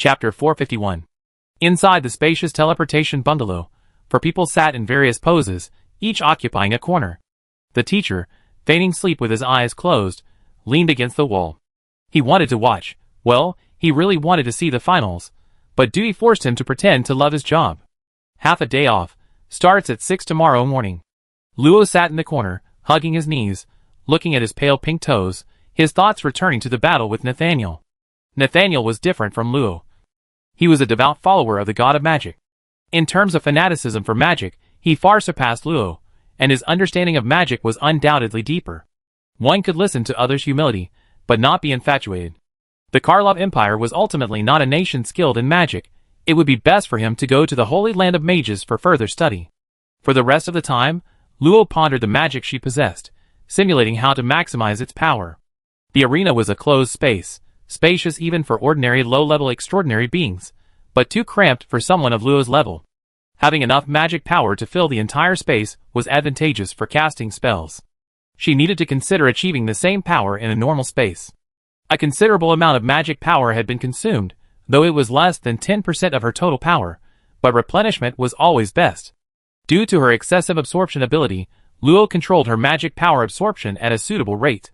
Chapter 451. Inside the spacious teleportation bungalow, four people sat in various poses, each occupying a corner. The teacher, feigning sleep with his eyes closed, leaned against the wall. He wanted to watch. Well, he really wanted to see the finals, but duty forced him to pretend to love his job. Half a day off. Starts at 6 tomorrow morning. Luo sat in the corner, hugging his knees, looking at his pale pink toes, his thoughts returning to the battle with Nathaniel. Nathaniel was different from Luo. He was a devout follower of the god of magic. In terms of fanaticism for magic, he far surpassed Luo, and his understanding of magic was undoubtedly deeper. One could listen to others' humility, but not be infatuated. The Karlov Empire was ultimately not a nation skilled in magic. It would be best for him to go to the Holy Land of Mages for further study. For the rest of the time, Luo pondered the magic she possessed, simulating how to maximize its power. The arena was a closed space, spacious even for ordinary low-level extraordinary beings, but too cramped for someone of Luo's level. Having enough magic power to fill the entire space was advantageous for casting spells. She needed to consider achieving the same power in a normal space. A considerable amount of magic power had been consumed, though it was less than 10% of her total power, but replenishment was always best. Due to her excessive absorption ability, Luo controlled her magic power absorption at a suitable rate.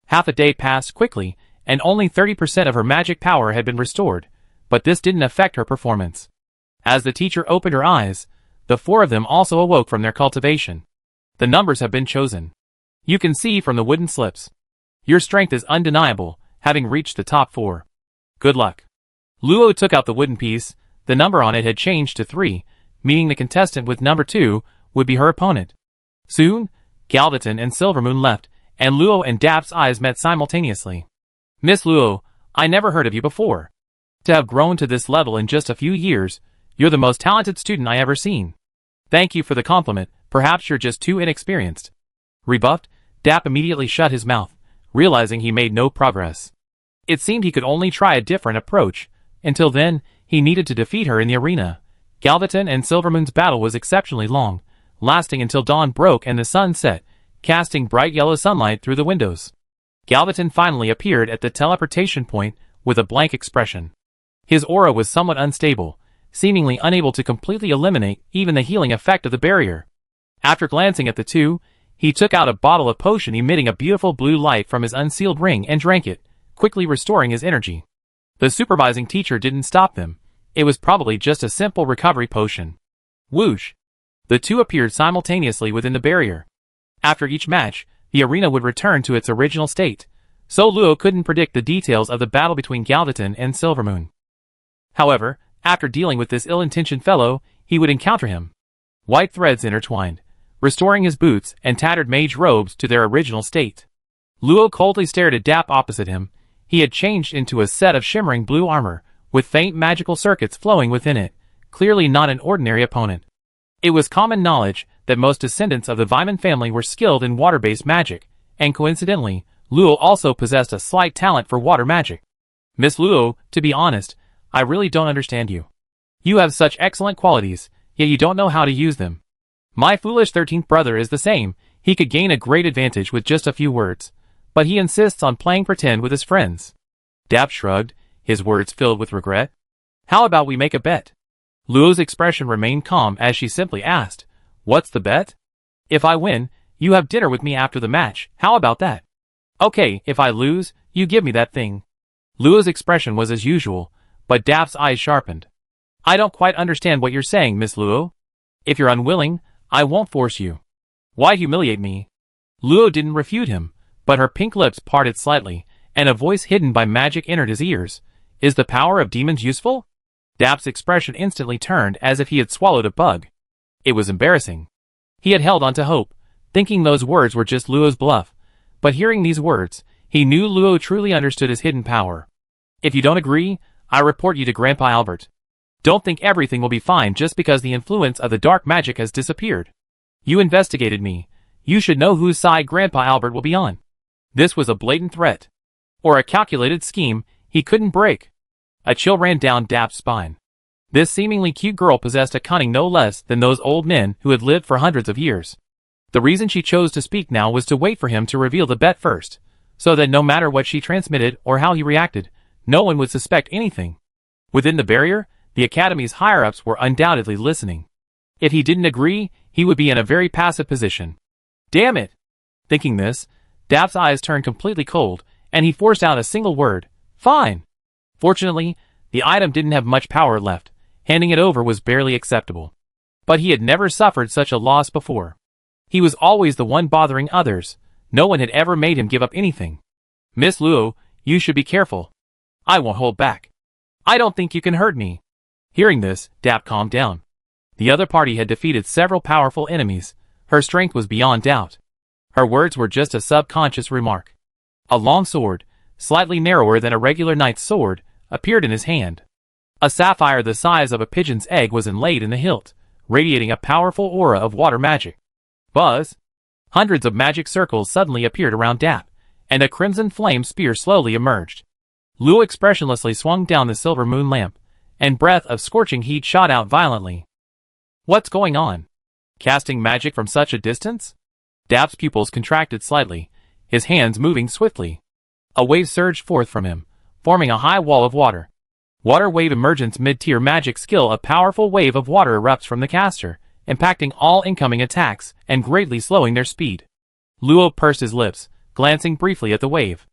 Half a day passed quickly, and only 30% of her magic power had been restored, but this didn't affect her performance. As the teacher opened her eyes, the four of them also awoke from their cultivation. The numbers have been chosen. You can see from the wooden slips. Your strength is undeniable, having reached the top 4. Good luck. Luo took out the wooden piece. The number on it had changed to 3, meaning the contestant with number 2 would be her opponent. Soon, Galvatron and Silvermoon left, and Luo and Dap's eyes met simultaneously. Miss Luo, I never heard of you before. To have grown to this level in just a few years, you're the most talented student I ever seen. Thank you for the compliment, perhaps you're just too inexperienced. Rebuffed, Dap immediately shut his mouth, realizing he made no progress. It seemed he could only try a different approach. Until then, he needed to defeat her in the arena. Galvatron and Silvermoon's battle was exceptionally long, lasting until dawn broke and the sun set, casting bright yellow sunlight through the windows. Galvatron finally appeared at the teleportation point with a blank expression. His aura was somewhat unstable, seemingly unable to completely eliminate even the healing effect of the barrier. After glancing at the two, he took out a bottle of potion emitting a beautiful blue light from his unsealed ring and drank it, quickly restoring his energy. The supervising teacher didn't stop them. It was probably just a simple recovery potion. Whoosh! The two appeared simultaneously within the barrier. After each match, the arena would return to its original state, so Luo couldn't predict the details of the battle between Galvatron and Silvermoon. However, after dealing with this ill-intentioned fellow, he would encounter him. White threads intertwined, restoring his boots and tattered mage robes to their original state. Luo coldly stared at Dap opposite him. He had changed into a set of shimmering blue armor, with faint magical circuits flowing within it, clearly not an ordinary opponent. It was common knowledge that most descendants of the Vyman family were skilled in water-based magic, and coincidentally, Luo also possessed a slight talent for water magic. Miss Luo, to be honest, I really don't understand you. You have such excellent qualities, yet you don't know how to use them. My foolish 13th brother is the same. He could gain a great advantage with just a few words, but he insists on playing pretend with his friends. Dap shrugged, his words filled with regret. How about we make a bet? Luo's expression remained calm as she simply asked, what's the bet? If I win, you have dinner with me after the match. How about that? Okay, if I lose, you give me that thing. Luo's expression was as usual, but Dap's eyes sharpened. I don't quite understand what you're saying, Miss Luo. If you're unwilling, I won't force you. Why humiliate me? Luo didn't refute him, but her pink lips parted slightly, and a voice hidden by magic entered his ears. Is the power of demons useful? Dap's expression instantly turned as if he had swallowed a bug. It was embarrassing. He had held on to hope, thinking those words were just Luo's bluff, but hearing these words, he knew Luo truly understood his hidden power. If you don't agree, I report you to Grandpa Albert. Don't think everything will be fine just because the influence of the dark magic has disappeared. You investigated me. You should know whose side Grandpa Albert will be on. This was a blatant threat. Or a calculated scheme he couldn't break. A chill ran down Dap's spine. This seemingly cute girl possessed a cunning no less than those old men who had lived for hundreds of years. The reason she chose to speak now was to wait for him to reveal the bet first, so that no matter what she transmitted or how he reacted, no one would suspect anything. Within the barrier, the Academy's higher-ups were undoubtedly listening. If he didn't agree, he would be in a very passive position. Damn it! Thinking this, Dap's eyes turned completely cold, and he forced out a single word, "Fine." Fortunately, the item didn't have much power left. Handing it over was barely acceptable. But he had never suffered such a loss before. He was always the one bothering others. No one had ever made him give up anything. "Miss Luo, you should be careful. I won't hold back. I don't think you can hurt me." Hearing this, Dap calmed down. The other party had defeated several powerful enemies. Her strength was beyond doubt. Her words were just a subconscious remark. A long sword, slightly narrower than a regular knight's sword, appeared in his hand. A sapphire the size of a pigeon's egg was inlaid in the hilt, radiating a powerful aura of water magic. Buzz! Hundreds of magic circles suddenly appeared around Dap, and a crimson flame spear slowly emerged. Luo expressionlessly swung down the silver moon lamp, and breath of scorching heat shot out violently. What's going on? Casting magic from such a distance? Dap's pupils contracted slightly, his hands moving swiftly. A wave surged forth from him, forming a high wall of water. Water wave emergence mid-tier magic skill. A powerful wave of water erupts from the caster, impacting all incoming attacks and greatly slowing their speed. Luo pursed his lips, glancing briefly at the wave.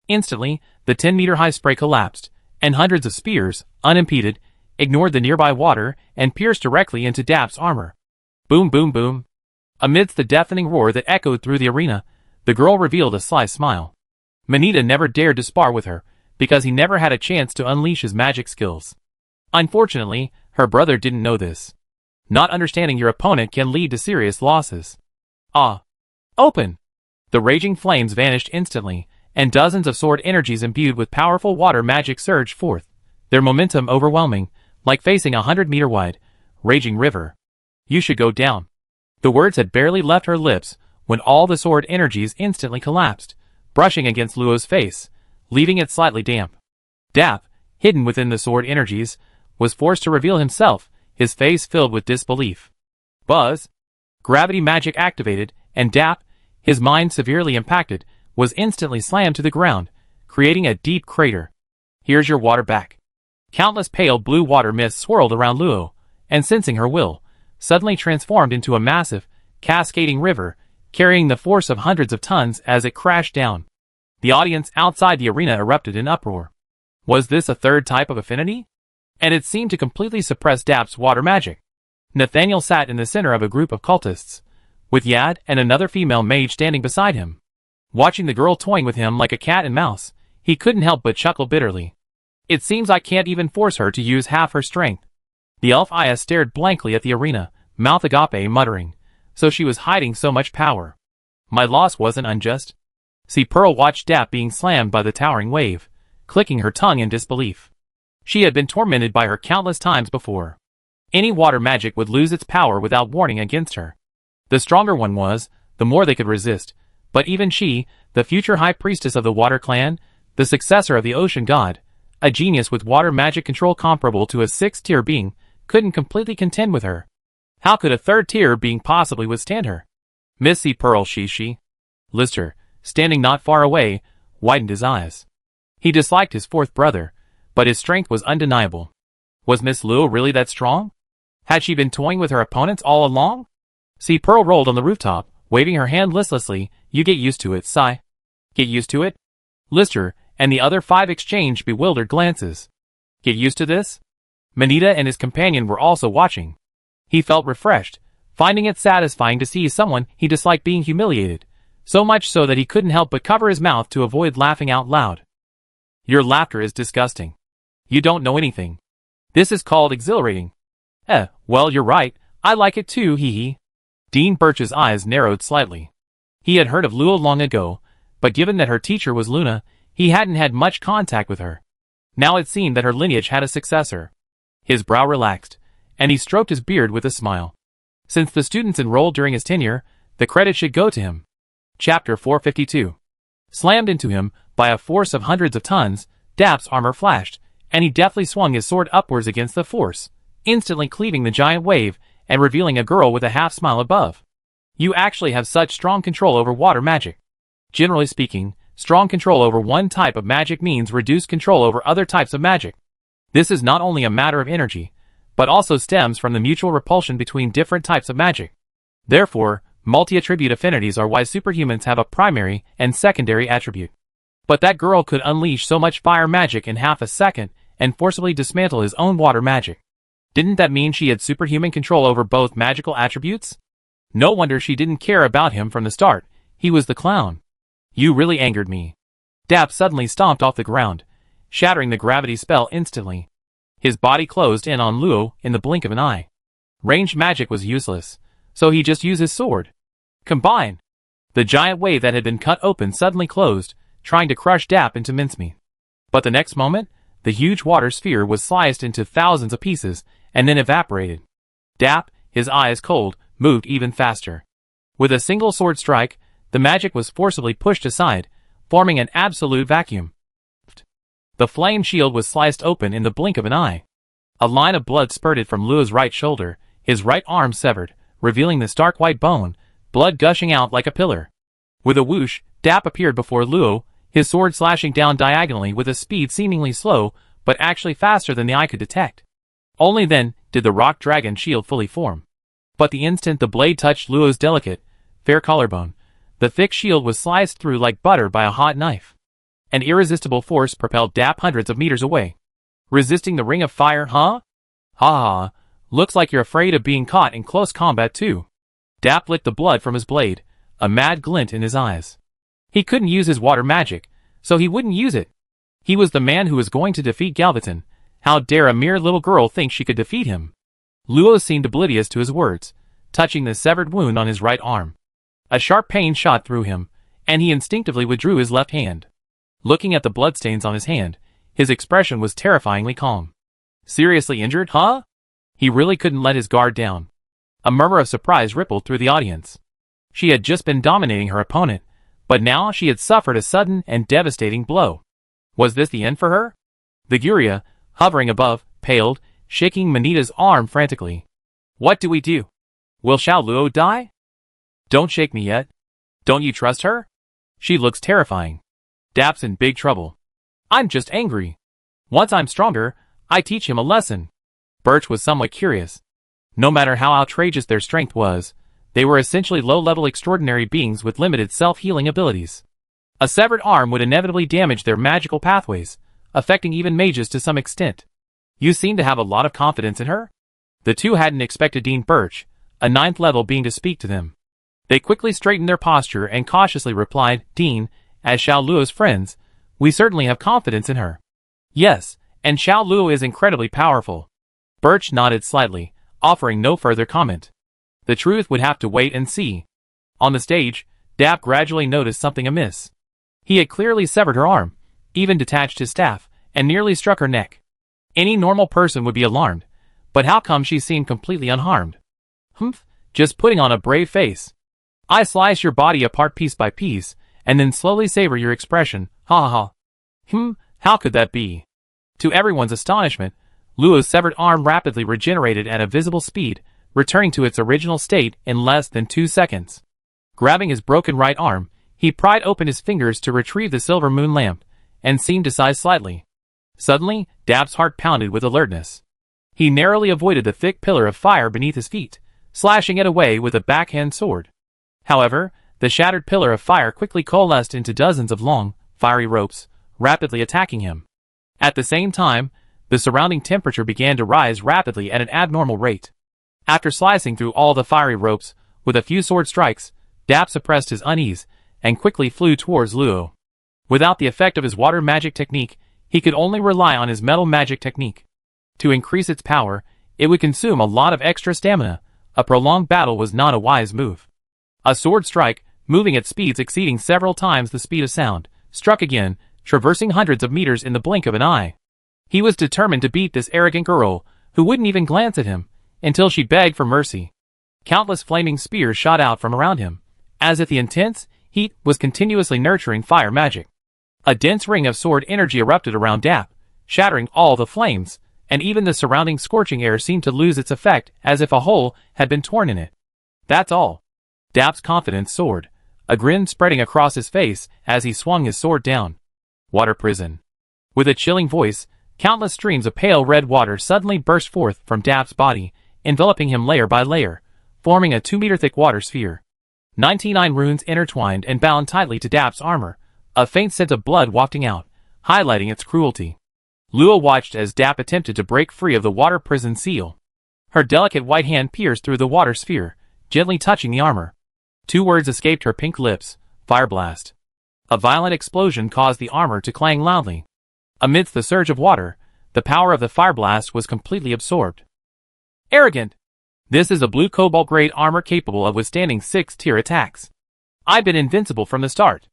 Instantly, the 10-meter-high spray collapsed, and hundreds of spears, unimpeded, ignored the nearby water and pierced directly into Dap's armor. Boom, boom, boom. Amidst the deafening roar that echoed through the arena, the girl revealed a sly smile. Manita never dared to spar with her, because he never had a chance to unleash his magic skills. Unfortunately, her brother didn't know this. Not understanding your opponent can lead to serious losses. Open! The raging flames vanished instantly, and dozens of sword energies imbued with powerful water magic surged forth, their momentum overwhelming, like facing a 100-meter-wide, raging river. You should go down. The words had barely left her lips when all the sword energies instantly collapsed, brushing against Luo's face, leaving it slightly damp. Dap, hidden within the sword energies, was forced to reveal himself, his face filled with disbelief. Buzz! Gravity magic activated, and Dap, his mind severely impacted, was instantly slammed to the ground, creating a deep crater. Here's your water back. Countless pale blue water mists swirled around Luo, and sensing her will, suddenly transformed into a massive, cascading river, carrying the force of hundreds of tons as it crashed down. The audience outside the arena erupted in uproar. Was this a third type of affinity? And it seemed to completely suppress Dap's water magic. Nathaniel sat in the center of a group of cultists, with Yad and another female mage standing beside him. Watching the girl toying with him like a cat and mouse, he couldn't help but chuckle bitterly. It seems I can't even force her to use half her strength. The elf Aya stared blankly at the arena, mouth agape muttering, so she was hiding so much power. My loss wasn't unjust. See, Pearl watched Dap being slammed by the towering wave, clicking her tongue in disbelief. She had been tormented by her countless times before. Any water magic would lose its power without warning against her. The stronger one was, the more they could resist, but even she, the future high priestess of the water clan, the successor of the ocean god, a genius with water magic control comparable to a 6th-tier being, couldn't completely contend with her. How could a 3rd-tier being possibly withstand her? Missy Pearl she. Lister, standing not far away, widened his eyes. He disliked his 4th brother, but his strength was undeniable. Was Miss Luo really that strong? Had she been toying with her opponents all along? See, Pearl rolled on the rooftop, waving her hand listlessly. You get used to it, sigh. Get used to it? Lister and the other 5 exchanged bewildered glances. Get used to this? Manita and his companion were also watching. He felt refreshed, finding it satisfying to see someone he disliked being humiliated, so much so that he couldn't help but cover his mouth to avoid laughing out loud. Your laughter is disgusting. You don't know anything. This is called exhilarating. Well, you're right, I like it too, hee. Dean Birch's eyes narrowed slightly. He had heard of Luo long ago, but given that her teacher was Luna, he hadn't had much contact with her. Now it seemed that her lineage had a successor. His brow relaxed, and he stroked his beard with a smile. Since the students enrolled during his tenure, the credit should go to him. Chapter 452. Slammed into him by a force of hundreds of tons, Dap's armor flashed, and he deftly swung his sword upwards against the force, instantly cleaving the giant wave and revealing a girl with a half-smile above. You actually have such strong control over water magic. Generally speaking, strong control over one type of magic means reduced control over other types of magic. This is not only a matter of energy, but also stems from the mutual repulsion between different types of magic. Therefore, multi-attribute affinities are why superhumans have a primary and secondary attribute. But that girl could unleash so much fire magic in half a second and forcibly dismantle his own water magic. Didn't that mean she had superhuman control over both magical attributes? No wonder she didn't care about him from the start. He was the clown. You really angered me. Dap suddenly stomped off the ground, shattering the gravity spell instantly. His body closed in on Luo in the blink of an eye. Ranged magic was useless, so he just used his sword. Combine! The giant wave that had been cut open suddenly closed, trying to crush Dap into mincemeat. But the next moment, the huge water sphere was sliced into thousands of pieces, and then evaporated. Dap, his eyes cold, moved even faster. With a single sword strike, the magic was forcibly pushed aside, forming an absolute vacuum. The flame shield was sliced open in the blink of an eye. A line of blood spurted from Luo's right shoulder, his right arm severed, revealing the stark white bone, blood gushing out like a pillar. With a whoosh, Dap appeared before Luo, his sword slashing down diagonally with a speed seemingly slow, but actually faster than the eye could detect. Only then did the rock dragon shield fully form. But the instant the blade touched Luo's delicate, fair collarbone, the thick shield was sliced through like butter by a hot knife. An irresistible force propelled Dap hundreds of meters away. Resisting the ring of fire, huh? Ha ha, looks like you're afraid of being caught in close combat too. Dap licked the blood from his blade, a mad glint in his eyes. He couldn't use his water magic, so he wouldn't use it. He was the man who was going to defeat Galvatron. How dare a mere little girl think she could defeat him? Luo seemed oblivious to his words, touching the severed wound on his right arm. A sharp pain shot through him, and he instinctively withdrew his left hand. Looking at the bloodstains on his hand, his expression was terrifyingly calm. Seriously injured, huh? He really couldn't let his guard down. A murmur of surprise rippled through the audience. She had just been dominating her opponent, but now she had suffered a sudden and devastating blow. Was this the end for her? The Guria, hovering above, paled, shaking Manita's arm frantically. What do we do? Will Xiao Luo die? Don't shake me yet. Don't you trust her? She looks terrifying. Dap's in big trouble. I'm just angry. Once I'm stronger, I teach him a lesson. Birch was somewhat curious. No matter how outrageous their strength was, they were essentially low-level extraordinary beings with limited self-healing abilities. A severed arm would inevitably damage their magical pathways, affecting even mages to some extent. You seem to have a lot of confidence in her? The two hadn't expected Dean Birch, a 9th-level being, to speak to them. They quickly straightened their posture and cautiously replied, Dean, as Xiao Luo's friends, we certainly have confidence in her. Yes, and Xiao Luo is incredibly powerful. Birch nodded slightly, offering no further comment. The truth would have to wait and see. On the stage, Dap gradually noticed something amiss. He had clearly severed her arm, even detached his staff, and nearly struck her neck. Any normal person would be alarmed, but how come she seemed completely unharmed? Humph, just putting on a brave face. I slice your body apart piece by piece, and then slowly savor your expression, ha ha ha. How could that be? To everyone's astonishment, Luo's severed arm rapidly regenerated at a visible speed, returning to its original state in less than 2 seconds. Grabbing his broken right arm, he pried open his fingers to retrieve the silver moon lamp, and seemed to sigh slightly. Suddenly, Dap's heart pounded with alertness. He narrowly avoided the thick pillar of fire beneath his feet, slashing it away with a backhand sword. However, the shattered pillar of fire quickly coalesced into dozens of long, fiery ropes, rapidly attacking him. At the same time, the surrounding temperature began to rise rapidly at an abnormal rate. After slicing through all the fiery ropes, with a few sword strikes, Dap suppressed his unease, and quickly flew towards Luo. Without the effect of his water magic technique, he could only rely on his metal magic technique. To increase its power, it would consume a lot of extra stamina. A prolonged battle was not a wise move. A sword strike, moving at speeds exceeding several times the speed of sound, struck again, traversing hundreds of meters in the blink of an eye. He was determined to beat this arrogant girl, who wouldn't even glance at him, until she begged for mercy. Countless flaming spears shot out from around him, as if the intense heat was continuously nurturing fire magic. A dense ring of sword energy erupted around Dap, shattering all the flames, and even the surrounding scorching air seemed to lose its effect as if a hole had been torn in it. That's all. Dap's confidence soared, a grin spreading across his face as he swung his sword down. Water prison. With a chilling voice, Countless streams of pale red water suddenly burst forth from Dap's body, enveloping him layer by layer, forming a 2-meter-thick water sphere. 99 runes intertwined and bound tightly to Dap's armor, a faint scent of blood wafting out, highlighting its cruelty. Luo watched as Dap attempted to break free of the water prison seal. Her delicate white hand pierced through the water sphere, gently touching the armor. 2 words escaped her pink lips: Fire Blast. A violent explosion caused the armor to clang loudly. Amidst the surge of water, the power of the fire blast was completely absorbed. Arrogant! This is a blue cobalt grade armor capable of withstanding 6-tier attacks. I've been invincible from the start.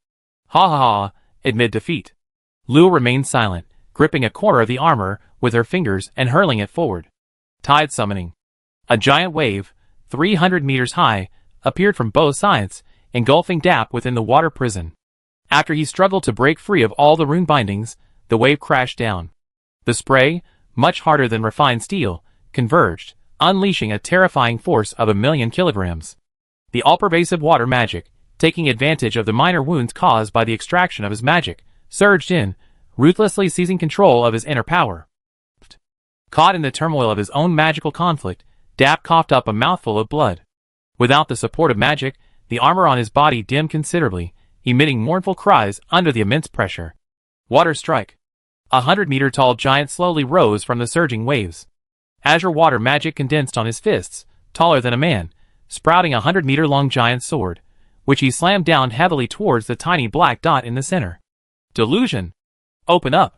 Ha ha ha, admit defeat. Luo remained silent, gripping a corner of the armor with her fingers and hurling it forward. Tide summoning. A giant wave, 300 meters high, appeared from both sides, engulfing Dap within the water prison. After he struggled to break free of all the rune bindings, the wave crashed down. The spray, much harder than refined steel, converged, unleashing a terrifying force of 1,000,000 kilograms. The all-pervasive water magic, taking advantage of the minor wounds caused by the extraction of his magic, surged in, ruthlessly seizing control of his inner power. Caught in the turmoil of his own magical conflict, Dap coughed up a mouthful of blood. Without the support of magic, the armor on his body dimmed considerably, emitting mournful cries under the immense pressure. Water strike. A 100-meter-tall giant slowly rose from the surging waves. Azure water magic condensed on his fists, taller than a man, sprouting a 100-meter-long giant sword, which he slammed down heavily towards the tiny black dot in the center. Delusion! Open up!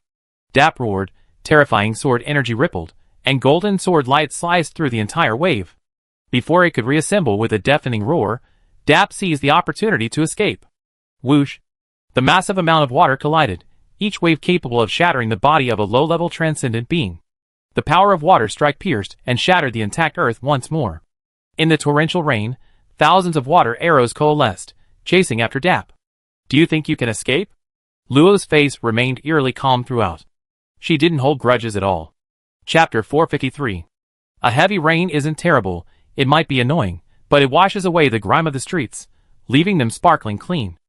Dap roared, terrifying sword energy rippled, and golden sword light sliced through the entire wave. Before it could reassemble with a deafening roar, Dap seized the opportunity to escape. Whoosh! The massive amount of water collided, each wave capable of shattering the body of a low-level transcendent being. The power of water strike pierced and shattered the intact earth once more. In the torrential rain, thousands of water arrows coalesced, chasing after Dap. Do you think you can escape? Luo's face remained eerily calm throughout. She didn't hold grudges at all. Chapter 453. A heavy rain isn't terrible, it might be annoying, but it washes away the grime of the streets, leaving them sparkling clean.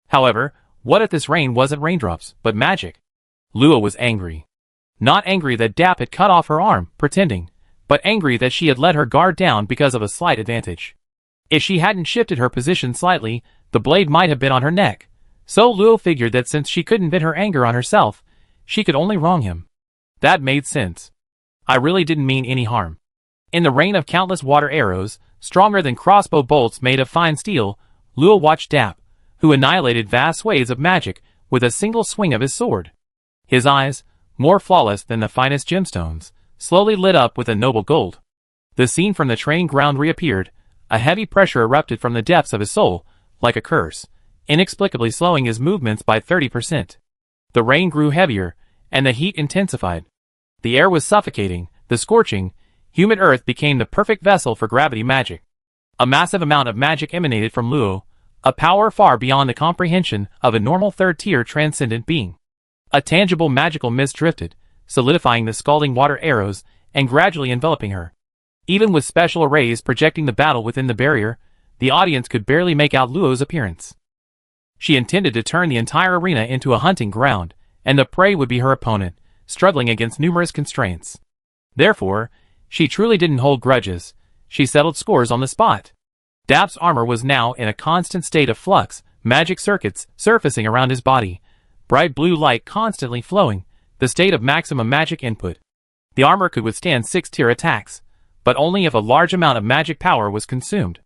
However, what if this rain wasn't raindrops, but magic? Luo was angry. Not angry that Dap had cut off her arm, pretending, but angry that she had let her guard down because of a slight advantage. If she hadn't shifted her position slightly, the blade might have been on her neck, so Luo figured that since she couldn't vent her anger on herself, she could only wrong him. That made sense. I really didn't mean any harm. In the rain of countless water arrows, stronger than crossbow bolts made of fine steel, Luo watched Dap, who annihilated vast swathes of magic with a single swing of his sword. His eyes, more flawless than the finest gemstones, slowly lit up with a noble gold. The scene from the training ground reappeared, a heavy pressure erupted from the depths of his soul, like a curse, inexplicably slowing his movements by 30%. The rain grew heavier, and the heat intensified. The air was suffocating, the scorching, humid earth became the perfect vessel for gravity magic. A massive amount of magic emanated from Luo, a power far beyond the comprehension of a normal third-tier transcendent being. A tangible magical mist drifted, solidifying the scalding water arrows and gradually enveloping her. Even with special arrays projecting the battle within the barrier, the audience could barely make out Luo's appearance. She intended to turn the entire arena into a hunting ground, and the prey would be her opponent, struggling against numerous constraints. Therefore, she truly didn't hold grudges. She settled scores on the spot. Dap's armor was now in a constant state of flux, magic circuits surfacing around his body, bright blue light constantly flowing, the state of maximum magic input. The armor could withstand 6-tier attacks, but only if a large amount of magic power was consumed.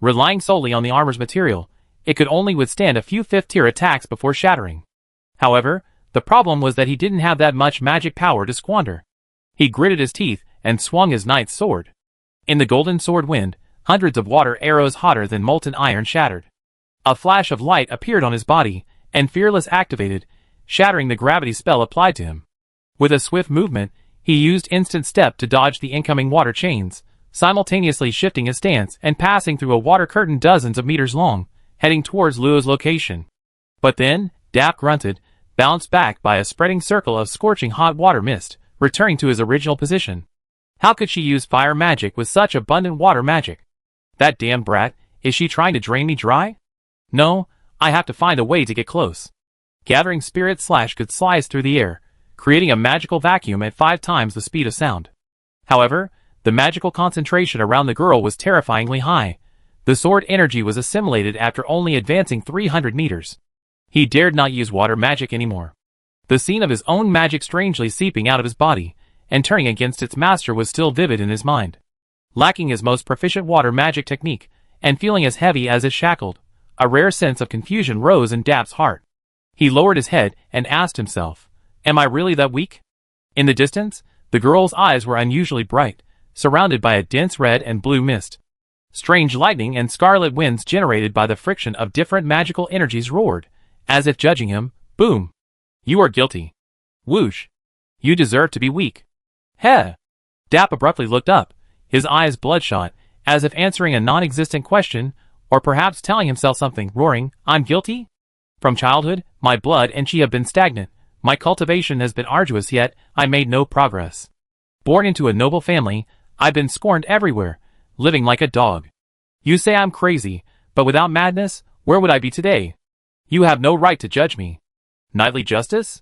Relying solely on the armor's material, it could only withstand a few 5th-tier attacks before shattering. However, the problem was that he didn't have that much magic power to squander. He gritted his teeth and swung his knight's sword. In the golden sword wind, hundreds of water arrows hotter than molten iron shattered. A flash of light appeared on his body, and Fearless activated, shattering the gravity spell applied to him. With a swift movement, he used instant step to dodge the incoming water chains, simultaneously shifting his stance and passing through a water curtain dozens of meters long, heading towards Luo's location. But then, Dap grunted, bounced back by a spreading circle of scorching hot water mist, returning to his original position. How could she use fire magic with such abundant water magic? That damn brat, is she trying to drain me dry? No, I have to find a way to get close. Gathering spirit slash could slice through the air, creating a magical vacuum at 5 times the speed of sound. However, the magical concentration around the girl was terrifyingly high. The sword energy was assimilated after only advancing 300 meters. He dared not use water magic anymore. The scene of his own magic strangely seeping out of his body and turning against its master was still vivid in his mind. Lacking his most proficient water magic technique, and feeling as heavy as if shackled, a rare sense of confusion rose in Dap's heart. He lowered his head and asked himself, "Am I really that weak?" In the distance, the girl's eyes were unusually bright, surrounded by a dense red and blue mist. Strange lightning and scarlet winds generated by the friction of different magical energies roared, as if judging him. Boom! "You are guilty." Whoosh! "You deserve to be weak." Heh! Dap abruptly looked up, his eyes bloodshot, as if answering a non-existent question, or perhaps telling himself something, roaring, "I'm guilty? From childhood, my blood and chi have been stagnant, my cultivation has been arduous, yet I made no progress. Born into a noble family, I've been scorned everywhere, living like a dog. You say I'm crazy, but without madness, where would I be today? You have no right to judge me. Knightly justice?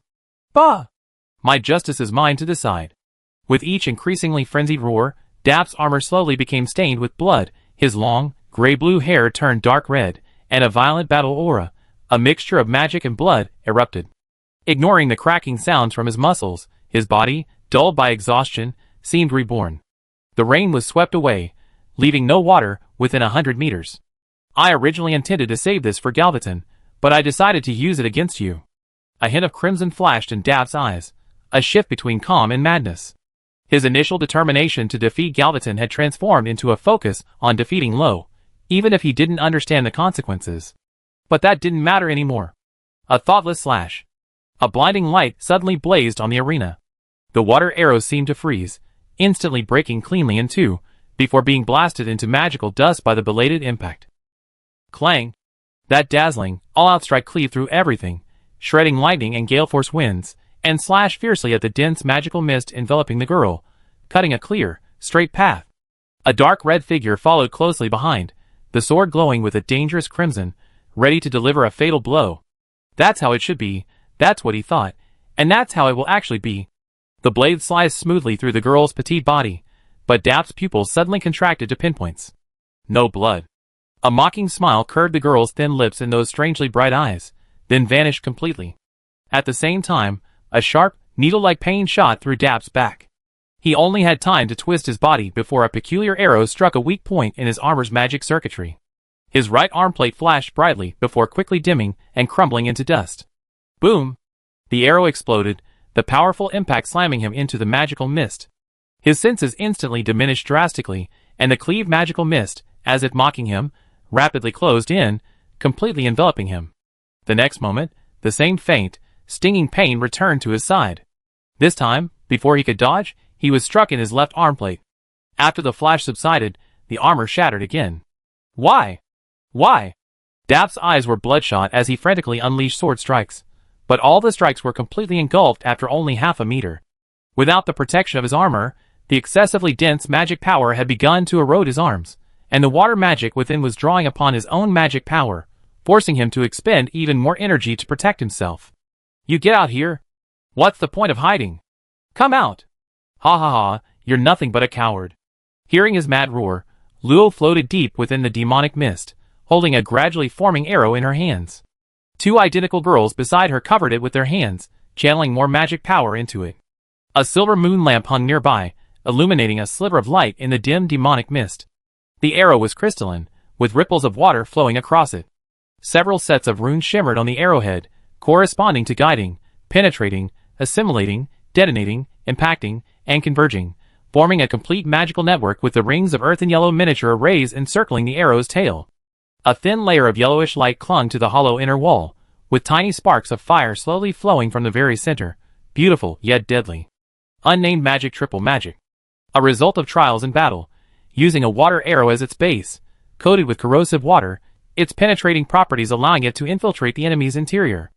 Bah! My justice is mine to decide." With each increasingly frenzied roar, Dap's armor slowly became stained with blood, his long, gray-blue hair turned dark red, and a violent battle aura, a mixture of magic and blood, erupted. Ignoring the cracking sounds from his muscles, his body, dulled by exhaustion, seemed reborn. The rain was swept away, leaving no water within 100 meters. "I originally intended to save this for Galvatron, but I decided to use it against you." A hint of crimson flashed in Dap's eyes, a shift between calm and madness. His initial determination to defeat Galvatron had transformed into a focus on defeating Lo, even if he didn't understand the consequences. But that didn't matter anymore. A thoughtless slash. A blinding light suddenly blazed on the arena. The water arrows seemed to freeze, instantly breaking cleanly in two, before being blasted into magical dust by the belated impact. Clang! That dazzling, all-out strike cleaved through everything, shredding lightning and gale-force winds, and slashed fiercely at the dense magical mist enveloping the girl, cutting a clear, straight path. A dark red figure followed closely behind, the sword glowing with a dangerous crimson, ready to deliver a fatal blow. That's how it should be, that's what he thought, and that's how it will actually be. The blade sliced smoothly through the girl's petite body, but Dap's pupils suddenly contracted to pinpoints. No blood. A mocking smile curved the girl's thin lips in those strangely bright eyes, then vanished completely. At the same time, a sharp, needle-like pain shot through Dap's back. He only had time to twist his body before a peculiar arrow struck a weak point in his armor's magic circuitry. His right arm plate flashed brightly before quickly dimming and crumbling into dust. Boom! The arrow exploded, the powerful impact slamming him into the magical mist. His senses instantly diminished drastically, and the cleaved magical mist, as if mocking him, rapidly closed in, completely enveloping him. The next moment, the same faint, stinging pain returned to his side. This time, before he could dodge, he was struck in his left arm plate. After the flash subsided, the armor shattered again. Why? Why? Dap's eyes were bloodshot as he frantically unleashed sword strikes, but all the strikes were completely engulfed after only half a meter. Without the protection of his armor, the excessively dense magic power had begun to erode his arms, and the water magic within was drawing upon his own magic power, forcing him to expend even more energy to protect himself. "You get out here! What's the point of hiding? Come out! Ha ha ha, you're nothing but a coward." Hearing his mad roar, Luo floated deep within the demonic mist, holding a gradually forming arrow in her hands. Two identical girls beside her covered it with their hands, channeling more magic power into it. A silver moon lamp hung nearby, illuminating a sliver of light in the dim demonic mist. The arrow was crystalline, with ripples of water flowing across it. Several sets of runes shimmered on the arrowhead, corresponding to guiding, penetrating, assimilating, detonating, impacting, and converging, forming a complete magical network with the rings of earth and yellow miniature arrays encircling the arrow's tail. A thin layer of yellowish light clung to the hollow inner wall, with tiny sparks of fire slowly flowing from the very center, beautiful yet deadly. Unnamed magic, triple magic. A result of trials in battle, using a water arrow as its base, coated with corrosive water, its penetrating properties allowing it to infiltrate the enemy's interior.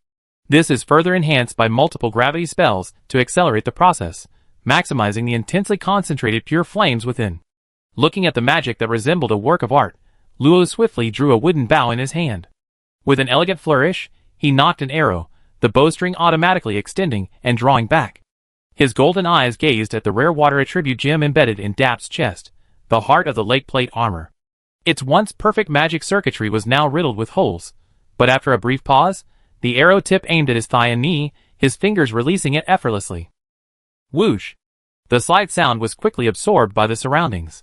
This is further enhanced by multiple gravity spells to accelerate the process, maximizing the intensely concentrated pure flames within. Looking at the magic that resembled a work of art, Luo swiftly drew a wooden bow in his hand. With an elegant flourish, he knocked an arrow, the bowstring automatically extending and drawing back. His golden eyes gazed at the rare water attribute gem embedded in Dap's chest, the heart of the lake plate armor. Its once perfect magic circuitry was now riddled with holes, but after a brief pause, the arrow tip aimed at his thigh and knee, his fingers releasing it effortlessly. Whoosh! The slight sound was quickly absorbed by the surroundings.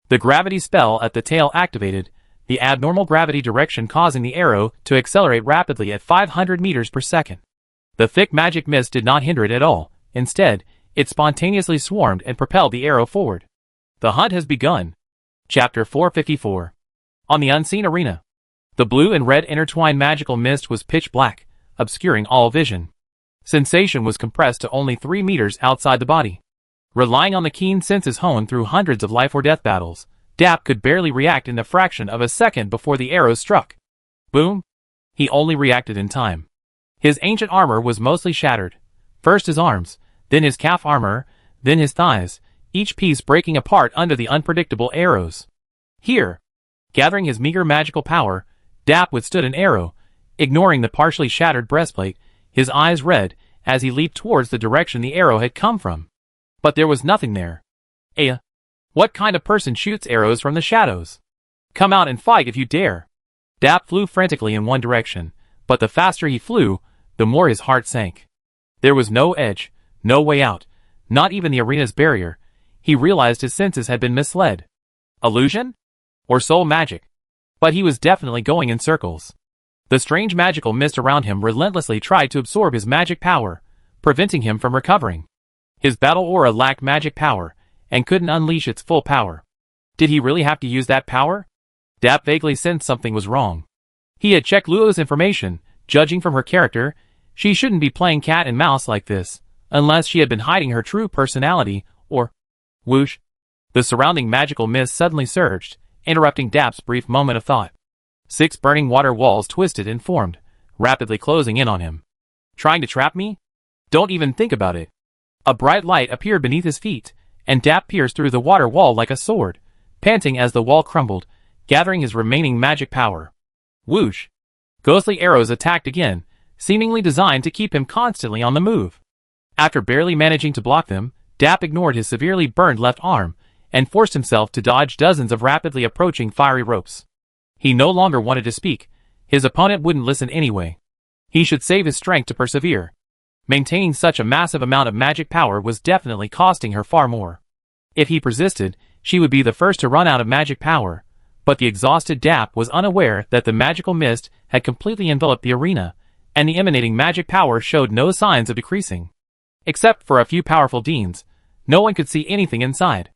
The gravity spell at the tail activated, the abnormal gravity direction causing the arrow to accelerate rapidly at 500 meters per second. The thick magic mist did not hinder it at all. Instead, it spontaneously swarmed and propelled the arrow forward. The hunt has begun. Chapter 454. On the unseen arena. The blue and red intertwined magical mist was pitch black, obscuring all vision. Sensation was compressed to only 3 meters outside the body. Relying on the keen senses honed through hundreds of life-or-death battles, Dap could barely react in the fraction of a second before the arrow struck. Boom! He only reacted in time. His ancient armor was mostly shattered. First his arms, then his calf armor, then his thighs, each piece breaking apart under the unpredictable arrows. Here! Gathering his meager magical power, Dap withstood an arrow, ignoring the partially shattered breastplate, his eyes red, as he leaped towards the direction the arrow had come from. But there was nothing there. What kind of person shoots arrows from the shadows? Come out and fight if you dare. Dap flew frantically in one direction, but the faster he flew, the more his heart sank. There was no edge, no way out, not even the arena's barrier. He realized his senses had been misled. Illusion? Or soul magic? But he was definitely going in circles. The strange magical mist around him relentlessly tried to absorb his magic power, preventing him from recovering. His battle aura lacked magic power, and couldn't unleash its full power. Did he really have to use that power? Dap vaguely sensed something was wrong. He had checked Luo's information. Judging from her character, she shouldn't be playing cat and mouse like this, unless she had been hiding her true personality, or... Whoosh! The surrounding magical mist suddenly surged, interrupting Dap's brief moment of thought. 6 burning water walls twisted and formed, rapidly closing in on him. Trying to trap me? Don't even think about it. A bright light appeared beneath his feet, and Dap pierced through the water wall like a sword, panting as the wall crumbled, gathering his remaining magic power. Whoosh! Ghostly arrows attacked again, seemingly designed to keep him constantly on the move. After barely managing to block them, Dap ignored his severely burned left arm, and forced himself to dodge dozens of rapidly approaching fiery ropes. He no longer wanted to speak. His opponent wouldn't listen anyway. He should save his strength to persevere. Maintaining such a massive amount of magic power was definitely costing her far more. If he persisted, she would be the first to run out of magic power, but the exhausted Dap was unaware that the magical mist had completely enveloped the arena, and the emanating magic power showed no signs of decreasing. Except for a few powerful deans, no one could see anything inside.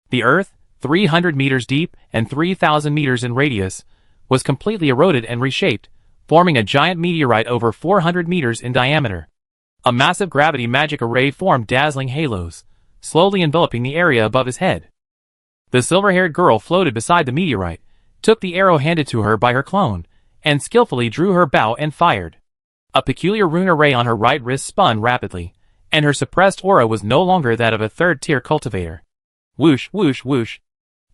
The earth, 300 meters deep and 3,000 meters in radius, was completely eroded and reshaped, forming a giant meteorite over 400 meters in diameter. A massive gravity magic array formed dazzling halos, slowly enveloping the area above his head. The silver-haired girl floated beside the meteorite, took the arrow handed to her by her clone, and skillfully drew her bow and fired. A peculiar rune array on her right wrist spun rapidly, and her suppressed aura was no longer that of a third-tier cultivator. Whoosh, whoosh, whoosh.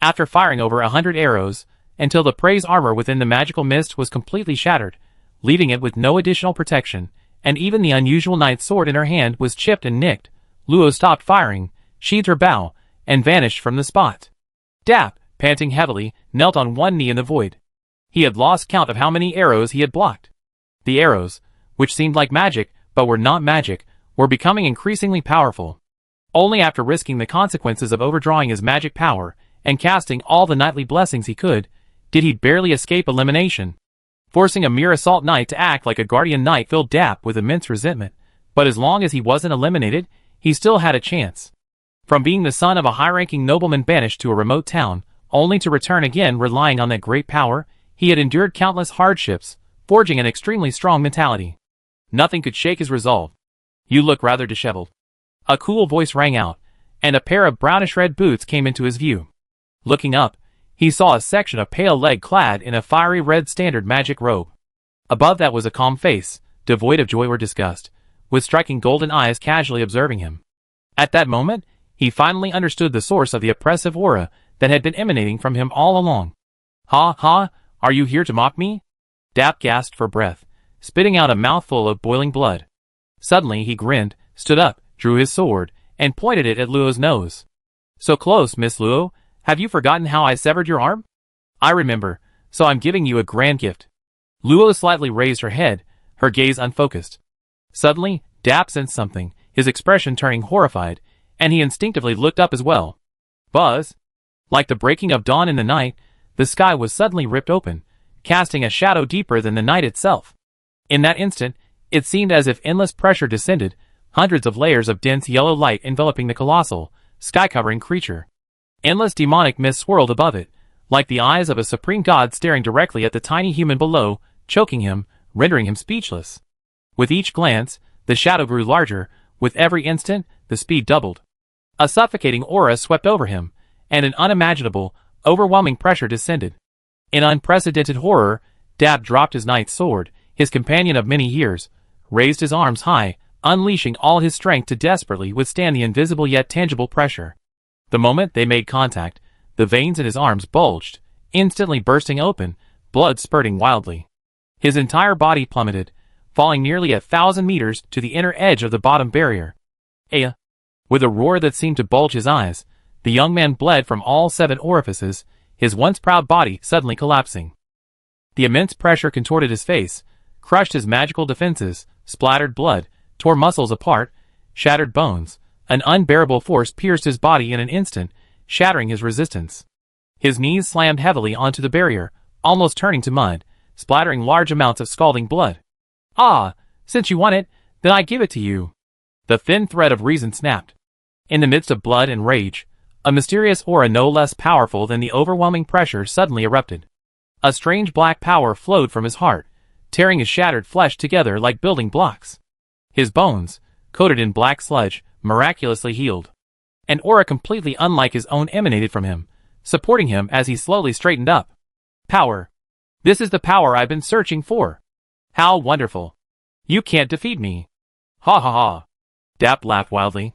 After firing over 100 arrows, until the prey's armor within the magical mist was completely shattered, leaving it with no additional protection, and even the unusual knight's sword in her hand was chipped and nicked, Luo stopped firing, sheathed her bow, and vanished from the spot. Dap, panting heavily, knelt on one knee in the void. He had lost count of how many arrows he had blocked. The arrows, which seemed like magic, but were not magic, were becoming increasingly powerful. Only after risking the consequences of overdrawing his magic power, and casting all the knightly blessings he could, did he barely escape elimination. Forcing a mere assault knight to act like a guardian knight filled Dap with immense resentment, but as long as he wasn't eliminated, he still had a chance. From being the son of a high-ranking nobleman banished to a remote town, only to return again relying on that great power, he had endured countless hardships, forging an extremely strong mentality. Nothing could shake his resolve. You look rather disheveled. A cool voice rang out, and a pair of brownish-red boots came into his view. Looking up, he saw a section of pale leg clad in a fiery red standard magic robe. Above that was a calm face, devoid of joy or disgust, with striking golden eyes casually observing him. At that moment, he finally understood the source of the oppressive aura that had been emanating from him all along. Ha ha, are you here to mock me? Dap gasped for breath, spitting out a mouthful of boiling blood. Suddenly he grinned, stood up, drew his sword, and pointed it at Luo's nose. So close, Miss Luo, have you forgotten how I severed your arm? I remember, so I'm giving you a grand gift. Luo slightly raised her head, her gaze unfocused. Suddenly, Dap sensed something, his expression turning horrified, and he instinctively looked up as well. Buzz! Like the breaking of dawn in the night, the sky was suddenly ripped open, casting a shadow deeper than the night itself. In that instant, it seemed as if endless pressure descended, hundreds of layers of dense yellow light enveloping the colossal, sky-covering creature. Endless demonic mist swirled above it, like the eyes of a supreme god staring directly at the tiny human below, choking him, rendering him speechless. With each glance, the shadow grew larger, with every instant, the speed doubled. A suffocating aura swept over him, and an unimaginable, overwhelming pressure descended. In unprecedented horror, Dab dropped his knight's sword, his companion of many years, raised his arms high, unleashing all his strength to desperately withstand the invisible yet tangible pressure. The moment they made contact, the veins in his arms bulged, instantly bursting open, blood spurting wildly. His entire body plummeted, falling nearly 1,000 meters to the inner edge of the bottom barrier. Aya! With a roar that seemed to bulge his eyes, the young man bled from all 7 orifices, his once proud body suddenly collapsing. The immense pressure contorted his face, crushed his magical defenses, splattered blood, tore muscles apart, shattered bones. An unbearable force pierced his body in an instant, shattering his resistance. His knees slammed heavily onto the barrier, almost turning to mud, splattering large amounts of scalding blood. Ah, since you want it, then I give it to you. The thin thread of reason snapped. In the midst of blood and rage, a mysterious aura no less powerful than the overwhelming pressure suddenly erupted. A strange black power flowed from his heart, tearing his shattered flesh together like building blocks. His bones, coated in black sludge, miraculously healed. An aura completely unlike his own emanated from him, supporting him as he slowly straightened up. Power. This is the power I've been searching for. How wonderful. You can't defeat me. Ha ha ha. Dap laughed wildly.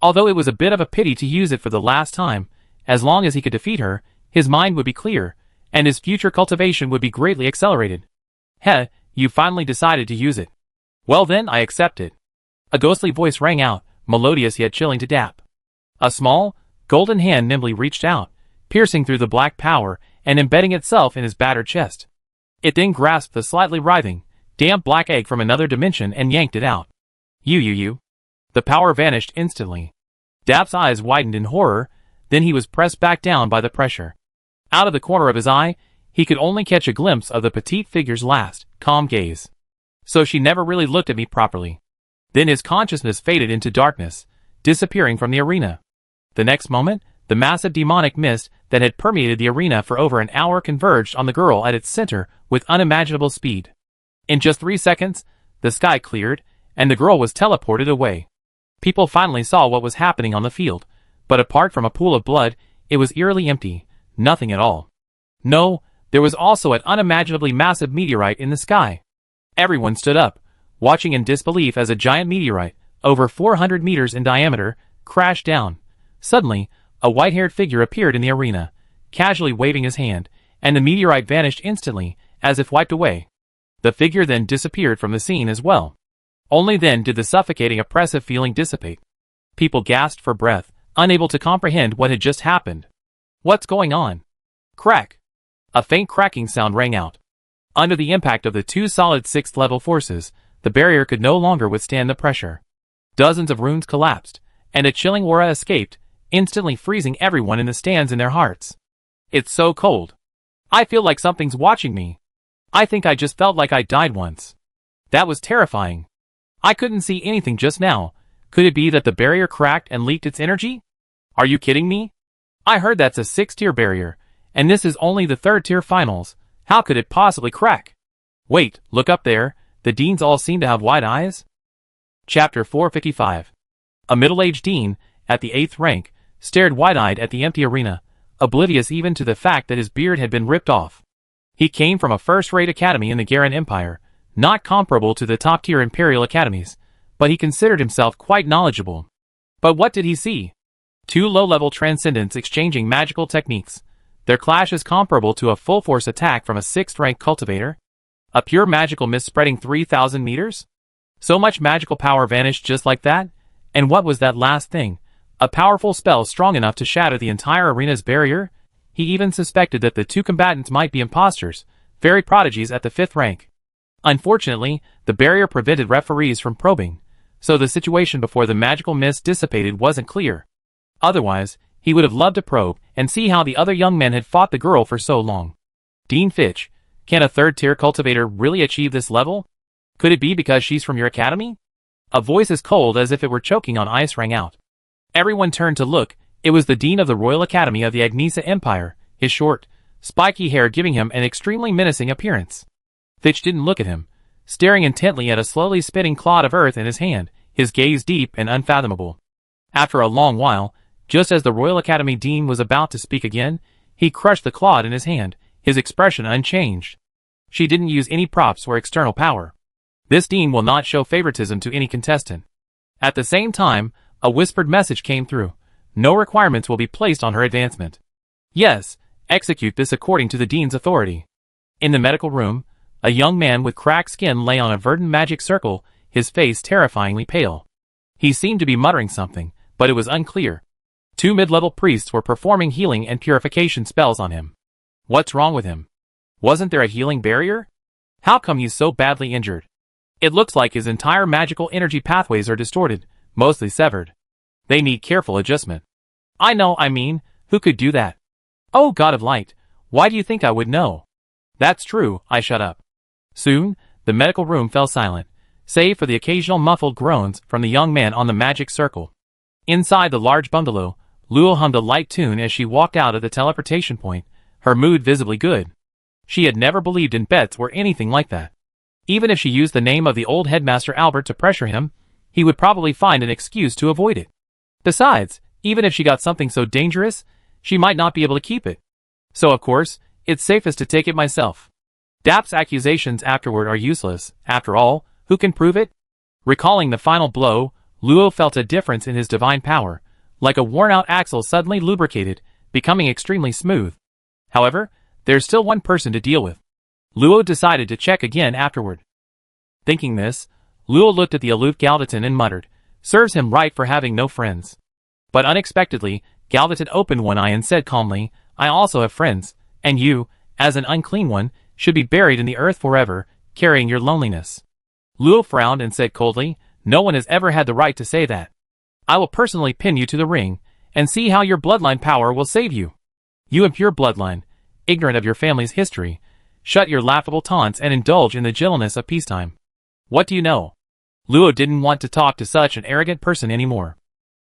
Although it was a bit of a pity to use it for the last time, as long as he could defeat her, his mind would be clear, and his future cultivation would be greatly accelerated. Heh, you finally decided to use it. Well then, I accept it. A ghostly voice rang out, melodious yet chilling to Dap. A small, golden hand nimbly reached out, piercing through the black power and embedding itself in his battered chest. It then grasped the slightly writhing, damp black egg from another dimension and yanked it out. You. The power vanished instantly. Dap's eyes widened in horror, then he was pressed back down by the pressure. Out of the corner of his eye, he could only catch a glimpse of the petite figure's last, calm gaze. So she never really looked at me properly. Then his consciousness faded into darkness, disappearing from the arena. The next moment, the massive demonic mist that had permeated the arena for over an hour converged on the girl at its center with unimaginable speed. In just 3 seconds, the sky cleared, and the girl was teleported away. People finally saw what was happening on the field, but apart from a pool of blood, it was eerily empty, nothing at all. No, there was also an unimaginably massive meteorite in the sky. Everyone stood up, watching in disbelief as a giant meteorite, over 400 meters in diameter, crashed down. Suddenly, a white-haired figure appeared in the arena, casually waving his hand, and the meteorite vanished instantly, as if wiped away. The figure then disappeared from the scene as well. Only then did the suffocating oppressive feeling dissipate. People gasped for breath, unable to comprehend what had just happened. What's going on? Crack! A faint cracking sound rang out. Under the impact of the 2 solid 6th-level forces, the barrier could no longer withstand the pressure. Dozens of runes collapsed, and a chilling aura escaped, instantly freezing everyone in the stands in their hearts. It's so cold. I feel like something's watching me. I think I just felt like I died once. That was terrifying. I couldn't see anything just now. Could it be that the barrier cracked and leaked its energy? Are you kidding me? I heard that's a 6-tier barrier, and this is only the 3rd-tier finals. How could it possibly crack? Wait, look up there. The deans all seem to have wide eyes. Chapter 455. A middle-aged dean, at the 8th rank, stared wide-eyed at the empty arena, oblivious even to the fact that his beard had been ripped off. He came from a first-rate academy in the Garen Empire, not comparable to the top-tier Imperial academies, but he considered himself quite knowledgeable. But what did he see? 2 low-level transcendents exchanging magical techniques. Their clash is comparable to a full-force attack from a 6th-rank cultivator. A pure magical mist spreading 3,000 meters? So much magical power vanished just like that? And what was that last thing? A powerful spell strong enough to shatter the entire arena's barrier? He even suspected that the two combatants might be imposters, very prodigies at the 5th rank. Unfortunately, the barrier prevented referees from probing, so the situation before the magical mist dissipated wasn't clear. Otherwise, he would have loved to probe and see how the other young men had fought the girl for so long. Dean Fitch, can a 3rd-tier cultivator really achieve this level? Could it be because she's from your academy? A voice as cold as if it were choking on ice rang out. Everyone turned to look. It was the Dean of the Royal Academy of the Agnesa Empire, his short, spiky hair giving him an extremely menacing appearance. Fitch didn't look at him, staring intently at a slowly spinning clod of earth in his hand, his gaze deep and unfathomable. After a long while, just as the Royal Academy Dean was about to speak again, he crushed the clod in his hand, his expression unchanged. She didn't use any props or external power. This Dean will not show favoritism to any contestant. At the same time, a whispered message came through. No requirements will be placed on her advancement. Yes, execute this according to the Dean's authority. In the medical room, a young man with cracked skin lay on a verdant magic circle, his face terrifyingly pale. He seemed to be muttering something, but it was unclear. 2 mid-level priests were performing healing and purification spells on him. What's wrong with him? Wasn't there a healing barrier? How come he's so badly injured? It looks like his entire magical energy pathways are distorted, mostly severed. They need careful adjustment. I mean, who could do that? Oh God of Light, why do you think I would know? That's true, I shut up. Soon, the medical room fell silent, save for the occasional muffled groans from the young man on the magic circle. Inside the large bungalow, Luo hummed a light tune as she walked out of the teleportation point, her mood visibly good. She had never believed in bets or anything like that. Even if she used the name of the old headmaster Albert to pressure him, he would probably find an excuse to avoid it. Besides, even if she got something so dangerous, she might not be able to keep it. So of course, it's safest to take it myself. Dap's accusations afterward are useless. After all, who can prove it? Recalling the final blow, Luo felt a difference in his divine power, like a worn-out axle suddenly lubricated, becoming extremely smooth. However, there's still one person to deal with. Luo decided to check again afterward. Thinking this, Luo looked at the aloof Galdaton and muttered, "Serves him right for having no friends." But unexpectedly, Galdaton opened one eye and said calmly, "I also have friends, and you, as an unclean one, should be buried in the earth forever, carrying your loneliness." Luo frowned and said coldly, "No one has ever had the right to say that. I will personally pin you to the ring, and see how your bloodline power will save you. You impure bloodline, ignorant of your family's history, shut your laughable taunts and indulge in the gentleness of peacetime. What do you know?" Luo didn't want to talk to such an arrogant person anymore.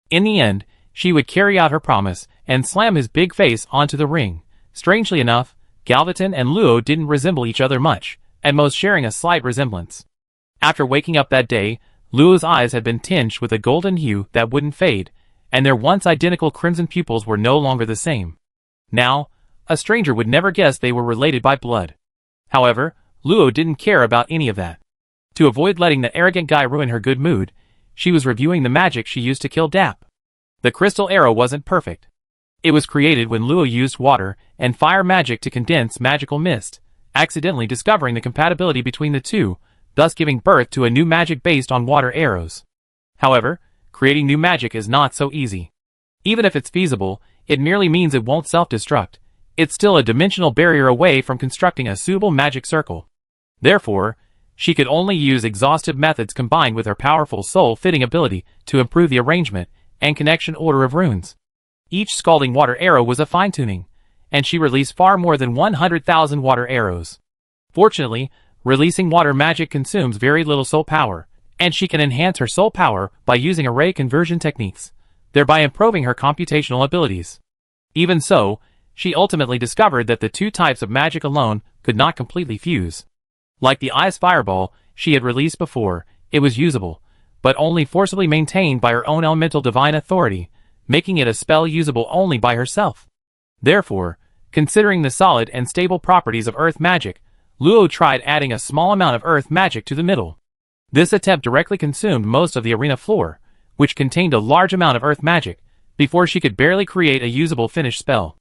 In the end, she would carry out her promise and slam his big face onto the ring. Strangely enough, Galdaton and Luo didn't resemble each other much, at most sharing a slight resemblance. After waking up that day, Luo's eyes had been tinged with a golden hue that wouldn't fade, and their once identical crimson pupils were no longer the same. Now, a stranger would never guess they were related by blood. However, Luo didn't care about any of that. To avoid letting the arrogant guy ruin her good mood, she was reviewing the magic she used to kill Dap. The crystal arrow wasn't perfect. It was created when Luo used water and fire magic to condense magical mist, accidentally discovering the compatibility between the two, thus giving birth to a new magic based on water arrows. However, creating new magic is not so easy. Even if it's feasible, it merely means it won't self-destruct. It's still a dimensional barrier away from constructing a suitable magic circle. Therefore, she could only use exhaustive methods combined with her powerful soul-fitting ability to improve the arrangement and connection order of runes. Each scalding water arrow was a fine-tuning, and she released far more than 100,000 water arrows. Fortunately, releasing water magic consumes very little soul power, and she can enhance her soul power by using array conversion techniques, thereby improving her computational abilities. Even so, she ultimately discovered that the two types of magic alone could not completely fuse. Like the ice fireball she had released before, it was usable, but only forcibly maintained by her own elemental divine authority, making it a spell usable only by herself. Therefore, considering the solid and stable properties of earth magic, Luo tried adding a small amount of earth magic to the middle. This attempt directly consumed most of the arena floor, which contained a large amount of earth magic, before she could barely create a usable finished spell.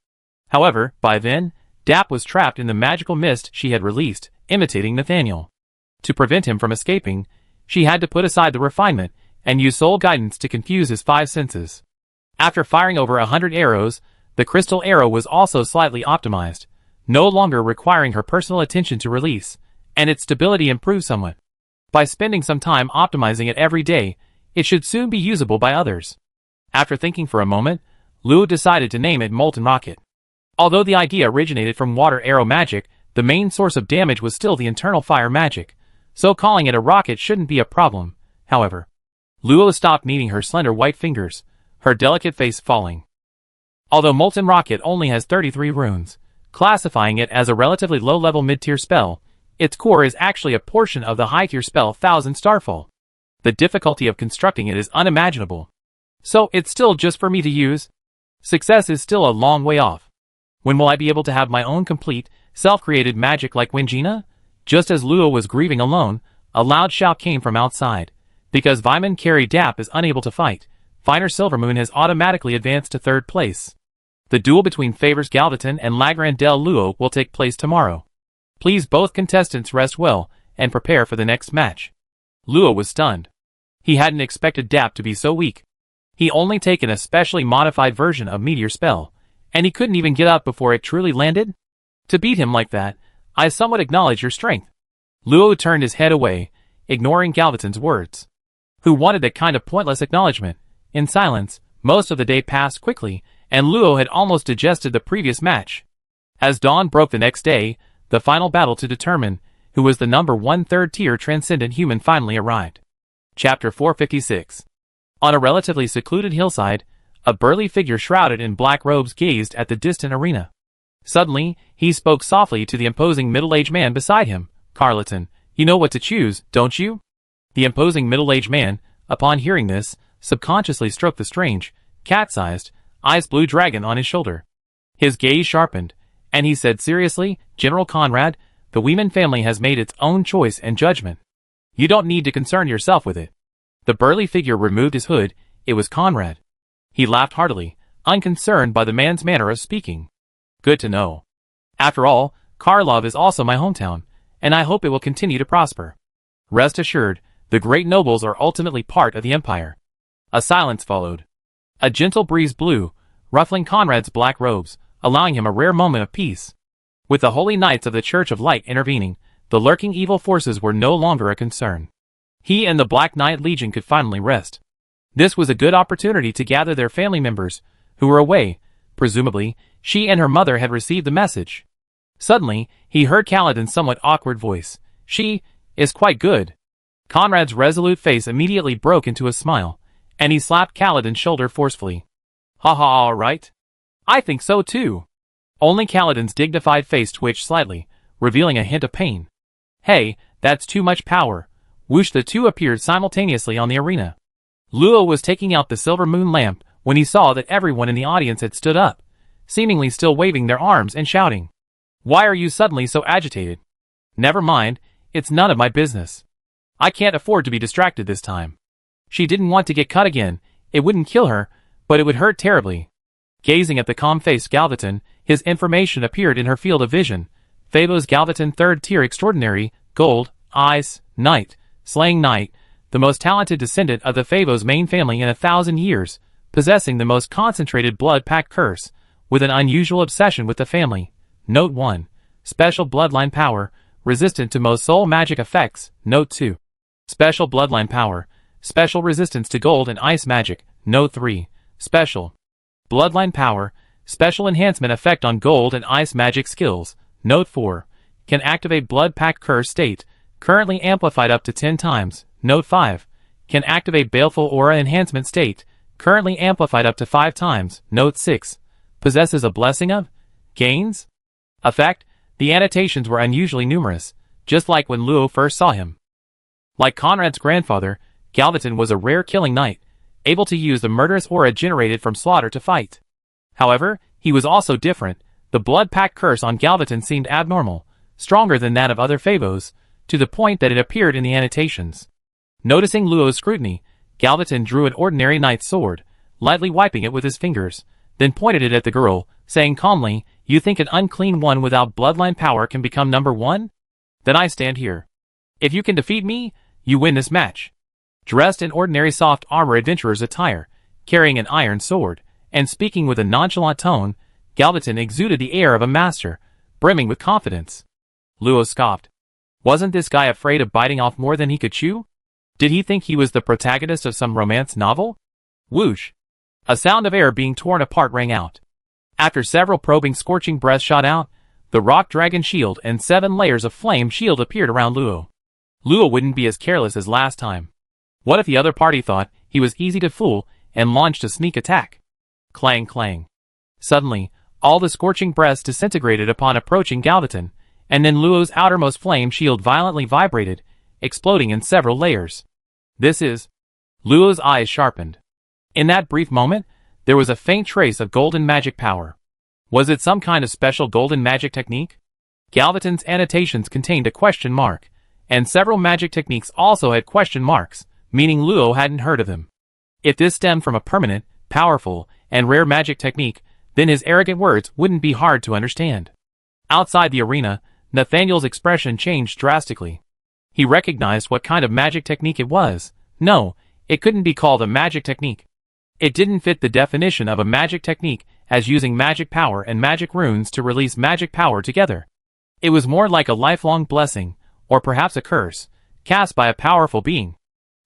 However, by then, Dap was trapped in the magical mist she had released, imitating Nathaniel. To prevent him from escaping, she had to put aside the refinement and use soul guidance to confuse his 5 senses. After firing over 100 arrows, the crystal arrow was also slightly optimized, no longer requiring her personal attention to release, and its stability improved somewhat. By spending some time optimizing it every day, it should soon be usable by others. After thinking for a moment, Luo decided to name it Molten Rocket. Although the idea originated from water arrow magic, the main source of damage was still the internal fire magic, so calling it a rocket shouldn't be a problem. However, Luo stopped kneading her slender white fingers, her delicate face falling. Although Molten Rocket only has 33 runes, classifying it as a relatively low-level mid-tier spell, its core is actually a portion of the high-tier spell Thousand Starfall. The difficulty of constructing it is unimaginable. So it's still just for me to use? Success is still a long way off. When will I be able to have my own complete, self-created magic like Wingina? Just as Luo was grieving alone, a loud shout came from outside. Because Vyman Carry Dap is unable to fight, Finer Silvermoon has automatically advanced to 3rd place. The duel between Favors Galvaton and Lagrand Del Luo will take place tomorrow. Please both contestants rest well, and prepare for the next match. Luo was stunned. He hadn't expected Dap to be so weak. He only taken a specially modified version of Meteor Spell, and he couldn't even get up before it truly landed? To beat him like that, I somewhat acknowledge your strength. Luo turned his head away, ignoring Galvaton's words. Who wanted that kind of pointless acknowledgement? In silence, most of the day passed quickly, and Luo had almost digested the previous match. As dawn broke the next day, the final battle to determine who was the number 1 3rd-tier transcendent human finally arrived. Chapter 456. On a relatively secluded hillside, a burly figure shrouded in black robes gazed at the distant arena. Suddenly, he spoke softly to the imposing middle-aged man beside him. Carleton, you know what to choose, don't you? The imposing middle-aged man, upon hearing this, subconsciously stroked the strange, cat-sized, ice-blue dragon on his shoulder. His gaze sharpened, and he said seriously, General Conrad, the Weeman family has made its own choice and judgment. You don't need to concern yourself with it. The burly figure removed his hood. It was Conrad. He laughed heartily, unconcerned by the man's manner of speaking. Good to know. After all, Karlov is also my hometown, and I hope it will continue to prosper. Rest assured, the great nobles are ultimately part of the empire. A silence followed. A gentle breeze blew, ruffling Conrad's black robes, allowing him a rare moment of peace. With the holy knights of the Church of Light intervening, the lurking evil forces were no longer a concern. He and the Black Knight Legion could finally rest. This was a good opportunity to gather their family members, who were away. Presumably, she and her mother had received the message. Suddenly, he heard Kaladin's somewhat awkward voice. She is quite good. Conrad's resolute face immediately broke into a smile, and he slapped Kaladin's shoulder forcefully. Haha, all right. I think so too. Only Kaladin's dignified face twitched slightly, revealing a hint of pain. Hey, that's too much power. Whoosh, the two appeared simultaneously on the arena. Luo was taking out the silver moon lamp when he saw that everyone in the audience had stood up, seemingly still waving their arms and shouting. Why are you suddenly so agitated? Never mind, it's none of my business. I can't afford to be distracted this time. She didn't want to get cut again. It wouldn't kill her, but it would hurt terribly. Gazing at the calm-faced Galvaton, his information appeared in her field of vision. Phaebos Galvaton 3rd tier extraordinary, gold, ice, knight, slaying knight, the most talented descendant of the Phaebos main family in 1,000 years, possessing the most concentrated blood pact curse, with an unusual obsession with the family. Note 1. Special bloodline power, resistant to most soul magic effects. Note 2. Special bloodline power, special resistance to gold and ice magic. Note 3. Special bloodline power, special enhancement effect on gold and ice magic skills. Note 4. Can activate blood pact curse state, currently amplified up to 10 times. Note 5. Can activate baleful aura enhancement state, currently amplified up to 5 times. Note 6. Possesses a blessing of gains effect. The annotations were unusually numerous, just like when Luo first saw him. Like Conrad's grandfather, Galvaton was a rare killing knight, able to use the murderous aura generated from slaughter to fight. However, he was also different. The blood pact curse on Galvaton seemed abnormal, stronger than that of other Phaebos, to the point that it appeared in the annotations. Noticing Luo's scrutiny, Galvaton drew an ordinary knight's sword, lightly wiping it with his fingers, then pointed it at the girl, saying calmly, You think an unclean one without bloodline power can become number 1? Then I stand here. If you can defeat me, you win this match. Dressed in ordinary soft armor adventurer's attire, carrying an iron sword, and speaking with a nonchalant tone, Galvatron exuded the air of a master, brimming with confidence. Luo scoffed. Wasn't this guy afraid of biting off more than he could chew? Did he think he was the protagonist of some romance novel? Whoosh! A sound of air being torn apart rang out. After several probing scorching breaths shot out, the rock dragon shield and 7 layers of flame shield appeared around Luo. Luo wouldn't be as careless as last time. What if the other party thought he was easy to fool and launched a sneak attack? Clang clang. Suddenly, all the scorching breaths disintegrated upon approaching Galvatron, and then Luo's outermost flame shield violently vibrated, exploding in several layers. This is... Luo's eyes sharpened. In that brief moment, there was a faint trace of golden magic power. Was it some kind of special golden magic technique? Galvatron's annotations contained a question mark, and several magic techniques also had question marks, meaning Luo hadn't heard of them. If this stemmed from a permanent, powerful, and rare magic technique, then his arrogant words wouldn't be hard to understand. Outside the arena, Nathaniel's expression changed drastically. He recognized what kind of magic technique it was. No, it couldn't be called a magic technique. It didn't fit the definition of a magic technique as using magic power and magic runes to release magic power together. It was more like a lifelong blessing, or perhaps a curse, cast by a powerful being.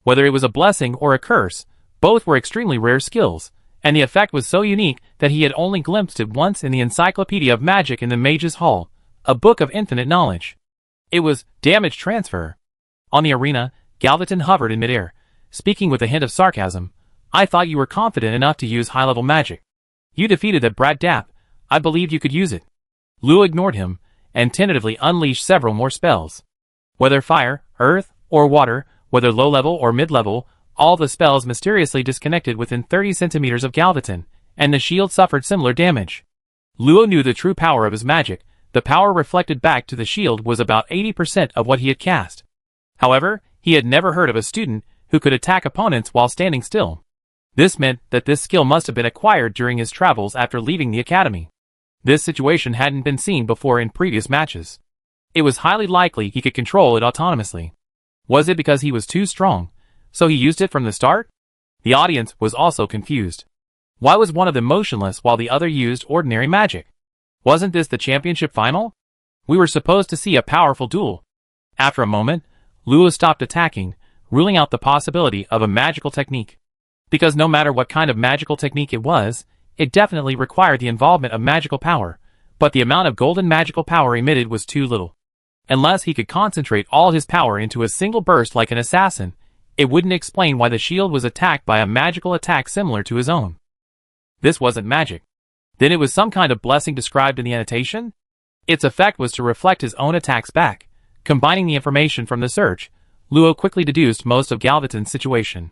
Whether it was a blessing or a curse, both were extremely rare skills, and the effect was so unique that he had only glimpsed it once in the Encyclopedia of Magic in the Mage's Hall, a book of infinite knowledge. It was damage transfer. On the arena, Galvatron hovered in midair, speaking with a hint of sarcasm. I thought you were confident enough to use high-level magic. You defeated that brat Dap. I believed you could use it. Luo ignored him, and tentatively unleashed several more spells. Whether fire, earth, or water, whether low-level or mid-level, all the spells mysteriously disconnected within 30 centimeters of Galvatron, and the shield suffered similar damage. Luo knew the true power of his magic. The power reflected back to the shield was about 80% of what he had cast. However, he had never heard of a student who could attack opponents while standing still. This meant that this skill must have been acquired during his travels after leaving the academy. This situation hadn't been seen before in previous matches. It was highly likely he could control it autonomously. Was it because he was too strong, so he used it from the start? The audience was also confused. Why was one of them motionless while the other used ordinary magic? Wasn't this the championship final? We were supposed to see a powerful duel. After a moment, Luo stopped attacking, ruling out the possibility of a magical technique. Because no matter what kind of magical technique it was, it definitely required the involvement of magical power, but the amount of golden magical power emitted was too little. Unless he could concentrate all his power into a single burst like an assassin, it wouldn't explain why the shield was attacked by a magical attack similar to his own. This wasn't magic. Then it was some kind of blessing described in the annotation? Its effect was to reflect his own attacks back. Combining the information from the search, Luo quickly deduced most of Galvatron's situation.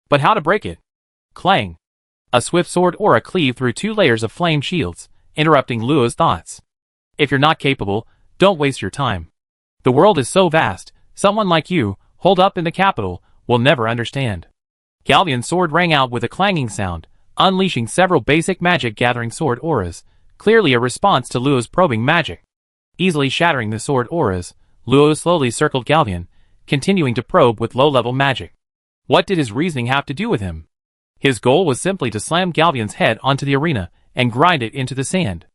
But how to break it? Clang! A swift sword aura cleaved through 2 layers of flame shields, interrupting Luo's thoughts. If you're not capable, don't waste your time. The world is so vast, someone like you, holed up in the capital, will never understand. Galvatron's sword rang out with a clanging sound, unleashing several basic magic gathering sword auras, clearly a response to Luo's probing magic. Easily shattering the sword auras, Luo slowly circled Galvatron, continuing to probe with low-level magic. What did his reasoning have to do with him? His goal was simply to slam Galvatron's head onto the arena and grind it into the sand.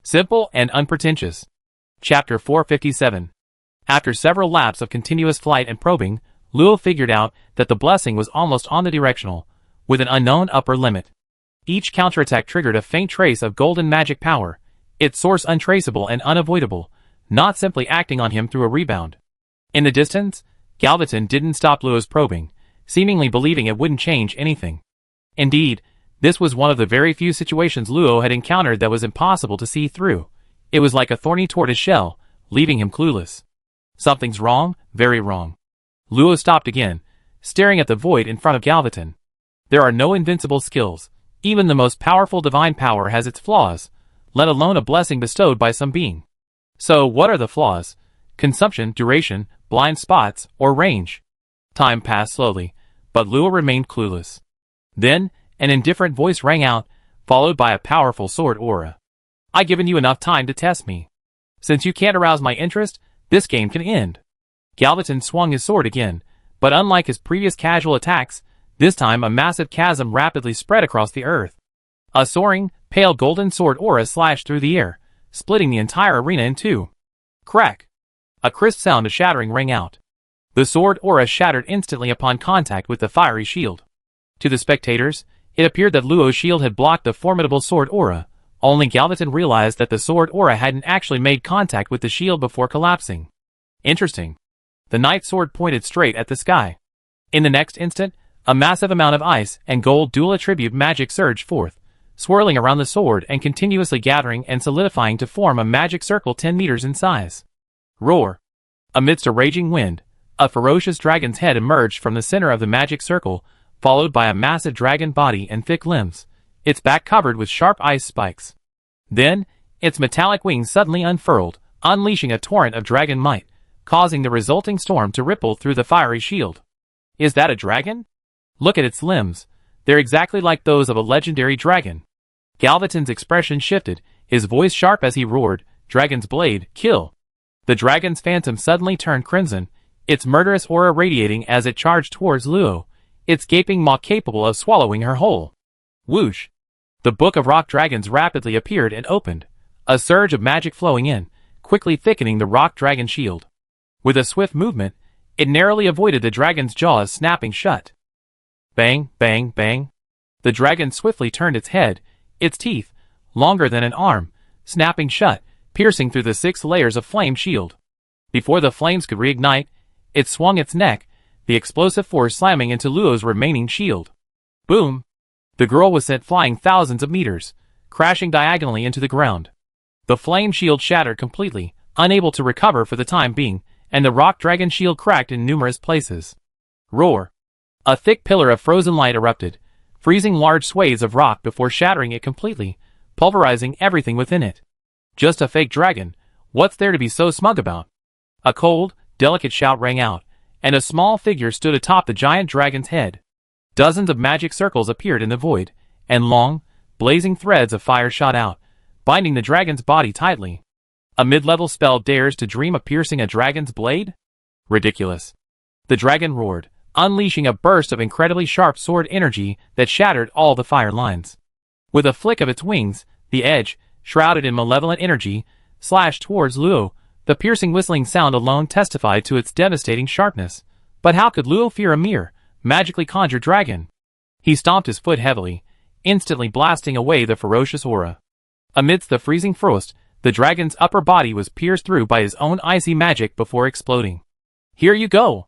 Simple and unpretentious. Chapter 457. After several laps of continuous flight and probing, Luo figured out that the blessing was almost omnidirectional, with an unknown upper limit. Each counterattack triggered a faint trace of golden magic power, its source untraceable and unavoidable, not simply acting on him through a rebound. In the distance, Galvatron didn't stop Luo's probing, seemingly believing it wouldn't change anything. Indeed, this was one of the very few situations Luo had encountered that was impossible to see through. It was like a thorny tortoise shell, leaving him clueless. Something's wrong, very wrong. Luo stopped again, staring at the void in front of Galvatron. There are no invincible skills. Even the most powerful divine power has its flaws, let alone a blessing bestowed by some being. So what are the flaws? Consumption, duration, blind spots, or range? Time passed slowly, but Luo remained clueless. Then, an indifferent voice rang out, followed by a powerful sword aura. I've given you enough time to test me. Since you can't arouse my interest, this game can end. Galvatron swung his sword again, but unlike his previous casual attacks, this time a massive chasm rapidly spread across the earth. A soaring, pale golden sword aura slashed through the air, splitting the entire arena in two. Crack! A crisp sound of shattering rang out. The sword aura shattered instantly upon contact with the fiery shield. To the spectators, it appeared that Luo's shield had blocked the formidable sword aura. Only Galvatron realized that the sword aura hadn't actually made contact with the shield before collapsing. Interesting. The knight sword pointed straight at the sky. In the next instant, a massive amount of ice and gold dual attribute magic surged forth, swirling around the sword and continuously gathering and solidifying to form a magic circle 10 meters in size. Roar! Amidst a raging wind, a ferocious dragon's head emerged from the center of the magic circle, followed by a massive dragon body and thick limbs, its back covered with sharp ice spikes. Then, its metallic wings suddenly unfurled, unleashing a torrent of dragon might, causing the resulting storm to ripple through the fiery shield. Is that a dragon? Look at its limbs. They're exactly like those of a legendary dragon. Galvatron's expression shifted, his voice sharp as he roared, "Dragon's blade, kill!" The dragon's phantom suddenly turned crimson, its murderous aura radiating as it charged towards Luo, its gaping maw capable of swallowing her whole. Whoosh! The Book of Rock Dragons rapidly appeared and opened, a surge of magic flowing in, quickly thickening the rock dragon shield. With a swift movement, it narrowly avoided the dragon's jaws snapping shut. Bang, bang, bang. The dragon swiftly turned its head, its teeth, longer than an arm, snapping shut, piercing through the 6 layers of flame shield. Before the flames could reignite, it swung its neck, the explosive force slamming into Luo's remaining shield. Boom! The girl was sent flying thousands of meters, crashing diagonally into the ground. The flame shield shattered completely, unable to recover for the time being, and the rock dragon shield cracked in numerous places. Roar! A thick pillar of frozen light erupted, freezing large swathes of rock before shattering it completely, pulverizing everything within it. Just a fake dragon, what's there to be so smug about? A cold, delicate shout rang out, and a small figure stood atop the giant dragon's head. Dozens of magic circles appeared in the void, and long, blazing threads of fire shot out, binding the dragon's body tightly. A mid-level spell dares to dream of piercing a dragon's blade? Ridiculous. The dragon roared, unleashing a burst of incredibly sharp sword energy that shattered all the fire lines. With a flick of its wings, the edge, shrouded in malevolent energy, slashed towards Luo. The piercing whistling sound alone testified to its devastating sharpness. But how could Luo fear a mere, magically conjured dragon? He stomped his foot heavily, instantly blasting away the ferocious aura. Amidst the freezing frost, the dragon's upper body was pierced through by his own icy magic before exploding. Here you go!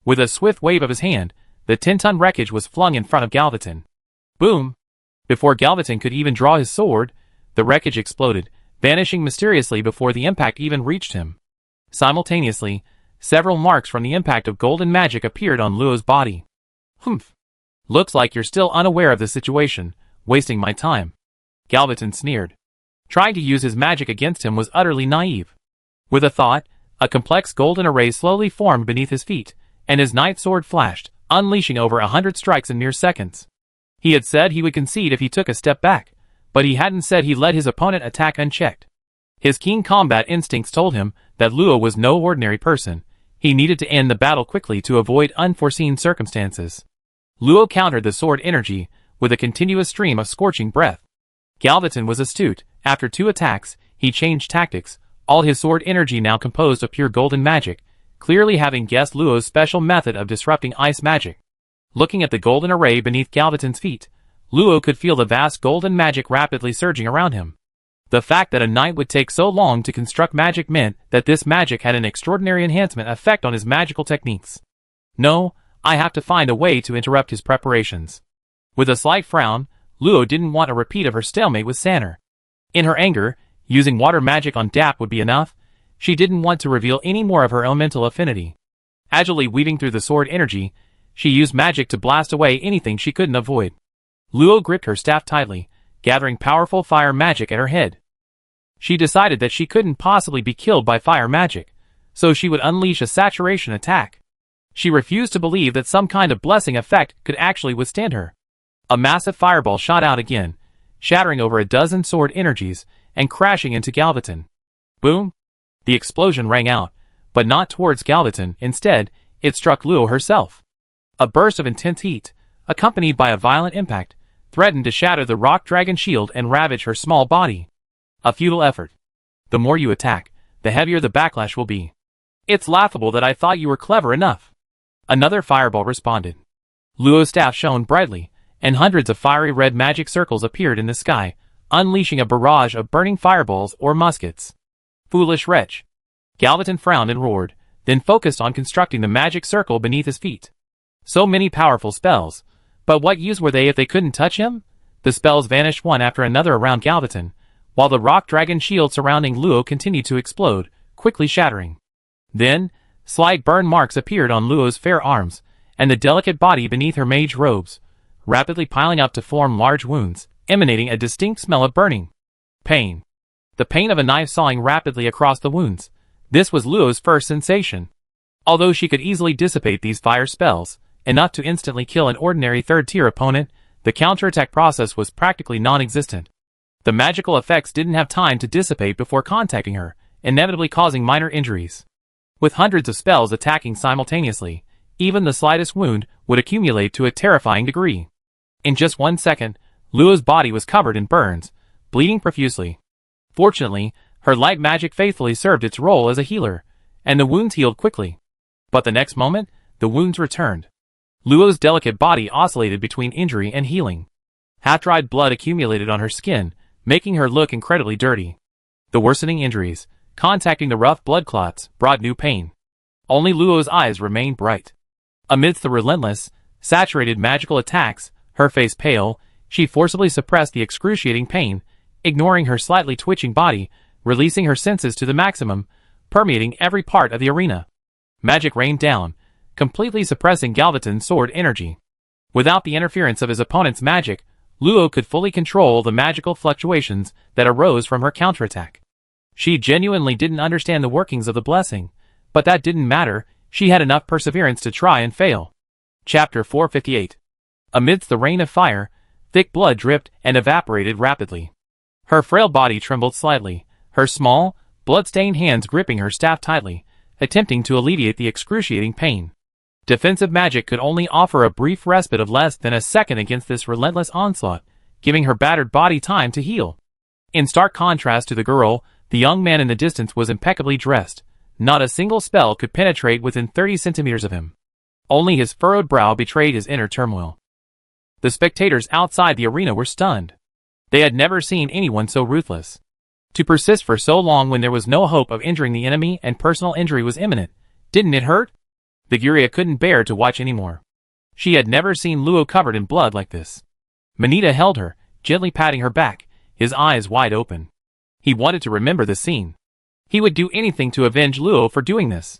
With a swift wave of his hand, the 10-ton wreckage was flung in front of Galvatron. Boom! Before Galvatron could even draw his sword, the wreckage exploded, vanishing mysteriously before the impact even reached him. Simultaneously, several marks from the impact of golden magic appeared on Luo's body. Humph! Looks like you're still unaware of the situation, wasting my time. Galvatron sneered. Trying to use his magic against him was utterly naive. With a thought, a complex golden array slowly formed beneath his feet, and his knight sword flashed, unleashing over 100 strikes in mere seconds. He had said he would concede if he took a step back, but he hadn't said he'd let his opponent attack unchecked. His keen combat instincts told him that Luo was no ordinary person. He needed to end the battle quickly to avoid unforeseen circumstances. Luo countered the sword energy with a continuous stream of scorching breath. Galvatron was astute. After 2 attacks, he changed tactics, all his sword energy now composed of pure golden magic, clearly having guessed Luo's special method of disrupting ice magic. Looking at the golden array beneath Galvatron's feet, Luo could feel the vast golden magic rapidly surging around him. The fact that a knight would take so long to construct magic meant that this magic had an extraordinary enhancement effect on his magical techniques. No, I have to find a way to interrupt his preparations. With a slight frown, Luo didn't want a repeat of her stalemate with Sanner. In her anger, using water magic on Dap would be enough. She didn't want to reveal any more of her elemental affinity. Agilely weaving through the sword energy, she used magic to blast away anything she couldn't avoid. Luo gripped her staff tightly, gathering powerful fire magic at her head. She decided that she couldn't possibly be killed by fire magic, so she would unleash a saturation attack. She refused to believe that some kind of blessing effect could actually withstand her. A massive fireball shot out again, shattering over a dozen sword energies and crashing into Galvatron. Boom! The explosion rang out, but not towards Galvatron. Instead, it struck Luo herself. A burst of intense heat, accompanied by a violent impact, threatened to shatter the rock dragon shield and ravage her small body. A futile effort. The more you attack, the heavier the backlash will be. It's laughable that I thought you were clever enough. Another fireball responded. Luo's staff shone brightly, and hundreds of fiery red magic circles appeared in the sky, unleashing a barrage of burning fireballs or muskets. Foolish wretch. Galvatron frowned and roared, then focused on constructing the magic circle beneath his feet. So many powerful spells, but what use were they if they couldn't touch him? The spells vanished one after another around Galvatron, while the rock dragon shield surrounding Luo continued to explode, quickly shattering. Then, slight burn marks appeared on Luo's fair arms, and the delicate body beneath her mage robes, rapidly piling up to form large wounds, emanating a distinct smell of burning. Pain. The pain of a knife sawing rapidly across the wounds. This was Luo's first sensation. Although she could easily dissipate these fire spells, enough to instantly kill an ordinary third-tier opponent, the counterattack process was practically non-existent. The magical effects didn't have time to dissipate before contacting her, inevitably causing minor injuries. With hundreds of spells attacking simultaneously, even the slightest wound would accumulate to a terrifying degree. In just 1 second, Luo's body was covered in burns, bleeding profusely. Fortunately, her light magic faithfully served its role as a healer, and the wounds healed quickly. But the next moment, the wounds returned. Luo's delicate body oscillated between injury and healing. Half-dried blood accumulated on her skin, making her look incredibly dirty. The worsening injuries, contacting the rough blood clots, brought new pain. Only Luo's eyes remained bright. Amidst the relentless, saturated magical attacks, her face pale, she forcibly suppressed the excruciating pain, ignoring her slightly twitching body, releasing her senses to the maximum, permeating every part of the arena. Magic rained down, completely suppressing Galvatron's sword energy. Without the interference of his opponent's magic, Luo could fully control the magical fluctuations that arose from her counterattack. She genuinely didn't understand the workings of the blessing, but that didn't matter. She had enough perseverance to try and fail. Chapter 458. Amidst the rain of fire, thick blood dripped and evaporated rapidly. Her frail body trembled slightly, her small, blood-stained hands gripping her staff tightly, attempting to alleviate the excruciating pain. Defensive magic could only offer a brief respite of less than a second against this relentless onslaught, giving her battered body time to heal. In stark contrast to the girl, the young man in the distance was impeccably dressed. Not a single spell could penetrate within 30 centimeters of him. Only his furrowed brow betrayed his inner turmoil. The spectators outside the arena were stunned. They had never seen anyone so ruthless. To persist for so long when there was no hope of injuring the enemy and personal injury was imminent. Didn't it hurt? The Guria couldn't bear to watch anymore. She had never seen Luo covered in blood like this. Manita held her, gently patting her back, his eyes wide open. He wanted to remember the scene. He would do anything to avenge Luo for doing this.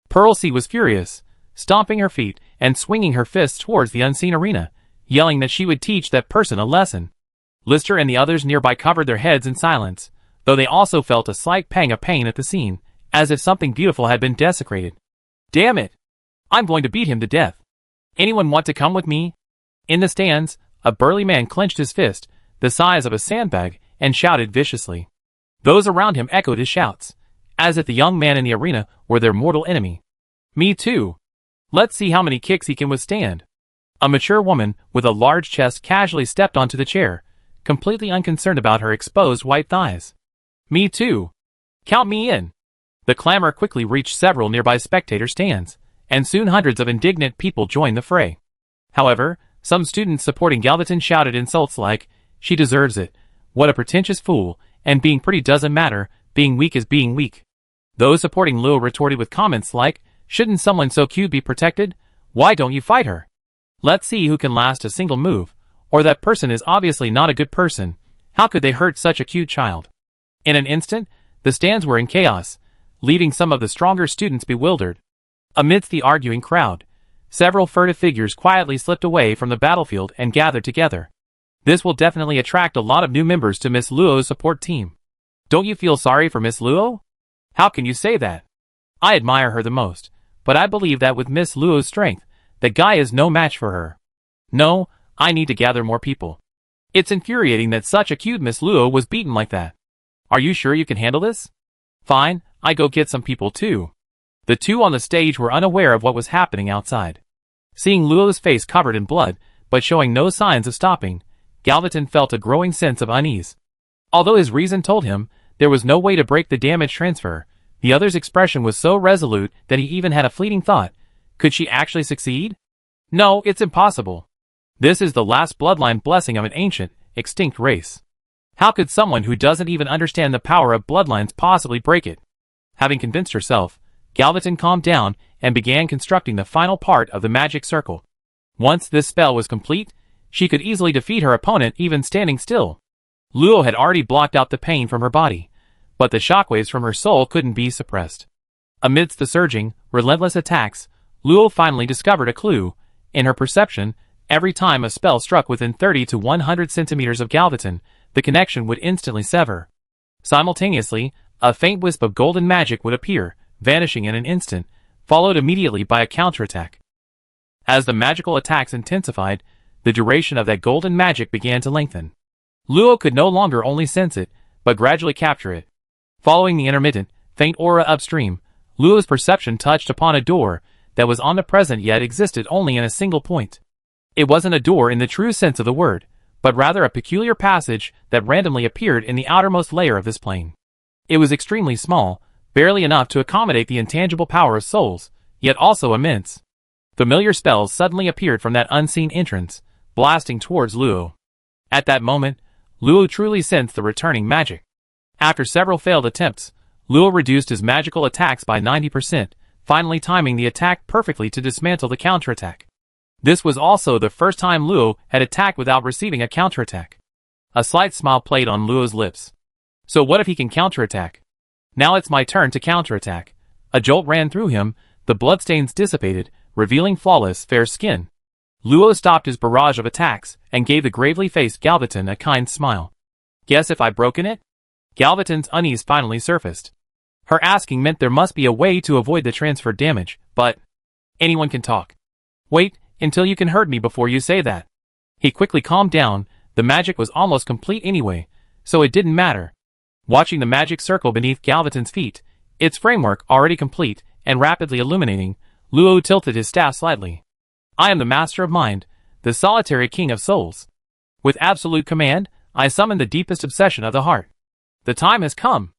Pearl C was furious, stomping her feet and swinging her fists towards the unseen arena, yelling that she would teach that person a lesson. Lister and the others nearby covered their heads in silence, though they also felt a slight pang of pain at the scene, as if something beautiful had been desecrated. Damn it! I'm going to beat him to death. Anyone want to come with me? In the stands, a burly man clenched his fist, the size of a sandbag, and shouted viciously. Those around him echoed his shouts, as if the young man in the arena were their mortal enemy. Me too. Let's see how many kicks he can withstand. A mature woman with a large chest casually stepped onto the chair, completely unconcerned about her exposed white thighs. Me too. Count me in. The clamor quickly reached several nearby spectator stands, and soon hundreds of indignant people joined the fray. However, some students supporting Galvatron shouted insults like, "She deserves it. What a pretentious fool, and being pretty doesn't matter, being weak is being weak." Those supporting Luo retorted with comments like, "Shouldn't someone so cute be protected? Why don't you fight her? Let's see who can last a single move, or that person is obviously not a good person. How could they hurt such a cute child?" In an instant, the stands were in chaos, leaving some of the stronger students bewildered. Amidst the arguing crowd, several furtive figures quietly slipped away from the battlefield and gathered together. This will definitely attract a lot of new members to Miss Luo's support team. Don't you feel sorry for Miss Luo? How can you say that? I admire her the most, but I believe that with Miss Luo's strength, the guy is no match for her. No, I need to gather more people. It's infuriating that such a cute Miss Luo was beaten like that. Are you sure you can handle this? Fine, I go get some people too. The two on the stage were unaware of what was happening outside. Seeing Luo's face covered in blood, but showing no signs of stopping, Galvaton felt a growing sense of unease. Although his reason told him there was no way to break the damage transfer, the other's expression was so resolute that he even had a fleeting thought. Could she actually succeed? No, it's impossible. This is the last bloodline blessing of an ancient, extinct race. How could someone who doesn't even understand the power of bloodlines possibly break it? Having convinced herself, Galvaton calmed down and began constructing the final part of the magic circle. Once this spell was complete, she could easily defeat her opponent even standing still. Luo had already blocked out the pain from her body, but the shockwaves from her soul couldn't be suppressed. Amidst the surging, relentless attacks, Luo finally discovered a clue. In her perception, every time a spell struck within 30 to 100 centimeters of Galvaton, the connection would instantly sever. Simultaneously, a faint wisp of golden magic would appear, vanishing in an instant, followed immediately by a counterattack. As the magical attacks intensified, the duration of that golden magic began to lengthen. Luo could no longer only sense it, but gradually capture it. Following the intermittent, faint aura upstream, Luo's perception touched upon a door that was omnipresent yet existed only in a single point. It wasn't a door in the true sense of the word, but rather a peculiar passage that randomly appeared in the outermost layer of this plane. It was extremely small, barely enough to accommodate the intangible power of souls, yet also immense. Familiar spells suddenly appeared from that unseen entrance, blasting towards Luo. At that moment, Luo truly sensed the returning magic. After several failed attempts, Luo reduced his magical attacks by 90%, finally timing the attack perfectly to dismantle the counterattack. This was also the first time Luo had attacked without receiving a counterattack. A slight smile played on Luo's lips. So what if he can counterattack? Now it's my turn to counterattack. A jolt ran through him, the bloodstains dissipated, revealing flawless, fair skin. Luo stopped his barrage of attacks and gave the gravely faced Galvaton a kind smile. Guess if I've broken it? Galvaton's unease finally surfaced. Her asking meant there must be a way to avoid the transferred damage, but anyone can talk. Wait until you can hurt me before you say that. He quickly calmed down. The magic was almost complete anyway, so it didn't matter. Watching the magic circle beneath Galvaton's feet, its framework already complete and rapidly illuminating, Luo tilted his staff slightly. I am the master of mind, the solitary king of souls. With absolute command, I summon the deepest obsession of the heart. The time has come.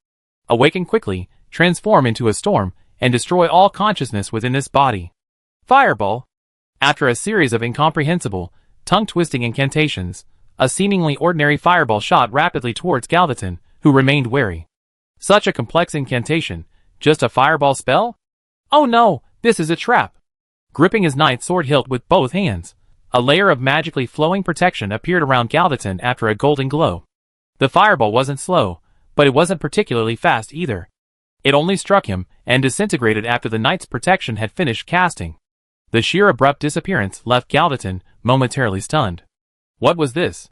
Awaken quickly, transform into a storm, and destroy all consciousness within this body. Fireball! After a series of incomprehensible, tongue-twisting incantations, a seemingly ordinary fireball shot rapidly towards Galvaton, who remained wary. Such a complex incantation, just a fireball spell? Oh no, this is a trap! Gripping his knight's sword hilt with both hands, a layer of magically flowing protection appeared around Galvaton after a golden glow. The fireball wasn't slow, but it wasn't particularly fast either. It only struck him and disintegrated after the knight's protection had finished casting. The sheer abrupt disappearance left Galvaton momentarily stunned. What was this?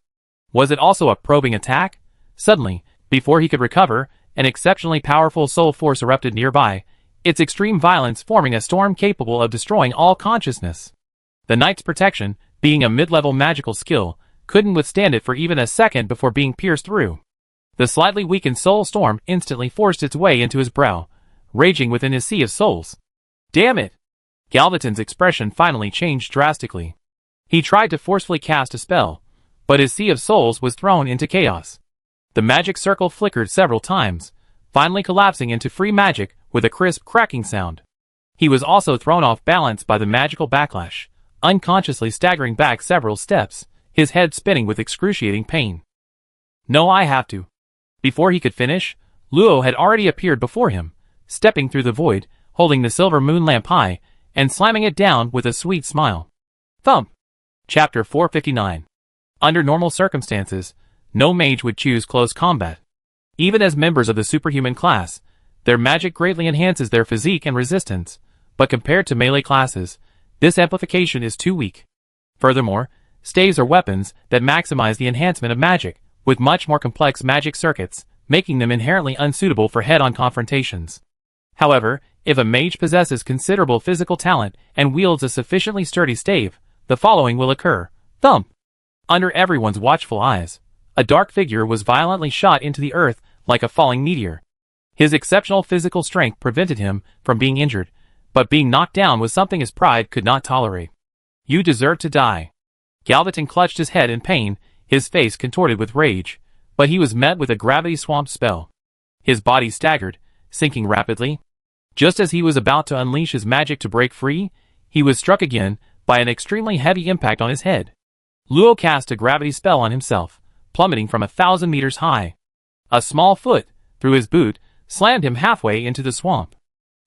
Was it also a probing attack? Suddenly, before he could recover, an exceptionally powerful soul force erupted nearby, its extreme violence forming a storm capable of destroying all consciousness. The knight's protection, being a mid-level magical skill, couldn't withstand it for even a second before being pierced through. The slightly weakened soul storm instantly forced its way into his brow, raging within his sea of souls. Damn it! Galvaton's expression finally changed drastically. He tried to forcefully cast a spell, but his sea of souls was thrown into chaos. The magic circle flickered several times, finally collapsing into free magic with a crisp cracking sound. He was also thrown off balance by the magical backlash, unconsciously staggering back several steps, his head spinning with excruciating pain. No, I have to. Before he could finish, Luo had already appeared before him, stepping through the void, holding the silver moon lamp high, and slamming it down with a sweet smile. Thump! Chapter 459. Under normal circumstances, no mage would choose close combat. Even as members of the superhuman class, their magic greatly enhances their physique and resistance, but compared to melee classes, this amplification is too weak. Furthermore, staves are weapons that maximize the enhancement of magic, with much more complex magic circuits, making them inherently unsuitable for head-on confrontations. However, if a mage possesses considerable physical talent and wields a sufficiently sturdy stave, the following will occur. Thump! Under everyone's watchful eyes, a dark figure was violently shot into the earth like a falling meteor. His exceptional physical strength prevented him from being injured, but being knocked down was something his pride could not tolerate. You deserve to die. Galvaton clutched his head in pain, his face contorted with rage, but he was met with a gravity swamp spell. His body staggered, sinking rapidly. Just as he was about to unleash his magic to break free, he was struck again by an extremely heavy impact on his head. Luo cast a gravity spell on himself, plummeting from 1,000 meters high. A small foot, through his boot, slammed him halfway into the swamp.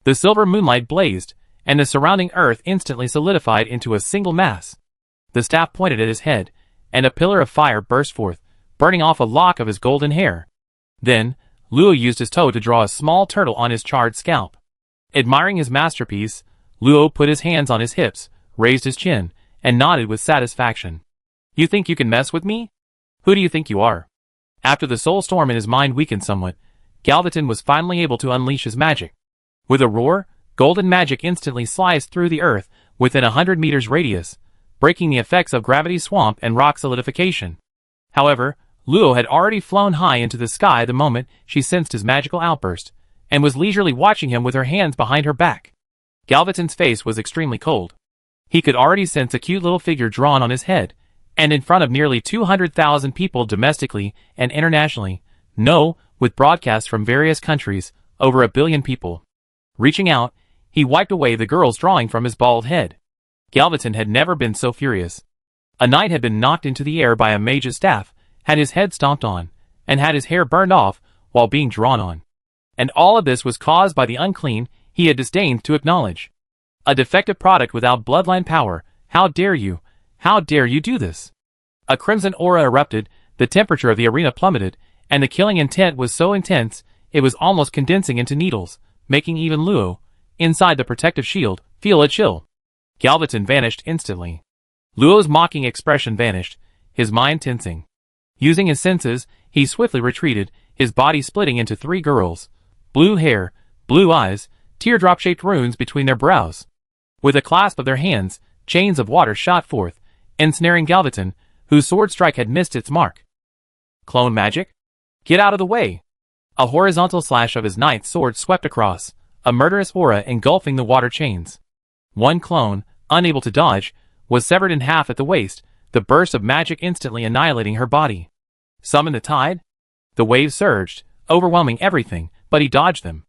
The silver moonlight blazed, and the surrounding earth instantly solidified into a single mass. The staff pointed at his head, and a pillar of fire burst forth, burning off a lock of his golden hair. Then, Luo used his toe to draw a small turtle on his charred scalp. Admiring his masterpiece, Luo put his hands on his hips, raised his chin, and nodded with satisfaction. "You think you can mess with me? Who do you think you are?" After the soul storm in his mind weakened somewhat, Galvatron was finally able to unleash his magic. With a roar, golden magic instantly sliced through the earth within 100 meters radius, breaking the effects of gravity swamp and rock solidification. However, Luo had already flown high into the sky the moment she sensed his magical outburst, and was leisurely watching him with her hands behind her back. Galvatron's face was extremely cold. He could already sense a cute little figure drawn on his head, and in front of nearly 200,000 people domestically and internationally, with broadcasts from various countries, over 1 billion people. Reaching out, he wiped away the girl's drawing from his bald head. Galvatron had never been so furious. A knight had been knocked into the air by a mage's staff, had his head stomped on, and had his hair burned off while being drawn on. And all of this was caused by the unclean he had disdained to acknowledge. A defective product without bloodline power. How dare you? How dare you do this? A crimson aura erupted, the temperature of the arena plummeted, and the killing intent was so intense, it was almost condensing into needles, making even Luo, inside the protective shield, feel a chill. Galvatron vanished instantly. Luo's mocking expression vanished, his mind tensing. Using his senses, he swiftly retreated, his body splitting into 3 girls. Blue hair, blue eyes, teardrop-shaped runes between their brows. With a clasp of their hands, chains of water shot forth, ensnaring Galvatron, whose sword strike had missed its mark. Clone magic? Get out of the way! A horizontal slash of his knight's sword swept across, a murderous aura engulfing the water chains. One clone, unable to dodge, was severed in half at the waist, the burst of magic instantly annihilating her body. Summon the tide? The waves surged, overwhelming everything, but he dodged them.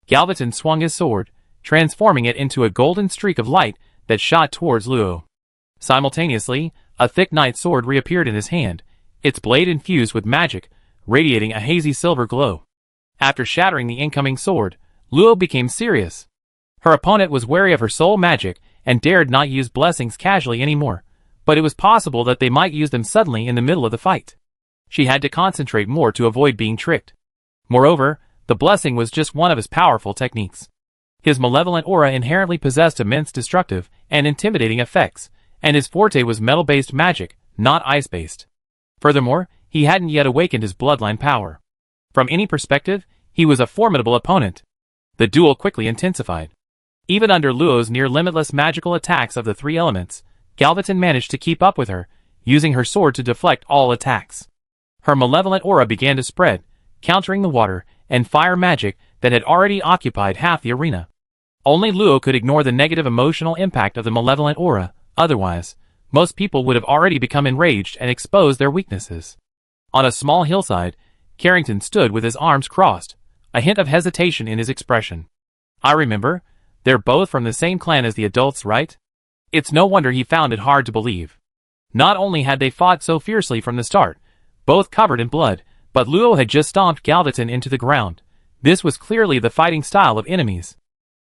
Galvatron swung his sword, transforming it into a golden streak of light that shot towards Luo. Simultaneously, a thick knight's sword reappeared in his hand, its blade infused with magic, radiating a hazy silver glow. After shattering the incoming sword, Luo became serious. Her opponent was wary of her soul magic and dared not use blessings casually anymore, but it was possible that they might use them suddenly in the middle of the fight. She had to concentrate more to avoid being tricked. Moreover, the blessing was just one of his powerful techniques. His malevolent aura inherently possessed immense destructive and intimidating effects, and his forte was metal-based magic, not ice-based. Furthermore, he hadn't yet awakened his bloodline power. From any perspective, he was a formidable opponent. The duel quickly intensified. Even under Luo's near-limitless magical attacks of the 3 elements, Galvatron managed to keep up with her, using her sword to deflect all attacks. Her malevolent aura began to spread, countering the water and fire magic that had already occupied half the arena. Only Luo could ignore the negative emotional impact of the malevolent aura, otherwise, most people would have already become enraged and exposed their weaknesses. On a small hillside, Carrington stood with his arms crossed, a hint of hesitation in his expression. "I remember, they're both from the same clan as the adults, right?" It's no wonder he found it hard to believe. Not only had they fought so fiercely from the start, both covered in blood, but Luo had just stomped Galvatron into the ground. This was clearly the fighting style of enemies.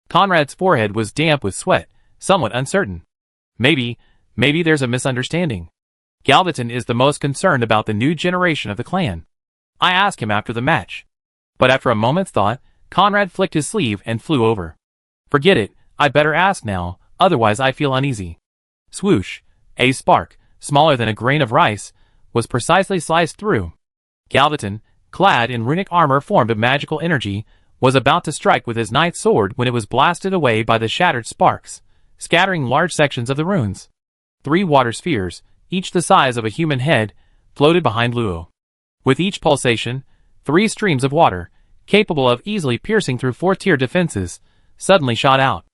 Conrad's forehead was damp with sweat, somewhat uncertain. Maybe there's a misunderstanding. Galvatron is the most concerned about the new generation of the clan. I asked him after the match. But after a moment's thought, Conrad flicked his sleeve and flew over. Forget it, I'd better ask now, otherwise I feel uneasy. Swoosh, a spark, smaller than a grain of rice, was precisely sliced through. Galvatron, clad in runic armor formed of magical energy, was about to strike with his knight's sword when it was blasted away by the shattered sparks, scattering large sections of the runes. 3 water spheres, each the size of a human head, floated behind Luo. With each pulsation, 3 streams of water, capable of easily piercing through 4-tier defenses, suddenly shot out.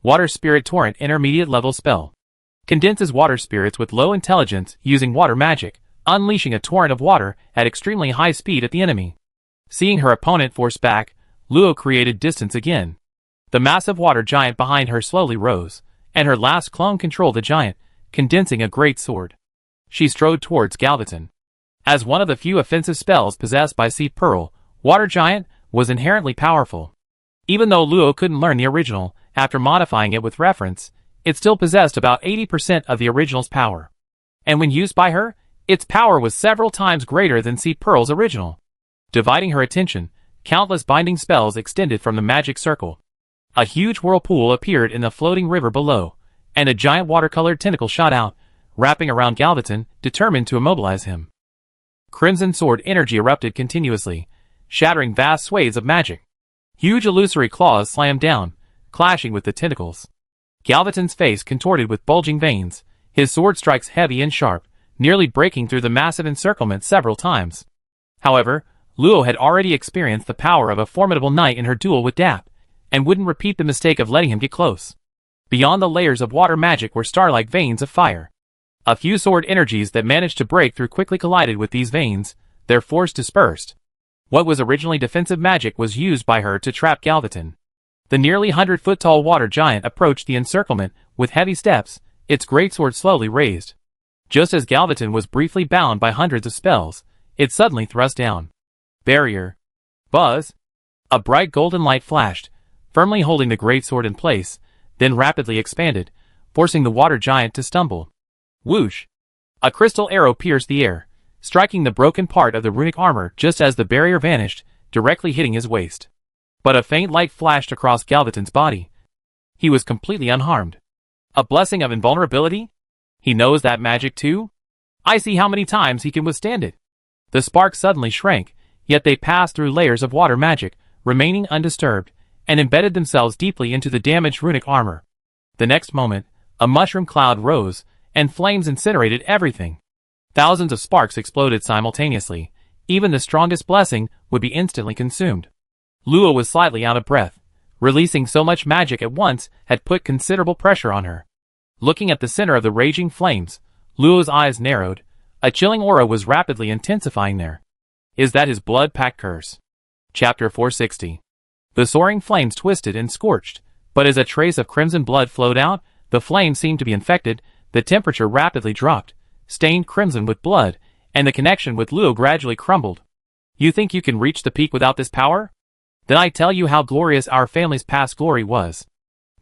Water Spirit Torrent intermediate level spell. Condenses water spirits with low intelligence using water magic, unleashing a torrent of water at extremely high speed at the enemy. Seeing her opponent force back, Luo created distance again. The massive water giant behind her slowly rose, and her last clone controlled the giant, condensing a great sword. She strode towards Galvatron. As one of the few offensive spells possessed by Sea Pearl, Water Giant was inherently powerful. Even though Luo couldn't learn the original, after modifying it with reference, it still possessed about 80% of the original's power. And when used by her, its power was several times greater than Sea Pearl's original. Dividing her attention, countless binding spells extended from the magic circle. A huge whirlpool appeared in the floating river below, and a giant watercolored tentacle shot out, wrapping around Galvatron, determined to immobilize him. Crimson sword energy erupted continuously, shattering vast swathes of magic. Huge illusory claws slammed down, clashing with the tentacles. Galvatron's face contorted with bulging veins, his sword strikes heavy and sharp, nearly breaking through the massive encirclement several times. However, Luo had already experienced the power of a formidable knight in her duel with Dap, and wouldn't repeat the mistake of letting him get close. Beyond the layers of water magic were star-like veins of fire. A few sword energies that managed to break through quickly collided with these veins, their force dispersed. What was originally defensive magic was used by her to trap Galvatron. The nearly 100-foot-tall water giant approached the encirclement with heavy steps, its greatsword slowly raised. Just as Galvatron was briefly bound by hundreds of spells, it suddenly thrust down. Barrier. Buzz. A bright golden light flashed, firmly holding the greatsword in place, then rapidly expanded, forcing the water giant to stumble. Whoosh! A crystal arrow pierced the air, striking the broken part of the runic armor just as the barrier vanished, directly hitting his waist. But a faint light flashed across Galvatron's body. He was completely unharmed. A blessing of invulnerability? He knows that magic too? I see how many times he can withstand it. The sparks suddenly shrank, yet they passed through layers of water magic, remaining undisturbed, and embedded themselves deeply into the damaged runic armor. The next moment, a mushroom cloud rose, and flames incinerated everything. Thousands of sparks exploded simultaneously. Even the strongest blessing would be instantly consumed. Luo was slightly out of breath. Releasing so much magic at once had put considerable pressure on her. Looking at the center of the raging flames, Luo's eyes narrowed. A chilling aura was rapidly intensifying there. Is that his blood-pact curse? Chapter 460. The soaring flames twisted and scorched, but as a trace of crimson blood flowed out, the flame seemed to be infected. The temperature rapidly dropped, stained crimson with blood, and the connection with Luo gradually crumbled. You think you can reach the peak without this power? Then I tell you how glorious our family's past glory was.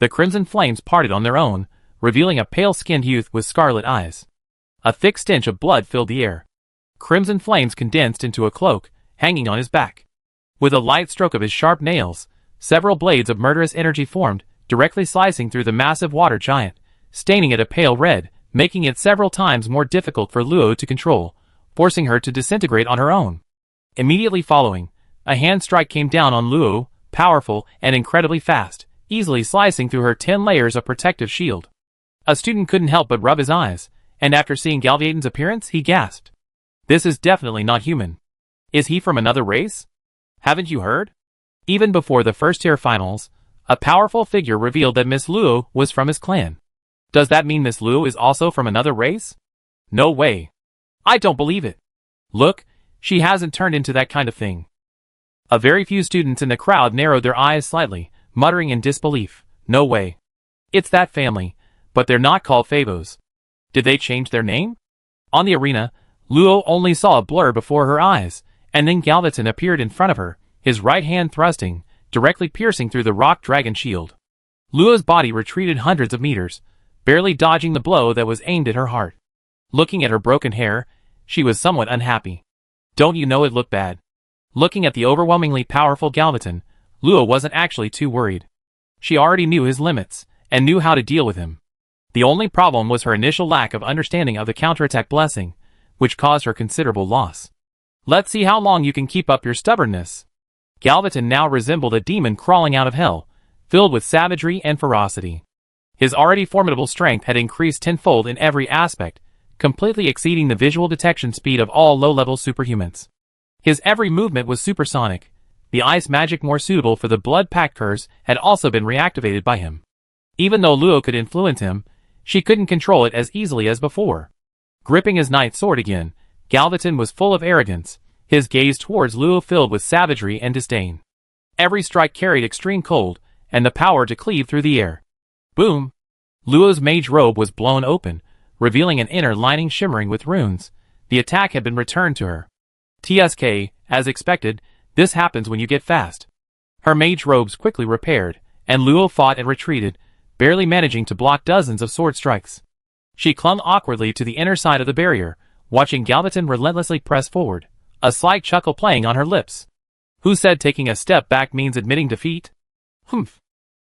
The crimson flames parted on their own, revealing a pale-skinned youth with scarlet eyes. A thick stench of blood filled the air. Crimson flames condensed into a cloak, hanging on his back. With a light stroke of his sharp nails, several blades of murderous energy formed, directly slicing through the massive water giant, staining it a pale red, making it several times more difficult for Luo to control, forcing her to disintegrate on her own. Immediately following, a hand strike came down on Luo, powerful and incredibly fast, easily slicing through her 10 layers of protective shield. A student couldn't help but rub his eyes, and after seeing Galvatron's appearance, he gasped. This is definitely not human. Is he from another race? Haven't you heard? Even before the first-tier finals, a powerful figure revealed that Miss Luo was from his clan. Does that mean Miss Luo is also from another race? No way. I don't believe it. Look, she hasn't turned into that kind of thing. A very few students in the crowd narrowed their eyes slightly, muttering in disbelief. No way. It's that family, but they're not called Favos. Did they change their name? On the arena, Luo only saw a blur before her eyes, and then Galvatron appeared in front of her, his right hand thrusting, directly piercing through the rock dragon shield. Luo's body retreated hundreds of meters, barely dodging the blow that was aimed at her heart. Looking at her broken hair, she was somewhat unhappy. Don't you know it looked bad? Looking at the overwhelmingly powerful Galvatron, Luo wasn't actually too worried. She already knew his limits, and knew how to deal with him. The only problem was her initial lack of understanding of the counterattack blessing, which caused her considerable loss. Let's see how long you can keep up your stubbornness. Galvatron now resembled a demon crawling out of hell, filled with savagery and ferocity. His already formidable strength had increased tenfold in every aspect, completely exceeding the visual detection speed of all low-level superhumans. His every movement was supersonic. The ice magic more suitable for the blood-pact curse had also been reactivated by him. Even though Luo could influence him, she couldn't control it as easily as before. Gripping his knight's sword again, Galvatron was full of arrogance, his gaze towards Luo filled with savagery and disdain. Every strike carried extreme cold, and the power to cleave through the air. Boom! Luo's mage robe was blown open, revealing an inner lining shimmering with runes. The attack had been returned to her. TSK, as expected, this happens when you get fast. Her mage robes quickly repaired, and Luo fought and retreated, barely managing to block dozens of sword strikes. She clung awkwardly to the inner side of the barrier, watching Galvatron relentlessly press forward, a slight chuckle playing on her lips. Who said taking a step back means admitting defeat? Humph.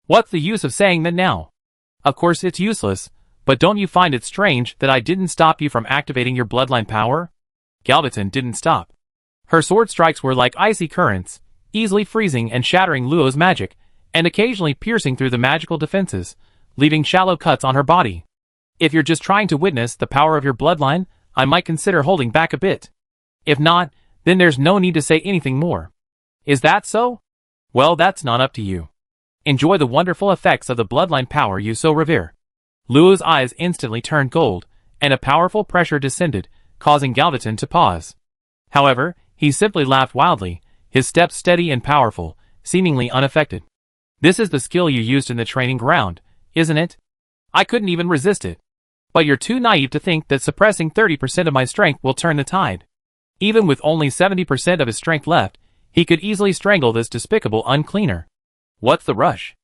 What's the use of saying that now? Of course it's useless, but don't you find it strange that I didn't stop you from activating your bloodline power? Galvatron didn't stop. Her sword strikes were like icy currents, easily freezing and shattering Luo's magic, and occasionally piercing through the magical defenses, leaving shallow cuts on her body. If you're just trying to witness the power of your bloodline, I might consider holding back a bit. If not, then there's no need to say anything more. Is that so? Well, that's not up to you. Enjoy the wonderful effects of the bloodline power you so revere. Luo's eyes instantly turned gold, and a powerful pressure descended, causing Galvatron to pause. However, he simply laughed wildly, his steps steady and powerful, seemingly unaffected. This is the skill you used in the training ground, isn't it? I couldn't even resist it. But you're too naive to think that suppressing 30% of my strength will turn the tide. Even with only 70% of his strength left, he could easily strangle this despicable uncleaner. What's the rush?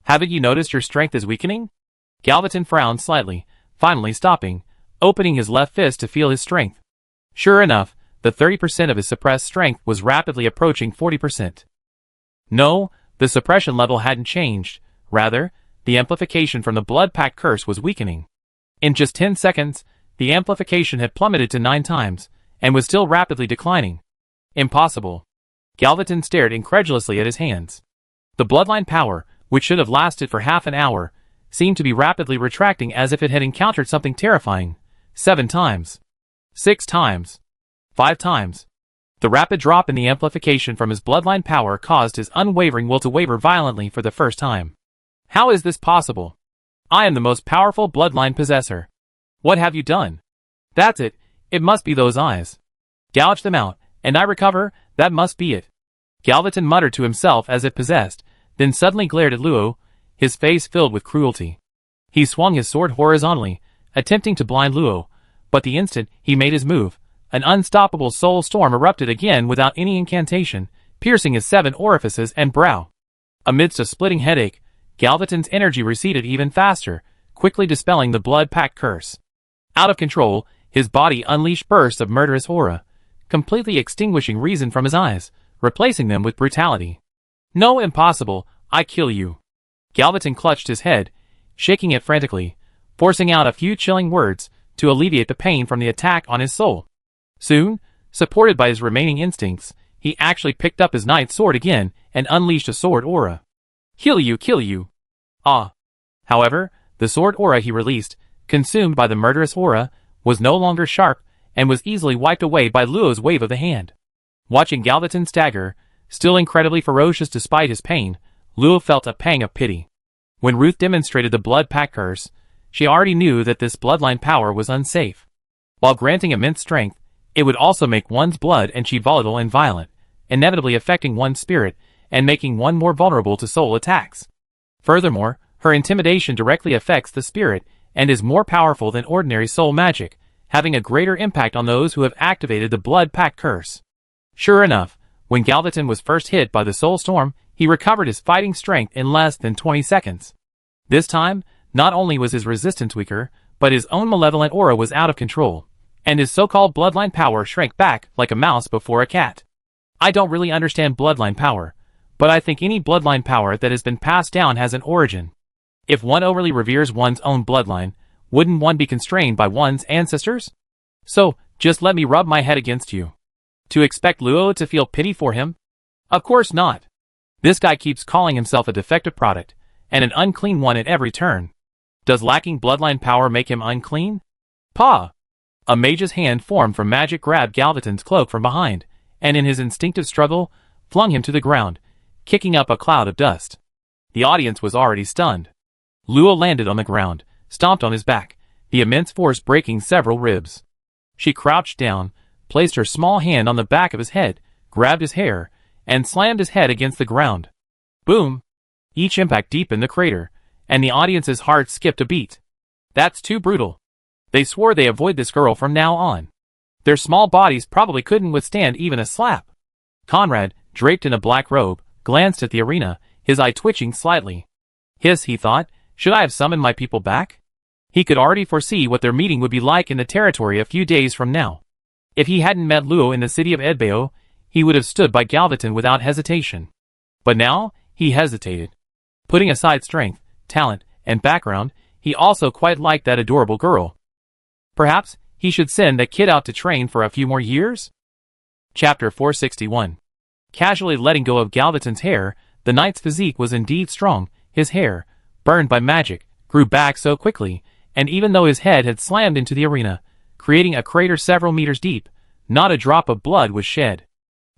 Haven't you noticed your strength is weakening? Galvatron frowned slightly, finally stopping, opening his left fist to feel his strength. Sure enough, the 30% of his suppressed strength was rapidly approaching 40%. No, the suppression level hadn't changed. Rather, the amplification from the blood pact curse was weakening. In just 10 seconds, the amplification had plummeted to 9 times, and was still rapidly declining. Impossible. Galvatron stared incredulously at his hands. The bloodline power, which should have lasted for half an hour, seemed to be rapidly retracting as if it had encountered something terrifying. 7 times. 6 times. 5 times. The rapid drop in the amplification from his bloodline power caused his unwavering will to waver violently for the first time. How is this possible? I am the most powerful bloodline possessor. What have you done? That's it, it must be those eyes. Gouge them out, and I recover, that must be it. Galvatron muttered to himself as if possessed, then suddenly glared at Luo, his face filled with cruelty. He swung his sword horizontally, attempting to blind Luo, but the instant he made his move, an unstoppable soul storm erupted again without any incantation, piercing his 7 orifices and brow. Amidst a splitting headache, Galvatron's energy receded even faster, quickly dispelling the blood pact curse. Out of control, his body unleashed bursts of murderous aura, completely extinguishing reason from his eyes, replacing them with brutality. No, impossible, I kill you. Galvatron clutched his head, shaking it frantically, forcing out a few chilling words to alleviate the pain from the attack on his soul. Soon, supported by his remaining instincts, he actually picked up his knight's sword again and unleashed a sword aura. Kill you, kill you. Ah. However, the sword aura he released, consumed by the murderous aura, was no longer sharp and was easily wiped away by Luo's wave of the hand. Watching Galvatron stagger, still incredibly ferocious despite his pain, Luo felt a pang of pity. When Ruth demonstrated the blood pact curse, she already knew that this bloodline power was unsafe. While granting immense strength, it would also make one's blood and chi volatile and violent, inevitably affecting one's spirit and making one more vulnerable to soul attacks. Furthermore, her intimidation directly affects the spirit and is more powerful than ordinary soul magic, having a greater impact on those who have activated the blood pact curse. Sure enough, when Galvatron was first hit by the soul storm, he recovered his fighting strength in less than 20 seconds. This time, not only was his resistance weaker, but his own malevolent aura was out of control, and his so-called bloodline power shrank back like a mouse before a cat. I don't really understand bloodline power, but I think any bloodline power that has been passed down has an origin. If one overly reveres one's own bloodline, wouldn't one be constrained by one's ancestors? So, just let me rub my head against you. To expect Luo to feel pity for him? Of course not. This guy keeps calling himself a defective product, and an unclean one at every turn. Does lacking bloodline power make him unclean? Pah! A mage's hand formed from magic grabbed Galvatron's cloak from behind, and in his instinctive struggle, flung him to the ground, kicking up a cloud of dust. The audience was already stunned. Luo landed on the ground, stomped on his back, the immense force breaking several ribs. She crouched down, placed her small hand on the back of his head, grabbed his hair, and slammed his head against the ground. Boom! Each impact deepened the crater, and the audience's hearts skipped a beat. That's too brutal. They swore they avoid this girl from now on. Their small bodies probably couldn't withstand even a slap. Conrad, draped in a black robe, glanced at the arena, his eye twitching slightly. Hiss, he thought, should I have summoned my people back? He could already foresee what their meeting would be like in the territory a few days from now. If he hadn't met Luo in the city of Edbao, he would have stood by Galvaton without hesitation. But now, he hesitated. Putting aside strength, talent, and background, he also quite liked that adorable girl. Perhaps, he should send that kid out to train for a few more years? Chapter 461. Casually letting go of Galvaton's hair, the knight's physique was indeed strong. His hair, burned by magic, grew back so quickly, and even though his head had slammed into the arena, creating a crater several meters deep, not a drop of blood was shed.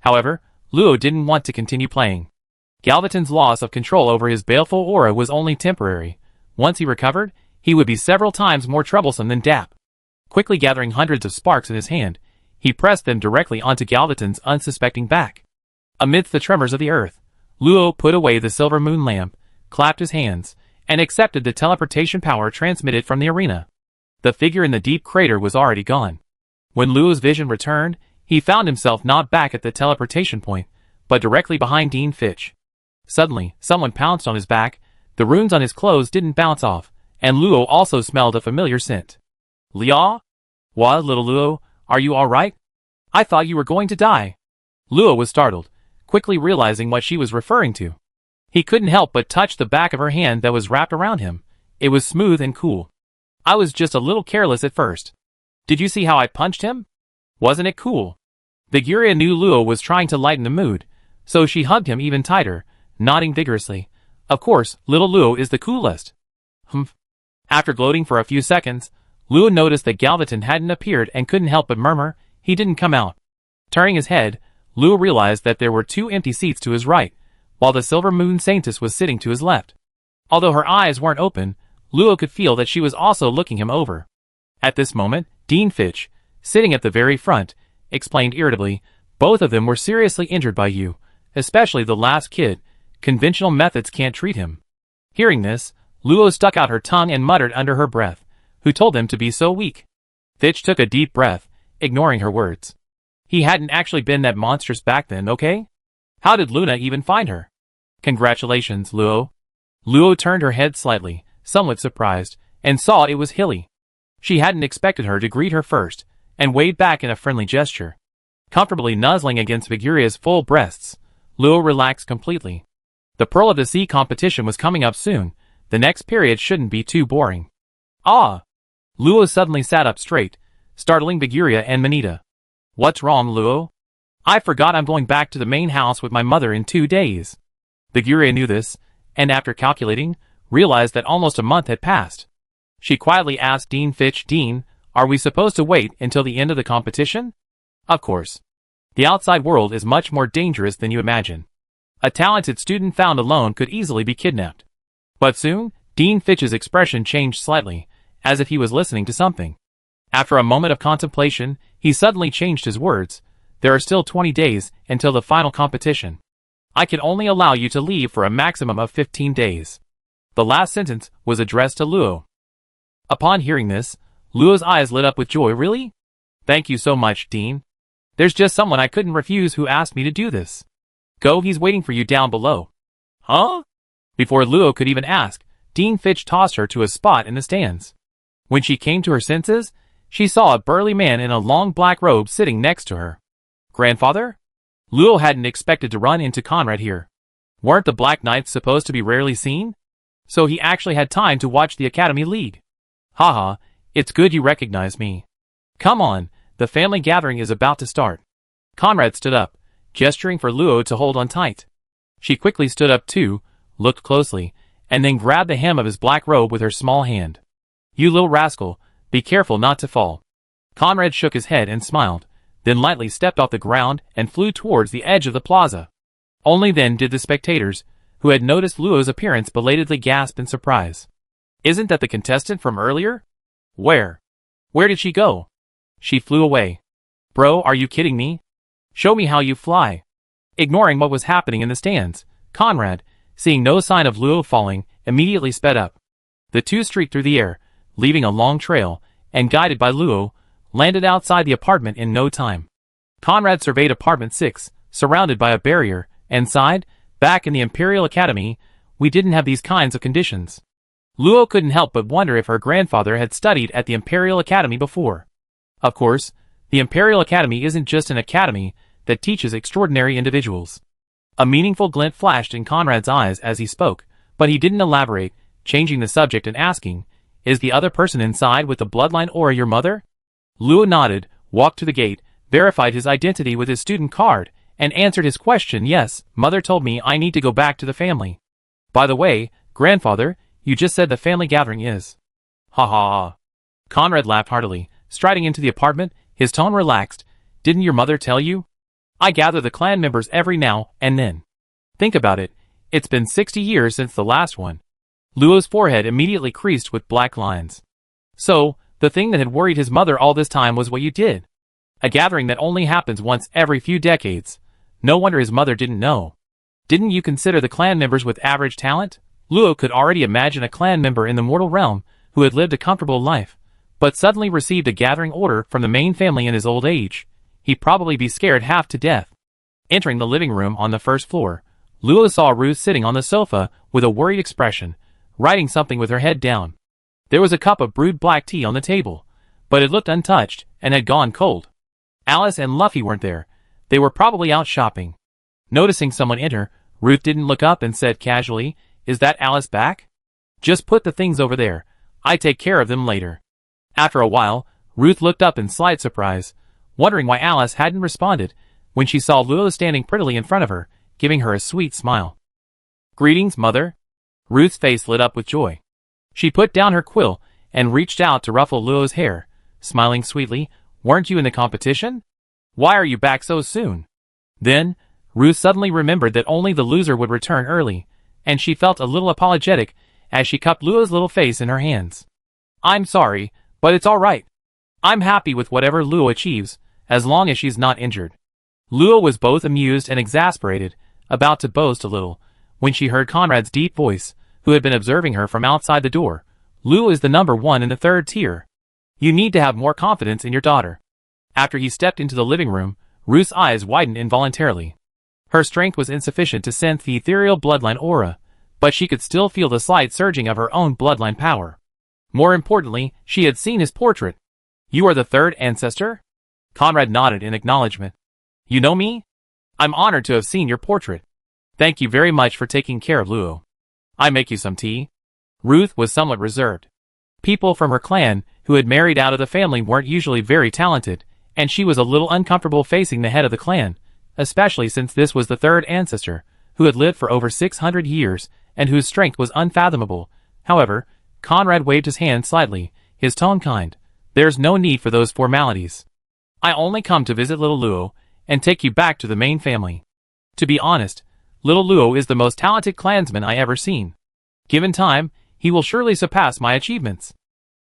However, Luo didn't want to continue playing. Galvaton's loss of control over his baleful aura was only temporary. Once he recovered, he would be several times more troublesome than Dap. Quickly gathering hundreds of sparks in his hand, he pressed them directly onto Galvaton's unsuspecting back. Amidst the tremors of the earth, Luo put away the silver moon lamp, clapped his hands, and accepted the teleportation power transmitted from the arena. The figure in the deep crater was already gone. When Luo's vision returned, he found himself not back at the teleportation point, but directly behind Dean Fitch. Suddenly, someone pounced on his back. The runes on his clothes didn't bounce off, and Luo also smelled a familiar scent. Lia? What, little Luo, are you alright? I thought you were going to die. Luo was startled, quickly realizing what she was referring to. He couldn't help but touch the back of her hand that was wrapped around him. It was smooth and cool. I was just a little careless at first. Did you see how I punched him? Wasn't it cool? Viguria knew Luo was trying to lighten the mood, so she hugged him even tighter, nodding vigorously. Of course, little Luo is the coolest. Humph. After gloating for a few seconds, Luo noticed that Galvaton hadn't appeared and couldn't help but murmur, he didn't come out. Turning his head, Luo realized that there were 2 empty seats to his right, while the Silver Moon Saintess was sitting to his left. Although her eyes weren't open, Luo could feel that she was also looking him over. At this moment, Dean Fitch, sitting at the very front, explained irritably, both of them were seriously injured by you, especially the last kid. Conventional methods can't treat him. Hearing this, Luo stuck out her tongue and muttered under her breath, who told them to be so weak. Fitch took a deep breath, ignoring her words. He hadn't actually been that monstrous back then, okay? How did Luna even find her? Congratulations, Luo. Luo turned her head slightly, somewhat surprised, and saw it was Hilly. She hadn't expected her to greet her first, and waved back in a friendly gesture. Comfortably nuzzling against Viguria's full breasts, Luo relaxed completely. The Pearl of the Sea competition was coming up soon. The next period shouldn't be too boring. Ah! Luo suddenly sat up straight, startling Viguria and Manita. What's wrong, Luo? I forgot I'm going back to the main house with my mother in 2 days. Viguria knew this, and after calculating, realized that almost a month had passed. She quietly asked Dean Fitch, Dean, are we supposed to wait until the end of the competition? Of course. The outside world is much more dangerous than you imagine. A talented student found alone could easily be kidnapped. But soon, Dean Fitch's expression changed slightly, as if he was listening to something. After a moment of contemplation, he suddenly changed his words. There are still 20 days until the final competition. I can only allow you to leave for a maximum of 15 days. The last sentence was addressed to Luo. Upon hearing this, Luo's eyes lit up with joy. Really? Thank you so much, Dean. There's just someone I couldn't refuse who asked me to do this. Go, he's waiting for you down below. Huh? Before Luo could even ask, Dean Fitch tossed her to a spot in the stands. When she came to her senses, she saw a burly man in a long black robe sitting next to her. Grandfather? Luo hadn't expected to run into Conrad here. Weren't the Black Knights supposed to be rarely seen? So he actually had time to watch the academy lead. Haha, it's good you recognize me. Come on, the family gathering is about to start. Conrad stood up, gesturing for Luo to hold on tight. She quickly stood up too, looked closely, and then grabbed the hem of his black robe with her small hand. You little rascal, be careful not to fall. Conrad shook his head and smiled, then lightly stepped off the ground and flew towards the edge of the plaza. Only then did the spectators, who had noticed Luo's appearance, belatedly gasp in surprise. Isn't that the contestant from earlier? Where? Where did she go? She flew away. Bro, are you kidding me? Show me how you fly. Ignoring what was happening in the stands, Conrad, seeing no sign of Luo falling, immediately sped up. The two streaked through the air, leaving a long trail, and guided by Luo, landed outside the apartment in no time. Conrad surveyed apartment 6, surrounded by a barrier, and sighed, back in the Imperial Academy, we didn't have these kinds of conditions. Luo couldn't help but wonder if her grandfather had studied at the Imperial Academy before. Of course, the Imperial Academy isn't just an academy that teaches extraordinary individuals. A meaningful glint flashed in Conrad's eyes as he spoke, but he didn't elaborate, changing the subject and asking, is the other person inside with the bloodline aura your mother? Luo nodded, walked to the gate, verified his identity with his student card, and answered his question. Yes, mother told me I need to go back to the family. By the way, grandfather, you just said the family gathering is. Ha ha ha. Conrad laughed heartily, striding into the apartment, his tone relaxed. Didn't your mother tell you? I gather the clan members every now and then. Think about it, it's been 60 years since the last one. Luo's forehead immediately creased with black lines. So, the thing that had worried his mother all this time was what you did. A gathering that only happens once every few decades. No wonder his mother didn't know. Didn't you consider the clan members with average talent? Luo could already imagine a clan member in the mortal realm who had lived a comfortable life, but suddenly received a gathering order from the main family in his old age. He'd probably be scared half to death. Entering the living room on the first floor, Luo saw Ruth sitting on the sofa with a worried expression, writing something with her head down. There was a cup of brewed black tea on the table, but it looked untouched and had gone cold. Alice and Luffy weren't there. They were probably out shopping. Noticing someone enter, Ruth didn't look up and said casually, is that Alice back? Just put the things over there. I take care of them later. After a while, Ruth looked up in slight surprise, wondering why Alice hadn't responded, when she saw Luo standing prettily in front of her, giving her a sweet smile. Greetings, mother. Ruth's face lit up with joy. She put down her quill and reached out to ruffle Luo's hair, smiling sweetly. Weren't you in the competition? Why are you back so soon? Then, Ruth suddenly remembered that only the loser would return early, and she felt a little apologetic as she cupped Luo's little face in her hands. I'm sorry, but it's all right. I'm happy with whatever Luo achieves, as long as she's not injured. Luo was both amused and exasperated, about to boast a little, when she heard Conrad's deep voice, who had been observing her from outside the door. Luo is the number one in the 3rd tier. You need to have more confidence in your daughter. After he stepped into the living room, Ruth's eyes widened involuntarily. Her strength was insufficient to sense the ethereal bloodline aura, but she could still feel the slight surging of her own bloodline power. More importantly, she had seen his portrait. You are the 3rd ancestor? Conrad nodded in acknowledgement. You know me? I'm honored to have seen your portrait. Thank you very much for taking care of Luo. I make you some tea? Ruth was somewhat reserved. People from her clan who had married out of the family weren't usually very talented, and she was a little uncomfortable facing the head of the clan, especially since this was the 3rd ancestor, who had lived for over 600 years and whose strength was unfathomable. However, Conrad waved his hand slightly, his tone kind. There's no need for those formalities. I only come to visit little Luo and take you back to the main family. To be honest, little Luo is the most talented clansman I ever seen. Given time, he will surely surpass my achievements.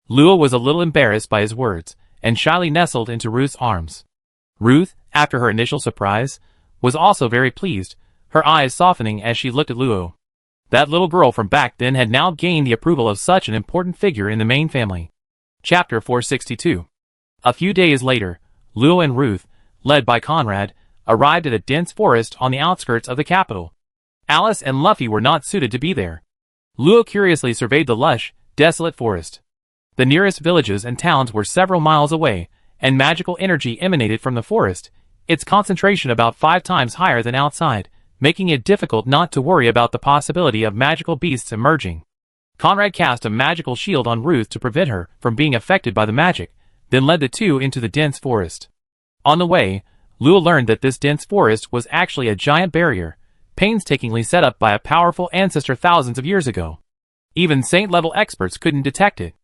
Luo was a little embarrassed by his words, and shyly nestled into Ruth's arms. Ruth, after her initial surprise, was also very pleased, her eyes softening as she looked at Luo. That little girl from back then had now gained the approval of such an important figure in the main family. Chapter 462. A few days later, Luo and Ruth, led by Conrad, arrived at a dense forest on the outskirts of the capital. Alice and Luffy were not suited to be there. Luo curiously surveyed the lush, desolate forest. The nearest villages and towns were several miles away, and magical energy emanated from the forest, its concentration about 5 times higher than outside, making it difficult not to worry about the possibility of magical beasts emerging. Conrad cast a magical shield on Ruth to prevent her from being affected by the magic, then led the two into the dense forest. On the way, Luo learned that this dense forest was actually a giant barrier, painstakingly set up by a powerful ancestor thousands of years ago. Even saint-level experts couldn't detect it.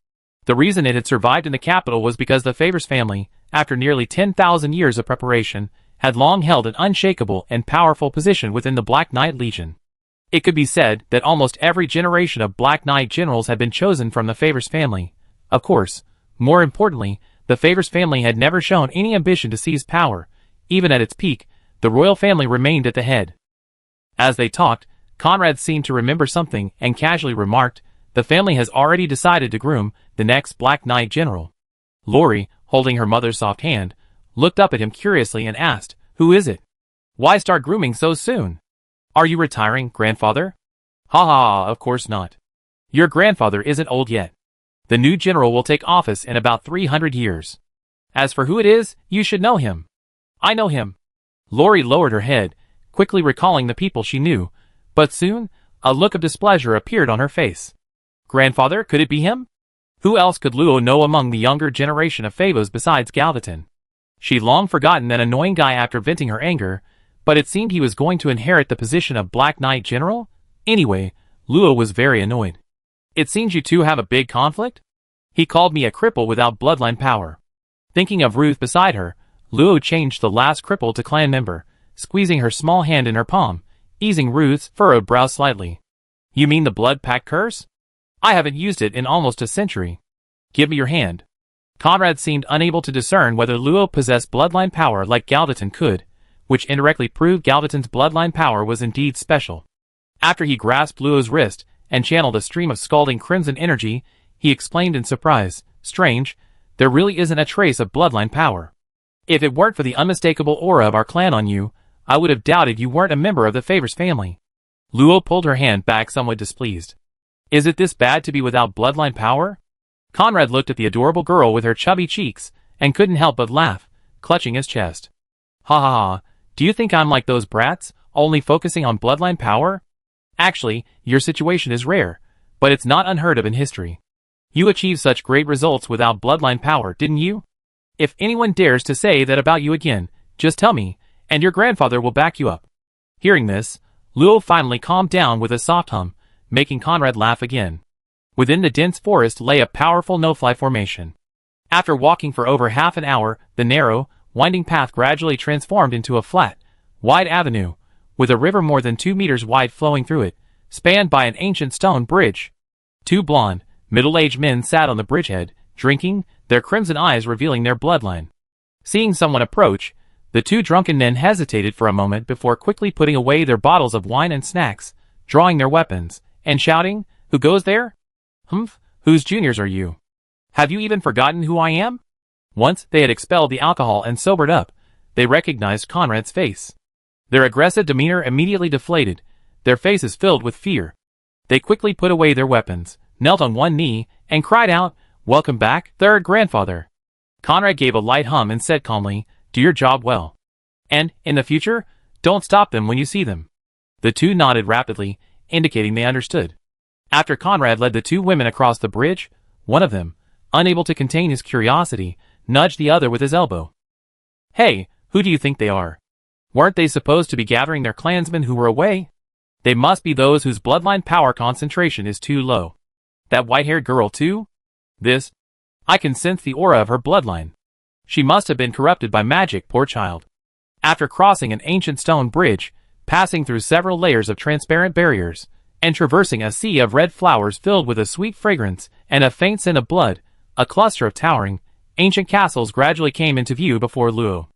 The reason it had survived in the capital was because the Favors family, after nearly 10,000 years of preparation, had long held an unshakable and powerful position within the Black Knight Legion. It could be said that almost every generation of Black Knight generals had been chosen from the Favors family. Of course, more importantly, the The Favors family had never shown any ambition to seize power. Even at its peak, the royal family remained at the head. As they talked, Conrad seemed to remember something and casually remarked, "The family has already decided to groom the next Black Knight General." Lori, holding her mother's soft hand, looked up at him curiously and asked, "Who is it? Why start grooming so soon? Are you retiring, grandfather?" "Ha ha, of course not. Your grandfather isn't old yet. The new general will take office in about 300 years. As for who it is, you should know him." "I know him." Lori lowered her head, quickly recalling the people she knew, but soon, a look of displeasure appeared on her face. "Grandfather, could it be him? Who else could Luo know among the younger generation of Favos besides Galvatron?" She'd long forgotten that annoying guy after venting her anger, but it seemed he was going to inherit the position of Black Knight General? Anyway, Luo was very annoyed. "It seems you two have a big conflict? He called me a cripple without bloodline power." Thinking of Ruth beside her, Luo changed the last cripple to clan member, squeezing her small hand in her palm, easing Ruth's furrowed brow slightly. "You mean the blood pact curse? I haven't used it in almost a century. Give me your hand." Conrad seemed unable to discern whether Luo possessed bloodline power like Galvatron could, which indirectly proved Galvatron's bloodline power was indeed special. After he grasped Luo's wrist and channeled a stream of scalding crimson energy, he exclaimed in surprise, "Strange, there really isn't a trace of bloodline power. If it weren't for the unmistakable aura of our clan on you, I would have doubted you weren't a member of the Favors family." Luo pulled her hand back somewhat displeased. "Is it this bad to be without bloodline power?" Conrad looked at the adorable girl with her chubby cheeks and couldn't help but laugh, clutching his chest. "Ha ha ha, do you think I'm like those brats, only focusing on bloodline power? Actually, your situation is rare, but it's not unheard of in history. You achieved such great results without bloodline power, didn't you? If anyone dares to say that about you again, just tell me, and your grandfather will back you up." Hearing this, Luo finally calmed down with a soft hum, making Conrad laugh again. Within the dense forest lay a powerful no-fly formation. After walking for over half an hour, the narrow, winding path gradually transformed into a flat, wide avenue, with a river more than 2 meters wide flowing through it, spanned by an ancient stone bridge. Two blond, middle-aged men sat on the bridgehead, drinking, their crimson eyes revealing their bloodline. Seeing someone approach, the two drunken men hesitated for a moment before quickly putting away their bottles of wine and snacks, drawing their weapons, and shouting, "Who goes there?" "Humph, whose juniors are you? Have you even forgotten who I am?" Once they had expelled the alcohol and sobered up, they recognized Conrad's face. Their aggressive demeanor immediately deflated, their faces filled with fear. They quickly put away their weapons, knelt on one knee, and cried out, "Welcome back, third grandfather." Conrad gave a light hum and said calmly, "Do your job well. And, in the future, don't stop them when you see them." The two nodded rapidly, indicating they understood. After Conrad led the two women across the bridge, one of them, unable to contain his curiosity, nudged the other with his elbow. "Hey, who do you think they are? Weren't they supposed to be gathering their clansmen who were away? They must be those whose bloodline power concentration is too low. That white-haired girl too? I can sense the aura of her bloodline. She must have been corrupted by magic, poor child." After crossing an ancient stone bridge, passing through several layers of transparent barriers, and traversing a sea of red flowers filled with a sweet fragrance and a faint scent of blood, a cluster of towering, ancient castles gradually came into view before Luo.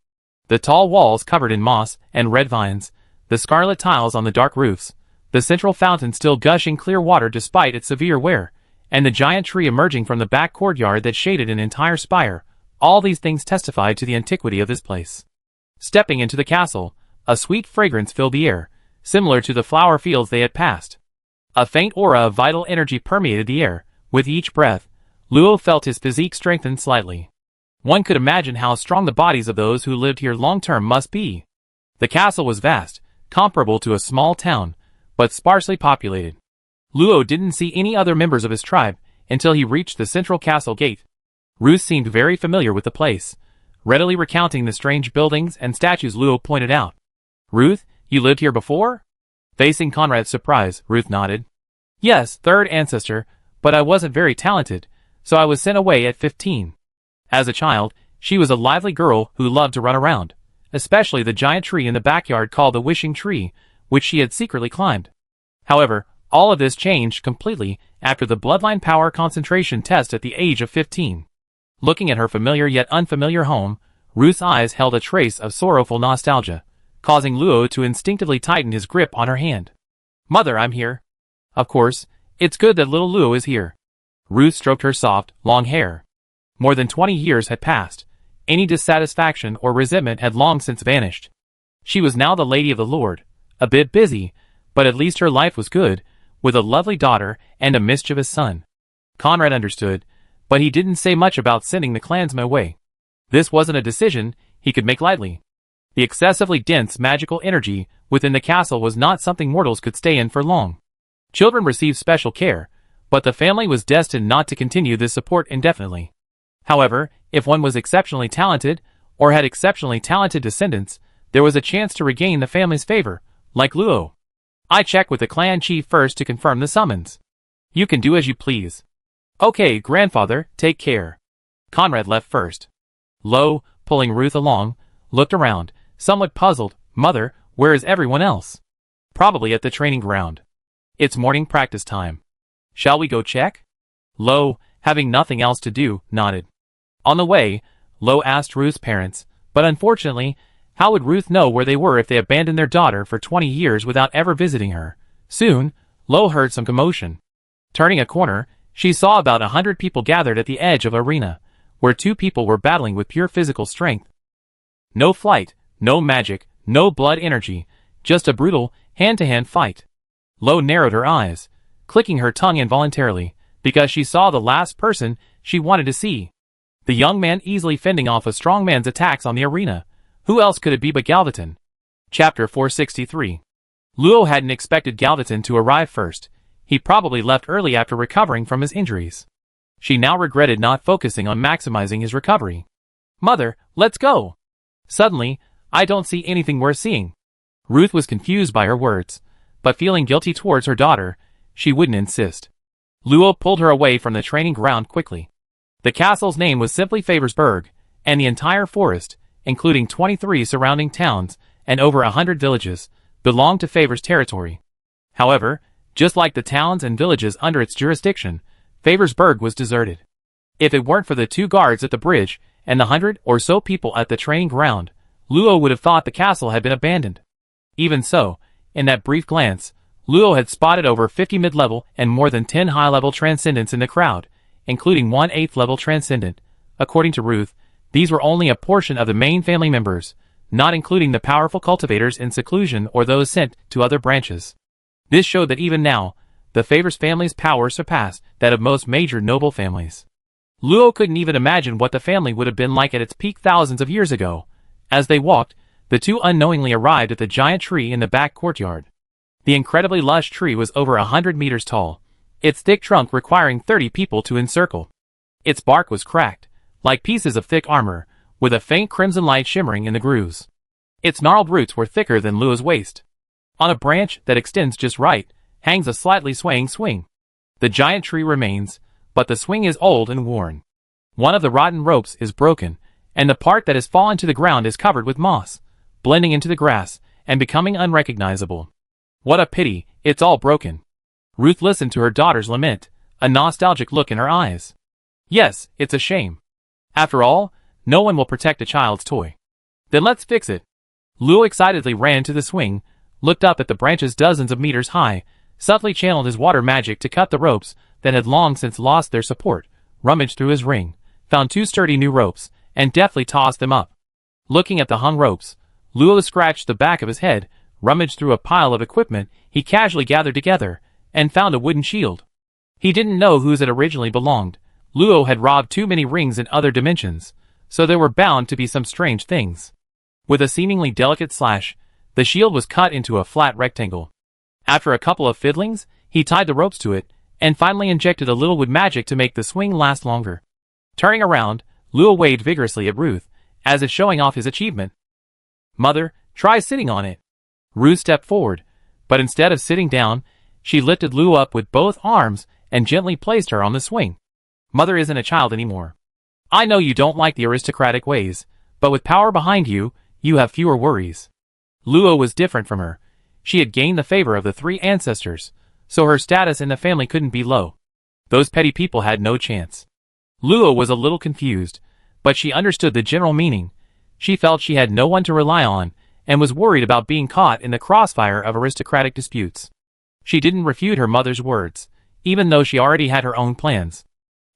The tall walls covered in moss and red vines, the scarlet tiles on the dark roofs, the central fountain still gushing clear water despite its severe wear, and the giant tree emerging from the back courtyard that shaded an entire spire, all these things testified to the antiquity of this place. Stepping into the castle, a sweet fragrance filled the air, similar to the flower fields they had passed. A faint aura of vital energy permeated the air. With each breath, Luo felt his physique strengthen slightly. One could imagine how strong the bodies of those who lived here long-term must be. The castle was vast, comparable to a small town, but sparsely populated. Luo didn't see any other members of his tribe until he reached the central castle gate. Ruth seemed very familiar with the place, readily recounting the strange buildings and statues Luo pointed out. "Ruth, you lived here before?" Facing Conrad's surprise, Ruth nodded. "Yes, third ancestor, but I wasn't very talented, so I was sent away at 15. As a child, she was a lively girl who loved to run around, especially the giant tree in the backyard called the Wishing Tree, which she had secretly climbed. However, all of this changed completely after the bloodline power concentration test at the age of 15. Looking at her familiar yet unfamiliar home, Ruth's eyes held a trace of sorrowful nostalgia, causing Luo to instinctively tighten his grip on her hand. Mother, I'm here. Of course, it's good that little Luo is here. Ruth stroked her soft, long hair. More than 20 years had passed. Any dissatisfaction or resentment had long since vanished. She was now the lady of the Lord, a bit busy, but at least her life was good, with a lovely daughter and a mischievous son. Conrad understood, but he didn't say much about sending the clansmen away. This wasn't a decision he could make lightly. The excessively dense magical energy within the castle was not something mortals could stay in for long. Children received special care, but the family was destined not to continue this support indefinitely. However, if one was exceptionally talented, or had exceptionally talented descendants, there was a chance to regain the family's favor, like Luo. I check with the clan chief first to confirm the summons. You can do as you please. Okay, grandfather, take care. Conrad left first. Lo, pulling Ruth along, looked around, somewhat puzzled. Mother, where is everyone else? Probably at the training ground. It's morning practice time. Shall we go check? Lo, having nothing else to do, nodded. On the way, Lo asked Ruth's parents, but unfortunately, how would Ruth know where they were if they abandoned their daughter for 20 years without ever visiting her? Soon, Lo heard some commotion. Turning a corner, she saw about 100 people gathered at the edge of the arena, where two people were battling with pure physical strength. No flight, no magic, no blood energy, just a brutal, hand-to-hand fight. Lo narrowed her eyes, clicking her tongue involuntarily, because she saw the last person she wanted to see. The young man easily fending off a strong man's attacks on the arena. Who else could it be but Galvaton? Chapter 463. Luo hadn't expected Galvaton to arrive first. He probably left early after recovering from his injuries. She now regretted not focusing on maximizing his recovery. Mother, let's go! Suddenly, I don't see anything worth seeing. Ruth was confused by her words, but feeling guilty towards her daughter, she wouldn't insist. Luo pulled her away from the training ground quickly. The castle's name was simply Favorsburg, and the entire forest, including 23 surrounding towns and over 100 villages, belonged to Favor's territory. However, just like the towns and villages under its jurisdiction, Favorsburg was deserted. If it weren't for the 2 guards at the bridge and the 100 or so people at the training ground, Luo would have thought the castle had been abandoned. Even so, in that brief glance, Luo had spotted over 50 mid-level and more than 10 high-level transcendents in the crowd, including 1 8th-level transcendent. According to Ruth, these were only a portion of the main family members, not including the powerful cultivators in seclusion or those sent to other branches. This showed that even now, the Favors family's power surpassed that of most major noble families. Luo couldn't even imagine what the family would have been like at its peak thousands of years ago. As they walked, the two unknowingly arrived at the giant tree in the back courtyard. The incredibly lush tree was over 100 meters tall, its thick trunk requiring 30 people to encircle. Its bark was cracked, like pieces of thick armor, with a faint crimson light shimmering in the grooves. Its gnarled roots were thicker than Luo's waist. On a branch that extends just right, hangs a slightly swaying swing. The giant tree remains, but the swing is old and worn. One of the rotten ropes is broken, and the part that has fallen to the ground is covered with moss, blending into the grass, and becoming unrecognizable. What a pity, it's all broken. Ruth listened to her daughter's lament, a nostalgic look in her eyes. Yes, it's a shame. After all, no one will protect a child's toy. Then let's fix it. Luo excitedly ran to the swing, looked up at the branches dozens of meters high, subtly channeled his water magic to cut the ropes that had long since lost their support, rummaged through his ring, found 2 sturdy new ropes, and deftly tossed them up. Looking at the hung ropes, Luo scratched the back of his head, rummaged through a pile of equipment he casually gathered together, and found a wooden shield. He didn't know whose it originally belonged. Luo had robbed too many rings in other dimensions, so there were bound to be some strange things. With a seemingly delicate slash, the shield was cut into a flat rectangle. After a couple of fiddlings, he tied the ropes to it, and finally injected a little wood magic to make the swing last longer. Turning around, Luo waved vigorously at Ruth, as if showing off his achievement. Mother, try sitting on it. Ruth stepped forward, but instead of sitting down, she lifted Luo up with both arms and gently placed her on the swing. Mother isn't a child anymore. I know you don't like the aristocratic ways, but with power behind you, you have fewer worries. Luo was different from her. She had gained the favor of the 3 ancestors, so her status in the family couldn't be low. Those petty people had no chance. Luo was a little confused, but she understood the general meaning. She felt she had no one to rely on, and was worried about being caught in the crossfire of aristocratic disputes. She didn't refute her mother's words, even though she already had her own plans.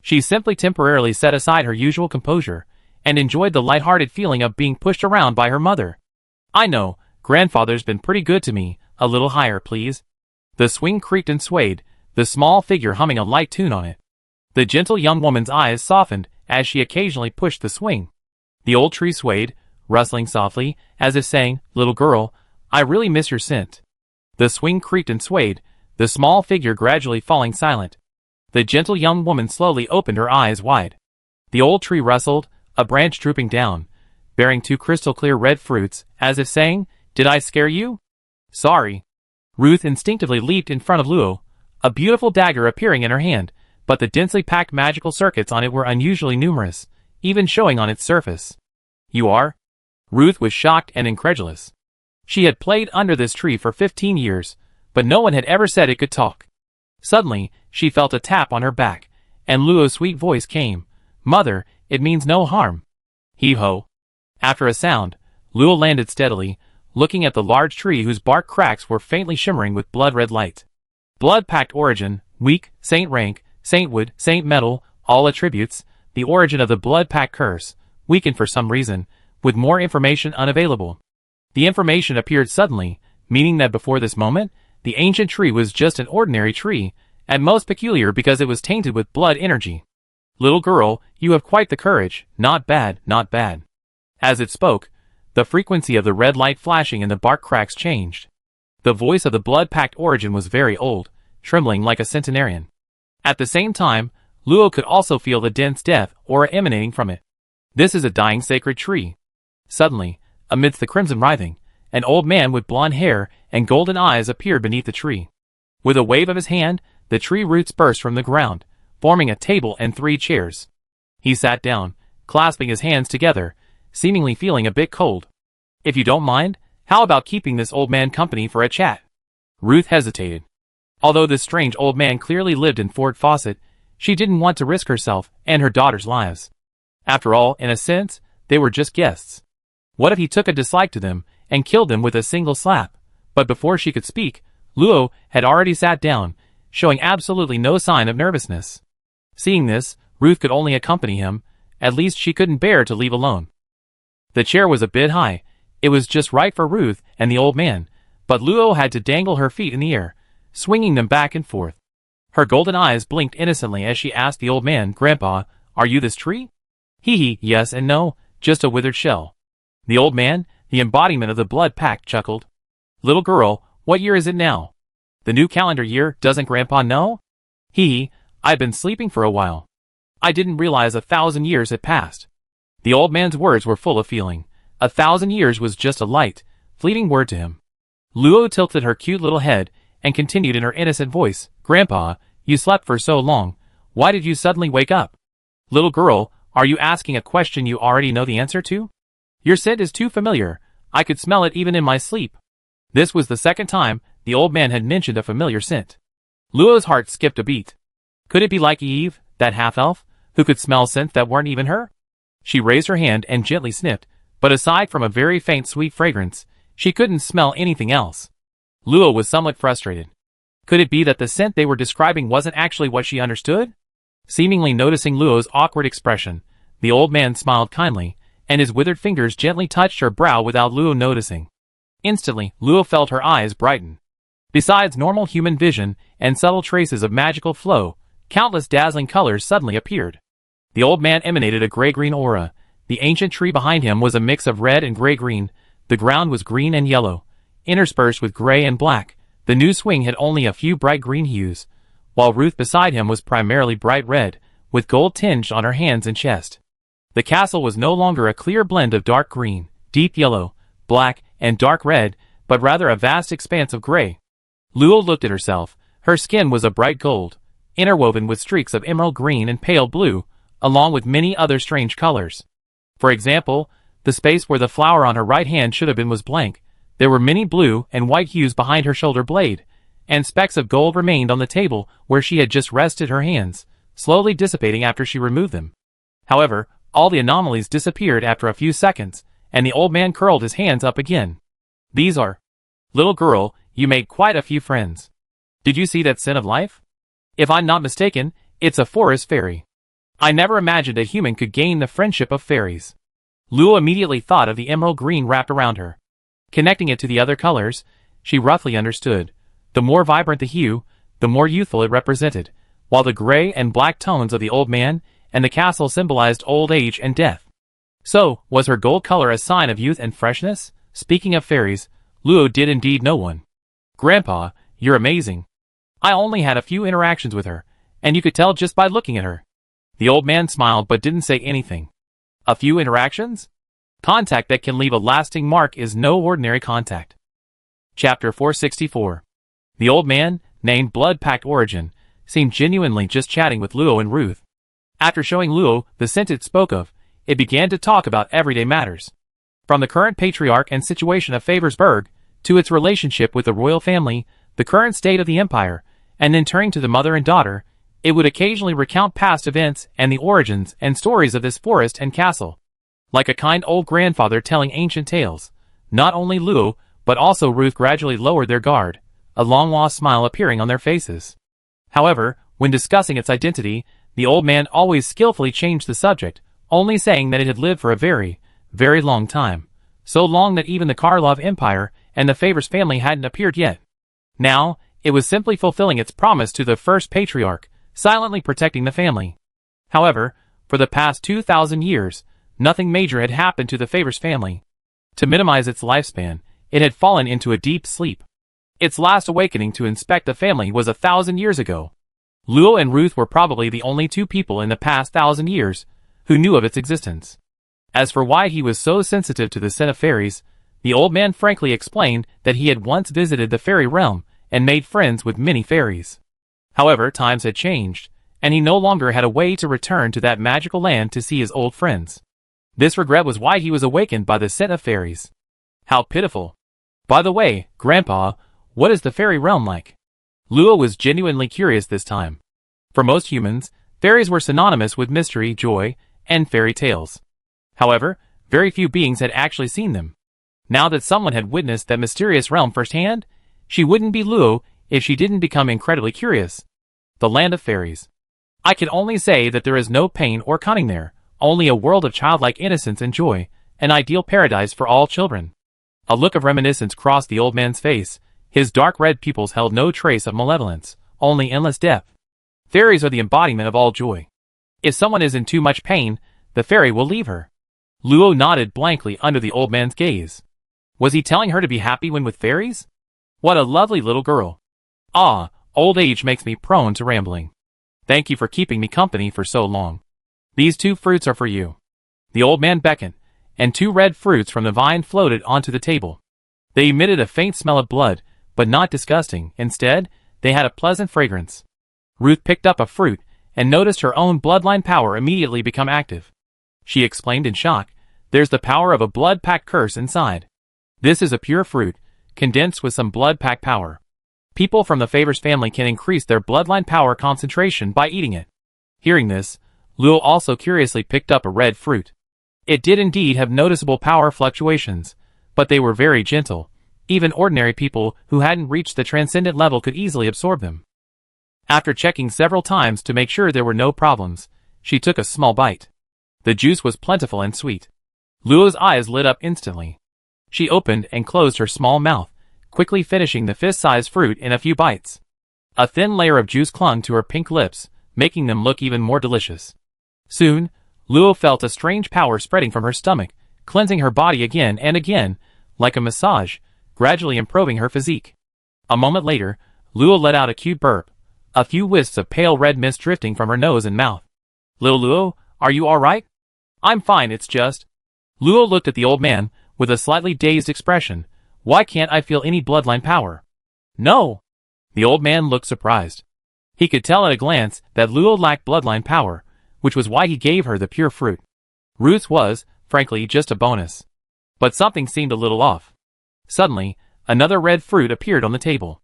She simply temporarily set aside her usual composure, and enjoyed the lighthearted feeling of being pushed around by her mother. I know, grandfather's been pretty good to me, a little higher please. The swing creaked and swayed, the small figure humming a light tune on it. The gentle young woman's eyes softened as she occasionally pushed the swing. The old tree swayed, rustling softly, as if saying, "Little girl, I really miss your scent." The swing creaked and swayed, the small figure gradually falling silent. The gentle young woman slowly opened her eyes wide. The old tree rustled, a branch drooping down, bearing 2 crystal-clear red fruits, as if saying, "Did I scare you?" "Sorry." Ruth instinctively leaped in front of Luo, a beautiful dagger appearing in her hand, but the densely packed magical circuits on it were unusually numerous, even showing on its surface. "You are?" Ruth was shocked and incredulous. She had played under this tree for 15 years, but no one had ever said it could talk. Suddenly, she felt a tap on her back, and Luo's sweet voice came, "Mother, it means no harm." Heave-ho. After a sound, Luo landed steadily, looking at the large tree whose bark cracks were faintly shimmering with blood-red light. Blood-pact origin, weak, saint rank, saintwood, saint metal, all attributes, the origin of the blood-pact curse, weakened for some reason, with more information unavailable. The information appeared suddenly, meaning that before this moment, the ancient tree was just an ordinary tree, at most peculiar because it was tainted with blood energy. "Little girl, you have quite the courage, not bad, not bad." As it spoke, the frequency of the red light flashing in the bark cracks changed. The voice of the blood-pact origin was very old, trembling like a centenarian. At the same time, Luo could also feel the dense death aura emanating from it. "This is a dying sacred tree." Suddenly, amidst the crimson writhing, an old man with blonde hair and golden eyes appeared beneath the tree. With a wave of his hand, the tree roots burst from the ground, forming a table and 3 chairs. He sat down, clasping his hands together, seemingly feeling a bit cold. "If you don't mind, how about keeping this old man company for a chat?" Ruth hesitated. Although this strange old man clearly lived in Fort Fawcett, she didn't want to risk herself and her daughter's lives. After all, in a sense, they were just guests. What if he took a dislike to them and killed them with a single slap? But before she could speak, Luo had already sat down, showing absolutely no sign of nervousness. Seeing this, Ruth could only accompany him, at least she couldn't bear to leave alone. The chair was a bit high, it was just right for Ruth and the old man, but Luo had to dangle her feet in the air, swinging them back and forth. Her golden eyes blinked innocently as she asked the old man, "Grandpa, are you this tree?" "Hee, yes and no, just a withered shell." The old man, the embodiment of the blood pact, chuckled. "Little girl, what year is it now?" "The new calendar year, doesn't Grandpa know?" "Hee, I've been sleeping for a while. I didn't realize 1,000 years had passed." The old man's words were full of feeling. 1,000 years was just a light, fleeting word to him. Luo tilted her cute little head and continued in her innocent voice, "Grandpa, you slept for so long. Why did you suddenly wake up?" "Little girl, are you asking a question you already know the answer to? Your scent is too familiar. I could smell it even in my sleep." This was the second time the old man had mentioned a familiar scent. Luo's heart skipped a beat. Could it be like Eve, that half-elf, who could smell scents that weren't even her? She raised her hand and gently sniffed, but aside from a very faint sweet fragrance, she couldn't smell anything else. Luo was somewhat frustrated. Could it be that the scent they were describing wasn't actually what she understood? Seemingly noticing Luo's awkward expression, the old man smiled kindly, and his withered fingers gently touched her brow without Luo noticing. Instantly, Luo felt her eyes brighten. Besides normal human vision and subtle traces of magical flow, countless dazzling colors suddenly appeared. The old man emanated a gray-green aura. The ancient tree behind him was a mix of red and gray-green. The ground was green and yellow, interspersed with gray and black. The new swing had only a few bright green hues, while Ruth beside him was primarily bright red, with gold tinged on her hands and chest. The castle was no longer a clear blend of dark green, deep yellow, black, and dark red, but rather a vast expanse of gray. Luo looked at herself. Her skin was a bright gold, interwoven with streaks of emerald green and pale blue, along with many other strange colors. For example, the space where the flower on her right hand should have been was blank. There were many blue and white hues behind her shoulder blade, and specks of gold remained on the table where she had just rested her hands, slowly dissipating after she removed them. However, all the anomalies disappeared after a few seconds, and the old man curled his hands up again. These are... Little girl, you made quite a few friends. Did you see that scent of life? If I'm not mistaken, it's a forest fairy. I never imagined a human could gain the friendship of fairies. Luo immediately thought of the emerald green wrapped around her. Connecting it to the other colors, she roughly understood. The more vibrant the hue, the more youthful it represented, while the gray and black tones of the old man and the castle symbolized old age and death. So, was her gold color a sign of youth and freshness? Speaking of fairies, Luo did indeed know one. Grandpa, you're amazing. I only had a few interactions with her, and you could tell just by looking at her. The old man smiled but didn't say anything. A few interactions? Contact that can leave a lasting mark is no ordinary contact. Chapter 464. The old man, named Blood Pact Origin, seemed genuinely just chatting with Luo and Ruth. After showing Luo the scent it spoke of, it began to talk about everyday matters. From the current patriarch and situation of Favorsburg, to its relationship with the royal family, the current state of the empire, and then turning to the mother and daughter, it would occasionally recount past events and the origins and stories of this forest and castle. Like a kind old grandfather telling ancient tales, not only Luo, but also Ruth gradually lowered their guard, a long-lost smile appearing on their faces. However, when discussing its identity, the old man always skillfully changed the subject, only saying that it had lived for a very, very long time. So long that even the Karlov Empire and the Favors family hadn't appeared yet. Now, it was simply fulfilling its promise to the first patriarch, silently protecting the family. However, for the past 2,000 years, nothing major had happened to the Favors family. To minimize its lifespan, it had fallen into a deep sleep. Its last awakening to inspect the family was 1,000 years ago. Luo and Ruth were probably the only two people in the past 1,000 years who knew of its existence. As for why he was so sensitive to the scent of fairies, the old man frankly explained that he had once visited the fairy realm and made friends with many fairies. However, times had changed, and he no longer had a way to return to that magical land to see his old friends. This regret was why he was awakened by the scent of fairies. How pitiful. By the way, Grandpa, what is the fairy realm like? Luo was genuinely curious this time. For most humans, fairies were synonymous with mystery, joy, and fairy tales. However, very few beings had actually seen them. Now that someone had witnessed that mysterious realm firsthand, she wouldn't be Luo if she didn't become incredibly curious. The land of fairies. I can only say that there is no pain or cunning there, only a world of childlike innocence and joy, an ideal paradise for all children. A look of reminiscence crossed the old man's face. His dark red pupils held no trace of malevolence, only endless depth. Fairies are the embodiment of all joy. If someone is in too much pain, the fairy will leave her. Luo nodded blankly under the old man's gaze. Was he telling her to be happy when with fairies? What a lovely little girl. Ah, old age makes me prone to rambling. Thank you for keeping me company for so long. These 2 fruits are for you. The old man beckoned, and 2 red fruits from the vine floated onto the table. They emitted a faint smell of blood, but not disgusting. Instead, they had a pleasant fragrance. Ruth picked up a fruit and noticed her own bloodline power immediately become active. She explained in shock, "There's the power of a blood pact curse inside. This is a pure fruit, condensed with some blood pact power. People from the Favors family can increase their bloodline power concentration by eating it." Hearing this, Luo also curiously picked up a red fruit. It did indeed have noticeable power fluctuations, but they were very gentle. Even ordinary people who hadn't reached the transcendent level could easily absorb them. After checking several times to make sure there were no problems, she took a small bite. The juice was plentiful and sweet. Luo's eyes lit up instantly. She opened and closed her small mouth, quickly finishing the fist-sized fruit in a few bites. A thin layer of juice clung to her pink lips, making them look even more delicious. Soon, Luo felt a strange power spreading from her stomach, cleansing her body again and again, like a massage, gradually improving her physique. A moment later, Luo let out a cute burp, a few wisps of pale red mist drifting from her nose and mouth. "Little Luo, are you alright?" "I'm fine, it's just..." Luo looked at the old man, with a slightly dazed expression. "Why can't I feel any bloodline power?" "No!" The old man looked surprised. He could tell at a glance that Luo lacked bloodline power, which was why he gave her the pure fruit. Ruth's was, frankly, just a bonus. But something seemed a little off. Suddenly, another red fruit appeared on the table.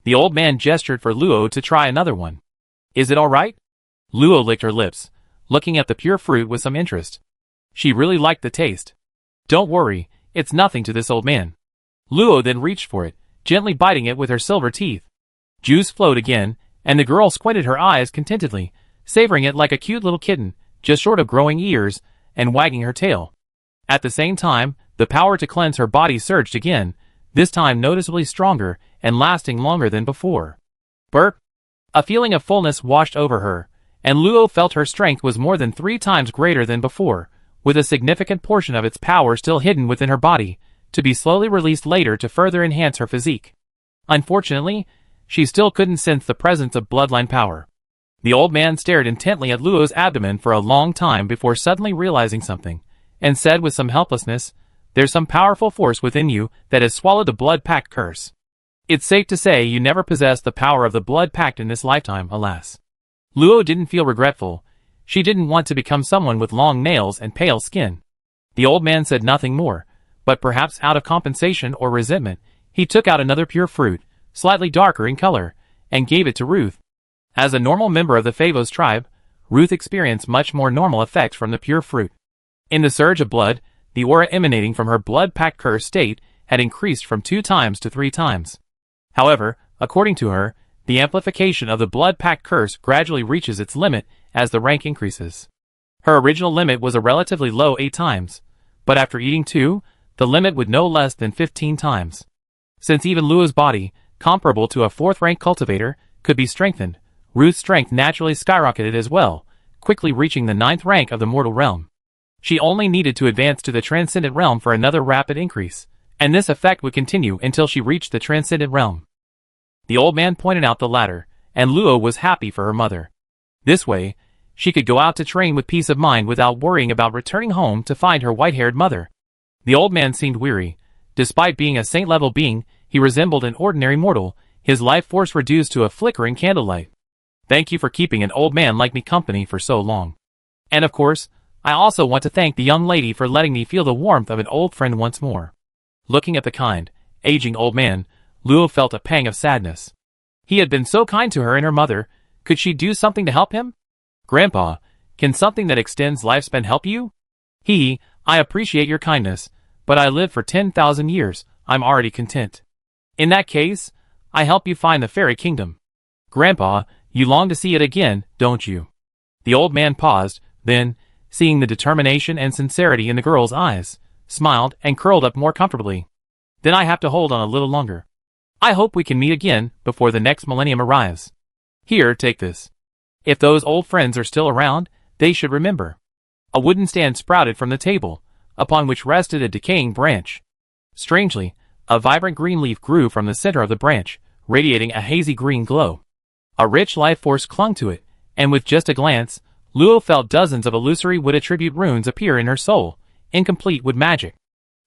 The old man gestured for Luo to try another one. "Is it alright?" Luo licked her lips, looking at the pure fruit with some interest. She really liked the taste. "Don't worry, it's nothing to this old man." Luo then reached for it, gently biting it with her silver teeth. Juice flowed again, and the girl squinted her eyes contentedly, savoring it like a cute little kitten, just short of growing ears, and wagging her tail. At the same time, the power to cleanse her body surged again, this time noticeably stronger and lasting longer than before. Burp! A feeling of fullness washed over her, and Luo felt her strength was more than 3 times greater than before, with a significant portion of its power still hidden within her body, to be slowly released later to further enhance her physique. Unfortunately, she still couldn't sense the presence of bloodline power. The old man stared intently at Luo's abdomen for a long time before suddenly realizing something, and said with some helplessness, "There's some powerful force within you that has swallowed the blood pact curse. It's safe to say you never possessed the power of the blood pact in this lifetime, alas." Luo didn't feel regretful. She didn't want to become someone with long nails and pale skin. The old man said nothing more, but perhaps out of compensation or resentment, he took out another pure fruit, slightly darker in color, and gave it to Ruth. As a normal member of the Favos tribe, Ruth experienced much more normal effects from the pure fruit. In the surge of blood, the aura emanating from her blood pact curse state had increased from 2 times to 3 times. However, according to her, the amplification of the blood pact curse gradually reaches its limit as the rank increases. Her original limit was a relatively low 8 times, but after eating 2, the limit would no less than 15 times. Since even Luo's body, comparable to a 4th-rank cultivator, could be strengthened, Ruth's strength naturally skyrocketed as well, quickly reaching the 9th rank of the mortal realm. She only needed to advance to the transcendent realm for another rapid increase, and this effect would continue until she reached the transcendent realm. The old man pointed out the ladder, and Luo was happy for her mother. This way, she could go out to train with peace of mind without worrying about returning home to find her white-haired mother. The old man seemed weary. Despite being a saint-level being, he resembled an ordinary mortal, his life force reduced to a flickering candlelight. "Thank you for keeping an old man like me company for so long. And of course, I also want to thank the young lady for letting me feel the warmth of an old friend once more." Looking at the kind, aging old man, Luo felt a pang of sadness. He had been so kind to her and her mother. Could she do something to help him? "Grandpa, can something that extends lifespan help you?" I appreciate your kindness, but I lived for 10,000 years, I'm already content." "In that case, I help you find the fairy kingdom." "Grandpa, you long to see it again, don't you?" The old man paused, then, seeing the determination and sincerity in the girl's eyes, smiled and curled up more comfortably. "Then I have to hold on a little longer. I hope we can meet again before the next millennium arrives. Here, take this. If those old friends are still around, they should remember." A wooden stand sprouted from the table, upon which rested a decaying branch. Strangely, a vibrant green leaf grew from the center of the branch, radiating a hazy green glow. A rich life force clung to it, and with just a glance, Luo felt dozens of illusory wood attribute runes appear in her soul, incomplete wood magic.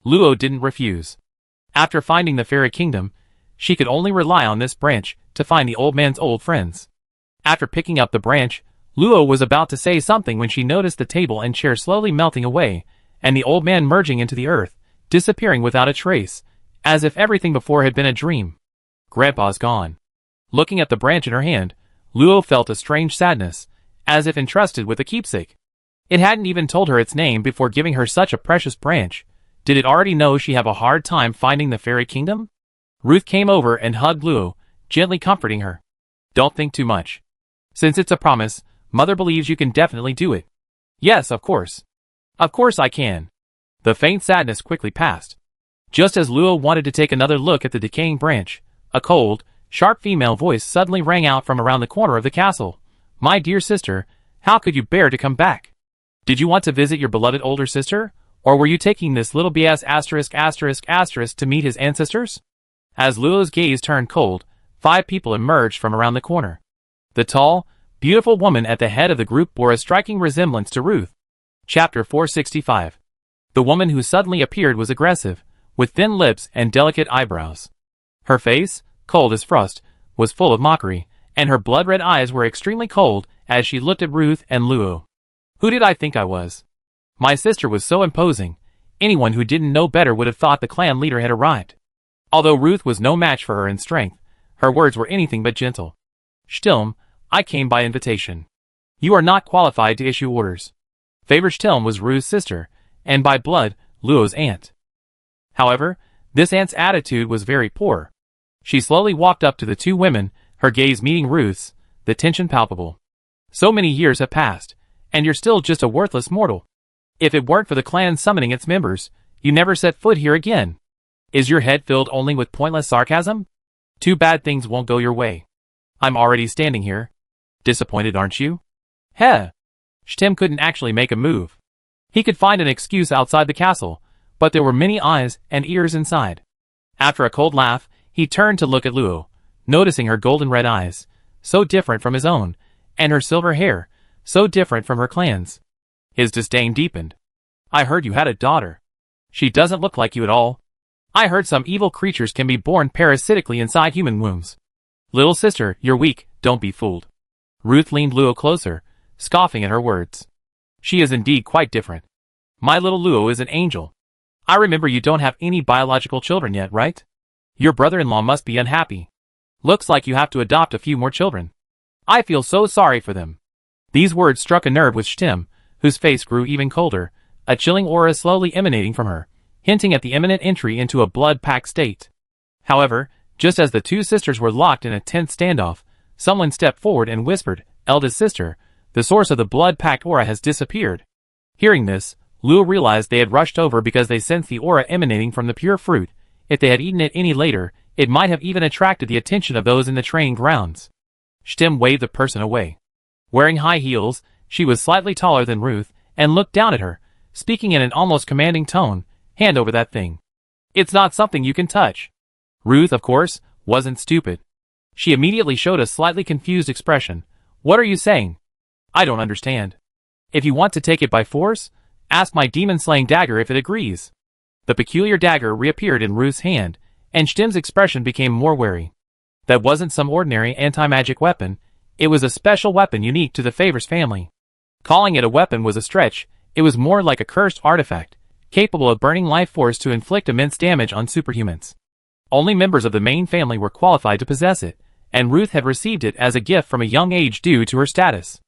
Luo didn't refuse. After finding the fairy kingdom, she could only rely on this branch to find the old man's old friends. After picking up the branch, Luo was about to say something when she noticed the table and chair slowly melting away, and the old man merging into the earth, disappearing without a trace, as if everything before had been a dream. Grandpa's gone. Looking at the branch in her hand, Luo felt a strange sadness, as if entrusted with a keepsake. It hadn't even told her its name before giving her such a precious branch. Did it already know she'd have a hard time finding the fairy kingdom? Ruth came over and hugged Luo, gently comforting her. "Don't think too much. Since it's a promise, Mother believes you can definitely do it." "Yes, of course. Of course I can." The faint sadness quickly passed. Just as Luo wanted to take another look at the decaying branch, a cold, sharp female voice suddenly rang out from around the corner of the castle. "My dear sister, how could you bear to come back? Did you want to visit your beloved older sister, or were you taking this little BS **** to meet his ancestors?" As Luo's gaze turned cold, 5 people emerged from around the corner. The tall, beautiful woman at the head of the group bore a striking resemblance to Ruth. Chapter 465. The woman who suddenly appeared was aggressive, with thin lips and delicate eyebrows. Her face, cold as frost, was full of mockery, and her blood-red eyes were extremely cold as she looked at Ruth and Luo. "Who did I think I was? My sister was so imposing, anyone who didn't know better would have thought the clan leader had arrived." Although Ruth was no match for her in strength, her words were anything but gentle. "Stilm, I came by invitation." You are not qualified to issue orders. Stim was Ruth's sister, and by blood, Luo's aunt. However, this aunt's attitude was very poor. She slowly walked up to the two women, her gaze meeting Ruth's, the tension palpable. So many years have passed, and you're still just a worthless mortal. If it weren't for the clan summoning its members, you never set foot here again. Is your head filled only with pointless sarcasm? Too bad things won't go your way. I'm already standing here. Disappointed, aren't you? Heh. Stim couldn't actually make a move. He could find an excuse outside the castle, but there were many eyes and ears inside. After a cold laugh, he turned to look at Luo, noticing her golden red eyes, so different from his own, and her silver hair, so different from her clan's. His disdain deepened. I heard you had a daughter. She doesn't look like you at all. I heard some evil creatures can be born parasitically inside human wombs. Little sister, you're weak, don't be fooled. Ruth leaned Luo closer, scoffing at her words. She is indeed quite different. My little Luo is an angel. I remember you don't have any biological children yet, right? Your brother-in-law must be unhappy. Looks like you have to adopt a few more children. I feel so sorry for them. These words struck a nerve with Stim, whose face grew even colder, a chilling aura slowly emanating from her, hinting at the imminent entry into a blood-packed state. However, just as the two sisters were locked in a tense standoff, someone stepped forward and whispered, Eldest sister, the source of the blood-packed aura has disappeared. Hearing this, Luo realized they had rushed over because they sensed the aura emanating from the pure fruit. If they had eaten it any later, it might have even attracted the attention of those in the training grounds. Stim waved the person away. Wearing high heels, she was slightly taller than Ruth, and looked down at her, speaking in an almost commanding tone, Hand over that thing. It's not something you can touch. Ruth, of course, wasn't stupid. She immediately showed a slightly confused expression. What are you saying? I don't understand. If you want to take it by force, ask my demon-slaying dagger if it agrees. The peculiar dagger reappeared in Ruth's hand, and Stim's expression became more wary. That wasn't some ordinary anti-magic weapon, it was a special weapon unique to the Favors family. Calling it a weapon was a stretch, it was more like a cursed artifact, capable of burning life force to inflict immense damage on superhumans. Only members of the main family were qualified to possess it, and Ruth had received it as a gift from a young age due to her status.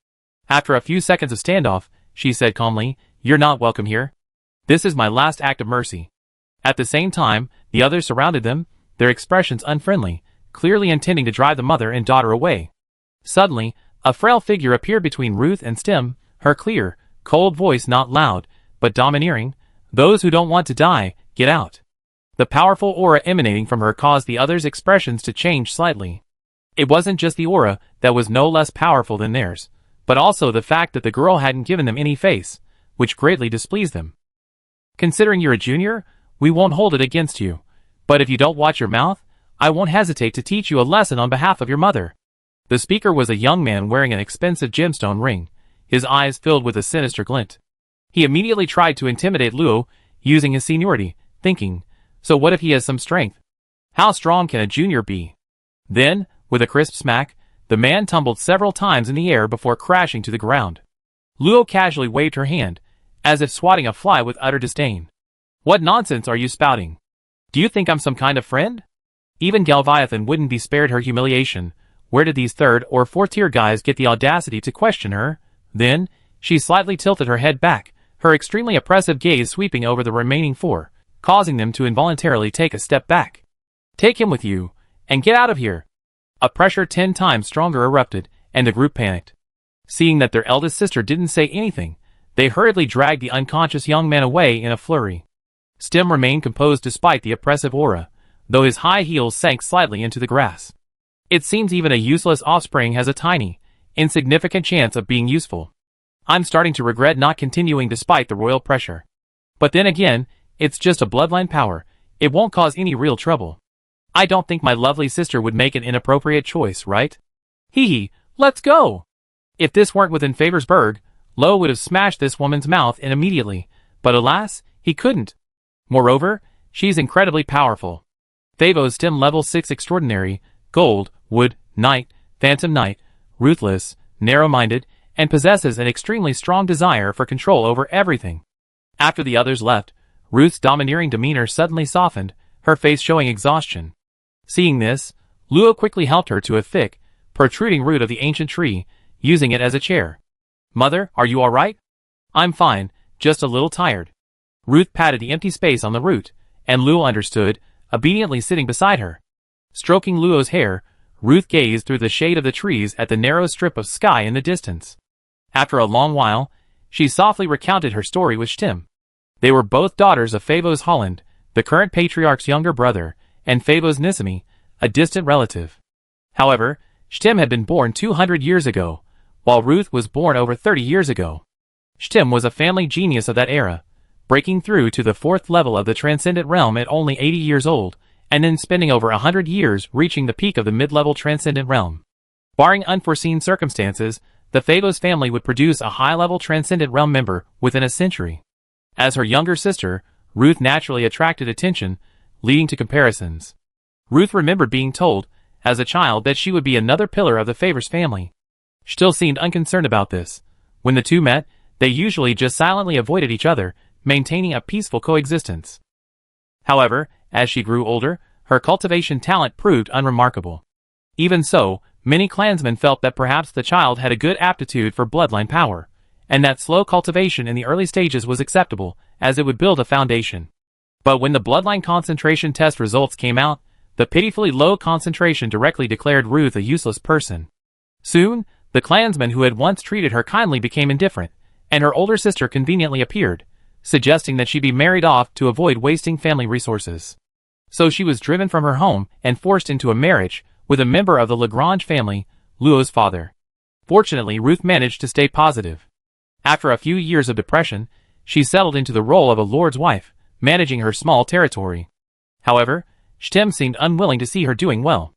After a few seconds of standoff, she said calmly, You're not welcome here. This is my last act of mercy. At the same time, the others surrounded them, their expressions unfriendly, clearly intending to drive the mother and daughter away. Suddenly, a frail figure appeared between Ruth and Stim, her clear, cold voice not loud, but domineering. Those who don't want to die, get out. The powerful aura emanating from her caused the others' expressions to change slightly. It wasn't just the aura that was no less powerful than theirs, but also the fact that the girl hadn't given them any face, which greatly displeased them. Considering you're a junior, we won't hold it against you, but if you don't watch your mouth, I won't hesitate to teach you a lesson on behalf of your mother. The speaker was a young man wearing an expensive gemstone ring, his eyes filled with a sinister glint. He immediately tried to intimidate Luo, using his seniority, thinking, so what if he has some strength? How strong can a junior be? Then, with a crisp smack, the man tumbled several times in the air before crashing to the ground. Luo casually waved her hand, as if swatting a fly with utter disdain. What nonsense are you spouting? Do you think I'm some kind of friend? Even Galviathan wouldn't be spared her humiliation. Where did these third or fourth tier guys get the audacity to question her? Then, she slightly tilted her head back, her extremely oppressive gaze sweeping over the remaining four, causing them to involuntarily take a step back. Take him with you, and get out of here. A pressure 10 times stronger erupted, and the group panicked. Seeing that their eldest sister didn't say anything, they hurriedly dragged the unconscious young man away in a flurry. Stim remained composed despite the oppressive aura, though his high heels sank slightly into the grass. It seems even a useless offspring has a tiny, insignificant chance of being useful. I'm starting to regret not continuing despite the royal pressure. But then again, it's just a bloodline power, it won't cause any real trouble. I don't think my lovely sister would make an inappropriate choice, right? Hee hee, let's go! If this weren't within Favorsburg, Lo would have smashed this woman's mouth in immediately, but alas, he couldn't. Moreover, she's incredibly powerful. Favos Stim level 6 extraordinary, gold, wood, knight, phantom knight, ruthless, narrow-minded, and possesses an extremely strong desire for control over everything. After the others left, Ruth's domineering demeanor suddenly softened, her face showing exhaustion. Seeing this, Luo quickly helped her to a thick, protruding root of the ancient tree, using it as a chair. "Mother, are you alright?" "I'm fine, just a little tired." Ruth patted the empty space on the route, and Luo understood, obediently sitting beside her. Stroking Luo's hair, Ruth gazed through the shade of the trees at the narrow strip of sky in the distance. After a long while, she softly recounted her story with Stim. They were both daughters of Favos Holland, the current patriarch's younger brother, and Favos Nissimi, a distant relative. However, Stim had been born 200 years ago, while Ruth was born over 30 years ago. Stim was a family genius of that era, breaking through to the fourth level of the Transcendent Realm at only 80 years old, and then spending over 100 years reaching the peak of the mid-level Transcendent Realm. Barring unforeseen circumstances, the Favos family would produce a high-level Transcendent Realm member within a century. As her younger sister, Ruth naturally attracted attention, leading to comparisons. Ruth remembered being told, as a child, that she would be another pillar of the Favors family. Still seemed unconcerned about this. When the two met, they usually just silently avoided each other, maintaining a peaceful coexistence. However, as she grew older, her cultivation talent proved unremarkable. Even so, many clansmen felt that perhaps the child had a good aptitude for bloodline power, and that slow cultivation in the early stages was acceptable, as it would build a foundation. But when the bloodline concentration test results came out, the pitifully low concentration directly declared Ruth a useless person. Soon, the clansmen who had once treated her kindly became indifferent, and her older sister conveniently appeared, suggesting that she be married off to avoid wasting family resources. So she was driven from her home and forced into a marriage with a member of the Lagrange family, Luo's father. Fortunately, Ruth managed to stay positive. After a few years of depression, she settled into the role of a lord's wife, managing her small territory. However, Stim seemed unwilling to see her doing well.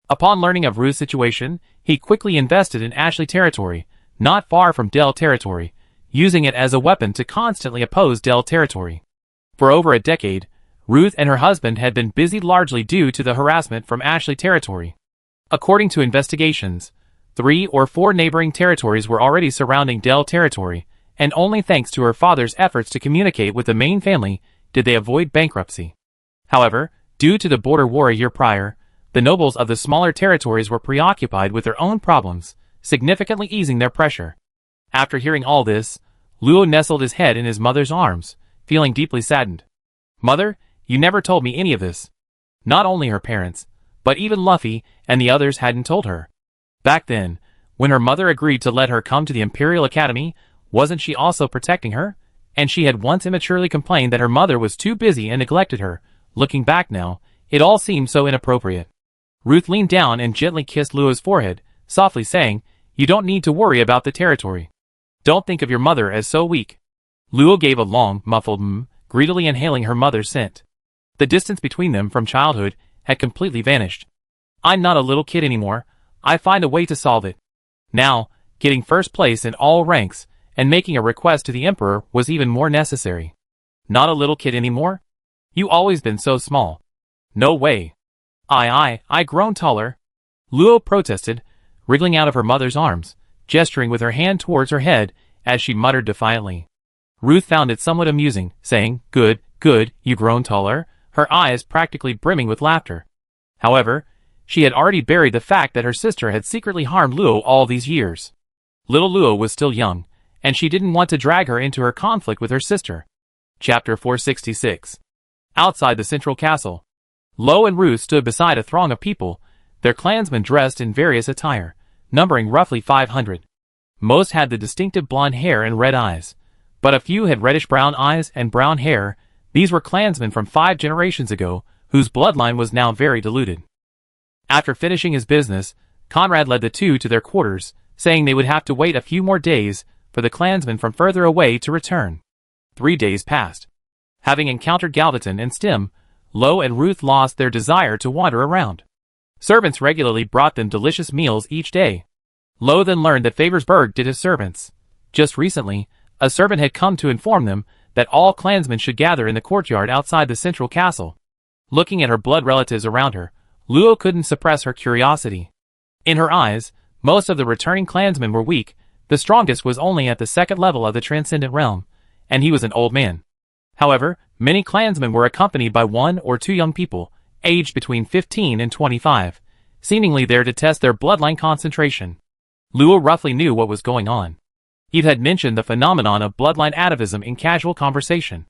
Upon learning of Ruth's situation, he quickly invested in Ashley territory, not far from Dell territory, using it as a weapon to constantly oppose Dell territory. For over a decade, Ruth and her husband had been busy largely due to the harassment from Ashley territory. According to investigations, 3 or 4 neighboring territories were already surrounding Dell territory, and only thanks to her father's efforts to communicate with the main family did they avoid bankruptcy. However, due to the border war a year prior, the nobles of the smaller territories were preoccupied with their own problems, significantly easing their pressure. After hearing all this, Luo nestled his head in his mother's arms, feeling deeply saddened. "Mother, you never told me any of this." Not only her parents, but even Luffy and the others hadn't told her. Back then, when her mother agreed to let her come to the Imperial Academy, wasn't she also protecting her? And she had once immaturely complained that her mother was too busy and neglected her. Looking back now, it all seemed so inappropriate. Ruth leaned down and gently kissed Luo's forehead, softly saying, "You don't need to worry about the territory. Don't think of your mother as so weak." Luo gave a long, muffled greedily inhaling her mother's scent. The distance between them from childhood had completely vanished. "I'm not a little kid anymore. I find a way to solve it." Now, getting first place in all ranks and making a request to the Emperor was even more necessary. "Not a little kid anymore? You always been so small." "No way. I grown taller." Luo protested, wriggling out of her mother's arms, gesturing with her hand towards her head as she muttered defiantly. Ruth found it somewhat amusing, saying, Good, you grown taller," her eyes practically brimming with laughter. However, she had already buried the fact that her sister had secretly harmed Luo all these years. Little Luo was still young, and she didn't want to drag her into her conflict with her sister. Chapter 466. Outside the central castle, Lo and Ruth stood beside a throng of people, their clansmen dressed in various attire, numbering roughly 500. Most had the distinctive blonde hair and red eyes, but a few had reddish-brown eyes and brown hair. These were clansmen from 5 generations ago, whose bloodline was now very diluted. After finishing his business, Conrad led the two to their quarters, saying they would have to wait a few more days for the clansmen from further away to return. 3 days passed. Having encountered Galvaton and Stim, Lo and Ruth lost their desire to wander around. Servants regularly brought them delicious meals each day. Lo then learned that Favorsburg did his servants. Just recently, a servant had come to inform them that all clansmen should gather in the courtyard outside the central castle. Looking at her blood relatives around her, Luo couldn't suppress her curiosity. In her eyes, most of the returning clansmen were weak. The strongest was only at the 2nd level of the Transcendent Realm, and he was an old man. However, many clansmen were accompanied by 1 or 2 young people, aged between 15 and 25, seemingly there to test their bloodline concentration. Luo roughly knew what was going on. He had mentioned the phenomenon of bloodline atavism in casual conversation.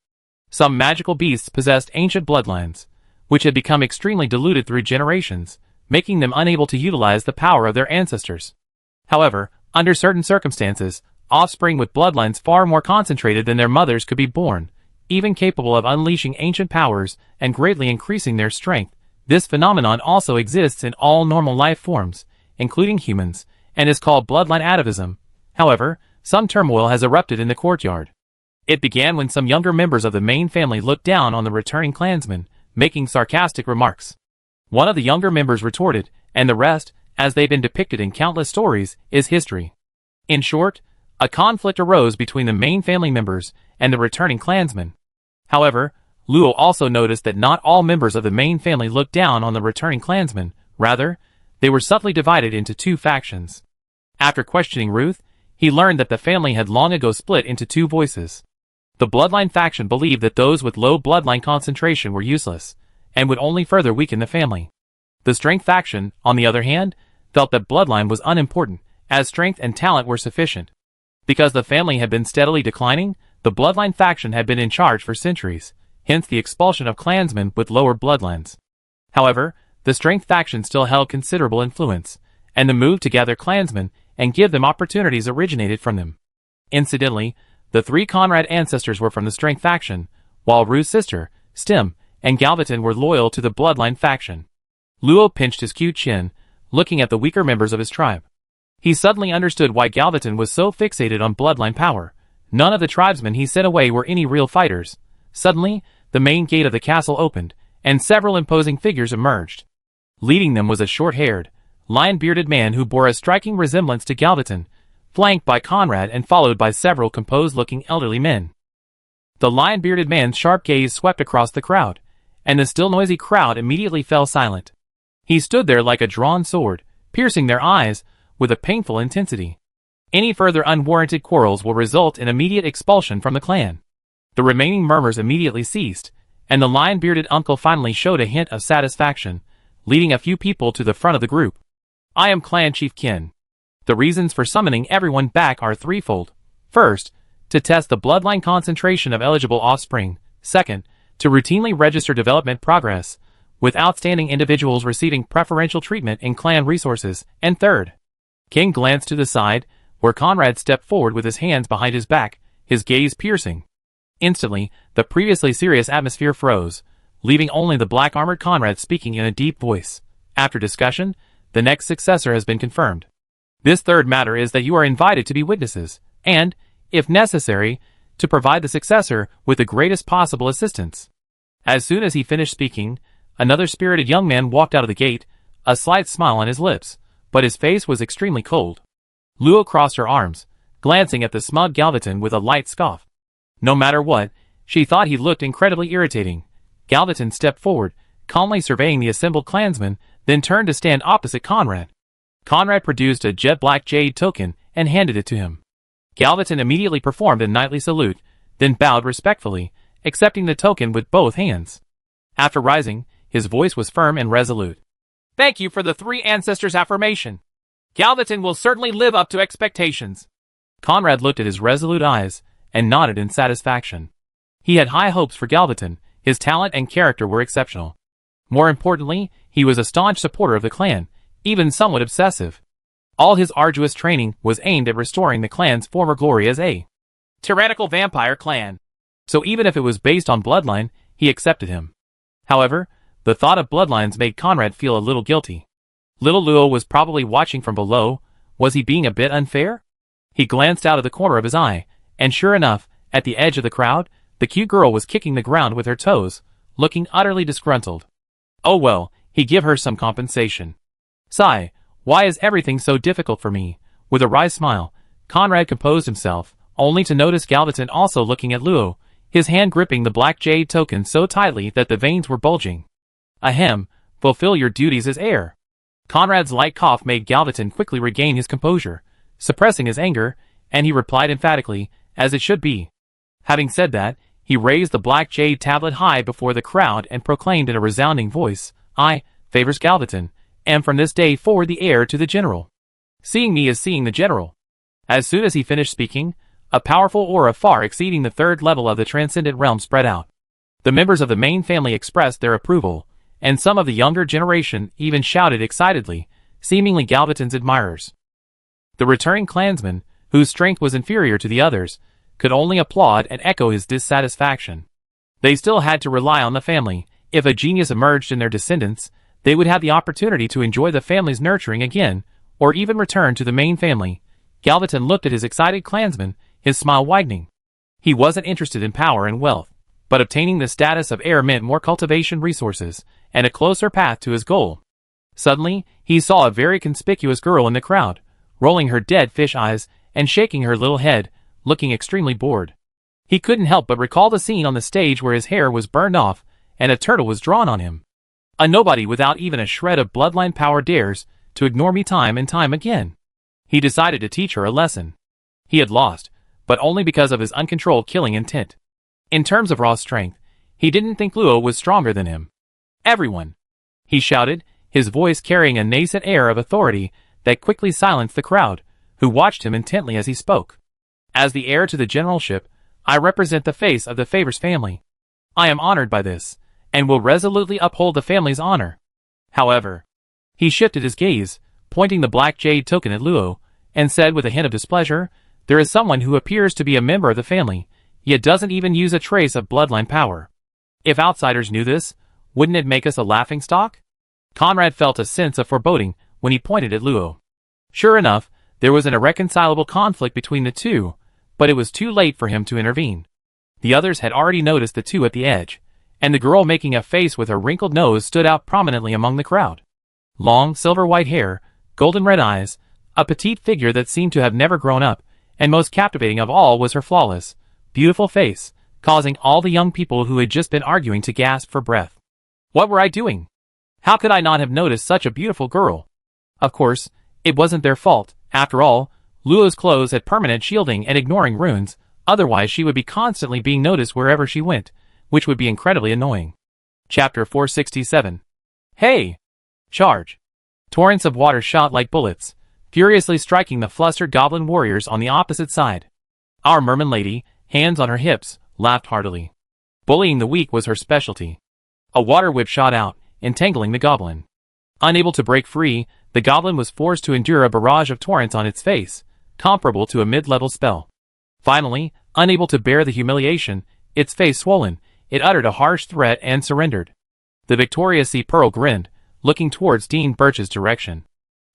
Some magical beasts possessed ancient bloodlines, which had become extremely diluted through generations, making them unable to utilize the power of their ancestors. However, under certain circumstances, offspring with bloodlines far more concentrated than their mothers could be born, even capable of unleashing ancient powers and greatly increasing their strength. This phenomenon also exists in all normal life forms, including humans, and is called bloodline atavism. However, some turmoil has erupted in the courtyard. It began when some younger members of the main family looked down on the returning clansmen, making sarcastic remarks. One of the younger members retorted, and the rest, as they've been depicted in countless stories, is history. In short, a conflict arose between the main family members and the returning clansmen. However, Luo also noticed that not all members of the main family looked down on the returning clansmen. Rather, they were subtly divided into two factions. After questioning Ruth, he learned that the family had long ago split into two voices. The bloodline faction believed that those with low bloodline concentration were useless, and would only further weaken the family. The strength faction, on the other hand, felt that bloodline was unimportant, as strength and talent were sufficient. Because the family had been steadily declining, the bloodline faction had been in charge for centuries, hence the expulsion of clansmen with lower bloodlines. However, the strength faction still held considerable influence, and the move to gather clansmen and give them opportunities originated from them. Incidentally, the three Conrad ancestors were from the strength faction, while Ruth's sister, Stem, and Galvaton were loyal to the bloodline faction. Luo pinched his cute chin, looking at the weaker members of his tribe. He suddenly understood why Galvaton was so fixated on bloodline power. None of the tribesmen he sent away were any real fighters. Suddenly, the main gate of the castle opened, and several imposing figures emerged. Leading them was a short-haired, lion-bearded man who bore a striking resemblance to Galvaton, flanked by Conrad and followed by several composed-looking elderly men. The lion-bearded man's sharp gaze swept across the crowd, and the still noisy crowd immediately fell silent. He stood there like a drawn sword, piercing their eyes with a painful intensity. Any further unwarranted quarrels will result in immediate expulsion from the clan. The remaining murmurs immediately ceased, and the lion-bearded uncle finally showed a hint of satisfaction, leading a few people to the front of the group. I am Clan Chief Kin. The reasons for summoning everyone back are threefold. First, to test the bloodline concentration of eligible offspring. Second, to routinely register development progress, with outstanding individuals receiving preferential treatment in clan resources. And third. King glanced to the side, where Conrad stepped forward with his hands behind his back, his gaze piercing. Instantly, the previously serious atmosphere froze, leaving only the black-armored Conrad speaking in a deep voice. After discussion, the next successor has been confirmed. This third matter is that you are invited to be witnesses, and, if necessary, to provide the successor with the greatest possible assistance. As soon as he finished speaking, another spirited young man walked out of the gate, a slight smile on his lips, but his face was extremely cold. Luo crossed her arms, glancing at the smug Galvaton with a light scoff. No matter what, she thought he looked incredibly irritating. Galvaton stepped forward, calmly surveying the assembled clansmen, then turned to stand opposite Conrad. Conrad produced a jet-black jade token and handed it to him. Galvaton immediately performed a knightly salute, then bowed respectfully, accepting the token with both hands. After rising, his voice was firm and resolute. Thank you for the three ancestors' affirmation. Galvaton will certainly live up to expectations. Conrad looked at his resolute eyes and nodded in satisfaction. He had high hopes for Galvaton. His talent and character were exceptional. More importantly, he was a staunch supporter of the clan, even somewhat obsessive. All his arduous training was aimed at restoring the clan's former glory as a tyrannical vampire clan. So even if it was based on bloodline, he accepted him. However, the thought of bloodlines made Conrad feel a little guilty. Little Luo was probably watching from below. Was he being a bit unfair? He glanced out of the corner of his eye, and sure enough, at the edge of the crowd, the cute girl was kicking the ground with her toes, looking utterly disgruntled. Oh well, he give her some compensation. Sigh, why is everything so difficult for me? With a wry smile, Conrad composed himself, only to notice Galvaton also looking at Luo, his hand gripping the black jade token so tightly that the veins were bulging. Ahem, fulfill your duties as heir. Conrad's light cough made Galvaton quickly regain his composure, suppressing his anger, and he replied emphatically, as it should be. Having said that, he raised the black jade tablet high before the crowd and proclaimed in a resounding voice, I, Favors Galvaton, am from this day forward the heir to the general. Seeing me is seeing the general. As soon as he finished speaking, a powerful aura far exceeding the third level of the transcendent realm spread out. The members of the main family expressed their approval, and some of the younger generation even shouted excitedly, seemingly Galbaton's admirers. The returning clansman, whose strength was inferior to the others, could only applaud and echo his dissatisfaction. They still had to rely on the family. If a genius emerged in their descendants, they would have the opportunity to enjoy the family's nurturing again, or even return to the main family. Galbaton looked at his excited clansman, his smile widening. He wasn't interested in power and wealth, but obtaining the status of heir meant more cultivation resources, and a closer path to his goal. Suddenly, he saw a very conspicuous girl in the crowd, rolling her dead fish eyes and shaking her little head, looking extremely bored. He couldn't help but recall the scene on the stage where his hair was burned off and a turtle was drawn on him. A nobody without even a shred of bloodline power dares to ignore me time and time again. He decided to teach her a lesson. He had lost, but only because of his uncontrolled killing intent. In terms of raw strength, he didn't think Luo was stronger than him. Everyone! He shouted, his voice carrying a nascent air of authority that quickly silenced the crowd, who watched him intently as he spoke. As the heir to the generalship, I represent the face of the Favors family. I am honored by this, and will resolutely uphold the family's honor. However, he shifted his gaze, pointing the black jade token at Luo, and said with a hint of displeasure, there is someone who appears to be a member of the family, yet doesn't even use a trace of bloodline power. If outsiders knew this, wouldn't it make us a laughingstock? Conrad felt a sense of foreboding when he pointed at Luo. Sure enough, there was an irreconcilable conflict between the two, but it was too late for him to intervene. The others had already noticed the two at the edge, and the girl making a face with her wrinkled nose stood out prominently among the crowd. Long, silver-white hair, golden-red eyes, a petite figure that seemed to have never grown up, and most captivating of all was her flawless, beautiful face, causing all the young people who had just been arguing to gasp for breath. What were I doing? How could I not have noticed such a beautiful girl? Of course, it wasn't their fault. After all, Luo's clothes had permanent shielding and ignoring runes, otherwise she would be constantly being noticed wherever she went, which would be incredibly annoying. Chapter 467. Hey! Charge! Torrents of water shot like bullets, furiously striking the flustered goblin warriors on the opposite side. Our merman lady, hands on her hips, laughed heartily. Bullying the weak was her specialty. A water whip shot out, entangling the goblin. Unable to break free, the goblin was forced to endure a barrage of torrents on its face, comparable to a mid-level spell. Finally, unable to bear the humiliation, its face swollen, it uttered a harsh threat and surrendered. The victorious Sea Pearl grinned, looking towards Dean Birch's direction.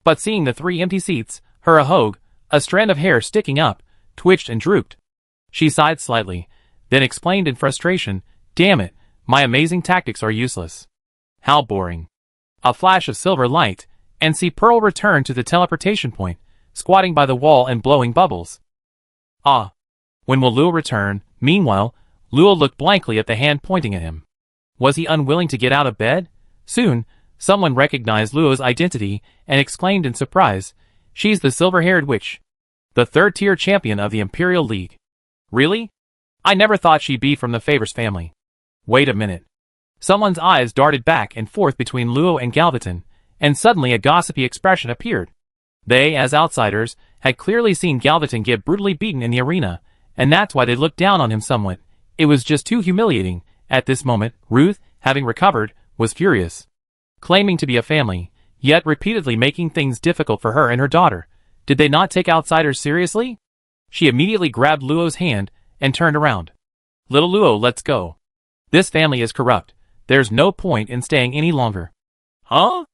But seeing the 3 empty seats, her ahogue, a strand of hair sticking up, twitched and drooped. She sighed slightly, then explained in frustration, damn it, my amazing tactics are useless. How boring. A flash of silver light, and Sea Pearl returned to the teleportation point, squatting by the wall and blowing bubbles. Ah. When will Luo return? Meanwhile, Luo looked blankly at the hand pointing at him. Was he unwilling to get out of bed? Soon, someone recognized Luo's identity and exclaimed in surprise, she's the silver-haired witch. The 3rd-tier champion of the Imperial League. Really? I never thought she'd be from the Favors family. Wait a minute. Someone's eyes darted back and forth between Luo and Galbaton, and suddenly a gossipy expression appeared. They, as outsiders, had clearly seen Galbaton get brutally beaten in the arena, and that's why they looked down on him somewhat. It was just too humiliating. At this moment, Ruth, having recovered, was furious. Claiming to be a family, yet repeatedly making things difficult for her and her daughter. Did they not take outsiders seriously? She immediately grabbed Luo's hand and turned around. Little Luo, let's go. This family is corrupt. There's no point in staying any longer. Huh?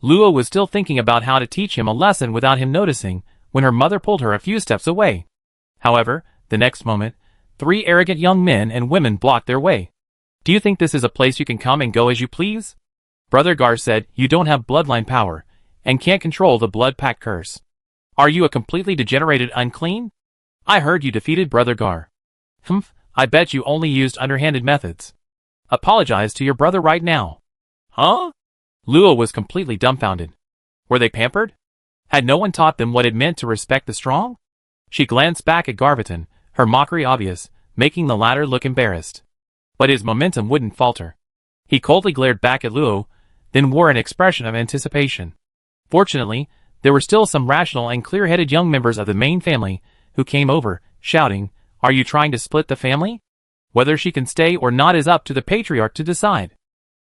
Luo was still thinking about how to teach him a lesson without him noticing, when her mother pulled her a few steps away. However, the next moment, 3 arrogant young men and women blocked their way. Do you think this is a place you can come and go as you please? Brother Gar said, you don't have bloodline power, and can't control the blood pact curse. Are you a completely degenerated unclean? I heard you defeated Brother Gar. Humph, I bet you only used underhanded methods. Apologize to your brother right now. Huh? Luo was completely dumbfounded. Were they pampered? Had no one taught them what it meant to respect the strong? She glanced back at Galbaton, her mockery obvious, making the latter look embarrassed. But his momentum wouldn't falter. He coldly glared back at Luo, then wore an expression of anticipation. Fortunately, there were still some rational and clear-headed young members of the main family who came over, shouting, "Are you trying to split the family? Whether she can stay or not is up to the patriarch to decide.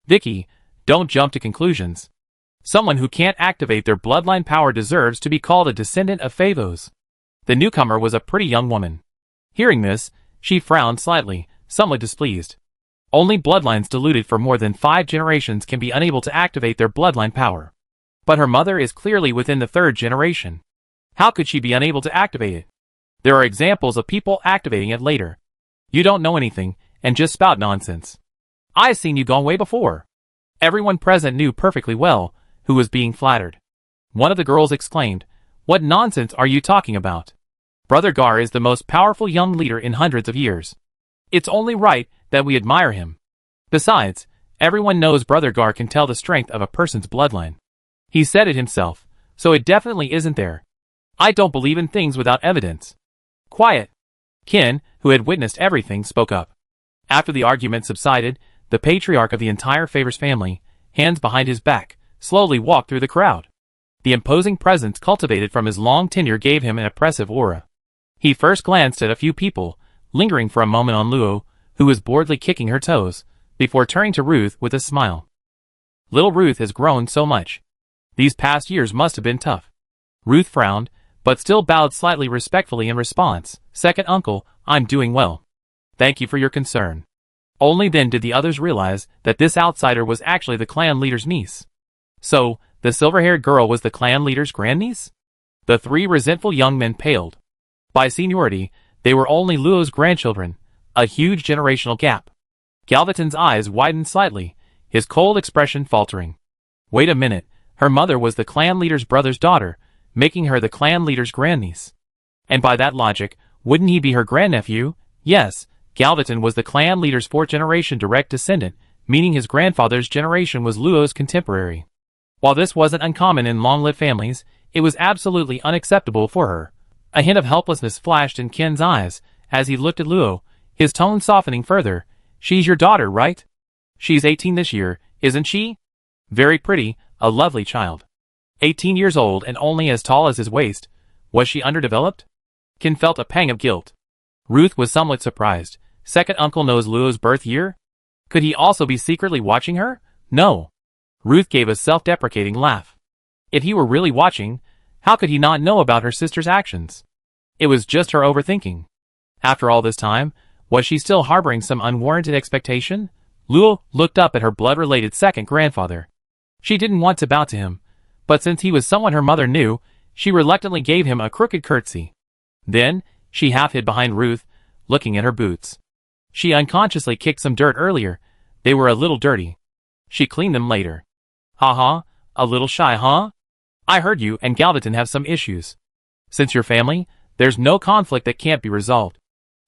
Vicky, don't jump to conclusions. Someone who can't activate their bloodline power deserves to be called a descendant of Favos." The newcomer was a pretty young woman. Hearing this, she frowned slightly, somewhat displeased. Only bloodlines diluted for more than 5 generations can be unable to activate their bloodline power. But her mother is clearly within the 3rd generation. How could she be unable to activate it? There are examples of people activating it later. You don't know anything, and just spout nonsense. I've seen you gone way before. Everyone present knew perfectly well who was being flattered. One of the girls exclaimed, "What nonsense are you talking about? Brother Gar is the most powerful young leader in hundreds of years. It's only right that we admire him. Besides, everyone knows Brother Gar can tell the strength of a person's bloodline. He said it himself, so it definitely isn't there. I don't believe in things without evidence." "Quiet." Ken, who had witnessed everything, spoke up. After the argument subsided, the patriarch of the entire Favors family, hands behind his back, slowly walked through the crowd. The imposing presence cultivated from his long tenure gave him an oppressive aura. He first glanced at a few people, lingering for a moment on Luo, who was boredly kicking her toes, before turning to Ruth with a smile. Little Ruth has grown so much. These past years must have been tough. Ruth frowned, but still bowed slightly respectfully in response. "Second uncle, I'm doing well. Thank you for your concern." Only then did the others realize that this outsider was actually the clan leader's niece. So, the silver-haired girl was the clan leader's grandniece? The 3 resentful young men paled. By seniority, they were only Luo's grandchildren, a huge generational gap. Galvaton's eyes widened slightly, his cold expression faltering. Wait a minute, her mother was the clan leader's brother's daughter, making her the clan leader's grandniece. And by that logic, wouldn't he be her grandnephew? Yes, Galvaton was the clan leader's 4th-generation direct descendant, meaning his grandfather's generation was Luo's contemporary. While this wasn't uncommon in long-lived families, it was absolutely unacceptable for her. A hint of helplessness flashed in Ken's eyes as he looked at Luo, his tone softening further. "She's your daughter, right? She's 18 this year, isn't she? Very pretty, a lovely child. 18 years old and only as tall as his waist. Was she underdeveloped?" Ken felt a pang of guilt. Ruth was somewhat surprised. Second uncle knows Luo's birth year? Could he also be secretly watching her? No. Ruth gave a self-deprecating laugh. If he were really watching, how could he not know about her sister's actions? It was just her overthinking. After all this time, was she still harboring some unwarranted expectation? Luo looked up at her blood-related second grandfather. She didn't want to bow to him, but since he was someone her mother knew, she reluctantly gave him a crooked curtsy. Then, she half hid behind Ruth, looking at her boots. She unconsciously kicked some dirt earlier. They were a little dirty. She cleaned them later. "Ha, a little shy, huh? I heard you and Galvaton have some issues. Since you're family, there's no conflict that can't be resolved.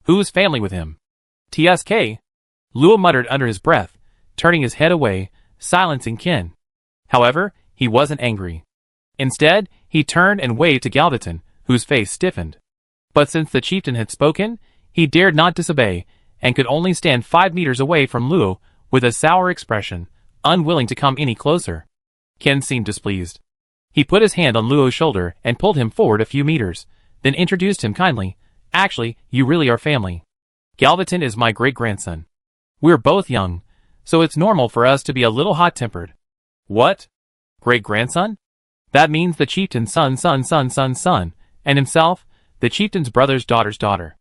Who's family with him?" "TSK." Luo muttered under his breath, turning his head away, silencing Ken. However, he wasn't angry. Instead, he turned and waved to Galvaton, whose face stiffened. But since the chieftain had spoken, he dared not disobey, and could only stand 5 meters away from Luo, with a sour expression, unwilling to come any closer. Ken seemed displeased. He put his hand on Luo's shoulder and pulled him forward a few meters, then introduced him kindly. "Actually, you really are family. Galvaton is my great-grandson. We're both young, so it's normal for us to be a little hot-tempered." "What? Great-grandson? That means the chieftain's son, and himself, the chieftain's brother's daughter's daughter."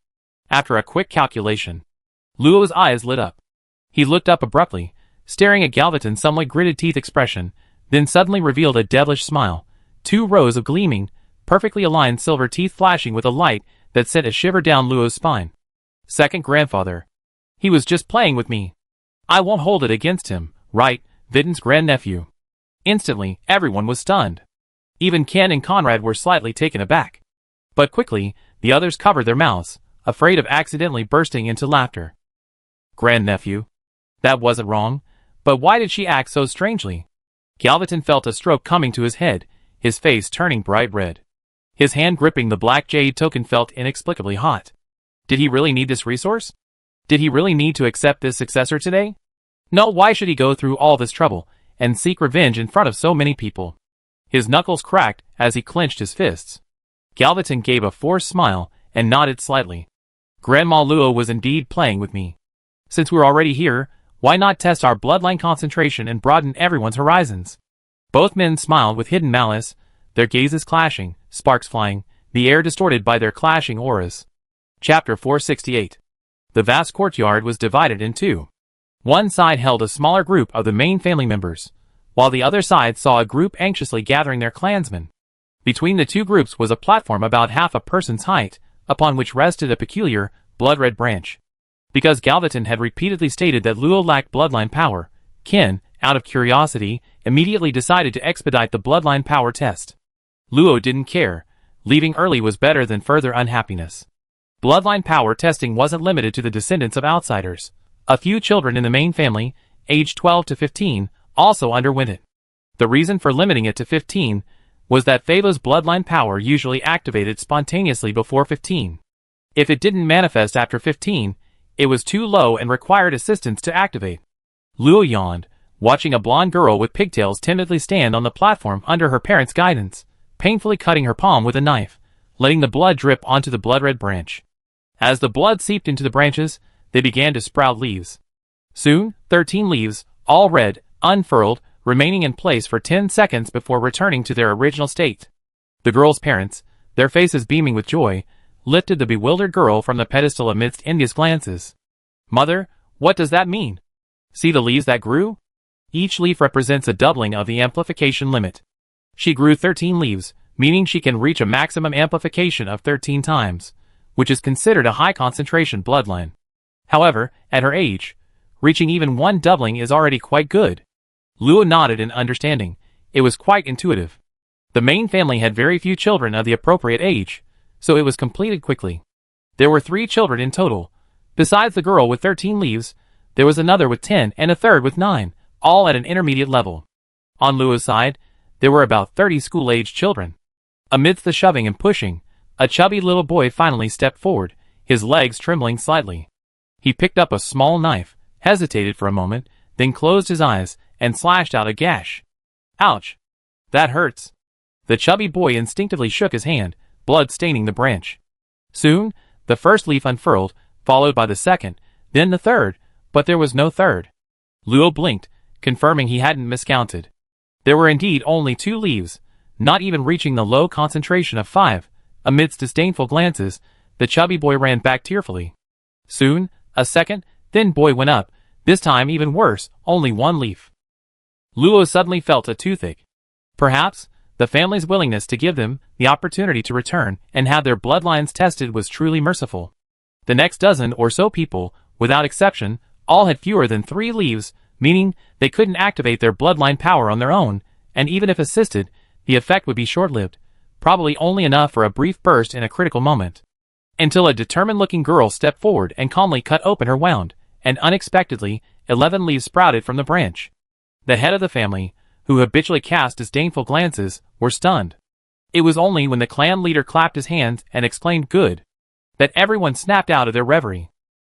After a quick calculation, Luo's eyes lit up. He looked up abruptly, staring at Galvaton's somewhat gritted teeth expression, then suddenly revealed a devilish smile, 2 rows of gleaming, perfectly aligned silver teeth flashing with a light that sent a shiver down Luo's spine. "Second grandfather. He was just playing with me. I won't hold it against him, right, Vidden's grandnephew." Instantly, everyone was stunned. Even Ken and Conrad were slightly taken aback. But quickly, the others covered their mouths, afraid of accidentally bursting into laughter. Grandnephew. That wasn't wrong, but why did she act so strangely? Galvaton felt a stroke coming to his head, his face turning bright red. His hand gripping the black jade token felt inexplicably hot. Did he really need this resource? Did he really need to accept this successor today? No, why should he go through all this trouble and seek revenge in front of so many people? His knuckles cracked as he clenched his fists. Galvatron gave a forced smile and nodded slightly. Grandma Luo was indeed playing with me. Since we're already here, why not test our bloodline concentration and broaden everyone's horizons? Both men smiled with hidden malice, their gazes clashing, sparks flying, the air distorted by their clashing auras. Chapter 468. The vast courtyard was divided in two. One side held a smaller group of the main family members, while the other side saw a group anxiously gathering their clansmen. Between the two groups was a platform about half a person's height, upon which rested a peculiar, blood-red branch. Because Galvatron had repeatedly stated that Luo lacked bloodline power, Qin, out of curiosity, immediately decided to expedite the bloodline power test. Luo didn't care. Leaving early was better than further unhappiness. Bloodline power testing wasn't limited to the descendants of outsiders. A few children in the main family, aged 12 to 15, also underwent it. The reason for limiting it to 15 was that Feiba's bloodline power usually activated spontaneously before 15. If it didn't manifest after 15, it was too low and required assistance to activate. Luo yawned, watching a blonde girl with pigtails timidly stand on the platform under her parents' guidance, painfully cutting her palm with a knife, letting the blood drip onto the blood-red branch. As the blood seeped into the branches, they began to sprout leaves. Soon, 13 leaves, all red, unfurled, remaining in place for 10 seconds before returning to their original state. The girl's parents, their faces beaming with joy, lifted the bewildered girl from the pedestal amidst envious glances. "Mother, what does that mean? See the leaves that grew? Each leaf represents a doubling of the amplification limit. She grew 13 leaves, meaning she can reach a maximum amplification of 13 times, which is considered a high concentration bloodline. However, at her age, reaching even one doubling is already quite good." Luo nodded in understanding. It was quite intuitive. The main family had very few children of the appropriate age, so it was completed quickly. There were 3 children in total. Besides the girl with 13 leaves, there was another with 10 and a third with 9, all at an intermediate level. On Luo's side, there were about 30 school-aged children. Amidst the shoving and pushing, a chubby little boy finally stepped forward, his legs trembling slightly. He picked up a small knife, hesitated for a moment, then closed his eyes and slashed out a gash. "Ouch! That hurts." The chubby boy instinctively shook his hand, blood staining the branch. Soon, the first leaf unfurled, followed by the second, then the third, but there was no third. Luo blinked, confirming he hadn't miscounted. There were indeed only 2 leaves, not even reaching the low concentration of 5. Amidst disdainful glances, the chubby boy ran back tearfully. Soon, a second, thin boy went up, this time even worse, only 1 leaf. Luo suddenly felt a toothache. Perhaps, the family's willingness to give them the opportunity to return and have their bloodlines tested was truly merciful. The next dozen or so people, without exception, all had fewer than 3 leaves, meaning they couldn't activate their bloodline power on their own, and even if assisted, the effect would be short-lived, probably only enough for a brief burst in a critical moment. Until a determined-looking girl stepped forward and calmly cut open her wound, and unexpectedly, 11 leaves sprouted from the branch. The head of the family, who habitually cast disdainful glances, were stunned. It was only when the clan leader clapped his hands and exclaimed "good," that everyone snapped out of their reverie.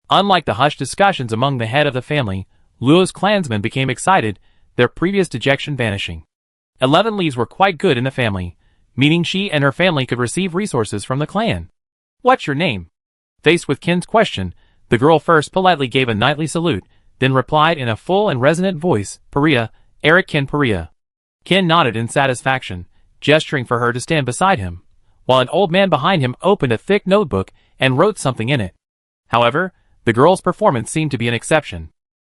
Unlike the hushed discussions among the head of the family, Luo's clansmen became excited, their previous dejection vanishing. 11 leaves were quite good in the family, meaning she and her family could receive resources from the clan. "What's your name?" Faced with Qin's question, the girl first politely gave a knightly salute, then replied in a full and resonant voice, "Paria, Eric Qin Paria." Qin nodded in satisfaction, gesturing for her to stand beside him, while an old man behind him opened a thick notebook and wrote something in it. However, the girl's performance seemed to be an exception.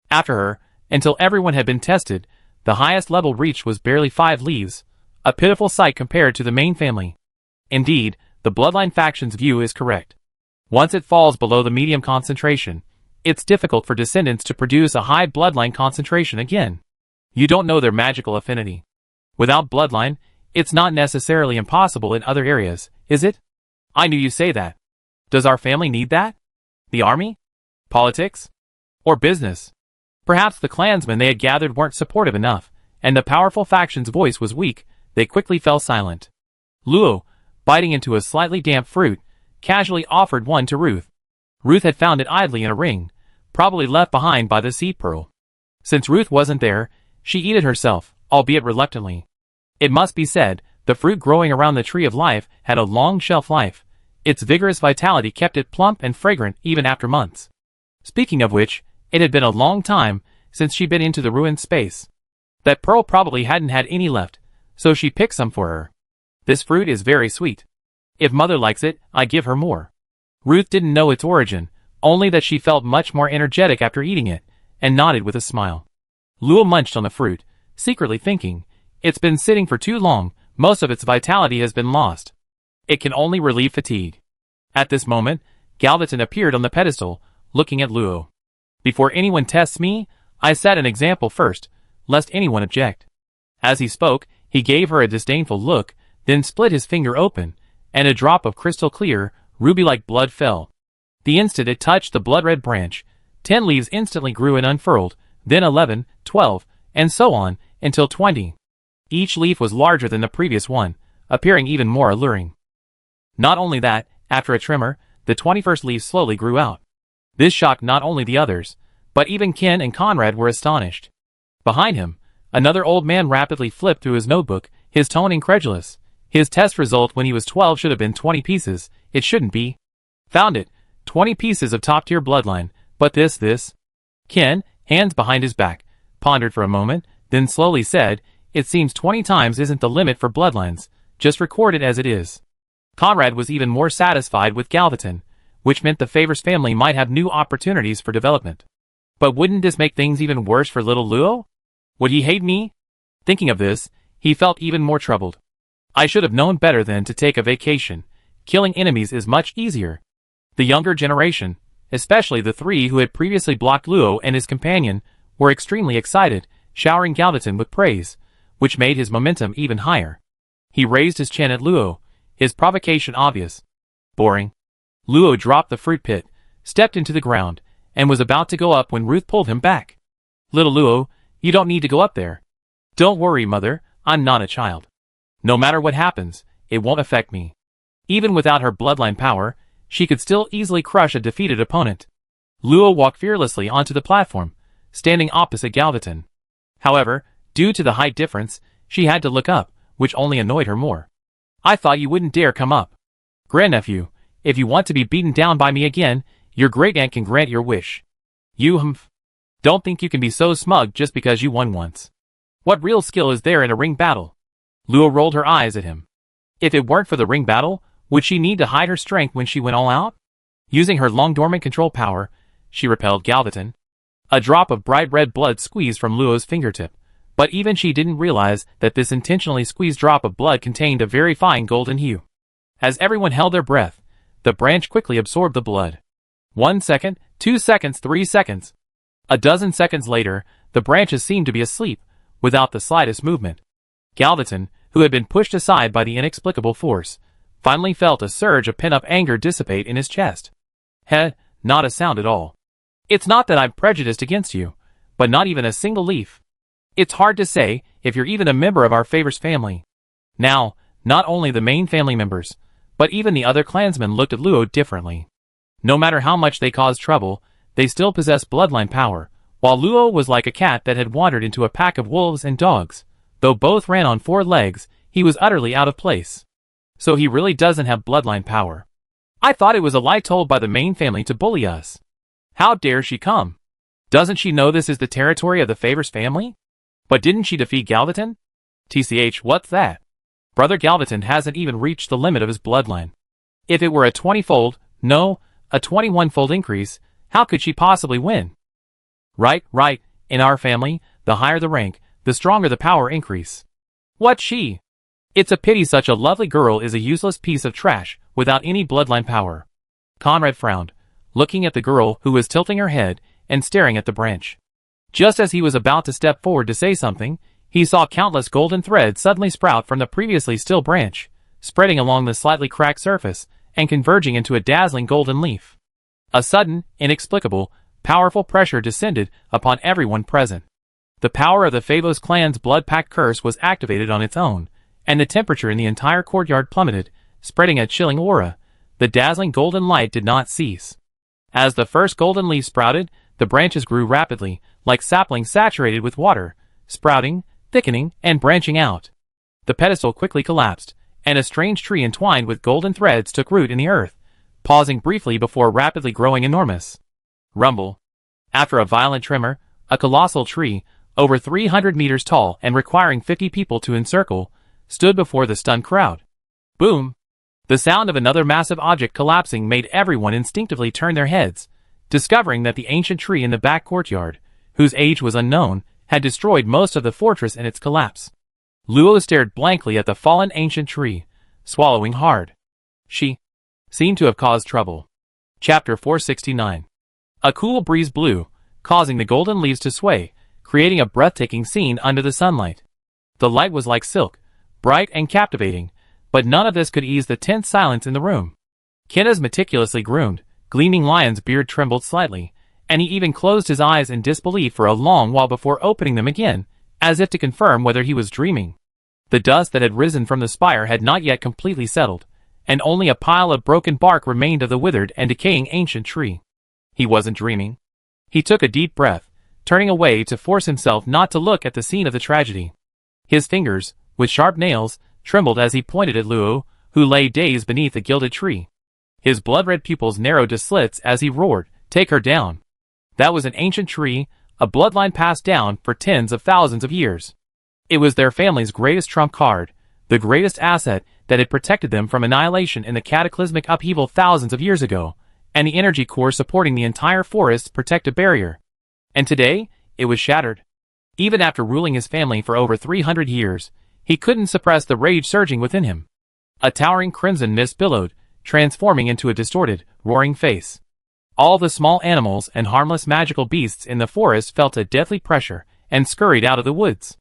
After her, until everyone had been tested, the highest level reached was barely 5 leaves, a pitiful sight compared to the main family. Indeed, the bloodline faction's view is correct. Once it falls below the medium concentration, it's difficult for descendants to produce a high bloodline concentration again. You don't know their magical affinity. Without bloodline, it's not necessarily impossible in other areas, is it? I knew you'd say that. Does our family need that? The army? Politics? Or business? Perhaps the clansmen they had gathered weren't supportive enough, and the powerful faction's voice was weak. They quickly fell silent. Luo, biting into a slightly damp fruit, casually offered one to Ruth. Ruth had found it idly in a ring, probably left behind by the seed pearl. Since Ruth wasn't there, she ate it herself, albeit reluctantly. It must be said, the fruit growing around the tree of life had a long shelf life. Its vigorous vitality kept it plump and fragrant even after months. Speaking of which, it had been a long time since she'd been into the ruined space. That Pearl probably hadn't had any left, so she picked some for her. This fruit is very sweet. If Mother likes it, I give her more. Ruth didn't know its origin, only that she felt much more energetic after eating it, and nodded with a smile. Luo munched on the fruit, secretly thinking, it's been sitting for too long, most of its vitality has been lost. It can only relieve fatigue. At this moment, Galvatron appeared on the pedestal, looking at Luo. Before anyone tests me, I set an example first, lest anyone object. As he spoke, he gave her a disdainful look, then split his finger open, and a drop of crystal clear, ruby-like blood fell. The instant it touched the blood-red branch, 10 leaves instantly grew and unfurled, then 11, 12, and so on, until 20. Each leaf was larger than the previous one, appearing even more alluring. Not only that, after a tremor, the 21st leaf slowly grew out. This shocked not only the others, but even Ken and Conrad were astonished. Behind him, another old man rapidly flipped through his notebook, his tone incredulous. His test result when he was 12 should have been 20 pieces, it shouldn't be. Found it, 20 pieces of top-tier bloodline, but this. Ken, hands behind his back, pondered for a moment, then slowly said, it seems 20 times isn't the limit for bloodlines, just record it as it is. Conrad was even more satisfied with Galvatron, which meant the Favors family might have new opportunities for development. But wouldn't this make things even worse for little Luo? Would he hate me? Thinking of this, he felt even more troubled. I should have known better than to take a vacation. Killing enemies is much easier. The younger generation, especially the 3 who had previously blocked Luo and his companion, were extremely excited, showering Galvatron with praise, which made his momentum even higher. He raised his chin at Luo, his provocation obvious. Boring. Luo dropped the fruit pit, stepped into the ground, and was about to go up when Ruth pulled him back. Little Luo, you don't need to go up there. Don't worry, Mother, I'm not a child. No matter what happens, it won't affect me. Even without her bloodline power, she could still easily crush a defeated opponent. Luo walked fearlessly onto the platform, standing opposite Galvatron. However, due to the height difference, she had to look up, which only annoyed her more. I thought you wouldn't dare come up. Grandnephew, if you want to be beaten down by me again, your great-aunt can grant your wish. You don't think you can be so smug just because you won once. What real skill is there in a ring battle? Luo rolled her eyes at him. If it weren't for the ring battle, would she need to hide her strength when she went all out? Using her long-dormant control power, she repelled Galvatron. A drop of bright red blood squeezed from Luo's fingertip, but even she didn't realize that this intentionally squeezed drop of blood contained a very fine golden hue. As everyone held their breath, the branch quickly absorbed the blood. 1 second, 2 seconds, 3 seconds. A dozen seconds later, the branches seemed to be asleep, without the slightest movement. Galvatron, who had been pushed aside by the inexplicable force, finally felt a surge of pent-up anger dissipate in his chest. Not a sound at all. It's not that I'm prejudiced against you, but not even a single leaf. It's hard to say if you're even a member of our Favors family. Now, not only the main family members, but even the other clansmen looked at Luo differently. No matter how much they caused trouble, they still possessed bloodline power, while Luo was like a cat that had wandered into a pack of wolves and dogs. Though both ran on 4 legs, he was utterly out of place. So he really doesn't have bloodline power. I thought it was a lie told by the main family to bully us. How dare she come? Doesn't she know this is the territory of the Favors family? But didn't she defeat Galvatron? TCH, what's that? Brother Galvatron hasn't even reached the limit of his bloodline. If it were a 20-fold, no, a 21-fold increase, how could she possibly win? Right, in our family, the higher the rank, the stronger the power increase. What's she? It's a pity such a lovely girl is a useless piece of trash, without any bloodline power. Conrad frowned, looking at the girl who was tilting her head and staring at the branch. Just as he was about to step forward to say something, he saw countless golden threads suddenly sprout from the previously still branch, spreading along the slightly cracked surface, and converging into a dazzling golden leaf. A sudden, inexplicable, powerful pressure descended upon everyone present. The power of the Favos clan's blood-pact curse was activated on its own, and the temperature in the entire courtyard plummeted, spreading a chilling aura. The dazzling golden light did not cease. As the first golden leaf sprouted, the branches grew rapidly, like saplings saturated with water, sprouting, thickening, and branching out. the pedestal quickly collapsed, and a strange tree entwined with golden threads took root in the earth, pausing briefly before rapidly growing enormous. Rumble. After a violent tremor, a colossal tree, over 300 meters tall and requiring 50 people to encircle, stood before the stunned crowd. Boom! The sound of another massive object collapsing made everyone instinctively turn their heads, discovering that the ancient tree in the back courtyard, whose age was unknown, had destroyed most of the fortress in its collapse. Luo stared blankly at the fallen ancient tree, swallowing hard. She seemed to have caused trouble. Chapter 469. A cool breeze blew, causing the golden leaves to sway, creating a breathtaking scene under the sunlight. The light was like silk, bright and captivating, but none of this could ease the tense silence in the room. Kenna's meticulously groomed, gleaming lion's beard trembled slightly, and he even closed his eyes in disbelief for a long while before opening them again, as if to confirm whether he was dreaming. The dust that had risen from the spire had not yet completely settled, and only a pile of broken bark remained of the withered and decaying ancient tree. He wasn't dreaming. He took a deep breath, turning away to force himself not to look at the scene of the tragedy. His fingers, with sharp nails, trembled as he pointed at Luo, who lay dazed beneath the gilded tree. His blood-red pupils narrowed to slits as he roared, "Take her down!" That was an ancient tree, a bloodline passed down for tens of thousands of years. It was their family's greatest trump card, the greatest asset that had protected them from annihilation in the cataclysmic upheaval thousands of years ago, and the energy core supporting the entire forest's protective barrier. And today, it was shattered. Even after ruling his family for over 300 years, he couldn't suppress the rage surging within him. A towering crimson mist billowed, transforming into a distorted, roaring face. All the small animals and harmless magical beasts in the forest felt a deathly pressure and scurried out of the woods.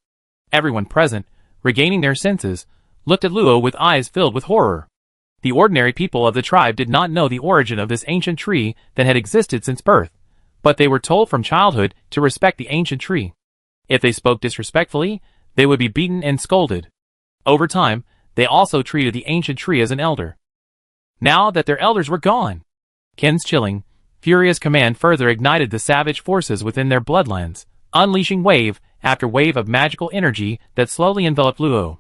Everyone present, regaining their senses, looked at Luo with eyes filled with horror. The ordinary people of the tribe did not know the origin of this ancient tree that had existed since birth, but they were told from childhood to respect the ancient tree. If they spoke disrespectfully, they would be beaten and scolded. Over time, they also treated the ancient tree as an elder. Now that their elders were gone, Ken's chilling, furious command further ignited the savage forces within their bloodlines, unleashing wave after wave of magical energy that slowly enveloped Luo.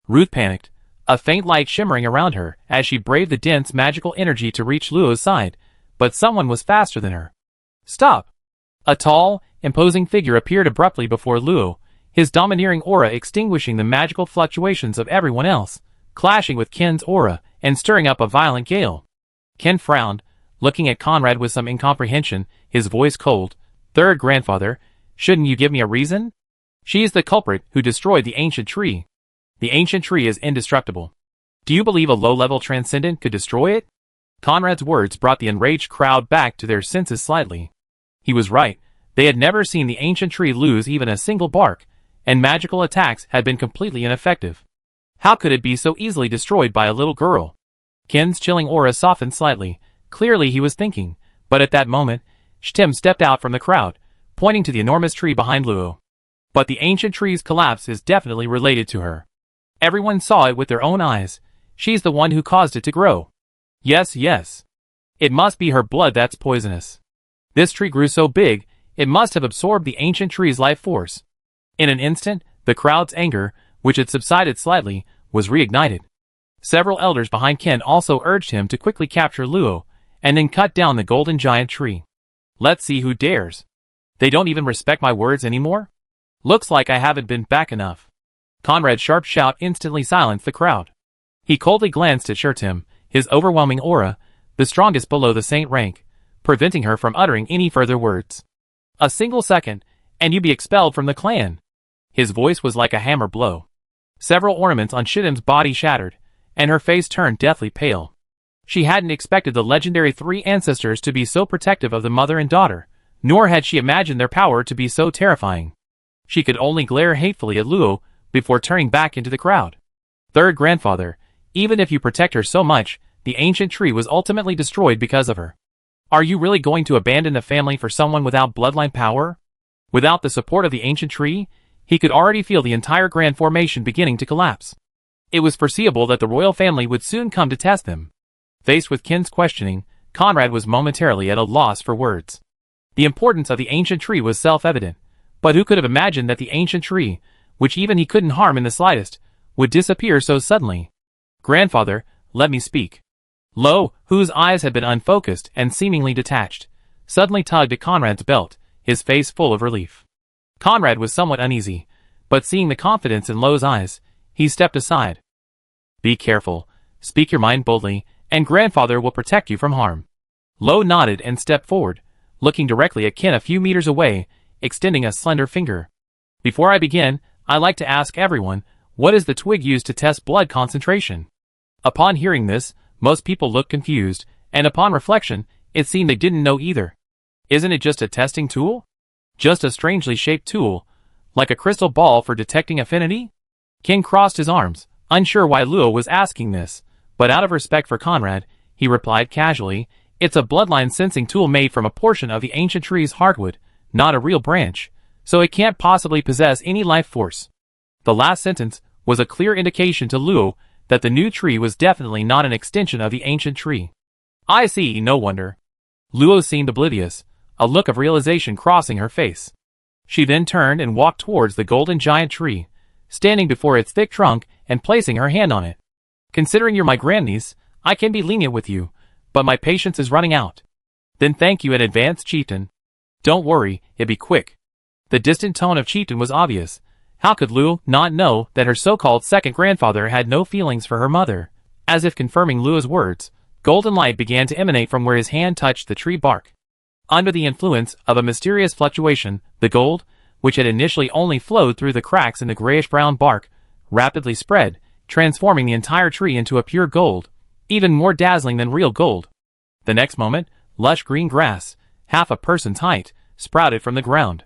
Ruth panicked, a faint light shimmering around her as she braved the dense magical energy to reach Luo's side, but someone was faster than her. Stop! A tall, imposing figure appeared abruptly before Luo, his domineering aura extinguishing the magical fluctuations of everyone else, clashing with Ken's aura and stirring up a violent gale. Ken frowned, looking at Conrad with some incomprehension, his voice cold. "Third grandfather, shouldn't you give me a reason? She is the culprit who destroyed the ancient tree. The ancient tree is indestructible. Do you believe a low-level transcendent could destroy it?" Conrad's words brought the enraged crowd back to their senses slightly. He was right. They had never seen the ancient tree lose even a single bark, and magical attacks had been completely ineffective. How could it be so easily destroyed by a little girl? Ken's chilling aura softened slightly. Clearly he was thinking, but at that moment, Shtim stepped out from the crowd, pointing to the enormous tree behind Luo. But the ancient tree's collapse is definitely related to her. Everyone saw it with their own eyes. She's the one who caused it to grow. Yes, yes. It must be her blood that's poisonous. This tree grew so big, it must have absorbed the ancient tree's life force. In an instant, the crowd's anger, which had subsided slightly, was reignited. Several elders behind Ken also urged him to quickly capture Luo, and then cut down the golden giant tree. Let's see who dares. They don't even respect my words anymore? Looks like I haven't been back enough. Conrad's sharp shout instantly silenced the crowd. He coldly glanced at Shurtim, his overwhelming aura, the strongest below the saint rank, preventing her from uttering any further words. A single second, and you'd be expelled from the clan. His voice was like a hammer blow. Several ornaments on Shittim's body shattered, and her face turned deathly pale. She hadn't expected the legendary three ancestors to be so protective of the mother and daughter, nor had she imagined their power to be so terrifying. She could only glare hatefully at Luo before turning back into the crowd. Third grandfather, even if you protect her so much, the ancient tree was ultimately destroyed because of her. Are you really going to abandon the family for someone without bloodline power? Without the support of the ancient tree, he could already feel the entire grand formation beginning to collapse. It was foreseeable that the royal family would soon come to test them. Faced with Ken's questioning, Conrad was momentarily at a loss for words. The importance of the ancient tree was self-evident, but who could have imagined that the ancient tree, which even he couldn't harm in the slightest, would disappear so suddenly. "Grandfather, let me speak." Lo, whose eyes had been unfocused and seemingly detached, suddenly tugged at Conrad's belt, his face full of relief. Conrad was somewhat uneasy, but seeing the confidence in Lo's eyes, he stepped aside. "Be careful, speak your mind boldly, and grandfather will protect you from harm." Lo nodded and stepped forward, looking directly at Ken a few meters away, extending a slender finger. "Before I begin, I'd like to ask everyone, what is the twig used to test blood concentration?" Upon hearing this, most people looked confused, and upon reflection, it seemed they didn't know either. "Isn't it just a testing tool? Just a strangely shaped tool, like a crystal ball for detecting affinity?" Ken crossed his arms, unsure why Luo was asking this, but out of respect for Conrad, he replied casually, "It's a bloodline sensing tool made from a portion of the ancient tree's hardwood, not a real branch, so it can't possibly possess any life force." The last sentence was a clear indication to Luo that the new tree was definitely not an extension of the ancient tree. "I see, no wonder." Luo seemed oblivious, a look of realization crossing her face. She then turned and walked towards the golden giant tree, standing before its thick trunk and placing her hand on it. "Considering you're my grandniece, I can be lenient with you, but my patience is running out." "Then thank you in advance, Chieftain." "Don't worry, it'll be quick." The distant tone of Chieftain was obvious. How could Luo not know that her so-called second grandfather had no feelings for her mother? As if confirming Luo's words, golden light began to emanate from where his hand touched the tree bark. Under the influence of a mysterious fluctuation, the gold, which had initially only flowed through the cracks in the grayish-brown bark, rapidly spread, transforming the entire tree into a pure gold, even more dazzling than real gold. The next moment, lush green grass, half a person's height, sprouted from the ground.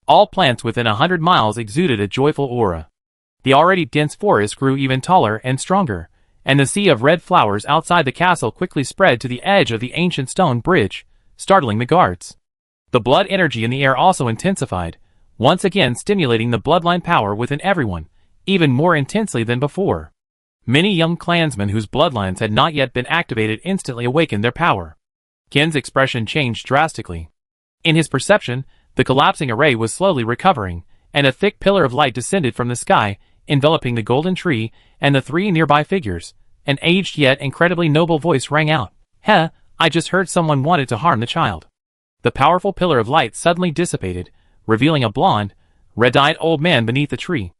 All plants within 100 miles exuded a joyful aura. The already dense forest grew even taller and stronger, and the sea of red flowers outside the castle quickly spread to the edge of the ancient stone bridge, startling the guards. The blood energy in the air also intensified, once again stimulating the bloodline power within everyone, even more intensely than before. Many young clansmen whose bloodlines had not yet been activated instantly awakened their power. Ken's expression changed drastically. In his perception, the collapsing array was slowly recovering, and a thick pillar of light descended from the sky, enveloping the golden tree and the three nearby figures. An aged yet incredibly noble voice rang out. "Heh, I just heard someone wanted to harm the child." The powerful pillar of light suddenly dissipated, revealing a blonde, red-eyed old man beneath the tree.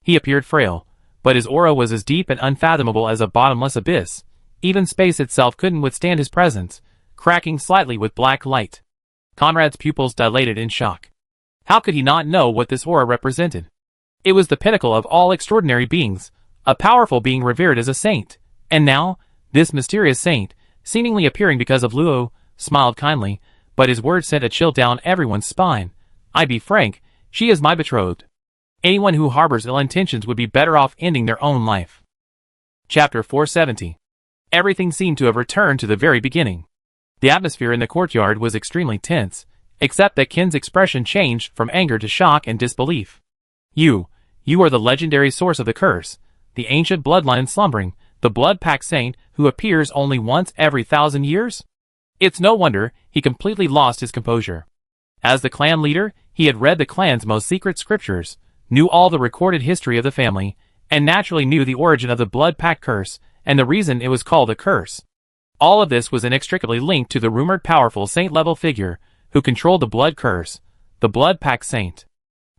He appeared frail, but his aura was as deep and unfathomable as a bottomless abyss. Even space itself couldn't withstand his presence, cracking slightly with black light. Conrad's pupils dilated in shock. How could he not know what this aura represented? It was the pinnacle of all extraordinary beings, a powerful being revered as a saint. And now, this mysterious saint, seemingly appearing because of Luo, smiled kindly, but his words sent a chill down everyone's spine. "I be frank, she is my betrothed. Anyone who harbors ill intentions would be better off ending their own life." Chapter 470. Everything seemed to have returned to the very beginning. The atmosphere in the courtyard was extremely tense, except that Ken's expression changed from anger to shock and disbelief. You are the legendary source of the curse, the ancient bloodline slumbering, the blood-pact saint who appears only once every 1,000 years? It's no wonder he completely lost his composure. As the clan leader, he had read the clan's most secret scriptures, knew all the recorded history of the family, and naturally knew the origin of the blood-pact curse and the reason it was called a curse. All of this was inextricably linked to the rumored powerful saint-level figure who controlled the blood curse, the blood-pact saint.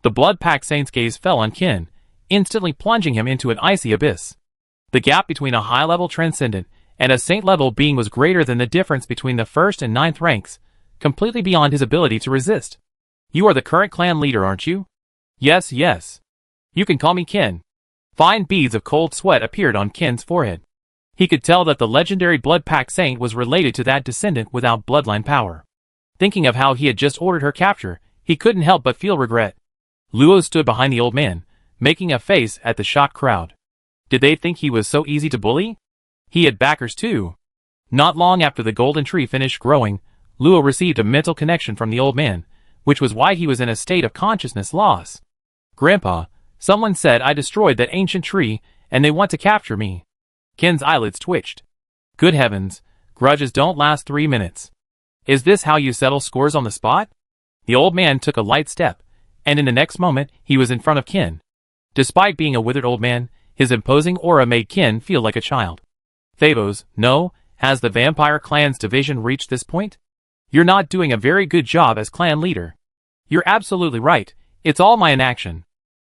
The blood-pact saint's gaze fell on Ken, instantly plunging him into an icy abyss. The gap between a high-level transcendent and a saint-level being was greater than the difference between the 1st and 9th ranks, completely beyond his ability to resist. "You are the current clan leader, aren't you?" Yes. "You can call me Ken." Fine beads of cold sweat appeared on Ken's forehead. He could tell that the legendary blood-pact saint was related to that descendant without bloodline power. Thinking of how he had just ordered her capture, he couldn't help but feel regret. Luo stood behind the old man, making a face at the shocked crowd. Did they think he was so easy to bully? He had backers too. Not long after the golden tree finished growing, Luo received a mental connection from the old man, which was why he was in a state of consciousness loss. "Grandpa, someone said I destroyed that ancient tree, and they want to capture me." Ken's eyelids twitched. Good heavens, grudges don't last 3 minutes. Is this how you settle scores on the spot? The old man took a light step, and in the next moment, he was in front of Ken. Despite being a withered old man, His imposing aura made Ken feel like a child. Thavos, no, has the vampire clan's division reached this point? You're not doing a very good job as clan leader. You're absolutely right, it's all my inaction.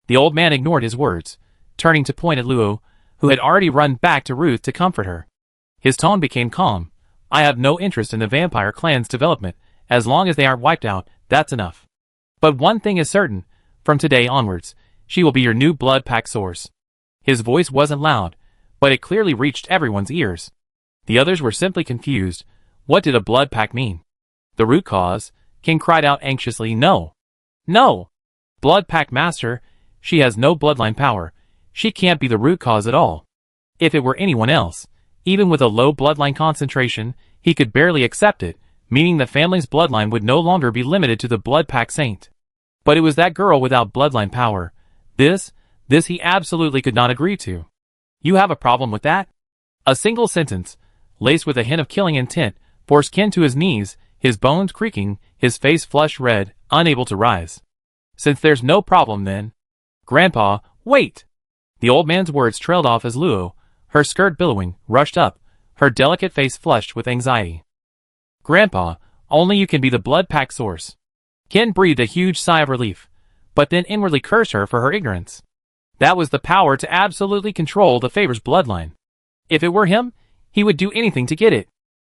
The old man ignored his words, turning to point at Luo, who had already run back to Ruth to comfort her. His tone became calm. I have no interest in the vampire clan's development. As long as they aren't wiped out, that's enough. But one thing is certain, from today onwards, she will be your new blood pack source. His voice wasn't loud, but it clearly reached everyone's ears. The others were simply confused. What did a blood pack mean? The root cause? King cried out anxiously, no. No! Blood pack master, she has no bloodline power. She can't be the root cause at all. If it were anyone else, even with a low bloodline concentration, he could barely accept it, meaning the family's bloodline would no longer be limited to the blood pack saint. But it was that girl without bloodline power. This he absolutely could not agree to. You have a problem with that? A single sentence, laced with a hint of killing intent, forced Ken to his knees, his bones creaking, his face flushed red, unable to rise. Since there's no problem then. Grandpa, wait! The old man's words trailed off as Luo, her skirt billowing, rushed up, her delicate face flushed with anxiety. Grandpa, only you can be the blood pack source. Ken breathed a huge sigh of relief, but then inwardly cursed her for her ignorance. That was the power to absolutely control the Favor's bloodline. If it were him, he would do anything to get it.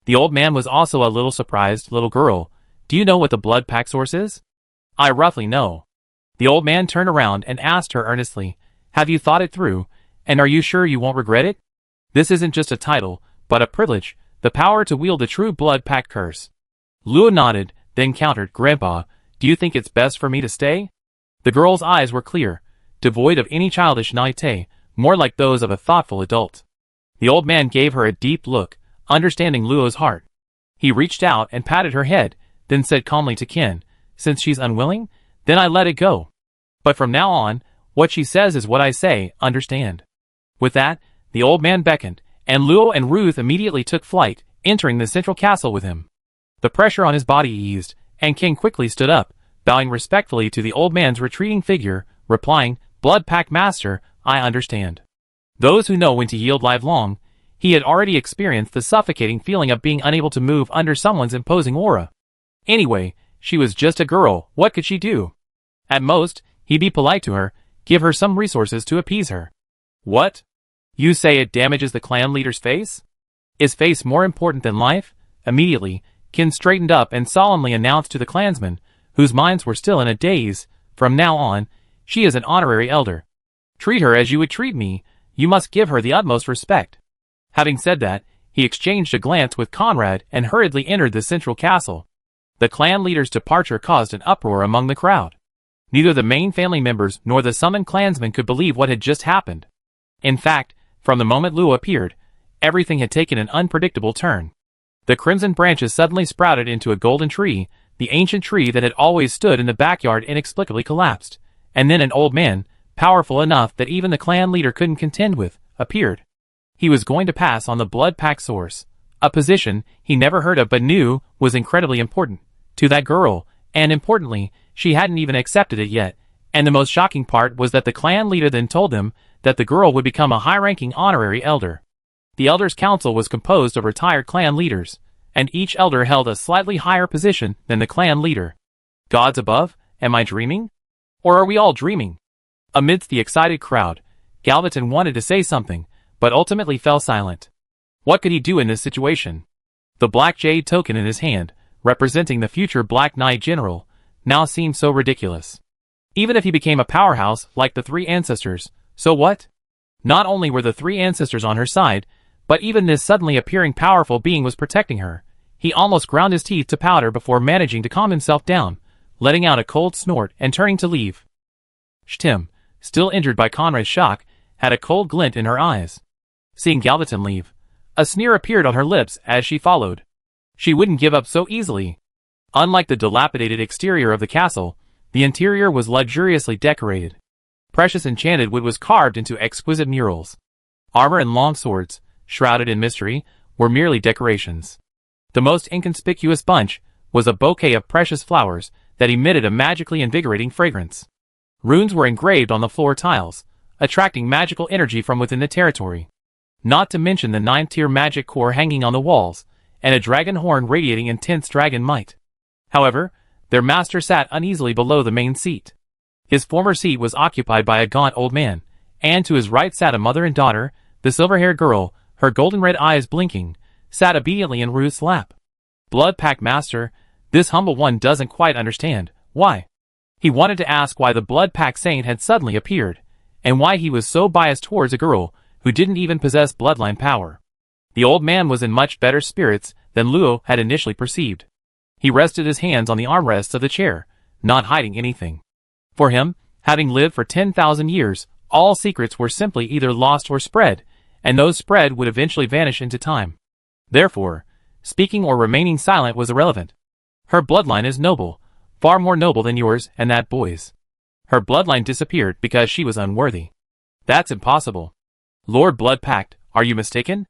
The old man was also a little surprised. Little girl, do you know what the blood pack source is? I roughly know. The old man turned around and asked her earnestly, have you thought it through, and are you sure you won't regret it? This isn't just a title, but a privilege, the power to wield the true blood pack curse. Luo nodded, then countered, Grandpa, do you think it's best for me to stay? The girl's eyes were clear, devoid of any childish naivete, more like those of a thoughtful adult. The old man gave her a deep look, understanding Luo's heart. He reached out and patted her head, then said calmly to Ken, since she's unwilling, then I let it go. But from now on, what she says is what I say, understand? With that, the old man beckoned, and Luo and Ruth immediately took flight, entering the central castle with him. The pressure on his body eased, and Ken quickly stood up, bowing respectfully to the old man's retreating figure, replying, Blood Pack Master, I understand. Those who know when to yield live long, he had already experienced the suffocating feeling of being unable to move under someone's imposing aura. Anyway, she was just a girl, what could she do? At most, he'd be polite to her, give her some resources to appease her. What? You say it damages the clan leader's face? Is face more important than life? Immediately, Ken straightened up and solemnly announced to the clansmen, whose minds were still in a daze, from now on, she is an honorary elder. Treat her as you would treat me, you must give her the utmost respect. Having said that, he exchanged a glance with Conrad and hurriedly entered the central castle. The clan leader's departure caused an uproar among the crowd. Neither the main family members nor the summoned clansmen could believe what had just happened. In fact, from the moment Luo appeared, everything had taken an unpredictable turn. The crimson branches suddenly sprouted into a golden tree, the ancient tree that had always stood in the backyard inexplicably collapsed, and then an old man, powerful enough that even the clan leader couldn't contend with, appeared. He was going to pass on the blood pack source, a position he never heard of but knew was incredibly important to that girl, and importantly, she hadn't even accepted it yet, and the most shocking part was that the clan leader then told them that the girl would become a high-ranking honorary elder. The Elders' Council was composed of retired clan leaders, and each elder held a slightly higher position than the clan leader. Gods above, am I dreaming? Or are we all dreaming? Amidst the excited crowd, Galvaton wanted to say something, but ultimately fell silent. What could he do in this situation? The Black Jade token in his hand, representing the future Black Knight General, now seemed so ridiculous. Even if he became a powerhouse like the three ancestors, so what? Not only were the three ancestors on her side, but even this suddenly appearing powerful being was protecting her. He almost ground his teeth to powder before managing to calm himself down, letting out a cold snort and turning to leave. Shtim, still injured by Conrad's shock, had a cold glint in her eyes. Seeing Galvaton leave, a sneer appeared on her lips as she followed. She wouldn't give up so easily. Unlike the dilapidated exterior of the castle, the interior was luxuriously decorated. Precious enchanted wood was carved into exquisite murals. Armor and long swords, shrouded in mystery, were merely decorations. The most inconspicuous bunch was a bouquet of precious flowers that emitted a magically invigorating fragrance. Runes were engraved on the floor tiles, attracting magical energy from within the territory. Not to mention the 9th-tier magic core hanging on the walls, and a dragon horn radiating intense dragon might. However, their master sat uneasily below the main seat. His former seat was occupied by a gaunt old man, and to his right sat a mother and daughter. The silver-haired girl, her golden-red eyes blinking, sat obediently in Ruth's lap. Blood Pact Master, this humble one doesn't quite understand why. He wanted to ask why the Blood Pact Saint had suddenly appeared, and why he was so biased towards a girl who didn't even possess bloodline power. The old man was in much better spirits than Luo had initially perceived. He rested his hands on the armrests of the chair, not hiding anything. For him, having lived for 10,000 years, all secrets were simply either lost or spread, and those spread would eventually vanish into time. Therefore, speaking or remaining silent was irrelevant. Her bloodline is noble, far more noble than yours and that boy's. Her bloodline disappeared because she was unworthy. That's impossible. Lord Blood Pact, are you mistaken?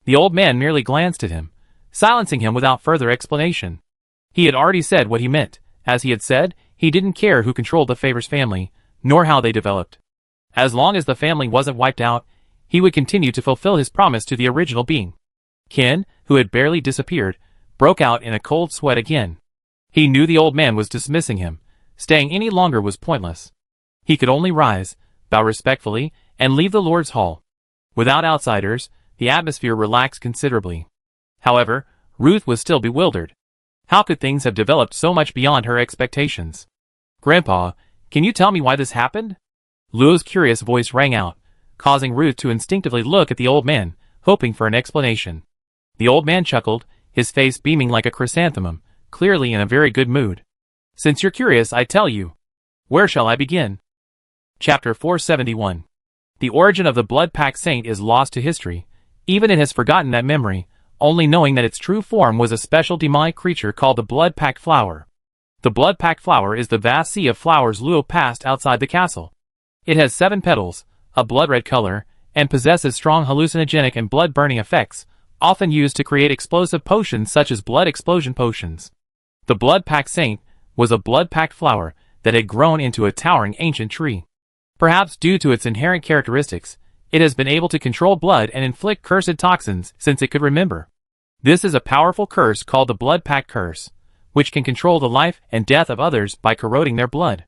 The old man merely glanced at him, silencing him without further explanation. He had already said what he meant. As he had said, he didn't care who controlled the Favors family, nor how they developed. As long as the family wasn't wiped out, he would continue to fulfill his promise to the original being. Ken, who had barely disappeared, broke out in a cold sweat again. He knew the old man was dismissing him. Staying any longer was pointless. He could only rise, bow respectfully, and leave the Lord's Hall. Without outsiders, the atmosphere relaxed considerably. However, Ruth was still bewildered. How could things have developed so much beyond her expectations? Grandpa, can you tell me why this happened? Luo's curious voice rang out, causing Ruth to instinctively look at the old man, hoping for an explanation. The old man chuckled, his face beaming like a chrysanthemum, clearly in a very good mood. Since you're curious, I tell you. Where shall I begin? Chapter 471. The origin of the Blood Pact Saint is lost to history. Even it has forgotten that memory, only knowing that its true form was a special demonic creature called the Blood Pact Flower. The Blood Pact Flower is the vast sea of flowers Luo passed outside the castle. It has 7 petals, a blood-red color, and possesses strong hallucinogenic and blood-burning effects, often used to create explosive potions such as blood explosion potions. The Blood Pact Saint was a blood pact flower that had grown into a towering ancient tree. Perhaps due to its inherent characteristics, it has been able to control blood and inflict cursed toxins since it could remember. This is a powerful curse called the Blood Pact Curse, which can control the life and death of others by corroding their blood.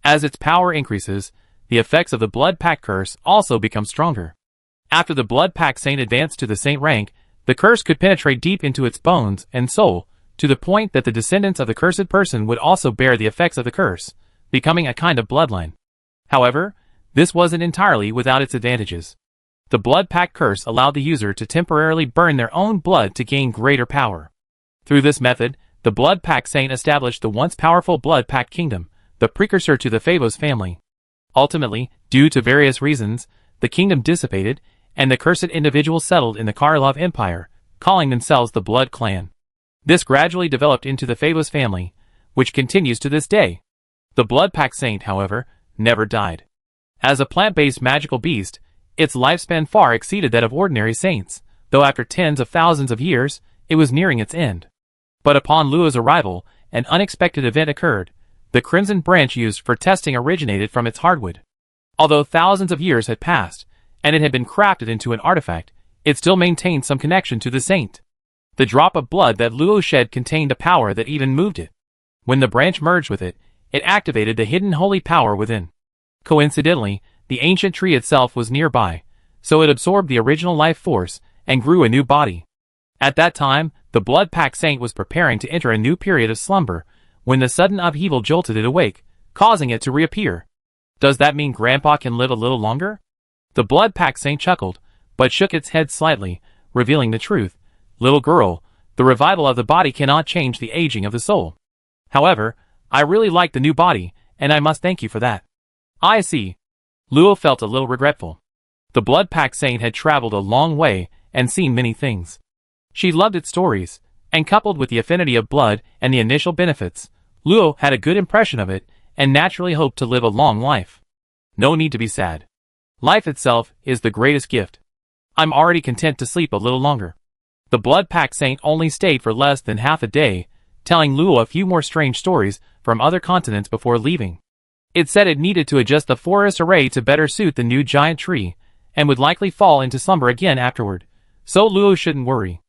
As its power increases, the effects of the Blood Pact Curse also become stronger. After the Blood Pact Saint advanced to the saint rank, the curse could penetrate deep into its bones and soul, to the point that the descendants of the cursed person would also bear the effects of the curse, becoming a kind of bloodline. However, this wasn't entirely without its advantages. The Blood Pact Curse allowed the user to temporarily burn their own blood to gain greater power. Through this method, the Blood Pact Saint established the once powerful Blood Pact Kingdom, the precursor to the Favos family. Ultimately, due to various reasons, the kingdom dissipated, and the cursed individuals settled in the Karlov Empire, calling themselves the Blood Clan. This gradually developed into the Favos family, which continues to this day. The Blood Pact Saint, however, never died. As a plant-based magical beast, its lifespan far exceeded that of ordinary saints, though after tens of thousands of years, it was nearing its end. But upon Luo's arrival, an unexpected event occurred. The crimson branch used for testing originated from its hardwood. Although thousands of years had passed, and it had been crafted into an artifact, it still maintained some connection to the saint. The drop of blood that Luo shed contained a power that even moved it. When the branch merged with it, it activated the hidden holy power within. Coincidentally, the ancient tree itself was nearby, so it absorbed the original life force and grew a new body. At that time, the Blood Pact Saint was preparing to enter a new period of slumber, when the sudden upheaval jolted it awake, causing it to reappear. Does that mean Grandpa can live a little longer? The Blood Pact Saint chuckled, but shook its head slightly, revealing the truth. Little girl, the revival of the body cannot change the aging of the soul. However, I really like the new body, and I must thank you for that. I see. Luo felt a little regretful. The Blood Pact Saint had traveled a long way and seen many things. She loved its stories, and coupled with the affinity of blood and the initial benefits, Luo had a good impression of it and naturally hoped to live a long life. No need to be sad. Life itself is the greatest gift. I'm already content to sleep a little longer. The Blood Pact Saint only stayed for less than half a day, telling Luo a few more strange stories from other continents before leaving. It said it needed to adjust the forest array to better suit the new giant tree, and would likely fall into slumber again afterward, so Luo shouldn't worry.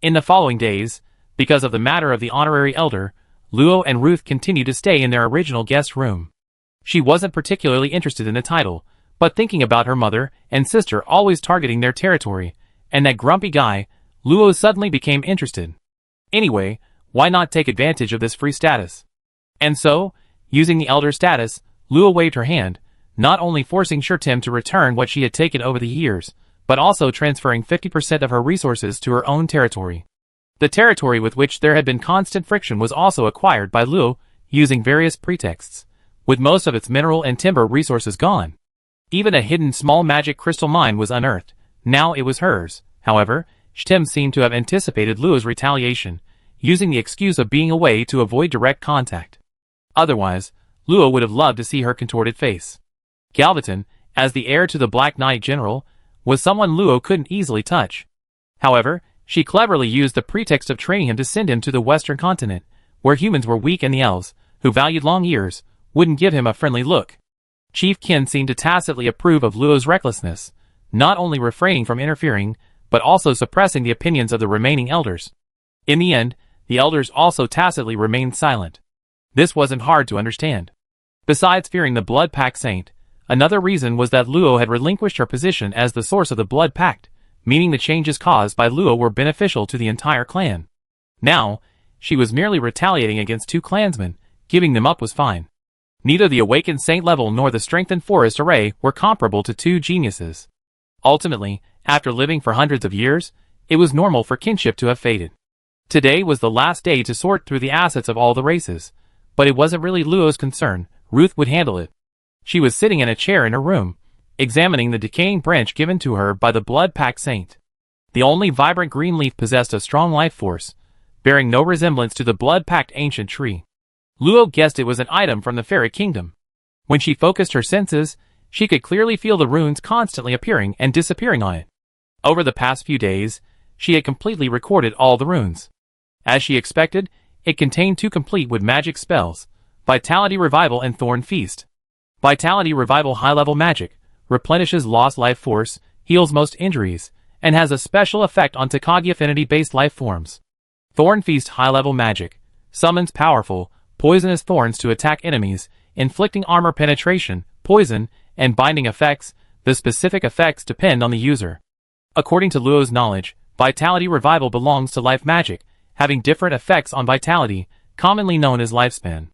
In the following days, because of the matter of the honorary elder, Luo and Ruth continued to stay in their original guest room. She wasn't particularly interested in the title, but thinking about her mother and sister always targeting their territory, and that grumpy guy, Luo suddenly became interested. Anyway, why not take advantage of this free status? And so, using the elder status, Luo waved her hand, not only forcing Shurtim to return what she had taken over the years, but also transferring 50% of her resources to her own territory. The territory with which there had been constant friction was also acquired by Luo, using various pretexts, with most of its mineral and timber resources gone. Even a hidden small magic crystal mine was unearthed. Now it was hers. However, Shurtim seemed to have anticipated Luo's retaliation, using the excuse of being away to avoid direct contact. Otherwise, Luo would have loved to see her contorted face. Galvaton, as the heir to the Black Knight General, was someone Luo couldn't easily touch. However, she cleverly used the pretext of training him to send him to the western continent, where humans were weak and the elves, who valued long years, wouldn't give him a friendly look. Chief Qin seemed to tacitly approve of Luo's recklessness, not only refraining from interfering, but also suppressing the opinions of the remaining elders. In the end, the elders also tacitly remained silent. This wasn't hard to understand. Besides fearing the Blood Pact Saint, another reason was that Luo had relinquished her position as the source of the Blood Pact, meaning the changes caused by Luo were beneficial to the entire clan. Now, she was merely retaliating against two clansmen. Giving them up was fine. Neither the awakened saint level nor the strengthened forest array were comparable to two geniuses. Ultimately, after living for hundreds of years, it was normal for kinship to have faded. Today was the last day to sort through the assets of all the races, but it wasn't really Luo's concern. Ruth would handle it. She was sitting in a chair in her room, examining the decaying branch given to her by the Blood Pact Saint. The only vibrant green leaf possessed a strong life force, bearing no resemblance to the Blood Pact ancient tree. Luo guessed it was an item from the Fairy Kingdom. When she focused her senses, she could clearly feel the runes constantly appearing and disappearing on it. Over the past few days, she had completely recorded all the runes. As she expected, it contained two complete with magic spells, Vitality Revival and Thorn Feast. Vitality Revival high-level magic, replenishes lost life force, heals most injuries, and has a special effect on Takagi affinity-based life forms. Thorn Feast high-level magic, summons powerful, poisonous thorns to attack enemies, inflicting armor penetration, poison, and binding effects. The specific effects depend on the user. According to Luo's knowledge, Vitality Revival belongs to life magic, having different effects on vitality, commonly known as lifespan.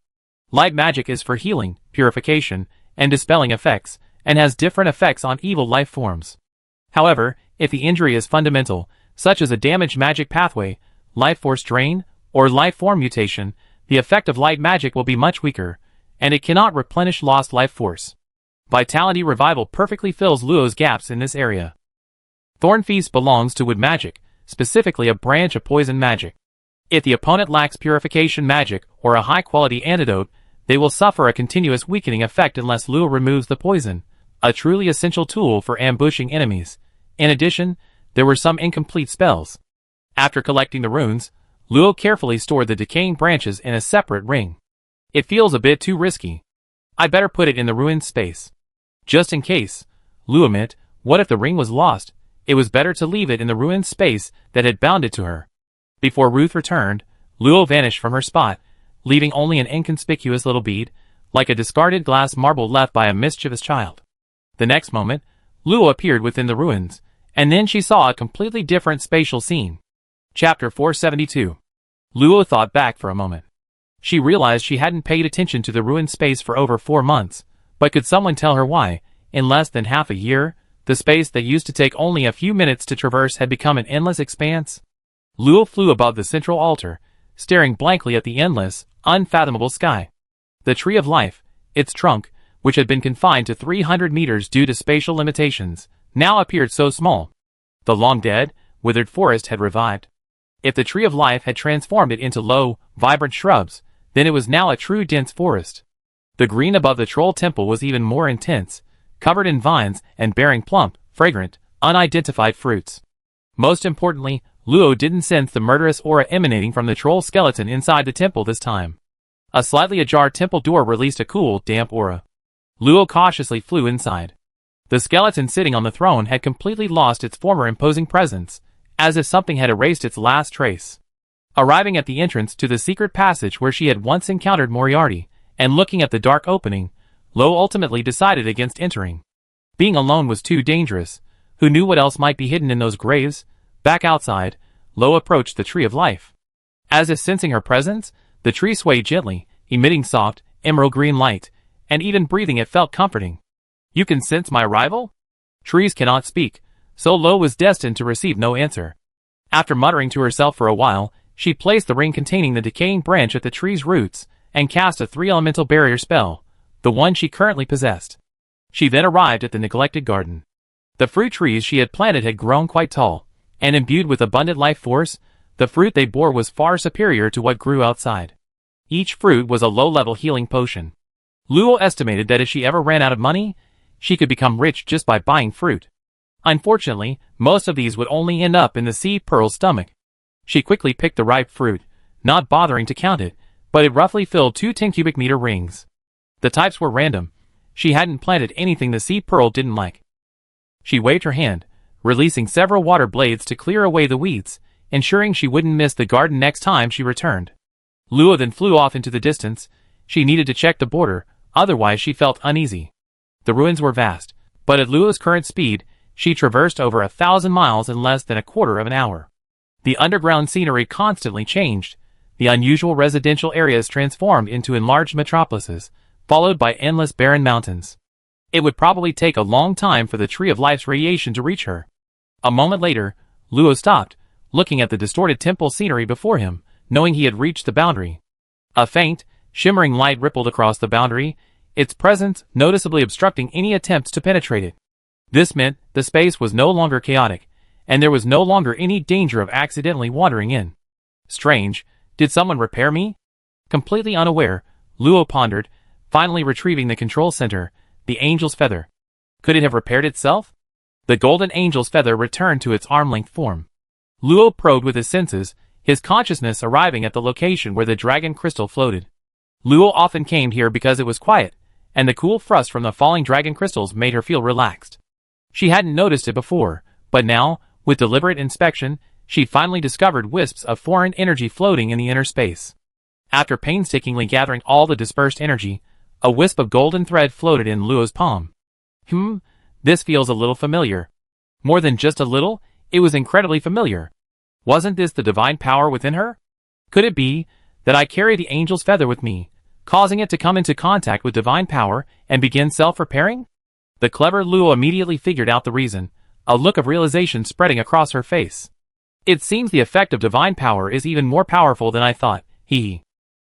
Light magic is for healing, purification, and dispelling effects, and has different effects on evil life forms. However, if the injury is fundamental, such as a damaged magic pathway, life force drain, or life form mutation, the effect of light magic will be much weaker, and it cannot replenish lost life force. Vitality Revival perfectly fills Luo's gaps in this area. Thorn Feast belongs to wood magic, specifically a branch of poison magic. If the opponent lacks purification magic or a high-quality antidote, they will suffer a continuous weakening effect unless Luo removes the poison, a truly essential tool for ambushing enemies. In addition, there were some incomplete spells. After collecting the runes, Luo carefully stored the decaying branches in a separate ring. It feels a bit too risky. I'd better put it in the ruined space. Just in case, Luo meant, what if the ring was lost? It was better to leave it in the ruined space that had bound it to her. Before Ruth returned, Luo vanished from her spot, leaving only an inconspicuous little bead, like a discarded glass marble left by a mischievous child. The next moment, Luo appeared within the ruins, and then she saw a completely different spatial scene. Chapter 472. Luo thought back for a moment. She realized she hadn't paid attention to the ruined space for over 4 months, but could someone tell her why, in less than half a year, the space that used to take only a few minutes to traverse had become an endless expanse? Luo flew above the central altar, staring blankly at the endless, unfathomable sky. The Tree of Life, its trunk, which had been confined to 300 meters due to spatial limitations, now appeared so small. The long-dead, withered forest had revived. If the Tree of Life had transformed it into low, vibrant shrubs, then it was now a true dense forest. The green above the troll temple was even more intense, covered in vines and bearing plump, fragrant, unidentified fruits. Most importantly, Luo didn't sense the murderous aura emanating from the troll skeleton inside the temple this time. A slightly ajar temple door released a cool, damp aura. Luo cautiously flew inside. The skeleton sitting on the throne had completely lost its former imposing presence, as if something had erased its last trace. Arriving at the entrance to the secret passage where she had once encountered Moriarty, and looking at the dark opening, Luo ultimately decided against entering. Being alone was too dangerous. Who knew what else might be hidden in those graves? Back outside, Luo approached the Tree of Life. As if sensing her presence, the tree swayed gently, emitting soft, emerald green light, and even breathing it felt comforting. You can sense my arrival? Trees cannot speak, so Luo was destined to receive no answer. After muttering to herself for a while, she placed the ring containing the decaying branch at the tree's roots, and cast a 3-elemental barrier spell, the one she currently possessed. She then arrived at the neglected garden. The fruit trees she had planted had grown quite tall, and imbued with abundant life force, the fruit they bore was far superior to what grew outside. Each fruit was a low-level healing potion. Luo estimated that if she ever ran out of money, she could become rich just by buying fruit. Unfortunately, most of these would only end up in the seed pearl's stomach. She quickly picked the ripe fruit, not bothering to count it, but it roughly filled 2 10 cubic meter rings. The types were random. She hadn't planted anything the seed pearl didn't like. She waved her hand, releasing several water blades to clear away the weeds, ensuring she wouldn't miss the garden next time she returned. Luo then flew off into the distance. She needed to check the border, otherwise she felt uneasy. The ruins were vast, but at Luo's current speed, she traversed over 1,000 miles in less than a quarter of an hour. The underground scenery constantly changed. The unusual residential areas transformed into enlarged metropolises, followed by endless barren mountains. It would probably take a long time for the Tree of Life's radiation to reach her. A moment later, Luo stopped, looking at the distorted temple scenery before him, knowing he had reached the boundary. A faint, shimmering light rippled across the boundary, its presence noticeably obstructing any attempts to penetrate it. This meant the space was no longer chaotic, and there was no longer any danger of accidentally wandering in. Strange, did someone repair me? Completely unaware, Luo pondered, finally retrieving the control center, the angel's feather. Could it have repaired itself? The golden angel's feather returned to its arm-length form. Luo probed with his senses, his consciousness arriving at the location where the dragon crystal floated. Luo often came here because it was quiet, and the cool thrust from the falling dragon crystals made her feel relaxed. She hadn't noticed it before, but now, with deliberate inspection, she finally discovered wisps of foreign energy floating in the inner space. After painstakingly gathering all the dispersed energy, a wisp of golden thread floated in Luo's palm. This feels a little familiar. More than just a little, it was incredibly familiar. Wasn't this the divine power within her? Could it be that I carry the angel's feather with me, causing it to come into contact with divine power and begin self-repairing? The clever Luo immediately figured out the reason, a look of realization spreading across her face. It seems the effect of divine power is even more powerful than I thought, he.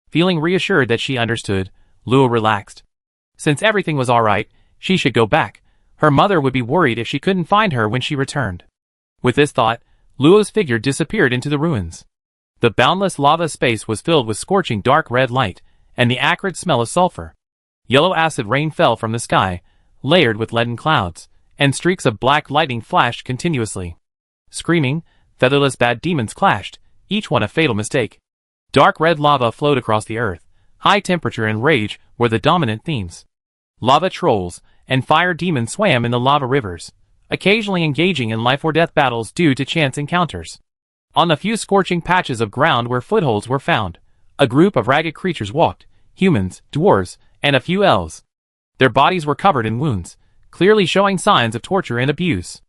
Feeling reassured that she understood, Luo relaxed. Since everything was alright, she should go back. Her mother would be worried if she couldn't find her when she returned. With this thought, Luo's figure disappeared into the ruins. The boundless lava space was filled with scorching dark red light, and the acrid smell of sulfur. Yellow acid rain fell from the sky, layered with leaden clouds, and streaks of black lightning flashed continuously. Screaming, featherless bad demons clashed, each one a fatal mistake. Dark red lava flowed across the earth. High temperature and rage were the dominant themes. Lava trolls and fire demons swam in the lava rivers, occasionally engaging in life-or-death battles due to chance encounters. On the few scorching patches of ground where footholds were found, a group of ragged creatures walked, humans, dwarves, and a few elves. Their bodies were covered in wounds, clearly showing signs of torture and abuse.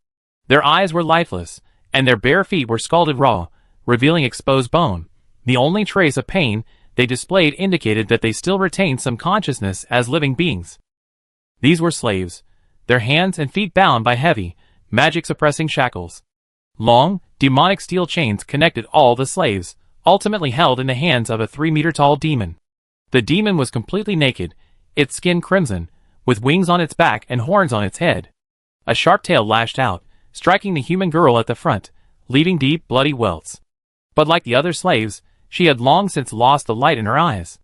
Their eyes were lifeless, and their bare feet were scalded raw, revealing exposed bone. The only trace of pain they displayed indicated that they still retained some consciousness as living beings. These were slaves, their hands and feet bound by heavy, magic-suppressing shackles. Long, demonic steel chains connected all the slaves, ultimately held in the hands of a 3-meter-tall demon. The demon was completely naked, its skin crimson, with wings on its back and horns on its head. A sharp tail lashed out, striking the human girl at the front, leaving deep, bloody welts. But like the other slaves, she had long since lost the light in her eyes.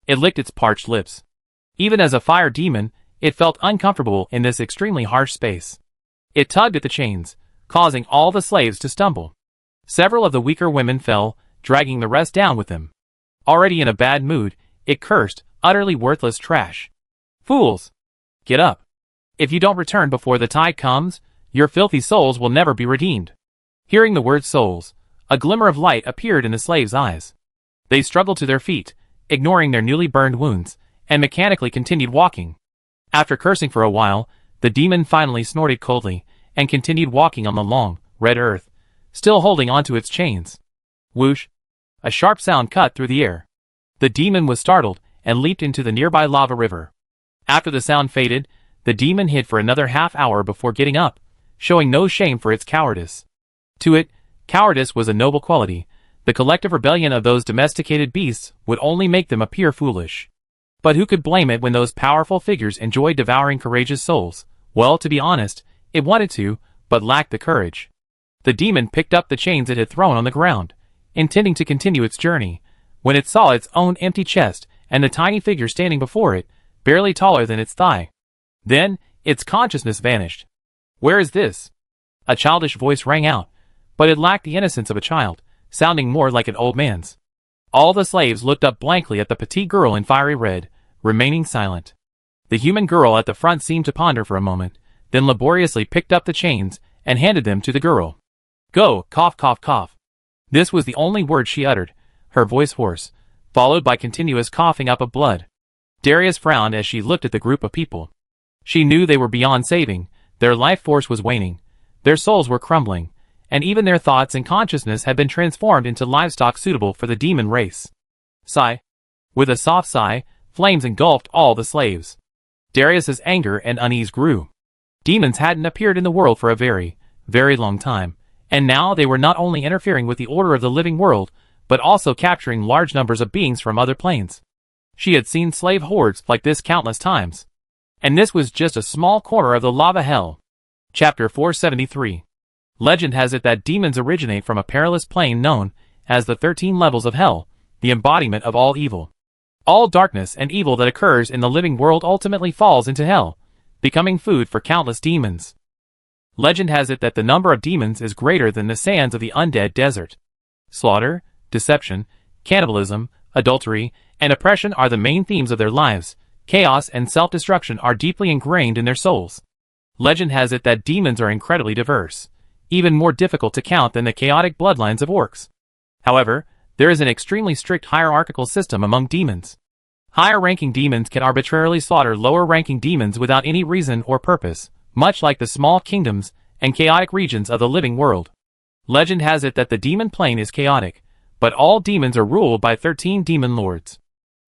It licked its parched lips. Even as a fire demon, it felt uncomfortable in this extremely harsh space. It tugged at the chains, causing all the slaves to stumble. Several of the weaker women fell, dragging the rest down with them. Already in a bad mood, it cursed, utterly worthless trash. Fools! Get up. If you don't return before the tide comes, your filthy souls will never be redeemed. Hearing the word souls, a glimmer of light appeared in the slaves' eyes. They struggled to their feet, ignoring their newly burned wounds, and mechanically continued walking. After cursing for a while, the demon finally snorted coldly, and continued walking on the long, red earth, still holding onto its chains. Whoosh! A sharp sound cut through the air. The demon was startled, and leaped into the nearby lava river. After the sound faded, the demon hid for another half-hour before getting up, showing no shame for its cowardice. To it, cowardice was a noble quality. The collective rebellion of those domesticated beasts would only make them appear foolish. But who could blame it when those powerful figures enjoyed devouring courageous souls? Well, to be honest, it wanted to, but lacked the courage. The demon picked up the chains it had thrown on the ground, intending to continue its journey, when it saw its own empty chest and the tiny figure standing before it, barely taller than its thigh. Then, its consciousness vanished. "Where is this?" A childish voice rang out, but it lacked the innocence of a child, sounding more like an old man's. All the slaves looked up blankly at the petite girl in fiery red, remaining silent. The human girl at the front seemed to ponder for a moment, then laboriously picked up the chains and handed them to the girl. "Go, cough, cough, cough." This was the only word she uttered, her voice hoarse, followed by continuous coughing up of blood. Darius frowned as she looked at the group of people. She knew they were beyond saving, their life force was waning, their souls were crumbling, and even their thoughts and consciousness had been transformed into livestock suitable for the demon race. Sigh. With a soft sigh, flames engulfed all the slaves. Darius's anger and unease grew. Demons hadn't appeared in the world for a very, very long time, and now they were not only interfering with the order of the living world, but also capturing large numbers of beings from other planes. She had seen slave hordes like this countless times. And this was just a small corner of the lava hell. Chapter 473. Legend has it that demons originate from a perilous plane known as the 13 levels of hell, the embodiment of all evil. All darkness and evil that occurs in the living world ultimately falls into hell, becoming food for countless demons. Legend has it that the number of demons is greater than the sands of the undead desert. Slaughter, deception, cannibalism, adultery, and oppression are the main themes of their lives. Chaos and self-destruction are deeply ingrained in their souls. Legend has it that demons are incredibly diverse, even more difficult to count than the chaotic bloodlines of orcs. However, there is an extremely strict hierarchical system among demons. Higher-ranking demons can arbitrarily slaughter lower-ranking demons without any reason or purpose, much like the small kingdoms and chaotic regions of the living world. Legend has it that the demon plane is chaotic, but all demons are ruled by 13 demon lords.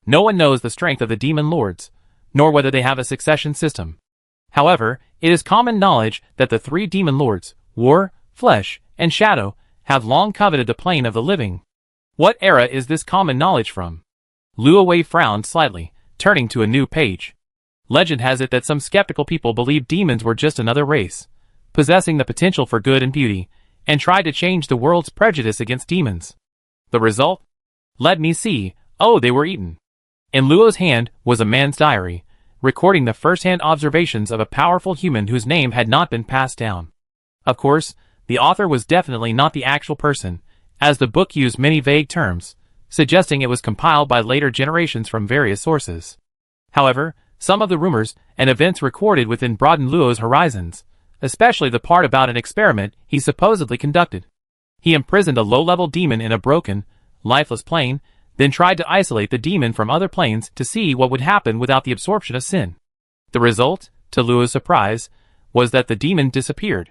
No one knows the strength of the demon lords, nor whether they have a succession system. However, it is common knowledge that the 3 demon lords, War, Flesh, and Shadow, have long coveted the plane of the living. What era is this common knowledge from? Luowei frowned slightly, turning to a new page. Legend has it that some skeptical people believed demons were just another race, possessing the potential for good and beauty, and tried to change the world's prejudice against demons. The result? Let me see. Oh, they were eaten. In Luo's hand was a man's diary, recording the first-hand observations of a powerful human whose name had not been passed down. Of course, the author was definitely not the actual person, as the book used many vague terms, suggesting it was compiled by later generations from various sources. However, some of the rumors and events recorded within broadened Luo's horizons, especially the part about an experiment he supposedly conducted. He imprisoned a low-level demon in a broken, lifeless plane, then tried to isolate the demon from other planes to see what would happen without the absorption of sin. The result, to Luo's surprise, was that the demon disappeared.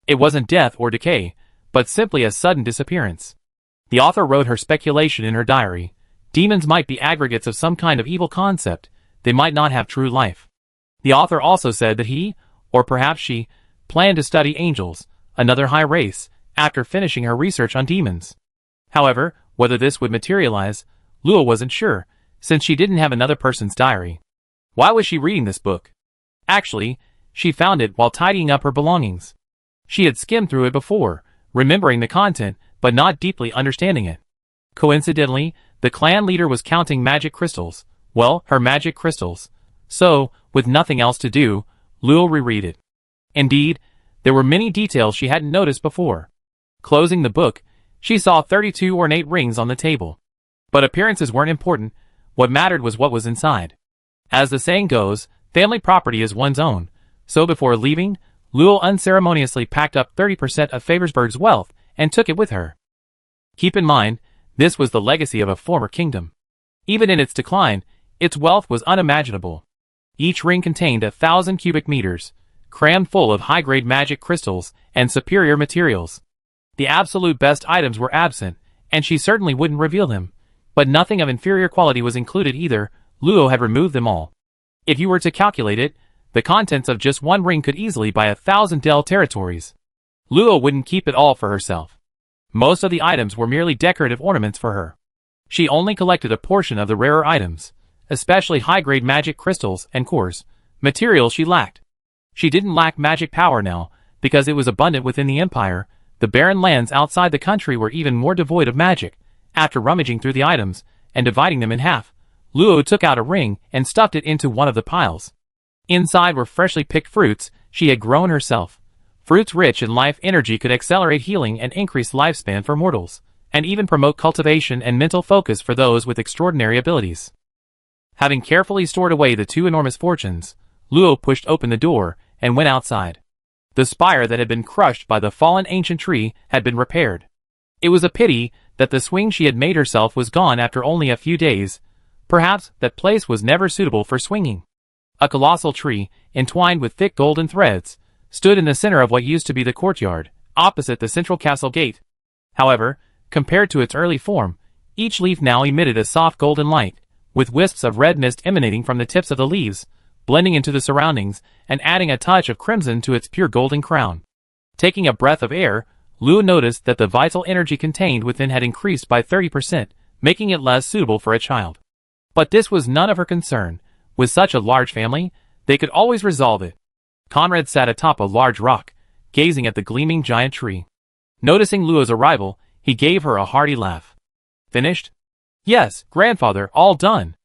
It wasn't death or decay, but simply a sudden disappearance. The author wrote her speculation in her diary. Demons might be aggregates of some kind of evil concept, they might not have true life. The author also said that he, or perhaps she, planned to study angels, another high race, after finishing her research on demons. However, whether this would materialize, Luo wasn't sure, since she didn't have another person's diary. Why was she reading this book? Actually, she found it while tidying up her belongings. She had skimmed through it before, remembering the content, but not deeply understanding it. Coincidentally, the clan leader was counting magic crystals, well, her magic crystals. So, with nothing else to do, Luo reread it. Indeed, there were many details she hadn't noticed before. Closing the book, she saw 32 ornate rings on the table. But appearances weren't important. What mattered was what was inside. As the saying goes, family property is one's own, so before leaving, Luo unceremoniously packed up 30% of Fabersburg's wealth and took it with her. Keep in mind, this was the legacy of a former kingdom. Even in its decline, its wealth was unimaginable. Each ring contained 1,000 cubic meters, crammed full of high-grade magic crystals and superior materials. The absolute best items were absent, and she certainly wouldn't reveal them. But nothing of inferior quality was included either. Luo had removed them all. If you were to calculate it, the contents of just one ring could easily buy 1,000 Del territories. Luo wouldn't keep it all for herself. Most of the items were merely decorative ornaments for her. She only collected a portion of the rarer items, especially high-grade magic crystals and cores, materials she lacked. She didn't lack magic power now, because it was abundant within the empire. The barren lands outside the country were even more devoid of magic. After rummaging through the items and dividing them in half, Luo took out a ring and stuffed it into one of the piles. Inside were freshly picked fruits she had grown herself. Fruits rich in life energy could accelerate healing and increase lifespan for mortals, and even promote cultivation and mental focus for those with extraordinary abilities. Having carefully stored away the two enormous fortunes, Luo pushed open the door and went outside. The spire that had been crushed by the fallen ancient tree had been repaired. It was a pity that the swing she had made herself was gone after only a few days. Perhaps that place was never suitable for swinging. A colossal tree, entwined with thick golden threads, stood in the center of what used to be the courtyard, opposite the central castle gate. However, compared to its early form, each leaf now emitted a soft golden light, with wisps of red mist emanating from the tips of the leaves, blending into the surroundings and adding a touch of crimson to its pure golden crown. Taking a breath of air, Luo noticed that the vital energy contained within had increased by 30%, making it less suitable for a child. But this was none of her concern. With such a large family, they could always resolve it. Conrad sat atop a large rock, gazing at the gleaming giant tree. Noticing Luo's arrival, he gave her a hearty laugh. Finished? Yes, grandfather, all done.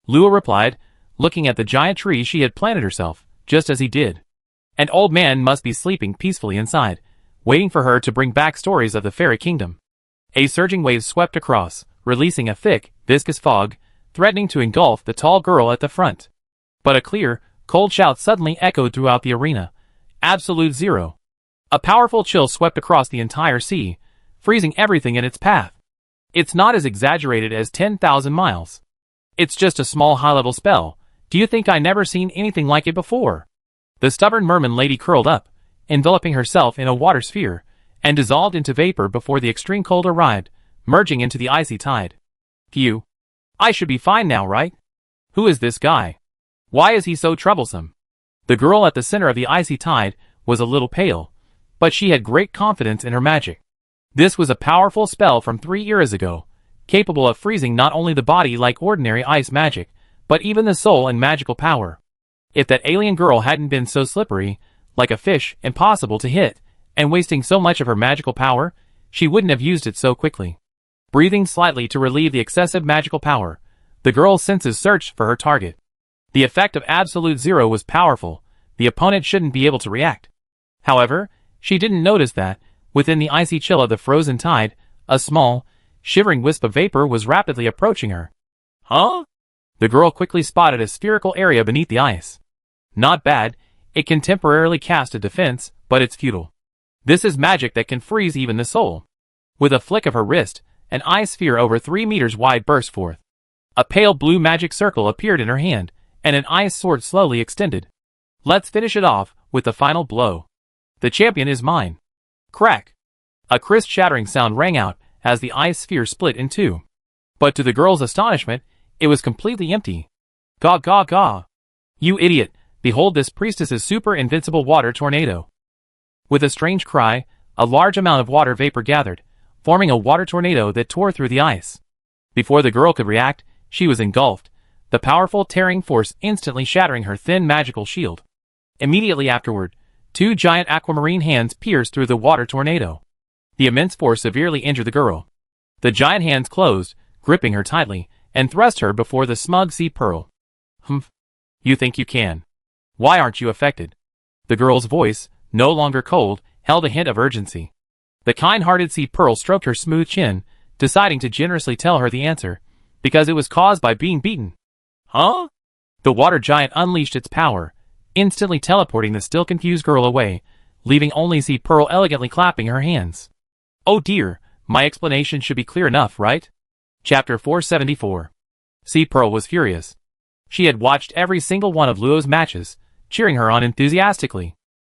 Luo replied, looking at the giant tree she had planted herself, just as he did. An old man must be sleeping peacefully inside, waiting for her to bring back stories of the fairy kingdom. A surging wave swept across, releasing a thick, viscous fog, threatening to engulf the tall girl at the front. But a clear, cold shout suddenly echoed throughout the arena. Absolute zero. A powerful chill swept across the entire sea, freezing everything in its path. It's not as exaggerated as 10,000 miles. It's just a small high-level spell. Do you think I never seen anything like it before? The stubborn merman lady curled up, enveloping herself in a water sphere, and dissolved into vapor before the extreme cold arrived, merging into the icy tide. Phew. I should be fine now, right? Who is this guy? Why is he so troublesome? The girl at the center of the icy tide was a little pale, but she had great confidence in her magic. This was a powerful spell from 3 years ago, capable of freezing not only the body like ordinary ice magic, but even the soul and magical power. If that alien girl hadn't been so slippery, like a fish, impossible to hit, and wasting so much of her magical power, she wouldn't have used it so quickly. Breathing slightly to relieve the excessive magical power, the girl's senses searched for her target. The effect of absolute zero was powerful. The opponent shouldn't be able to react. However, she didn't notice that, within the icy chill of the frozen tide, a small, shivering wisp of vapor was rapidly approaching her. Huh? The girl quickly spotted a spherical area beneath the ice. Not bad, it can temporarily cast a defense, but it's futile. This is magic that can freeze even the soul. With a flick of her wrist, an ice sphere over 3 meters wide burst forth. A pale blue magic circle appeared in her hand, and an ice sword slowly extended. Let's finish it off with the final blow. The champion is mine. Crack! A crisp shattering sound rang out as the ice sphere split in two. But to the girl's astonishment, it was completely empty. Gaw gaw gaw! You idiot! Behold this priestess's super invincible water tornado. With a strange cry, a large amount of water vapor gathered, forming a water tornado that tore through the ice. Before the girl could react, she was engulfed, the powerful tearing force instantly shattering her thin magical shield. Immediately afterward, 2 giant aquamarine hands pierced through the water tornado. The immense force severely injured the girl. The giant hands closed, gripping her tightly, and thrust her before the smug sea pearl. Humph. You think you can? Why aren't you affected? The girl's voice, no longer cold, held a hint of urgency. The kind-hearted sea pearl stroked her smooth chin, deciding to generously tell her the answer. Because it was caused by being beaten. Huh? The water giant unleashed its power, instantly teleporting the still confused girl away, leaving only Sea Pearl elegantly clapping her hands. Oh dear, my explanation should be clear enough, right? Chapter 474. Sea Pearl was furious. She had watched every single one of Luo's matches, cheering her on enthusiastically.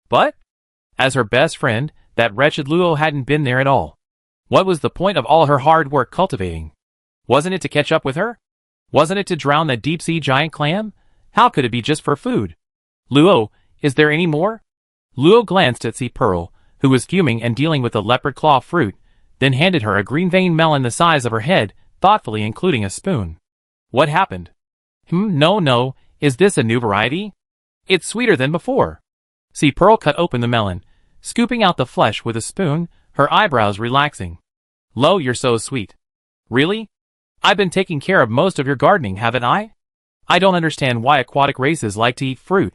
But, as her best friend, that wretched Luo hadn't been there at all. What was the point of all her hard work cultivating? Wasn't it to catch up with her? Wasn't it to drown that deep-sea giant clam? How could it be just for food? Luo, is there any more? Luo glanced at Sea Pearl, who was fuming and dealing with the leopard claw fruit, then handed her a green vein melon the size of her head, thoughtfully including a spoon. What happened? No, is this a new variety? It's sweeter than before. Sea Pearl cut open the melon, scooping out the flesh with a spoon, her eyebrows relaxing. Lo, you're so sweet. Really? I've been taking care of most of your gardening, haven't I? I don't understand why aquatic races like to eat fruit.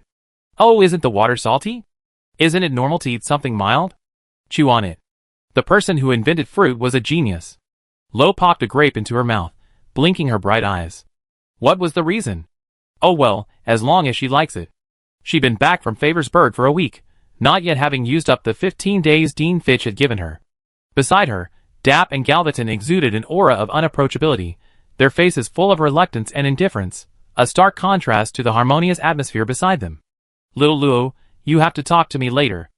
Oh, isn't the water salty? Isn't it normal to eat something mild? Chew on it. The person who invented fruit was a genius. Lo popped a grape into her mouth, blinking her bright eyes. What was the reason? Oh well, as long as she likes it. She'd been back from Favorsburg for a week, not yet having used up the 15 days Dean Fitch had given her. Beside her, Dap and Galvaton exuded an aura of unapproachability, their faces full of reluctance and indifference, a stark contrast to the harmonious atmosphere beside them. Little Luo, you have to talk to me later.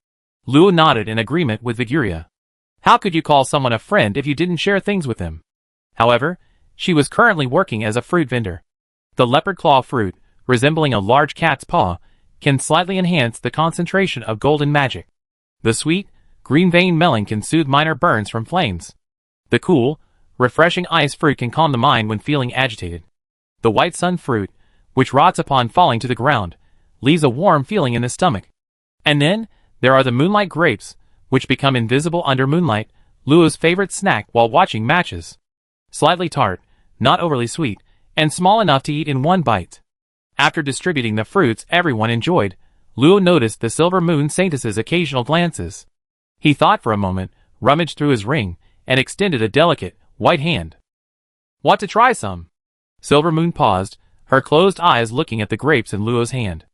Luo nodded in agreement with Viguria. How could you call someone a friend if you didn't share things with them? However, she was currently working as a fruit vendor. The leopard claw fruit, resembling a large cat's paw, can slightly enhance the concentration of golden magic. The sweet, green vein melon can soothe minor burns from flames. The cool, refreshing ice fruit can calm the mind when feeling agitated. The white sun fruit, which rots upon falling to the ground, leaves a warm feeling in the stomach. And then, there are the moonlight grapes, which become invisible under moonlight, Luo's favorite snack while watching matches. Slightly tart, not overly sweet, and small enough to eat in one bite. After distributing the fruits everyone enjoyed, Luo noticed the Silver Moon Saintess's occasional glances. He thought for a moment, rummaged through his ring, and extended a delicate, white hand. Want to try some? Silver Moon paused, her closed eyes looking at the grapes in Luo's hand.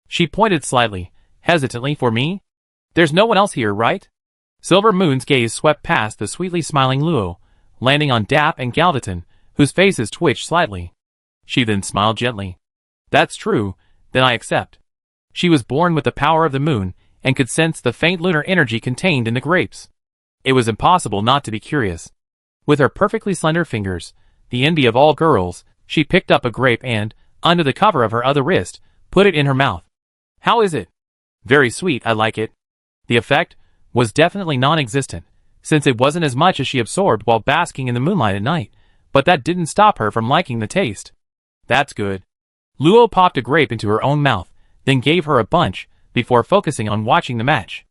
She pointed slightly, hesitantly, for me? There's no one else here, right? Silver Moon's gaze swept past the sweetly smiling Luo, landing on Dap and Galvaton, whose faces twitched slightly. She then smiled gently. That's true, then I accept. She was born with the power of the moon, and could sense the faint lunar energy contained in the grapes. It was impossible not to be curious. With her perfectly slender fingers, the envy of all girls, she picked up a grape and, under the cover of her other wrist, put it in her mouth. How is it? Very sweet, I like it. The effect was definitely non-existent, since it wasn't as much as she absorbed while basking in the moonlight at night, but that didn't stop her from liking the taste. That's good. Luo popped a grape into her own mouth, then gave her a bunch, before focusing on watching the match.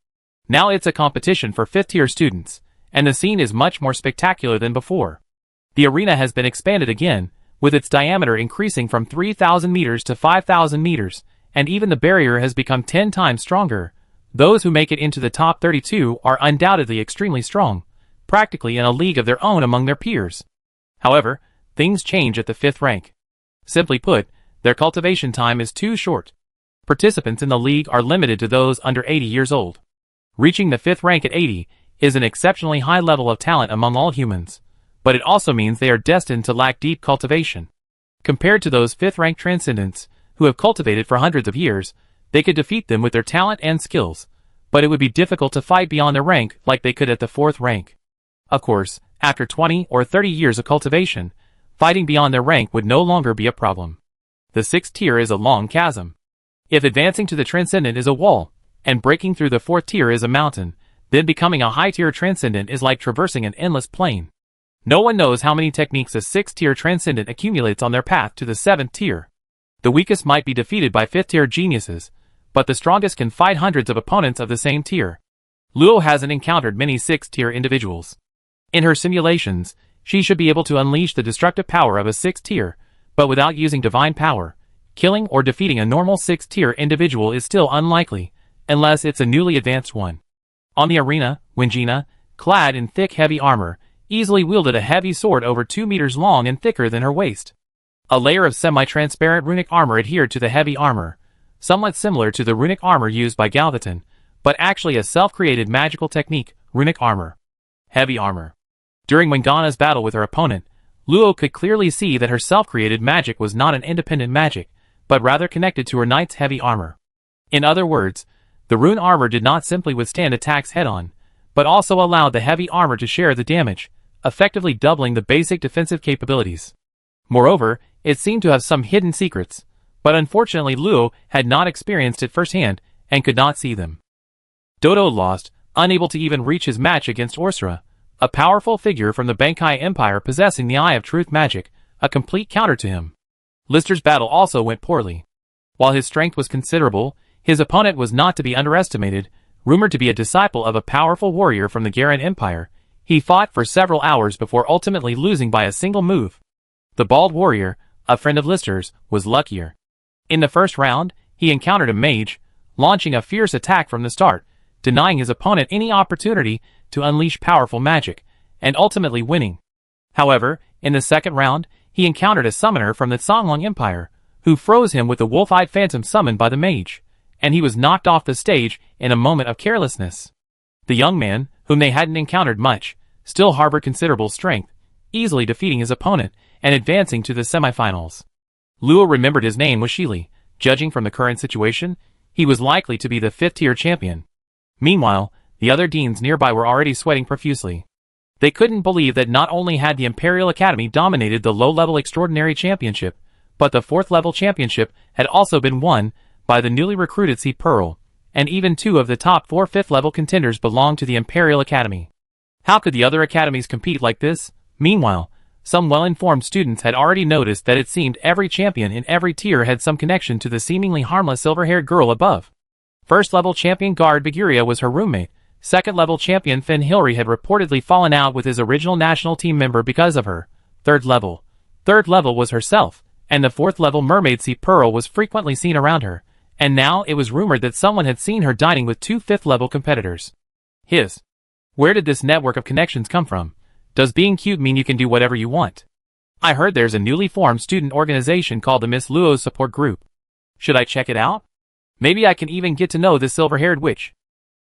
Now it's a competition for 5th-tier students, and the scene is much more spectacular than before. The arena has been expanded again, with its diameter increasing from 3,000 meters to 5,000 meters, and even the barrier has become 10 times stronger. Those who make it into the top 32 are undoubtedly extremely strong, practically in a league of their own among their peers. However, things change at the 5th rank. Simply put, their cultivation time is too short. Participants in the league are limited to those under 80 years old. Reaching the 5th rank at 80 is an exceptionally high level of talent among all humans, but it also means they are destined to lack deep cultivation. Compared to those 5th rank transcendents, who have cultivated for hundreds of years, they could defeat them with their talent and skills, but it would be difficult to fight beyond their rank like they could at the 4th rank. Of course, after 20 or 30 years of cultivation, fighting beyond their rank would no longer be a problem. The 6th tier is a long chasm. If advancing to the transcendent is a wall, and breaking through the 4th tier is a mountain, then becoming a high-tier transcendent is like traversing an endless plain. No one knows how many techniques a 6th-tier transcendent accumulates on their path to the 7th tier. The weakest might be defeated by 5th-tier geniuses, but the strongest can fight hundreds of opponents of the same tier. Luo hasn't encountered many 6th-tier individuals. In her simulations, she should be able to unleash the destructive power of a 6th tier, but without using divine power. Killing or defeating a normal 6th-tier individual is still unlikely, unless it's a newly advanced one. On the arena, Wingina, clad in thick heavy armor, easily wielded a heavy sword over 2 meters long and thicker than her waist. A layer of semi-transparent runic armor adhered to the heavy armor, somewhat similar to the runic armor used by Galvathan, but actually a self-created magical technique, runic armor. Heavy armor. During Wingana's battle with her opponent, Luo could clearly see that her self-created magic was not an independent magic, but rather connected to her knight's heavy armor. In other words, the rune armor did not simply withstand attacks head-on, but also allowed the heavy armor to share the damage, effectively doubling the basic defensive capabilities. Moreover, it seemed to have some hidden secrets, but unfortunately Luo had not experienced it firsthand and could not see them. Dodo lost, unable to even reach his match against Orsara, a powerful figure from the Bankai Empire possessing the Eye of Truth magic, a complete counter to him. Lister's battle also went poorly. While his strength was considerable, his opponent was not to be underestimated. Rumored to be a disciple of a powerful warrior from the Garen Empire, he fought for several hours before ultimately losing by a single move. The bald warrior, a friend of Lister's, was luckier. In the first round, he encountered a mage, launching a fierce attack from the start, denying his opponent any opportunity to unleash powerful magic, and ultimately winning. However, in the second round, he encountered a summoner from the Songlong Empire, who froze him with the wolf-eyed phantom summoned by the mage, and he was knocked off the stage in a moment of carelessness. The young man, whom they hadn't encountered much, still harbored considerable strength, easily defeating his opponent and advancing to the semifinals. Luo remembered his name was Shili. Judging from the current situation, he was likely to be the 5th-tier champion. Meanwhile, the other deans nearby were already sweating profusely. They couldn't believe that not only had the Imperial Academy dominated the low-level Extraordinary Championship, but the 4th-level championship had also been won by the newly recruited Sea Pearl, and even 2 of the top 4 5th-level contenders belonged to the Imperial Academy. How could the other academies compete like this? Meanwhile, some well-informed students had already noticed that it seemed every champion in every tier had some connection to the seemingly harmless silver-haired girl above. First-level champion guard Biguria was her roommate. Second-level champion Finn Hilary had reportedly fallen out with his original national team member because of her. Third level was herself, and the 4th-level mermaid Sea Pearl was frequently seen around her, and now it was rumored that someone had seen her dining with 2 5th-level competitors. Where did this network of connections come from? Does being cute mean you can do whatever you want? I heard there's a newly formed student organization called the Miss Luo Support Group. Should I check it out? Maybe I can even get to know this silver-haired witch.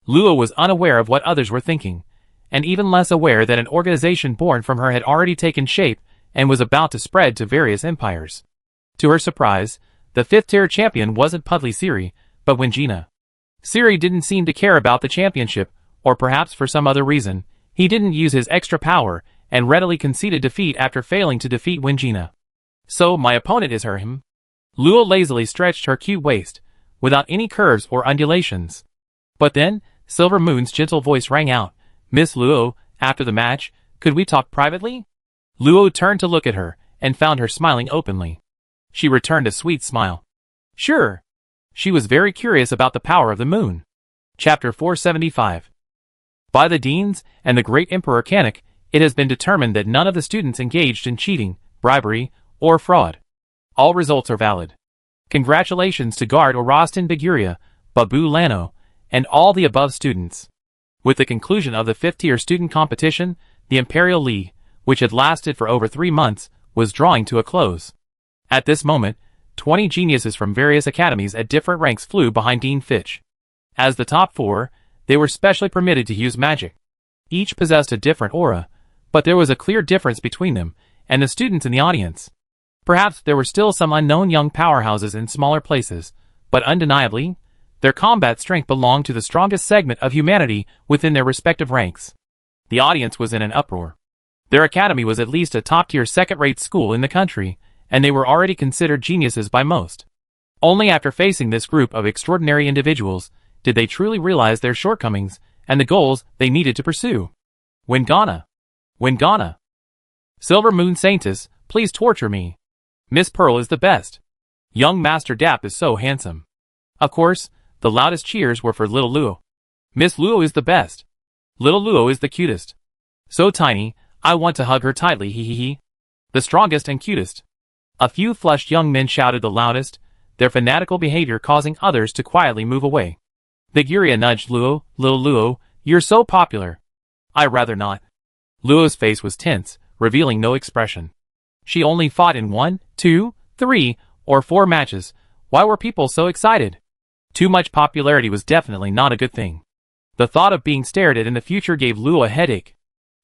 Luo was unaware of what others were thinking, and even less aware that an organization born from her had already taken shape and was about to spread to various empires. To her surprise, the 5th-tier champion wasn't Pudley Siri, but Wingina. Siri didn't seem to care about the championship, or perhaps for some other reason, he didn't use his extra power and readily conceded defeat after failing to defeat Wingina. So my opponent is her. Luo lazily stretched her cute waist, without any curves or undulations. But then, Silver Moon's gentle voice rang out, "Miss Luo, after the match, could we talk privately?" Luo turned to look at her, and found her smiling openly. She returned a sweet smile. Sure. She was very curious about the power of the moon. Chapter 475. By the deans and the great Emperor Kanik, it has been determined that none of the students engaged in cheating, bribery, or fraud. All results are valid. Congratulations to Guard Orostin Biguria, Babu Lano, and all the above students. With the conclusion of the 5th-tier student competition, the Imperial League, which had lasted for over 3 months, was drawing to a close. At this moment, 20 geniuses from various academies at different ranks flew behind Dean Fitch. As the top 4, they were specially permitted to use magic. Each possessed a different aura, but there was a clear difference between them and the students in the audience. Perhaps there were still some unknown young powerhouses in smaller places, but undeniably, their combat strength belonged to the strongest segment of humanity within their respective ranks. The audience was in an uproar. Their academy was at least a top-tier second-rate school in the country, and they were already considered geniuses by most. Only after facing this group of extraordinary individuals did they truly realize their shortcomings and the goals they needed to pursue. Wingana. Silver Moon Saintess, please torture me. Miss Pearl is the best. Young Master Dap is so handsome. Of course, the loudest cheers were for Little Luo. Miss Luo is the best. Little Luo is the cutest. So tiny, I want to hug her tightly, hee. The strongest and cutest. A few flushed young men shouted the loudest, their fanatical behavior causing others to quietly move away. Biguria nudged Luo, Little Luo, you're so popular. I rather not. Luo's face was tense, revealing no expression. She only fought in 1, 2, 3, or 4 matches. Why were people so excited? Too much popularity was definitely not a good thing. The thought of being stared at in the future gave Luo a headache.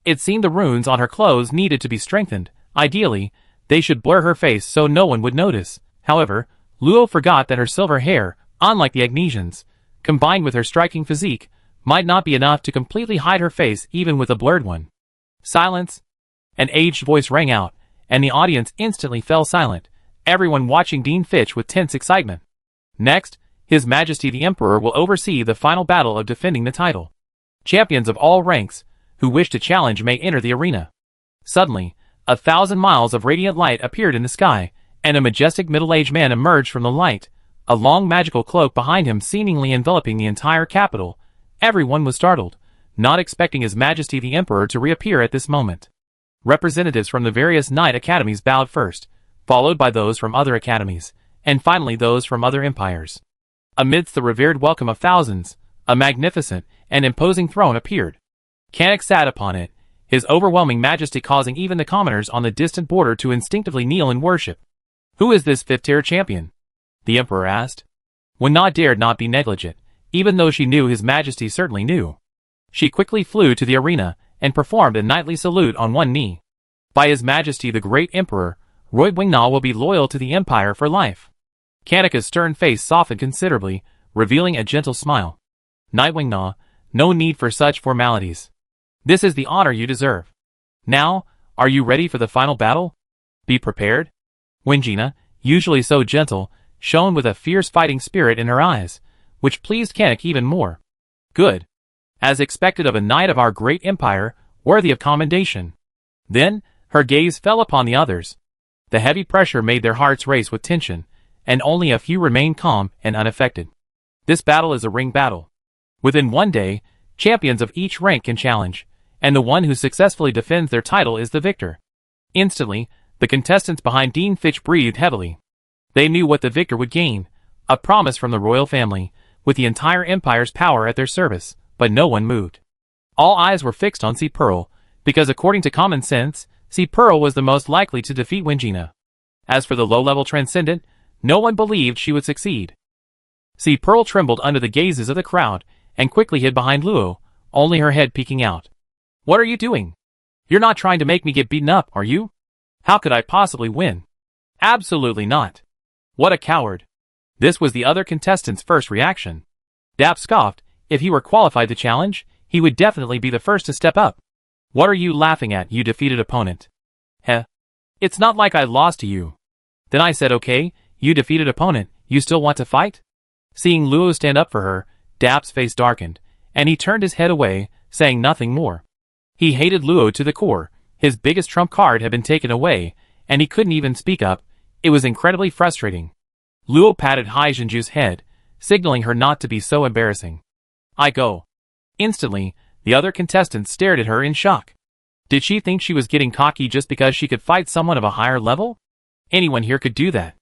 It seemed the runes on her clothes needed to be strengthened. Ideally, they should blur her face so no one would notice. However, Luo forgot that her silver hair, unlike the Agnesians, combined with her striking physique, might not be enough to completely hide her face even with a blurred one. Silence! An aged voice rang out, and the audience instantly fell silent, everyone watching Dean Fitch with tense excitement. Next, His Majesty the Emperor will oversee the final battle of defending the title. Champions of all ranks, who wish to challenge may enter the arena. Suddenly, 1,000 miles of radiant light appeared in the sky, and a majestic middle-aged man emerged from the light, a long magical cloak behind him seemingly enveloping the entire capital. Everyone was startled, not expecting His Majesty the Emperor to reappear at this moment. Representatives from the various knight academies bowed first, followed by those from other academies, and finally those from other empires. Amidst the revered welcome of thousands, a magnificent and imposing throne appeared. Kanak sat upon it, his overwhelming majesty causing even the commoners on the distant border to instinctively kneel in worship. "Who is this fifth-tier champion?" the emperor asked. Wenna dared not be negligent, even though she knew His Majesty certainly knew. She quickly flew to the arena and performed a knightly salute on one knee. "By His Majesty the Great Emperor, Roy Wenna will be loyal to the Empire for life." Kanaka's stern face softened considerably, revealing a gentle smile. "Knight Wenna, no need for such formalities. This is the honor you deserve. Now, are you ready for the final battle? Be prepared." Wenjina, usually so gentle, shone with a fierce fighting spirit in her eyes, which pleased Kanak even more. "Good. As expected of a knight of our great empire, worthy of commendation." Then, her gaze fell upon the others. The heavy pressure made their hearts race with tension, and only a few remained calm and unaffected. This battle is a ring battle. Within one day, champions of each rank can challenge, and the one who successfully defends their title is the victor. Instantly, the contestants behind Dean Fitch breathed heavily. They knew what the victor would gain, a promise from the royal family, with the entire empire's power at their service, but no one moved. All eyes were fixed on Si Pearl, because according to common sense, Si Pearl was the most likely to defeat Wenjina. As for the low-level transcendent, no one believed she would succeed. Si Pearl trembled under the gazes of the crowd, and quickly hid behind Luo, only her head peeking out. "What are you doing? You're not trying to make me get beaten up, are you? How could I possibly win? Absolutely not. What a coward." This was the other contestant's first reaction. Dap scoffed. If he were qualified to challenge, he would definitely be the first to step up. "What are you laughing at, you defeated opponent? Heh. It's not like I lost to you." Then I said, "Okay, you defeated opponent, you still want to fight?" Seeing Luo stand up for her, Dap's face darkened, and he turned his head away, saying nothing more. He hated Luo to the core. His biggest trump card had been taken away, and he couldn't even speak up. It was incredibly frustrating. Luo patted Hai Jinju's head, signaling her not to be so embarrassing. "I go." Instantly, the other contestants stared at her in shock. Did she think she was getting cocky just because she could fight someone of a higher level? Anyone here could do that.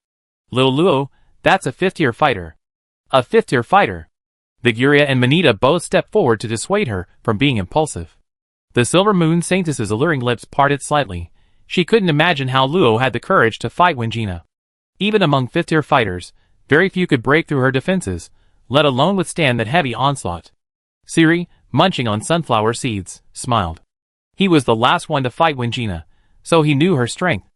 "Little Luo, that's a fifth-tier fighter." "A fifth-tier fighter?" Viguria and Manita both stepped forward to dissuade her from being impulsive. The Silver Moon Saintess's alluring lips parted slightly. She couldn't imagine how Luo had the courage to fight Wenjina. Even among fifth-tier fighters, very few could break through her defenses, let alone withstand that heavy onslaught. Siri, munching on sunflower seeds, smiled. He was the last one to fight Wenjina, so he knew her strength.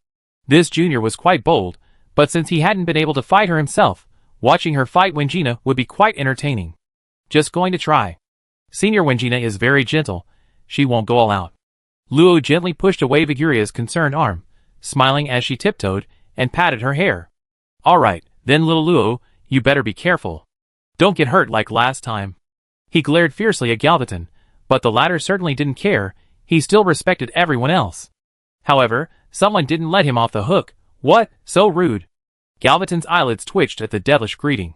This junior was quite bold, but since he hadn't been able to fight her himself, watching her fight Wenjina would be quite entertaining. "Just going to try. Senior Wenjina is very gentle, she won't go all out." Luo gently pushed away Viguria's concerned arm, smiling as she tiptoed and patted her hair. "Alright, then little Luo, you better be careful. Don't get hurt like last time." He glared fiercely at Galvaton, but the latter certainly didn't care. He still respected everyone else. However, someone didn't let him off the hook. "What? So rude." Galvaton's eyelids twitched at the devilish greeting.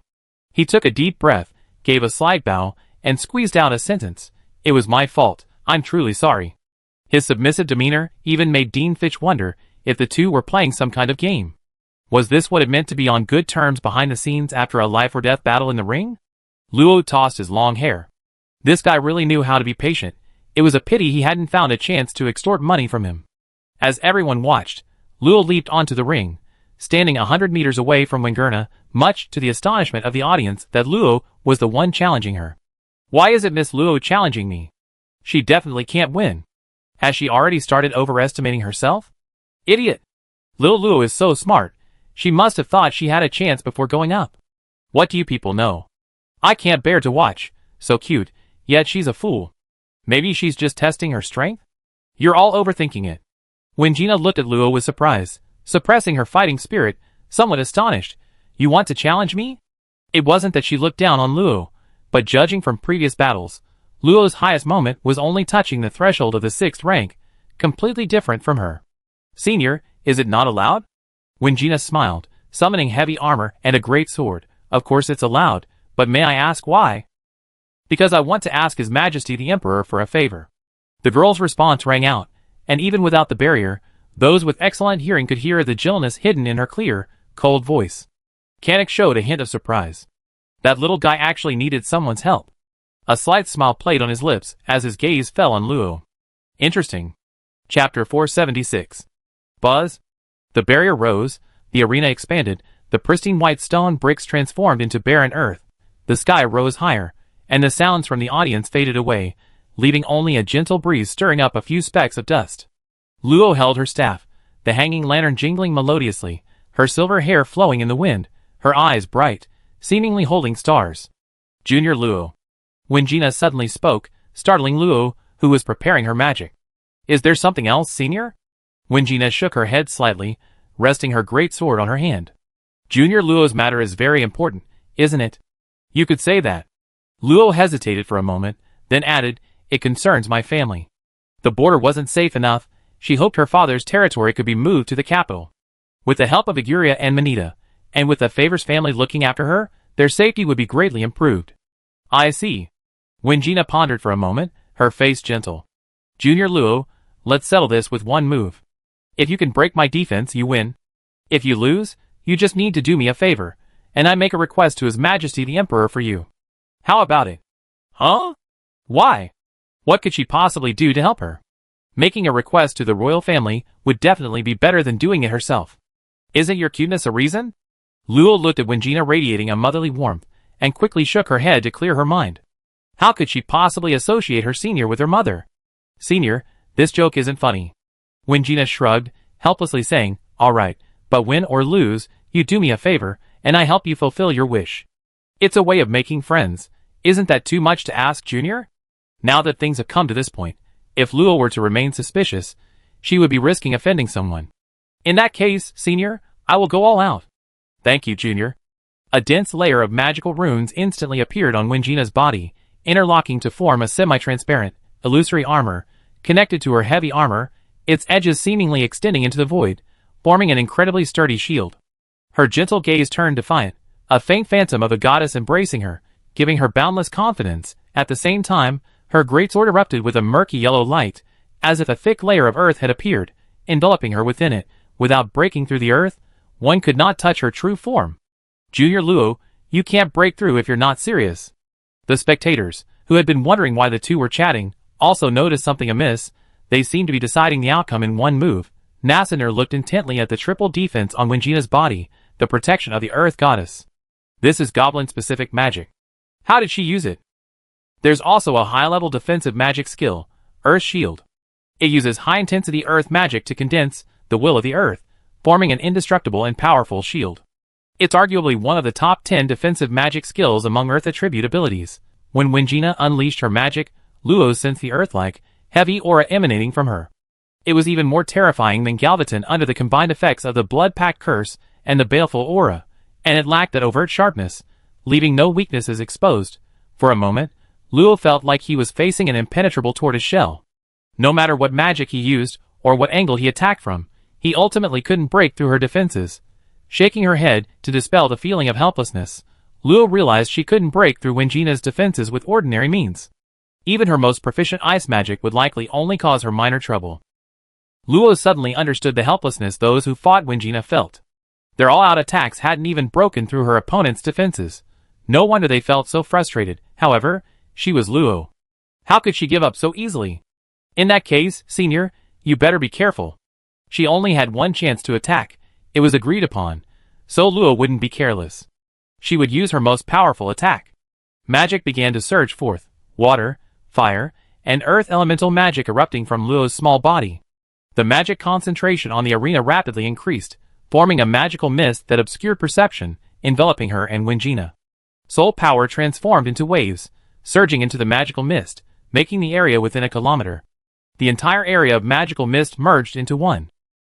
He took a deep breath, gave a slight bow, and squeezed out a sentence. "It was my fault. I'm truly sorry." His submissive demeanor even made Dean Fitch wonder if the two were playing some kind of game. Was this what it meant to be on good terms behind the scenes after a life-or-death battle in the ring? Luo tossed his long hair. This guy really knew how to be patient. It was a pity he hadn't found a chance to extort money from him. As everyone watched, Luo leaped onto the ring, standing 100 meters away from Wengerna, much to the astonishment of the audience that Luo was the one challenging her. Why is it Miss Luo challenging me? She definitely can't win. Has she already started overestimating herself? Idiot! Little Luo is so smart, she must have thought she had a chance before going up. What do you people know? I can't bear to watch, so cute, yet she's a fool. Maybe she's just testing her strength? You're all overthinking it. When Gina looked at Luo with surprise, suppressing her fighting spirit, somewhat astonished. You want to challenge me? It wasn't that she looked down on Luo, but judging from previous battles, Luo's highest moment was only touching the threshold of the 6th rank, completely different from her. Senior, is it not allowed? When Gina smiled, summoning heavy armor and a great sword, of course it's allowed, but may I ask why? Because I want to ask His Majesty the Emperor for a favor. The girl's response rang out, and even without the barrier, those with excellent hearing could hear the gentleness hidden in her clear, cold voice. Canik showed a hint of surprise. That little guy actually needed someone's help. A slight smile played on his lips as his gaze fell on Luo. Interesting. Chapter 476. Buzz. The barrier rose, the arena expanded, the pristine white stone bricks transformed into barren earth, the sky rose higher, and the sounds from the audience faded away, leaving only a gentle breeze stirring up a few specks of dust. Luo held her staff, the hanging lantern jingling melodiously, her silver hair flowing in the wind, her eyes bright, seemingly holding stars. Junior Luo. When Gina suddenly spoke, startling Luo, who was preparing her magic. Is there something else, Senior? When Gina shook her head slightly, resting her great sword on her hand. Junior Luo's matter is very important, isn't it? You could say that. Luo hesitated for a moment, then added, it concerns my family. The border wasn't safe enough, she hoped her father's territory could be moved to the capital. With the help of Iguria and Manita, and with the Favors family looking after her, their safety would be greatly improved. I see. When Gina pondered for a moment, her face gentle. Junior Luo, let's settle this with one move. If you can break my defense, you win. If you lose, you just need to do me a favor, and I make a request to His Majesty the Emperor for you. How about it? Huh? Why? What could she possibly do to help her? Making a request to the royal family would definitely be better than doing it herself. Isn't your cuteness a reason? Luo looked at Wingina radiating a motherly warmth, and quickly shook her head to clear her mind. How could she possibly associate her senior with her mother? Senior, this joke isn't funny. Wingina shrugged, helplessly saying, all right, but win or lose, you do me a favor, and I help you fulfill your wish. It's a way of making friends. Isn't that too much to ask, Junior? Now that things have come to this point, if Luo were to remain suspicious, she would be risking offending someone. In that case, Senior, I will go all out. Thank you, Junior. A dense layer of magical runes instantly appeared on Wingina's body, interlocking to form a semi-transparent, illusory armor, connected to her heavy armor, its edges seemingly extending into the void, forming an incredibly sturdy shield. Her gentle gaze turned defiant, a faint phantom of a goddess embracing her, giving her boundless confidence. At the same time, her greatsword erupted with a murky yellow light, as if a thick layer of earth had appeared, enveloping her within it. Without breaking through the earth, one could not touch her true form. Junior Luo, you can't break through if you're not serious. The spectators, who had been wondering why the two were chatting, also noticed something amiss. They seemed to be deciding the outcome in one move. Nassaner looked intently at the triple defense on Wingina's body, the protection of the Earth Goddess. This is goblin-specific magic. How did she use it? There's also a high-level defensive magic skill, Earth Shield. It uses high-intensity earth magic to condense the will of the earth, forming an indestructible and powerful shield. It's arguably one of the top 10 defensive magic skills among Earth attribute abilities. When Wingina unleashed her magic, Luo sensed the earth-like, heavy aura emanating from her. It was even more terrifying than Galvaton under the combined effects of the blood-pact curse and the baleful aura, and it lacked that overt sharpness, leaving no weaknesses exposed. For a moment, Luo felt like he was facing an impenetrable tortoise shell. No matter what magic he used, or what angle he attacked from, he ultimately couldn't break through her defenses. Shaking her head to dispel the feeling of helplessness, Luo realized she couldn't break through Wingina's defenses with ordinary means. Even her most proficient ice magic would likely only cause her minor trouble. Luo suddenly understood the helplessness those who fought Wingina felt. Their all-out attacks hadn't even broken through her opponent's defenses. No wonder they felt so frustrated. However, she was Luo. How could she give up so easily? In that case, senior, you better be careful. She only had one chance to attack. It was agreed upon, so Luo wouldn't be careless. She would use her most powerful attack. Magic began to surge forth, water, fire, and earth elemental magic erupting from Luo's small body. The magic concentration on the arena rapidly increased, forming a magical mist that obscured perception, enveloping her and Wingina. Soul power transformed into waves, surging into the magical mist, making the area within a kilometer. The entire area of magical mist merged into one.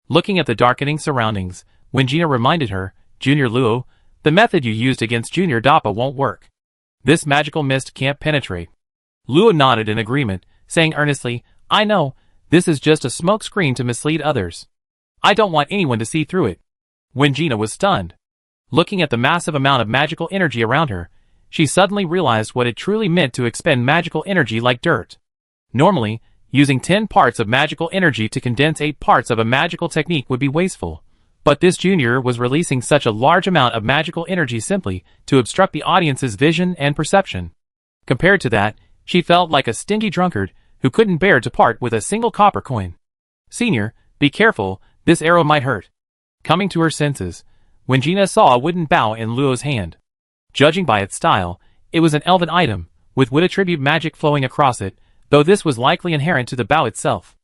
Looking at the darkening surroundings, Wingina reminded her, Junior Luo, the method you used against Junior Dappa won't work. This magical mist can't penetrate. Luo nodded in agreement, saying earnestly, I know, this is just a smoke screen to mislead others. I don't want anyone to see through it. Wingina was stunned. Looking at the massive amount of magical energy around her, she suddenly realized what it truly meant to expend magical energy like dirt. Normally, using 10 parts of magical energy to condense 8 parts of a magical technique would be wasteful. But this junior was releasing such a large amount of magical energy simply to obstruct the audience's vision and perception. Compared to that, she felt like a stingy drunkard who couldn't bear to part with a single copper coin. Senior, be careful, this arrow might hurt. Coming to her senses, Wingina saw a wooden bow in Luo's hand. Judging by its style, it was an elven item, with wood attribute magic flowing across it, though this was likely inherent to the bow itself.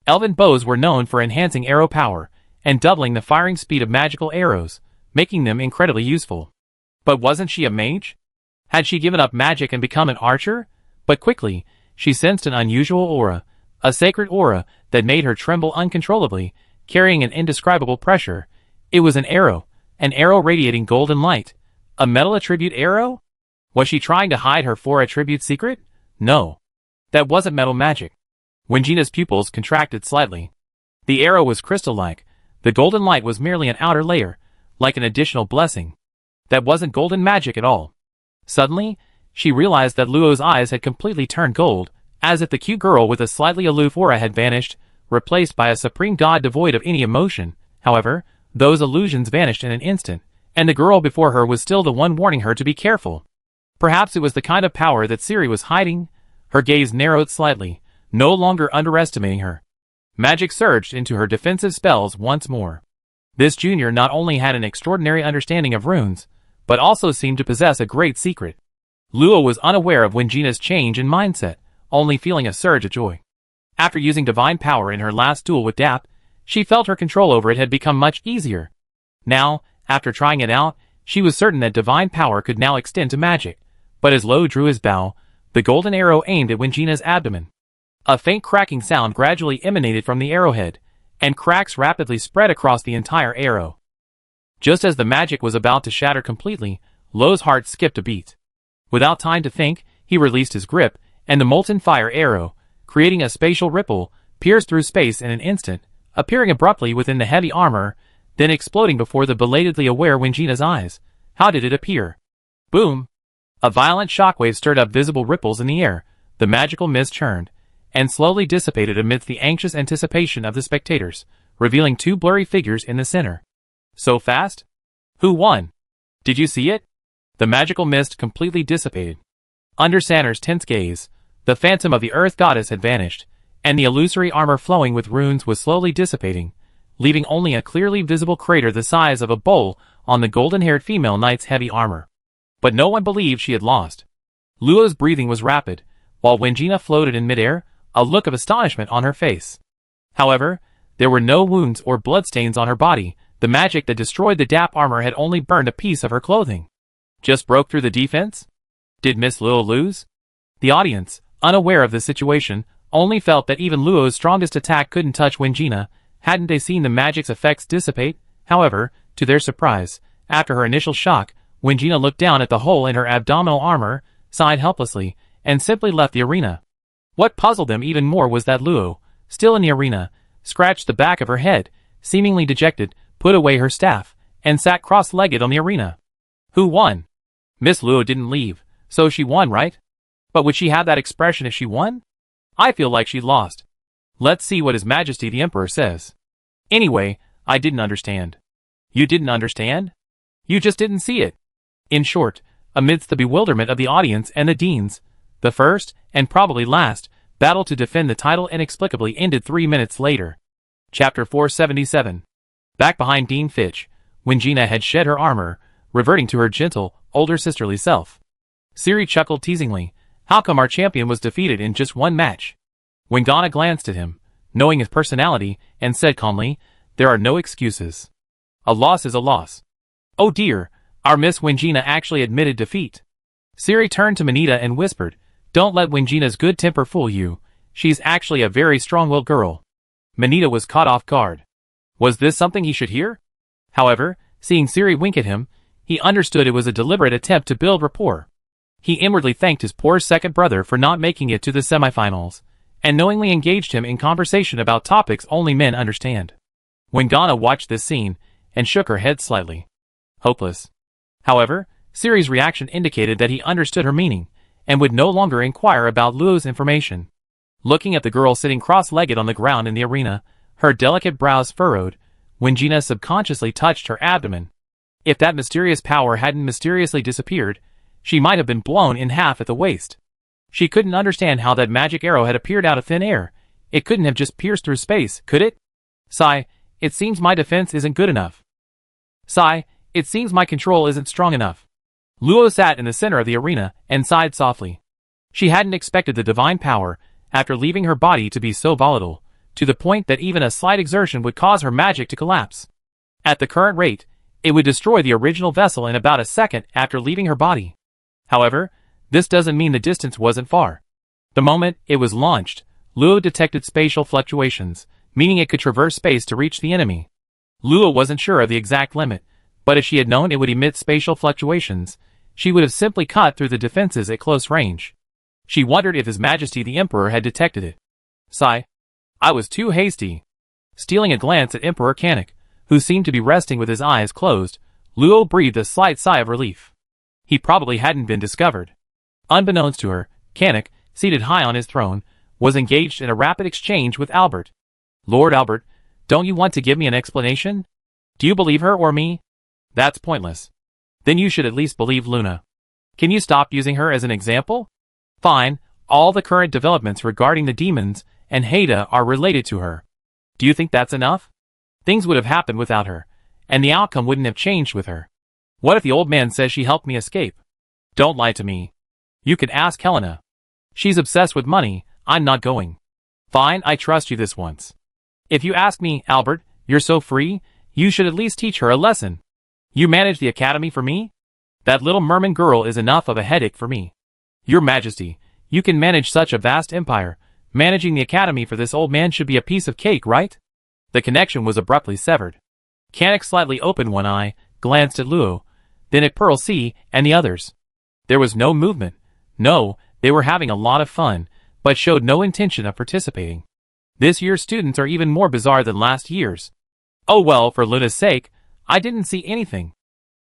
Elven bows were known for enhancing arrow power, and doubling the firing speed of magical arrows, making them incredibly useful. But wasn't she a mage? Had she given up magic and become an archer? But quickly, she sensed an unusual aura, a sacred aura that made her tremble uncontrollably, carrying an indescribable pressure. It was an arrow radiating golden light. A metal attribute arrow? Was she trying to hide her 4 attribute secret? No. That wasn't metal magic. Wingina's pupils contracted slightly. The arrow was crystal-like. The golden light was merely an outer layer, like an additional blessing. That wasn't golden magic at all. Suddenly, she realized that Luo's eyes had completely turned gold, as if the cute girl with a slightly aloof aura had vanished, replaced by a supreme god devoid of any emotion. However, those illusions vanished in an instant, and the girl before her was still the one warning her to be careful. Perhaps it was the kind of power that Ciri was hiding. Her gaze narrowed slightly, no longer underestimating her. Magic surged into her defensive spells once more. This junior not only had an extraordinary understanding of runes, but also seemed to possess a great secret. Luo was unaware of Wingina's change in mindset, only feeling a surge of joy. After using divine power in her last duel with Dap, she felt her control over it had become much easier. Now, after trying it out, she was certain that divine power could now extend to magic. But as Luo drew his bow, the golden arrow aimed at Wingina's abdomen. A faint cracking sound gradually emanated from the arrowhead, and cracks rapidly spread across the entire arrow. Just as the magic was about to shatter completely, Luo's heart skipped a beat. Without time to think, he released his grip, and the molten fire arrow, creating a spatial ripple, pierced through space in an instant, appearing abruptly within the heavy armor, then exploding before the belatedly aware Wingina's eyes. How did it appear? Boom! A violent shockwave stirred up visible ripples in the air, the magical mist churned, and slowly dissipated amidst the anxious anticipation of the spectators, revealing 2 blurry figures in the center. So fast? Who won? Did you see it? The magical mist completely dissipated. Under Sanner's tense gaze, the phantom of the Earth Goddess had vanished, and the illusory armor flowing with runes was slowly dissipating, leaving only a clearly visible crater the size of a bowl on the golden-haired female knight's heavy armor. But no one believed she had lost. Luo's breathing was rapid, while Wingina floated in midair, a look of astonishment on her face. However, there were no wounds or bloodstains on her body. The magic that destroyed the Dap armor had only burned a piece of her clothing. Just broke through the defense? Did Miss Luo lose? The audience, unaware of the situation, only felt that even Luo's strongest attack couldn't touch Wingina. Hadn't they seen the magic's effects dissipate? However, to their surprise, after her initial shock, Wingina looked down at the hole in her abdominal armor, sighed helplessly, and simply left the arena. What puzzled them even more was that Luo, still in the arena, scratched the back of her head, seemingly dejected, put away her staff, and sat cross-legged on the arena. Who won? Miss Luo didn't leave, so she won, right? But would she have that expression if she won? I feel like she lost. Let's see what His Majesty the Emperor says. Anyway, I didn't understand. You didn't understand? You just didn't see it. In short, amidst the bewilderment of the audience and the deans, the first, and probably last, Battle to defend the title inexplicably ended 3 minutes later. Chapter 477. Back behind Dean Fitch, when Gina had shed her armor, reverting to her gentle, older sisterly self. Siri chuckled teasingly. How come our champion was defeated in just one match? Wingana glanced at him, knowing his personality, and said calmly, there are no excuses. A loss is a loss. Oh dear, our Miss Wingina actually admitted defeat. Siri turned to Manita and whispered, don't let Wingina's good temper fool you. She's actually a very strong-willed girl. Manita was caught off guard. Was this something he should hear? However, seeing Siri wink at him, he understood it was a deliberate attempt to build rapport. He inwardly thanked his poor second brother for not making it to the semifinals, and knowingly engaged him in conversation about topics only men understand. Wingana watched this scene, and shook her head slightly. Hopeless. However, Siri's reaction indicated that he understood her meaning, and would no longer inquire about Luo's information. Looking at the girl sitting cross-legged on the ground in the arena, her delicate brows furrowed, Wingina subconsciously touched her abdomen. If that mysterious power hadn't mysteriously disappeared, she might have been blown in half at the waist. She couldn't understand how that magic arrow had appeared out of thin air. It couldn't have just pierced through space, could it? Sigh, it seems my defense isn't good enough. Sigh, it seems my control isn't strong enough. Luo sat in the center of the arena and sighed softly. She hadn't expected the divine power, after leaving her body, to be so volatile, to the point that even a slight exertion would cause her magic to collapse. At the current rate, it would destroy the original vessel in about a second after leaving her body. However, this doesn't mean the distance wasn't far. The moment it was launched, Luo detected spatial fluctuations, meaning it could traverse space to reach the enemy. Luo wasn't sure of the exact limit, but if she had known it would emit spatial fluctuations, she would have simply cut through the defenses at close range. She wondered if His Majesty the Emperor had detected it. Sigh. I was too hasty. Stealing a glance at Emperor Kanik, who seemed to be resting with his eyes closed, Luo breathed a slight sigh of relief. He probably hadn't been discovered. Unbeknownst to her, Kanik, seated high on his throne, was engaged in a rapid exchange with Albert. Lord Albert, don't you want to give me an explanation? Do you believe her or me? That's pointless. Then you should at least believe Luna. Can you stop using her as an example? Fine, all the current developments regarding the demons and Haida are related to her. Do you think that's enough? Things would have happened without her, and the outcome wouldn't have changed with her. What if the old man says she helped me escape? Don't lie to me. You could ask Helena. She's obsessed with money. I'm not going. Fine, I trust you this once. If you ask me, Albert, you're so free, you should at least teach her a lesson. You manage the academy for me? That little merman girl is enough of a headache for me. Your Majesty, you can manage such a vast empire. Managing the academy for this old man should be a piece of cake, right? The connection was abruptly severed. Kanik slightly opened one eye, glanced at Luo, then at Pearl C and the others. There was no movement. No, they were having a lot of fun, but showed no intention of participating. This year's students are even more bizarre than last year's. Oh well, for Luna's sake, I didn't see anything.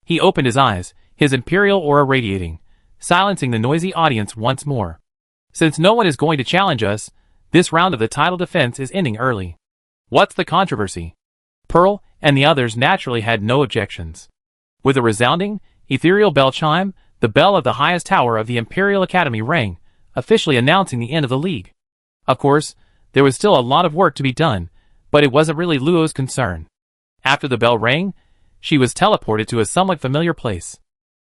He opened his eyes, his imperial aura radiating, silencing the noisy audience once more. Since no one is going to challenge us, this round of the title defense is ending early. What's the controversy? Pearl and the others naturally had no objections. With a resounding, ethereal bell chime, the bell of the highest tower of the Imperial Academy rang, officially announcing the end of the league. Of course, there was still a lot of work to be done, but it wasn't really Luo's concern. After the bell rang, she was teleported to a somewhat familiar place.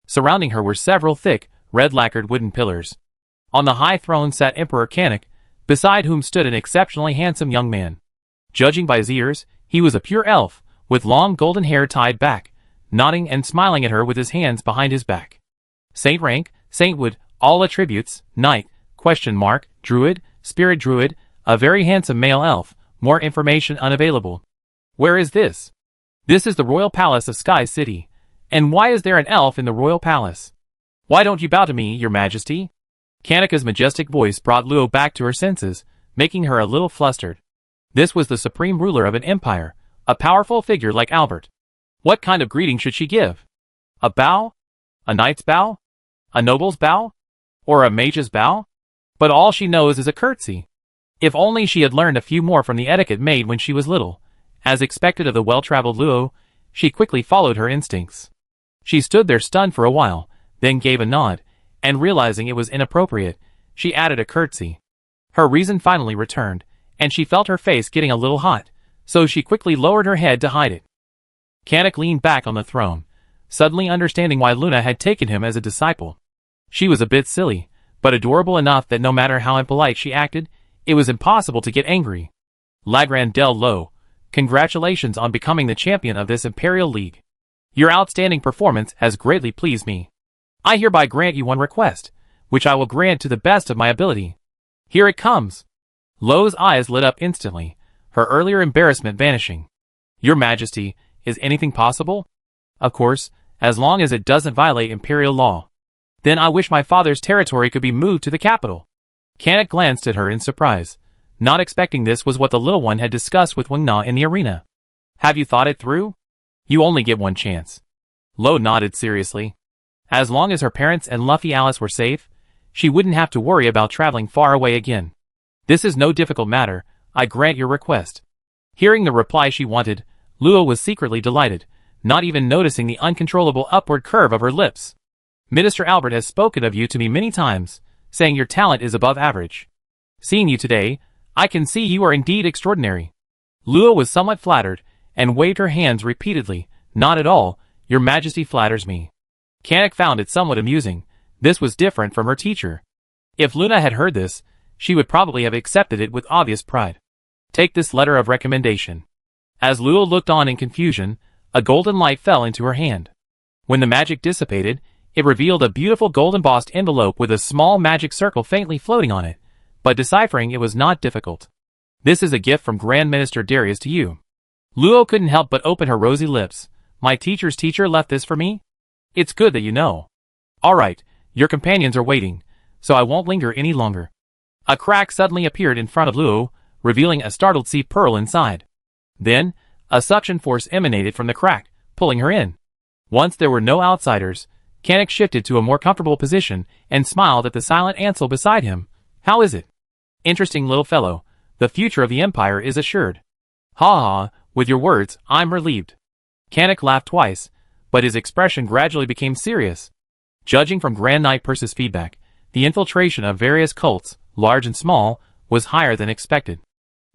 Surrounding her were several thick, red-lacquered wooden pillars. On the high throne sat Emperor Kanik, beside whom stood an exceptionally handsome young man. Judging by his ears, he was a pure elf, with long golden hair tied back, nodding and smiling at her with his hands behind his back. Saint rank, sainthood, all attributes, knight, druid, spirit druid, a very handsome male elf, more information unavailable. Where is this? This is the royal palace of Sky City. And why is there an elf in the royal palace? Why don't you bow to me, your majesty? Kanika's majestic voice brought Luo back to her senses, making her a little flustered. This was the supreme ruler of an empire, a powerful figure like Albert. What kind of greeting should she give? A bow? A knight's bow? A noble's bow? Or a mage's bow? But all she knows is a curtsy. If only she had learned a few more from the etiquette made when she was little. As expected of the well-traveled Luo, she quickly followed her instincts. She stood there stunned for a while, then gave a nod, and realizing it was inappropriate, she added a curtsy. Her reason finally returned, and she felt her face getting a little hot, so she quickly lowered her head to hide it. Kanek leaned back on the throne, suddenly understanding why Luna had taken him as a disciple. She was a bit silly, but adorable enough that no matter how impolite she acted, it was impossible to get angry. Lagran Del Lo, congratulations on becoming the champion of this Imperial League. Your outstanding performance has greatly pleased me. I hereby grant you one request, which I will grant to the best of my ability. Here it comes. Lo's eyes lit up instantly, her earlier embarrassment vanishing. Your Majesty, is anything possible? Of course, as long as it doesn't violate Imperial law. Then I wish my father's territory could be moved to the capital. Kanek glanced at her in surprise, not expecting this was what the little one had discussed with Wang Na in the arena. Have you thought it through? You only get one chance. Lo nodded seriously. As long as her parents and Luffy Alice were safe, she wouldn't have to worry about traveling far away again. This is no difficult matter, I grant your request. Hearing the reply she wanted, Luo was secretly delighted, not even noticing the uncontrollable upward curve of her lips. Minister Albert has spoken of you to me many times, saying your talent is above average. Seeing you today, I can see you are indeed extraordinary. Luo was somewhat flattered, and waved her hands repeatedly. Not at all, your Majesty flatters me. Kanek found it somewhat amusing. This was different from her teacher. If Luna had heard this, she would probably have accepted it with obvious pride. Take this letter of recommendation. As Luo looked on in confusion, a golden light fell into her hand. When the magic dissipated, it revealed a beautiful gold-embossed envelope with a small magic circle faintly floating on it, but deciphering it was not difficult. This is a gift from Grand Minister Darius to you. Luo couldn't help but open her rosy lips. My teacher's teacher left this for me? It's good that you know. Alright, your companions are waiting, so I won't linger any longer. A crack suddenly appeared in front of Luo, revealing a startled sea pearl inside. Then, a suction force emanated from the crack, pulling her in. Once there were no outsiders, Kanek shifted to a more comfortable position and smiled at the silent Ansel beside him. How is it? Interesting little fellow. The future of the Empire is assured. Ha ha, with your words, I'm relieved. Kanek laughed twice, but his expression gradually became serious. Judging from Grand Knight Perseus' feedback, the infiltration of various cults, large and small, was higher than expected.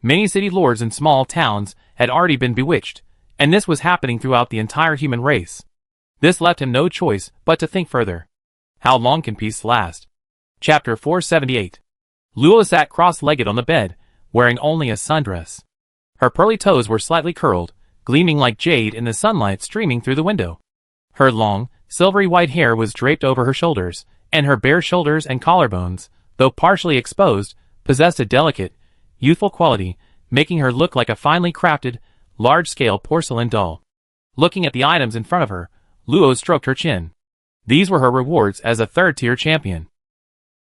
Many city lords in small towns had already been bewitched, and this was happening throughout the entire human race. This left him no choice but to think further. How long can peace last? Chapter 478. Luo sat cross-legged on the bed, wearing only a sundress. Her pearly toes were slightly curled, gleaming like jade in the sunlight streaming through the window. Her long, silvery white hair was draped over her shoulders, and her bare shoulders and collarbones, though partially exposed, possessed a delicate, youthful quality, making her look like a finely crafted, large-scale porcelain doll. Looking at the items in front of her, Luo stroked her chin. These were her rewards as a third-tier champion.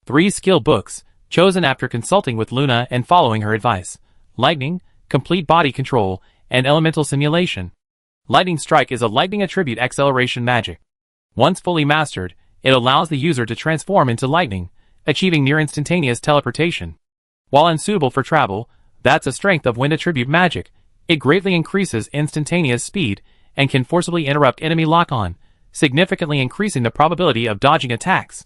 3 skill books, chosen after consulting with Luna and following her advice. Lightning, Complete Body Control, and Elemental Simulation. Lightning Strike is a lightning attribute acceleration magic. Once fully mastered, it allows the user to transform into lightning, achieving near-instantaneous teleportation. While unsuitable for travel, that's a strength of wind attribute magic. It greatly increases instantaneous speed and can forcibly interrupt enemy lock-on, significantly increasing the probability of dodging attacks.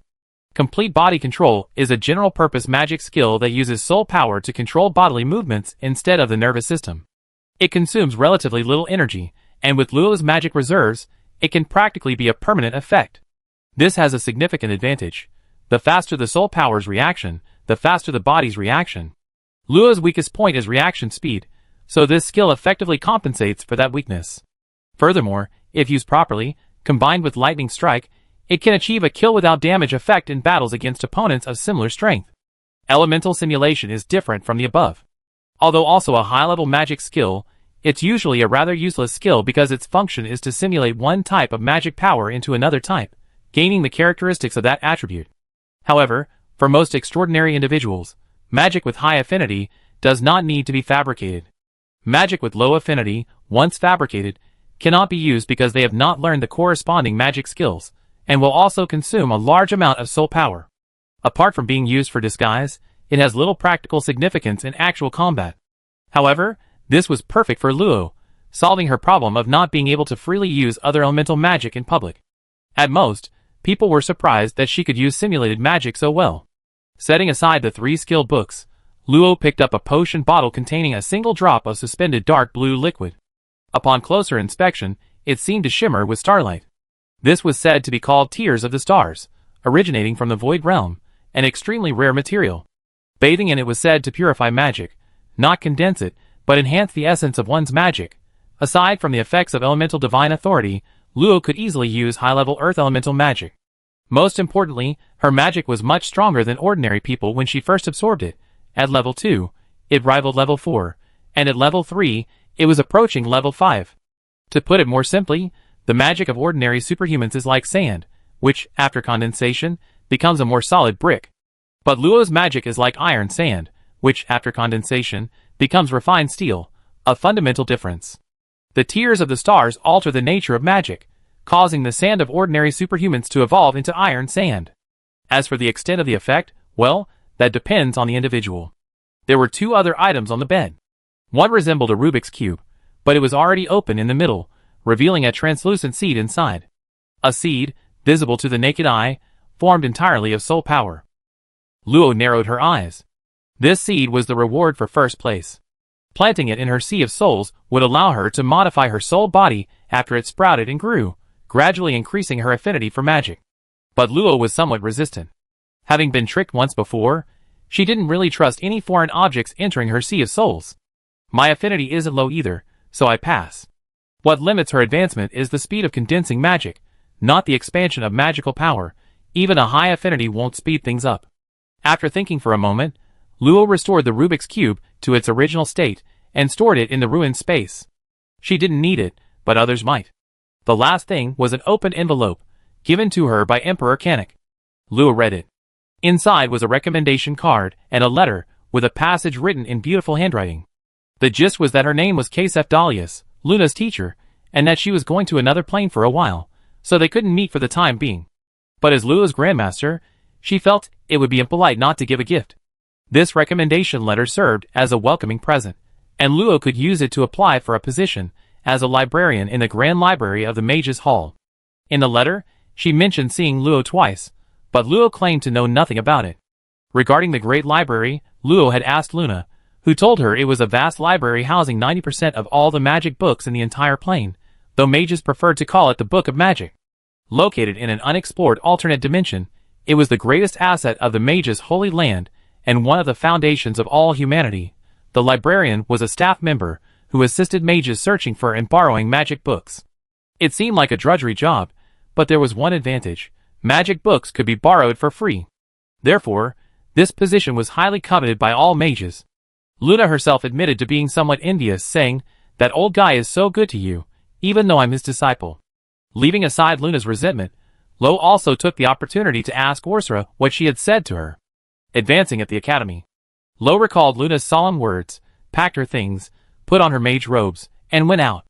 Complete Body Control is a general-purpose magic skill that uses soul power to control bodily movements instead of the nervous system. It consumes relatively little energy, and with Luo's magic reserves, it can practically be a permanent effect. This has a significant advantage. The faster the soul power's reaction, the faster the body's reaction. Luo's weakest point is reaction speed, so this skill effectively compensates for that weakness. Furthermore, if used properly, combined with Lightning Strike, it can achieve a kill without damage effect in battles against opponents of similar strength. Elemental Simulation is different from the above. Although also a high-level magic skill, it's usually a rather useless skill because its function is to simulate one type of magic power into another type, gaining the characteristics of that attribute. However, for most extraordinary individuals, magic with high affinity does not need to be fabricated. Magic with low affinity, once fabricated, cannot be used because they have not learned the corresponding magic skills, and will also consume a large amount of soul power. Apart from being used for disguise, it has little practical significance in actual combat. However, this was perfect for Luo, solving her problem of not being able to freely use other elemental magic in public. At most, people were surprised that she could use simulated magic so well. Setting aside the 3 skill books, Luo picked up a potion bottle containing a single drop of suspended dark blue liquid. Upon closer inspection, it seemed to shimmer with starlight. This was said to be called Tears of the Stars, originating from the Void Realm, an extremely rare material. Bathing in it was said to purify magic, not condense it, but enhance the essence of one's magic. Aside from the effects of elemental divine authority, Luo could easily use high-level earth elemental magic. Most importantly, her magic was much stronger than ordinary people when she first absorbed it. At level 2, it rivaled level 4, and at level 3, it was approaching level 5. To put it more simply, the magic of ordinary superhumans is like sand, which, after condensation, becomes a more solid brick. But Luo's magic is like iron sand, which, after condensation, becomes refined steel, a fundamental difference. The Tears of the Stars alter the nature of magic, causing the sand of ordinary superhumans to evolve into iron sand. As for the extent of the effect, well, that depends on the individual. There were 2 other items on the bed. One resembled a Rubik's Cube, but it was already open in the middle, revealing a translucent seed inside. A seed, visible to the naked eye, formed entirely of soul power. Luo narrowed her eyes. This seed was the reward for first place. Planting it in her sea of souls would allow her to modify her soul body after it sprouted and grew, gradually increasing her affinity for magic. But Luo was somewhat resistant. Having been tricked once before, she didn't really trust any foreign objects entering her sea of souls. My affinity isn't low either, so I pass. What limits her advancement is the speed of condensing magic, not the expansion of magical power. Even a high affinity won't speed things up. After thinking for a moment, Luo restored the Rubik's Cube to its original state and stored it in the ruined space. She didn't need it, but others might. The last thing was an open envelope, given to her by Emperor Kanik. Luo read it. Inside was a recommendation card and a letter with a passage written in beautiful handwriting. The gist was that her name was Kasef Dalius, Luna's teacher, and that she was going to another plane for a while, so they couldn't meet for the time being. But as Luo's grandmaster, she felt it would be impolite not to give a gift. This recommendation letter served as a welcoming present, and Luo could use it to apply for a position as a librarian in the Grand Library of the Mages Hall. In the letter, she mentioned seeing Luo twice, but Luo claimed to know nothing about it. Regarding the Great Library, Luo had asked Luna, who told her it was a vast library housing 90% of all the magic books in the entire plane, though mages preferred to call it the Book of Magic. Located in an unexplored alternate dimension, it was the greatest asset of the mages' holy land and one of the foundations of all humanity. The librarian was a staff member who assisted mages searching for and borrowing magic books. It seemed like a drudgery job, but there was one advantage: magic books could be borrowed for free. Therefore, this position was highly coveted by all mages. Luna herself admitted to being somewhat envious, saying, "That old guy is so good to you, even though I'm his disciple." Leaving aside Luna's resentment, Lo also took the opportunity to ask Orsra what she had said to her. Advancing at the academy, Lo recalled Luna's solemn words, packed her things, put on her mage robes, and went out.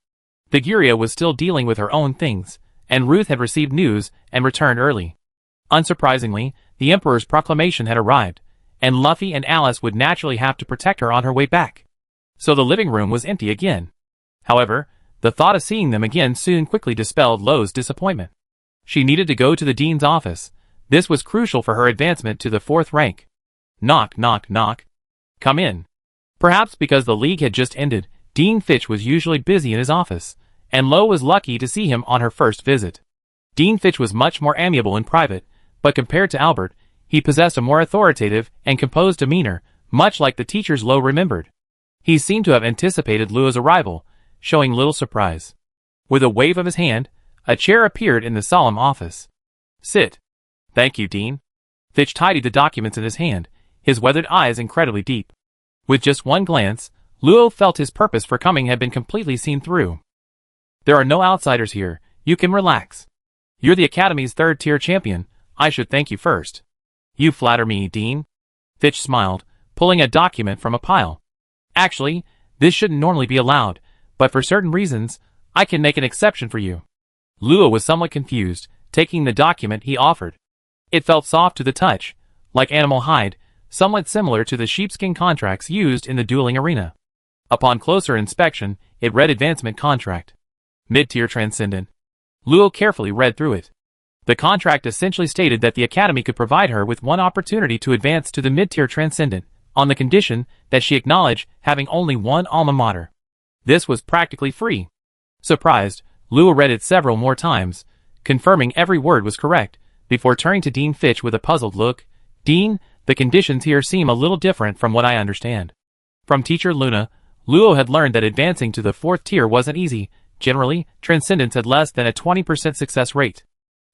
Viguria was still dealing with her own things, and Ruth had received news and returned early. Unsurprisingly, the Emperor's proclamation had arrived, and Luffy and Alice would naturally have to protect her on her way back. So the living room was empty again. However, the thought of seeing them again soon quickly dispelled Lo's disappointment. She needed to go to the dean's office. This was crucial for her advancement to the 4th rank. Knock, knock, knock. Come in. Perhaps because the league had just ended, Dean Fitch was usually busy in his office, and Lo was lucky to see him on her first visit. Dean Fitch was much more amiable in private, but compared to Albert, he possessed a more authoritative and composed demeanor, much like the teachers Lo remembered. He seemed to have anticipated Luo's arrival, showing little surprise. With a wave of his hand, a chair appeared in the solemn office. Sit. Thank you, Dean. Fitch tidied the documents in his hand, his weathered eyes incredibly deep. With just one glance, Luo felt his purpose for coming had been completely seen through. There are no outsiders here, you can relax. You're the Academy's 3rd-tier champion, I should thank you first. You flatter me, Dean. Fitch smiled, pulling a document from a pile. Actually, this shouldn't normally be allowed, but for certain reasons, I can make an exception for you. Luo was somewhat confused, taking the document he offered. It felt soft to the touch, like animal hide, somewhat similar to the sheepskin contracts used in the dueling arena. Upon closer inspection, it read Advancement Contract. Mid-tier Transcendent. Luo carefully read through it. The contract essentially stated that the Academy could provide her with one opportunity to advance to the mid-tier Transcendent, on the condition that she acknowledge having only one alma mater. This was practically free. Surprised, Luo read it several more times, confirming every word was correct, before turning to Dean Fitch with a puzzled look. "Dean, the conditions here seem a little different from what I understand." From teacher Luna, Luo had learned that advancing to the 4th tier wasn't easy. Generally, transcendence had less than a 20% success rate.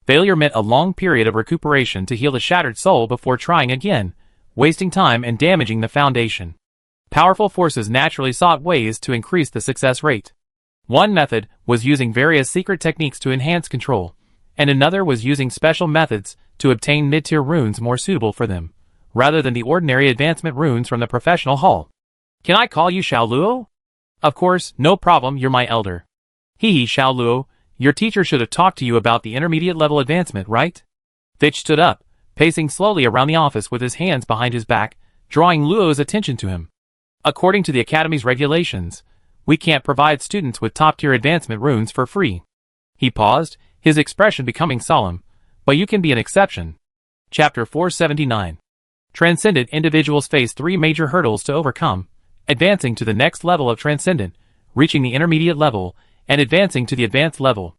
Failure meant a long period of recuperation to heal the shattered soul before trying again, wasting time and damaging the foundation. Powerful forces naturally sought ways to increase the success rate. One method was using various secret techniques to enhance control, and another was using special methods to obtain mid-tier runes more suitable for them, rather than the ordinary advancement runes from the professional hall. "Can I call you Xiao Luo?" "Of course, no problem, you're my elder." "Hee Xiao Luo, your teacher should have talked to you about the intermediate level advancement, right?" Fitch stood up, pacing slowly around the office with his hands behind his back, drawing Luo's attention to him. "According to the Academy's regulations, we can't provide students with top-tier advancement runes for free." He paused, his expression becoming solemn. "But you can be an exception." Chapter 479. Transcendent individuals face 3 major hurdles to overcome: advancing to the next level of transcendent, reaching the intermediate level, and advancing to the advanced level.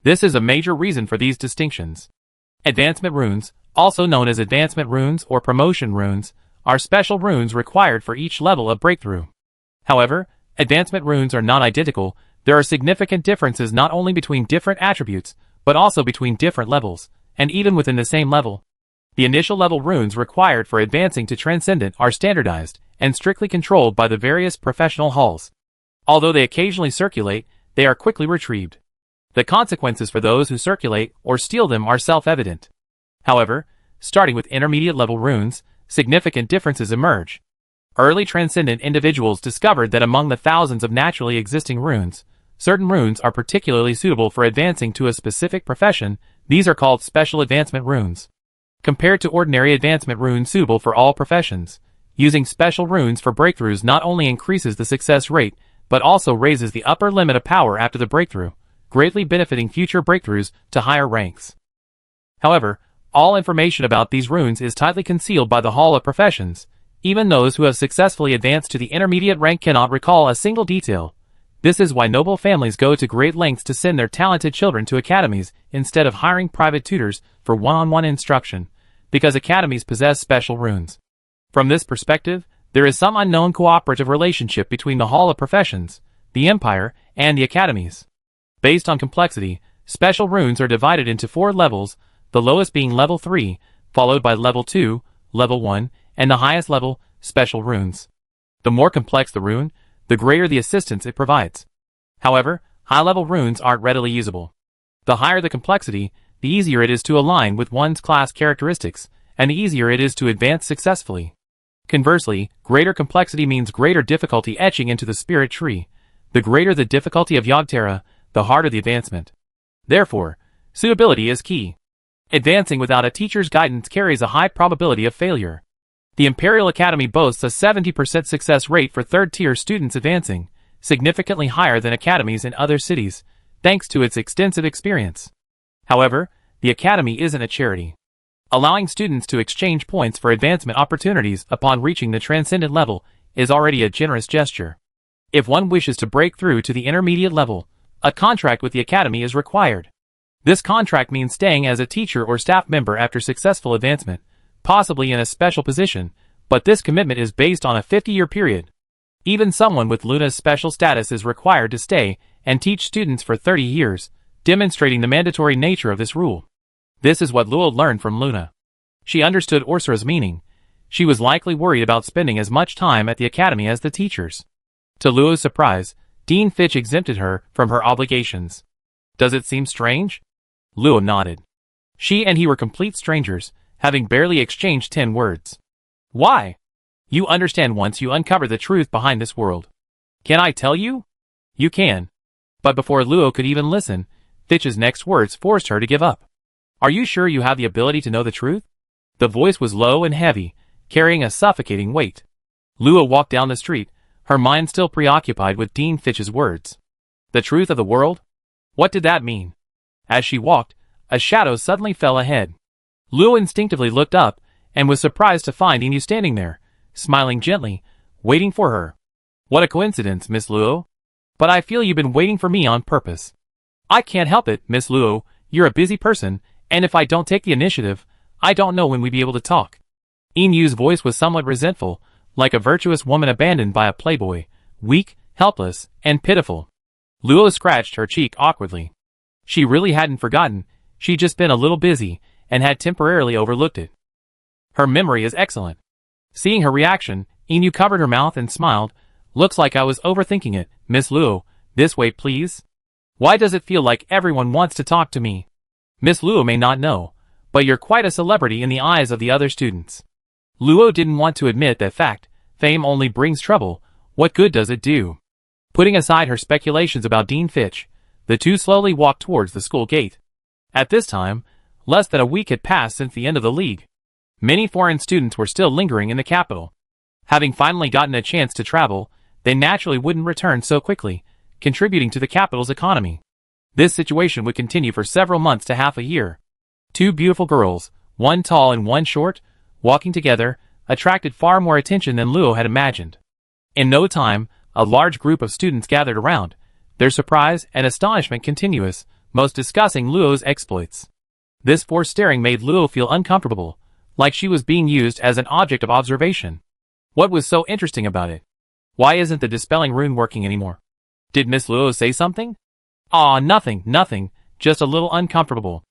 This is a major reason for these distinctions. Advancement runes, also known as advancement runes or promotion runes, are special runes required for each level of breakthrough. However, advancement runes are not identical. There are significant differences not only between different attributes, but also between different levels, and even within the same level. The initial level runes required for advancing to transcendent are standardized and strictly controlled by the various professional halls. Although they occasionally circulate, they are quickly retrieved. The consequences for those who circulate or steal them are self-evident. However, starting with intermediate level runes, significant differences emerge. Early transcendent individuals discovered that among the thousands of naturally existing runes, certain runes are particularly suitable for advancing to a specific profession. These are called special advancement runes. Compared to ordinary advancement runes suitable for all professions, using special runes for breakthroughs not only increases the success rate, but also raises the upper limit of power after the breakthrough, greatly benefiting future breakthroughs to higher ranks. However, all information about these runes is tightly concealed by the Hall of Professions. Even those who have successfully advanced to the intermediate rank cannot recall a single detail. This is why noble families go to great lengths to send their talented children to academies instead of hiring private tutors for one-on-one instruction, because academies possess special runes. From this perspective, there is some unknown cooperative relationship between the Hall of Professions, the Empire, and the academies. Based on complexity, special runes are divided into 4 levels, the lowest being level 3, followed by level 2, level 1, and the highest level, special runes. The more complex the rune, the greater the assistance it provides. However, high-level runes aren't readily usable. The higher the complexity, the easier it is to align with one's class characteristics, and the easier it is to advance successfully. Conversely, greater complexity means greater difficulty etching into the spirit tree. The greater the difficulty of Yogg-Terra, the harder the advancement. Therefore, suitability is key. Advancing without a teacher's guidance carries a high probability of failure. The Imperial Academy boasts a 70% success rate for third-tier students advancing, significantly higher than academies in other cities, thanks to its extensive experience. However, the Academy isn't a charity. Allowing students to exchange points for advancement opportunities upon reaching the transcendent level is already a generous gesture. If one wishes to break through to the intermediate level, a contract with the Academy is required. This contract means staying as a teacher or staff member after successful advancement, possibly in a special position, but this commitment is based on a 50-year period. Even someone with Luna's special status is required to stay and teach students for 30 years, demonstrating the mandatory nature of this rule. This is what Luo learned from Luna. She understood Orsura's meaning. She was likely worried about spending as much time at the academy as the teachers. To Luo's surprise, Dean Fitch exempted her from her obligations. Does it seem strange? Luo nodded. She and he were complete strangers, having barely exchanged 10 words. Why? You understand once you uncover the truth behind this world. Can I tell you? You can. But before Luo could even listen, Fitch's next words forced her to give up. Are you sure you have the ability to know the truth? The voice was low and heavy, carrying a suffocating weight. Luo walked down the street, her mind still preoccupied with Dean Fitch's words. The truth of the world? What did that mean? As she walked, a shadow suddenly fell ahead. Luo instinctively looked up, and was surprised to find Inu standing there, smiling gently, waiting for her. What a coincidence, Miss Luo. But I feel you've been waiting for me on purpose. I can't help it, Miss Luo, you're a busy person, and if I don't take the initiative, I don't know when we'd be able to talk. Inyu's voice was somewhat resentful, like a virtuous woman abandoned by a playboy, weak, helpless, and pitiful. Luo scratched her cheek awkwardly. She really hadn't forgotten, she'd just been a little busy, and had temporarily overlooked it. Her memory is excellent. Seeing her reaction, Inyu covered her mouth and smiled. Looks like I was overthinking it, Miss Luo. This way, please. Why does it feel like everyone wants to talk to me? Miss Luo may not know, but you're quite a celebrity in the eyes of the other students. Luo didn't want to admit that fact. Fame only brings trouble. What good does it do? Putting aside her speculations about Dean Fitch, the two slowly walked towards the school gate. At this time, less than a week had passed since the end of the league. Many foreign students were still lingering in the capital. Having finally gotten a chance to travel, they naturally wouldn't return so quickly, contributing to the capital's economy. This situation would continue for several months to half a year. Two beautiful girls, one tall and one short, walking together, attracted far more attention than Luo had imagined. In no time, a large group of students gathered around, their surprise and astonishment continuous, most discussing Luo's exploits. This forced staring made Luo feel uncomfortable, like she was being used as an object of observation. What was so interesting about it? Why isn't the dispelling rune working anymore? Did Miss Luo say something? Nothing, just a little uncomfortable.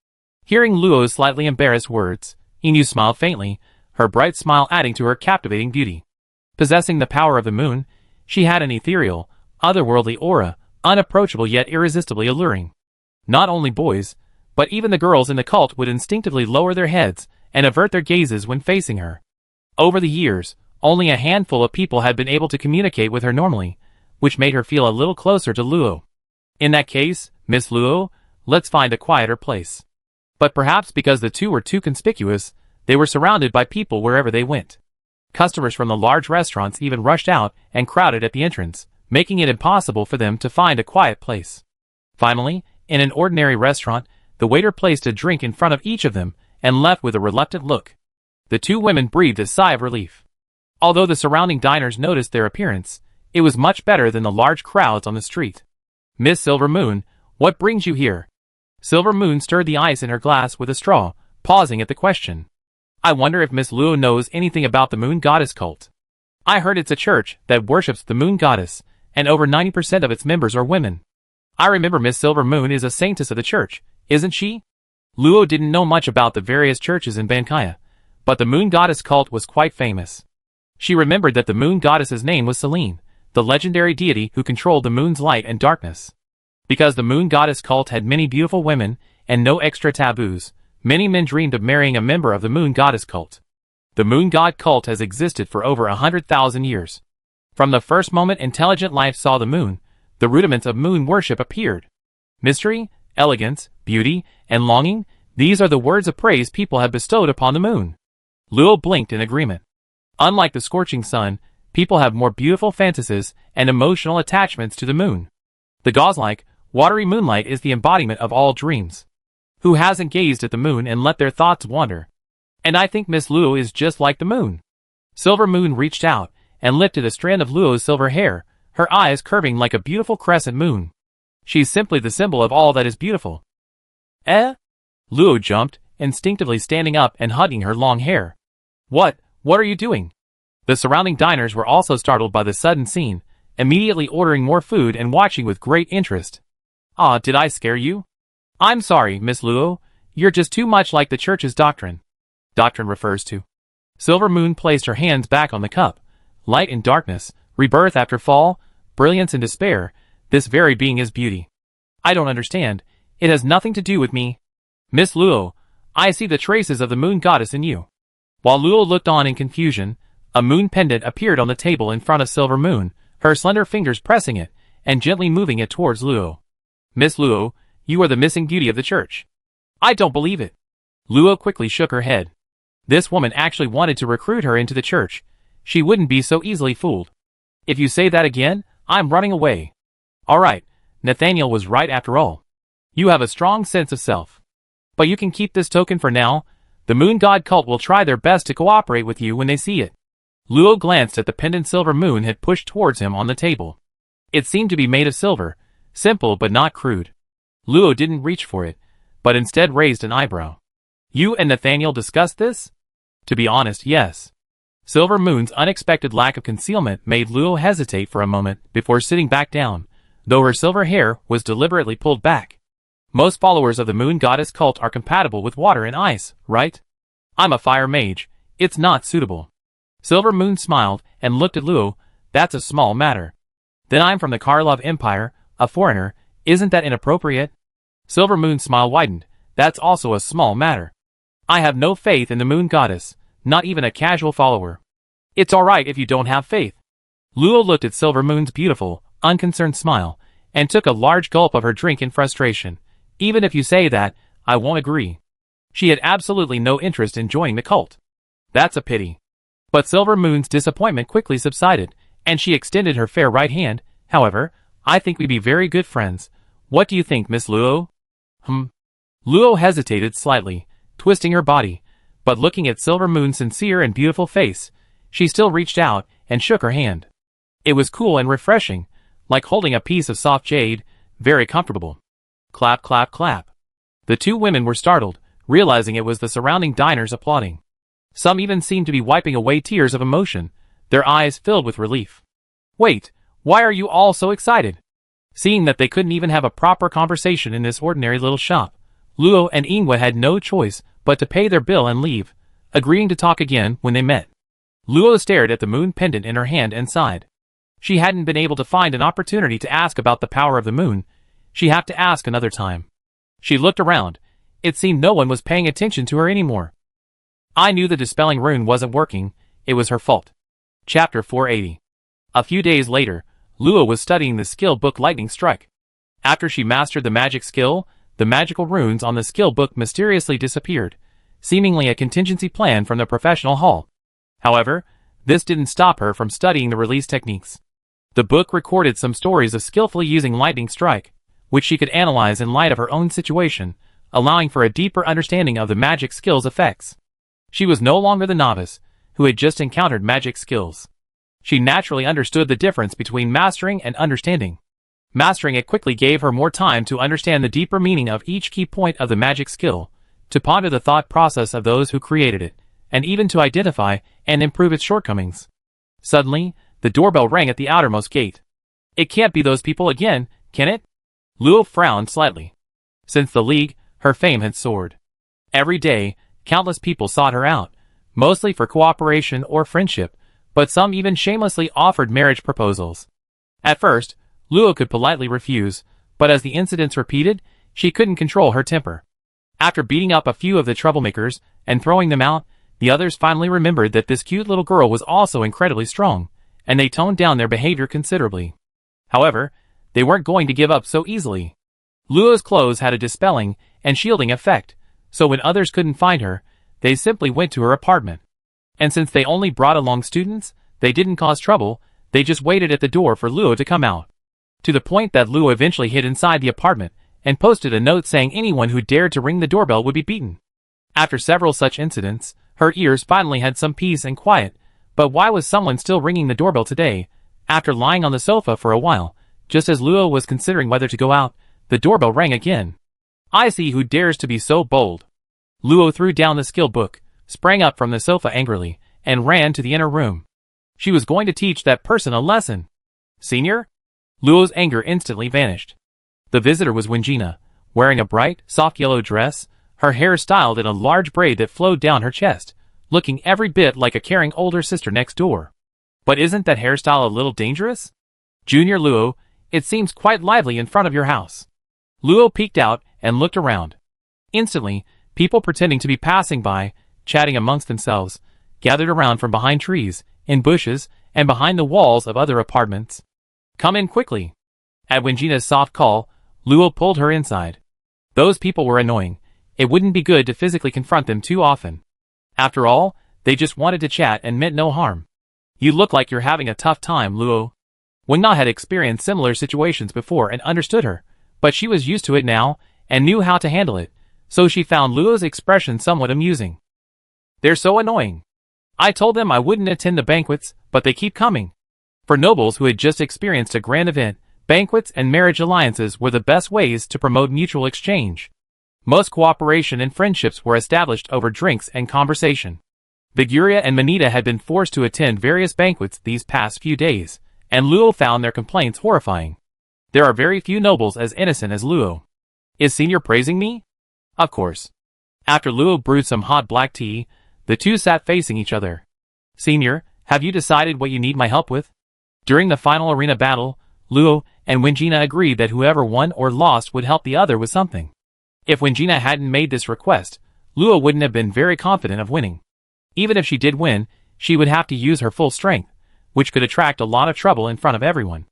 Hearing Luo's slightly embarrassed words, Inyu smiled faintly, her bright smile adding to her captivating beauty. Possessing the power of the moon, she had an ethereal, otherworldly aura, unapproachable yet irresistibly alluring. Not only boys, but even the girls in the cult would instinctively lower their heads and avert their gazes when facing her. Over the years, only a handful of people had been able to communicate with her normally, which made her feel a little closer to Luo. In that case, Miss Luo, let's find a quieter place. But perhaps because the two were too conspicuous, they were surrounded by people wherever they went. Customers from the large restaurants even rushed out and crowded at the entrance, making it impossible for them to find a quiet place. Finally, in an ordinary restaurant, the waiter placed a drink in front of each of them and left with a reluctant look. The two women breathed a sigh of relief. Although the surrounding diners noticed their appearance, it was much better than the large crowds on the street. Miss Silver Moon, what brings you here? Silver Moon stirred the ice in her glass with a straw, pausing at the question. I wonder if Miss Luo knows anything about the Moon Goddess cult. I heard it's a church that worships the Moon Goddess, and over 90% of its members are women. I remember Miss Silver Moon is a saintess of the church, isn't she? Luo didn't know much about the various churches in Bankaya, but the Moon Goddess cult was quite famous. She remembered that the Moon Goddess's name was Selene, the legendary deity who controlled the moon's light and darkness. Because the Moon Goddess cult had many beautiful women and no extra taboos, many men dreamed of marrying a member of the Moon Goddess cult. The Moon God cult has existed for over 100,000 years. From the first moment intelligent life saw the moon, the rudiments of moon worship appeared. Mystery, elegance, beauty, and longing, these are the words of praise people have bestowed upon the moon. Luo blinked in agreement. Unlike the scorching sun, people have more beautiful fantasies and emotional attachments to the moon. The gauze-like, watery moonlight is the embodiment of all dreams. Who hasn't gazed at the moon and let their thoughts wander? And I think Miss Luo is just like the moon. Silver Moon reached out and lifted a strand of Luo's silver hair, her eyes curving like a beautiful crescent moon. She's simply the symbol of all that is beautiful. Eh? Luo jumped, instinctively standing up and hugging her long hair. What are you doing? The surrounding diners were also startled by the sudden scene, immediately ordering more food and watching with great interest. Did I scare you? I'm sorry, Miss Luo, you're just too much like the church's doctrine. Doctrine refers to. Silver Moon placed her hands back on the cup. Light and darkness, rebirth after fall, brilliance and despair, this very being is beauty. I don't understand, it has nothing to do with me. Miss Luo, I see the traces of the Moon Goddess in you. While Luo looked on in confusion, a moon pendant appeared on the table in front of Silver Moon, her slender fingers pressing it, and gently moving it towards Luo. Miss Luo, you are the missing beauty of the church. I don't believe it. Luo quickly shook her head. This woman actually wanted to recruit her into the church. She wouldn't be so easily fooled. If you say that again, I'm running away. Alright, Nathaniel was right after all. You have a strong sense of self. But you can keep this token for now. The Moon God cult will try their best to cooperate with you when they see it. Luo glanced at the pendant Silver Moon had pushed towards him on the table. It seemed to be made of silver, simple but not crude. Luo didn't reach for it, but instead raised an eyebrow. You and Nathaniel discussed this? To be honest, yes. Silver Moon's unexpected lack of concealment made Luo hesitate for a moment before sitting back down, though her silver hair was deliberately pulled back. Most followers of the Moon Goddess cult are compatible with water and ice, right? I'm a fire mage. It's not suitable. Silver Moon smiled and looked at Luo. That's a small matter. Then I'm from the Karlov Empire, a foreigner. Isn't that inappropriate? Silver Moon's smile widened. That's also a small matter. I have no faith in the Moon Goddess, not even a casual follower. It's alright if you don't have faith. Luo looked at Silver Moon's beautiful, unconcerned smile, and took a large gulp of her drink in frustration. Even if you say that, I won't agree. She had absolutely no interest in joining the cult. That's a pity. But Silver Moon's disappointment quickly subsided, and she extended her fair right hand. However, I think we'd be very good friends. What do you think, Miss Luo? Luo hesitated slightly, twisting her body, but looking at Silver Moon's sincere and beautiful face, she still reached out and shook her hand. It was cool and refreshing, like holding a piece of soft jade, very comfortable. Clap, clap, clap. The two women were startled, realizing it was the surrounding diners applauding. Some even seemed to be wiping away tears of emotion, their eyes filled with relief. Wait, why are you all so excited? Seeing that they couldn't even have a proper conversation in this ordinary little shop, Luo and Ingwa had no choice but to pay their bill and leave, agreeing to talk again when they met. Luo stared at the moon pendant in her hand and sighed. She hadn't been able to find an opportunity to ask about the power of the moon. She'd have to ask another time. She looked around. It seemed no one was paying attention to her anymore. I knew the dispelling rune wasn't working. It was her fault. Chapter 480. A few days later, Luo was studying the skill book Lightning Strike. After she mastered the magic skill, the magical runes on the skill book mysteriously disappeared, seemingly a contingency plan from the professional hall. However, this didn't stop her from studying the release techniques. The book recorded some stories of skillfully using Lightning Strike, which she could analyze in light of her own situation, allowing for a deeper understanding of the magic skill's effects. She was no longer the novice, who had just encountered magic skills. She naturally understood the difference between mastering and understanding. Mastering it quickly gave her more time to understand the deeper meaning of each key point of the magic skill, to ponder the thought process of those who created it, and even to identify and improve its shortcomings. Suddenly, the doorbell rang at the outermost gate. It can't be those people again, can it? Luo frowned slightly. Since the League, her fame had soared. Every day, countless people sought her out, mostly for cooperation or friendship, but some even shamelessly offered marriage proposals. At first, Luo could politely refuse, but as the incidents repeated, she couldn't control her temper. After beating up a few of the troublemakers and throwing them out, the others finally remembered that this cute little girl was also incredibly strong, and they toned down their behavior considerably. However, they weren't going to give up so easily. Luo's clothes had a dispelling and shielding effect, so when others couldn't find her, they simply went to her apartment. And since they only brought along students, they didn't cause trouble, they just waited at the door for Luo to come out. To the point that Luo eventually hid inside the apartment and posted a note saying anyone who dared to ring the doorbell would be beaten. After several such incidents, her ears finally had some peace and quiet, but why was someone still ringing the doorbell today? After lying on the sofa for a while, just as Luo was considering whether to go out, the doorbell rang again. I see who dares to be so bold. Luo threw down the skill book, sprang up from the sofa angrily, and ran to the inner room. She was going to teach that person a lesson. Senior? Luo's anger instantly vanished. The visitor was Wenjina, wearing a bright, soft yellow dress, her hair styled in a large braid that flowed down her chest, looking every bit like a caring older sister next door. But isn't that hairstyle a little dangerous? Junior Luo, it seems quite lively in front of your house. Luo peeked out and looked around. Instantly, people pretending to be passing by, chatting amongst themselves, gathered around from behind trees, in bushes, and behind the walls of other apartments. Come in quickly. At Wenjina's soft call, Luo pulled her inside. Those people were annoying. It wouldn't be good to physically confront them too often. After all, they just wanted to chat and meant no harm. You look like you're having a tough time, Luo. Wenna had experienced similar situations before and understood her, but she was used to it now and knew how to handle it, so she found Luo's expression somewhat amusing. They're so annoying. I told them I wouldn't attend the banquets, but they keep coming. For nobles who had just experienced a grand event, banquets and marriage alliances were the best ways to promote mutual exchange. Most cooperation and friendships were established over drinks and conversation. Viguria and Manita had been forced to attend various banquets these past few days, and Luo found their complaints horrifying. There are very few nobles as innocent as Luo. Is Senior praising me? Of course. After Luo brewed some hot black tea, the two sat facing each other. Senior, have you decided what you need my help with? During the final arena battle, Luo and Wingina agreed that whoever won or lost would help the other with something. If Wingina hadn't made this request, Luo wouldn't have been very confident of winning. Even if she did win, she would have to use her full strength, which could attract a lot of trouble in front of everyone.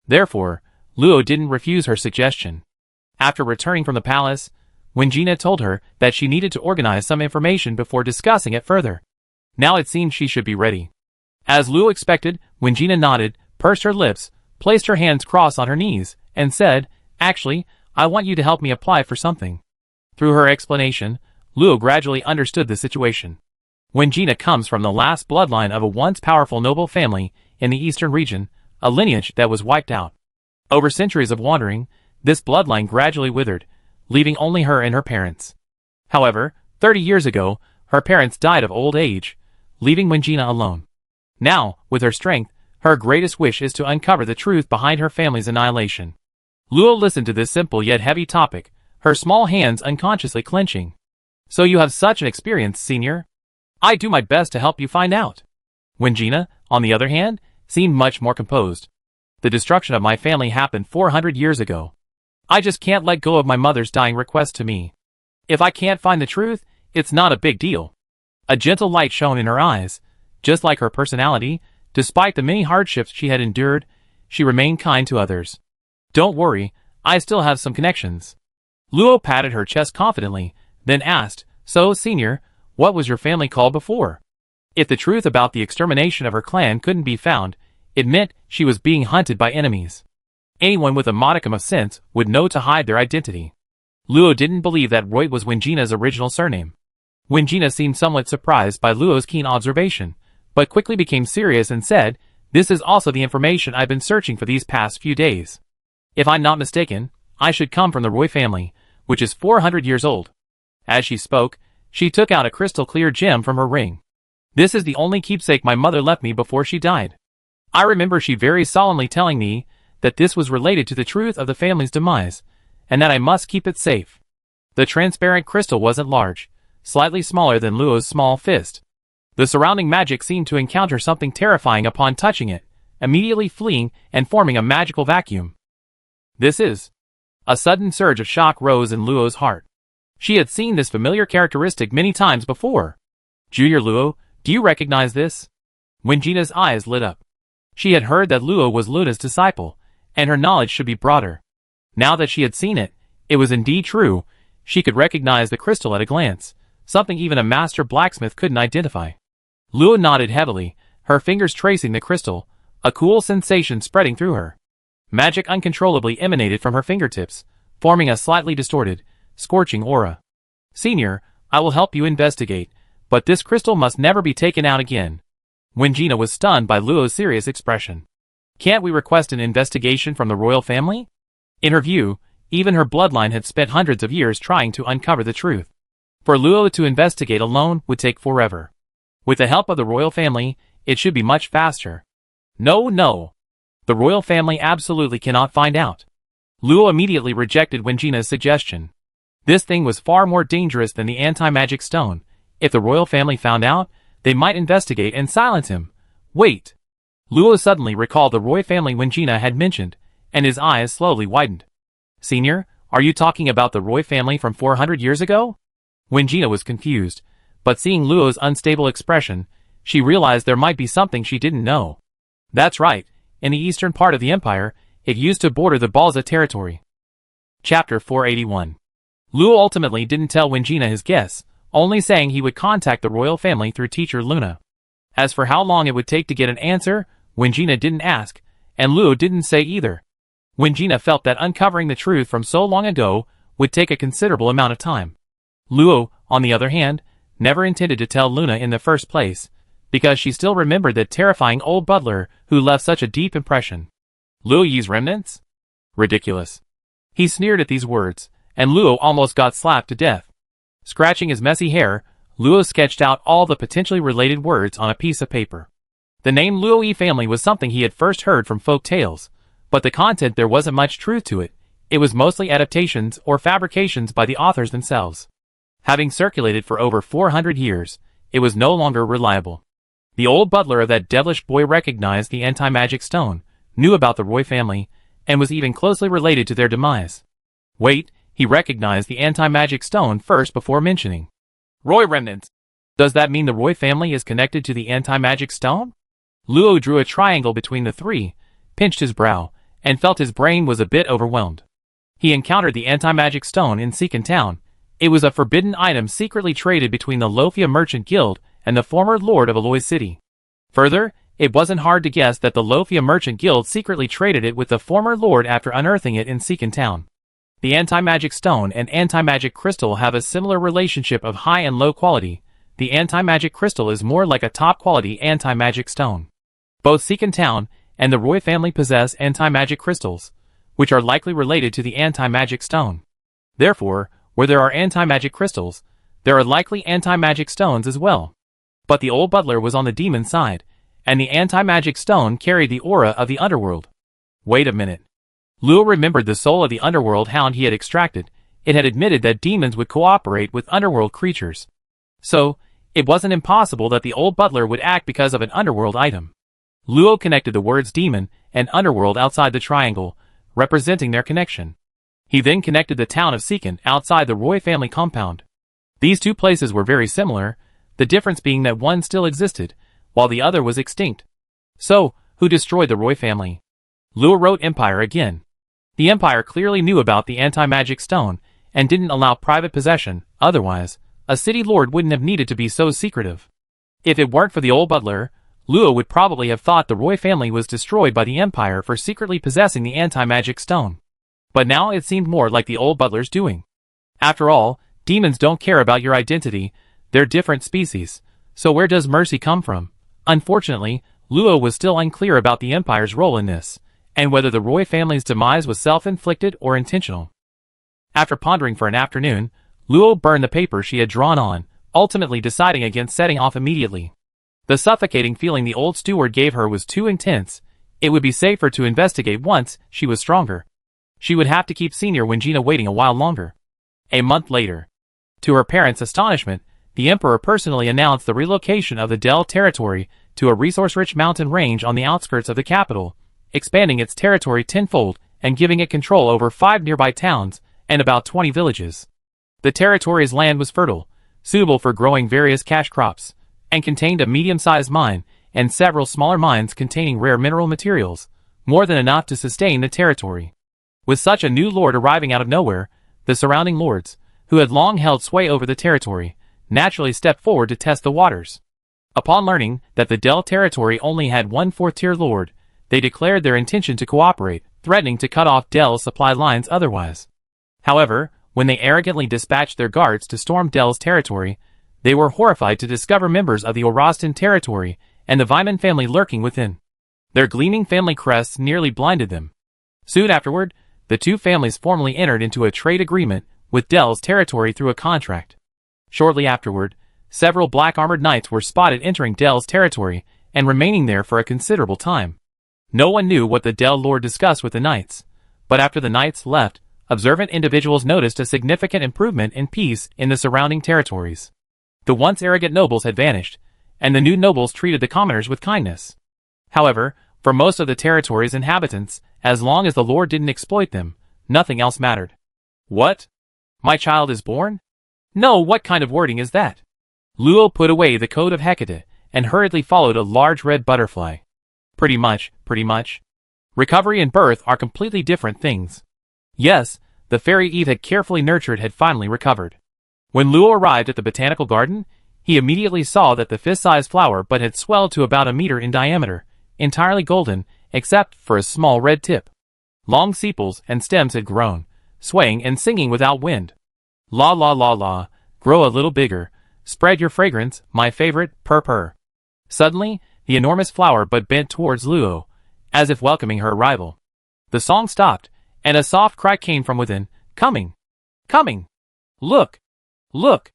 Therefore, Luo didn't refuse her suggestion. After returning from the palace, Wingina told her that she needed to organize some information before discussing it further. Now it seemed she should be ready. As Luo expected, Wingina nodded, pursed her lips, placed her hands crossed on her knees, and said, "Actually, I want you to help me apply for something." Through her explanation, Luo gradually understood the situation. Wingina comes from the last bloodline of a once powerful noble family in the eastern region, a lineage that was wiped out. Over centuries of wandering, this bloodline gradually withered, leaving only her and her parents. However, 30 years ago, her parents died of old age, leaving Wingina alone. Now, with her strength, her greatest wish is to uncover the truth behind her family's annihilation. Luo listened to this simple yet heavy topic, her small hands unconsciously clenching. "So you have such an experience, Senior? I do my best to help you find out." Wingina, on the other hand, seemed much more composed. "The destruction of my family happened 400 years ago. I just can't let go of my mother's dying request to me. If I can't find the truth, it's not a big deal." A gentle light shone in her eyes. Just like her personality, despite the many hardships she had endured, she remained kind to others. "Don't worry, I still have some connections." Luo patted her chest confidently, then asked, "So, Senior, what was your family called before?" If the truth about the extermination of her clan couldn't be found, it meant she was being hunted by enemies. Anyone with a modicum of sense would know to hide their identity. Luo didn't believe that Roy was Wingina's original surname. Wingina seemed somewhat surprised by Luo's keen observation, but quickly became serious and said, "This is also the information I've been searching for these past few days. If I'm not mistaken, I should come from the Roy family, which is 400 years old." As she spoke, she took out a crystal-clear gem from her ring. "This is the only keepsake my mother left me before she died. I remember she very solemnly telling me that this was related to the truth of the family's demise, and that I must keep it safe." The transparent crystal wasn't large, slightly smaller than Luo's small fist. The surrounding magic seemed to encounter something terrifying upon touching it, immediately fleeing and forming a magical vacuum. "This is..." A sudden surge of shock rose in Luo's heart. She had seen this familiar characteristic many times before. "Junior Luo, do you recognize this?" Wingina's eyes lit up. She had heard that Luo was Luna's disciple, and her knowledge should be broader. Now that she had seen it, it was indeed true. She could recognize the crystal at a glance, something even a master blacksmith couldn't identify. Luo nodded heavily, her fingers tracing the crystal, a cool sensation spreading through her. Magic uncontrollably emanated from her fingertips, forming a slightly distorted, scorching aura. "Senior, I will help you investigate, but this crystal must never be taken out again." Wingina was stunned by Luo's serious expression. "Can't we request an investigation from the royal family?" In her view, even her bloodline had spent hundreds of years trying to uncover the truth. For Luo to investigate alone would take forever. With the help of the royal family, it should be much faster. No. The royal family absolutely cannot find out. Luo immediately rejected Wingina's suggestion. This thing was far more dangerous than the anti-magic stone. If the royal family found out, they might investigate and silence him. Wait. Luo suddenly recalled the Roy family Wingina had mentioned, and his eyes slowly widened. "Senior, are you talking about the Roy family from 400 years ago?" Wingina was confused, but seeing Luo's unstable expression, she realized there might be something she didn't know. "That's right, in the eastern part of the empire, it used to border the Balza territory." Chapter 481. Luo ultimately didn't tell Wingina his guess, only saying he would contact the royal family through teacher Luna. As for how long it would take to get an answer, Wingina didn't ask, and Luo didn't say either. Wingina felt that uncovering the truth from so long ago would take a considerable amount of time. Luo, on the other hand, never intended to tell Luna in the first place, because she still remembered that terrifying old butler who left such a deep impression. Luo Yi's remnants? Ridiculous. He sneered at these words, and Luo almost got slapped to death. Scratching his messy hair, Luo sketched out all the potentially related words on a piece of paper. The name Luo Yi family was something he had first heard from folk tales, but the content there wasn't much truth to it. It was mostly adaptations or fabrications by the authors themselves. Having circulated for over 400 years, it was no longer reliable. The old butler of that devilish boy recognized the anti-magic stone, knew about the Roy family, and was even closely related to their demise. Wait, he recognized the anti-magic stone first before mentioning Roy remnants. Does that mean the Roy family is connected to the anti-magic stone? Luo drew a triangle between the three, pinched his brow, and felt his brain was a bit overwhelmed. He encountered the anti-magic stone in Seekin Town. It was a forbidden item secretly traded between the Lofia Merchant Guild and the former lord of Aloy City. Further, it wasn't hard to guess that the Lofia Merchant Guild secretly traded it with the former lord after unearthing it in Seekin Town. The anti-magic stone and anti-magic crystal have a similar relationship of high and low quality. The anti-magic crystal is more like a top-quality anti-magic stone. Both Seekin Town and the Roy family possess anti-magic crystals, which are likely related to the anti-magic stone. Therefore, where there are anti-magic crystals, there are likely anti-magic stones as well. But the old butler was on the demon side, and the anti-magic stone carried the aura of the underworld. Wait a minute. Luo remembered the soul of the underworld hound he had extracted. It had admitted that demons would cooperate with underworld creatures. So, it wasn't impossible that the old butler would act because of an underworld item. Luo connected the words demon and underworld outside the triangle, representing their connection. He then connected the town of Seekin outside the Roy family compound. These two places were very similar, the difference being that one still existed, while the other was extinct. So, who destroyed the Roy family? Luo wrote Empire again. The Empire clearly knew about the anti-magic stone, and didn't allow private possession. Otherwise, a city lord wouldn't have needed to be so secretive. If it weren't for the old butler, Luo would probably have thought the Roy family was destroyed by the Empire for secretly possessing the anti-magic stone. But now it seemed more like the old butler's doing. After all, demons don't care about your identity, they're different species, so where does mercy come from? Unfortunately, Luo was still unclear about the Empire's role in this, and whether the Roy family's demise was self-inflicted or intentional. After pondering for an afternoon, Luo burned the paper she had drawn on, ultimately deciding against setting off immediately. The suffocating feeling the old steward gave her was too intense. It would be safer to investigate once she was stronger. She would have to keep Senior Wingina waiting a while longer. A month later. To her parents' astonishment, the Emperor personally announced the relocation of the Del territory to a resource-rich mountain range on the outskirts of the capital, expanding its territory tenfold and giving it control over 5 nearby towns and about 20 villages. The territory's land was fertile, suitable for growing various cash crops, and contained a medium-sized mine and several smaller mines containing rare mineral materials, more than enough to sustain the territory. With such a new lord arriving out of nowhere, the surrounding lords, who had long held sway over the territory, naturally stepped forward to test the waters. Upon learning that the Del territory only had one 4th-tier lord, they declared their intention to cooperate, threatening to cut off Del's supply lines otherwise. However, when they arrogantly dispatched their guards to storm Del's territory, they were horrified to discover members of the Orostan territory and the Vyman family lurking within. Their gleaming family crests nearly blinded them. Soon afterward, the two families formally entered into a trade agreement with Del's territory through a contract. Shortly afterward, several black-armored knights were spotted entering Del's territory and remaining there for a considerable time. No one knew what the Del lord discussed with the knights, but after the knights left, observant individuals noticed a significant improvement in peace in the surrounding territories. The once arrogant nobles had vanished, and the new nobles treated the commoners with kindness. However, for most of the territory's inhabitants, as long as the lord didn't exploit them, nothing else mattered. What? My child is born? No, what kind of wording is that? Luo put away the Code of Hecate and hurriedly followed a large red butterfly. Pretty much. Recovery and birth are completely different things. Yes, the fairy Eve had carefully nurtured had finally recovered. When Luo arrived at the botanical garden, he immediately saw that the fist-sized flower but had swelled to about a meter in diameter, entirely golden, except for a small red tip. Long sepals and stems had grown, swaying and singing without wind. La la la la, grow a little bigger, spread your fragrance, my favorite, purr purr. Suddenly, the enormous flower bud bent towards Luo, as if welcoming her arrival. The song stopped, and a soft cry came from within. Coming! Coming! Look! Look!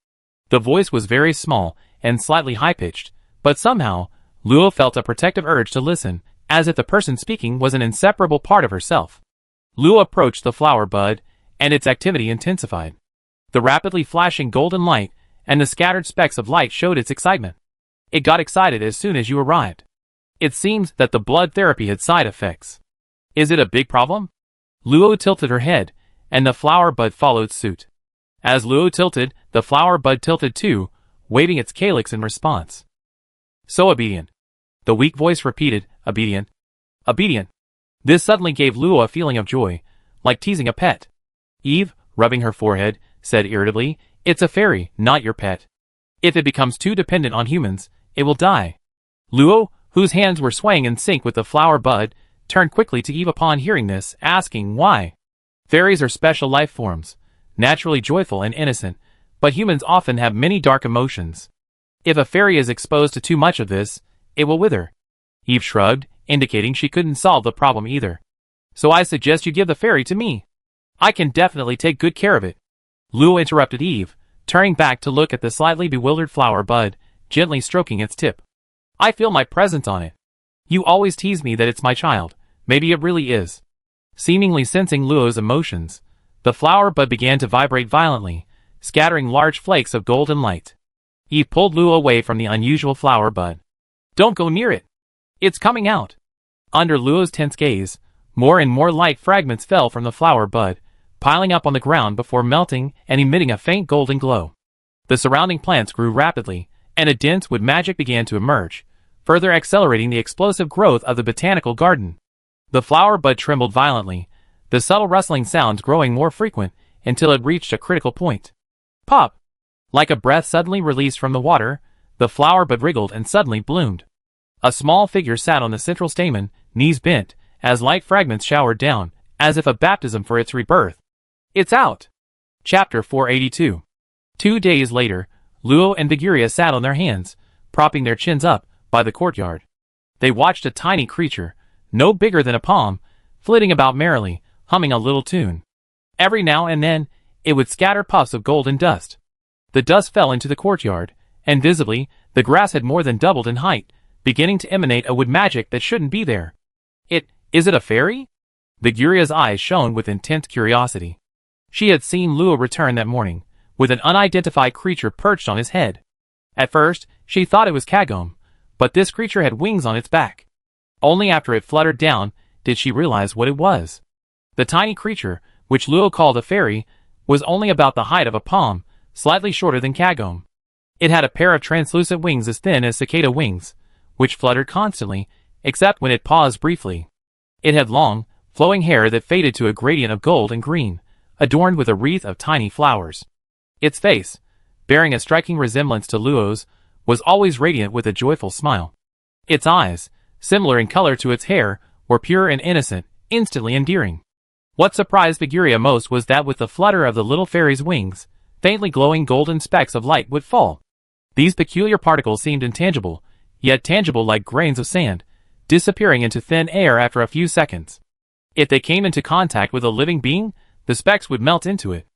The voice was very small and slightly high-pitched, but somehow, Luo felt a protective urge to listen, as if the person speaking was an inseparable part of herself. Luo approached the flower bud, and its activity intensified. The rapidly flashing golden light and the scattered specks of light showed its excitement. It got excited as soon as you arrived. It seemed that the blood therapy had side effects. Is it a big problem? Luo tilted her head, and the flower bud followed suit. As Luo tilted, the flower bud tilted too, waving its calyx in response. So obedient. The weak voice repeated, obedient. Obedient. This suddenly gave Luo a feeling of joy, like teasing a pet. Eve, rubbing her forehead, said irritably, it's a fairy, not your pet. If it becomes too dependent on humans, it will die. Luo, whose hands were swaying in sync with the flower bud, turned quickly to Eve upon hearing this, asking why. Fairies are special life forms, naturally joyful and innocent, but humans often have many dark emotions. If a fairy is exposed to too much of this, it will wither. Eve shrugged, indicating she couldn't solve the problem either. So I suggest you give the fairy to me. I can definitely take good care of it. Luo interrupted Eve, turning back to look at the slightly bewildered flower bud, gently stroking its tip. I feel my presence on it. You always tease me that it's my child. Maybe it really is. Seemingly sensing Luo's emotions, the flower bud began to vibrate violently, scattering large flakes of golden light. Eve pulled Luo away from the unusual flower bud. Don't go near it. It's coming out. Under Luo's tense gaze, more and more light fragments fell from the flower bud, piling up on the ground before melting and emitting a faint golden glow. The surrounding plants grew rapidly, and a dense wood magic began to emerge, further accelerating the explosive growth of the botanical garden. The flower bud trembled violently, the subtle rustling sounds growing more frequent until it reached a critical point. Pop! Like a breath suddenly released from the water, the flower bud wriggled and suddenly bloomed. A small figure sat on the central stamen, knees bent, as light fragments showered down, as if a baptism for its rebirth. It's out! Chapter 482. 2 days later, Luo and Viguria sat on their hands, propping their chins up, by the courtyard. They watched a tiny creature, no bigger than a palm, flitting about merrily, humming a little tune. Every now and then, it would scatter puffs of golden dust. The dust fell into the courtyard, and visibly, the grass had more than doubled in height, beginning to emanate a wood magic that shouldn't be there. Is it a fairy? Viguria's eyes shone with intense curiosity. She had seen Luo return that morning, with an unidentified creature perched on his head. At first, she thought it was Kagome, but this creature had wings on its back. Only after it fluttered down, did she realize what it was. The tiny creature, which Luo called a fairy, was only about the height of a palm, slightly shorter than Kagome. It had a pair of translucent wings as thin as cicada wings, which fluttered constantly, except when it paused briefly. It had long, flowing hair that faded to a gradient of gold and green, adorned with a wreath of tiny flowers. Its face, bearing a striking resemblance to Luo's, was always radiant with a joyful smile. Its eyes, similar in color to its hair, were pure and innocent, instantly endearing. What surprised Viguria most was that with the flutter of the little fairy's wings, faintly glowing golden specks of light would fall. These peculiar particles seemed intangible, yet tangible like grains of sand, disappearing into thin air after a few seconds. If they came into contact with a living being, the specks would melt into it.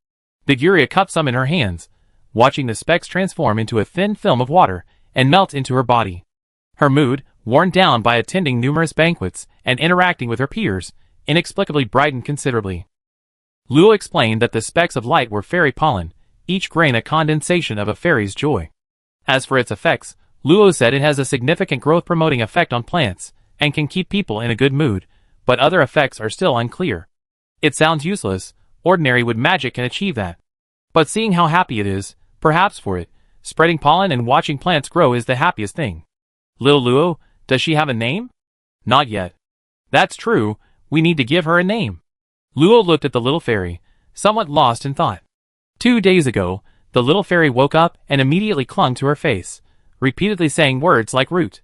Viguria cupped some in her hands, watching the specks transform into a thin film of water and melt into her body. Her mood, worn down by attending numerous banquets and interacting with her peers, inexplicably brightened considerably. Luo explained that the specks of light were fairy pollen, each grain a condensation of a fairy's joy. As for its effects, Luo said it has a significant growth-promoting effect on plants, and can keep people in a good mood, but other effects are still unclear. It sounds useless, ordinary wood magic can achieve that. But seeing how happy it is, perhaps for it, spreading pollen and watching plants grow is the happiest thing. Little Luo, does she have a name? Not yet. That's true, we need to give her a name. Luo looked at the little fairy, somewhat lost in thought. 2 days ago, the little fairy woke up and immediately clung to her face, repeatedly saying words like root.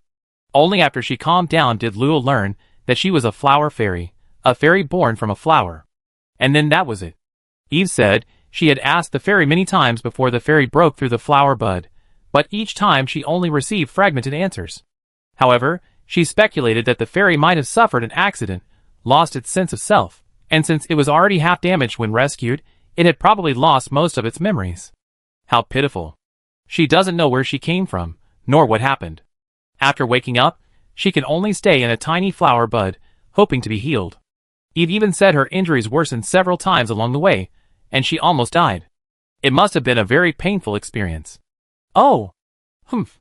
Only after she calmed down did Luo learn that she was a flower fairy, a fairy born from a flower. And then that was it. Eve said she had asked the fairy many times before the fairy broke through the flower bud, but each time she only received fragmented answers. However, she speculated that the fairy might have suffered an accident, lost its sense of self, and since it was already half damaged when rescued, it had probably lost most of its memories. How pitiful. She doesn't know where she came from, nor what happened. After waking up, she can only stay in a tiny flower bud, hoping to be healed. Eve even said her injuries worsened several times along the way, and she almost died. It must have been a very painful experience. Oh! Humph!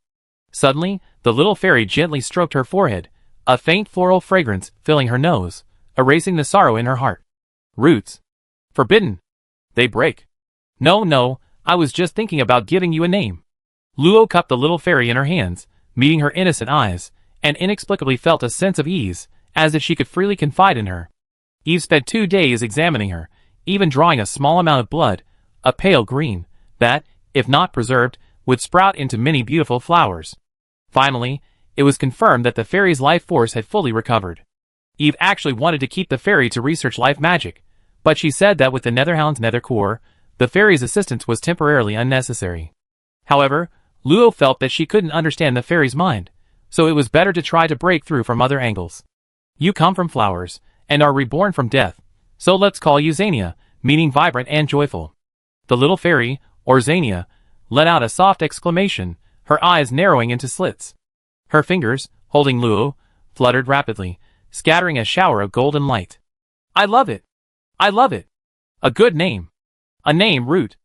Suddenly, the little fairy gently stroked her forehead, a faint floral fragrance filling her nose, erasing the sorrow in her heart. Roots. Forbidden. They break. No, I was just thinking about giving you a name. Luo cupped the little fairy in her hands, meeting her innocent eyes, and inexplicably felt a sense of ease, as if she could freely confide in her. Eve spent 2 days examining her, even drawing a small amount of blood, a pale green, that, if not preserved, would sprout into many beautiful flowers. Finally, it was confirmed that the fairy's life force had fully recovered. Eve actually wanted to keep the fairy to research life magic, but she said that with the Netherhound's nether core, the fairy's assistance was temporarily unnecessary. However, Luo felt that she couldn't understand the fairy's mind, so it was better to try to break through from other angles. You come from flowers, and are reborn from death, so let's call you Xania, meaning vibrant and joyful. The little fairy, or Xania, let out a soft exclamation, her eyes narrowing into slits. Her fingers, holding Luo, fluttered rapidly, scattering a shower of golden light. I love it! I love it! A good name! A name, Root!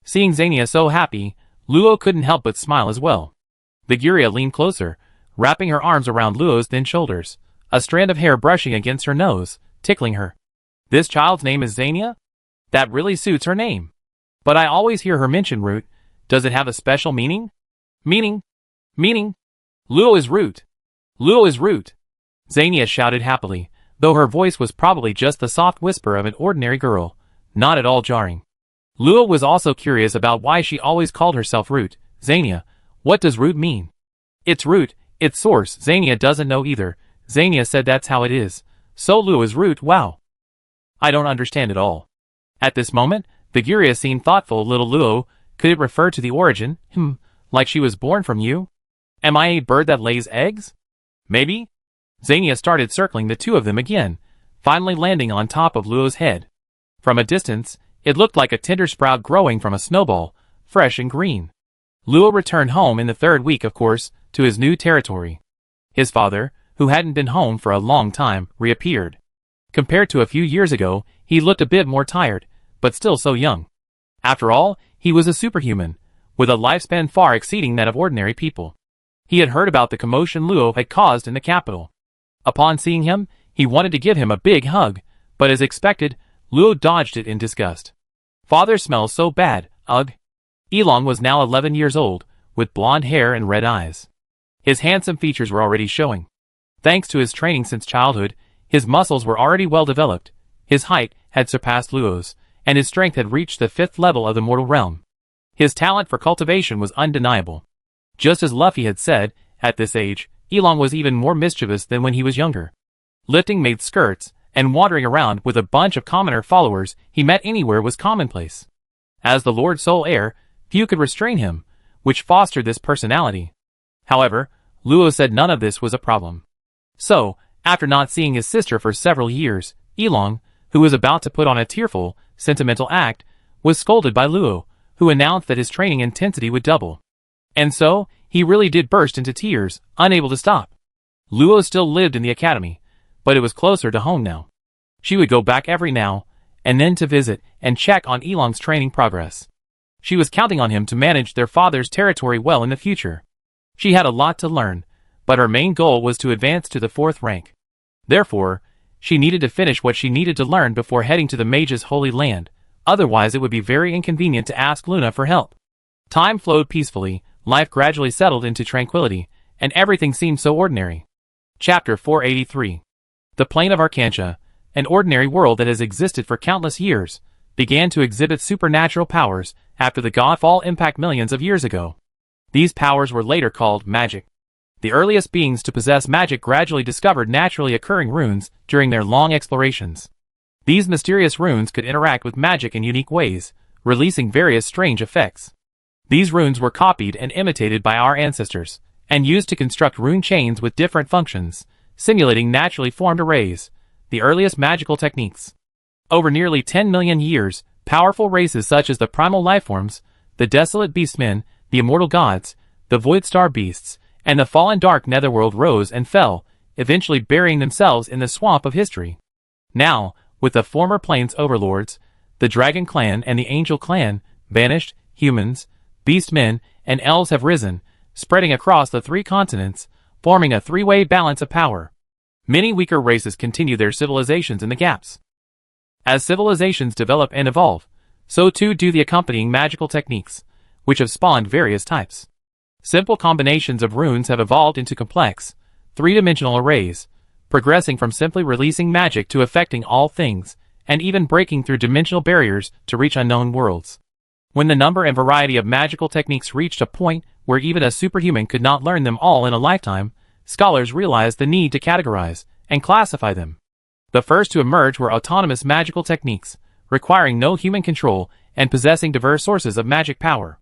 Seeing Xania so happy, Luo couldn't help but smile as well. Viguria leaned closer, wrapping her arms around Luo's thin shoulders, a strand of hair brushing against her nose, tickling her. This child's name is Xania? That really suits her name. But I always hear her mention Root. Does it have a special meaning? Meaning? Luo is Root! Luo is Root! Xania shouted happily, though her voice was probably just the soft whisper of an ordinary girl, not at all jarring. Luo was also curious about why she always called herself Root. Xania, what does Root mean? It's Root, its source. Xania doesn't know either. Xania said that's how it is. So Luo is Root, wow. I don't understand at all. At this moment, Viguria seemed thoughtful. Little Luo, could it refer to the origin? Like she was born from you? Am I a bird that lays eggs? Maybe? Xania started circling the two of them again, finally landing on top of Luo's head. From a distance, it looked like a tender sprout growing from a snowball, fresh and green. Luo returned home in the 3rd week, of course, to his new territory. His father, who hadn't been home for a long time, reappeared. Compared to a few years ago, he looked a bit more tired, but still so young. After all, he was a superhuman, with a lifespan far exceeding that of ordinary people. He had heard about the commotion Luo had caused in the capital. Upon seeing him, he wanted to give him a big hug, but as expected, Luo dodged it in disgust. Father smells so bad, ugh. Elong was now 11 years old, with blonde hair and red eyes. His handsome features were already showing. Thanks to his training since childhood, his muscles were already well developed, his height had surpassed Luo's, and his strength had reached the 5th level of the mortal realm. His talent for cultivation was undeniable. Just as Luffy had said, at this age, Elong was even more mischievous than when he was younger. Lifting maid skirts, and wandering around with a bunch of commoner followers he met anywhere was commonplace. As the Lord Sole Heir, few could restrain him, which fostered this personality. However, Luo said none of this was a problem. So, after not seeing his sister for several years, Elong, who was about to put on a tearful, sentimental act, was scolded by Luo, who announced that his training intensity would double. And so, he really did burst into tears, unable to stop. Luo still lived in the academy, but it was closer to home now. She would go back every now and then to visit and check on Elong's training progress. She was counting on him to manage their father's territory well in the future. She had a lot to learn, but her main goal was to advance to the 4th rank. Therefore, she needed to finish what she needed to learn before heading to the mage's holy land, otherwise it would be very inconvenient to ask Luna for help. Time flowed peacefully, life gradually settled into tranquility, and everything seemed so ordinary. Chapter 483. The plane of Arcantia, an ordinary world that has existed for countless years, began to exhibit supernatural powers after the Godfall impact millions of years ago. These powers were later called magic. The earliest beings to possess magic gradually discovered naturally occurring runes during their long explorations. These mysterious runes could interact with magic in unique ways, releasing various strange effects. These runes were copied and imitated by our ancestors, and used to construct rune chains with different functions, simulating naturally formed arrays, the earliest magical techniques. Over nearly 10 million years, powerful races such as the primal lifeforms, the desolate beastmen, the immortal gods, the void star beasts, and the fallen dark netherworld rose and fell, eventually burying themselves in the swamp of history. Now, with the former plains overlords, the dragon clan and the angel clan, vanished, humans, beastmen, and elves have risen, spreading across the 3 continents, forming a 3-way balance of power. Many weaker races continue their civilizations in the gaps. As civilizations develop and evolve, so too do the accompanying magical techniques, which have spawned various types. Simple combinations of runes have evolved into complex, 3-dimensional arrays, progressing from simply releasing magic to affecting all things, and even breaking through dimensional barriers to reach unknown worlds. When the number and variety of magical techniques reached a point where even a superhuman could not learn them all in a lifetime, scholars realized the need to categorize and classify them. The first to emerge were autonomous magical techniques, requiring no human control and possessing diverse sources of magic power.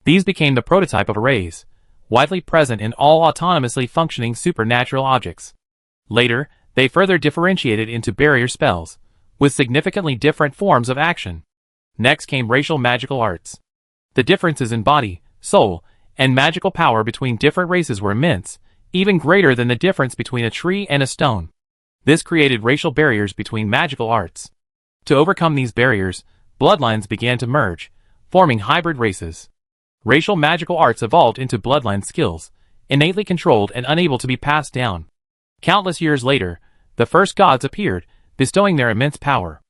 These became the prototype of arrays, widely present in all autonomously functioning supernatural objects. Later, they further differentiated into barrier spells, with significantly different forms of action. Next came racial magical arts. The differences in body, soul, and magical power between different races were immense, even greater than the difference between a tree and a stone. This created racial barriers between magical arts. To overcome these barriers, bloodlines began to merge, forming hybrid races. Racial magical arts evolved into bloodline skills, innately controlled and unable to be passed down. Countless years later, the first gods appeared, bestowing their immense power.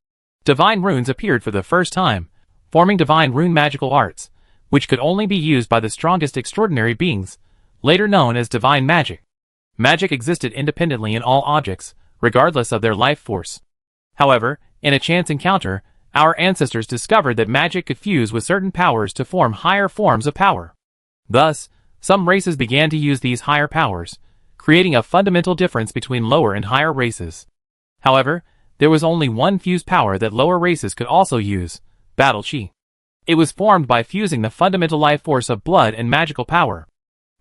Divine runes appeared for the first time, forming divine rune magical arts, which could only be used by the strongest extraordinary beings, later known as divine magic. Magic existed independently in all objects, regardless of their life force. However, in a chance encounter, our ancestors discovered that magic could fuse with certain powers to form higher forms of power. Thus, some races began to use these higher powers, creating a fundamental difference between lower and higher races. However, there was only one fused power that lower races could also use: battle chi. It was formed by fusing the fundamental life force of blood and magical power.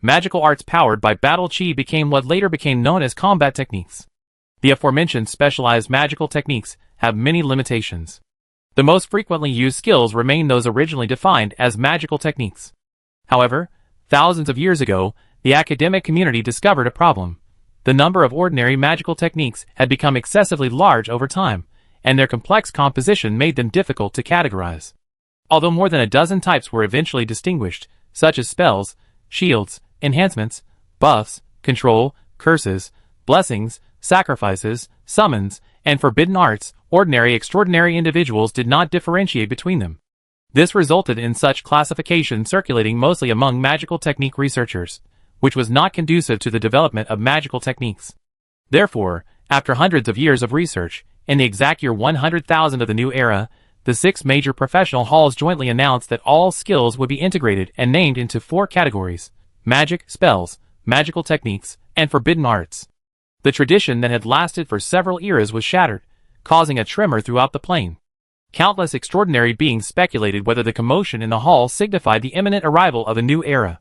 Magical arts powered by battle chi became what later became known as combat techniques. The aforementioned specialized magical techniques have many limitations. The most frequently used skills remain those originally defined as magical techniques. However, thousands of years ago, the academic community discovered a problem. The number of ordinary magical techniques had become excessively large over time, and their complex composition made them difficult to categorize. Although more than a dozen types were eventually distinguished, such as spells, shields, enhancements, buffs, control, curses, blessings, sacrifices, summons, and forbidden arts, extraordinary individuals did not differentiate between them. This resulted in such classification circulating mostly among magical technique researchers, which was not conducive to the development of magical techniques. Therefore, after hundreds of years of research, in the exact year 100,000 of the new era, the 6 major professional halls jointly announced that all skills would be integrated and named into 4 categories: magic, spells, magical techniques, and forbidden arts. The tradition that had lasted for several eras was shattered, causing a tremor throughout the plane. Countless extraordinary beings speculated whether the commotion in the hall signified the imminent arrival of a new era.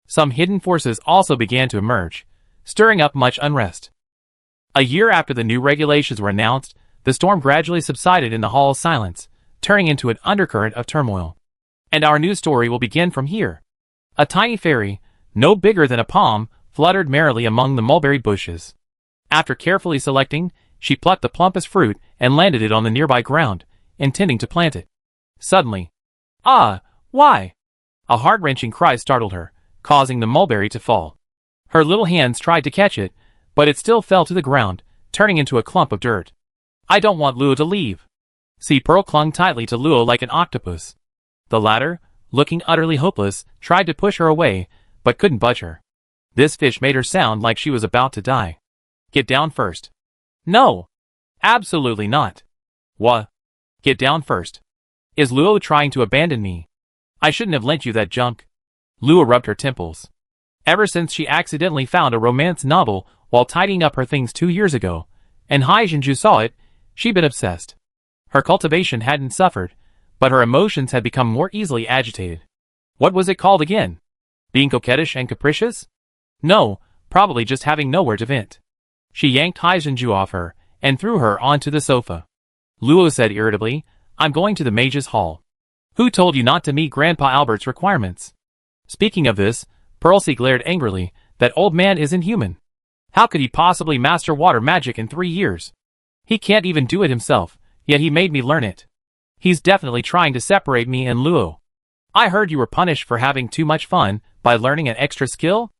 Some hidden forces also began to emerge, stirring up much unrest. A year after the new regulations were announced, the storm gradually subsided in the hall's silence, turning into an undercurrent of turmoil. And our new story will begin from here. A tiny fairy, no bigger than a palm, fluttered merrily among the mulberry bushes. After carefully selecting, she plucked the plumpest fruit and landed it on the nearby ground, intending to plant it. Suddenly, "Ah, why?" A heart-wrenching cry startled her, causing the mulberry to fall. Her little hands tried to catch it, but it still fell to the ground, turning into a clump of dirt. "I don't want Luo to leave." See Pearl clung tightly to Luo like an octopus. The latter, looking utterly hopeless, tried to push her away, but couldn't budge her. This fish made her sound like she was about to die. "Get down first." "No. Absolutely not." "What?" "Get down first. Is Luo trying to abandon me? I shouldn't have lent you that junk." Luo rubbed her temples. Ever since she accidentally found a romance novel while tidying up her things 2 years ago, and Hai Jinju saw it, she'd been obsessed. Her cultivation hadn't suffered, but her emotions had become more easily agitated. What was it called again? Being coquettish and capricious? No, probably just having nowhere to vent. She yanked Haijinju off her and threw her onto the sofa. Luo said irritably, I'm going to the mage's hall. Who told you not to meet Grandpa Albert's requirements? Speaking of this, Percy glared angrily. That old man isn't human. How could he possibly master water magic in 3 years? He can't even do it himself, yet he made me learn it. He's definitely trying to separate me and Luo. I heard you were punished for having too much fun by learning an extra skill?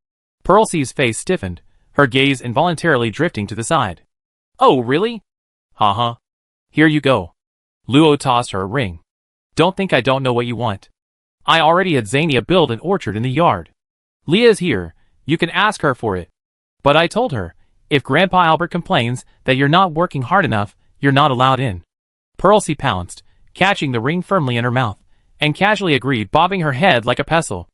Percy's face stiffened, her gaze involuntarily drifting to the side. Oh, really? Haha. Here you go. Luo tossed her a ring. Don't think I don't know what you want. I already had Zania build an orchard in the yard. Leah's here, you can ask her for it. But I told her, if Grandpa Albert complains that you're not working hard enough, you're not allowed in. Percy pounced, catching the ring firmly in her mouth, and casually agreed, bobbing her head like a pestle.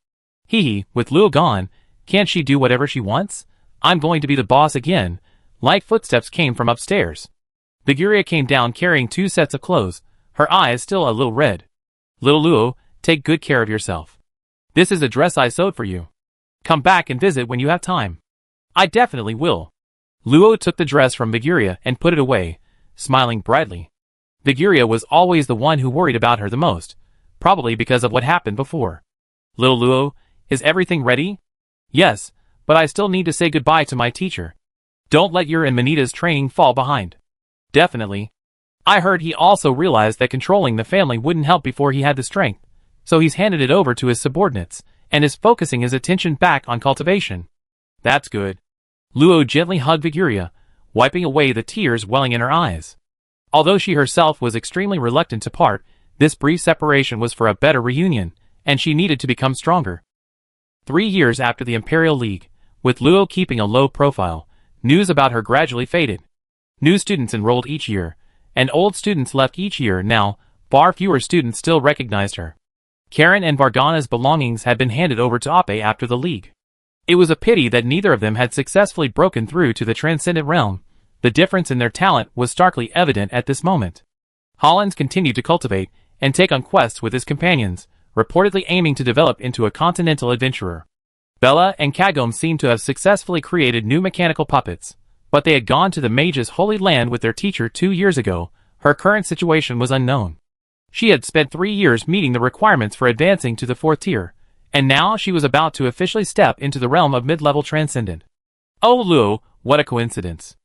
Hee, with Luo gone, can't she do whatever she wants? I'm going to be the boss again. Light footsteps came from upstairs. Viguria came down carrying 2 sets of clothes, her eyes still a little red. Little Luo, take good care of yourself. This is a dress I sewed for you. Come back and visit when you have time. I definitely will. Luo took the dress from Viguria and put it away, smiling brightly. Viguria was always the one who worried about her the most, probably because of what happened before. Little Luo, is everything ready? Yes, but I still need to say goodbye to my teacher. Don't let your and Manita's training fall behind. Definitely. I heard he also realized that controlling the family wouldn't help before he had the strength, so he's handed it over to his subordinates, and is focusing his attention back on cultivation. That's good. Luo gently hugged Viguria, wiping away the tears welling in her eyes. Although she herself was extremely reluctant to part, this brief separation was for a better reunion, and she needed to become stronger. 3 years after the Imperial League, with Luo keeping a low profile, news about her gradually faded. New students enrolled each year, and old students left each year. Now, far fewer students still recognized her. Karen and Vargana's belongings had been handed over to Ape after the League. It was a pity that neither of them had successfully broken through to the Transcendent Realm. The difference in their talent was starkly evident at this moment. Hollins continued to cultivate and take on quests with his companions, reportedly aiming to develop into a continental adventurer. Bella and Kagome seemed to have successfully created new mechanical puppets, but they had gone to the mage's holy land with their teacher 2 years ago. Her current situation was unknown. She had spent 3 years meeting the requirements for advancing to the 4th tier, and now she was about to officially step into the realm of mid-level transcendent. Oh Luo, what a coincidence.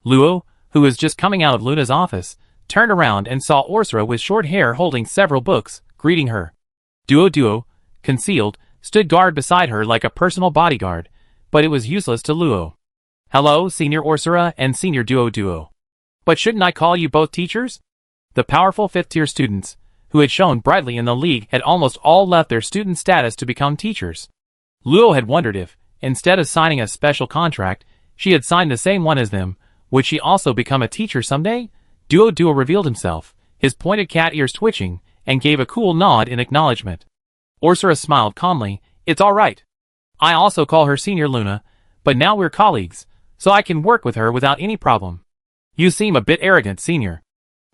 Luo, who was just coming out of Luna's office, turned around and saw Orsura with short hair holding several books, greeting her. Duo, concealed, stood guard beside her like a personal bodyguard, but it was useless to Luo. Hello, Senior Orsura and Senior Duo. But shouldn't I call you both teachers? The powerful 5th-tier students, who had shone brightly in the League, had almost all left their student status to become teachers. Luo had wondered if, instead of signing a special contract, she had signed the same one as them. Would she also become a teacher someday? Duo revealed himself, his pointed cat ears twitching, and gave a cool nod in acknowledgement. Orsura smiled calmly. It's all right. I also call her Senior Luna, but now we're colleagues, so I can work with her without any problem. You seem a bit arrogant, Senior.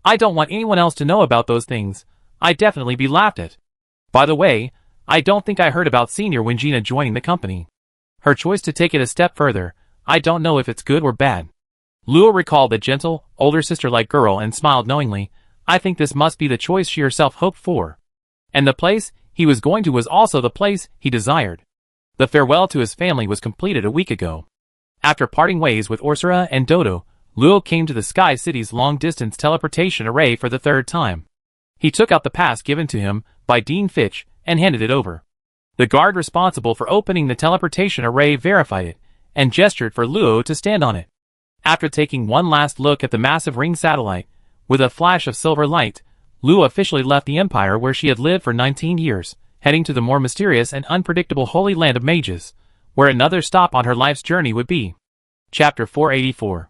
I don't want anyone else to know about those things. I'd definitely be laughed at. By the way, I don't think I heard about Senior when Gina joining the company. Her choice to take it a step further, I don't know if it's good or bad. Luo recalled the gentle, older sister-like girl and smiled knowingly. I think this must be the choice she herself hoped for. And the place he was going to was also the place he desired. The farewell to his family was completed a week ago. After parting ways with Orsura and Dodo, Luo came to the Sky City's long-distance teleportation array for the 3rd time. He took out the pass given to him by Dean Fitch and handed it over. The guard responsible for opening the teleportation array verified it and gestured for Luo to stand on it. After taking one last look at the massive ring satellite, with a flash of silver light, Luo officially left the Empire where she had lived for 19 years, heading to the more mysterious and unpredictable Holy Land of Mages, where another stop on her life's journey would be. Chapter 484.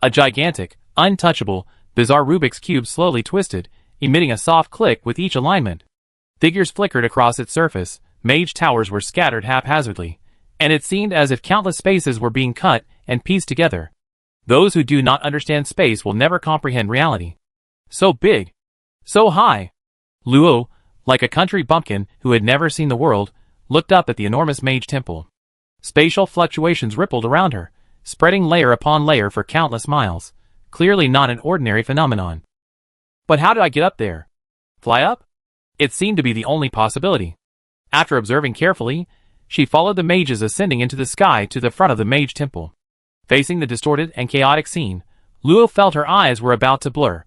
A gigantic, untouchable, bizarre Rubik's Cube slowly twisted, emitting a soft click with each alignment. Figures flickered across its surface, mage towers were scattered haphazardly, and it seemed as if countless spaces were being cut and pieced together. Those who do not understand space will never comprehend reality. So big. So high. Luo, like a country bumpkin who had never seen the world, looked up at the enormous mage temple. Spatial fluctuations rippled around her, spreading layer upon layer for countless miles. Clearly not an ordinary phenomenon. But how did I get up there? Fly up? It seemed to be the only possibility. After observing carefully, she followed the mages ascending into the sky to the front of the mage temple. Facing the distorted and chaotic scene, Luo felt her eyes were about to blur.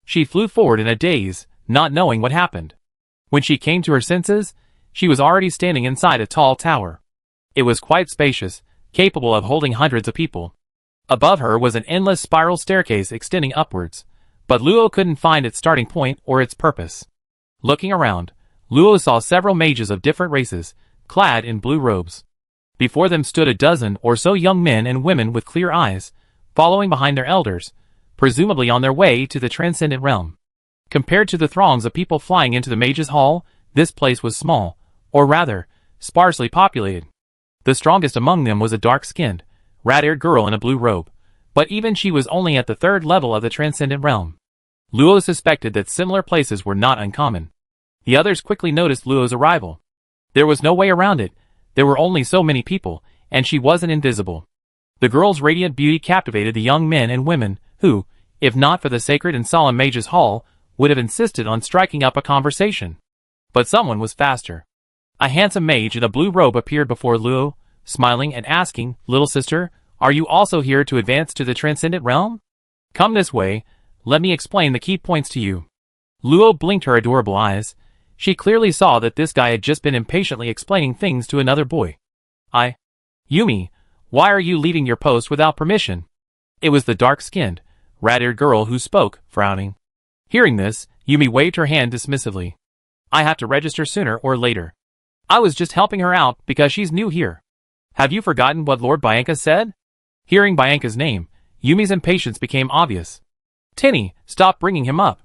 She flew forward in a daze, not knowing what happened. When she came to her senses, she was already standing inside a tall tower. It was quite spacious, capable of holding hundreds of people. Above her was an endless spiral staircase extending upwards, but Luo couldn't find its starting point or its purpose. Looking around, Luo saw several mages of different races, clad in blue robes. Before them stood a dozen or so young men and women with clear eyes, following behind their elders, presumably on their way to the transcendent realm. Compared to the throngs of people flying into the mages' hall, this place was small, or rather, sparsely populated. The strongest among them was a dark-skinned, rat-haired girl in a blue robe, but even she was only at the third level of the transcendent realm. Luo suspected that similar places were not uncommon. The others quickly noticed Luo's arrival. There was no way around it. There were only so many people, and she wasn't invisible. The girl's radiant beauty captivated the young men and women who, if not for the sacred and solemn mages' hall, would have insisted on striking up a conversation. But someone was faster. A handsome mage in a blue robe appeared before Luo, smiling and asking, "Little sister, are you also here to advance to the transcendent realm? Come this way, let me explain the key points to you." Luo blinked her adorable eyes. She clearly saw that this guy had just been impatiently explaining things to another boy. Yumi, why are you leaving your post without permission?" It was the dark-skinned, rat-haired girl who spoke, frowning. Hearing this, Yumi waved her hand dismissively. "I have to register sooner or later. I was just helping her out because she's new here. Have you forgotten what Lord Bianca said?" Hearing Bianca's name, Yumi's impatience became obvious. "Tinny, stop bringing him up.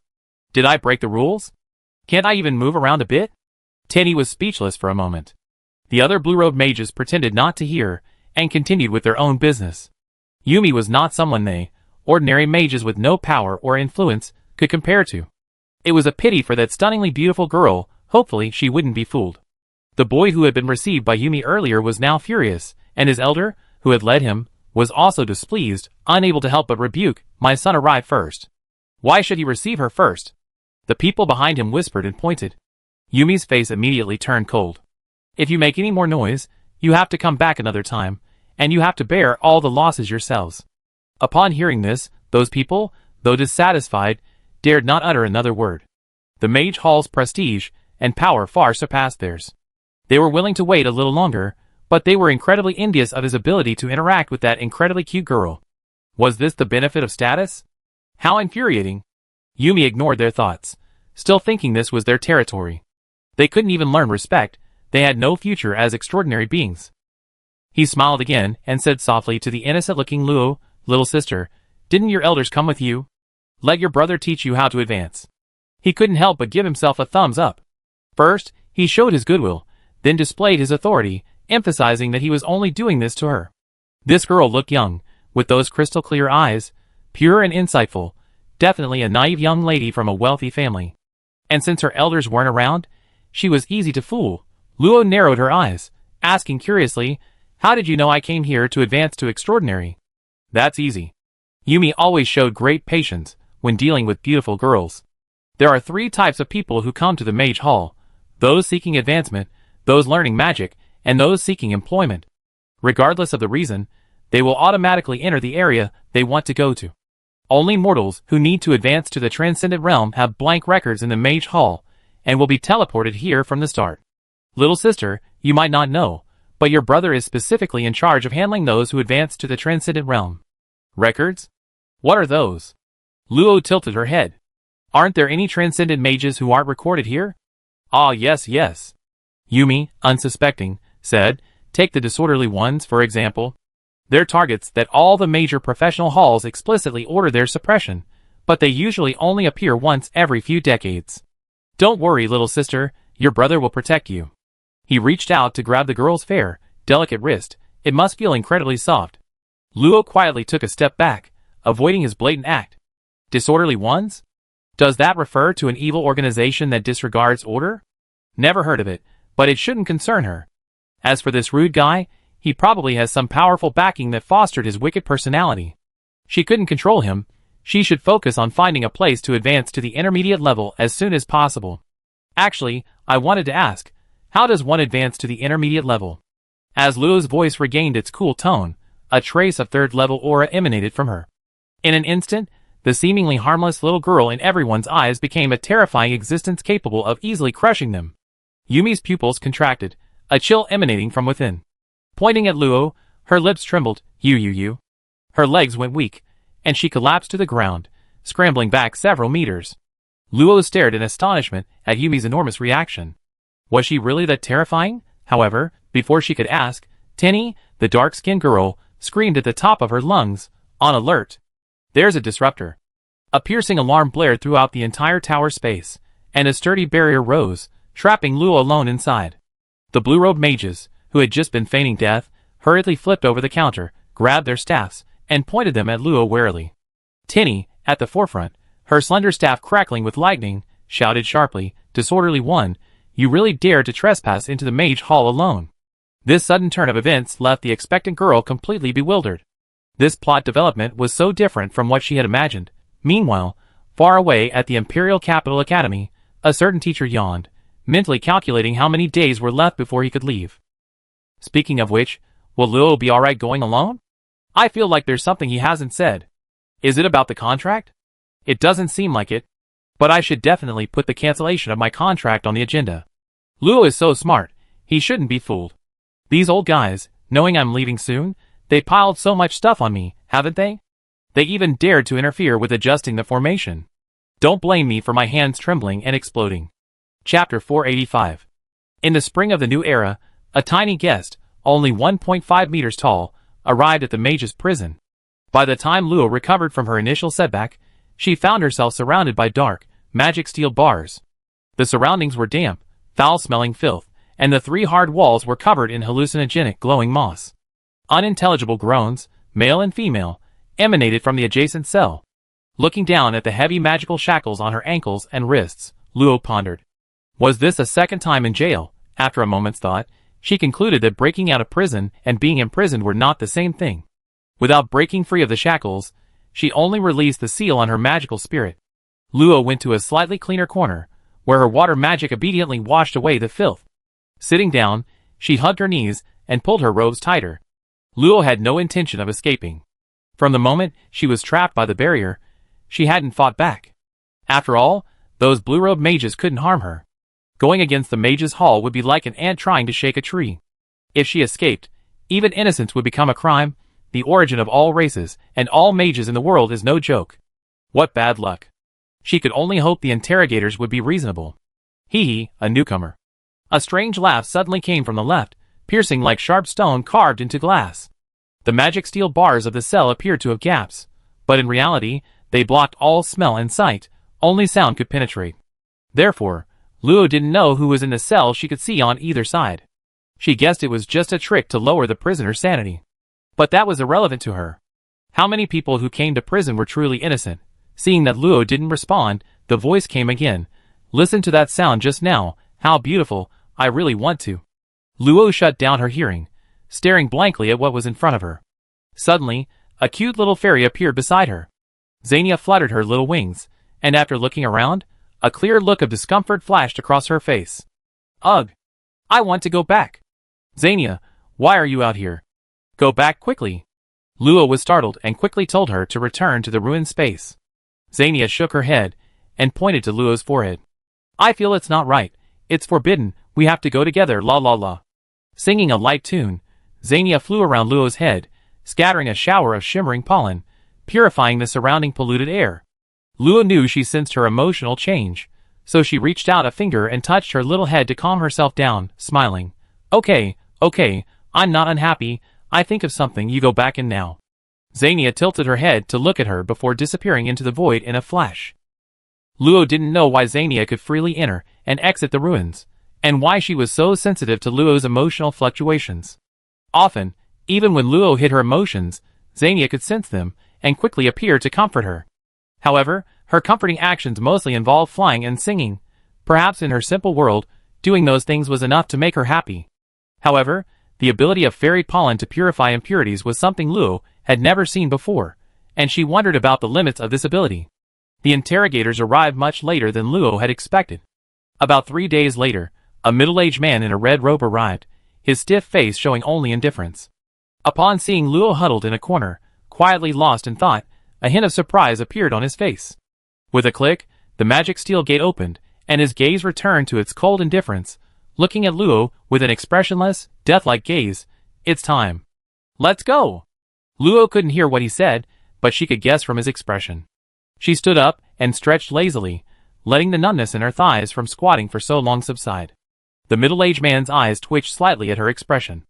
Did I break the rules? Can't I even move around a bit?" Tinny was speechless for a moment. The other blue-robed mages pretended not to hear, and continued with their own business. Yumi was not someone they, ordinary mages with no power or influence, could compare to. It was a pity for that stunningly beautiful girl. Hopefully she wouldn't be fooled. The boy who had been received by Yumi earlier was now furious, and his elder, who had led him, was also displeased, unable to help but rebuke, "My son arrived first. Why should he receive her first?" The people behind him whispered and pointed. Yumi's face immediately turned cold. "If you make any more noise, you have to come back another time, and you have to bear all the losses yourselves." Upon hearing this, those people, though dissatisfied, dared not utter another word. The mage hall's prestige and power far surpassed theirs. They were willing to wait a little longer, but they were incredibly envious of his ability to interact with that incredibly cute girl. Was this the benefit of status? How infuriating! Yumi ignored their thoughts, still thinking this was their territory. They couldn't even learn respect. They had no future as extraordinary beings. He smiled again and said softly to the innocent-looking Luo, "Little sister, didn't your elders come with you? Let your brother teach you how to advance." He couldn't help but give himself a thumbs up. First, he showed his goodwill, then displayed his authority, emphasizing that he was only doing this to her. This girl looked young, with those crystal-clear eyes, pure and insightful, definitely a naive young lady from a wealthy family. And since her elders weren't around, she was easy to fool. Luo narrowed her eyes, asking curiously, "How did you know I came here to advance to extraordinary?" "That's easy." Yumi always showed great patience when dealing with beautiful girls. There are three types of people who come to the Mage Hall: those seeking advancement, those learning magic, and those seeking employment. Regardless of the reason, they will automatically enter the area they want to go to. Only mortals who need to advance to the transcendent realm have blank records in the Mage Hall, and will be teleported here from the start. Little sister, you might not know, but your brother is specifically in charge of handling those who advance to the transcendent realm. Records? What are those? Luo tilted her head. Aren't there any transcendent mages who aren't recorded here? Ah, yes. Yumi, unsuspecting, said, take the disorderly ones, for example. They're targets that all the major professional halls explicitly order their suppression, but they usually only appear once every few decades. Don't worry, little sister, your brother will protect you. He reached out to grab the girl's fair, delicate wrist. It must feel incredibly soft. Luo quietly took a step back, avoiding his blatant act. Disorderly ones? Does that refer to an evil organization that disregards order? Never heard of it, but it shouldn't concern her. As for this rude guy, he probably has some powerful backing that fostered his wicked personality. She couldn't control him. She should focus on finding a place to advance to the intermediate level as soon as possible. Actually, I wanted to ask, how does one advance to the intermediate level? As Luo's voice regained its cool tone, a trace of third-level aura emanated from her. In an instant, the seemingly harmless little girl in everyone's eyes became a terrifying existence capable of easily crushing them. Yumi's pupils contracted, a chill emanating from within. Pointing at Luo, her lips trembled. You. Her legs went weak, and she collapsed to the ground, scrambling back several meters. Luo stared in astonishment at Yumi's enormous reaction. Was she really that terrifying? However, before she could ask, Tenny, the dark-skinned girl, screamed at the top of her lungs, on alert. There's a disruptor. A piercing alarm blared throughout the entire tower space, and a sturdy barrier rose, trapping Luo alone inside. The blue-robed mages, who had just been feigning death, hurriedly flipped over the counter, grabbed their staffs, and pointed them at Luo warily. Tenny, at the forefront, her slender staff crackling with lightning, shouted sharply, Disorderly one, you really dared to trespass into the mage hall alone. This sudden turn of events left the expectant girl completely bewildered. This plot development was so different from what she had imagined. Meanwhile, far away at the Imperial Capital Academy, a certain teacher yawned, mentally calculating how many days were left before he could leave. Speaking of which, will Luo be alright going alone? I feel like there's something he hasn't said. Is it about the contract? It doesn't seem like it. But I should definitely put the cancellation of my contract on the agenda. Luo is so smart, he shouldn't be fooled. These old guys, knowing I'm leaving soon, they piled so much stuff on me, haven't they? They even dared to interfere with adjusting the formation. Don't blame me for my hands trembling and exploding. Chapter 485. In the spring of the new era, a tiny guest, only 1.5 meters tall, arrived at the mage's prison. By the time Luo recovered from her initial setback, she found herself surrounded by dark, magic steel bars. The surroundings were damp, foul-smelling filth, and the three hard walls were covered in hallucinogenic glowing moss. Unintelligible groans, male and female, emanated from the adjacent cell. Looking down at the heavy magical shackles on her ankles and wrists, Luo pondered. Was this a second time in jail? After a moment's thought, she concluded that breaking out of prison and being imprisoned were not the same thing. Without breaking free of the shackles, she only released the seal on her magical spirit. Luo went to a slightly cleaner corner, where her water magic obediently washed away the filth. Sitting down, she hugged her knees and pulled her robes tighter. Luo had no intention of escaping. From the moment she was trapped by the barrier, she hadn't fought back. After all, those blue-robed mages couldn't harm her. Going against the mages' hall would be like an ant trying to shake a tree. If she escaped, even innocence would become a crime. The origin of all races and all mages in the world is no joke. What bad luck. She could only hope the interrogators would be reasonable. Hee, a newcomer. A strange laugh suddenly came from the left, piercing like sharp stone carved into glass. The magic steel bars of the cell appeared to have gaps, but in reality, they blocked all smell and sight. Only sound could penetrate. Therefore, Luo didn't know who was in the cell she could see on either side. She guessed it was just a trick to lower the prisoner's sanity. But that was irrelevant to her. How many people who came to prison were truly innocent? Seeing that Luo didn't respond, the voice came again. Listen to that sound just now, how beautiful, I really want to. Luo shut down her hearing, staring blankly at what was in front of her. Suddenly, a cute little fairy appeared beside her. Xania fluttered her little wings, and after looking around, a clear look of discomfort flashed across her face. Ugh! I want to go back. Xania, why are you out here? Go back quickly. Luo was startled and quickly told her to return to the ruined space. Xania shook her head and pointed to Luo's forehead. I feel it's not right. It's forbidden. We have to go together, la la la. Singing a light tune, Xania flew around Luo's head, scattering a shower of shimmering pollen, purifying the surrounding polluted air. Luo knew she sensed her emotional change, so she reached out a finger and touched her little head to calm herself down, smiling. Okay, I'm not unhappy. I think of something, you go back in now. Xania tilted her head to look at her before disappearing into the void in a flash. Luo didn't know why Xania could freely enter and exit the ruins, and why she was so sensitive to Luo's emotional fluctuations. Often, even when Luo hid her emotions, Xania could sense them and quickly appear to comfort her. However, her comforting actions mostly involved flying and singing. Perhaps in her simple world, doing those things was enough to make her happy. However, The ability of fairy pollen to purify impurities was something Luo had never seen before, and she wondered about the limits of this ability. The interrogators arrived much later than Luo had expected. About 3 days later, a middle-aged man in a red robe arrived, his stiff face showing only indifference. Upon seeing Luo huddled in a corner, quietly lost in thought, a hint of surprise appeared on his face. With a click, the magic steel gate opened, and his gaze returned to its cold indifference, looking at Luo with an expressionless, death-like gaze. "It's time. Let's go." Luo couldn't hear what he said, but she could guess from his expression. She stood up and stretched lazily, letting the numbness in her thighs from squatting for so long subside. The middle-aged man's eyes twitched slightly at her expression.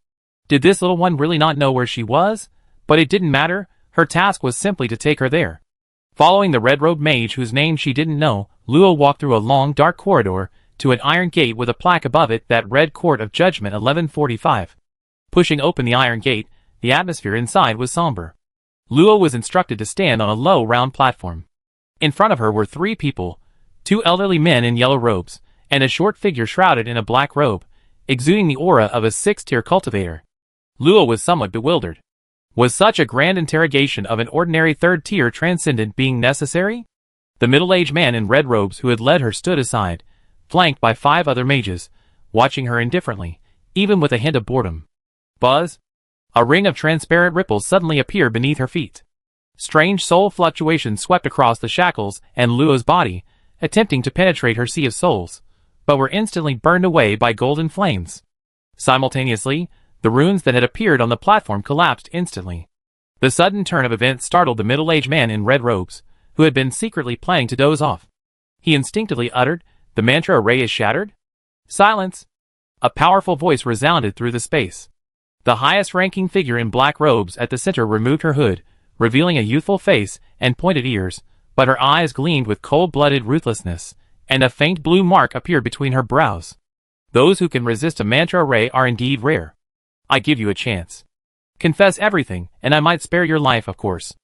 Did this little one really not know where she was? But it didn't matter, her task was simply to take her there. Following the red-robed mage whose name she didn't know, Luo walked through a long, dark corridor to an iron gate with a plaque above it that read Court of Judgment 1145. Pushing open the iron gate, the atmosphere inside was somber. Luo was instructed to stand on a low, round platform. In front of her were 3 people, 2 elderly men in yellow robes, and a short figure shrouded in a black robe, exuding the aura of a 6th-tier cultivator. Luo was somewhat bewildered. Was such a grand interrogation of an ordinary 3rd-tier transcendent being necessary? The middle-aged man in red robes who had led her stood aside, flanked by 5 other mages, watching her indifferently, even with a hint of boredom. Buzz! A ring of transparent ripples suddenly appeared beneath her feet. Strange soul fluctuations swept across the shackles and Luo's body, attempting to penetrate her sea of souls, but were instantly burned away by golden flames. Simultaneously, the runes that had appeared on the platform collapsed instantly. The sudden turn of events startled the middle-aged man in red robes, who had been secretly planning to doze off. He instinctively uttered, "The mantra array is shattered?" "Silence!" A powerful voice resounded through the space. The highest-ranking figure in black robes at the center removed her hood, revealing a youthful face and pointed ears, but her eyes gleamed with cold-blooded ruthlessness, and a faint blue mark appeared between her brows. Those who can resist a mantra array are indeed rare. I give you a chance. Confess everything, and I might spare your life, of course.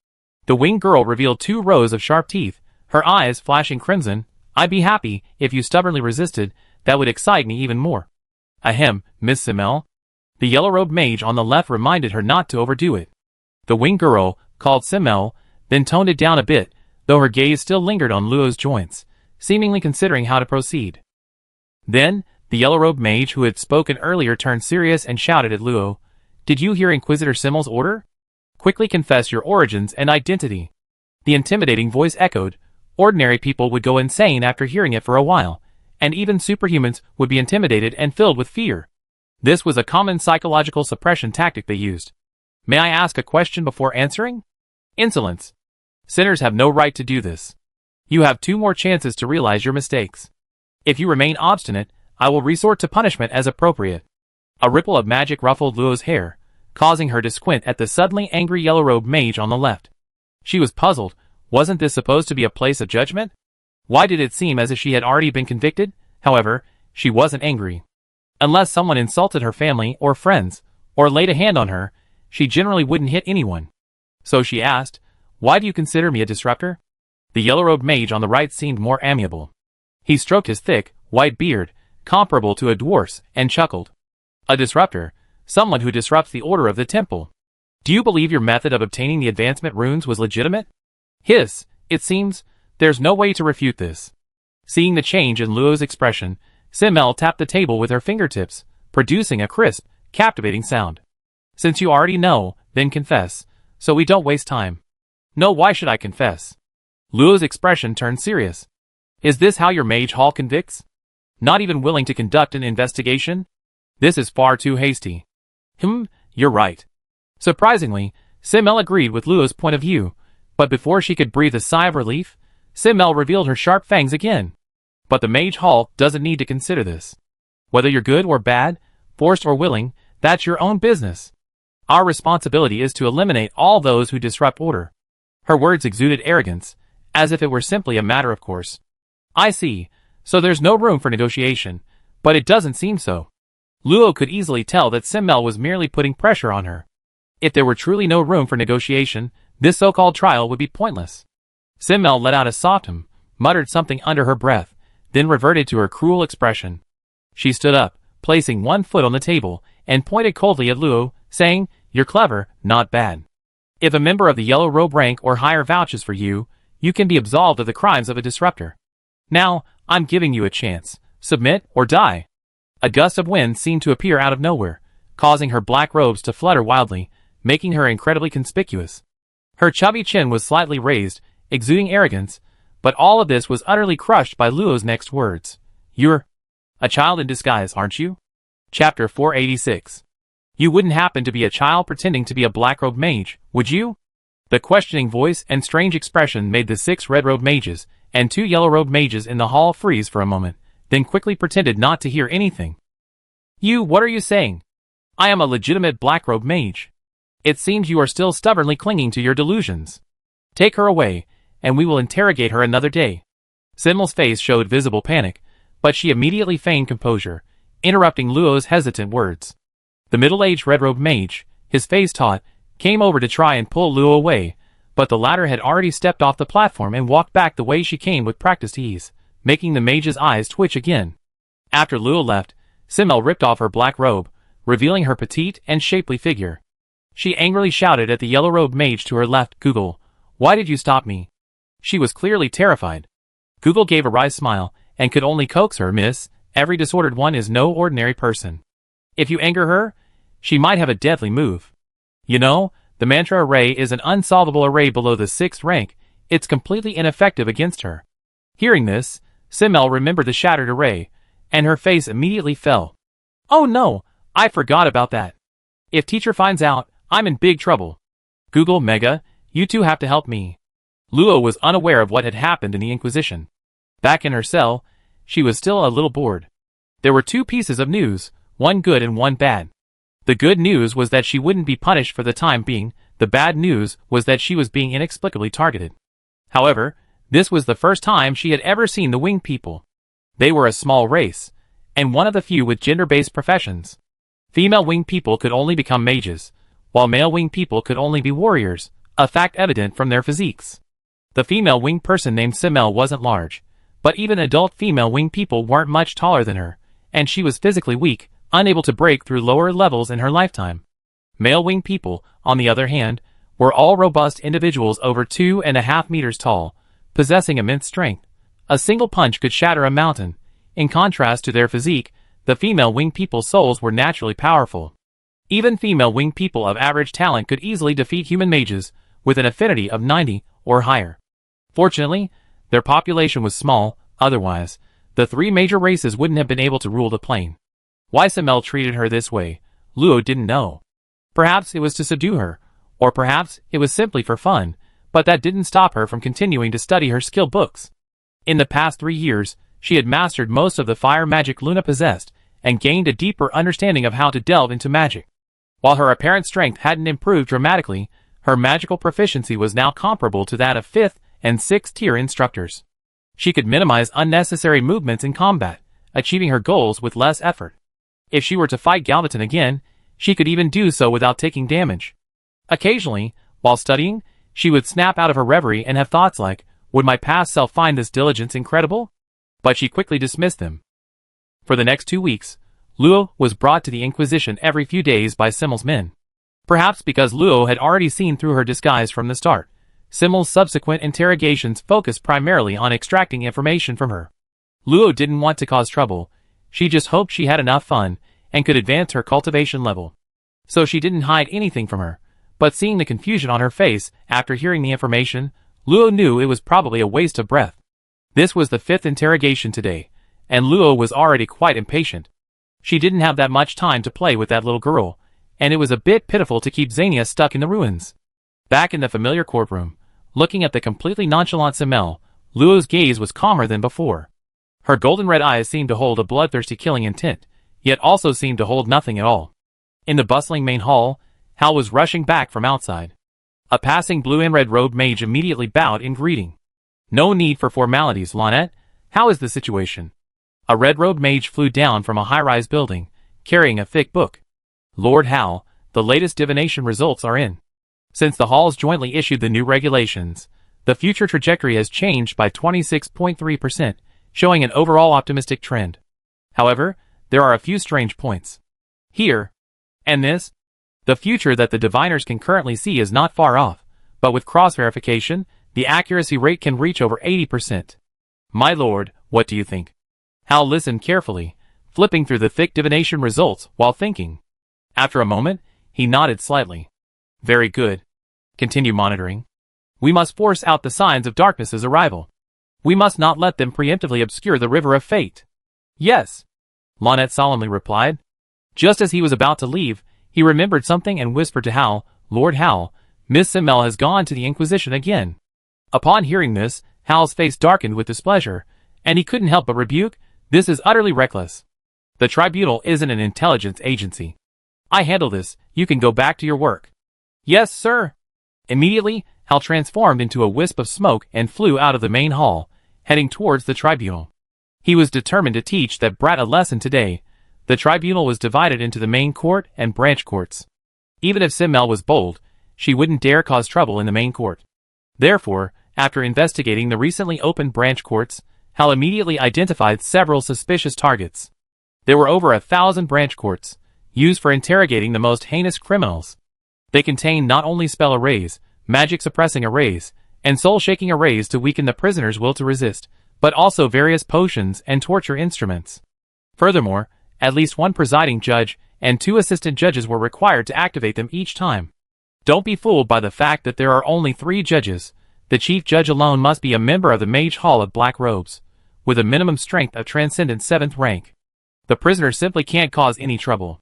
The winged girl revealed 2 rows of sharp teeth, her eyes flashing crimson. I'd be happy if you stubbornly resisted, that would excite me even more. Ahem, Miss Simmel. The yellow-robed mage on the left reminded her not to overdo it. The winged girl, called Simmel, then toned it down a bit, though her gaze still lingered on Luo's joints, seemingly considering how to proceed. Then, the yellow-robed mage who had spoken earlier turned serious and shouted at Luo, "Did you hear Inquisitor Simmel's order? Quickly confess your origins and identity." The intimidating voice echoed. Ordinary people would go insane after hearing it for a while, and even superhumans would be intimidated and filled with fear. This was a common psychological suppression tactic they used. "May I ask a question before answering?" "Insolence. Sinners have no right to do this. You have 2 more chances to realize your mistakes. If you remain obstinate, I will resort to punishment as appropriate." A ripple of magic ruffled Luo's hair, causing her to squint at the suddenly angry yellow-robed mage on the left. She was puzzled. Wasn't this supposed to be a place of judgment? Why did it seem as if she had already been convicted? However, she wasn't angry. Unless someone insulted her family or friends, or laid a hand on her, she generally wouldn't hit anyone. So she asked, "Why do you consider me a disruptor?" The yellow-robed mage on the right seemed more amiable. He stroked his thick, white beard, comparable to a dwarf's, and chuckled. "A disruptor, someone who disrupts the order of the temple. Do you believe your method of obtaining the advancement runes was legitimate?" "Hiss, it seems, there's no way to refute this." Seeing the change in Luo's expression, Simmel tapped the table with her fingertips, producing a crisp, captivating sound. "Since you already know, then confess, so we don't waste time." "No, why should I confess?" Luo's expression turned serious. "Is this how your mage hall convicts? Not even willing to conduct an investigation? This is far too hasty." You're right." Surprisingly, Simmel agreed with Luo's point of view, but before she could breathe a sigh of relief, Simmel revealed her sharp fangs again. "But the mage hall doesn't need to consider this. Whether you're good or bad, forced or willing, that's your own business. Our responsibility is to eliminate all those who disrupt order." Her words exuded arrogance, as if it were simply a matter of course. "I see, so there's no room for negotiation, but it doesn't seem so." Luo could easily tell that Simmel was merely putting pressure on her. If there were truly no room for negotiation, this so-called trial would be pointless. Simmel let out a soft hum, muttered something under her breath, then reverted to her cruel expression. She stood up, placing 1 foot on the table, and pointed coldly at Luo, saying, "You're clever, not bad. If a member of the Yellow Robe rank or higher vouches for you, you can be absolved of the crimes of a disruptor. Now, I'm giving you a chance. Submit or die." A gust of wind seemed to appear out of nowhere, causing her black robes to flutter wildly, making her incredibly conspicuous. Her chubby chin was slightly raised, exuding arrogance, but all of this was utterly crushed by Luo's next words. "You're a child in disguise, aren't you?" Chapter 486. "You wouldn't happen to be a child pretending to be a black-robed mage, would you?" The questioning voice and strange expression made the 6 red-robed mages and 2 yellow-robed mages in the hall freeze for a moment, then quickly pretended not to hear anything. What are you saying? I am a legitimate black-robed mage. It seems you are still stubbornly clinging to your delusions. Take her away, and we will interrogate her another day." Simmel's face showed visible panic, but she immediately feigned composure, interrupting Luo's hesitant words. The middle-aged red-robed mage, his face taut, came over to try and pull Luo away, but the latter had already stepped off the platform and walked back the way she came with practiced ease, making the mage's eyes twitch again. After Luo left, Simmel ripped off her black robe, revealing her petite and shapely figure. She angrily shouted at the yellow-robed mage to her left, "Google, why did you stop me?" She was clearly terrified. Google gave a wry smile, and could only coax her, "Miss, every disordered one is no ordinary person. If you anger her, she might have a deadly move. You know, the mantra array is an unsolvable array below the 6th rank. It's completely ineffective against her." Hearing this, Simmel remembered the shattered array, and her face immediately fell. "Oh no, I forgot about that. If teacher finds out, I'm in big trouble. Google, Mega, you two have to help me." Luo was unaware of what had happened in the Inquisition. Back in her cell, she was still a little bored. There were 2 pieces of news, one good and one bad. The good news was that she wouldn't be punished for the time being. The bad news was that she was being inexplicably targeted. However, this was the first time she had ever seen the winged people. They were a small race, and one of the few with gender-based professions. Female winged people could only become mages, while male winged people could only be warriors, a fact evident from their physiques. The female winged person named Simmel wasn't large, but even adult female winged people weren't much taller than her, and she was physically weak, unable to break through lower levels in her lifetime. Male winged people, on the other hand, were all robust individuals over 2.5 meters tall, possessing immense strength. A single punch could shatter a mountain. In contrast to their physique, the female winged people's souls were naturally powerful. Even female winged people of average talent could easily defeat human mages, with an affinity of 90 or higher. Fortunately, their population was small, otherwise, the 3 major races wouldn't have been able to rule the plane. Why Simmel treated her this way, Luo didn't know. Perhaps it was to subdue her, or perhaps it was simply for fun, but that didn't stop her from continuing to study her skill books. In the past 3 years, she had mastered most of the fire magic Luna possessed, and gained a deeper understanding of how to delve into magic. While her apparent strength hadn't improved dramatically, her magical proficiency was now comparable to that of 5th and 6th tier instructors. She could minimize unnecessary movements in combat, achieving her goals with less effort. If she were to fight Galvaton again, she could even do so without taking damage. Occasionally, while studying, she would snap out of her reverie and have thoughts like, "Would my past self find this diligence incredible?" But she quickly dismissed them. For the next 2 weeks, Luo was brought to the Inquisition every few days by Simmel's men. Perhaps because Luo had already seen through her disguise from the start, Simmel's subsequent interrogations focused primarily on extracting information from her. Luo didn't want to cause trouble. She just hoped she had enough fun and could advance her cultivation level. So she didn't hide anything from her, but seeing the confusion on her face after hearing the information, Luo knew it was probably a waste of breath. This was the 5th interrogation today, and Luo was already quite impatient. She didn't have that much time to play with that little girl, and it was a bit pitiful to keep Xania stuck in the ruins. Back in the familiar courtroom, looking at the completely nonchalant Simmel, Luo's gaze was calmer than before. Her golden red eyes seemed to hold a bloodthirsty killing intent, yet also seemed to hold nothing at all. In the bustling main hall, Hal was rushing back from outside. A passing blue and red robed mage immediately bowed in greeting. "No need for formalities, Lonette. How is the situation?" A red-robed mage flew down from a high-rise building, carrying a thick book. "Lord Hal, the latest divination results are in. Since the halls jointly issued the new regulations, the future trajectory has changed by 26.3%, showing an overall optimistic trend. However, there are a few strange points. Here, And this? The future that the diviners can currently see is not far off, but with cross-verification, the accuracy rate can reach over 80%. My lord, what do you think? Hal listened carefully, flipping through the thick divination results while thinking. After a moment, he nodded slightly. Very good. Continue monitoring. We must force out the signs of darkness's arrival. We must not let them preemptively obscure the river of fate. Yes, Lynette solemnly replied. Just as he was about to leave, he remembered something and whispered to Hal, Lord Hal, Miss Simmel has gone to the Inquisition again. Upon hearing this, Hal's face darkened with displeasure, and he couldn't help but rebuke, this is utterly reckless. The tribunal isn't an intelligence agency. I handle this, you can go back to your work. Yes, sir. Immediately, Hal transformed into a wisp of smoke and flew out of the main hall, heading towards the tribunal. He was determined to teach that brat a lesson today. The tribunal was divided into the main court and branch courts. Even if Simmel was bold, she wouldn't dare cause trouble in the main court. Therefore, after investigating the recently opened branch courts, Hal immediately identified several suspicious targets. There were over 1,000 branch courts, used for interrogating the most heinous criminals. They contained not only spell arrays, magic-suppressing arrays, and soul-shaking arrays to weaken the prisoner's will to resist, but also various potions and torture instruments. Furthermore, at least one presiding judge and 2 assistant judges were required to activate them each time. Don't be fooled by the fact that there are only 3 judges. The chief judge alone must be a member of the Mage Hall of Black Robes, with a minimum strength of Transcendent 7th rank. The prisoner simply can't cause any trouble.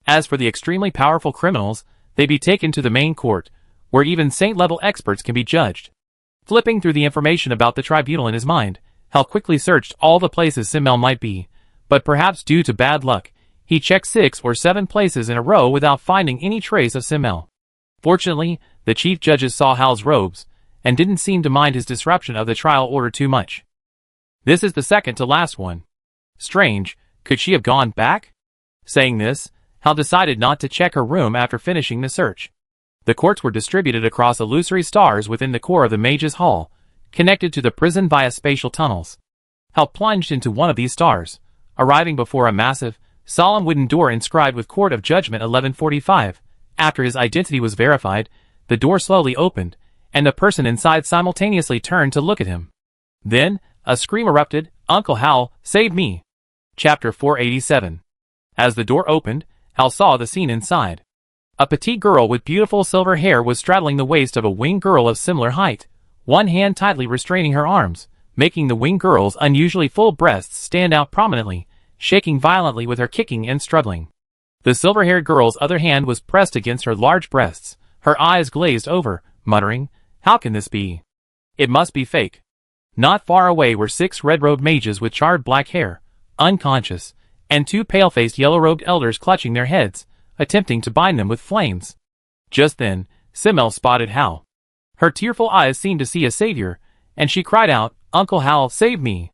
As for the extremely powerful criminals, they be taken to the main court, where even saint-level experts can be judged. Flipping through the information about the tribunal in his mind, Hal quickly searched all the places Simmel might be, but perhaps due to bad luck, he checked 6 or 7 places in a row without finding any trace of Simmel. Fortunately, the chief judges saw Hal's robes, and didn't seem to mind his disruption of the trial order too much. This is the second to last one. Strange, could she have gone back? Saying this, Hal decided not to check her room after finishing the search. The courts were distributed across illusory stars within the core of the Mage's Hall, connected to the prison via spatial tunnels. Hal plunged into one of these stars, arriving before a massive, solemn wooden door inscribed with Court of Judgment 1145. After his identity was verified, the door slowly opened, and the person inside simultaneously turned to look at him. Then, a scream erupted, Uncle Hal, save me! Chapter 487. As the door opened, Hal saw the scene inside. A petite girl with beautiful silver hair was straddling the waist of a winged girl of similar height, one hand tightly restraining her arms, making the winged girl's unusually full breasts stand out prominently, shaking violently with her kicking and struggling. The silver-haired girl's other hand was pressed against her large breasts, her eyes glazed over, muttering, How can this be? It must be fake. Not far away were 6 red-robed mages with charred black hair, unconscious, and 2 pale-faced yellow-robed elders clutching their heads, attempting to bind them with flames. Just then, Simmel spotted Hal. Her tearful eyes seemed to see a savior, and she cried out, Uncle Hal, save me!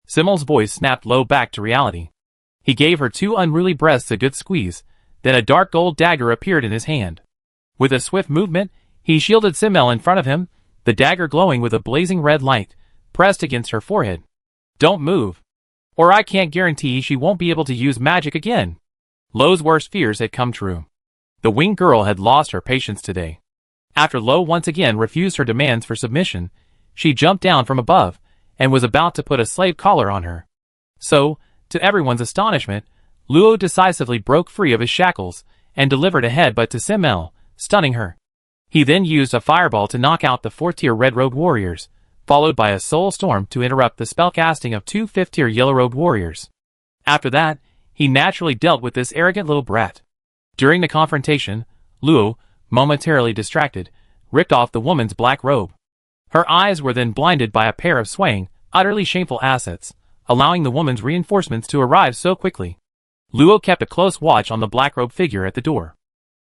Simmel's voice snapped low back to reality. He gave her 2 unruly breasts a good squeeze, then a dark gold dagger appeared in his hand. With a swift movement, he shielded Simmel in front of him, the dagger glowing with a blazing red light, pressed against her forehead. Don't move, or I can't guarantee she won't be able to use magic again. Lo's worst fears had come true. The winged girl had lost her patience today. After Lo once again refused her demands for submission, she jumped down from above, and was about to put a slave collar on her. So, to everyone's astonishment, Luo decisively broke free of his shackles, and delivered a headbutt to Simmel, stunning her. He then used a fireball to knock out the 4th-tier red-robed warriors, followed by a soul storm to interrupt the spellcasting of 2 5th-tier yellow-robed warriors. After that, he naturally dealt with this arrogant little brat. During the confrontation, Luo, momentarily distracted, ripped off the woman's black robe. Her eyes were then blinded by a pair of swaying, utterly shameful assets, allowing the woman's reinforcements to arrive so quickly. Luo kept a close watch on the black-robed figure at the door.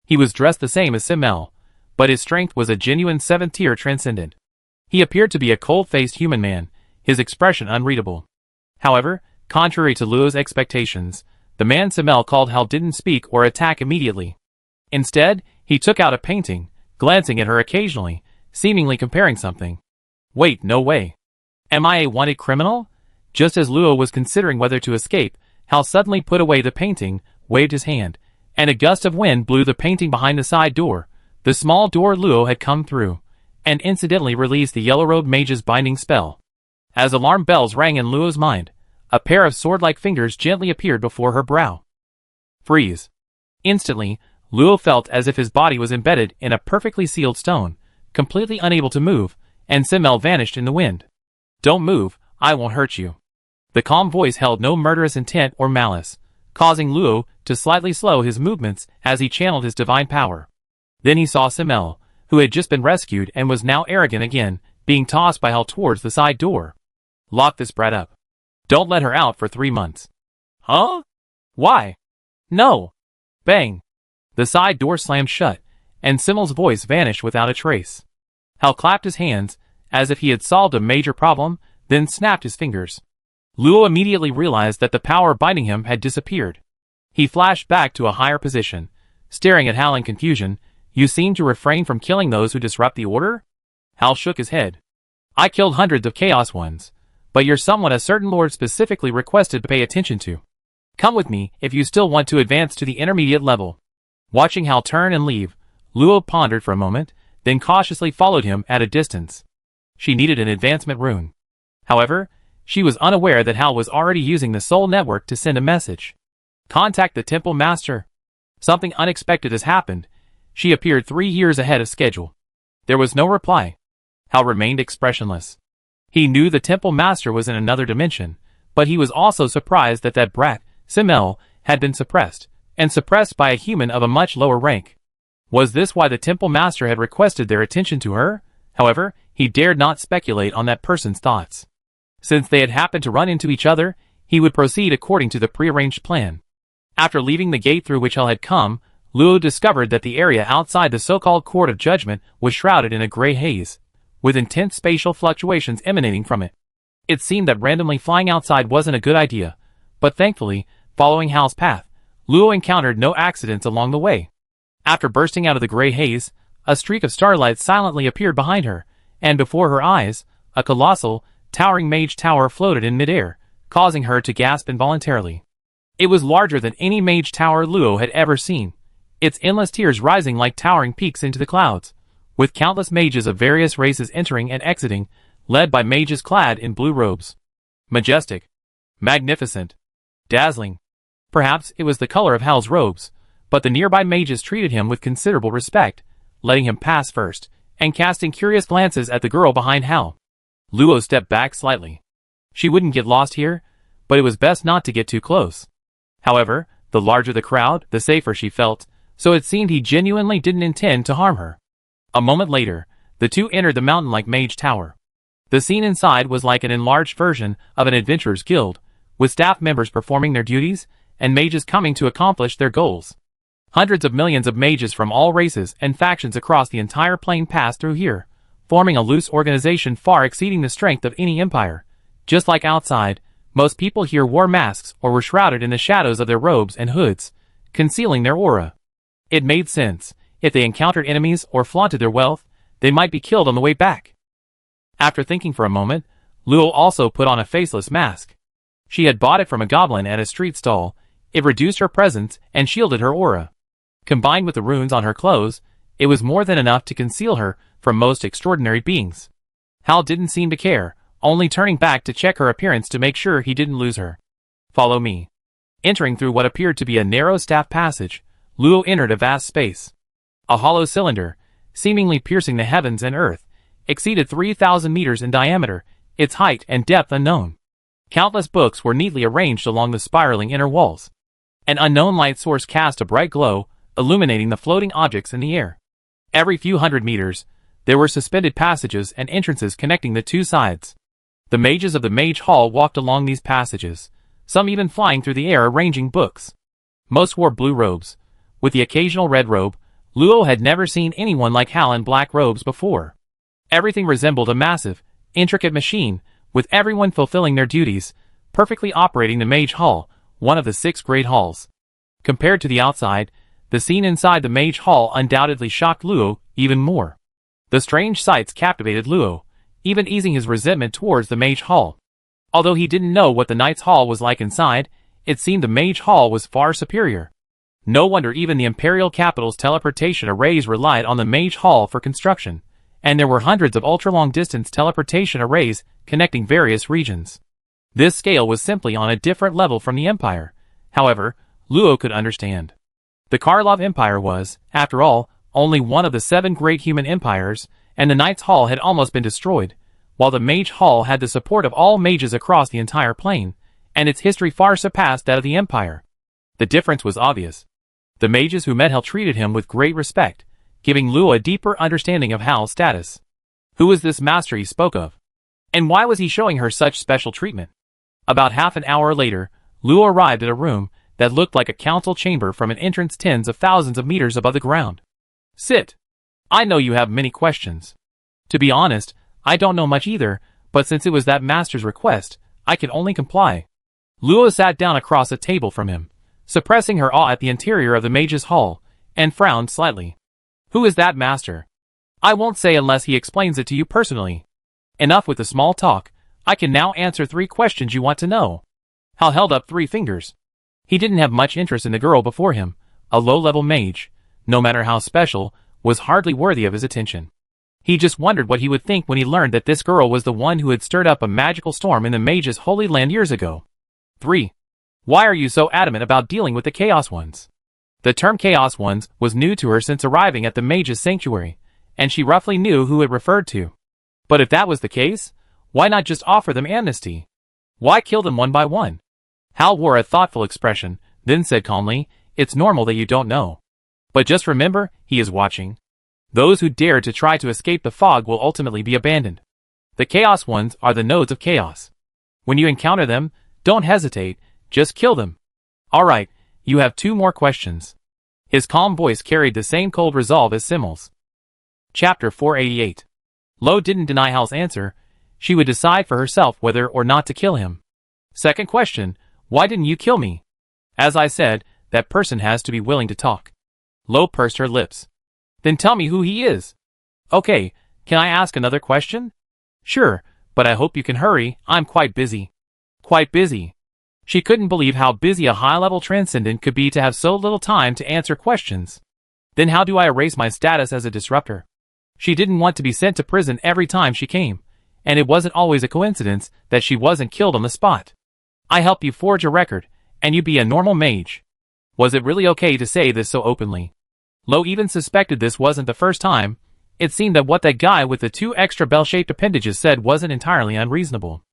He was dressed the same as Simmel, but his strength was a genuine 7th-tier transcendent. He appeared to be a cold-faced human man, his expression unreadable. However, contrary to Luo's expectations, the man Simmel called Hal didn't speak or attack immediately. Instead, he took out a painting, glancing at her occasionally, seemingly comparing something. Wait, no way. Am I a wanted criminal? Just as Luo was considering whether to escape, Hal suddenly put away the painting, waved his hand, and a gust of wind blew the painting behind the side door, the small door Luo had come through, and incidentally released the yellow-robed mage's binding spell. As alarm bells rang in Luo's mind, a pair of sword-like fingers gently appeared before her brow. Freeze. Instantly, Luo felt as if his body was embedded in a perfectly sealed stone, completely unable to move, and Simmel vanished in the wind. Don't move, I won't hurt you. The calm voice held no murderous intent or malice, causing Luo to slightly slow his movements as he channeled his divine power. Then he saw Simmel, who had just been rescued and was now arrogant again, being tossed by Hal towards the side door. Lock this brat up. Don't let her out for 3 months. Huh? Why? No. Bang. The side door slammed shut, and Simmel's voice vanished without a trace. Hal clapped his hands, as if he had solved a major problem, then snapped his fingers. Luo immediately realized that the power binding him had disappeared. He flashed back to a higher position, staring at Hal in confusion. You seem to refrain from killing those who disrupt the order? Hal shook his head. I killed hundreds of Chaos ones, but you're someone a certain lord specifically requested to pay attention to. Come with me if you still want to advance to the intermediate level. Watching Hal turn and leave, Luo pondered for a moment, then cautiously followed him at a distance. She needed an advancement rune. However, she was unaware that Hal was already using the soul network to send a message. Contact the Temple Master. Something unexpected has happened. She appeared 3 years ahead of schedule. There was no reply. Hal remained expressionless. He knew the Temple Master was in another dimension, but he was also surprised that that brat, Simmel, had been suppressed, and suppressed by a human of a much lower rank. Was this why the Temple Master had requested their attention to her? However, he dared not speculate on that person's thoughts. Since they had happened to run into each other, he would proceed according to the prearranged plan. After leaving the gate through which Hal had come, Luo discovered that the area outside the so-called Court of Judgment was shrouded in a gray haze, with intense spatial fluctuations emanating from it. It seemed that randomly flying outside wasn't a good idea, but thankfully, following Hal's path, Luo encountered no accidents along the way. After bursting out of the gray haze, a streak of starlight silently appeared behind her, and before her eyes, a colossal, towering mage tower floated in midair, causing her to gasp involuntarily. It was larger than any mage tower Luo had ever seen, its endless tiers rising like towering peaks into the clouds, with countless mages of various races entering and exiting, led by mages clad in blue robes. Majestic. Magnificent. Dazzling. Perhaps it was the color of Hal's robes, but the nearby mages treated him with considerable respect, letting him pass first, and casting curious glances at the girl behind Hal. Luo stepped back slightly. She wouldn't get lost here, but it was best not to get too close. However, the larger the crowd, the safer she felt, so it seemed he genuinely didn't intend to harm her. A moment later, the two entered the mountain-like mage tower. The scene inside was like an enlarged version of an adventurer's guild, with staff members performing their duties, and mages coming to accomplish their goals. Hundreds of millions of mages from all races and factions across the entire plane passed through here, forming a loose organization far exceeding the strength of any empire. Just like outside, most people here wore masks or were shrouded in the shadows of their robes and hoods, concealing their aura. It made sense. If they encountered enemies or flaunted their wealth, they might be killed on the way back. After thinking for a moment, Luo also put on a faceless mask. She had bought it from a goblin at a street stall. It reduced her presence and shielded her aura. Combined with the runes on her clothes, it was more than enough to conceal her from most extraordinary beings. Hal didn't seem to care, only turning back to check her appearance to make sure he didn't lose her. Follow me. Entering through what appeared to be a narrow staff passage, Luo entered a vast space. A hollow cylinder, seemingly piercing the heavens and earth, exceeded 3,000 meters in diameter, its height and depth unknown. Countless books were neatly arranged along the spiraling inner walls. An unknown light source cast a bright glow, illuminating the floating objects in the air. Every few hundred meters, there were suspended passages and entrances connecting the two sides. The mages of the Mage Hall walked along these passages, some even flying through the air arranging books. Most wore blue robes. With the occasional red robe, Luo had never seen anyone like Hal in black robes before. Everything resembled a massive, intricate machine, with everyone fulfilling their duties, perfectly operating the Mage Hall, one of the 6 great halls. Compared to the outside, the scene inside the Mage Hall undoubtedly shocked Luo even more. The strange sights captivated Luo, even easing his resentment towards the Mage Hall. Although he didn't know what the Knight's Hall was like inside, it seemed the Mage Hall was far superior. No wonder even the imperial capital's teleportation arrays relied on the Mage Hall for construction, and there were hundreds of ultra-long-distance teleportation arrays connecting various regions. This scale was simply on a different level from the Empire. However, Luo could understand. The Karlov Empire was, after all, only one of the 7 great human empires, and the Knight's Hall had almost been destroyed, while the Mage Hall had the support of all mages across the entire plane, and its history far surpassed that of the Empire. The difference was obvious. The mages who met Hal treated him with great respect, giving Luo a deeper understanding of Hal's status. Who was this master he spoke of? And why was he showing her such special treatment? About half an hour later, Luo arrived at a room that looked like a council chamber from an entrance tens of thousands of meters above the ground. Sit. I know you have many questions. To be honest, I don't know much either, but since it was that master's request, I can only comply. Luo sat down across a table from him, suppressing her awe at the interior of the Mage's Hall, and frowned slightly. Who is that master? I won't say unless he explains it to you personally. Enough with the small talk. I can now answer 3 questions you want to know. Hal held up 3 fingers. He didn't have much interest in the girl before him. A low-level mage, no matter how special, was hardly worthy of his attention. He just wondered what he would think when he learned that this girl was the one who had stirred up a magical storm in the Mage's Holy Land years ago. 3. Why are you so adamant about dealing with the Chaos Ones? The term Chaos Ones was new to her since arriving at the Mage's Sanctuary, and she roughly knew who it referred to. But if that was the case, why not just offer them amnesty? Why kill them one by one? Hal wore a thoughtful expression, then said calmly, "It's normal that you don't know. But just remember, he is watching. Those who dare to try to escape the fog will ultimately be abandoned. The Chaos Ones are the nodes of chaos. When you encounter them, don't hesitate, just kill them. Alright, you have 2 more questions." His calm voice carried the same cold resolve as Simmel's. Chapter 488. Lo didn't deny Hal's answer. She would decide for herself whether or not to kill him. Second question, why didn't you kill me? As I said, that person has to be willing to talk. Lo pursed her lips. Then tell me who he is. Okay, can I ask another question? Sure, but I hope you can hurry, I'm quite busy. Quite busy. She couldn't believe how busy a high-level transcendent could be to have so little time to answer questions. Then how do I erase my status as a disruptor? She didn't want to be sent to prison every time she came, and it wasn't always a coincidence that she wasn't killed on the spot. I help you forge a record, and you be a normal mage. Was it really okay to say this so openly? Lo even suspected this wasn't the first time. It seemed that what that guy with the 2 extra bell-shaped appendages said wasn't entirely unreasonable.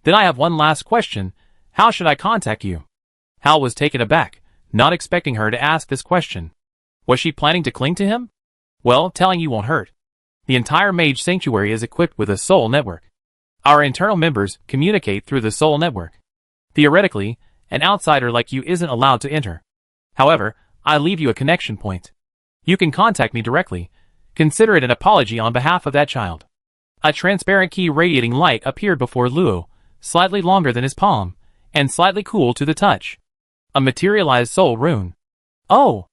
Then I have one last question. How should I contact you? Hal was taken aback, not expecting her to ask this question. Was she planning to cling to him? Well, telling you won't hurt. The entire Mage Sanctuary is equipped with a soul network. Our internal members communicate through the soul network. Theoretically, an outsider like you isn't allowed to enter. However, I leave you a connection point. You can contact me directly. Consider it an apology on behalf of that child. A transparent key radiating light appeared before Luo, slightly longer than his palm, and slightly cool to the touch. A materialized soul rune. Oh!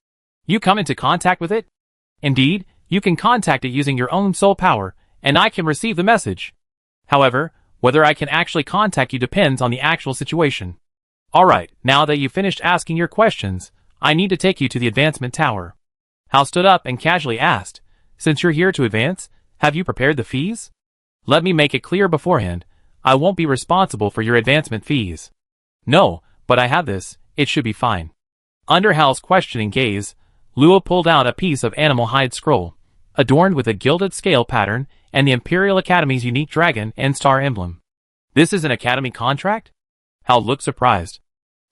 You come into contact with it? Indeed, you can contact it using your own soul power, and I can receive the message. However, whether I can actually contact you depends on the actual situation. Alright, now that you've finished asking your questions, I need to take you to the advancement tower. Hal stood up and casually asked, since you're here to advance, have you prepared the fees? Let me make it clear beforehand, I won't be responsible for your advancement fees. No, but I have this, it should be fine. Under Hal's questioning gaze, Luo pulled out a piece of animal hide scroll, adorned with a gilded scale pattern and the Imperial Academy's unique dragon and star emblem. This is an academy contract? Hal looked surprised.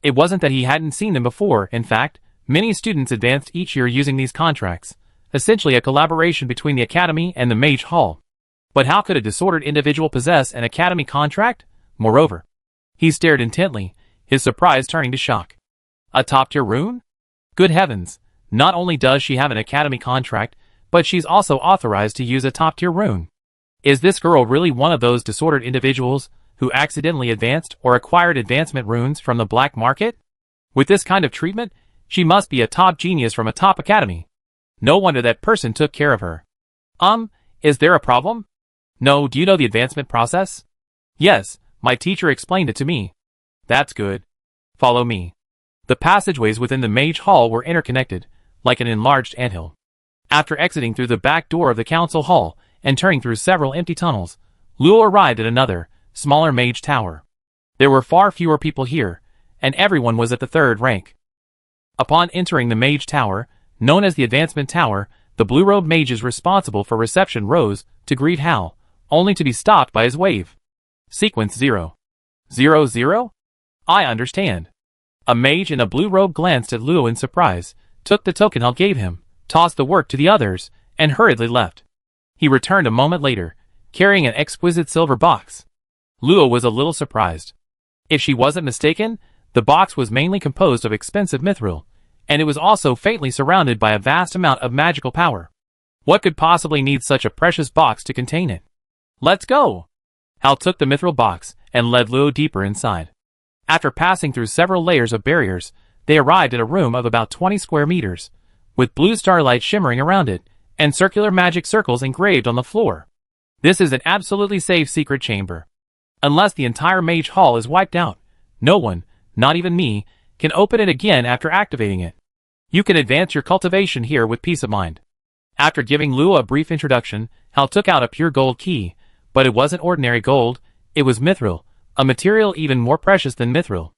It wasn't that he hadn't seen them before, in fact, many students advanced each year using these contracts, essentially a collaboration between the academy and the Mage Hall. But how could a disordered individual possess an academy contract? Moreover, he stared intently, his surprise turning to shock. A top-tier rune? Good heavens, not only does she have an academy contract, but she's also authorized to use a top-tier rune. Is this girl really one of those disordered individuals who accidentally advanced or acquired advancement runes from the black market? With this kind of treatment, she must be a top genius from a top academy. No wonder that person took care of her. Is there a problem? No, do you know the advancement process? Yes, my teacher explained it to me. That's good. Follow me. The passageways within the mage hall were interconnected, like an enlarged anthill. After exiting through the back door of the council hall and turning through several empty tunnels, Luo arrived at another, smaller mage tower. There were far fewer people here, and everyone was at the third rank. Upon entering the mage tower, known as the advancement tower, the blue-robed mages responsible for reception rose to greet Hal, only to be stopped by his wave. Sequence 0. 0-0? I understand. A mage in a blue robe glanced at Luo in surprise, took the token Hal gave him, tossed the work to the others, and hurriedly left. He returned a moment later, carrying an exquisite silver box. Luo was a little surprised. If she wasn't mistaken, the box was mainly composed of expensive mithril, and it was also faintly surrounded by a vast amount of magical power. What could possibly need such a precious box to contain it? Let's go! Hal took the mithril box and led Luo deeper inside. After passing through several layers of barriers, they arrived at a room of about 20 square meters, with blue starlight shimmering around it, and circular magic circles engraved on the floor. This is an absolutely safe secret chamber. Unless the entire mage hall is wiped out, no one, not even me, can open it again after activating it. You can advance your cultivation here with peace of mind. After giving Luo a brief introduction, Hal took out a pure gold key, but it wasn't ordinary gold, it was mithril, a material even more precious than mithril.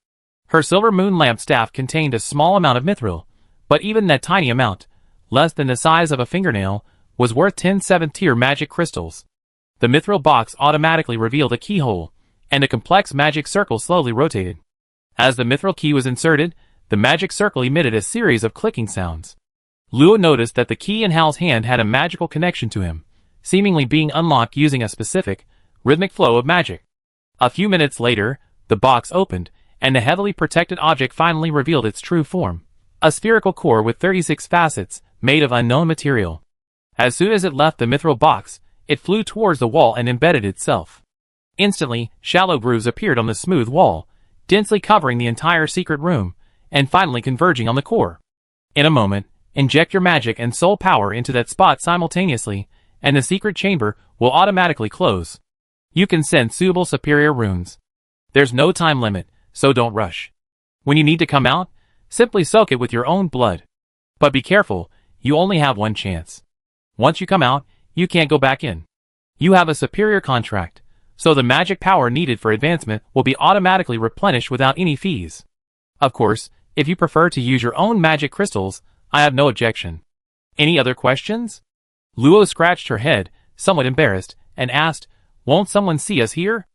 Her silver moon lamp staff contained a small amount of mithril, but even that tiny amount, less than the size of a fingernail, was worth 10 7th-tier magic crystals. The mithril box automatically revealed a keyhole, and a complex magic circle slowly rotated. As the mithril key was inserted, the magic circle emitted a series of clicking sounds. Luo noticed that the key in Hal's hand had a magical connection to him, seemingly being unlocked using a specific, rhythmic flow of magic. A few minutes later, the box opened, and the heavily protected object finally revealed its true form, a spherical core with 36 facets, made of unknown material. As soon as it left the mithril box, it flew towards the wall and embedded itself. Instantly, shallow grooves appeared on the smooth wall, densely covering the entire secret room, and finally converging on the core. In a moment, inject your magic and soul power into that spot simultaneously, and the secret chamber will automatically close. You can send suitable superior runes. There's no time limit, so don't rush. When you need to come out, simply soak it with your own blood. But be careful, you only have one chance. Once you come out, you can't go back in. You have a superior contract, so the magic power needed for advancement will be automatically replenished without any fees. Of course, if you prefer to use your own magic crystals, I have no objection. Any other questions? Luo scratched her head, somewhat embarrassed, and asked, "Won't someone see us here?"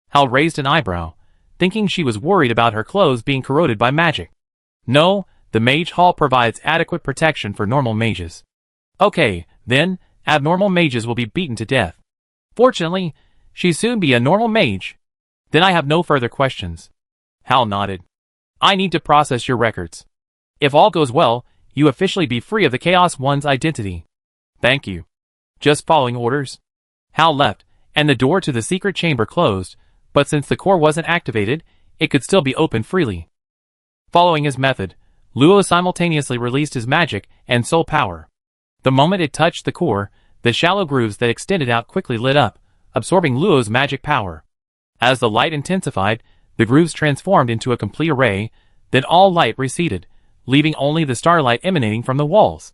Hal raised an eyebrow, thinking she was worried about her clothes being corroded by magic. No, the mage hall provides adequate protection for normal mages. Okay, then, abnormal mages will be beaten to death. Fortunately, she'll soon be a normal mage. Then I have no further questions. Hal nodded. I need to process your records. If all goes well, you officially be free of the Chaos One's identity. Thank you. Just following orders. Hal left, and the door to the secret chamber closed, but since the core wasn't activated, it could still be opened freely. Following his method, Luo simultaneously released his magic and soul power. The moment it touched the core, the shallow grooves that extended out quickly lit up, absorbing Luo's magic power. As the light intensified, the grooves transformed into a complete array, then all light receded, leaving only the starlight emanating from the walls.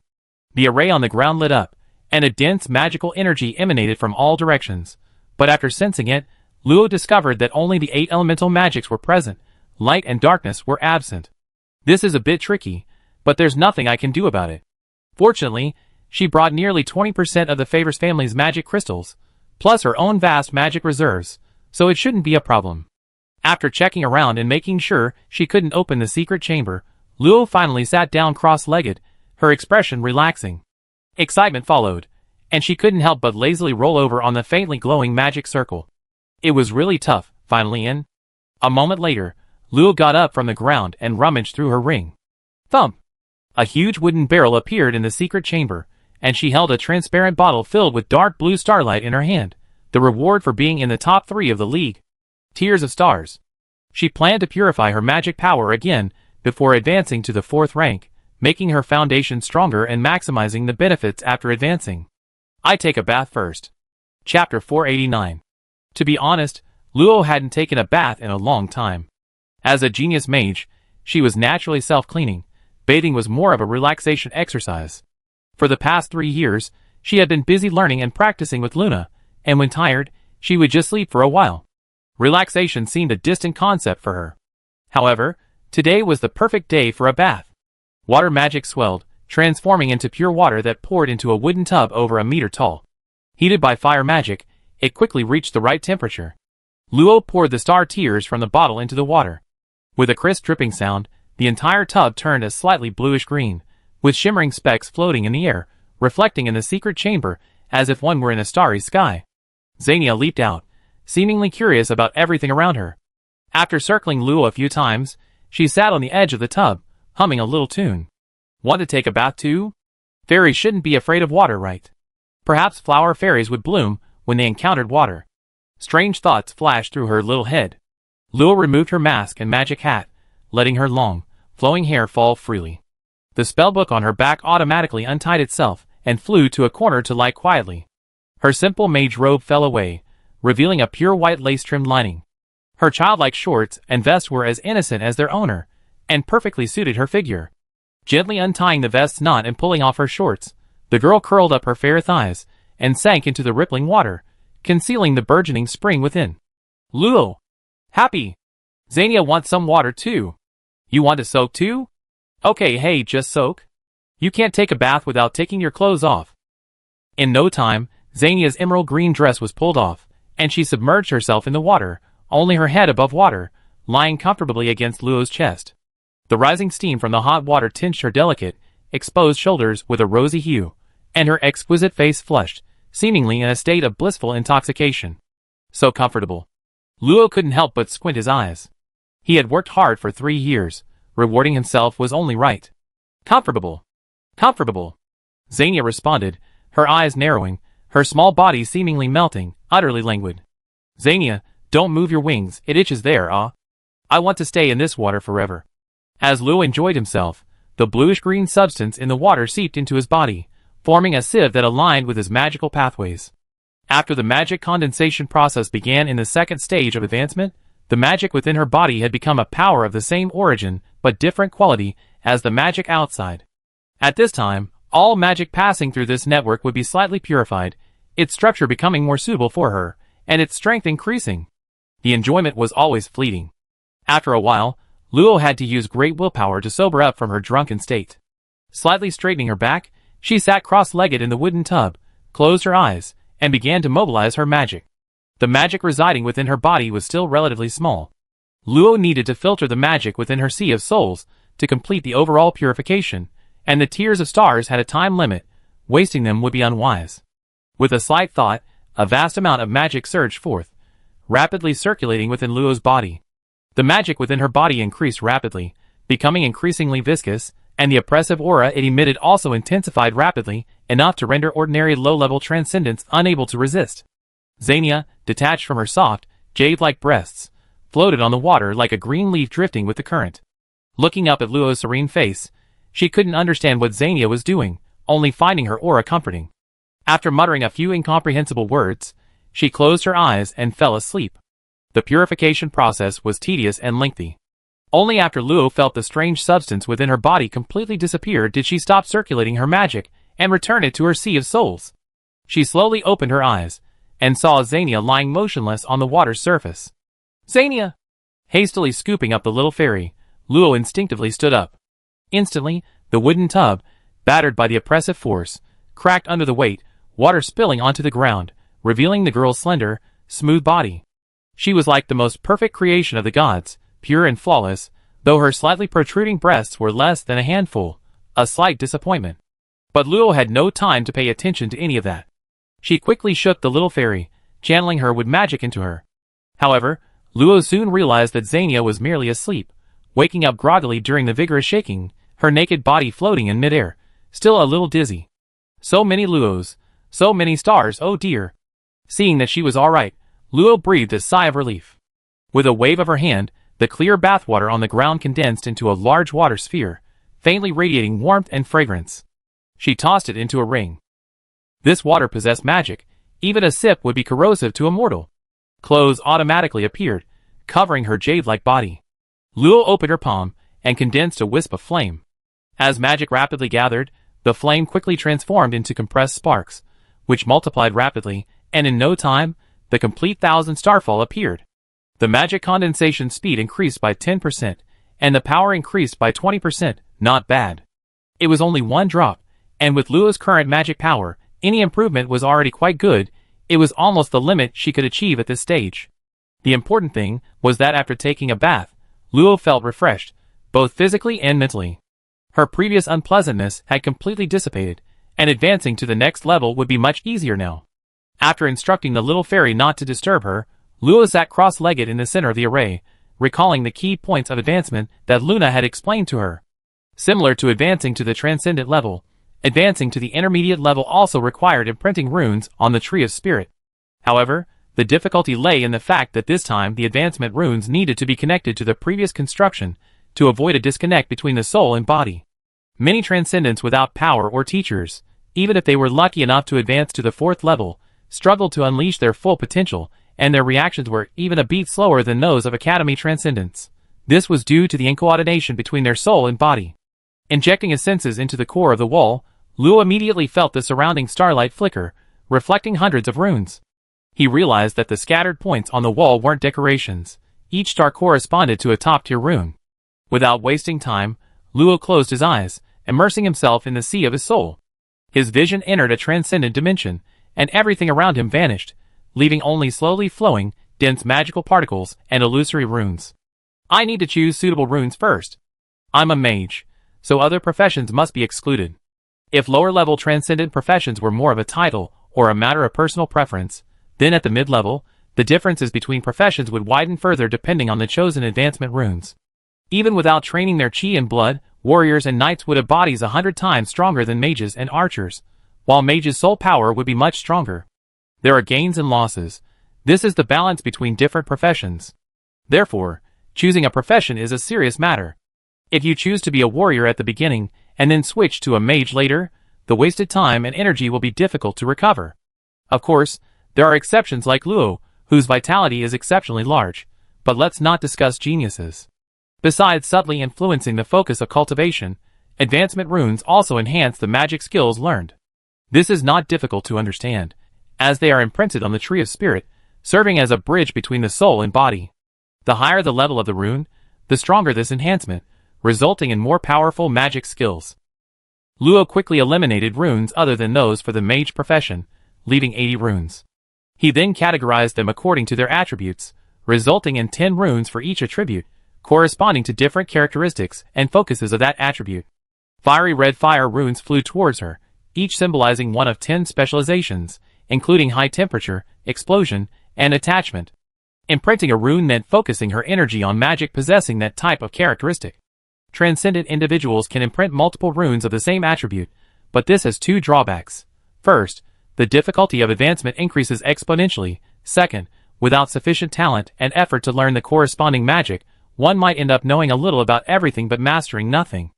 The array on the ground lit up, and a dense magical energy emanated from all directions, but after sensing it, Luo discovered that only the 8 elemental magics were present, light and darkness were absent. This is a bit tricky, but there's nothing I can do about it. Fortunately, she brought nearly 20% of the Favors family's magic crystals, plus her own vast magic reserves, so it shouldn't be a problem. After checking around and making sure she couldn't open the secret chamber, Luo finally sat down cross-legged, her expression relaxing. Excitement followed, and she couldn't help but lazily roll over on the faintly glowing magic circle. It was really tough, finally in. A moment later, Luo got up from the ground and rummaged through her ring. Thump! A huge wooden barrel appeared in the secret chamber, and she held a transparent bottle filled with dark blue starlight in her hand, the reward for being in the top 3 of the league. Tears of stars. She planned to purify her magic power again before advancing to the 4th rank, making her foundation stronger and maximizing the benefits after advancing. I take a bath first. Chapter 489. To be honest, Luo hadn't taken a bath in a long time. As a genius mage, She was naturally self-cleaning. Bathing was more of a relaxation exercise. For the past 3 years, she had been busy learning and practicing with Luna, and when tired, she would just sleep for a while. Relaxation seemed a distant concept for her. However, today was the perfect day for a bath. Water magic swelled, transforming into pure water that poured into a wooden tub over a meter tall. Heated by fire magic, it quickly reached the right temperature. Luo poured the star tears from the bottle into the water. With a crisp dripping sound, the entire tub turned a slightly bluish green, with shimmering specks floating in the air, reflecting in the secret chamber as if one were in a starry sky. Xania leaped out, seemingly curious about everything around her. After circling Luo a few times, she sat on the edge of the tub, humming a little tune. Want to take a bath too? Fairies shouldn't be afraid of water, right? Perhaps flower fairies would bloom when they encountered water. Strange thoughts flashed through her little head. Luo removed her mask and magic hat, letting her long, flowing hair fall freely. The spellbook on her back automatically untied itself and flew to a corner to lie quietly. Her simple mage robe fell away, revealing a pure white lace-trimmed lining. Her childlike shorts and vest were as innocent as their owner, and perfectly suited her figure. Gently untying the vest's knot and pulling off her shorts, the girl curled up her fair thighs and sank into the rippling water, concealing the burgeoning spring within. Luo! Happy! Xania wants some water too. You want to soak too? Okay, hey, just soak. You can't take a bath without taking your clothes off. In no time, Xania's emerald green dress was pulled off, and she submerged herself in the water, only her head above water, lying comfortably against Luo's chest. The rising steam from the hot water tinged her delicate, exposed shoulders with a rosy hue, and her exquisite face flushed, seemingly in a state of blissful intoxication. So comfortable. Luo couldn't help but squint his eyes. He had worked hard for 3 years. Rewarding himself was only right. Comfortable. Comfortable. Xania responded, her eyes narrowing, her small body seemingly melting, utterly languid. Xania, don't move your wings, it itches there, ah. I want to stay in this water forever. As Luo enjoyed himself, the bluish-green substance in the water seeped into his body, forming a sieve that aligned with his magical pathways. After the magic condensation process began in the second stage of advancement, the magic within her body had become a power of the same origin but different quality as the magic outside. At this time, all magic passing through this network would be slightly purified, its structure becoming more suitable for her, and its strength increasing. The enjoyment was always fleeting. After a while, Luo had to use great willpower to sober up from her drunken state. Slightly straightening her back, she sat cross-legged in the wooden tub, closed her eyes, and began to mobilize her magic. The magic residing within her body was still relatively small. Luo needed to filter the magic within her sea of souls to complete the overall purification, and the tears of stars had a time limit. Wasting them would be unwise. With a slight thought, a vast amount of magic surged forth, rapidly circulating within Luo's body. The magic within her body increased rapidly, becoming increasingly viscous, and the oppressive aura it emitted also intensified rapidly, enough to render ordinary low-level transcendents unable to resist. Xania, detached from her soft, jade-like breasts, floated on the water like a green leaf drifting with the current. Looking up at Luo's serene face, she couldn't understand what Xania was doing, only finding her aura comforting. After muttering a few incomprehensible words, she closed her eyes and fell asleep. The purification process was tedious and lengthy. Only after Luo felt the strange substance within her body completely disappear did she stop circulating her magic and return it to her sea of souls. She slowly opened her eyes, and saw Xania lying motionless on the water's surface. Xania! Hastily scooping up the little fairy, Luo instinctively stood up. Instantly, the wooden tub, battered by the oppressive force, cracked under the weight, water spilling onto the ground, revealing the girl's slender, smooth body. She was like the most perfect creation of the gods, pure and flawless, though her slightly protruding breasts were less than a handful, a slight disappointment. But Luo had no time to pay attention to any of that. She quickly shook the little fairy, channeling her with magic into her. However, Luo soon realized that Xania was merely asleep, waking up groggily during the vigorous shaking, her naked body floating in midair, still a little dizzy. So many Luos, so many stars, oh dear. Seeing that she was all right, Luo breathed a sigh of relief. With a wave of her hand, the clear bathwater on the ground condensed into a large water sphere, faintly radiating warmth and fragrance. She tossed it into a ring. This water possessed magic, even a sip would be corrosive to a mortal. Clothes automatically appeared, covering her jade-like body. Luo opened her palm, and condensed a wisp of flame. As magic rapidly gathered, the flame quickly transformed into compressed sparks, which multiplied rapidly, and in no time, the complete thousand starfall appeared. The magic condensation speed increased by 10%, and the power increased by 20%, not bad. It was only one drop, and with Luo's current magic power, any improvement was already quite good. It was almost the limit she could achieve at this stage. The important thing was that after taking a bath, Luo felt refreshed, both physically and mentally. Her previous unpleasantness had completely dissipated, and advancing to the next level would be much easier now. After instructing the little fairy not to disturb her, Luo sat cross-legged in the center of the array, recalling the key points of advancement that Luna had explained to her. Similar to advancing to the transcendent level, advancing to the intermediate level also required imprinting runes on the Tree of Spirit. However, the difficulty lay in the fact that this time the advancement runes needed to be connected to the previous construction to avoid a disconnect between the soul and body. Many transcendents without power or teachers, even if they were lucky enough to advance to the 4th level, struggled to unleash their full potential, and their reactions were even a beat slower than those of Academy transcendents. This was due to the incoordination between their soul and body. Injecting his senses into the core of the wall, Luo immediately felt the surrounding starlight flicker, reflecting hundreds of runes. He realized that the scattered points on the wall weren't decorations. Each star corresponded to a top-tier rune. Without wasting time, Luo closed his eyes, immersing himself in the sea of his soul. His vision entered a transcendent dimension, and everything around him vanished, leaving only slowly flowing, dense magical particles and illusory runes. I need to choose suitable runes first. I'm a mage, so other professions must be excluded. If lower-level transcendent professions were more of a title or a matter of personal preference, then at the mid-level, the differences between professions would widen further depending on the chosen advancement runes. Even without training their chi and blood, warriors and knights would have bodies 100 times stronger than mages and archers, while mages' soul power would be much stronger. There are gains and losses. This is the balance between different professions. Therefore, choosing a profession is a serious matter. If you choose to be a warrior at the beginning and then switch to a mage later, the wasted time and energy will be difficult to recover. Of course, there are exceptions like Luo, whose vitality is exceptionally large, but let's not discuss geniuses. Besides subtly influencing the focus of cultivation, advancement runes also enhance the magic skills learned. This is not difficult to understand, as they are imprinted on the Tree of Spirit, serving as a bridge between the soul and body. The higher the level of the rune, the stronger this enhancement, resulting in more powerful magic skills. Luo quickly eliminated runes other than those for the mage profession, leaving 80 runes. He then categorized them according to their attributes, resulting in 10 runes for each attribute, corresponding to different characteristics and focuses of that attribute. Fiery red fire runes flew towards her, each symbolizing one of 10 specializations, including high temperature, explosion, and attachment. Imprinting a rune meant focusing her energy on magic possessing that type of characteristic. Transcendent individuals can imprint multiple runes of the same attribute, but this has two drawbacks. First, the difficulty of advancement increases exponentially. Second, without sufficient talent and effort to learn the corresponding magic, one might end up knowing a little about everything but mastering nothing.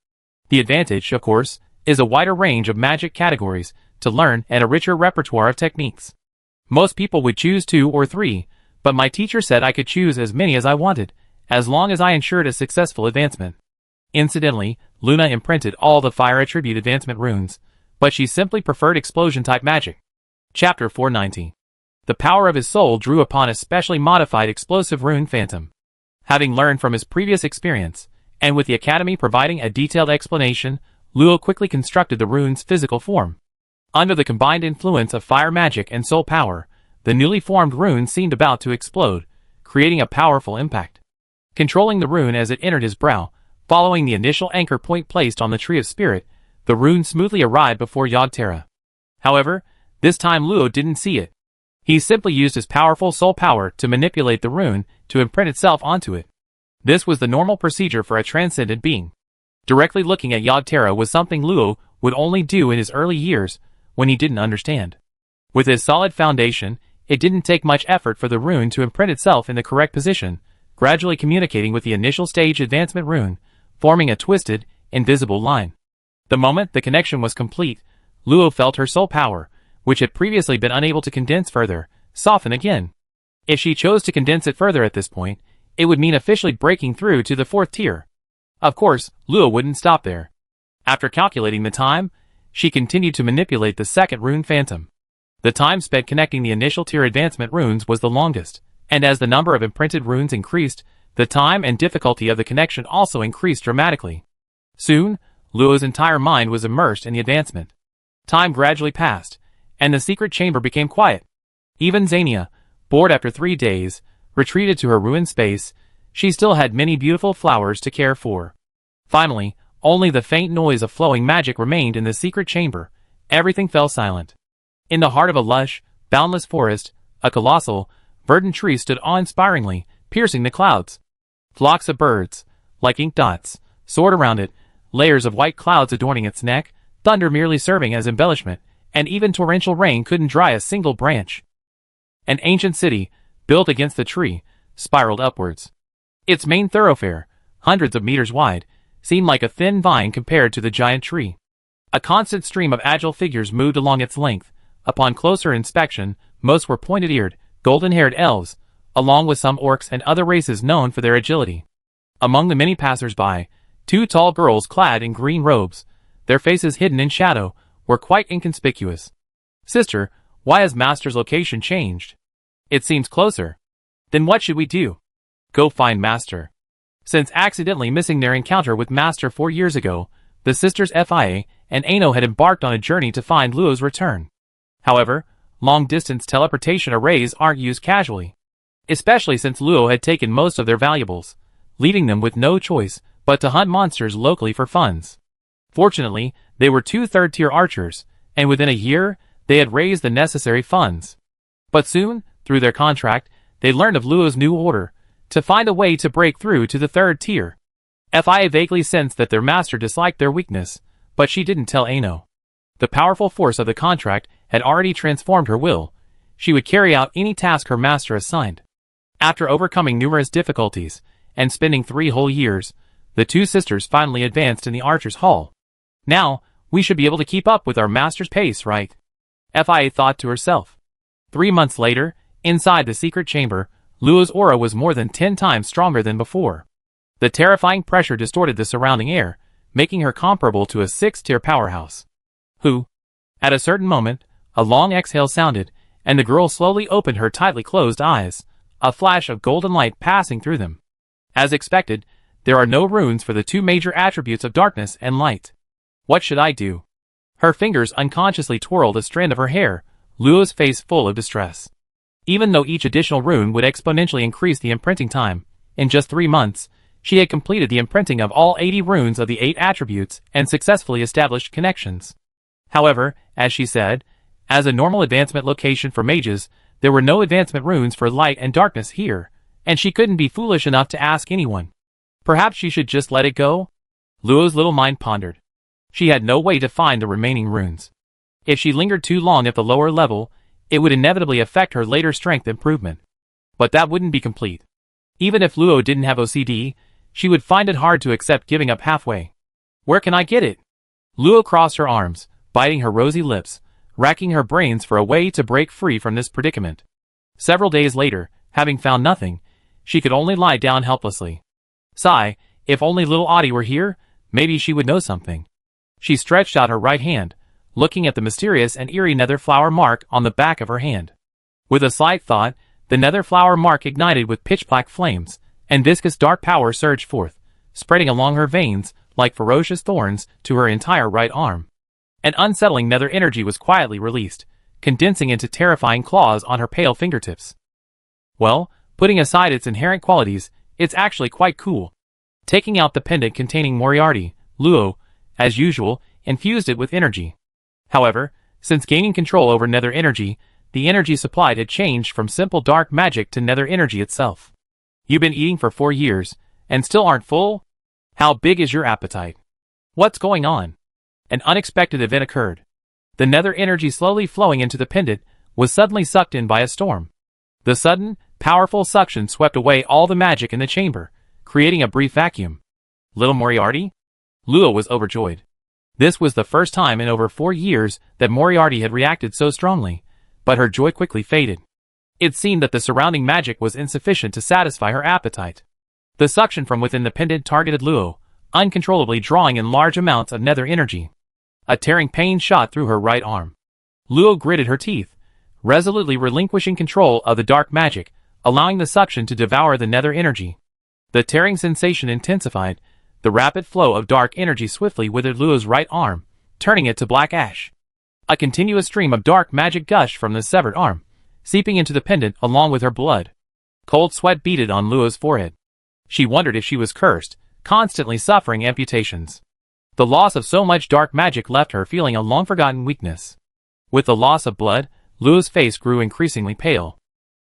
The advantage, of course, is a wider range of magic categories to learn and a richer repertoire of techniques. Most people would choose 2 or 3, but my teacher said I could choose as many as I wanted, as long as I ensured a successful advancement. Incidentally, Luna imprinted all the fire attribute advancement runes, but she simply preferred explosion-type magic. Chapter 490. The power of his soul drew upon a specially modified explosive rune Phantom. Having learned from his previous experience, and with the Academy providing a detailed explanation, Luo quickly constructed the rune's physical form. Under the combined influence of fire magic and soul power, the newly formed rune seemed about to explode, creating a powerful impact. Controlling the rune as it entered his brow, following the initial anchor point placed on the Tree of Spirit, the rune smoothly arrived before Yogg-Tara. However, this time Luo didn't see it. He simply used his powerful soul power to manipulate the rune to imprint itself onto it. This was the normal procedure for a transcendent being. Directly looking at Yogg-Tara was something Luo would only do in his early years when he didn't understand. With his solid foundation, it didn't take much effort for the rune to imprint itself in the correct position, gradually communicating with the initial stage advancement rune, forming a twisted, invisible line. The moment the connection was complete, Luo felt her soul power, which had previously been unable to condense further, soften again. If she chose to condense it further at this point, it would mean officially breaking through to the 4th tier. Of course, Luo wouldn't stop there. After calculating the time, she continued to manipulate the second rune Phantom. The time spent connecting the initial tier advancement runes was the longest, and as the number of imprinted runes increased, the time and difficulty of the connection also increased dramatically. Soon, Luo's entire mind was immersed in the advancement. Time gradually passed, and the secret chamber became quiet. Even Xania, bored after 3 days, retreated to her ruined space. She still had many beautiful flowers to care for. Finally, only the faint noise of flowing magic remained in the secret chamber. Everything fell silent. In the heart of a lush, boundless forest, a colossal, verdant tree stood awe-inspiringly, piercing the clouds. Flocks of birds, like ink dots, soared around it, layers of white clouds adorning its neck, thunder merely serving as embellishment, and even torrential rain couldn't dry a single branch. An ancient city, built against the tree, spiraled upwards. Its main thoroughfare, hundreds of meters wide, seemed like a thin vine compared to the giant tree. A constant stream of agile figures moved along its length. Upon closer inspection, most were pointed-eared, golden-haired elves, along with some orcs and other races known for their agility. Among the many passers-by, 2 tall girls clad in green robes, their faces hidden in shadow, were quite inconspicuous. "Sister, why has Master's location changed? It seems closer." "Then what should we do?" "Go find Master." Since accidentally missing their encounter with Master 4 years ago, the sisters Fia and Ano had embarked on a journey to find Luo's return. However, long-distance teleportation arrays aren't used casually, especially since Luo had taken most of their valuables, leaving them with no choice but to hunt monsters locally for funds. Fortunately, they were 2 third-tier archers, and within a year, they had raised the necessary funds. But soon, through their contract, they learned of Luo's new order, to find a way to break through to the 3rd tier. Fia vaguely sensed that their master disliked their weakness, but she didn't tell Ano. The powerful force of the contract had already transformed her will. She would carry out any task her master assigned. After overcoming numerous difficulties, and spending 3 whole years, the 2 sisters finally advanced in the Archer's Hall. "Now, we should be able to keep up with our master's pace, right?" Fia thought to herself. 3 months later, inside the secret chamber, Luo's aura was more than 10 times stronger than before. The terrifying pressure distorted the surrounding air, making her comparable to a 6th-tier powerhouse. "Who?" At a certain moment, a long exhale sounded, and the girl slowly opened her tightly closed eyes, a flash of golden light passing through them. As expected, there are no runes for the 2 major attributes of darkness and light. "What should I do?" Her fingers unconsciously twirled a strand of her hair, Luo's face full of distress. Even though each additional rune would exponentially increase the imprinting time, in just 3 months, she had completed the imprinting of all 80 runes of the 8 attributes and successfully established connections. However, as she said, as a normal advancement location for mages, there were no advancement runes for light and darkness here, and she couldn't be foolish enough to ask anyone. Perhaps she should just let it go? Luo's little mind pondered. She had no way to find the remaining runes. If she lingered too long at the lower level, it would inevitably affect her later strength improvement. But that wouldn't be complete. Even if Luo didn't have OCD, she would find it hard to accept giving up halfway. "Where can I get it?" Luo crossed her arms, biting her rosy lips, racking her brains for a way to break free from this predicament. Several days later, having found nothing, she could only lie down helplessly. Sigh, if only little Audie were here, maybe she would know something. She stretched out her right hand, looking at the mysterious and eerie nether flower mark on the back of her hand. With a slight thought, the nether flower mark ignited with pitch-black flames, and viscous dark power surged forth, spreading along her veins like ferocious thorns to her entire right arm. An unsettling nether energy was quietly released, condensing into terrifying claws on her pale fingertips. Well, putting aside its inherent qualities, it's actually quite cool. Taking out the pendant containing Moriarty, Luo, as usual, infused it with energy. However, since gaining control over nether energy, the energy supplied had changed from simple dark magic to nether energy itself. "You've been eating for 4 years, and still aren't full? How big is your appetite? What's going on?" An unexpected event occurred. The nether energy slowly flowing into the pendant was suddenly sucked in by a storm. The sudden, powerful suction swept away all the magic in the chamber, creating a brief vacuum. Little Moriarty? Luo was overjoyed. This was the first time in over 4 years that Moriarty had reacted so strongly, but her joy quickly faded. It seemed that the surrounding magic was insufficient to satisfy her appetite. The suction from within the pendant targeted Luo, uncontrollably drawing in large amounts of nether energy. A tearing pain shot through her right arm. Luo gritted her teeth, resolutely relinquishing control of the dark magic, allowing the suction to devour the nether energy. The tearing sensation intensified. The rapid flow of dark energy swiftly withered Luo's right arm, turning it to black ash. A continuous stream of dark magic gushed from the severed arm, seeping into the pendant along with her blood. Cold sweat beaded on Luo's forehead. She wondered if she was cursed, constantly suffering amputations. The loss of so much dark magic left her feeling a long-forgotten weakness. With the loss of blood, Luo's face grew increasingly pale.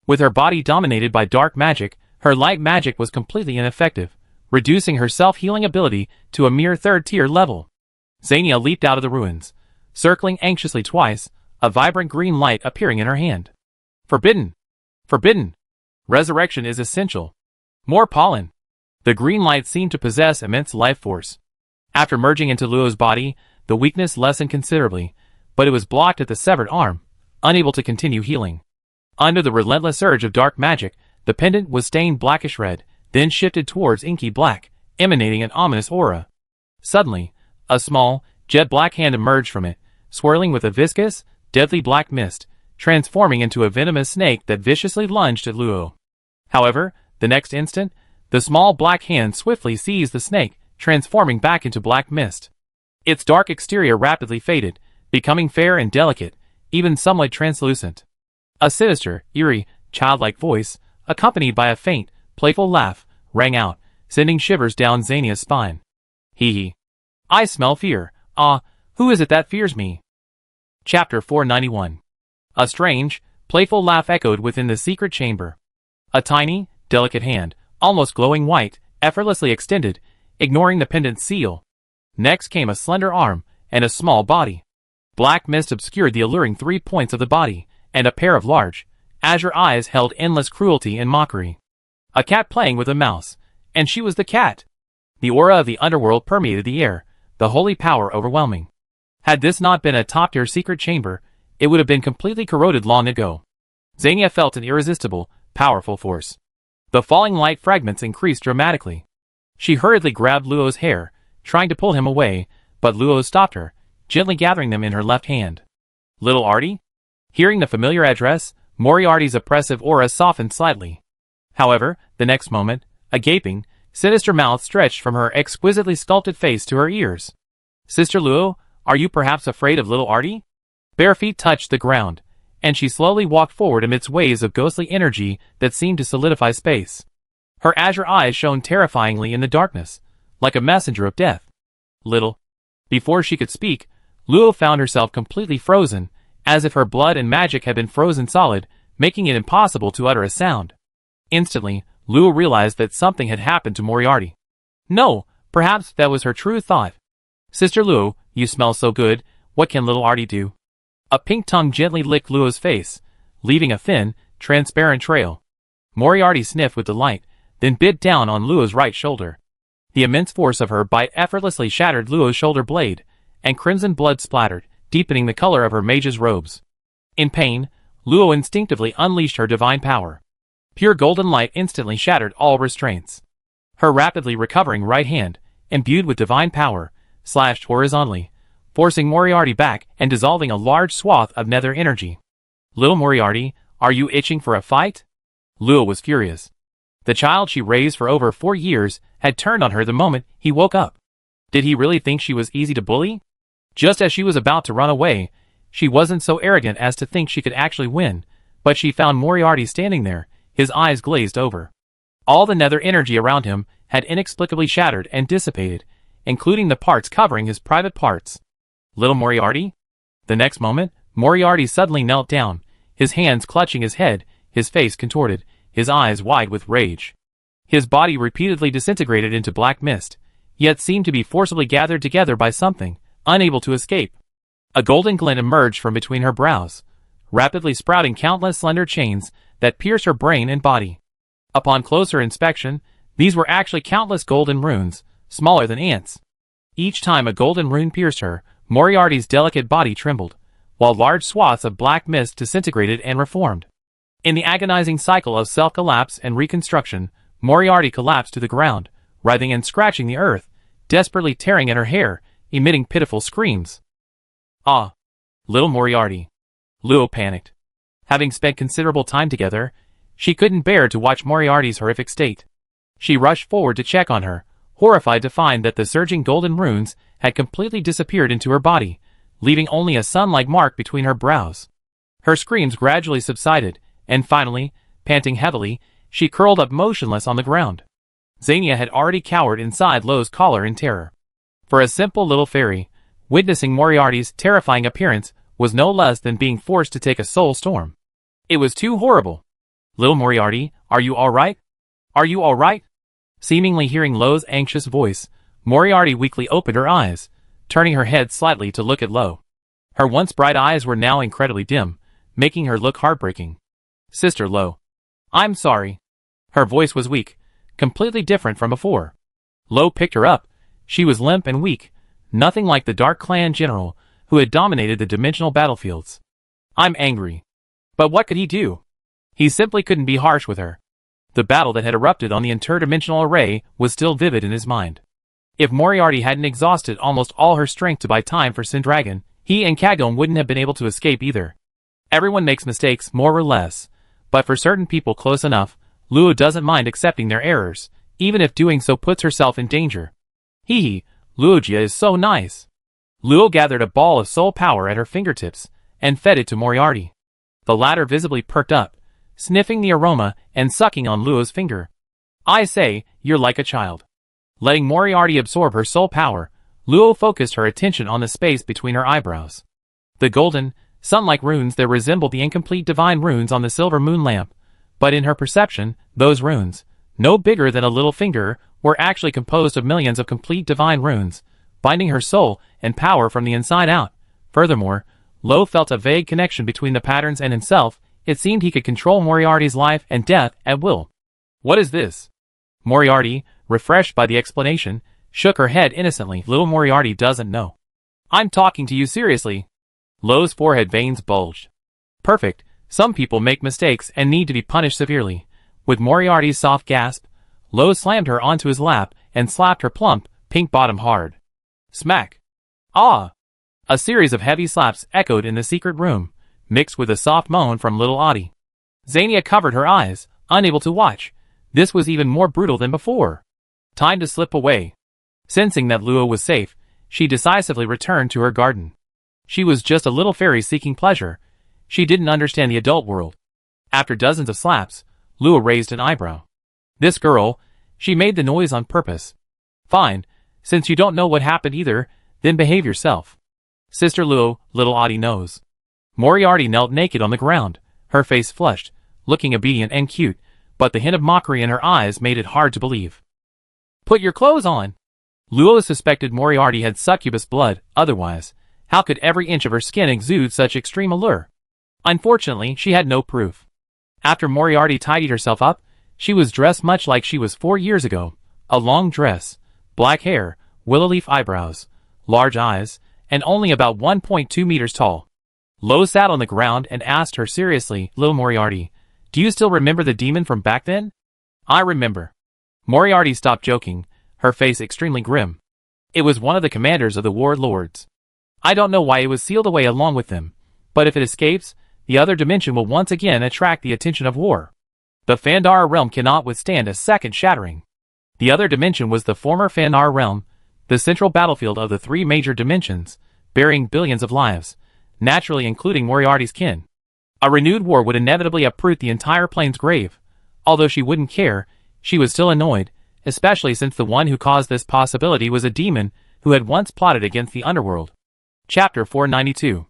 With her body dominated by dark magic, her light magic was completely ineffective, reducing her self-healing ability to a mere third-tier level. Xania leaped out of the ruins, circling anxiously twice, a vibrant green light appearing in her hand. Forbidden! Forbidden! Resurrection is essential. More pollen. The green light seemed to possess immense life force. After merging into Luo's body, the weakness lessened considerably, but it was blocked at the severed arm, unable to continue healing. Under the relentless surge of dark magic, the pendant was stained blackish red, then shifted towards inky black, emanating an ominous aura. Suddenly, a small, jet-black hand emerged from it, swirling with a viscous, deadly black mist, transforming into a venomous snake that viciously lunged at Luo. However, the next instant, the small black hand swiftly seized the snake, transforming back into black mist. Its dark exterior rapidly faded, becoming fair and delicate, even somewhat translucent. A sinister, eerie, childlike voice, accompanied by a faint, playful laugh, rang out, sending shivers down Xania's spine. Hee hee. I smell fear. Ah, who is it that fears me? Chapter 491. A strange, playful laugh echoed within the secret chamber. A tiny, delicate hand, almost glowing white, effortlessly extended, ignoring the pendant's seal. Next came a slender arm, and a small body. Black mist obscured the alluring 3 points of the body, and a pair of large, azure eyes held endless cruelty and mockery. A cat playing with a mouse, and she was the cat. The aura of the underworld permeated the air, the holy power overwhelming. Had this not been a top-tier secret chamber, it would have been completely corroded long ago. Xania felt an irresistible, powerful force. The falling light fragments increased dramatically. She hurriedly grabbed Luo's hair, trying to pull him away, but Luo stopped her, gently gathering them in her left hand. Little Artie? Hearing the familiar address, Moriarty's oppressive aura softened slightly. However, the next moment, a gaping, sinister mouth stretched from her exquisitely sculpted face to her ears. Sister Luo, are you perhaps afraid of little Artie? Bare feet touched the ground, and she slowly walked forward amidst waves of ghostly energy that seemed to solidify space. Her azure eyes shone terrifyingly in the darkness, like a messenger of death. Little. Before she could speak, Luo found herself completely frozen, as if her blood and magic had been frozen solid, making it impossible to utter a sound. Instantly, Luo realized that something had happened to Moriarty. No, perhaps that was her true thought. Sister Luo, you smell so good, what can little Artie do? A pink tongue gently licked Luo's face, leaving a thin, transparent trail. Moriarty sniffed with delight, then bit down on Luo's right shoulder. The immense force of her bite effortlessly shattered Luo's shoulder blade, and crimson blood splattered, deepening the color of her mage's robes. In pain, Luo instinctively unleashed her divine power. Pure golden light instantly shattered all restraints. Her rapidly recovering right hand, imbued with divine power, slashed horizontally, forcing Moriarty back and dissolving a large swath of nether energy. Little Moriarty, are you itching for a fight? Luo was furious. The child she raised for over 4 years had turned on her the moment he woke up. Did he really think she was easy to bully? Just as she was about to run away, she wasn't so arrogant as to think she could actually win, but she found Moriarty standing there, his eyes glazed over. All the nether energy around him had inexplicably shattered and dissipated, including the parts covering his private parts. Little Moriarty? The next moment, Moriarty suddenly knelt down, his hands clutching his head, his face contorted, his eyes wide with rage. His body repeatedly disintegrated into black mist, yet seemed to be forcibly gathered together by something, unable to escape. A golden glint emerged from between her brows, rapidly sprouting countless slender chains that pierced her brain and body. Upon closer inspection, these were actually countless golden runes, smaller than ants. Each time a golden rune pierced her, Moriarty's delicate body trembled, while large swaths of black mist disintegrated and reformed. In the agonizing cycle of self-collapse and reconstruction, Moriarty collapsed to the ground, writhing and scratching the earth, desperately tearing at her hair, emitting pitiful screams. Ah! Little Moriarty. Luo panicked. Having spent considerable time together, she couldn't bear to watch Moriarty's horrific state. She rushed forward to check on her, horrified to find that the surging golden runes had completely disappeared into her body, leaving only a sun-like mark between her brows. Her screams gradually subsided, and finally, panting heavily, she curled up motionless on the ground. Xenia had already cowered inside Lo's collar in terror. For a simple little fairy, witnessing Moriarty's terrifying appearance was no less than being forced to take a soul storm. It was too horrible. Little Moriarty, are you all right? Are you all right? Seemingly hearing Lo's anxious voice, Moriarty weakly opened her eyes, turning her head slightly to look at Lo. Her once bright eyes were now incredibly dim, making her look heartbreaking. Sister Lo. I'm sorry. Her voice was weak, completely different from before. Lo picked her up. She was limp and weak, nothing like the Dark Clan general who had dominated the dimensional battlefields. I'm angry. But what could he do? He simply couldn't be harsh with her. The battle that had erupted on the interdimensional array was still vivid in his mind. If Moriarty hadn't exhausted almost all her strength to buy time for Sindragon, he and Kagome wouldn't have been able to escape either. Everyone makes mistakes, more or less, but for certain people close enough, Luo doesn't mind accepting their errors, even if doing so puts herself in danger. Hee, Luogia is so nice. Luo gathered a ball of soul power at her fingertips, and fed it to Moriarty. The latter visibly perked up, sniffing the aroma and sucking on Luo's finger. I say, you're like a child. Letting Moriarty absorb her soul power, Luo focused her attention on the space between her eyebrows. The golden, sun-like runes that resembled the incomplete divine runes on the silver moon lamp, but in her perception, those runes, no bigger than a little finger, were actually composed of millions of complete divine runes, binding her soul and power from the inside out. Furthermore, Lo felt a vague connection between the patterns and himself. It seemed he could control Moriarty's life and death at will. What is this? Moriarty, refreshed by the explanation, shook her head innocently. Little Moriarty doesn't know. I'm talking to you seriously. Lo's forehead veins bulged. Perfect. Some people make mistakes and need to be punished severely. With Moriarty's soft gasp, Lo slammed her onto his lap and slapped her plump, pink bottom hard. Smack. Ah! A series of heavy slaps echoed in the secret room, mixed with a soft moan from little Audie. Xenia covered her eyes, unable to watch. This was even more brutal than before. Time to slip away. Sensing that Luo was safe, she decisively returned to her garden. She was just a little fairy seeking pleasure. She didn't understand the adult world. After dozens of slaps, Luo raised an eyebrow. This girl, she made the noise on purpose. Fine, since you don't know what happened either, then behave yourself. Sister Luo, little Audie knows. Moriarty knelt naked on the ground, her face flushed, looking obedient and cute, but the hint of mockery in her eyes made it hard to believe. Put your clothes on! Luo suspected Moriarty had succubus blood, otherwise, how could every inch of her skin exude such extreme allure? Unfortunately, she had no proof. After Moriarty tidied herself up, she was dressed much like she was 4 years ago, a long dress, black hair, willow leaf eyebrows, large eyes, and only about 1.2 meters tall. Lo sat on the ground and asked her seriously, Little Moriarty, do you still remember the demon from back then? I remember. Moriarty stopped joking, her face extremely grim. It was one of the commanders of the War Lords. I don't know why it was sealed away along with them, but if it escapes, the other dimension will once again attract the attention of war. The Fandara realm cannot withstand a second shattering. The other dimension was the former Fandara realm, the central battlefield of the 3 major dimensions, burying billions of lives, naturally including Moriarty's kin. A renewed war would inevitably uproot the entire plane's grave. Although she wouldn't care, she was still annoyed, especially since the one who caused this possibility was a demon who had once plotted against the underworld. Chapter 492.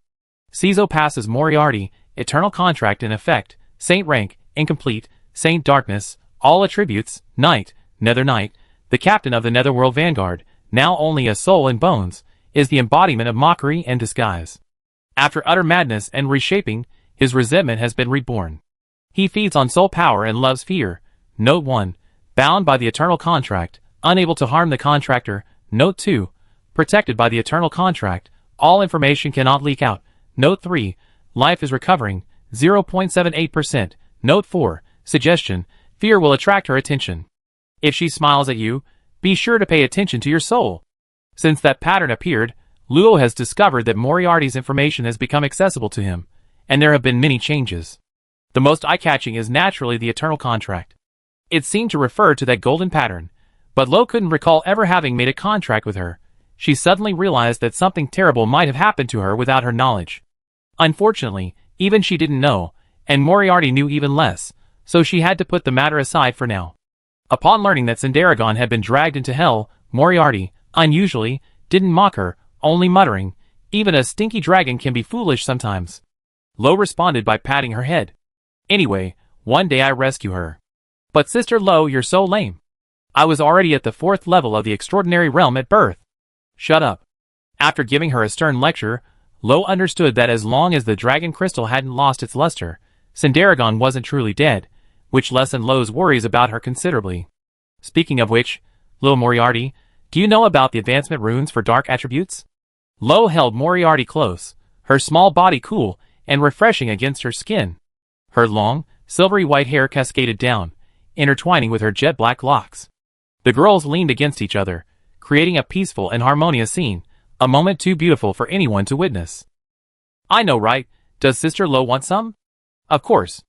Cizo passes Moriarty, Eternal Contract in effect, Saint Rank, Incomplete, Saint Darkness, all attributes, Knight, Nether Knight, the captain of the Netherworld Vanguard, now only a soul and bones, is the embodiment of mockery and disguise. After utter madness and reshaping, his resentment has been reborn. He feeds on soul power and loves fear. Note 1. Bound by the Eternal Contract, unable to harm the contractor. Note 2. Protected by the Eternal Contract, all information cannot leak out. Note 3. Life is recovering, 0.78%. Note 4. Suggestion. Fear will attract her attention. If she smiles at you, be sure to pay attention to your soul. Since that pattern appeared, Luo has discovered that Moriarty's information has become accessible to him, and there have been many changes. The most eye-catching is naturally the Eternal Contract. It seemed to refer to that golden pattern, but Luo couldn't recall ever having made a contract with her. She suddenly realized that something terrible might have happened to her without her knowledge. Unfortunately, even she didn't know, and Moriarty knew even less, so she had to put the matter aside for now. Upon learning that Sindaragon had been dragged into hell, Moriarty, unusually, didn't mock her, only muttering, "Even a stinky dragon can be foolish sometimes." Luo responded by patting her head. "Anyway, one day I rescue her." "But Sister Luo, you're so lame. I was already at the 4th level of the extraordinary realm at birth." "Shut up." After giving her a stern lecture, Luo understood that as long as the dragon crystal hadn't lost its luster, Sindaragon wasn't truly dead, which lessened Luo's worries about her considerably. "Speaking of which, little Moriarty, do you know about the advancement runes for dark attributes?" Luo held Moriarty close, her small body cool and refreshing against her skin. Her long, silvery white hair cascaded down, intertwining with her jet-black locks. The girls leaned against each other, creating a peaceful and harmonious scene, a moment too beautiful for anyone to witness. "I know, right? Does Sister Luo want some?" "Of course.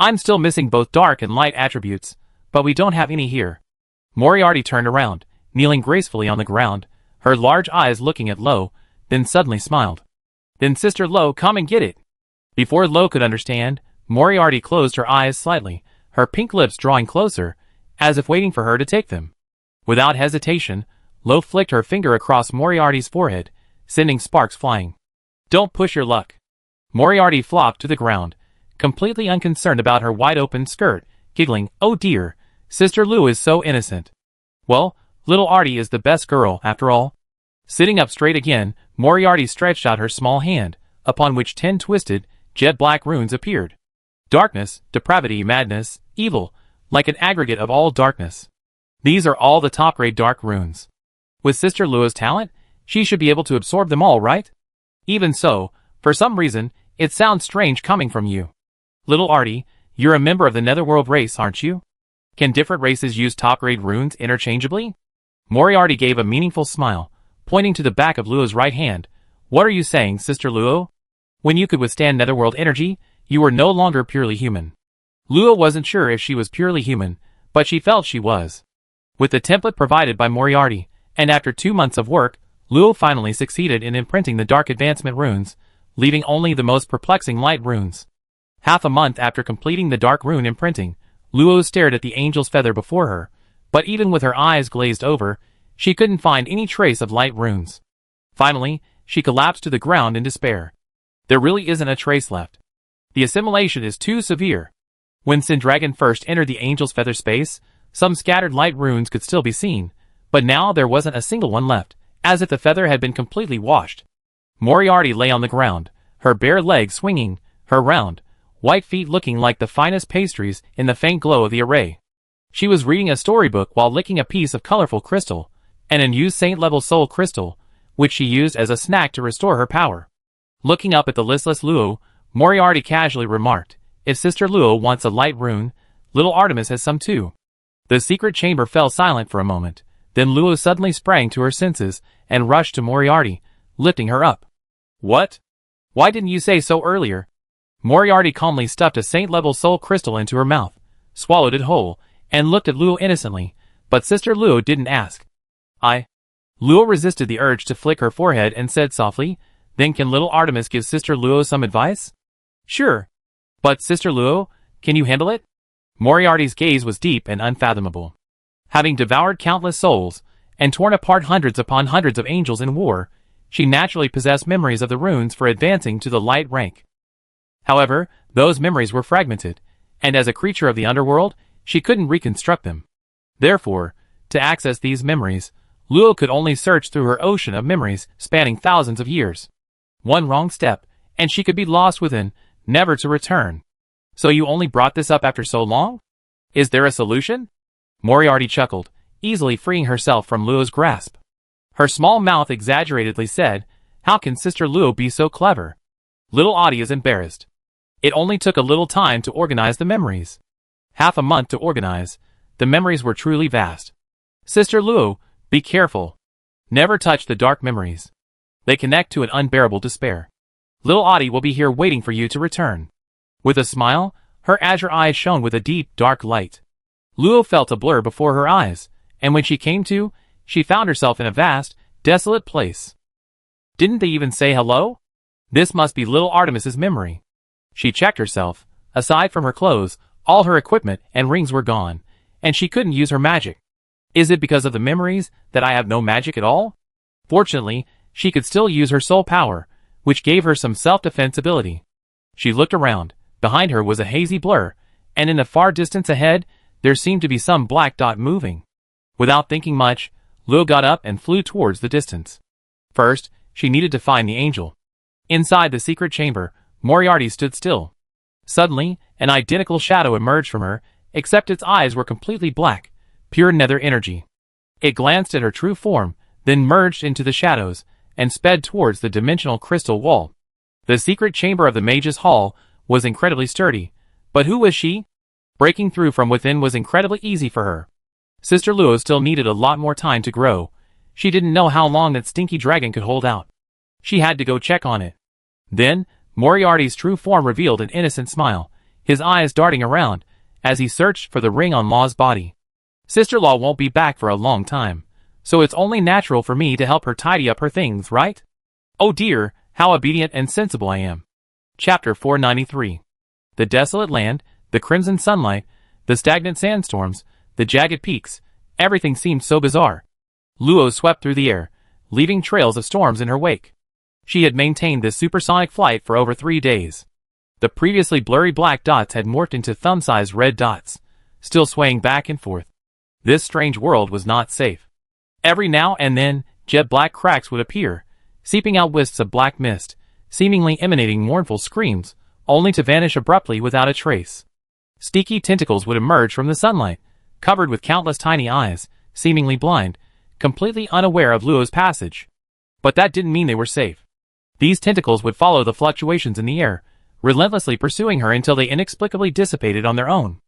I'm still missing both dark and light attributes, but we don't have any here." Moriarty turned around, kneeling gracefully on the ground, her large eyes looking at Luo, then suddenly smiled. "Then Sister Luo, come and get it." Before Luo could understand, Moriarty closed her eyes slightly, her pink lips drawing closer, as if waiting for her to take them. Without hesitation, Luo flicked her finger across Moriarty's forehead, sending sparks flying. "Don't push your luck." Moriarty flopped to the ground, completely unconcerned about her wide-open skirt, giggling, "Oh dear, Sister Luo is so innocent." "Well, little Artie is the best girl, after all." Sitting up straight again, Moriarty stretched out her small hand, upon which 10 twisted, jet-black runes appeared. Darkness, depravity, madness, evil, like an aggregate of all darkness. These are all the top-grade dark runes. With Sister Luo's talent, she should be able to absorb them all, right? Even so, for some reason, it sounds strange coming from you. Little Artie, you're a member of the Netherworld race, aren't you? Can different races use top-grade runes interchangeably? Moriarty gave a meaningful smile, pointing to the back of Luo's right hand. "What are you saying, Sister Luo? When you could withstand Netherworld energy, you were no longer purely human." Luo wasn't sure if she was purely human, but she felt she was. With the template provided by Moriarty, and after 2 months of work, Luo finally succeeded in imprinting the dark advancement runes, leaving only the most perplexing light runes. Half a month after completing the dark rune imprinting, Luo stared at the angel's feather before her, but even with her eyes glazed over, she couldn't find any trace of light runes. Finally, she collapsed to the ground in despair. There really isn't a trace left. The assimilation is too severe. When Sindragon first entered the angel's feather space, some scattered light runes could still be seen, but now there wasn't a single one left, as if the feather had been completely washed. Moriarty lay on the ground, her bare legs swinging, her round, white feet looking like the finest pastries in the faint glow of the array. She was reading a storybook while licking a piece of colorful crystal, an unused saint-level soul crystal, which she used as a snack to restore her power. Looking up at the listless Luo, Moriarty casually remarked, "If Sister Luo wants a light rune, little Artemis has some too." The secret chamber fell silent for a moment, then Luo suddenly sprang to her senses and rushed to Moriarty, lifting her up. "What? Why didn't you say so earlier?" Moriarty calmly stuffed a saint-level soul crystal into her mouth, swallowed it whole, and looked at Luo innocently, but Sister Luo didn't ask. Luo resisted the urge to flick her forehead and said softly, "Then can little Artemis give Sister Luo some advice?" "Sure. But Sister Luo, can you handle it?" Moriarty's gaze was deep and unfathomable. Having devoured countless souls, and torn apart hundreds upon hundreds of angels in war, she naturally possessed memories of the runes for advancing to the light rank. However, those memories were fragmented, and as a creature of the underworld, she couldn't reconstruct them. Therefore, to access these memories, Luo could only search through her ocean of memories spanning thousands of years. One wrong step, and she could be lost within, never to return. "So you only brought this up after so long? Is there a solution?" Moriarty chuckled, easily freeing herself from Luo's grasp. Her small mouth exaggeratedly said, "How can Sister Luo be so clever?" Little Audie is embarrassed. It only took a little time to organize the memories. Half a month to organize. The memories were truly vast. "Sister Luo, be careful." Never touch the dark memories. They connect to an unbearable despair. Little Audie will be here waiting for you to return. With a smile, her azure eyes shone with a deep, dark light. Luo felt a blur before her eyes, and when she came to, she found herself in a vast, desolate place. Didn't they even say hello? This must be little Artemis's memory. She checked herself. Aside from her clothes, all her equipment and rings were gone, and she couldn't use her magic. Is it because of the memories that I have no magic at all? Fortunately, she could still use her soul power, which gave her some self-defense ability. She looked around. Behind her was a hazy blur, and in the far distance ahead, there seemed to be some black dot moving. Without thinking much, Luo got up and flew towards the distance. First, she needed to find the angel. Inside the secret chamber, Moriarty stood still. Suddenly, an identical shadow emerged from her, except its eyes were completely black, pure nether energy. It glanced at her true form, then merged into the shadows, and sped towards the dimensional crystal wall. The secret chamber of the Mage's Hall was incredibly sturdy, but who was she? Breaking through from within was incredibly easy for her. Sister Luo still needed a lot more time to grow. She didn't know how long that stinky dragon could hold out. She had to go check on it. Then, Moriarty's true form revealed an innocent smile, his eyes darting around, as he searched for the ring on Law's body. Sister Law won't be back for a long time, so it's only natural for me to help her tidy up her things, right? Oh dear, how obedient and sensible I am. Chapter 493. The desolate land, the crimson sunlight, the stagnant sandstorms, the jagged peaks, everything seemed so bizarre. Luo swept through the air, leaving trails of storms in her wake. She had maintained this supersonic flight for over 3 days. The previously blurry black dots had morphed into thumb-sized red dots, still swaying back and forth. This strange world was not safe. Every now and then, jet-black cracks would appear, seeping out wisps of black mist, seemingly emanating mournful screams, only to vanish abruptly without a trace. Sticky tentacles would emerge from the sunlight, covered with countless tiny eyes, seemingly blind, completely unaware of Luo's passage. But that didn't mean they were safe. These tentacles would follow the fluctuations in the air, relentlessly pursuing her until they inexplicably dissipated on their own.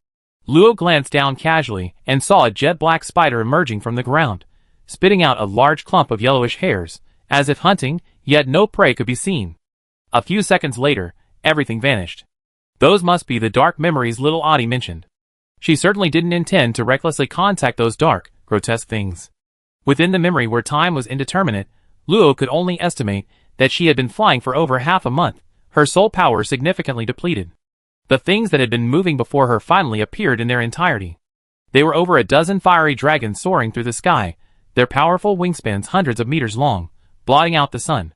Luo glanced down casually and saw a jet-black spider emerging from the ground, spitting out a large clump of yellowish hairs, as if hunting, yet no prey could be seen. A few seconds later, everything vanished. Those must be the dark memories little Audie mentioned. She certainly didn't intend to recklessly contact those dark, grotesque things. Within the memory where time was indeterminate, Luo could only estimate that she had been flying for over half a month, her soul power significantly depleted. The things that had been moving before her finally appeared in their entirety. They were over a dozen fiery dragons soaring through the sky, their powerful wingspans hundreds of meters long, blotting out the sun.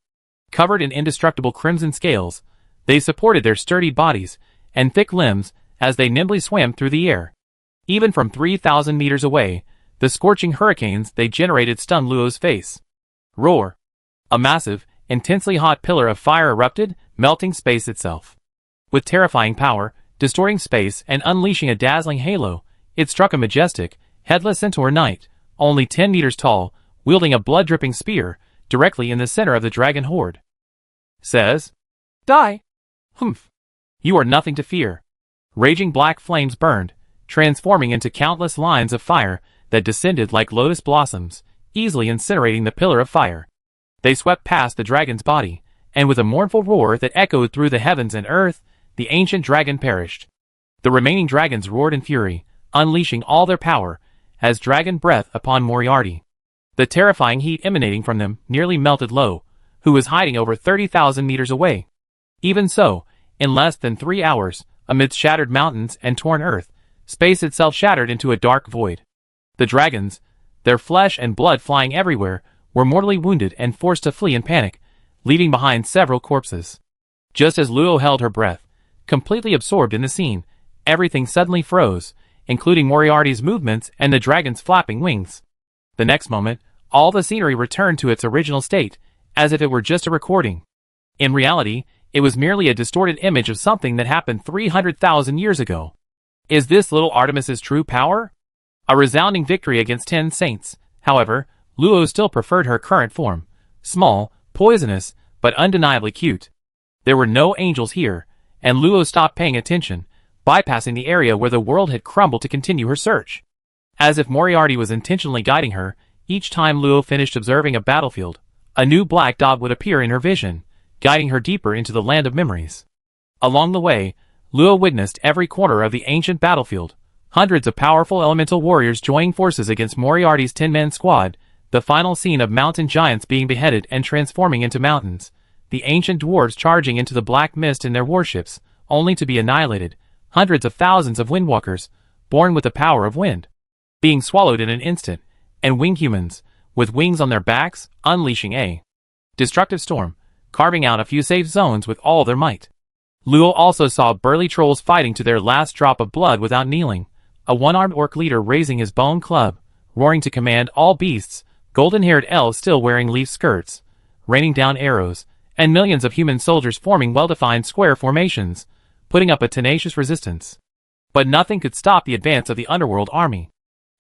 Covered in indestructible crimson scales, they supported their sturdy bodies and thick limbs as they nimbly swam through the air. Even from 3,000 meters away, the scorching hurricanes they generated stung Luo's face. Roar! A massive, intensely hot pillar of fire erupted, melting space itself. With terrifying power, distorting space and unleashing a dazzling halo, it struck a majestic, headless centaur knight, only 10 meters tall, wielding a blood-dripping spear, directly in the center of the dragon horde. Says, "Die! Humph! You are nothing to fear." Raging black flames burned, transforming into countless lines of fire that descended like lotus blossoms, easily incinerating the pillar of fire. They swept past the dragon's body, and with a mournful roar that echoed through the heavens and earth, the ancient dragon perished. The remaining dragons roared in fury, unleashing all their power, as dragon breath upon Moriarty. The terrifying heat emanating from them nearly melted Luo, who was hiding over 30,000 meters away. Even so, in less than 3 hours, amidst shattered mountains and torn earth, space itself shattered into a dark void. The dragons, their flesh and blood flying everywhere, were mortally wounded and forced to flee in panic, leaving behind several corpses. Just as Luo held her breath, completely absorbed in the scene, everything suddenly froze, including Moriarty's movements and the dragon's flapping wings. The next moment, all the scenery returned to its original state, as if it were just a recording. In reality, it was merely a distorted image of something that happened 300,000 years ago. Is this little Artemis's true power? A resounding victory against 10 saints. However, Luo still preferred her current form, small, poisonous, but undeniably cute. There were no angels here, and Luo stopped paying attention, bypassing the area where the world had crumbled to continue her search. As if Moriarty was intentionally guiding her, each time Luo finished observing a battlefield, a new black dot would appear in her vision, guiding her deeper into the land of memories. Along the way, Luo witnessed every corner of the ancient battlefield, hundreds of powerful elemental warriors joining forces against Moriarty's 10-man squad, the final scene of mountain giants being beheaded and transforming into mountains, the ancient dwarves charging into the black mist in their warships, only to be annihilated, hundreds of thousands of windwalkers, born with the power of wind, being swallowed in an instant, and winged humans, with wings on their backs, unleashing a destructive storm, carving out a few safe zones with all their might. Luo also saw burly trolls fighting to their last drop of blood without kneeling, a one-armed orc leader raising his bone club, roaring to command all beasts, golden-haired elves still wearing leaf skirts, raining down arrows, and millions of human soldiers forming well-defined square formations, putting up a tenacious resistance. But nothing could stop the advance of the underworld army.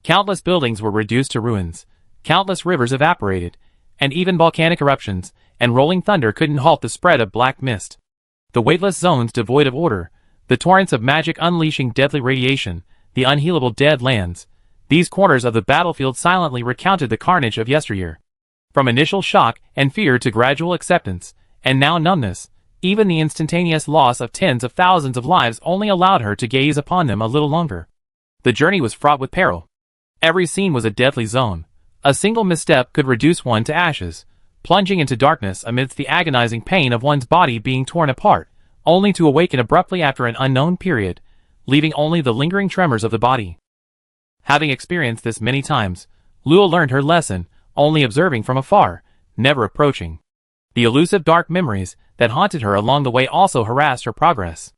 Countless buildings were reduced to ruins, countless rivers evaporated, and even volcanic eruptions and rolling thunder couldn't halt the spread of black mist. The weightless zones devoid of order, the torrents of magic unleashing deadly radiation, the unhealable dead lands, these corners of the battlefield silently recounted the carnage of yesteryear. From initial shock and fear to gradual acceptance, and now numbness, even the instantaneous loss of tens of thousands of lives only allowed her to gaze upon them a little longer. The journey was fraught with peril. Every scene was a deadly zone. A single misstep could reduce one to ashes, plunging into darkness amidst the agonizing pain of one's body being torn apart, only to awaken abruptly after an unknown period, leaving only the lingering tremors of the body. Having experienced this many times, Luo learned her lesson, only observing from afar, never approaching. The elusive dark memories that haunted her along the way also harassed her progress.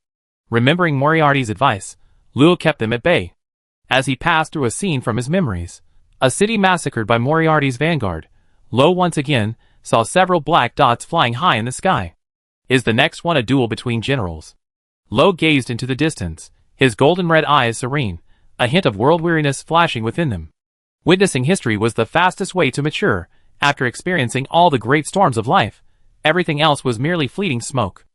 Remembering Moriarty's advice, Luo kept them at bay. As he passed through a scene from his memories, a city massacred by Moriarty's vanguard, Luo once again saw several black dots flying high in the sky. Is the next one a duel between generals? Luo gazed into the distance, his golden-red eyes serene, a hint of world-weariness flashing within them. Witnessing history was the fastest way to mature. After experiencing all the great storms of life, everything else was merely fleeting smoke.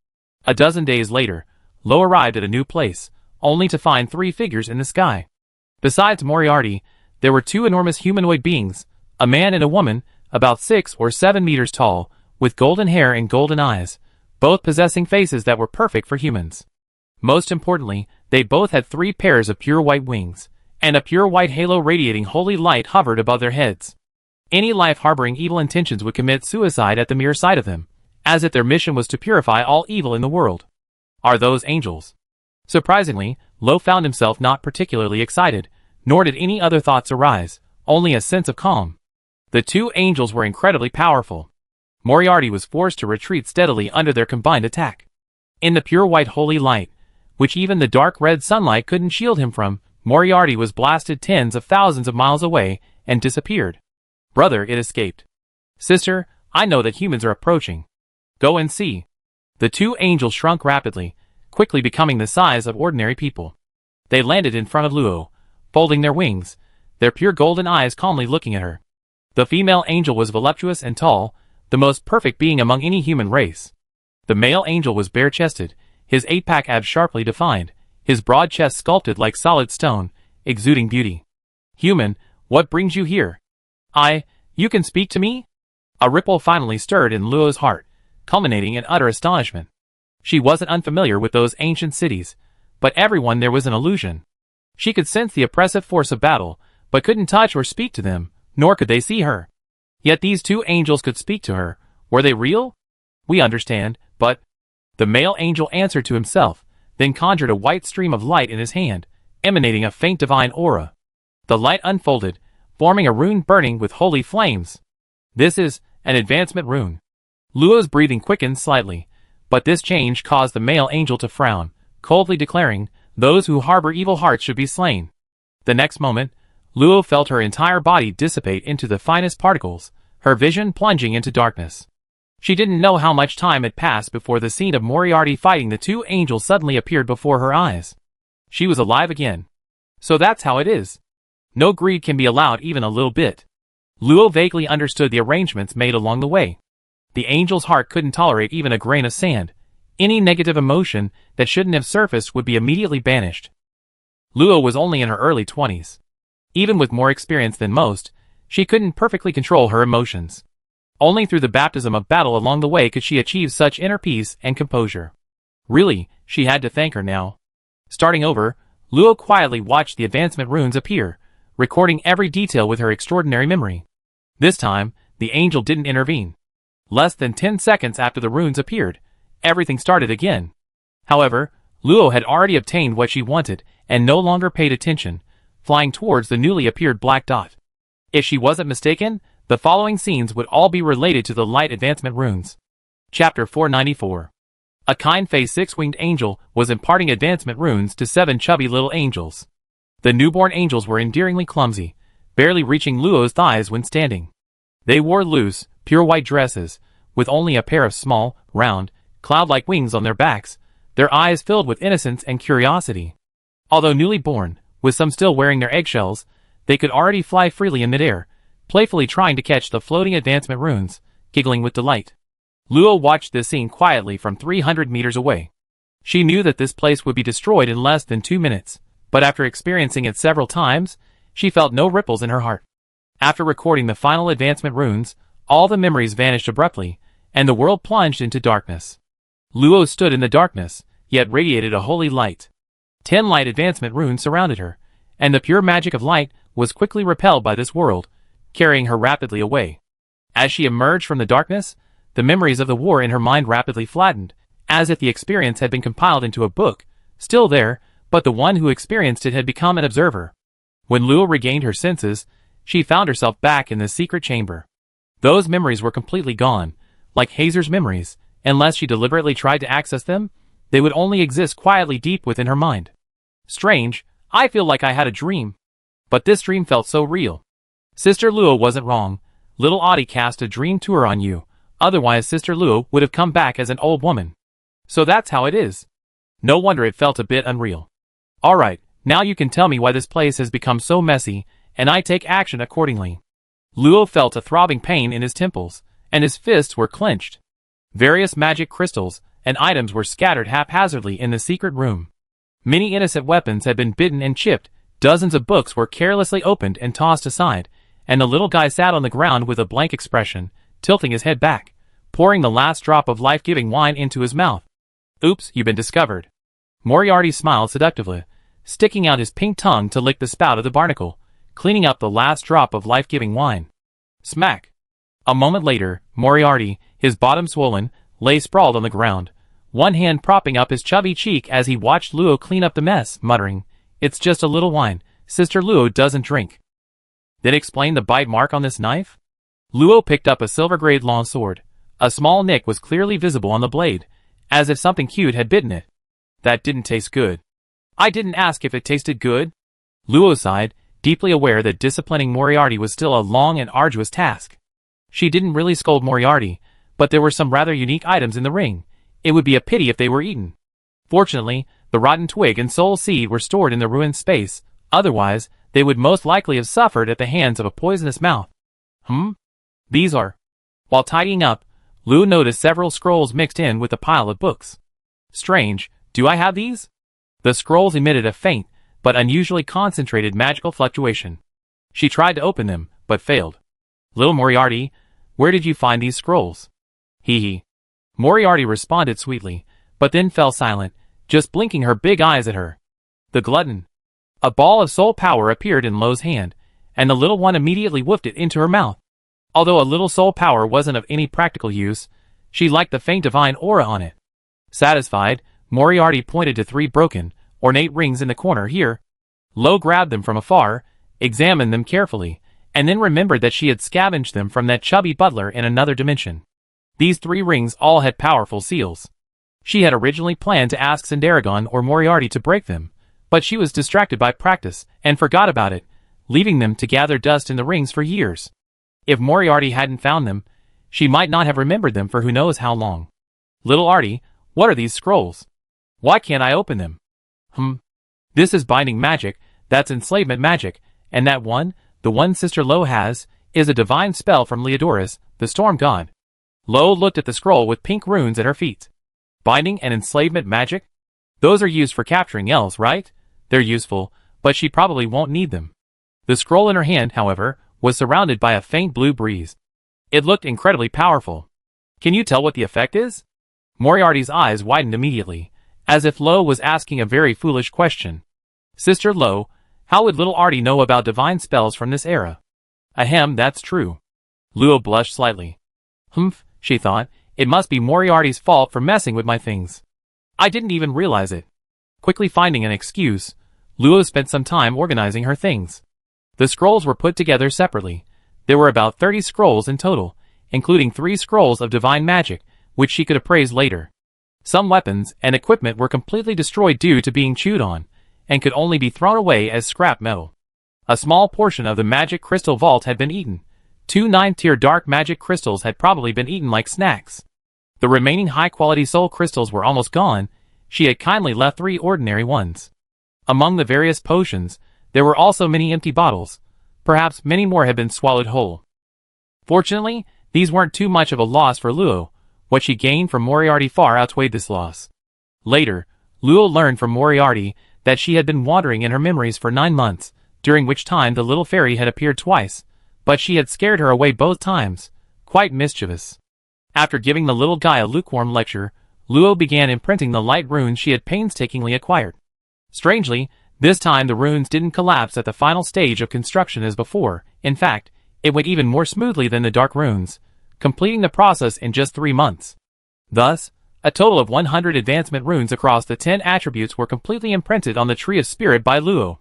A dozen days later, Luo arrived at a new place, only to find three figures in the sky. Besides Moriarty, there were two enormous humanoid beings, a man and a woman, about 6 or 7 meters tall, with golden hair and golden eyes, both possessing faces that were perfect for humans. Most importantly, they both had 3 pairs of pure white wings, and a pure white halo radiating holy light hovered above their heads. Any life harboring evil intentions would commit suicide at the mere sight of them, as if their mission was to purify all evil in the world. Are those angels? Surprisingly, Luo found himself not particularly excited, nor did any other thoughts arise, only a sense of calm. The two angels were incredibly powerful. Moriarty was forced to retreat steadily under their combined attack. In the pure white holy light, which even the dark red sunlight couldn't shield him from, Moriarty was blasted tens of thousands of miles away and disappeared. Brother, it escaped. Sister, I know that humans are approaching. Go and see. The two angels shrunk rapidly, quickly becoming the size of ordinary people. They landed in front of Luo, folding their wings, their pure golden eyes calmly looking at her. The female angel was voluptuous and tall, the most perfect being among any human race. The male angel was bare-chested, his 8-pack abs sharply defined, his broad chest sculpted like solid stone, exuding beauty. Human, what brings you here? You can speak to me? A ripple finally stirred in Luo's heart, culminating in utter astonishment. She wasn't unfamiliar with those ancient cities, but everyone there was an illusion. She could sense the oppressive force of battle, but couldn't touch or speak to them, nor could they see her. Yet these two angels could speak to her. Were they real? We understand, but... The male angel answered to himself, then conjured a white stream of light in his hand, emanating a faint divine aura. The light unfolded, forming a rune burning with holy flames. This is an advancement rune. Luo's breathing quickened slightly, but this change caused the male angel to frown, coldly declaring, those who harbor evil hearts should be slain. The next moment, Luo felt her entire body dissipate into the finest particles, her vision plunging into darkness. She didn't know how much time had passed before the scene of Moriarty fighting the two angels suddenly appeared before her eyes. She was alive again. So that's how it is. No greed can be allowed even a little bit. Luo vaguely understood the arrangements made along the way. The angel's heart couldn't tolerate even a grain of sand. Any negative emotion that shouldn't have surfaced would be immediately banished. Luo was only in her early 20s. Even with more experience than most, She couldn't perfectly control her emotions. Only through the baptism of battle along the way could she achieve such inner peace and composure. Really, she had to thank her now. Starting over, Luo quietly watched the advancement runes appear, recording every detail with her extraordinary memory. This time, the angel didn't intervene. Less than 10 seconds after the runes appeared, everything started again. However, Luo had already obtained what she wanted and no longer paid attention, flying towards the newly appeared black dot. If she wasn't mistaken, the following scenes would all be related to the light advancement runes. Chapter 494. A kind-faced six-winged angel was imparting advancement runes to 7 chubby little angels. The newborn angels were endearingly clumsy, barely reaching Luo's thighs when standing. They wore loose, pure white dresses, with only a pair of small, round, cloud-like wings on their backs, their eyes filled with innocence and curiosity. Although newly born, with some still wearing their eggshells, they could already fly freely in midair, playfully trying to catch the floating advancement runes, giggling with delight. Luo watched this scene quietly from 300 meters away. She knew that this place would be destroyed in less than 2 minutes, but after experiencing it several times, she felt no ripples in her heart. After recording the final advancement runes, all the memories vanished abruptly, and the world plunged into darkness. Luo stood in the darkness, yet radiated a holy light. 10 light advancement runes surrounded her, and the pure magic of light was quickly repelled by this world, carrying her rapidly away. As she emerged from the darkness, the memories of the war in her mind rapidly flattened, as if the experience had been compiled into a book, still there, but the one who experienced it had become an observer. When Luo regained her senses, she found herself back in the secret chamber. Those memories were completely gone, like Hazer's memories. Unless she deliberately tried to access them, they would only exist quietly deep within her mind. Strange, I feel like I had a dream. But this dream felt so real. Sister Luo wasn't wrong. Little Audie cast a dream tour on you, otherwise Sister Luo would have come back as an old woman. So that's how it is. No wonder it felt a bit unreal. Alright, now you can tell me why this place has become so messy, and I take action accordingly. Luo felt a throbbing pain in his temples, and his fists were clenched. Various magic crystals and items were scattered haphazardly in the secret room. Many innocent weapons had been bitten and chipped, dozens of books were carelessly opened and tossed aside, and the little guy sat on the ground with a blank expression, tilting his head back, pouring the last drop of life-giving wine into his mouth. Oops, you've been discovered. Moriarty smiled seductively, sticking out his pink tongue to lick the spout of the barnacle, cleaning up the last drop of life-giving wine. Smack! A moment later, Moriarty, his bottom swollen, lay sprawled on the ground, one hand propping up his chubby cheek as he watched Luo clean up the mess, muttering, "It's just a little wine. Sister Luo doesn't drink." Then explain the bite mark on this knife? Luo picked up a silver-grade long sword. A small nick was clearly visible on the blade, as if something cute had bitten it. That didn't taste good. I didn't ask if it tasted good. Luo sighed, deeply aware that disciplining Moriarty was still a long and arduous task. She didn't really scold Moriarty, but there were some rather unique items in the ring. It would be a pity if they were eaten. Fortunately, the rotten twig and soul seed were stored in the ruined space, otherwise, they would most likely have suffered at the hands of a poisonous mouth. These are... While tidying up, Luo noticed several scrolls mixed in with a pile of books. Strange, do I have these? The scrolls emitted a faint, but unusually concentrated magical fluctuation. She tried to open them, but failed. Little Moriarty, where did you find these scrolls? Hee hee. Moriarty responded sweetly, but then fell silent, just blinking her big eyes at her. The glutton. A ball of soul power appeared in Lo's hand, and the little one immediately woofed it into her mouth. Although a little soul power wasn't of any practical use, she liked the faint divine aura on it. Satisfied, Moriarty pointed to 3 broken, ornate rings in the corner here. Lo grabbed them from afar, examined them carefully, and then remembered that she had scavenged them from that chubby butler in another dimension. These 3 rings all had powerful seals. She had originally planned to ask Sandaragon or Moriarty to break them, but she was distracted by practice and forgot about it, leaving them to gather dust in the rings for years. If Moriarty hadn't found them, she might not have remembered them for who knows how long. Little Artie, what are these scrolls? Why can't I open them? This is binding magic, that's enslavement magic, and that one, the one Sister Lo has, is a divine spell from Leodorus, the storm god. Lo looked at the scroll with pink runes at her feet. Binding and enslavement magic? Those are used for capturing elves, right? They're useful, but she probably won't need them. The scroll in her hand, however, was surrounded by a faint blue breeze. It looked incredibly powerful. Can you tell what the effect is? Moriarty's eyes widened immediately, as if Lo was asking a very foolish question. Sister Lo, how would little Artie know about divine spells from this era? Ahem, that's true. Luo blushed slightly. Humph, she thought, it must be Moriarty's fault for messing with my things. I didn't even realize it. Quickly finding an excuse, Luo spent some time organizing her things. The scrolls were put together separately. There were about 30 scrolls in total, including 3 scrolls of divine magic, which she could appraise later. Some weapons and equipment were completely destroyed due to being chewed on, and could only be thrown away as scrap metal. A small portion of the magic crystal vault had been eaten. 2 9th-tier dark magic crystals had probably been eaten like snacks. The remaining high-quality soul crystals were almost gone. She had kindly left 3 ordinary ones. Among the various potions, there were also many empty bottles. Perhaps many more had been swallowed whole. Fortunately, these weren't too much of a loss for Luo. What she gained from Moriarty far outweighed this loss. Later, Luo learned from Moriarty that she had been wandering in her memories for 9 months, during which time the little fairy had appeared twice, but she had scared her away both times, quite mischievous. After giving the little guy a lukewarm lecture, Luo began imprinting the light runes she had painstakingly acquired. Strangely, this time the runes didn't collapse at the final stage of construction as before. In fact, it went even more smoothly than the dark runes, completing the process in just 3 months. Thus, a total of 100 advancement runes across the 10 attributes were completely imprinted on the Tree of Spirit by Luo.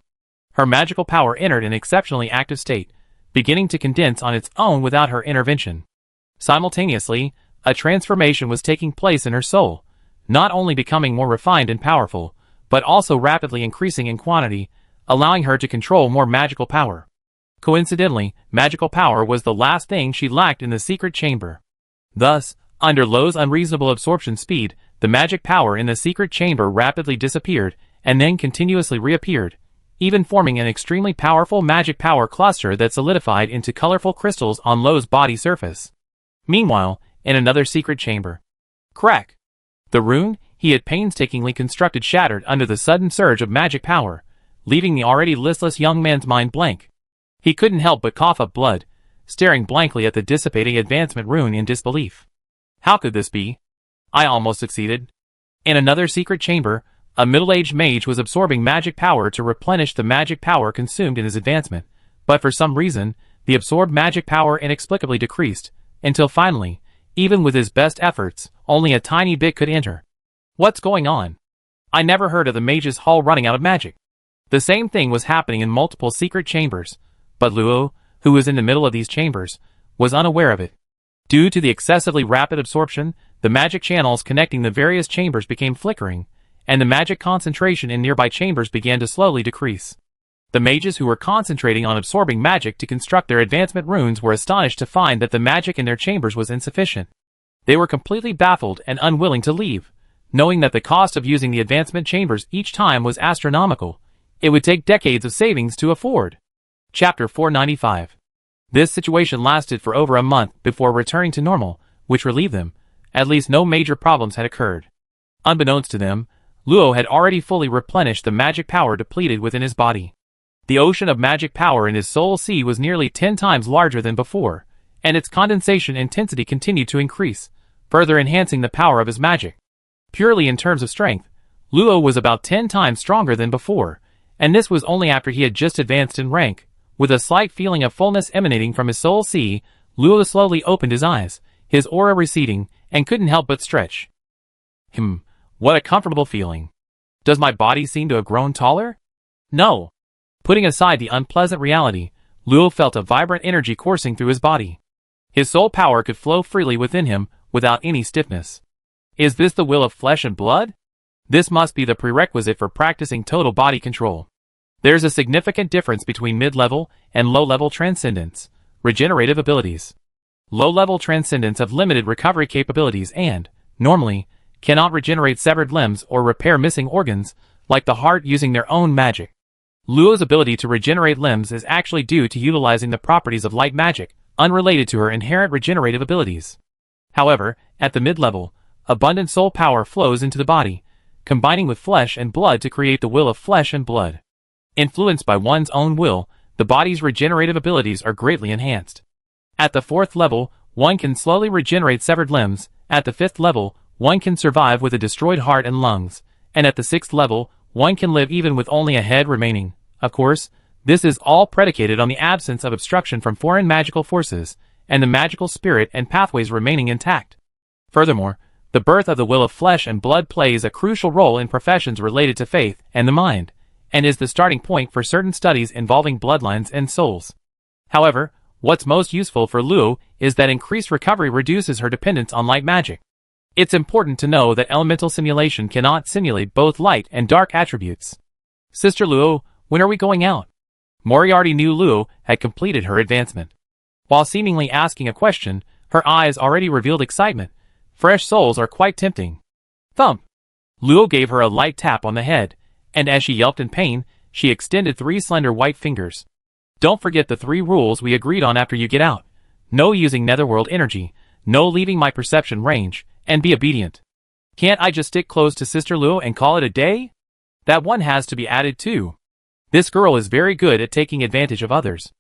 Her magical power entered an exceptionally active state, beginning to condense on its own without her intervention. Simultaneously, a transformation was taking place in her soul, not only becoming more refined and powerful, but also rapidly increasing in quantity, allowing her to control more magical power. Coincidentally, magical power was the last thing she lacked in the secret chamber. Thus, under Lo's unreasonable absorption speed, the magic power in the secret chamber rapidly disappeared, and then continuously reappeared, even forming an extremely powerful magic power cluster that solidified into colorful crystals on Lo's body surface. Meanwhile, in another secret chamber. Crack! The rune he had painstakingly constructed shattered under the sudden surge of magic power, leaving the already listless young man's mind blank. He couldn't help but cough up blood, staring blankly at the dissipating advancement rune in disbelief. How could this be? I almost succeeded. In another secret chamber, a middle-aged mage was absorbing magic power to replenish the magic power consumed in his advancement, but for some reason, the absorbed magic power inexplicably decreased, until finally, even with his best efforts, only a tiny bit could enter. What's going on? I never heard of the mage's hall running out of magic. The same thing was happening in multiple secret chambers, but Luo, who was in the middle of these chambers, was unaware of it. Due to the excessively rapid absorption, the magic channels connecting the various chambers became flickering, and the magic concentration in nearby chambers began to slowly decrease. The mages who were concentrating on absorbing magic to construct their advancement runes were astonished to find that the magic in their chambers was insufficient. They were completely baffled and unwilling to leave, knowing that the cost of using the advancement chambers each time was astronomical. It would take decades of savings to afford. Chapter 495. This situation lasted for over a month before returning to normal, which relieved them. At least no major problems had occurred. Unbeknownst to them, Luo had already fully replenished the magic power depleted within his body. The ocean of magic power in his soul sea was nearly 10 times larger than before, and its condensation intensity continued to increase, further enhancing the power of his magic. Purely in terms of strength, Luo was about 10 times stronger than before, and this was only after he had just advanced in rank. With a slight feeling of fullness emanating from his soul sea, Luo slowly opened his eyes, his aura receding, and couldn't help but stretch. What a comfortable feeling. Does my body seem to have grown taller? No. Putting aside the unpleasant reality, Luo felt a vibrant energy coursing through his body. His soul power could flow freely within him, without any stiffness. Is this the will of flesh and blood? This must be the prerequisite for practicing total body control. There's a significant difference between mid-level and low-level transcendence, regenerative abilities. Low-level transcendents have limited recovery capabilities and, normally, cannot regenerate severed limbs or repair missing organs, like the heart using their own magic. Luo's ability to regenerate limbs is actually due to utilizing the properties of light magic, unrelated to her inherent regenerative abilities. However, at the mid-level, abundant soul power flows into the body, combining with flesh and blood to create the will of flesh and blood. Influenced by one's own will, the body's regenerative abilities are greatly enhanced. At the 4th level, one can slowly regenerate severed limbs, at the 5th level, one can survive with a destroyed heart and lungs, and at the 6th level, one can live even with only a head remaining. Of course, this is all predicated on the absence of obstruction from foreign magical forces, and the magical spirit and pathways remaining intact. Furthermore, the birth of the will of flesh and blood plays a crucial role in professions related to faith and the mind, and is the starting point for certain studies involving bloodlines and souls. However, what's most useful for Luo is that increased recovery reduces her dependence on light magic. It's important to know that elemental simulation cannot simulate both light and dark attributes. Sister Luo, when are we going out? Moriarty knew Luo had completed her advancement. While seemingly asking a question, her eyes already revealed excitement. Fresh souls are quite tempting. Thump! Luo gave her a light tap on the head, and as she yelped in pain, she extended 3 slender white fingers. Don't forget the 3 rules we agreed on after you get out. No using netherworld energy, no leaving my perception range, and be obedient. Can't I just stick close to Sister Luo and call it a day? That one has to be added too. This girl is very good at taking advantage of others.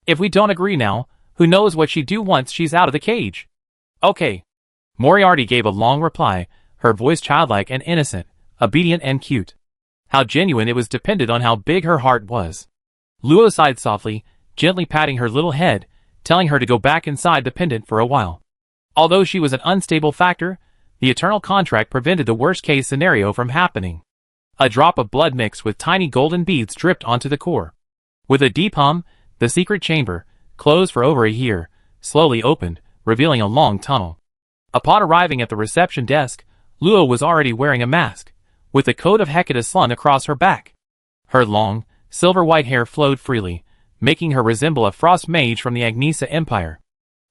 If we don't agree now, who knows what she'd do once she's out of the cage? Okay. Moriarty gave a long reply, her voice childlike and innocent, obedient and cute. How genuine it was depended on how big her heart was. Luo sighed softly, gently patting her little head, telling her to go back inside the pendant for a while. Although she was an unstable factor, the eternal contract prevented the worst-case scenario from happening. A drop of blood mixed with tiny golden beads dripped onto the core. With a deep hum, the secret chamber, closed for over a year, slowly opened, revealing a long tunnel. Upon arriving at the reception desk, Luo was already wearing a mask, with the coat of Hecate slung across her back. Her long, silver-white hair flowed freely, making her resemble a frost mage from the Agnesa Empire.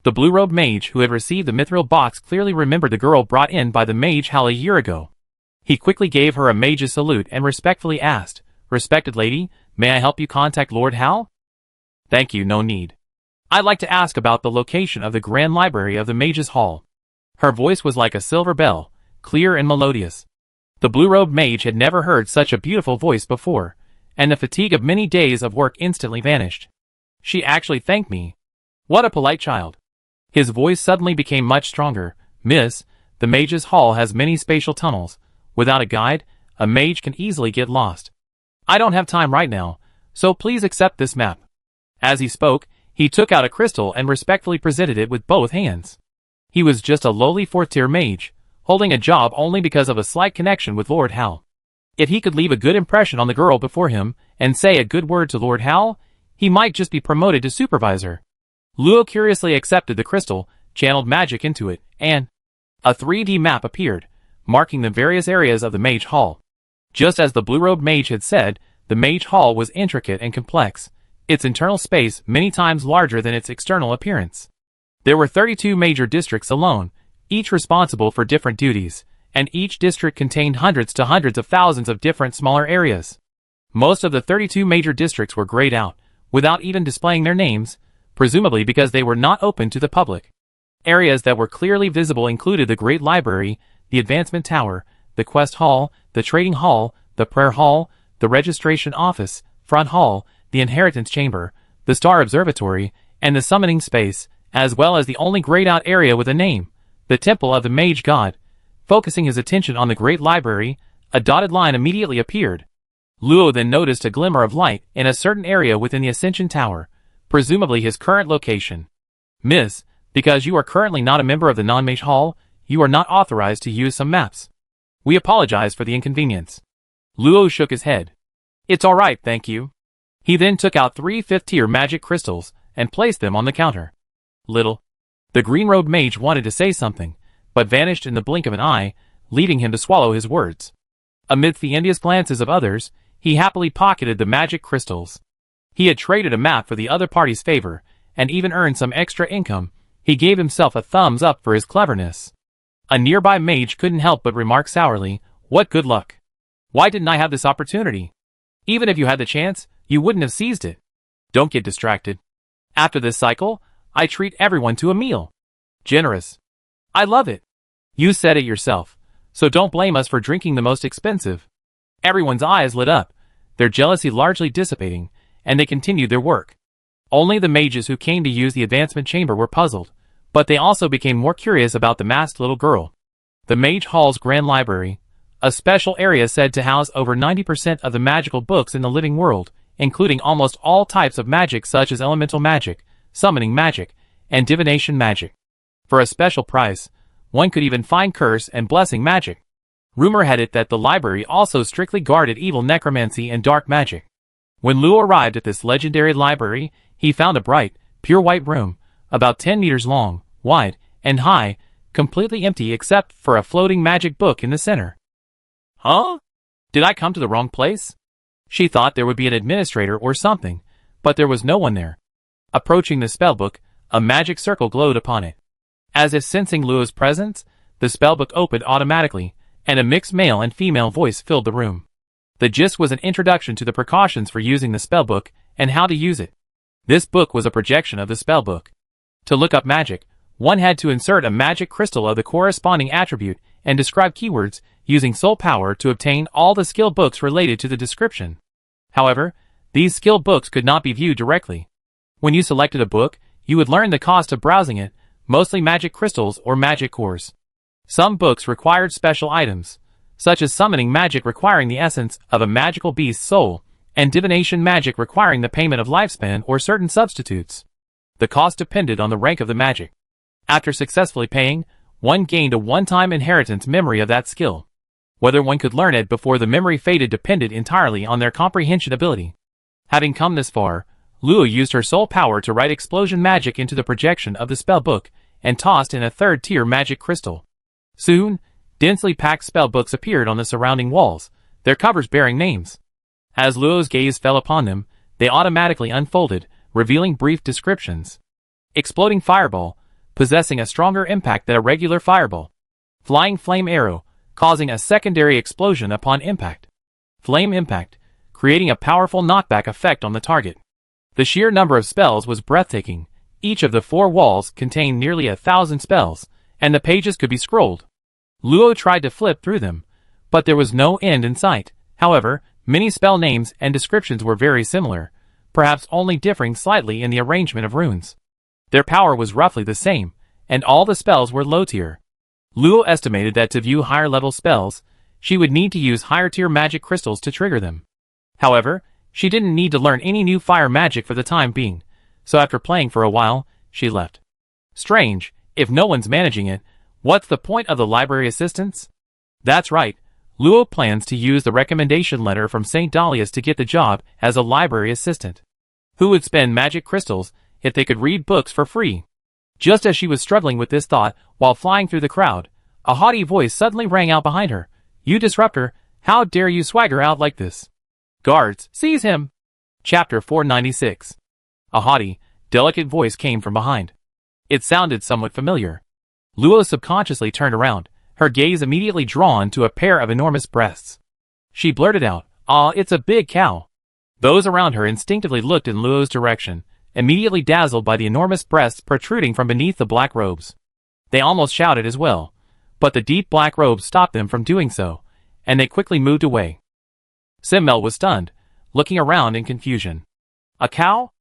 The blue-robed mage who had received the mithril box clearly remembered the girl brought in by the mage Hal a year ago. He quickly gave her a mage's salute and respectfully asked, "Respected lady, may I help you contact Lord Hal?" "Thank you, no need. I'd like to ask about the location of the Grand Library of the Mage's Hall." Her voice was like a silver bell, clear and melodious. The blue-robed mage had never heard such a beautiful voice before, and the fatigue of many days of work instantly vanished. She actually thanked me. What a polite child. His voice suddenly became much stronger. "Miss, the Mage's Hall has many spatial tunnels. Without a guide, a mage can easily get lost. I don't have time right now, so please accept this map." As he spoke, he took out a crystal and respectfully presented it with both hands. He was just a lowly 4th-tier mage, holding a job only because of a slight connection with Lord Hal. If he could leave a good impression on the girl before him, and say a good word to Lord Hal, he might just be promoted to supervisor. Luo curiously accepted the crystal, channeled magic into it, and a 3D map appeared, marking the various areas of the Mage Hall. Just as the blue-robed mage had said, the Mage Hall was intricate and complex, its internal space many times larger than its external appearance. There were 32 major districts alone, each responsible for different duties, and each district contained hundreds to hundreds of thousands of different smaller areas. Most of the 32 major districts were grayed out, without even displaying their names, presumably because they were not open to the public. Areas that were clearly visible included the Great Library, the Advancement Tower, the Quest Hall, the Trading Hall, the Prayer Hall, the Registration Office, Front Hall, the Inheritance Chamber, the Star Observatory, and the Summoning Space, as well as the only grayed-out area with a name, the Temple of the Mage God. Focusing his attention on the Great Library, a dotted line immediately appeared. Luo then noticed a glimmer of light in a certain area within the Ascension Tower, presumably his current location. "Miss, because you are currently not a member of the Non-Mage Hall, you are not authorized to use some maps. We apologize for the inconvenience." Luo shook his head. "It's alright, thank you." He then took out 3 5th-tier magic crystals and placed them on the counter. The green-robed mage wanted to say something, but vanished in the blink of an eye, leaving him to swallow his words. Amidst the envious glances of others, he happily pocketed the magic crystals. He had traded a map for the other party's favor, and even earned some extra income. He gave himself a thumbs up for his cleverness. A nearby mage couldn't help but remark sourly, "What good luck. Why didn't I have this opportunity? Even if you had the chance, you wouldn't have seized it. Don't get distracted. After this cycle, I treat everyone to a meal. Generous. I love it. You said it yourself, so don't blame us for drinking the most expensive." Everyone's eyes lit up, their jealousy largely dissipating, and they continued their work. Only the mages who came to use the advancement chamber were puzzled, but they also became more curious about the masked little girl. The Mage Hall's Grand Library, a special area said to house over 90% of the magical books in the living world, including almost all types of magic such as elemental magic, summoning magic, and divination magic. For a special price, one could even find curse and blessing magic. Rumor had it that the library also strictly guarded evil necromancy and dark magic. When Luo arrived at this legendary library, he found a bright, pure white room, about 10 meters long, wide, and high, completely empty except for a floating magic book in the center. Huh? Did I come to the wrong place? She thought there would be an administrator or something, but there was no one there. Approaching the spellbook, a magic circle glowed upon it. As if sensing Luo's presence, the spellbook opened automatically, and a mixed male and female voice filled the room. The gist was an introduction to the precautions for using the spellbook and how to use it. This book was a projection of the spellbook. To look up magic, one had to insert a magic crystal of the corresponding attribute and describe keywords using soul power to obtain all the skill books related to the description. However, these skill books could not be viewed directly. When you selected a book, you would learn the cost of browsing it, mostly magic crystals or magic cores. Some books required special items, such as summoning magic requiring the essence of a magical beast's soul, and divination magic requiring the payment of lifespan or certain substitutes. The cost depended on the rank of the magic. After successfully paying, one gained a one-time inheritance memory of that skill. Whether one could learn it before the memory faded depended entirely on their comprehension ability. Having come this far, Luo used her soul power to write explosion magic into the projection of the spellbook and tossed in a third-tier magic crystal. Soon, densely packed spellbooks appeared on the surrounding walls, their covers bearing names. As Luo's gaze fell upon them, they automatically unfolded, revealing brief descriptions. Exploding fireball, possessing a stronger impact than a regular fireball. Flying flame arrow, causing a secondary explosion upon impact. Flame impact, creating a powerful knockback effect on the target. The sheer number of spells was breathtaking. Each of the 4 walls contained nearly 1,000 spells, and the pages could be scrolled. Luo tried to flip through them, but there was no end in sight. However, many spell names and descriptions were very similar, perhaps only differing slightly in the arrangement of runes. Their power was roughly the same, and all the spells were low tier. Luo estimated that to view higher level spells, she would need to use higher tier magic crystals to trigger them. However, she didn't need to learn any new fire magic for the time being, so after playing for a while, she left. Strange, if no one's managing it, what's the point of the library assistants? That's right, Luo plans to use the recommendation letter from St. Dahlia's to get the job as a library assistant. Who would spend magic crystals if they could read books for free? Just as she was struggling with this thought while flying through the crowd, a haughty voice suddenly rang out behind her. "You disruptor, how dare you swagger out like this? Guards, seize him!" Chapter 496. A haughty, delicate voice came from behind. It sounded somewhat familiar. Luo subconsciously turned around, her gaze immediately drawn to a pair of enormous breasts. She blurted out, "Ah, it's a big cow." Those around her instinctively looked in Luo's direction, immediately dazzled by the enormous breasts protruding from beneath the black robes. They almost shouted as well, but the deep black robes stopped them from doing so, and they quickly moved away. Simmel was stunned, looking around in confusion. A cow?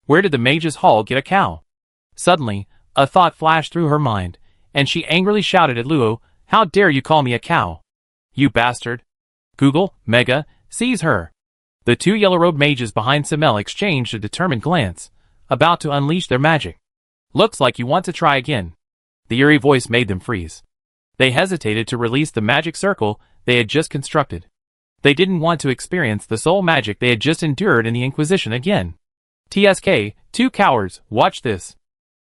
Where did the Mage's Hall get a cow? Suddenly, a thought flashed through her mind, and she angrily shouted at Luo, "How dare you call me a cow? You bastard! Google, Mega, seize her!" The 2 yellow-robed mages behind Simmel exchanged a determined glance, about to unleash their magic. "Looks like you want to try again." The eerie voice made them freeze. They hesitated to release the magic circle they had just constructed. They didn't want to experience the soul magic they had just endured in the Inquisition again. "TSK, 2 cowards, watch this."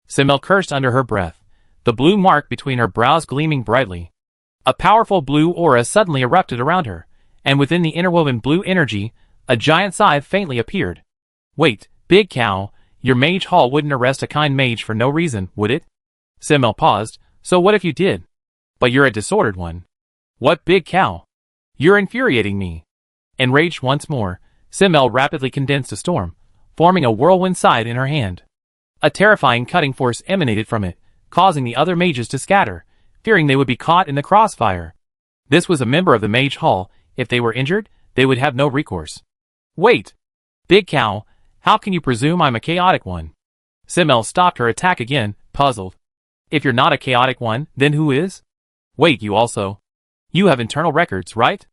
Simmel cursed under her breath, the blue mark between her brows gleaming brightly. A powerful blue aura suddenly erupted around her, and within the interwoven blue energy, a giant scythe faintly appeared. "Wait, big cow, your mage hall wouldn't arrest a kind mage for no reason, would it?" Simmel paused. "So what if you did? But you're a disordered one." "What big cow? You're infuriating me." Enraged once more, Simmel rapidly condensed a storm, forming a whirlwind scythe in her hand. A terrifying cutting force emanated from it, causing the other mages to scatter, fearing they would be caught in the crossfire. This was a member of the Mage Hall. If they were injured, they would have no recourse. "Wait! Big cow, How can you presume I'm a chaotic one? Simmel stopped her attack again, puzzled. If you're not a chaotic one, then who is? Wait, you also. You have internal records, right?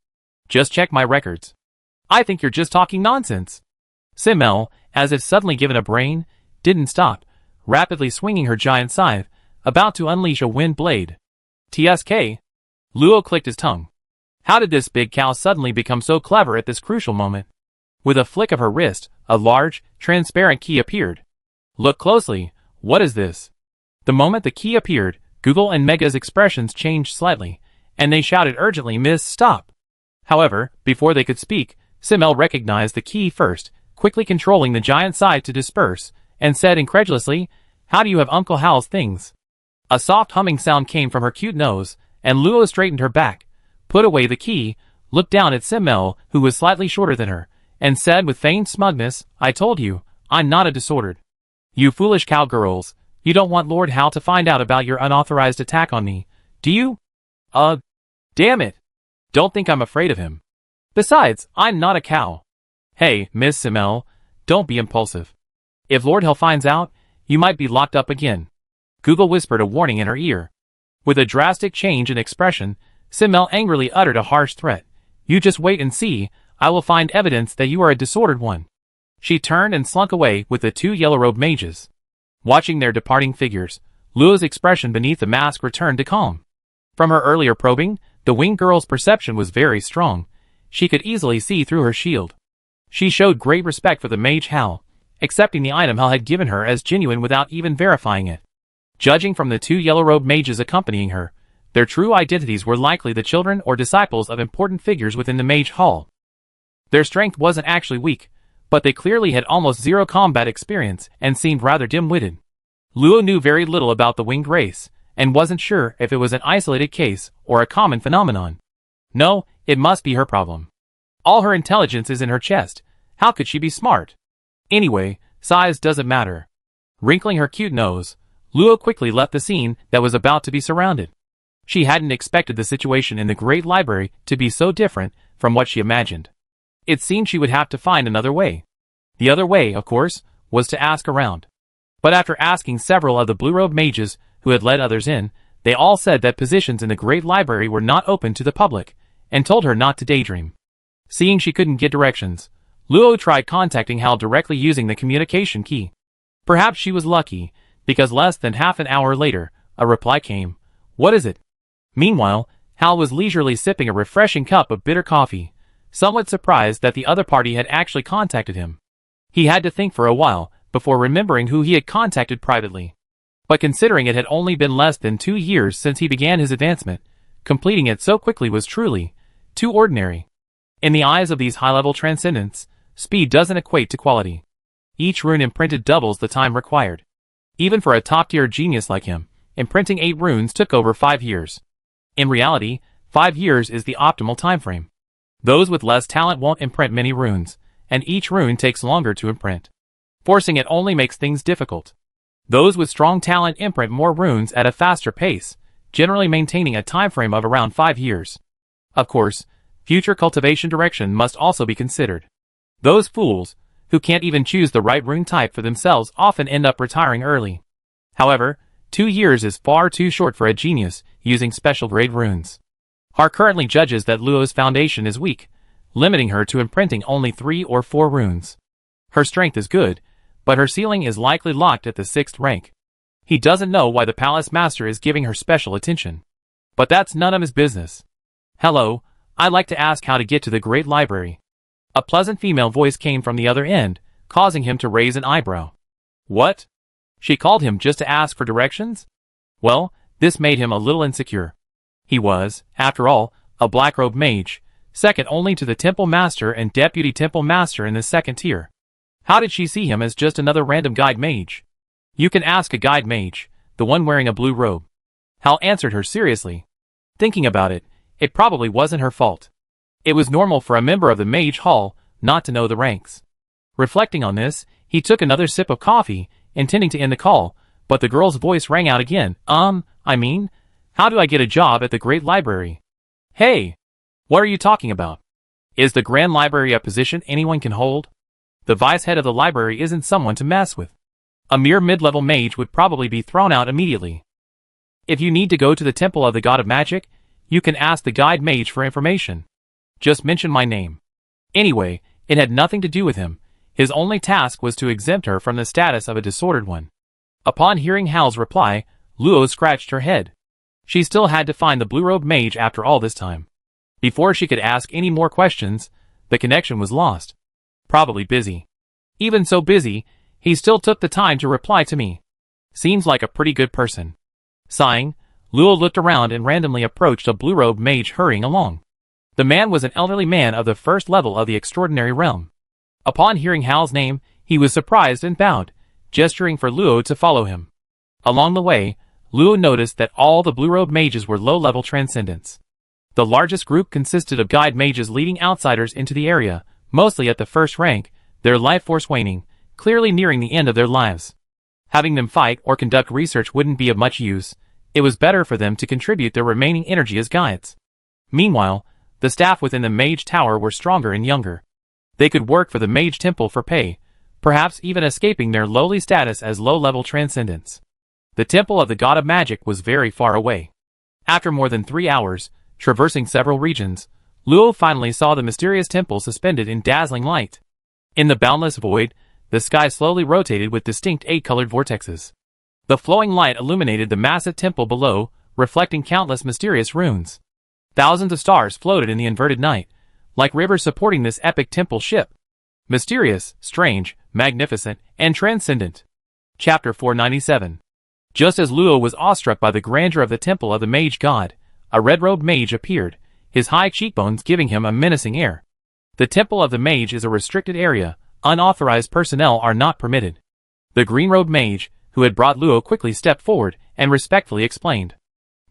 Just check my records. I think you're just talking nonsense. Simmel, as if suddenly given a brain, didn't stop, rapidly swinging her giant scythe, about to unleash a wind blade. TSK? Luo clicked his tongue. How did this big cow suddenly become so clever at this crucial moment? With a flick of her wrist, a large, transparent key appeared. Look closely. What is this? The moment the key appeared, Google and Mega's expressions changed slightly, and they shouted urgently, "Miss, stop!" However, before they could speak, Simmel recognized the key first, quickly controlling the giant scythe to disperse, and said incredulously, "How do you have Uncle Hal's things?" A soft humming sound came from her cute nose, and Luo straightened her back, put away the key, looked down at Simmel, who was slightly shorter than her, and said with feigned smugness, "I told you, I'm not a disordered. You foolish cowgirls, you don't want Lord Hal to find out about your unauthorized attack on me, do you? Damn it. Don't think I'm afraid of him. Besides, I'm not a cow. Hey, Miss Simmel, don't be impulsive. If Lord Hal finds out, you might be locked up again." Google whispered a warning in her ear. With a drastic change in expression, Simmel angrily uttered a harsh threat. "You just wait and see, I will find evidence that you are a disordered one." She turned and slunk away with the two yellow-robed mages. Watching their departing figures, Luo's expression beneath the mask returned to calm. From her earlier probing, the winged girl's perception was very strong. She could easily see through her shield. She showed great respect for the mage Hal, accepting the item Hal had given her as genuine without even verifying it. Judging from the two yellow-robed mages accompanying her, their true identities were likely the children or disciples of important figures within the mage hall. Their strength wasn't actually weak, but they clearly had almost zero combat experience and seemed rather dim-witted. Luo knew very little about the winged race, and wasn't sure if it was an isolated case or a common phenomenon. No, it must be her problem. All her intelligence is in her chest. How could she be smart? Anyway, size doesn't matter. Wrinkling her cute nose, Luo quickly left the scene that was about to be surrounded. She hadn't expected the situation in the Great Library to be so different from what she imagined. It seemed she would have to find another way. The other way, of course, was to ask around. But after asking several of the blue-robed mages who had let others in, they all said that positions in the Great Library were not open to the public, and told her not to daydream. Seeing she couldn't get directions, Luo tried contacting Hal directly using the communication key. Perhaps she was lucky, because less than half an hour later, a reply came. "What is it?" Meanwhile, Hal was leisurely sipping a refreshing cup of bitter coffee, somewhat surprised that the other party had actually contacted him. He had to think for a while before remembering who he had contacted privately. But considering it had only been less than 2 years since he began his advancement, completing it so quickly was truly too ordinary. In the eyes of these high-level transcendents, speed doesn't equate to quality. Each rune imprinted doubles the time required. Even for a top-tier genius like him, imprinting 8 runes took over 5 years. In reality, 5 years is the optimal time frame. Those with less talent won't imprint many runes, and each rune takes longer to imprint. Forcing it only makes things difficult. Those with strong talent imprint more runes at a faster pace, generally maintaining a time frame of around 5 years. Of course, future cultivation direction must also be considered. Those fools, who can't even choose the right rune type for themselves, often end up retiring early. However, 2 years is far too short for a genius using special grade runes. Har currently judges that Luo's foundation is weak, limiting her to imprinting only 3 or 4 runes. Her strength is good, but her ceiling is likely locked at the 6th rank. He doesn't know why the palace master is giving her special attention. But that's none of his business. "Hello, I'd like to ask how to get to the Great Library." A pleasant female voice came from the other end, causing him to raise an eyebrow. What? She called him just to ask for directions? Well, this made him a little insecure. He was, after all, a black-robed mage, second only to the temple master and deputy temple master in the 2nd tier. How did she see him as just another random guide mage? "You can ask a guide mage, the one wearing a blue robe." Hal answered her seriously. Thinking about it, it probably wasn't her fault. It was normal for a member of the mage hall not to know the ranks. Reflecting on this, he took another sip of coffee, intending to end the call, but the girl's voice rang out again. How do I get a job at the Great Library?" "Hey! What are you talking about? Is the Grand Library a position anyone can hold?" The vice head of the library isn't someone to mess with. A mere mid-level mage would probably be thrown out immediately. If you need to go to the temple of the god of magic, you can ask the guide mage for information. Just mention my name. Anyway, it had nothing to do with him. His only task was to exempt her from the status of a disordered one. Upon hearing Hal's reply, Luo scratched her head. She still had to find the blue-robed mage after all this time. Before she could ask any more questions, the connection was lost. Probably busy. Even so busy, he still took the time to reply to me. Seems like a pretty good person. Sighing, Luo looked around and randomly approached a blue-robed mage hurrying along. The man was an elderly man of the first level of the extraordinary realm. Upon hearing Hal's name, he was surprised and bowed, gesturing for Luo to follow him. Along the way, Luo noticed that all the blue-robed mages were low-level transcendents. The largest group consisted of guide mages leading outsiders into the area, mostly at the first rank, their life force waning, clearly nearing the end of their lives. Having them fight or conduct research wouldn't be of much use. It was better for them to contribute their remaining energy as guides. Meanwhile, the staff within the mage tower were stronger and younger. They could work for the mage temple for pay, perhaps even escaping their lowly status as low-level transcendents. The temple of the god of magic was very far away. After more than 3 hours, traversing several regions, Luo finally saw the mysterious temple suspended in dazzling light. In the boundless void, the sky slowly rotated with distinct 8-colored vortexes. The flowing light illuminated the massive temple below, reflecting countless mysterious runes. Thousands of stars floated in the inverted night, like rivers supporting this epic temple ship. Mysterious, strange, magnificent, and transcendent. Chapter 497. Just as Luo was awestruck by the grandeur of the temple of the mage god, a red-robed mage appeared, his high cheekbones giving him a menacing air. The temple of the mage is a restricted area. Unauthorized personnel are not permitted. The green-robed mage, who had brought Luo, quickly stepped forward and respectfully explained.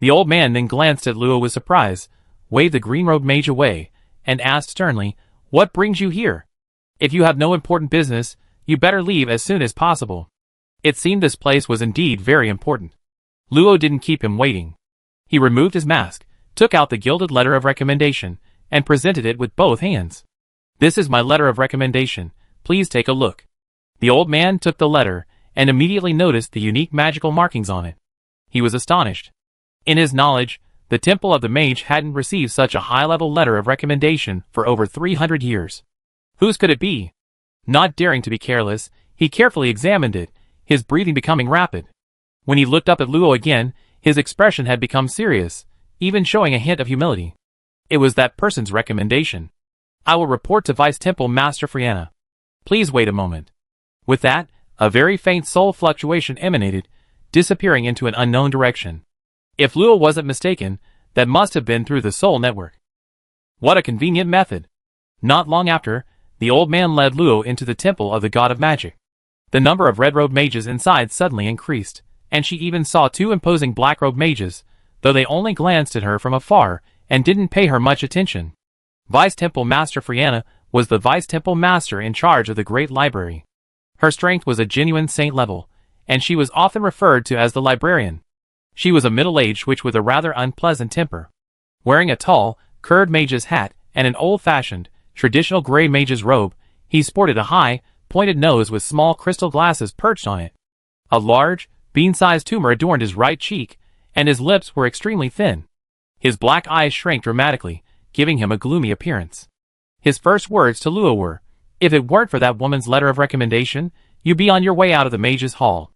The old man then glanced at Luo with surprise, waved the green-robed mage away, and asked sternly, "What brings you here? If you have no important business, you better leave as soon as possible." It seemed this place was indeed very important. Luo didn't keep him waiting. He removed his mask, took out the gilded letter of recommendation, and presented it with both hands. "This is my letter of recommendation. Please take a look." The old man took the letter, and immediately noticed the unique magical markings on it. He was astonished. In his knowledge, the Temple of the Mage hadn't received such a high-level letter of recommendation for over 300 years. Whose could it be? Not daring to be careless, he carefully examined it, his breathing becoming rapid. When he looked up at Luo again, his expression had become serious, even showing a hint of humility. It was that person's recommendation. "I will report to Vice Temple Master Friana. Please wait a moment." With that, a very faint soul fluctuation emanated, disappearing into an unknown direction. If Luo wasn't mistaken, that must have been through the soul network. What a convenient method. Not long after, the old man led Luo into the temple of the god of magic. The number of red-robed mages inside suddenly increased, and she even saw 2 imposing black-robed mages, though they only glanced at her from afar and didn't pay her much attention. Vice Temple Master Friana was the Vice Temple Master in charge of the Great Library. Her strength was a genuine saint level, and she was often referred to as the librarian. She was a middle-aged witch with a rather unpleasant temper. Wearing a tall, curved mage's hat and an old-fashioned, traditional gray mage's robe, he sported a high, pointed nose with small crystal glasses perched on it. A large, bean-sized tumor adorned his right cheek, and his lips were extremely thin. His black eyes shrank dramatically, giving him a gloomy appearance. His first words to Luo were, "If it weren't for that woman's letter of recommendation, you'd be on your way out of the mage's hall."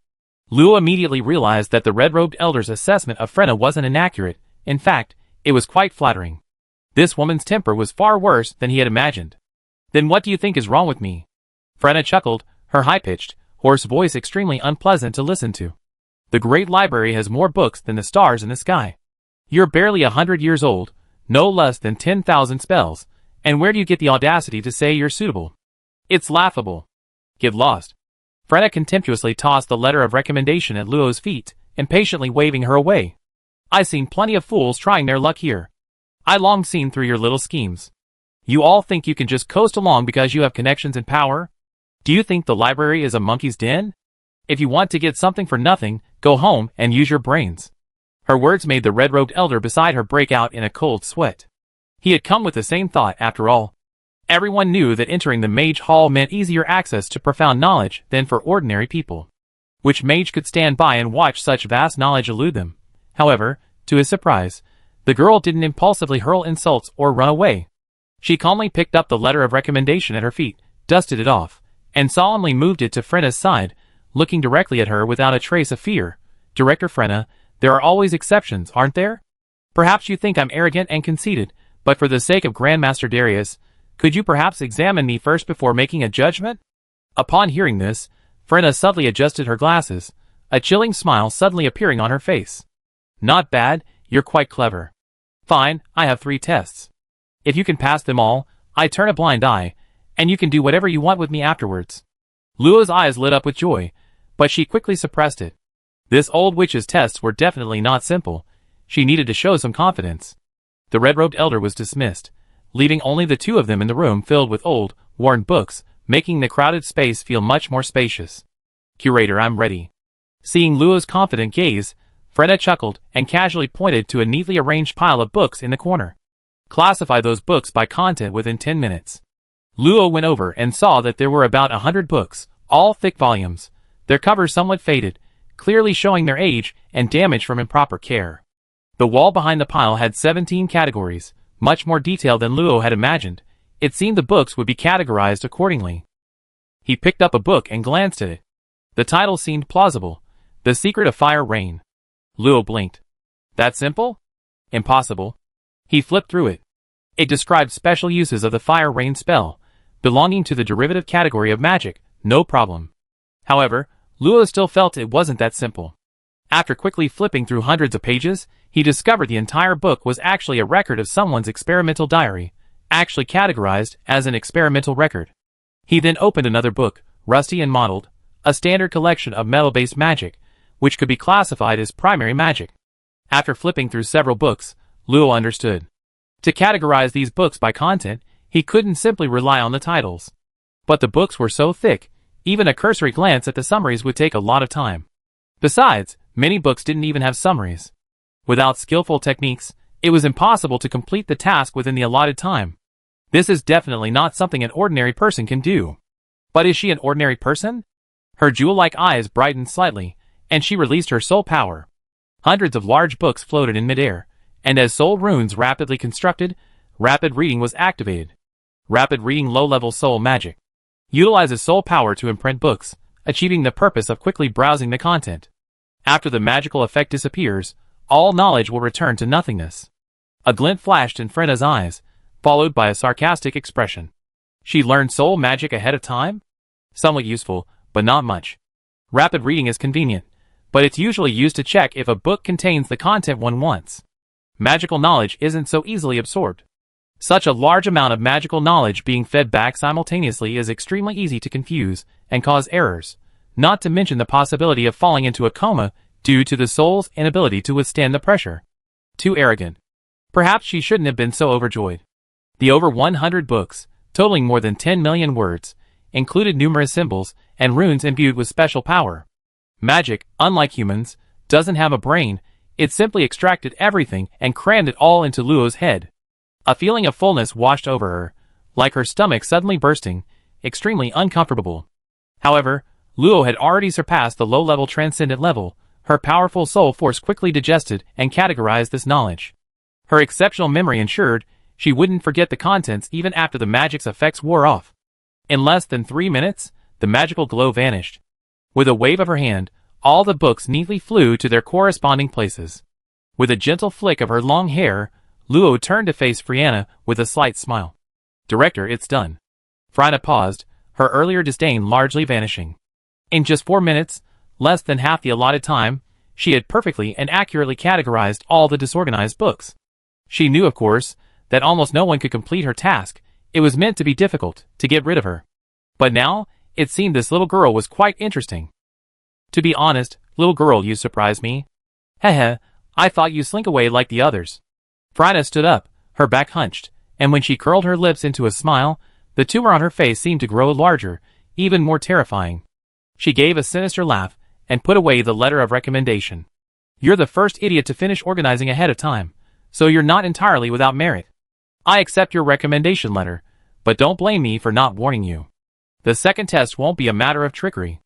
Luo immediately realized that the red-robed elder's assessment of Frenna wasn't inaccurate. In fact, it was quite flattering. This woman's temper was far worse than he had imagined. "Then what do you think is wrong with me?" Frenna chuckled, her high-pitched, hoarse voice extremely unpleasant to listen to. "The Great Library has more books than the stars in the sky. You're barely 100 years old, no less than 10,000 spells, and where do you get the audacity to say you're suitable? It's laughable. Get lost." Frenna contemptuously tossed the letter of recommendation at Luo's feet, impatiently waving her away. "I've seen plenty of fools trying their luck here. I long seen through your little schemes. You all think you can just coast along because you have connections and power? Do you think the library is a monkey's den? If you want to get something for nothing, go home and use your brains." Her words made the red-robed elder beside her break out in a cold sweat. He had come with the same thought after all. Everyone knew that entering the mage hall meant easier access to profound knowledge than for ordinary people. Which mage could stand by and watch such vast knowledge elude them? However, to his surprise, the girl didn't impulsively hurl insults or run away. She calmly picked up the letter of recommendation at her feet, dusted it off, and solemnly moved it to Frenna's side, looking directly at her without a trace of fear. Director Frenna, there are always exceptions, aren't there? Perhaps you think I'm arrogant and conceited, but for the sake of Grandmaster Darius, could you perhaps examine me first before making a judgment? Upon hearing this, Frenna subtly adjusted her glasses, a chilling smile suddenly appearing on her face. Not bad, you're quite clever. Fine, I have 3 tests. If you can pass them all, I turn a blind eye, and you can do whatever you want with me afterwards. Luo's eyes lit up with joy, but she quickly suppressed it. This old witch's tests were definitely not simple. She needed to show some confidence. The red-robed elder was dismissed, leaving only the 2 of them in the room filled with old, worn books, making the crowded space feel much more spacious. Curator, I'm ready. Seeing Luo's confident gaze, Frenna chuckled and casually pointed to a neatly arranged pile of books in the corner. Classify those books by content within 10 minutes. Luo went over and saw that there were about 100 books, all thick volumes, their covers somewhat faded, clearly showing their age and damage from improper care. The wall behind the pile had 17 categories, much more detailed than Luo had imagined. It seemed the books would be categorized accordingly. He picked up a book and glanced at it. The title seemed plausible, The Secret of Fire Rain. Luo blinked. That simple? Impossible. He flipped through it. It described special uses of the Fire Rain spell, belonging to the derivative category of magic, no problem. However, Luo still felt it wasn't that simple. After quickly flipping through hundreds of pages, he discovered the entire book was actually a record of someone's experimental diary, actually categorized as an experimental record. He then opened another book, rusty and mottled, a standard collection of metal-based magic, which could be classified as primary magic. After flipping through several books, Luo understood. To categorize these books by content, he couldn't simply rely on the titles. But the books were so thick, even a cursory glance at the summaries would take a lot of time. Besides, many books didn't even have summaries. Without skillful techniques, it was impossible to complete the task within the allotted time. This is definitely not something an ordinary person can do. But is she an ordinary person? Her jewel-like eyes brightened slightly, and she released her soul power. Hundreds of large books floated in midair, and as soul runes rapidly constructed, rapid reading was activated. Rapid reading low-level soul magic. Utilizes soul power to imprint books, achieving the purpose of quickly browsing the content. After the magical effect disappears, all knowledge will return to nothingness. A glint flashed in Frenna's eyes, followed by a sarcastic expression. She learned soul magic ahead of time? Somewhat useful, but not much. Rapid reading is convenient, but it's usually used to check if a book contains the content one wants. Magical knowledge isn't so easily absorbed. Such a large amount of magical knowledge being fed back simultaneously is extremely easy to confuse and cause errors, not to mention the possibility of falling into a coma due to the soul's inability to withstand the pressure. Too arrogant. Perhaps she shouldn't have been so overjoyed. The over 100 books, totaling more than 10 million words, included numerous symbols and runes imbued with special power. Magic, unlike humans, doesn't have a brain. It simply extracted everything and crammed it all into Luo's head. A feeling of fullness washed over her, like her stomach suddenly bursting, extremely uncomfortable. However, Luo had already surpassed the low-level transcendent level. Her powerful soul force quickly digested and categorized this knowledge. Her exceptional memory ensured she wouldn't forget the contents even after the magic's effects wore off. In less than 3 minutes, the magical glow vanished. With a wave of her hand, all the books neatly flew to their corresponding places. With a gentle flick of her long hair, Luo turned to face Frenna with a slight smile. Director, it's done. Frenna paused, her earlier disdain largely vanishing. In just 4 minutes, less than half the allotted time, she had perfectly and accurately categorized all the disorganized books. She knew, of course, that almost no one could complete her task. It was meant to be difficult to get rid of her. But now, it seemed this little girl was quite interesting. To be honest, little girl, you surprised me. Heh, I thought you'd slink away like the others. Frenna stood up, her back hunched, and when she curled her lips into a smile, the tumor on her face seemed to grow larger, even more terrifying. She gave a sinister laugh and put away the letter of recommendation. You're the first idiot to finish organizing ahead of time, so you're not entirely without merit. I accept your recommendation letter, But don't blame me for not warning you. The second test won't be a matter of trickery.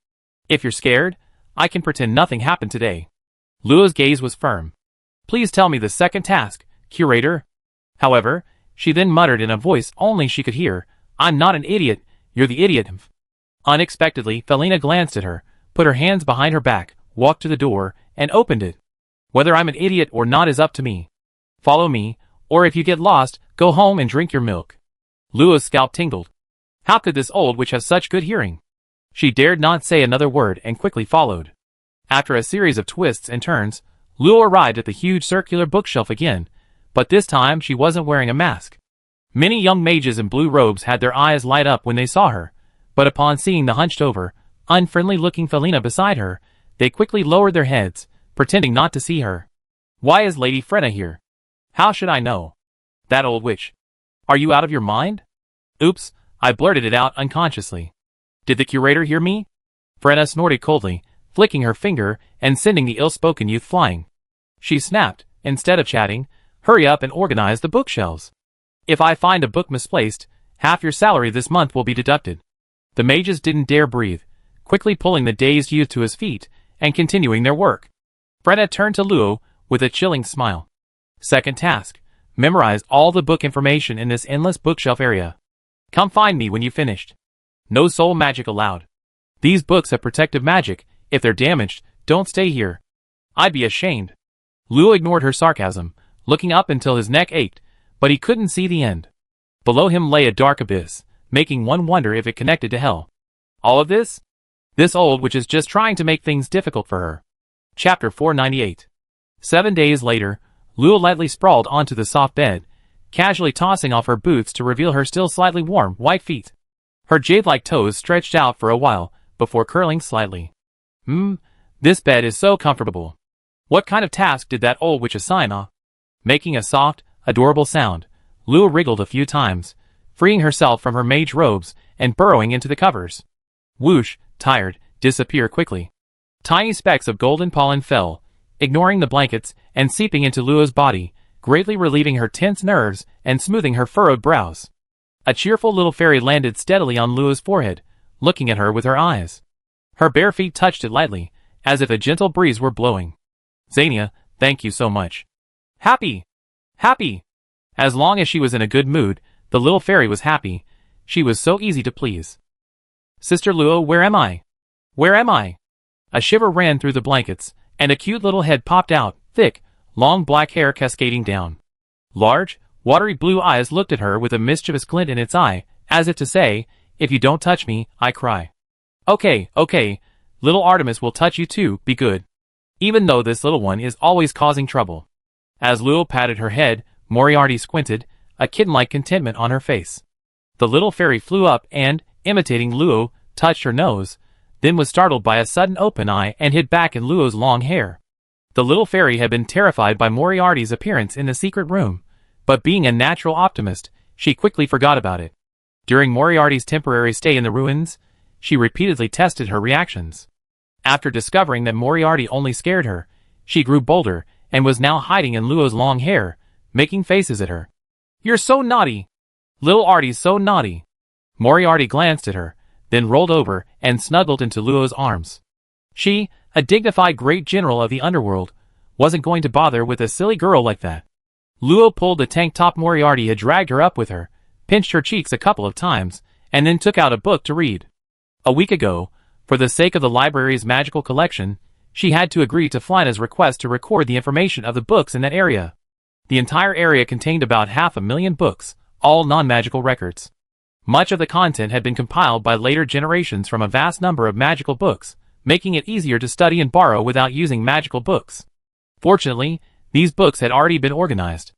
If you're scared, I can pretend nothing happened today. Luo's gaze was firm. Please tell me the second task, curator. However, she then muttered in a voice only she could hear, I'm not an idiot, you're the idiot. Unexpectedly, Felina glanced at her, put her hands behind her back, walked to the door, and opened it. Whether I'm an idiot or not is up to me. Follow me, or if you get lost, go home and drink your milk. Luo's scalp tingled. How could this old witch have such good hearing? She dared not say another word and quickly followed. After a series of twists and turns, Luo arrived at the huge circular bookshelf again, but this time she wasn't wearing a mask. Many young mages in blue robes had their eyes light up when they saw her, but upon seeing the hunched-over, unfriendly-looking Felina beside her, they quickly lowered their heads, pretending not to see her. Why is Lady Frenna here? How should I know? That old witch. Are you out of your mind? Oops, I blurted it out unconsciously. Did the curator hear me? Frenna snorted coldly, flicking her finger and sending the ill-spoken youth flying. She snapped, instead of chatting, hurry up and organize the bookshelves. If I find a book misplaced, half your salary this month will be deducted. The mages didn't dare breathe, quickly pulling the dazed youth to his feet and continuing their work. Frenna turned to Luo with a chilling smile. Second task, memorize all the book information in this endless bookshelf area. Come find me when you finished. No soul magic allowed. These books have protective magic. If they're damaged, don't stay here. I'd be ashamed. Luo ignored her sarcasm, looking up until his neck ached, but he couldn't see the end. Below him lay a dark abyss, making one wonder if it connected to hell. All of this? This old witch is just trying to make things difficult for her. Chapter 498. 7 days later, Luo lightly sprawled onto the soft bed, casually tossing off her boots to reveal her still slightly warm white feet. Her jade-like toes stretched out for a while, before curling slightly. This bed is so comfortable. What kind of task did that old witch assign? Making a soft, adorable sound, Luo wriggled a few times, freeing herself from her mage robes and burrowing into the covers. Whoosh, tired, disappear quickly. Tiny specks of golden pollen fell, ignoring the blankets and seeping into Luo's body, greatly relieving her tense nerves and smoothing her furrowed brows. A cheerful little fairy landed steadily on Luo's forehead, looking at her with her eyes. Her bare feet touched it lightly, as if a gentle breeze were blowing. Xania, thank you so much. Happy! Happy! As long as she was in a good mood, the little fairy was happy. She was so easy to please. Sister Luo, where am I? Where am I? A shiver ran through the blankets, and a cute little head popped out, thick, long black hair cascading down. Large, watery blue eyes looked at her with a mischievous glint in its eye, as if to say, if you don't touch me, I cry. Okay, little Artemis will touch you too, be good. Even though this little one is always causing trouble. As Luo patted her head, Moriarty squinted, a kitten-like contentment on her face. The little fairy flew up and, imitating Luo, touched her nose, then was startled by a sudden open eye and hid back in Luo's long hair. The little fairy had been terrified by Moriarty's appearance in the secret room, but being a natural optimist, she quickly forgot about it. During Moriarty's temporary stay in the ruins, she repeatedly tested her reactions. After discovering that Moriarty only scared her, she grew bolder and was now hiding in Luo's long hair, making faces at her. You're so naughty! Little Artie's so naughty! Moriarty glanced at her, then rolled over and snuggled into Luo's arms. She, a dignified great general of the underworld, wasn't going to bother with a silly girl like that. Luo pulled the tank top Moriarty had dragged her up with her, pinched her cheeks a couple of times, and then took out a book to read. A week ago, for the sake of the library's magical collection, she had to agree to Flina's request to record the information of the books in that area. The entire area contained about 500,000 books, all non-magical records. Much of the content had been compiled by later generations from a vast number of magical books, making it easier to study and borrow without using magical books. Fortunately, these books had already been organized.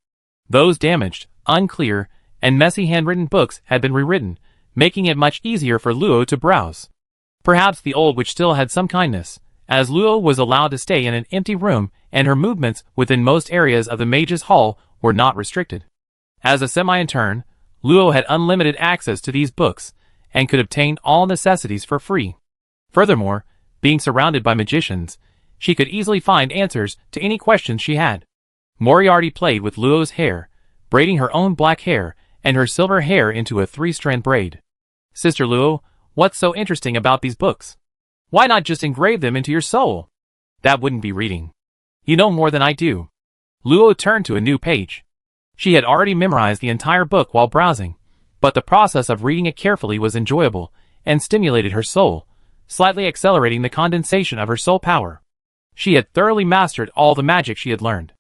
Those damaged, unclear, and messy handwritten books had been rewritten, making it much easier for Luo to browse. Perhaps the old witch still had some kindness, as Luo was allowed to stay in an empty room and her movements within most areas of the mage's hall were not restricted. As a semi-intern, Luo had unlimited access to these books and could obtain all necessities for free. Furthermore, being surrounded by magicians, she could easily find answers to any questions she had. Moriarty played with Luo's hair, braiding her own black hair and her silver hair into a 3-strand braid. Sister Luo, what's so interesting about these books? Why not just engrave them into your soul? That wouldn't be reading. You know more than I do. Luo turned to a new page. She had already memorized the entire book while browsing, but the process of reading it carefully was enjoyable and stimulated her soul, slightly accelerating the condensation of her soul power. She had thoroughly mastered all the magic she had learned.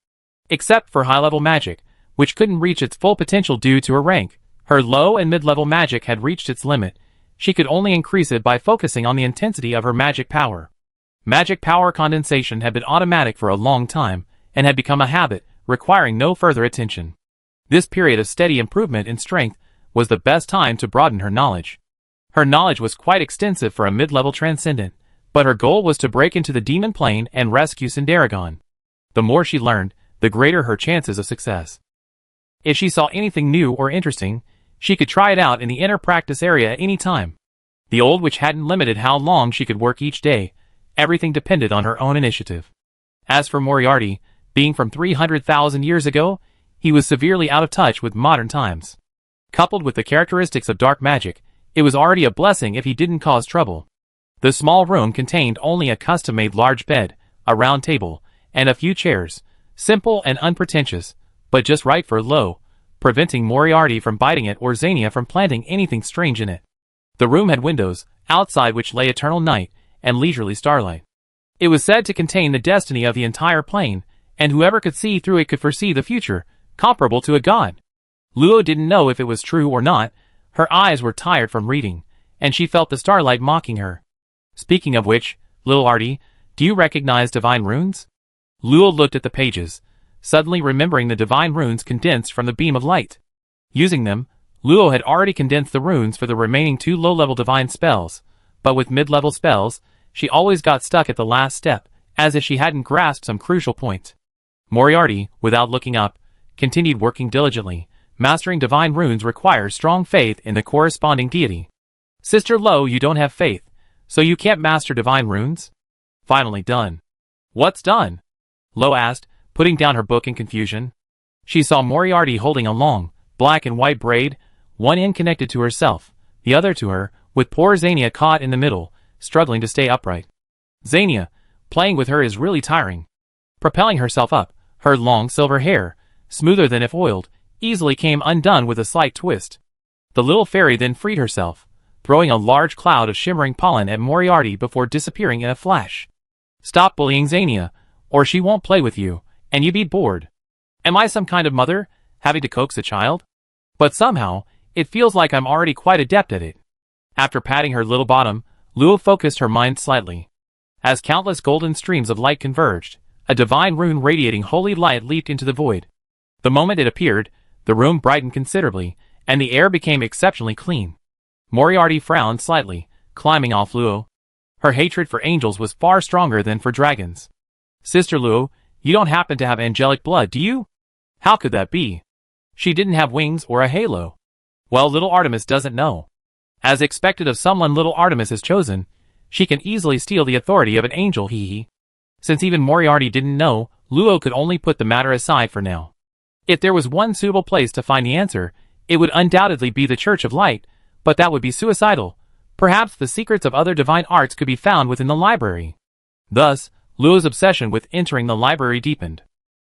Except for high-level magic, which couldn't reach its full potential due to her rank, her low and mid-level magic had reached its limit. She could only increase it by focusing on the intensity of her magic power. Magic power condensation had been automatic for a long time, and had become a habit, requiring no further attention. This period of steady improvement in strength was the best time to broaden her knowledge. Her knowledge was quite extensive for a mid-level transcendent, but her goal was to break into the demon plane and rescue Sindaragon. The more she learned, the greater her chances of success. If she saw anything new or interesting, she could try it out in the inner practice area at any time. The old witch hadn't limited how long she could work each day. Everything depended on her own initiative. As for Moriarty, being from 300,000 years ago, he was severely out of touch with modern times. Coupled with the characteristics of dark magic, it was already a blessing if he didn't cause trouble. The small room contained only a custom-made large bed, a round table, and a few chairs, simple and unpretentious, but just right for Lo, preventing Moriarty from biting it or Xania from planting anything strange in it. The room had windows, outside which lay eternal night and leisurely starlight. It was said to contain the destiny of the entire plane, and whoever could see through it could foresee the future, comparable to a god. Luo didn't know if it was true or not. Her eyes were tired from reading, and she felt the starlight mocking her. Speaking of which, little Artie, do you recognize divine runes? Luo looked at the pages, suddenly remembering the divine runes condensed from the beam of light. Using them, Luo had already condensed the runes for the remaining 2 low-level divine spells, but with mid-level spells, she always got stuck at the last step, as if she hadn't grasped some crucial point. Moriarty, without looking up, continued working diligently. Mastering divine runes requires strong faith in the corresponding deity. Sister Lo, you don't have faith, so you can't master divine runes? Finally done. What's done? Lo asked, putting down her book in confusion. She saw Moriarty holding a long, black and white braid, one end connected to herself, the other to her, with poor Xania caught in the middle, struggling to stay upright. Xania, playing with her is really tiring. Propelling herself up, her long silver hair, smoother than if oiled, easily came undone with a slight twist. The little fairy then freed herself, throwing a large cloud of shimmering pollen at Moriarty before disappearing in a flash. Stop bullying Xania, or she won't play with you, and you'd be bored. Am I some kind of mother, having to coax a child? But somehow, it feels like I'm already quite adept at it. After patting her little bottom, Luo focused her mind slightly. As countless golden streams of light converged, a divine rune radiating holy light leaped into the void. The moment it appeared, the room brightened considerably, and the air became exceptionally clean. Moriarty frowned slightly, climbing off Luo. Her hatred for angels was far stronger than for dragons. Sister Luo, you don't happen to have angelic blood, do you? How could that be? She didn't have wings or a halo. Well, little Artemis doesn't know. As expected of someone little Artemis has chosen, she can easily steal the authority of an angel, hee. Since even Moriarty didn't know, Luo could only put the matter aside for now. If there was one suitable place to find the answer, it would undoubtedly be the Church of Light, but that would be suicidal. Perhaps the secrets of other divine arts could be found within the library. Thus, Luo's obsession with entering the library deepened.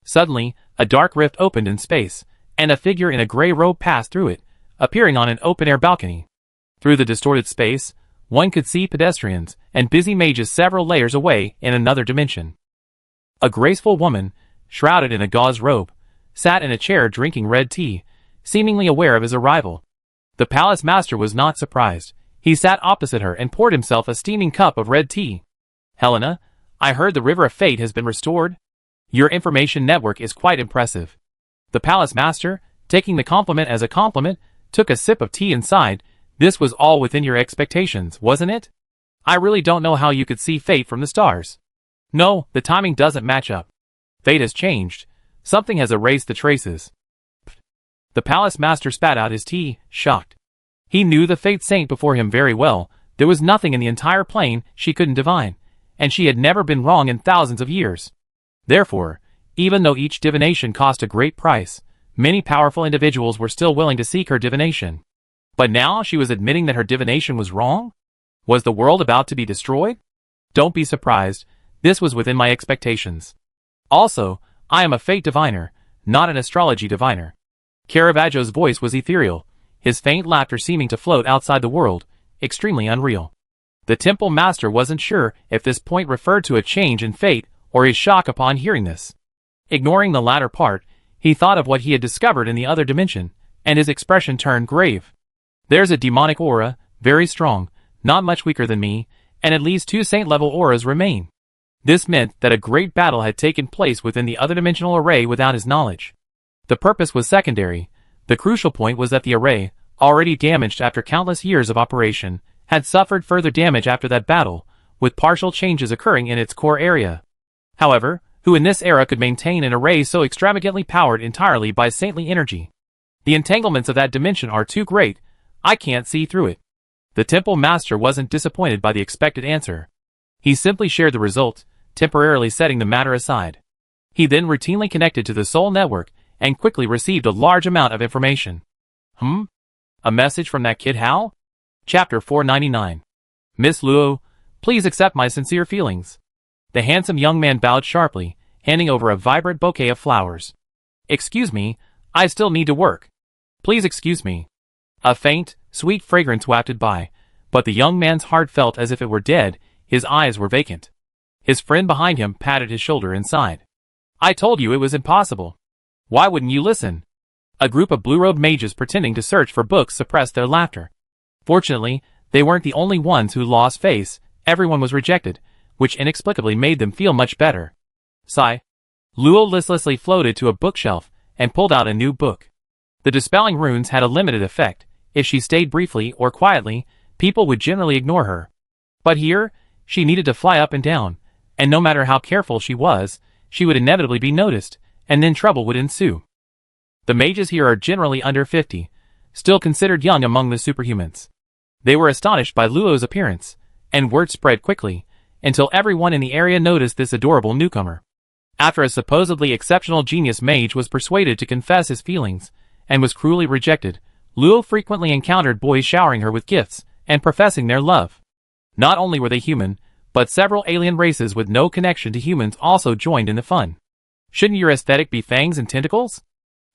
Suddenly, a dark rift opened in space, and a figure in a gray robe passed through it, appearing on an open-air balcony. Through the distorted space, one could see pedestrians and busy mages several layers away in another dimension. A graceful woman, shrouded in a gauze robe, sat in a chair drinking red tea, seemingly aware of his arrival. The palace master was not surprised. He sat opposite her and poured himself a steaming cup of red tea. Helena, I heard the River of Fate has been restored. Your information network is quite impressive. The palace master, taking the compliment as a compliment, took a sip of tea and sighed. This was all within your expectations, wasn't it? I really don't know how you could see fate from the stars. No, the timing doesn't match up. Fate has changed. Something has erased the traces. The palace master spat out his tea, shocked. He knew the fate saint before him very well. There was nothing in the entire plane she couldn't divine, and she had never been wrong in thousands of years. Therefore, even though each divination cost a great price, Many powerful individuals were still willing to seek her divination. But now she was admitting that her divination was wrong? Was the world about to be destroyed? Don't be surprised, this was within my expectations. Also, I am a fate diviner, not an astrology diviner. Caravaggio's voice was ethereal, his faint laughter seeming to float outside the world, extremely unreal. The temple master wasn't sure if this point referred to a change in fate or his shock upon hearing this. Ignoring the latter part, he thought of what he had discovered in the other dimension, and his expression turned grave. There's a demonic aura, very strong, not much weaker than me, and at least 2 saint-level auras remain. This meant that a great battle had taken place within the other dimensional array without his knowledge. The purpose was secondary. The crucial point was that the array, already damaged after countless years of operation, had suffered further damage after that battle, with partial changes occurring in its core area. However, who in this era could maintain an array so extravagantly powered entirely by saintly energy? The entanglements of that dimension are too great, I can't see through it. The temple master wasn't disappointed by the expected answer. He simply shared the result, temporarily setting the matter aside. He then routinely connected to the Soul Network and quickly received a large amount of information. A message from that kid Hal? Chapter 499. Miss Luo, please accept my sincere feelings. The handsome young man bowed sharply, handing over a vibrant bouquet of flowers. Excuse me, I still need to work. Please excuse me. A faint, sweet fragrance wafted by, but the young man's heart felt as if it were dead, his eyes were vacant. His friend behind him patted his shoulder and sighed. I told you it was impossible. Why wouldn't you listen? A group of blue-robed mages pretending to search for books suppressed their laughter. Fortunately, they weren't the only ones who lost face, everyone was rejected, which inexplicably made them feel much better. Sigh. Luo listlessly floated to a bookshelf and pulled out a new book. The dispelling runes had a limited effect. If she stayed briefly or quietly, people would generally ignore her. But here, she needed to fly up and down, and no matter how careful she was, she would inevitably be noticed, and then trouble would ensue. The mages here are generally under 50, still considered young among the superhumans. They were astonished by Luo's appearance, and word spread quickly, until everyone in the area noticed this adorable newcomer. After a supposedly exceptional genius mage was persuaded to confess his feelings, and was cruelly rejected, Luo frequently encountered boys showering her with gifts, and professing their love. Not only were they human, but several alien races with no connection to humans also joined in the fun. Shouldn't your aesthetic be fangs and tentacles?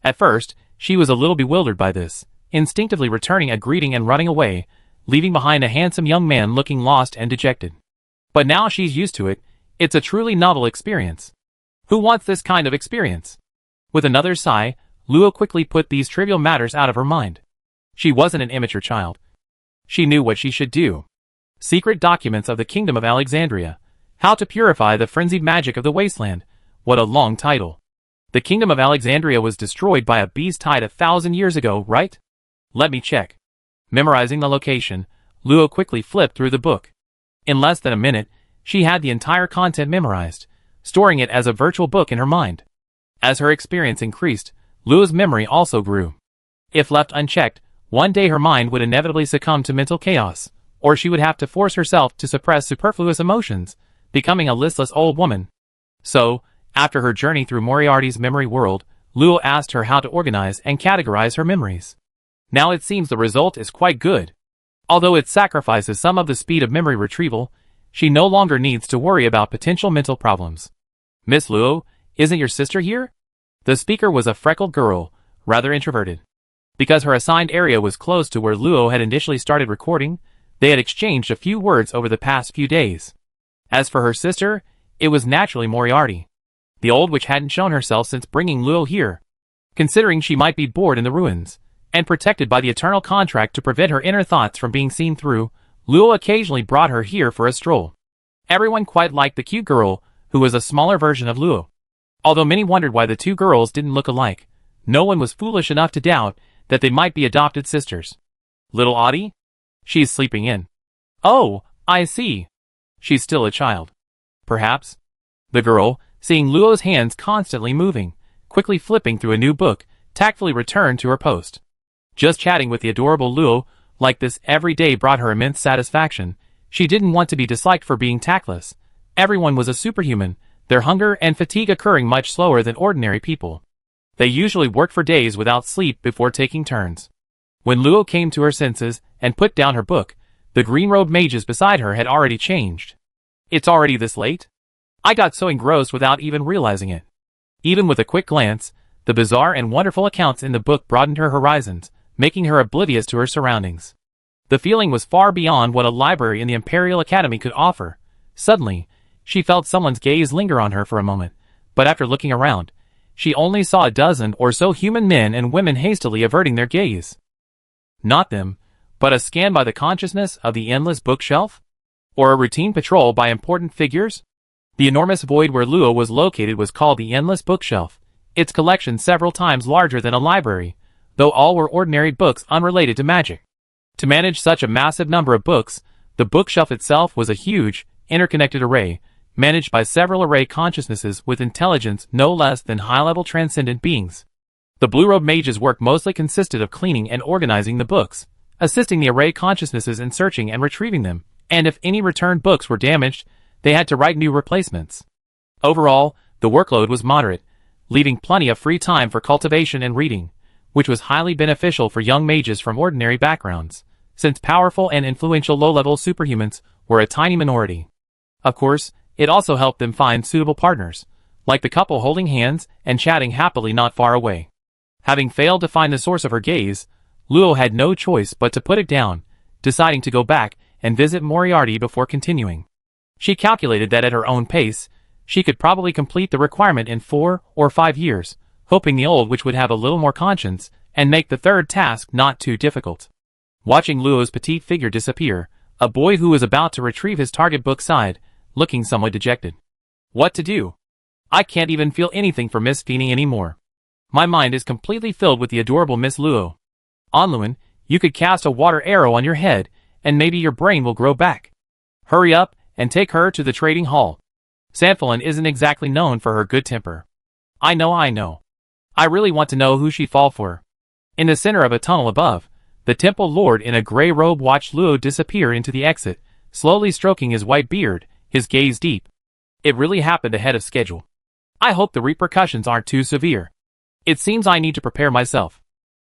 At first, she was a little bewildered by this, instinctively returning a greeting and running away, leaving behind a handsome young man looking lost and dejected. But now she's used to it, it's a truly novel experience. Who wants this kind of experience? With another sigh, Luo quickly put these trivial matters out of her mind. She wasn't an immature child. She knew what she should do. Secret documents of the Kingdom of Alexandria. How to purify the frenzied magic of the wasteland. What a long title. The Kingdom of Alexandria was destroyed by a beast tide 1,000 years ago, right? Let me check. Memorizing the location, Luo quickly flipped through the book. In less than a minute, she had the entire content memorized, storing it as a virtual book in her mind. As her experience increased, Luo's memory also grew. If left unchecked, one day her mind would inevitably succumb to mental chaos, or she would have to force herself to suppress superfluous emotions, becoming a listless old woman. So, after her journey through Moriarty's memory world, Luo asked her how to organize and categorize her memories. Now it seems the result is quite good. Although it sacrifices some of the speed of memory retrieval, she no longer needs to worry about potential mental problems. Miss Luo, isn't your sister here? The speaker was a freckled girl, rather introverted. Because her assigned area was close to where Luo had initially started recording, they had exchanged a few words over the past few days. As for her sister, it was naturally Moriarty. The old witch hadn't shown herself since bringing Luo here. Considering she might be bored in the ruins, and protected by the eternal contract to prevent her inner thoughts from being seen through, Luo occasionally brought her here for a stroll. Everyone quite liked the cute girl, who was a smaller version of Luo. Although many wondered why the two girls didn't look alike, no one was foolish enough to doubt that they might be adopted sisters. Little Audie? She's sleeping in. Oh, I see. She's still a child. Perhaps. The girl, seeing Luo's hands constantly moving, quickly flipping through a new book, tactfully returned to her post. Just chatting with the adorable Luo like this every day brought her immense satisfaction. She didn't want to be disliked for being tactless. Everyone was a superhuman, their hunger and fatigue occurring much slower than ordinary people. They usually worked for days without sleep before taking turns. When Luo came to her senses and put down her book, the green-robed mages beside her had already changed. It's already this late? I got so engrossed without even realizing it. Even with a quick glance, the bizarre and wonderful accounts in the book broadened her horizons, making her oblivious to her surroundings. The feeling was far beyond what a library in the Imperial Academy could offer. Suddenly, she felt someone's gaze linger on her for a moment, but after looking around, she only saw a dozen or so human men and women hastily averting their gaze. Not them, but a scan by the consciousness of the endless bookshelf? Or a routine patrol by important figures? The enormous void where Luo was located was called the Endless Bookshelf, its collection several times larger than a library, though all were ordinary books unrelated to magic. To manage such a massive number of books, the bookshelf itself was a huge, interconnected array, managed by several array consciousnesses with intelligence no less than high-level transcendent beings. The blue-robed mages' work mostly consisted of cleaning and organizing the books, assisting the array consciousnesses in searching and retrieving them, and if any returned books were damaged, they had to write new replacements. Overall, the workload was moderate, leaving plenty of free time for cultivation and reading, which was highly beneficial for young mages from ordinary backgrounds, since powerful and influential low-level superhumans were a tiny minority. Of course, it also helped them find suitable partners, like the couple holding hands and chatting happily not far away. Having failed to find the source of her gaze, Luo had no choice but to put it down, deciding to go back and visit Moriarty before continuing. She calculated that at her own pace, she could probably complete the requirement in 4 or 5 years, hoping the old witch would have a little more conscience and make the third task not too difficult. Watching Luo's petite figure disappear, a boy who was about to retrieve his target book sighed, looking somewhat dejected. What to do? I can't even feel anything for Miss Feeney anymore. My mind is completely filled with the adorable Miss Luo. Onluin, you could cast a water arrow on your head, and maybe your brain will grow back. Hurry up, and take her to the trading hall. Sanfilin isn't exactly known for her good temper. I know. I really want to know who she fall for. In the center of a tunnel above, the temple lord in a gray robe watched Luo disappear into the exit, slowly stroking his white beard, his gaze deep. It really happened ahead of schedule. I hope the repercussions aren't too severe. It seems I need to prepare myself.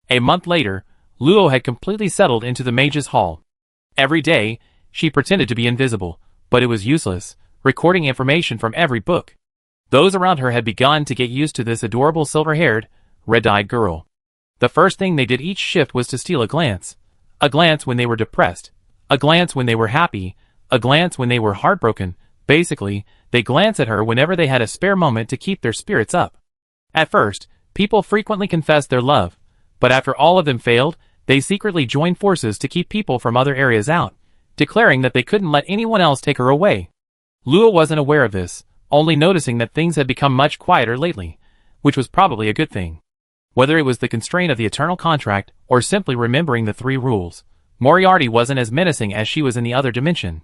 A month later, Luo had completely settled into the mage's hall. Every day, she pretended to be invisible, but it was useless, recording information from every book. Those around her had begun to get used to this adorable silver-haired, red-eyed girl. The first thing they did each shift was to steal a glance when they were depressed, a glance when they were happy, a glance when they were heartbroken. Basically, they glanced at her whenever they had a spare moment to keep their spirits up. At first, people frequently confessed their love, but after all of them failed, they secretly joined forces to keep people from other areas out, declaring that they couldn't let anyone else take her away. Luo wasn't aware of this, only noticing that things had become much quieter lately, which was probably a good thing. Whether it was the constraint of the eternal contract or simply remembering the 3 rules, Moriarty wasn't as menacing as she was in the other dimension.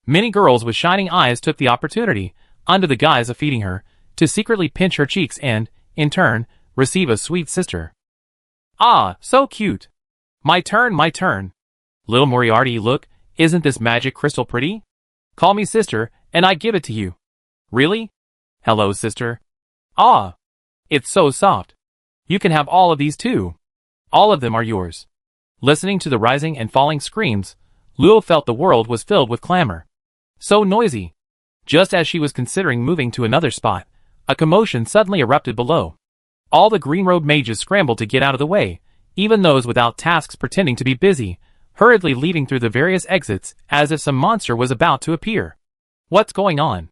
Many girls with shining eyes took the opportunity, under the guise of feeding her, to secretly pinch her cheeks and, in turn, receive a sweet sister. Ah, so cute. My turn. Little Moriarty, look, isn't this magic crystal pretty? Call me sister, and I give it to you. Really? Hello, sister. Ah, it's so soft. You can have all of these too. All of them are yours. Listening to the rising and falling screams, Luo felt the world was filled with clamor. So noisy. Just as she was considering moving to another spot, a commotion suddenly erupted below. All the green-robed mages scrambled to get out of the way, even those without tasks pretending to be busy, hurriedly leading through the various exits as if some monster was about to appear. What's going on?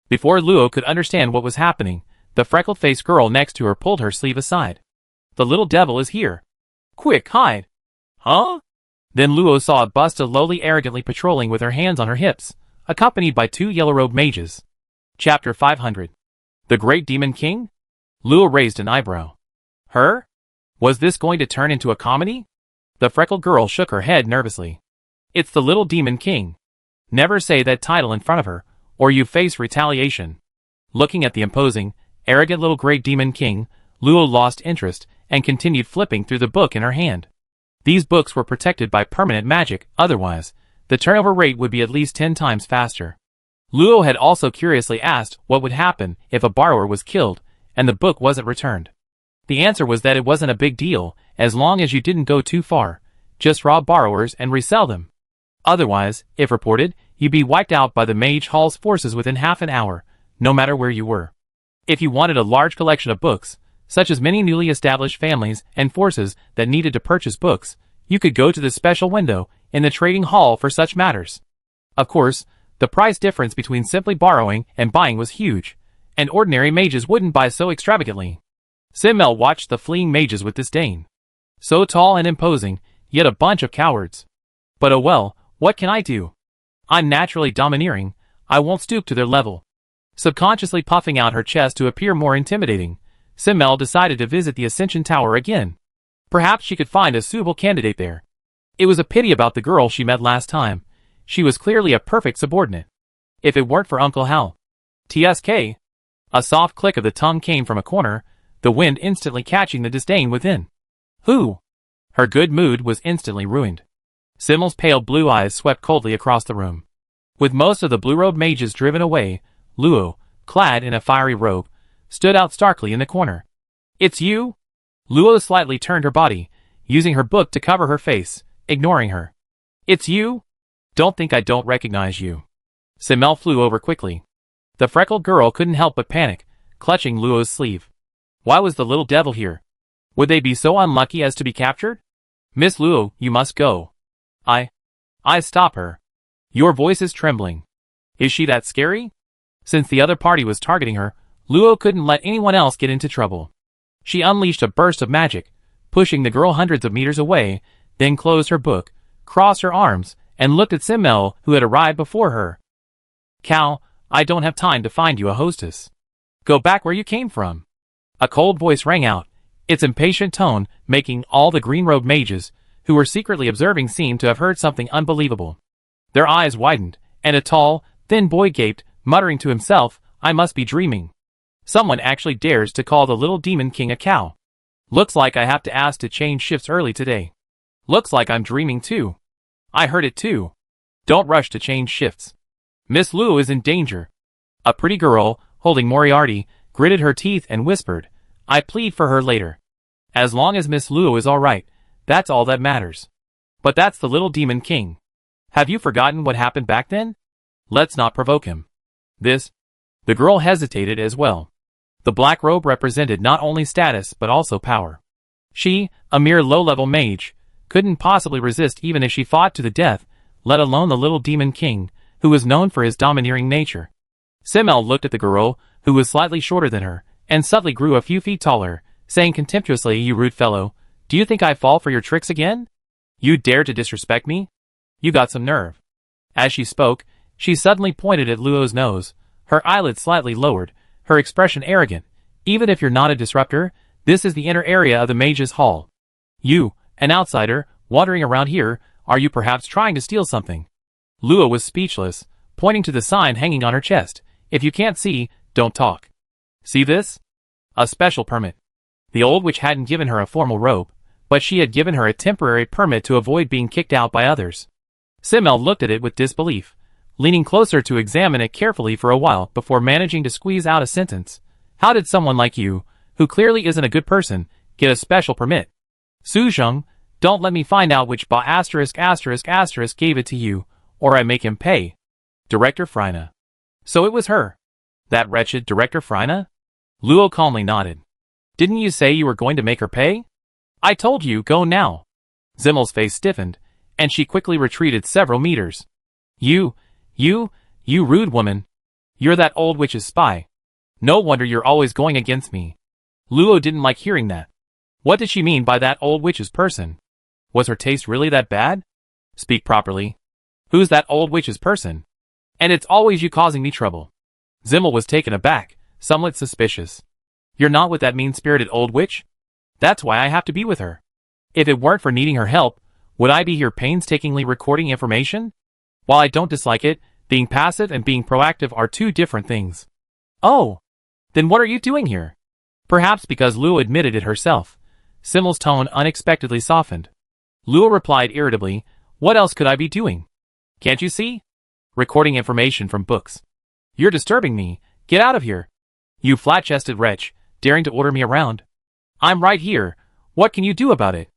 Before Luo could understand what was happening, the freckled-faced girl next to her pulled her sleeve aside. The little devil is here. Quick, hide. Huh? Then Luo saw a bust of Loli arrogantly patrolling with her hands on her hips, accompanied by 2 yellow-robed mages. Chapter 500. The Great Demon King? Luo raised an eyebrow. Her? Was this going to turn into a comedy? The freckled girl shook her head nervously. It's the Little Demon King. Never say that title in front of her, or you face retaliation. Looking at the imposing, arrogant little Great Demon King, Luo lost interest and continued flipping through the book in her hand. These books were protected by permanent magic, otherwise, the turnover rate would be at least 10 times faster. Luo had also curiously asked what would happen if a borrower was killed and the book wasn't returned. The answer was that it wasn't a big deal, as long as you didn't go too far. Just rob borrowers and resell them. Otherwise, if reported, you'd be wiped out by the Mage Hall's forces within half an hour, no matter where you were. If you wanted a large collection of books, such as many newly established families and forces that needed to purchase books, you could go to this special window in the trading hall for such matters. Of course, the price difference between simply borrowing and buying was huge, and ordinary mages wouldn't buy so extravagantly. Simmel watched the fleeing mages with disdain. So tall and imposing, yet a bunch of cowards. But oh well, what can I do? I'm naturally domineering, I won't stoop to their level. Subconsciously puffing out her chest to appear more intimidating, Simmel decided to visit the Ascension Tower again. Perhaps she could find a suitable candidate there. It was a pity about the girl she met last time. She was clearly a perfect subordinate. If it weren't for Uncle Hal. TSK. A soft click of the tongue came from a corner, the wind instantly catching the disdain within. Who? Her good mood was instantly ruined. Simmel's pale blue eyes swept coldly across the room. With most of the blue-robed mages driven away, Luo, clad in a fiery robe, stood out starkly in the corner. It's you? Luo slightly turned her body, using her book to cover her face, ignoring her. It's you? Don't think I don't recognize you. Simmel flew over quickly. The freckled girl couldn't help but panic, clutching Luo's sleeve. Why was the little devil here? Would they be so unlucky as to be captured? Miss Luo, you must go. I stop her. Your voice is trembling. Is she that scary? Since the other party was targeting her, Luo couldn't let anyone else get into trouble. She unleashed a burst of magic, pushing the girl hundreds of meters away, then closed her book, crossed her arms, and looked at Simmel, who had arrived before her. Cal, I don't have time to find you a hostess. Go back where you came from. A cold voice rang out, its impatient tone making all the green-robed mages, who were secretly observing, seem to have heard something unbelievable. Their eyes widened, and a tall, thin boy gaped, muttering to himself, I must be dreaming. Someone actually dares to call the little demon king a cow. Looks like I have to ask to change shifts early today. Looks like I'm dreaming too. I heard it too. Don't rush to change shifts. Miss Luo is in danger. A pretty girl, holding Moriarty, gritted her teeth and whispered, I plead for her later. As long as Miss Luo is alright, that's all that matters. But that's the little demon king. Have you forgotten what happened back then? Let's not provoke him. The girl hesitated as well. The black robe represented not only status but also power. She, a mere low-level mage, couldn't possibly resist even if she fought to the death, let alone the little demon king, who was known for his domineering nature. Simmel looked at the girl, who was slightly shorter than her, and suddenly grew a few feet taller, saying contemptuously, You rude fellow, do you think I fall for your tricks again? You dare to disrespect me? You got some nerve. As she spoke, she suddenly pointed at Luo's nose, her eyelids slightly lowered, her expression arrogant. Even if you're not a disruptor, this is the inner area of the Mage's Hall. You, an outsider, wandering around here, are you perhaps trying to steal something? Luo was speechless, pointing to the sign hanging on her chest. If you can't see, don't talk. See this? A special permit. The old witch hadn't given her a formal robe, but she had given her a temporary permit to avoid being kicked out by others. Simmel looked at it with disbelief, leaning closer to examine it carefully for a while before managing to squeeze out a sentence. How did someone like you, who clearly isn't a good person, get a special permit? Su Zheng, don't let me find out which ba** gave it to you, or I make him pay. Director Freina. So it was her. That wretched Director Freina? Luo calmly nodded. Didn't you say you were going to make her pay? I told you, go now. Zimmel's face stiffened, and she quickly retreated several meters. You rude woman. You're that old witch's spy. No wonder you're always going against me. Luo didn't like hearing that. What did she mean by that old witch's person? Was her taste really that bad? Speak properly. Who's that old witch's person? And it's always you causing me trouble. Zimmel was taken aback, somewhat suspicious. You're not with that mean-spirited old witch? That's why I have to be with her. If it weren't for needing her help, would I be here painstakingly recording information? While I don't dislike it, being passive and being proactive are two different things. Oh, then what are you doing here? Perhaps because Luo admitted it herself. Simmel's tone unexpectedly softened. Luo replied irritably, What else could I be doing? Can't you see? Recording information from books. You're disturbing me. Get out of here. You flat-chested wretch, daring to order me around. I'm right here. What can you do about it?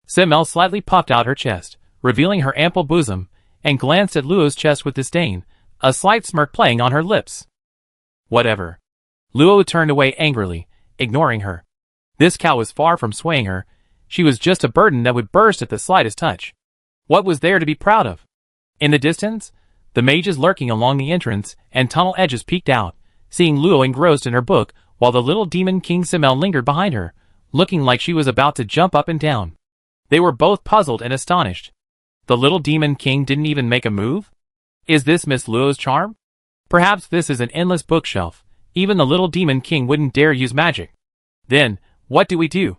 Simmel slightly puffed out her chest, revealing her ample bosom, and glanced at Luo's chest with disdain, a slight smirk playing on her lips. Whatever. Luo turned away angrily, ignoring her. This cow was far from swaying her. She was just a burden that would burst at the slightest touch. What was there to be proud of? In the distance, the mages lurking along the entrance and tunnel edges peeked out, seeing Luo engrossed in her book, while the little demon King Simmel lingered behind her, looking like she was about to jump up and down. They were both puzzled and astonished. The little demon king didn't even make a move? Is this Miss Luo's charm? Perhaps this is an endless bookshelf. Even the little demon king wouldn't dare use magic. Then, what do we do?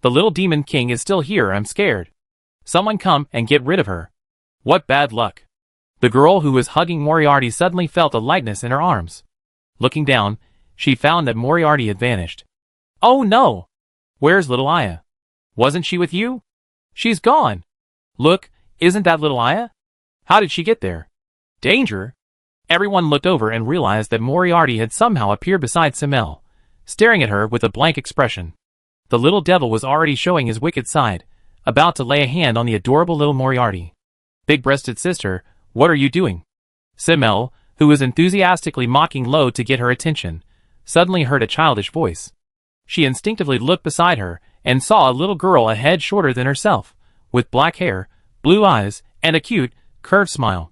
The little demon king is still here. I'm scared. Someone come and get rid of her. What bad luck. The girl who was hugging Moriarty suddenly felt a lightness in her arms. Looking down, she found that Moriarty had vanished. Oh no! Where's little Aya? Wasn't she with you? She's gone. Look, isn't that little Aya? How did she get there? Danger? Everyone looked over and realized that Moriarty had somehow appeared beside Simmel, staring at her with a blank expression. The little devil was already showing his wicked side, about to lay a hand on the adorable little Moriarty. Big-breasted sister, what are you doing? Simmel, who was enthusiastically mocking Lo to get her attention, suddenly heard a childish voice. She instinctively looked beside her and saw a little girl a head shorter than herself, with black hair, blue eyes, and a cute, curved smile.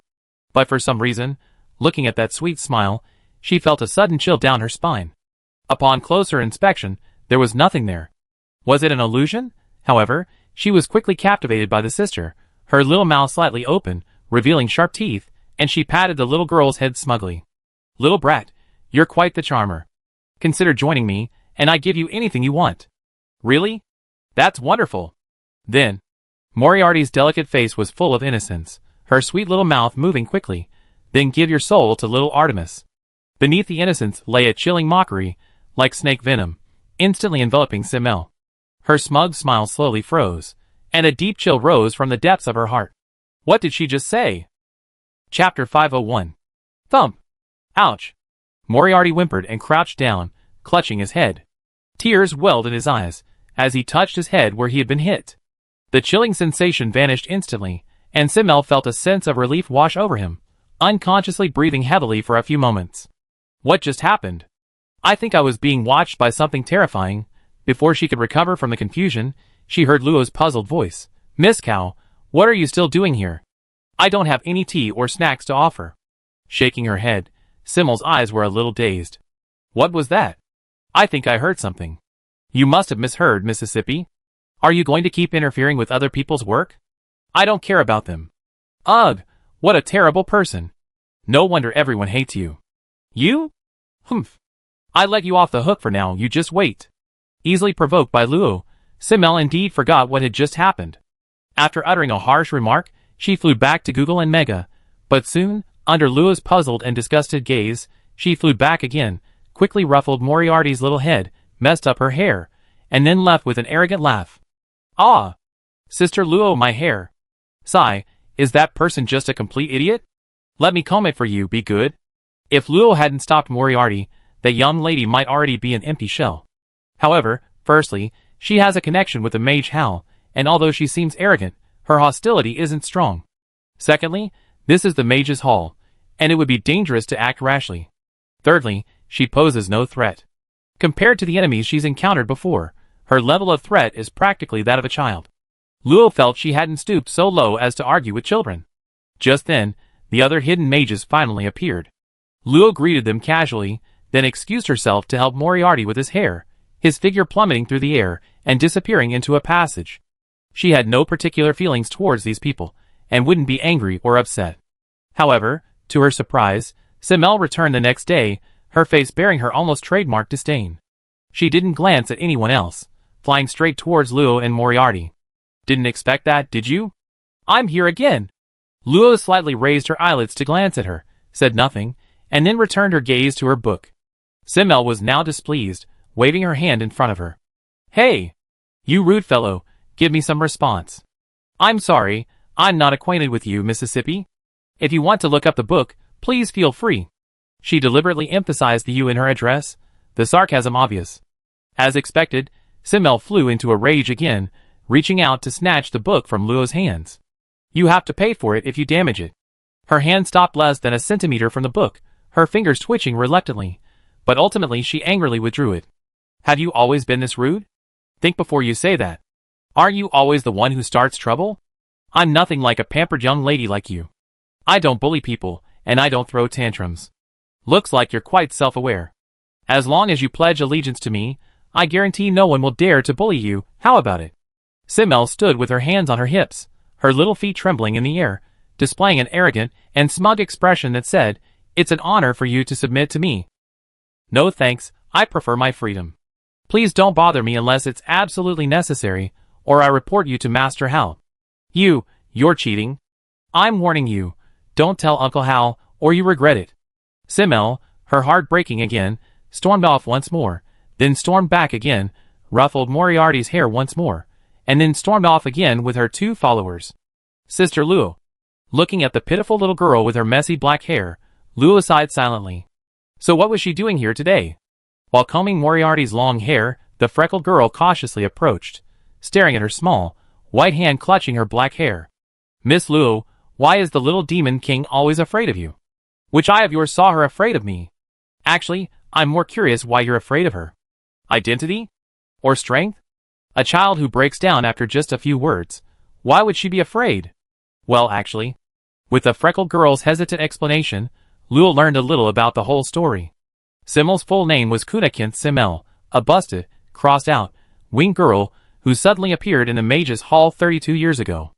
But for some reason, looking at that sweet smile, she felt a sudden chill down her spine. Upon closer inspection, there was nothing there. Was it an illusion? However, she was quickly captivated by the sister, her little mouth slightly open, revealing sharp teeth, and she patted the little girl's head smugly. Little brat, you're quite the charmer. Consider joining me, and I give you anything you want. Really? That's wonderful. Then, Moriarty's delicate face was full of innocence, her sweet little mouth moving quickly. Then give your soul to little Artemis. Beneath the innocence lay a chilling mockery, like snake venom, instantly enveloping Simmel. Her smug smile slowly froze, and a deep chill rose from the depths of her heart. What did she just say? Chapter 501. Thump! Ouch! Moriarty whimpered and crouched down, clutching his head. Tears welled in his eyes, as he touched his head where he had been hit. The chilling sensation vanished instantly, and Simmel felt a sense of relief wash over him, unconsciously breathing heavily for a few moments. What just happened? I think I was being watched by something terrifying. Before she could recover from the confusion, she heard Luo's puzzled voice. Miss Cow, what are you still doing here? I don't have any tea or snacks to offer. Shaking her head, Simmel's eyes were a little dazed. What was that? I think I heard something. You must have misheard, Mississippi. Are you going to keep interfering with other people's work? I don't care about them. Ugh, what a terrible person. No wonder everyone hates you. You? Humph. I let you off the hook for now, you just wait. Easily provoked by Luo, Simmel indeed forgot what had just happened. After uttering a harsh remark, she flew back to Google and Mega, but soon, under Luo's puzzled and disgusted gaze, she flew back again, quickly ruffled Moriarty's little head, messed up her hair, and then left with an arrogant laugh. Ah! Sister Luo, my hair. Sigh, is that person just a complete idiot? Let me comb it for you, be good. If Luo hadn't stopped Moriarty, that young lady might already be an empty shell. However, firstly, she has a connection with the mage Hal, and although she seems arrogant, her hostility isn't strong. Secondly, this is the mage's hall, and it would be dangerous to act rashly. Thirdly, she poses no threat. Compared to the enemies she's encountered before, her level of threat is practically that of a child. Luo felt she hadn't stooped so low as to argue with children. Just then, the other hidden mages finally appeared. Luo greeted them casually, then excused herself to help Moriarty with his hair, his figure plummeting through the air and disappearing into a passage. She had no particular feelings towards these people, and wouldn't be angry or upset. However, to her surprise, Simmel returned the next day, her face bearing her almost trademark disdain. She didn't glance at anyone else, flying straight towards Luo and Moriarty. Didn't expect that, did you? I'm here again. Luo slightly raised her eyelids to glance at her, said nothing, and then returned her gaze to her book. Simmel was now displeased, waving her hand in front of her. Hey! You rude fellow, give me some response. I'm sorry, I'm not acquainted with you, Mississippi. If you want to look up the book, please feel free. She deliberately emphasized the you in her address, the sarcasm obvious. As expected, Simmel flew into a rage again, reaching out to snatch the book from Luo's hands. You have to pay for it if you damage it. Her hand stopped less than a centimeter from the book, her fingers twitching reluctantly, but ultimately she angrily withdrew it. Have you always been this rude? Think before you say that. Aren't you always the one who starts trouble? I'm nothing like a pampered young lady like you. I don't bully people, and I don't throw tantrums. Looks like you're quite self-aware. As long as you pledge allegiance to me, I guarantee no one will dare to bully you. How about it? Simmel stood with her hands on her hips, her little feet trembling in the air, displaying an arrogant and smug expression that said, "It's an honor for you to submit to me." No thanks, I prefer my freedom. Please don't bother me unless it's absolutely necessary, or I report you to Master Hal. You're cheating. I'm warning you, don't tell Uncle Hal, or you regret it. Simmel, her heart breaking again, stormed off once more, then stormed back again, ruffled Moriarty's hair once more, and then stormed off again with her two followers. Sister Luo. Looking at the pitiful little girl with her messy black hair, Luo sighed silently. So what was she doing here today? While combing Moriarty's long hair, the freckled girl cautiously approached, staring at her small, white hand clutching her black hair. Miss Luo, why is the little demon king always afraid of you? Which eye of yours saw her afraid of me? Actually, I'm more curious why you're afraid of her. Identity? Or strength? A child who breaks down after just a few words. Why would she be afraid? Well, actually, with the freckled girl's hesitant explanation, Luo learned a little about the whole story. Simmel's full name was Kunakint Simmel, a busted, crossed-out, winged girl who suddenly appeared in the Mage's Hall 32 years ago.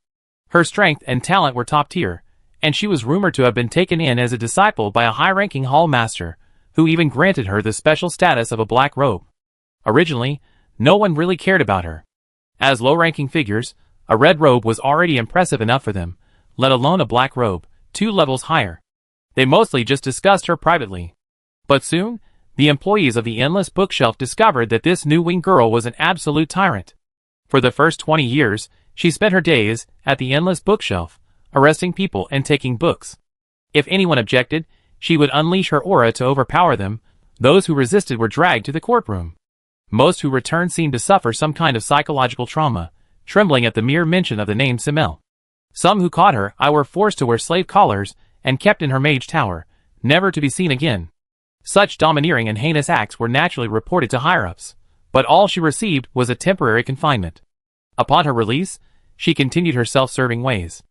Her strength and talent were top tier, and she was rumored to have been taken in as a disciple by a high-ranking hall master, who even granted her the special status of a black robe. Originally, no one really cared about her. As low-ranking figures, a red robe was already impressive enough for them, let alone a black robe, 2 levels higher. They mostly just discussed her privately. But soon, the employees of the Endless Bookshelf discovered that this new winged girl was an absolute tyrant. For the first 20 years, she spent her days at the Endless Bookshelf, arresting people and taking books. If anyone objected, she would unleash her aura to overpower them. Those who resisted were dragged to the courtroom. Most who returned seemed to suffer some kind of psychological trauma, trembling at the mere mention of the name Simmel. Some who caught her eye were forced to wear slave collars and kept in her mage tower, never to be seen again. Such domineering and heinous acts were naturally reported to higher-ups, but all she received was a temporary confinement. Upon her release, she continued her self-serving ways.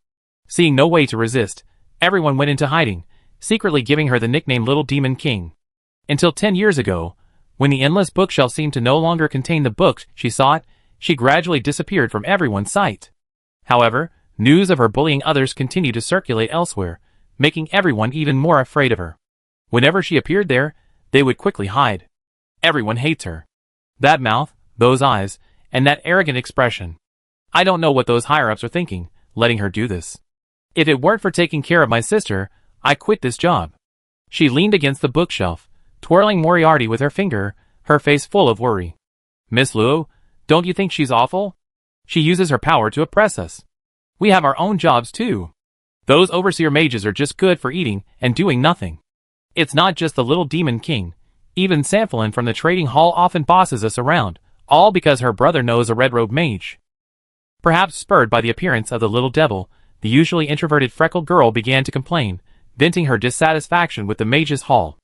Seeing no way to resist, everyone went into hiding, secretly giving her the nickname Little Demon King. Until 10 years ago, when the Endless Bookshelf seemed to no longer contain the books she sought, she gradually disappeared from everyone's sight. However, news of her bullying others continued to circulate elsewhere, making everyone even more afraid of her. Whenever she appeared there, they would quickly hide. Everyone hates her. That mouth, those eyes, and that arrogant expression. I don't know what those higher-ups are thinking, letting her do this. If it weren't for taking care of my sister, I quit this job. She leaned against the bookshelf, twirling Moriarty with her finger, her face full of worry. Miss Luo, don't you think she's awful? She uses her power to oppress us. We have our own jobs too. Those overseer mages are just good for eating and doing nothing. It's not just the Little Demon King. Even Sanfilin from the trading hall often bosses us around, all because her brother knows a red-robed mage. Perhaps spurred by the appearance of the little devil, the usually introverted freckled girl began to complain, venting her dissatisfaction with the mage's hall.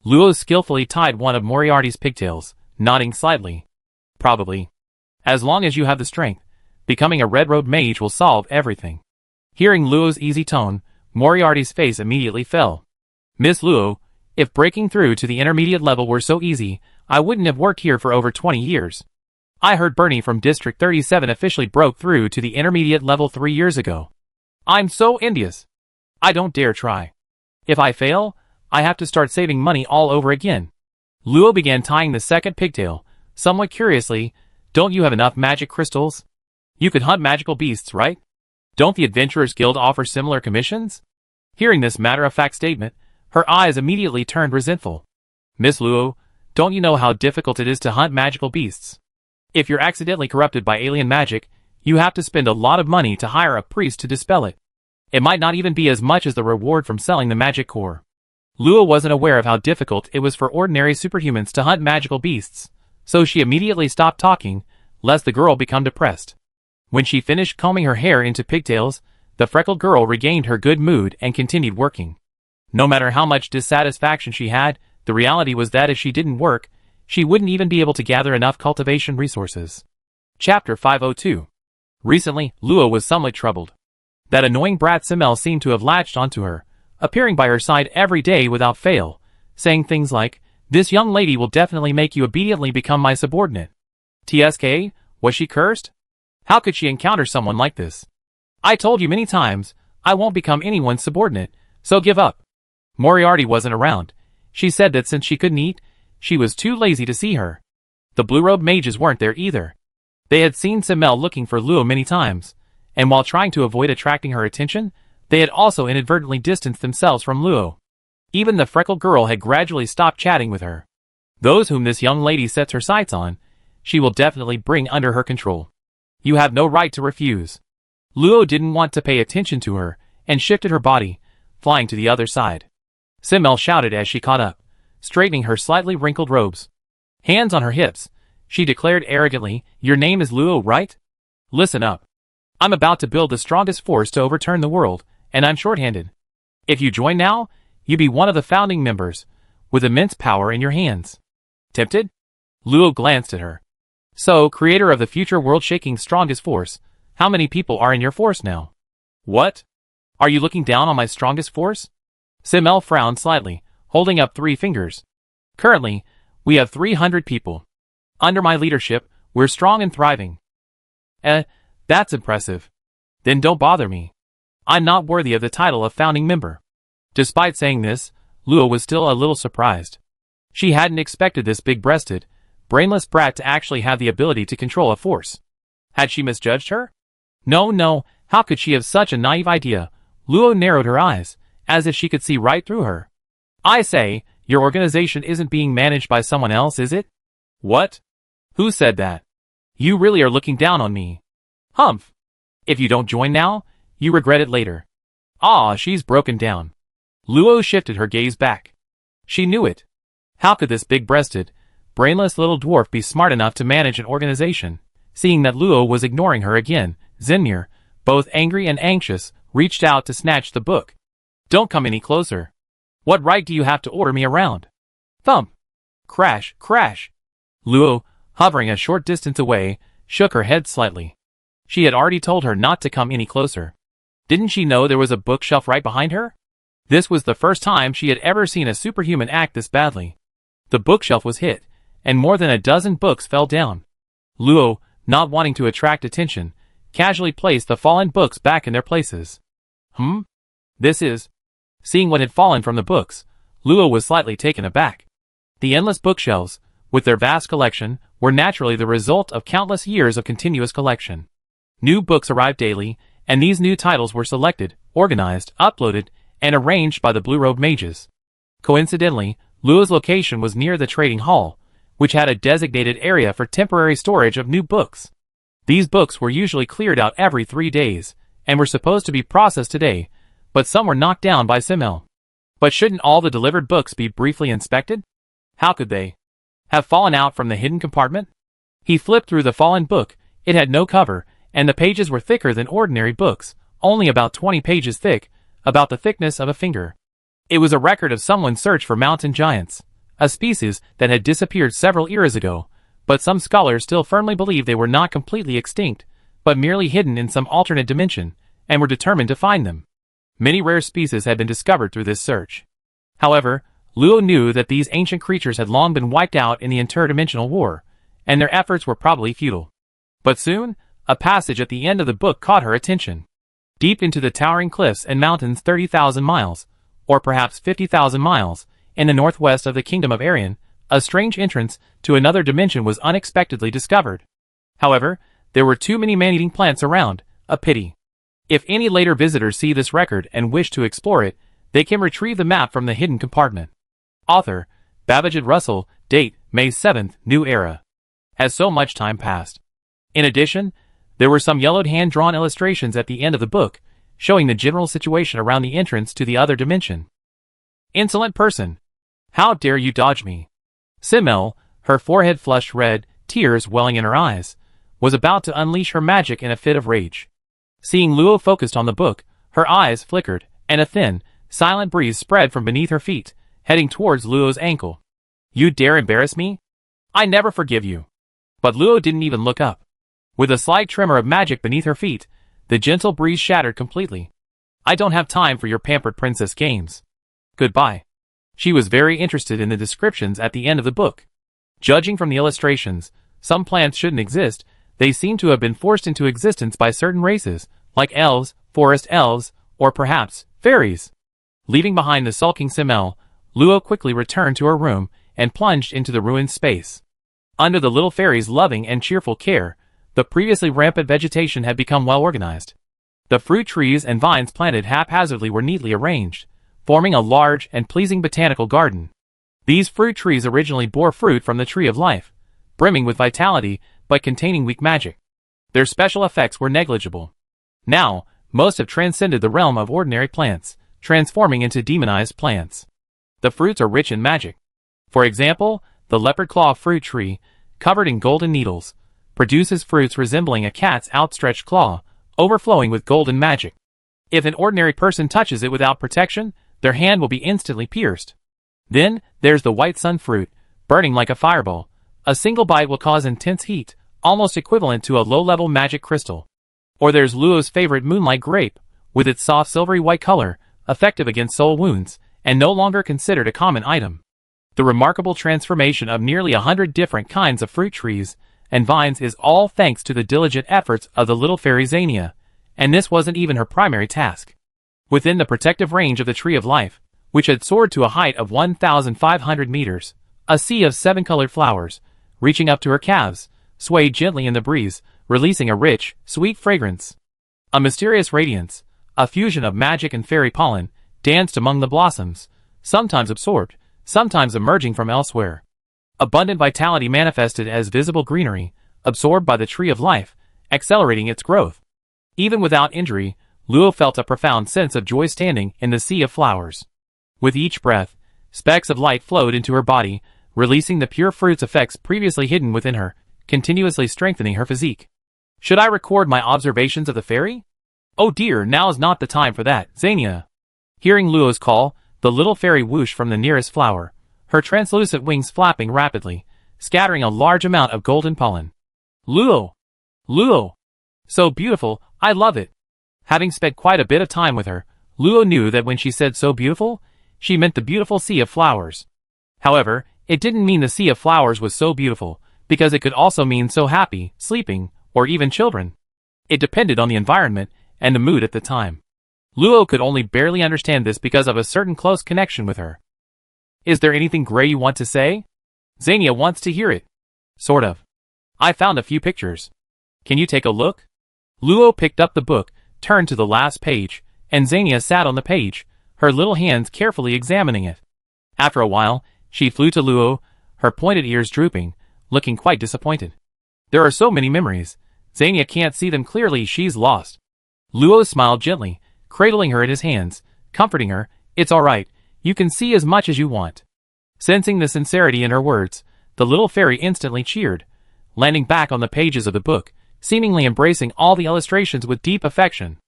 Luo skillfully tied one of Moriarty's pigtails, nodding slightly. Probably. As long as you have the strength, becoming a red-robed mage will solve everything. Hearing Luo's easy tone, Moriarty's face immediately fell. Miss Luo, if breaking through to the intermediate level were so easy, I wouldn't have worked here for over 20 years. I heard Bernie from District 37 officially broke through to the intermediate level 3 years ago. I'm so envious. I don't dare try. If I fail, I have to start saving money all over again. Luo began tying the second pigtail, somewhat curiously. Don't you have enough magic crystals? You could hunt magical beasts, right? Don't the Adventurers Guild offer similar commissions? Hearing this matter-of-fact statement, her eyes immediately turned resentful. Miss Luo, don't you know how difficult it is to hunt magical beasts? If you're accidentally corrupted by alien magic, you have to spend a lot of money to hire a priest to dispel it. It might not even be as much as the reward from selling the magic core. Luo wasn't aware of how difficult it was for ordinary superhumans to hunt magical beasts, so she immediately stopped talking, lest the girl become depressed. When she finished combing her hair into pigtails, the freckled girl regained her good mood and continued working. No matter how much dissatisfaction she had, the reality was that if she didn't work, she wouldn't even be able to gather enough cultivation resources. Chapter 502. Recently, Luo was somewhat troubled. That annoying brat Simmel seemed to have latched onto her, appearing by her side every day without fail, saying things like, "This young lady will definitely make you obediently become my subordinate." TSK, was she cursed? How could she encounter someone like this? "I told you many times, I won't become anyone's subordinate, so give up." Moriarty wasn't around. She said that since she couldn't eat, she was too lazy to see her. The blue-robed mages weren't there either. They had seen Simmel looking for Luo many times, and while trying to avoid attracting her attention, they had also inadvertently distanced themselves from Luo. Even the freckled girl had gradually stopped chatting with her. Those whom this young lady sets her sights on, she will definitely bring under her control. You have no right to refuse. Luo didn't want to pay attention to her, and shifted her body, flying to the other side. Simmel shouted as she caught up, straightening her slightly wrinkled robes. Hands on her hips, she declared arrogantly, "Your name is Luo, right? Listen up. I'm about to build the strongest force to overturn the world, and I'm short-handed. If you join now, you be one of the founding members, with immense power in your hands." Tempted? Luo glanced at her. "So, creator of the future world-shaking strongest force, how many people are in your force now?" "What? Are you looking down on my strongest force?" Simmel frowned slightly, holding up 3 fingers. "Currently, we have 300 people. Under my leadership, we're strong and thriving." That's impressive. Then don't bother me. I'm not worthy of the title of founding member." Despite saying this, Luo was still a little surprised. She hadn't expected this big-breasted, brainless brat to actually have the ability to control a force. Had she misjudged her? No, how could she have such a naive idea? Luo narrowed her eyes, as if she could see right through her. "I say, your organization isn't being managed by someone else, is it?" "What? Who said that? You really are looking down on me." "Humph. If you don't join now, you regret it later." She's broken down. Luo shifted her gaze back. She knew it. How could this big-breasted, brainless little dwarf be smart enough to manage an organization? Seeing that Luo was ignoring her again, Zinmir, both angry and anxious, reached out to snatch the book. "Don't come any closer. What right do you have to order me around?" Thump. Crash, crash. Luo, hovering a short distance away, shook her head slightly. She had already told her not to come any closer. Didn't she know there was a bookshelf right behind her? This was the first time she had ever seen a superhuman act this badly. The bookshelf was hit, and more than a dozen books fell down. Luo, not wanting to attract attention, casually placed the fallen books back in their places. This is... Seeing what had fallen from the books, Luo was slightly taken aback. The endless bookshelves, with their vast collection, were naturally the result of countless years of continuous collection. New books arrived daily, and these new titles were selected, organized, uploaded, and arranged by the blue-robed mages. Coincidentally, Luo's location was near the trading hall, which had a designated area for temporary storage of new books. These books were usually cleared out every 3 days, and were supposed to be processed today, but some were knocked down by Simmel. But shouldn't all the delivered books be briefly inspected? How could they have fallen out from the hidden compartment? He flipped through the fallen book. It had no cover, and the pages were thicker than ordinary books, only about 20 pages thick, about the thickness of a finger. It was a record of someone's search for mountain giants, a species that had disappeared several eras ago, but some scholars still firmly believed they were not completely extinct, but merely hidden in some alternate dimension, and were determined to find them. Many rare species had been discovered through this search. However, Luo knew that these ancient creatures had long been wiped out in the interdimensional war, and their efforts were probably futile. But soon, a passage at the end of the book caught her attention. Deep into the towering cliffs and mountains 30,000 miles, or perhaps 50,000 miles, in the northwest of the kingdom of Arian, a strange entrance to another dimension was unexpectedly discovered. However, there were too many man-eating plants around, a pity. If any later visitors see this record and wish to explore it, they can retrieve the map from the hidden compartment. Author, Babajit Russell, date, May 7th, New Era. Has so much time passed. In addition, there were some yellowed hand-drawn illustrations at the end of the book, showing the general situation around the entrance to the other dimension. Insolent person! How dare you dodge me? Simmel, her forehead flushed red, tears welling in her eyes, was about to unleash her magic in a fit of rage. Seeing Luo focused on the book, her eyes flickered, and a thin, silent breeze spread from beneath her feet, heading towards Luo's ankle. "You dare embarrass me? I never forgive you." But Luo didn't even look up. With a slight tremor of magic beneath her feet, the gentle breeze shattered completely. "I don't have time for your pampered princess games. Goodbye." She was very interested in the descriptions at the end of the book. Judging from the illustrations, some plants shouldn't exist. They seem to have been forced into existence by certain races, like elves, forest elves, or perhaps fairies. Leaving behind the sulking Simmel, Luo quickly returned to her room and plunged into the ruined space. Under the little fairy's loving and cheerful care, the previously rampant vegetation had become well organized. The fruit trees and vines planted haphazardly were neatly arranged, forming a large and pleasing botanical garden. These fruit trees originally bore fruit from the tree of life, brimming with vitality but containing weak magic. Their special effects were negligible. Now, most have transcended the realm of ordinary plants, transforming into demonized plants. The fruits are rich in magic. For example, the leopard claw fruit tree, covered in golden needles, produces fruits resembling a cat's outstretched claw, overflowing with golden magic. If an ordinary person touches it without protection, their hand will be instantly pierced. Then, there's the white sun fruit, burning like a fireball. A single bite will cause intense heat, almost equivalent to a low-level magic crystal. Or there's Luo's favorite moonlight grape, with its soft silvery white color, effective against soul wounds, and no longer considered a common item. The remarkable transformation of nearly 100 different kinds of fruit trees and vines is all thanks to the diligent efforts of the little fairy Xania, and this wasn't even her primary task. Within the protective range of the Tree of Life, which had soared to a height of 1,500 meters, a sea of 7-colored flowers, reaching up to her calves, swayed gently in the breeze, releasing a rich, sweet fragrance. A mysterious radiance, a fusion of magic and fairy pollen, danced among the blossoms, sometimes absorbed, sometimes emerging from elsewhere. Abundant vitality manifested as visible greenery, absorbed by the Tree of Life, accelerating its growth. Even without injury, Luo felt a profound sense of joy standing in the sea of flowers. With each breath, specks of light flowed into her body, releasing the pure fruit's effects previously hidden within her, continuously strengthening her physique. Should I record my observations of the fairy? Oh dear, now is not the time for that, Xania. Hearing Luo's call, the little fairy whooshed from the nearest flower, her translucent wings flapping rapidly, scattering a large amount of golden pollen. Luo! Luo! So beautiful, I love it. Having spent quite a bit of time with her, Luo knew that when she said so beautiful, she meant the beautiful sea of flowers. However, it didn't mean the sea of flowers was so beautiful, because it could also mean so happy, sleeping, or even children. It depended on the environment and the mood at the time. Luo could only barely understand this because of a certain close connection with her. Is there anything gray you want to say? Xania wants to hear it. Sort of. I found a few pictures. Can you take a look? Luo picked up the book, turned to the last page, and Xania sat on the page, her little hands carefully examining it. After a while, she flew to Luo, her pointed ears drooping, looking quite disappointed. There are so many memories. Xania can't see them clearly, she's lost. Luo smiled gently, cradling her in his hands, comforting her. It's all right, you can see as much as you want. Sensing the sincerity in her words, the little fairy instantly cheered, landing back on the pages of the book, seemingly embracing all the illustrations with deep affection.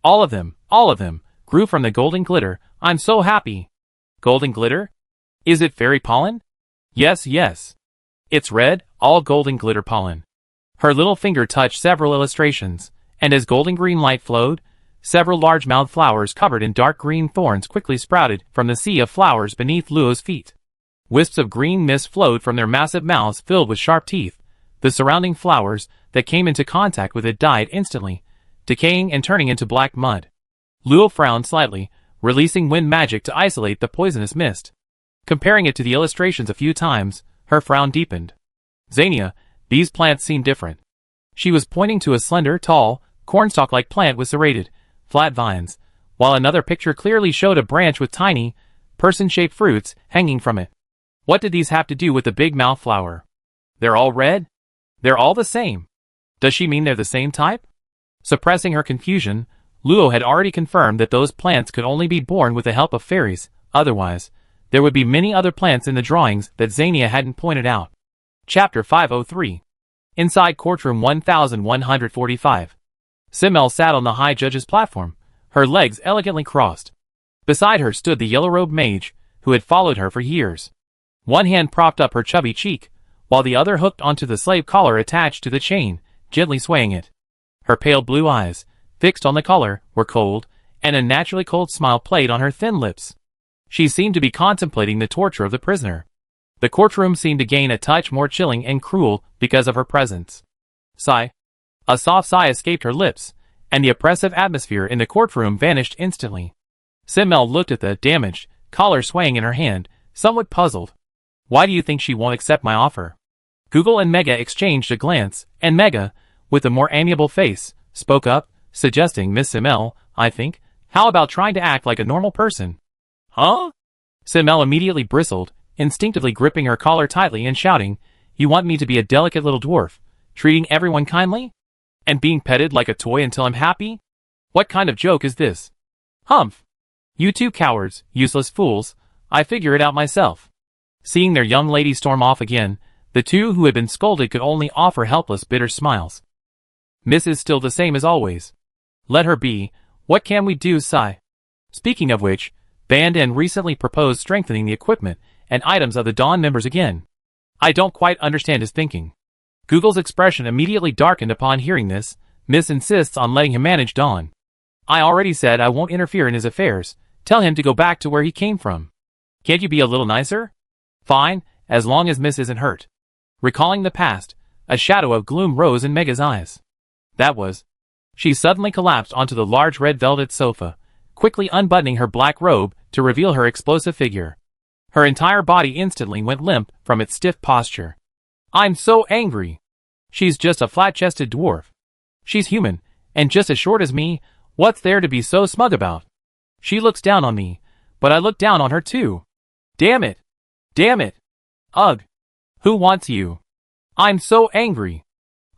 All of them, grew from the golden glitter. I'm so happy. Golden glitter? Is it fairy pollen? Yes, yes. It's red, all golden glitter pollen. Her little finger touched several illustrations, and as golden green light flowed, several large-mouthed flowers covered in dark green thorns quickly sprouted from the sea of flowers beneath Luo's feet. Wisps of green mist flowed from their massive mouths filled with sharp teeth. The surrounding flowers that came into contact with it died instantly, decaying and turning into black mud. Luo frowned slightly, releasing wind magic to isolate the poisonous mist. Comparing it to the illustrations a few times, her frown deepened. Xania, these plants seem different. She was pointing to a slender, tall, cornstalk-like plant with serrated, flat vines, while another picture clearly showed a branch with tiny, person-shaped fruits hanging from it. What did these have to do with the big mouth flower? They're all red? They're all the same. Does she mean they're the same type? Suppressing her confusion, Luo had already confirmed that those plants could only be born with the help of fairies. Otherwise, there would be many other plants in the drawings that Xania hadn't pointed out. Chapter 503. Inside courtroom 1145. Simmel sat on the high judge's platform, her legs elegantly crossed. Beside her stood the yellow-robed mage, who had followed her for years. One hand propped up her chubby cheek, while the other hooked onto the slave collar attached to the chain, gently swaying it. Her pale blue eyes, fixed on the collar, were cold, and a naturally cold smile played on her thin lips. She seemed to be contemplating the torture of the prisoner. The courtroom seemed to gain a touch more chilling and cruel because of her presence. Sigh. A soft sigh escaped her lips, and the oppressive atmosphere in the courtroom vanished instantly. Simmel looked at the damaged collar swaying in her hand, somewhat puzzled. Why do you think she won't accept my offer? Google and Mega exchanged a glance, and Mega, with a more amiable face, spoke up, suggesting, Miss Simmel, I think, how about trying to act like a normal person? Huh? Simmel immediately bristled, instinctively gripping her collar tightly and shouting, You want me to be a delicate little dwarf, treating everyone kindly? And being petted like a toy until I'm happy? What kind of joke is this? Humph! You two cowards, useless fools, I figure it out myself. Seeing their young lady storm off again, the two who had been scolded could only offer helpless, bitter smiles. Miss is still the same as always. Let her be. What can we do, Sigh? Speaking of which, Bandin recently proposed strengthening the equipment and items of the Dawn members again. I don't quite understand his thinking. Google's expression immediately darkened upon hearing this. Miss insists on letting him manage Dawn. I already said I won't interfere in his affairs. Tell him to go back to where he came from. Can't you be a little nicer? Fine, as long as Miss isn't hurt. Recalling the past, a shadow of gloom rose in Mega's eyes. That was. She suddenly collapsed onto the large red velvet sofa, quickly unbuttoning her black robe to reveal her explosive figure. Her entire body instantly went limp from its stiff posture. I'm so angry. She's just a flat-chested dwarf. She's human, and just as short as me. What's there to be so smug about? She looks down on me, but I look down on her too. Damn it. Damn it. Ugh. Who wants you? I'm so angry.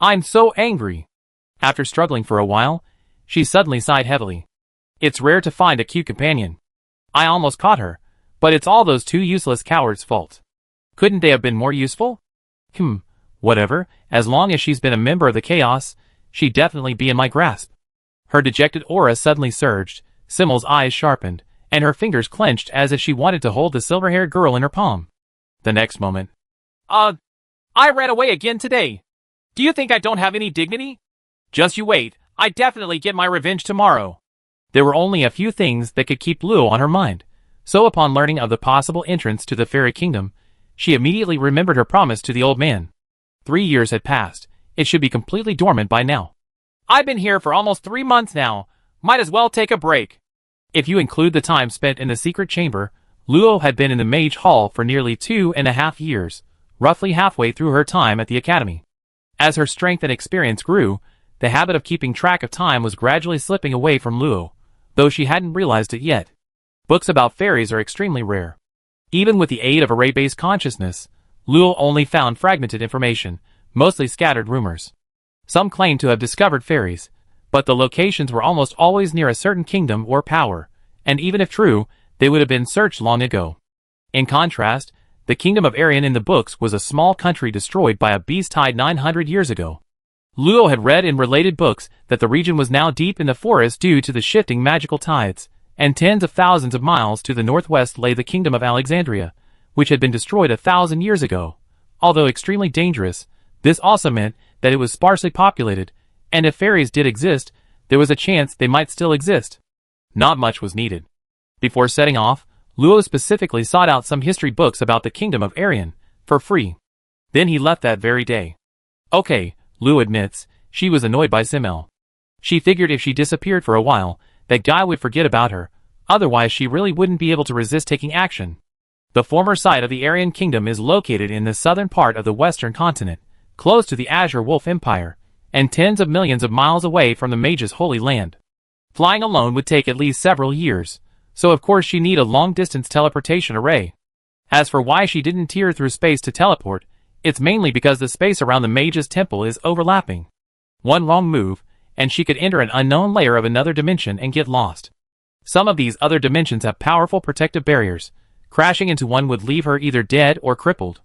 I'm so angry. After struggling for a while, she suddenly sighed heavily. It's rare to find a cute companion. I almost caught her, but it's all those two useless cowards' fault. Couldn't they have been more useful? Whatever, as long as she's been a member of the Chaos, she'd definitely be in my grasp. Her dejected aura suddenly surged, Simmel's eyes sharpened, and her fingers clenched as if she wanted to hold the silver-haired girl in her palm. The next moment. I ran away again today. Do you think I don't have any dignity? Just you wait, I definitely get my revenge tomorrow. There were only a few things that could keep Luo on her mind, so upon learning of the possible entrance to the fairy kingdom, she immediately remembered her promise to the old man. 3 years had passed, it should be completely dormant by now. I've been here for almost 3 months now, might as well take a break. If you include the time spent in the secret chamber, Luo had been in the Mage Hall for nearly 2.5 years, roughly halfway through her time at the academy. As her strength and experience grew, the habit of keeping track of time was gradually slipping away from Luo, though she hadn't realized it yet. Books about fairies are extremely rare. Even with the aid of array-based consciousness, Luo only found fragmented information, mostly scattered rumors. Some claimed to have discovered fairies, but the locations were almost always near a certain kingdom or power, and even if true, they would have been searched long ago. In contrast, the kingdom of Arian in the books was a small country destroyed by a beast tide 900 years ago. Luo had read in related books that the region was now deep in the forest due to the shifting magical tides, and tens of thousands of miles to the northwest lay the kingdom of Alexandria, which had been destroyed 1,000 years ago. Although extremely dangerous, this also meant that it was sparsely populated, and if fairies did exist, there was a chance they might still exist. Not much was needed. Before setting off, Luo specifically sought out some history books about the kingdom of Arian, for free. Then he left that very day. Okay, Luo admits, she was annoyed by Simmel. She figured if she disappeared for a while, that guy would forget about her, otherwise she really wouldn't be able to resist taking action. The former site of the Aryan kingdom is located in the southern part of the western continent, close to the Azure Wolf Empire, and tens of millions of miles away from the mage's holy land. Flying alone would take at least several years, so of course she need a long-distance teleportation array. As for why she didn't tear through space to teleport, it's mainly because the space around the mage's temple is overlapping. One wrong move, and she could enter an unknown layer of another dimension and get lost. Some of these other dimensions have powerful protective barriers. Crashing into one would leave her either dead or crippled.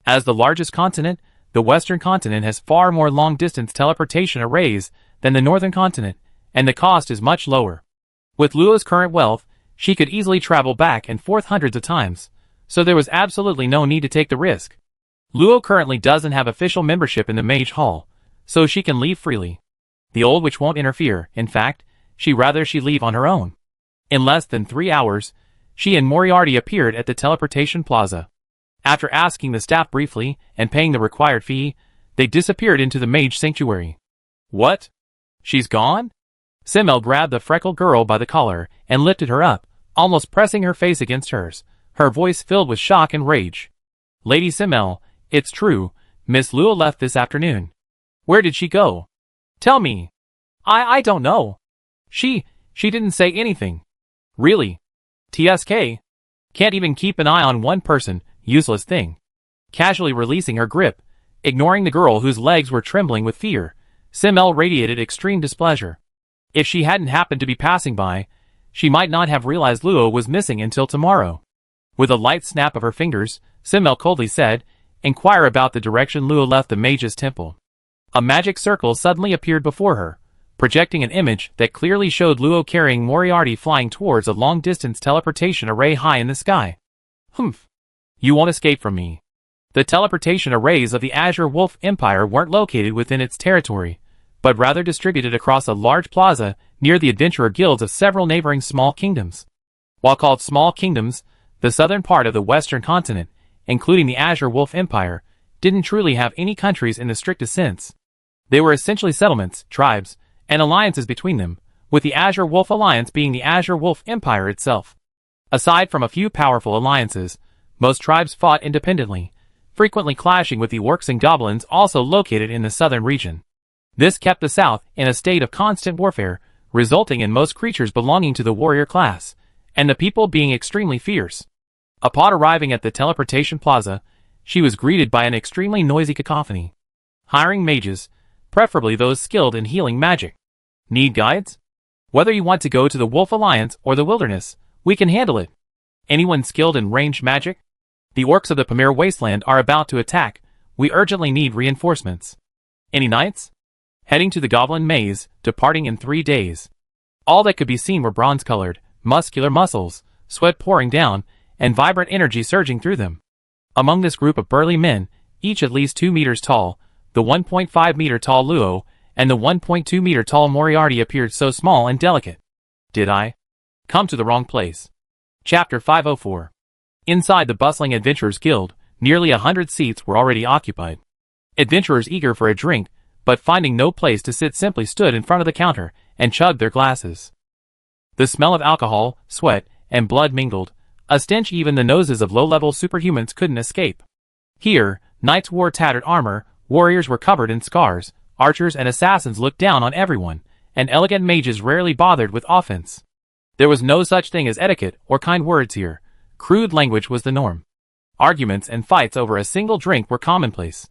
As the largest continent, the Western continent has far more long-distance teleportation arrays than the Northern continent, and the cost is much lower. With Luo's current wealth, she could easily travel back and forth hundreds of times, so there was absolutely no need to take the risk. Luo currently doesn't have official membership in the Mage Hall, so she can leave freely. The old witch won't interfere. In fact, she leave on her own. In less than 3 hours, she and Moriarty appeared at the teleportation plaza. After asking the staff briefly and paying the required fee, they disappeared into the mage sanctuary. What? She's gone? Simmel grabbed the freckled girl by the collar and lifted her up, almost pressing her face against hers, her voice filled with shock and rage. Lady Simmel, it's true, Miss Luo left this afternoon. Where did she go? Tell me. I don't know. She didn't say anything. Really? TSK? Can't even keep an eye on one person, useless thing. Casually releasing her grip, ignoring the girl whose legs were trembling with fear, Simmel radiated extreme displeasure. If she hadn't happened to be passing by, she might not have realized Luo was missing until tomorrow. With a light snap of her fingers, Simmel coldly said, "Inquire about the direction Luo left the mage's temple." A magic circle suddenly appeared before her, projecting an image that clearly showed Luo carrying Moriarty flying towards a long-distance teleportation array high in the sky. Humph. You won't escape from me. The teleportation arrays of the Azure Wolf Empire weren't located within its territory, but rather distributed across a large plaza near the adventurer guilds of several neighboring small kingdoms. While called small kingdoms, the southern part of the western continent, including the Azure Wolf Empire, didn't truly have any countries in the strictest sense. They were essentially settlements, tribes, and alliances between them, with the Azure Wolf Alliance being the Azure Wolf Empire itself. Aside from a few powerful alliances, most tribes fought independently, frequently clashing with the orcs and goblins also located in the southern region. This kept the south in a state of constant warfare, resulting in most creatures belonging to the warrior class, and the people being extremely fierce. Upon arriving at the teleportation plaza, she was greeted by an extremely noisy cacophony. Hiring mages, preferably those skilled in healing magic. Need guides? Whether you want to go to the Wolf Alliance or the Wilderness, we can handle it. Anyone skilled in ranged magic? The orcs of the Pamir Wasteland are about to attack. We urgently need reinforcements. Any knights? Heading to the Goblin Maze, departing in 3 days. All that could be seen were bronze-colored, muscular muscles, sweat pouring down, and vibrant energy surging through them. Among this group of burly men, each at least 2 meters tall, the 1.5 meter tall Luo, and the 1.2 meter tall Moriarty appeared so small and delicate. Did I come to the wrong place? Chapter 504. Inside the bustling Adventurers Guild, nearly 100 seats were already occupied. Adventurers eager for a drink, but finding no place to sit simply stood in front of the counter and chugged their glasses. The smell of alcohol, sweat, and blood mingled, a stench even the noses of low-level superhumans couldn't escape. Here, knights wore tattered armor, warriors were covered in scars, archers and assassins looked down on everyone, and elegant mages rarely bothered with offense. There was no such thing as etiquette or kind words here. Crude language was the norm. Arguments and fights over a single drink were commonplace.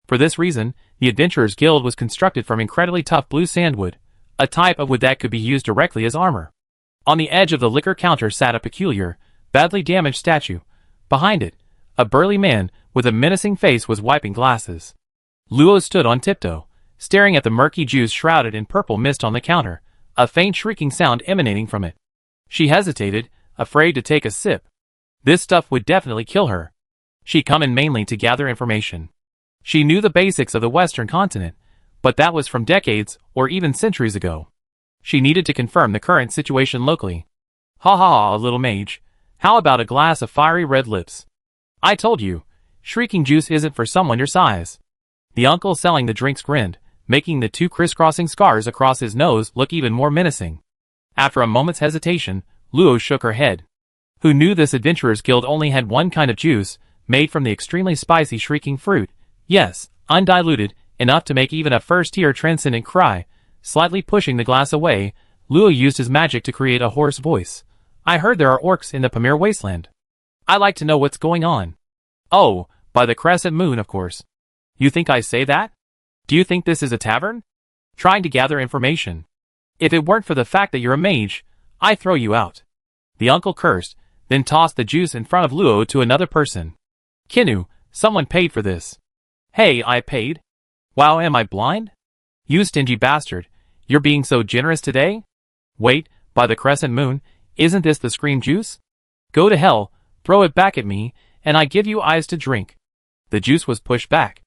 For this reason, the Adventurers Guild was constructed from incredibly tough blue sandwood, a type of wood that could be used directly as armor. On the edge of the liquor counter sat a peculiar, badly damaged statue. Behind it, a burly man with a menacing face was wiping glasses. Luo stood on tiptoe, staring at the murky juice shrouded in purple mist on the counter, a faint shrieking sound emanating from it. She hesitated, afraid to take a sip. This stuff would definitely kill her. She'd come in mainly to gather information. She knew the basics of the Western continent, but that was from decades or even centuries ago. She needed to confirm the current situation locally. Ha ha ha, little mage. How about a glass of fiery red lips? I told you, shrieking juice isn't for someone your size. The uncle selling the drinks grinned, making the 2 crisscrossing scars across his nose look even more menacing. After a moment's hesitation, Luo shook her head. Who knew this Adventurers Guild only had one kind of juice, made from the extremely spicy shrieking fruit? Yes, undiluted, enough to make even a first-tier transcendent cry. Slightly pushing the glass away, Luo used his magic to create a hoarse voice. I heard there are orcs in the Pamir Wasteland. I like to know what's going on. Oh, by the crescent moon, of course. You think I say that? Do you think this is a tavern? Trying to gather information. If it weren't for the fact that you're a mage, I'd throw you out. The uncle cursed, then tossed the juice in front of Luo to another person. Kinu, someone paid for this. Hey, I paid. Wow, am I blind? You stingy bastard. You're being so generous today? Wait, by the crescent moon, isn't this the scream juice? Go to hell, throw it back at me, and I give you eyes to drink. The juice was pushed back.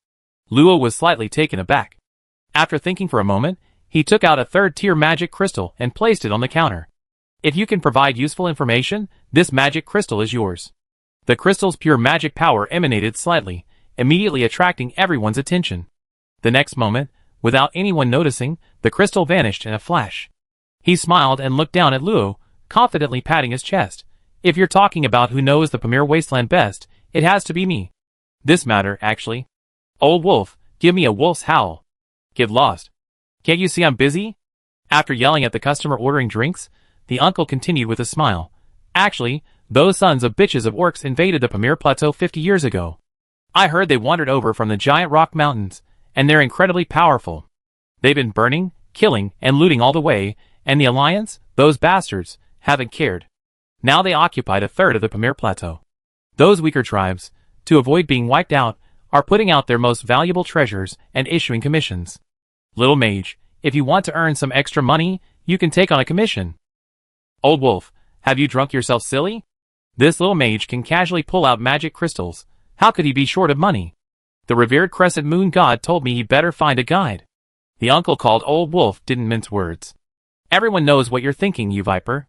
Luo was slightly taken aback. After thinking for a moment, he took out a third-tier magic crystal and placed it on the counter. If you can provide useful information, this magic crystal is yours. The crystal's pure magic power emanated slightly, immediately attracting everyone's attention. The next moment, without anyone noticing, the crystal vanished in a flash. He smiled and looked down at Luo, confidently patting his chest. If you're talking about who knows the Pamir Wasteland best, it has to be me. This matter, actually. Old wolf, give me a wolf's howl. Get lost. Can't you see I'm busy? After yelling at the customer ordering drinks, the uncle continued with a smile. Actually, those sons of bitches of orcs invaded the Pamir Plateau 50 years ago. I heard they wandered over from the giant rock mountains, and they're incredibly powerful. They've been burning, killing, and looting all the way, and the Alliance, those bastards, haven't cared. Now they occupied a third of the Pamir Plateau. Those weaker tribes, to avoid being wiped out, are putting out their most valuable treasures and issuing commissions. Little mage, if you want to earn some extra money, you can take on a commission. Old wolf, have you drunk yourself silly? This little mage can casually pull out magic crystals. How could he be short of money? The revered crescent moon god told me he'd better find a guide. The uncle called Old Wolf didn't mince words. Everyone knows what you're thinking, you viper.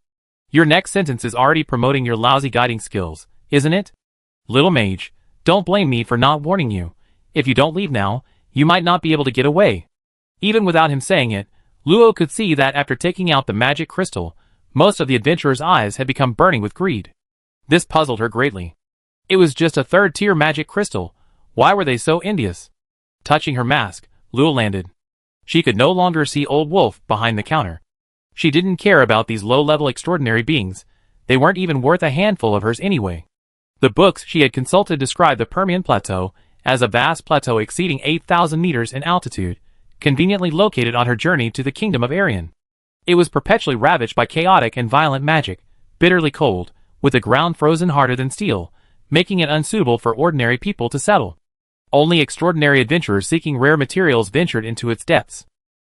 Your next sentence is already promoting your lousy guiding skills, isn't it? Little mage, don't blame me for not warning you. If you don't leave now, you might not be able to get away. Even without him saying it, Luo could see that after taking out the magic crystal, most of the adventurer's eyes had become burning with greed. This puzzled her greatly. It was just a third-tier magic crystal. Why were they so envious? Touching her mask, Luo landed. She could no longer see Old Wolf behind the counter. She didn't care about these low-level extraordinary beings. They weren't even worth a handful of hers anyway. The books she had consulted described the Permian Plateau as a vast plateau exceeding 8,000 meters in altitude, conveniently located on her journey to the kingdom of Arion. It was perpetually ravaged by chaotic and violent magic, bitterly cold, with the ground frozen harder than steel, making it unsuitable for ordinary people to settle. Only extraordinary adventurers seeking rare materials ventured into its depths.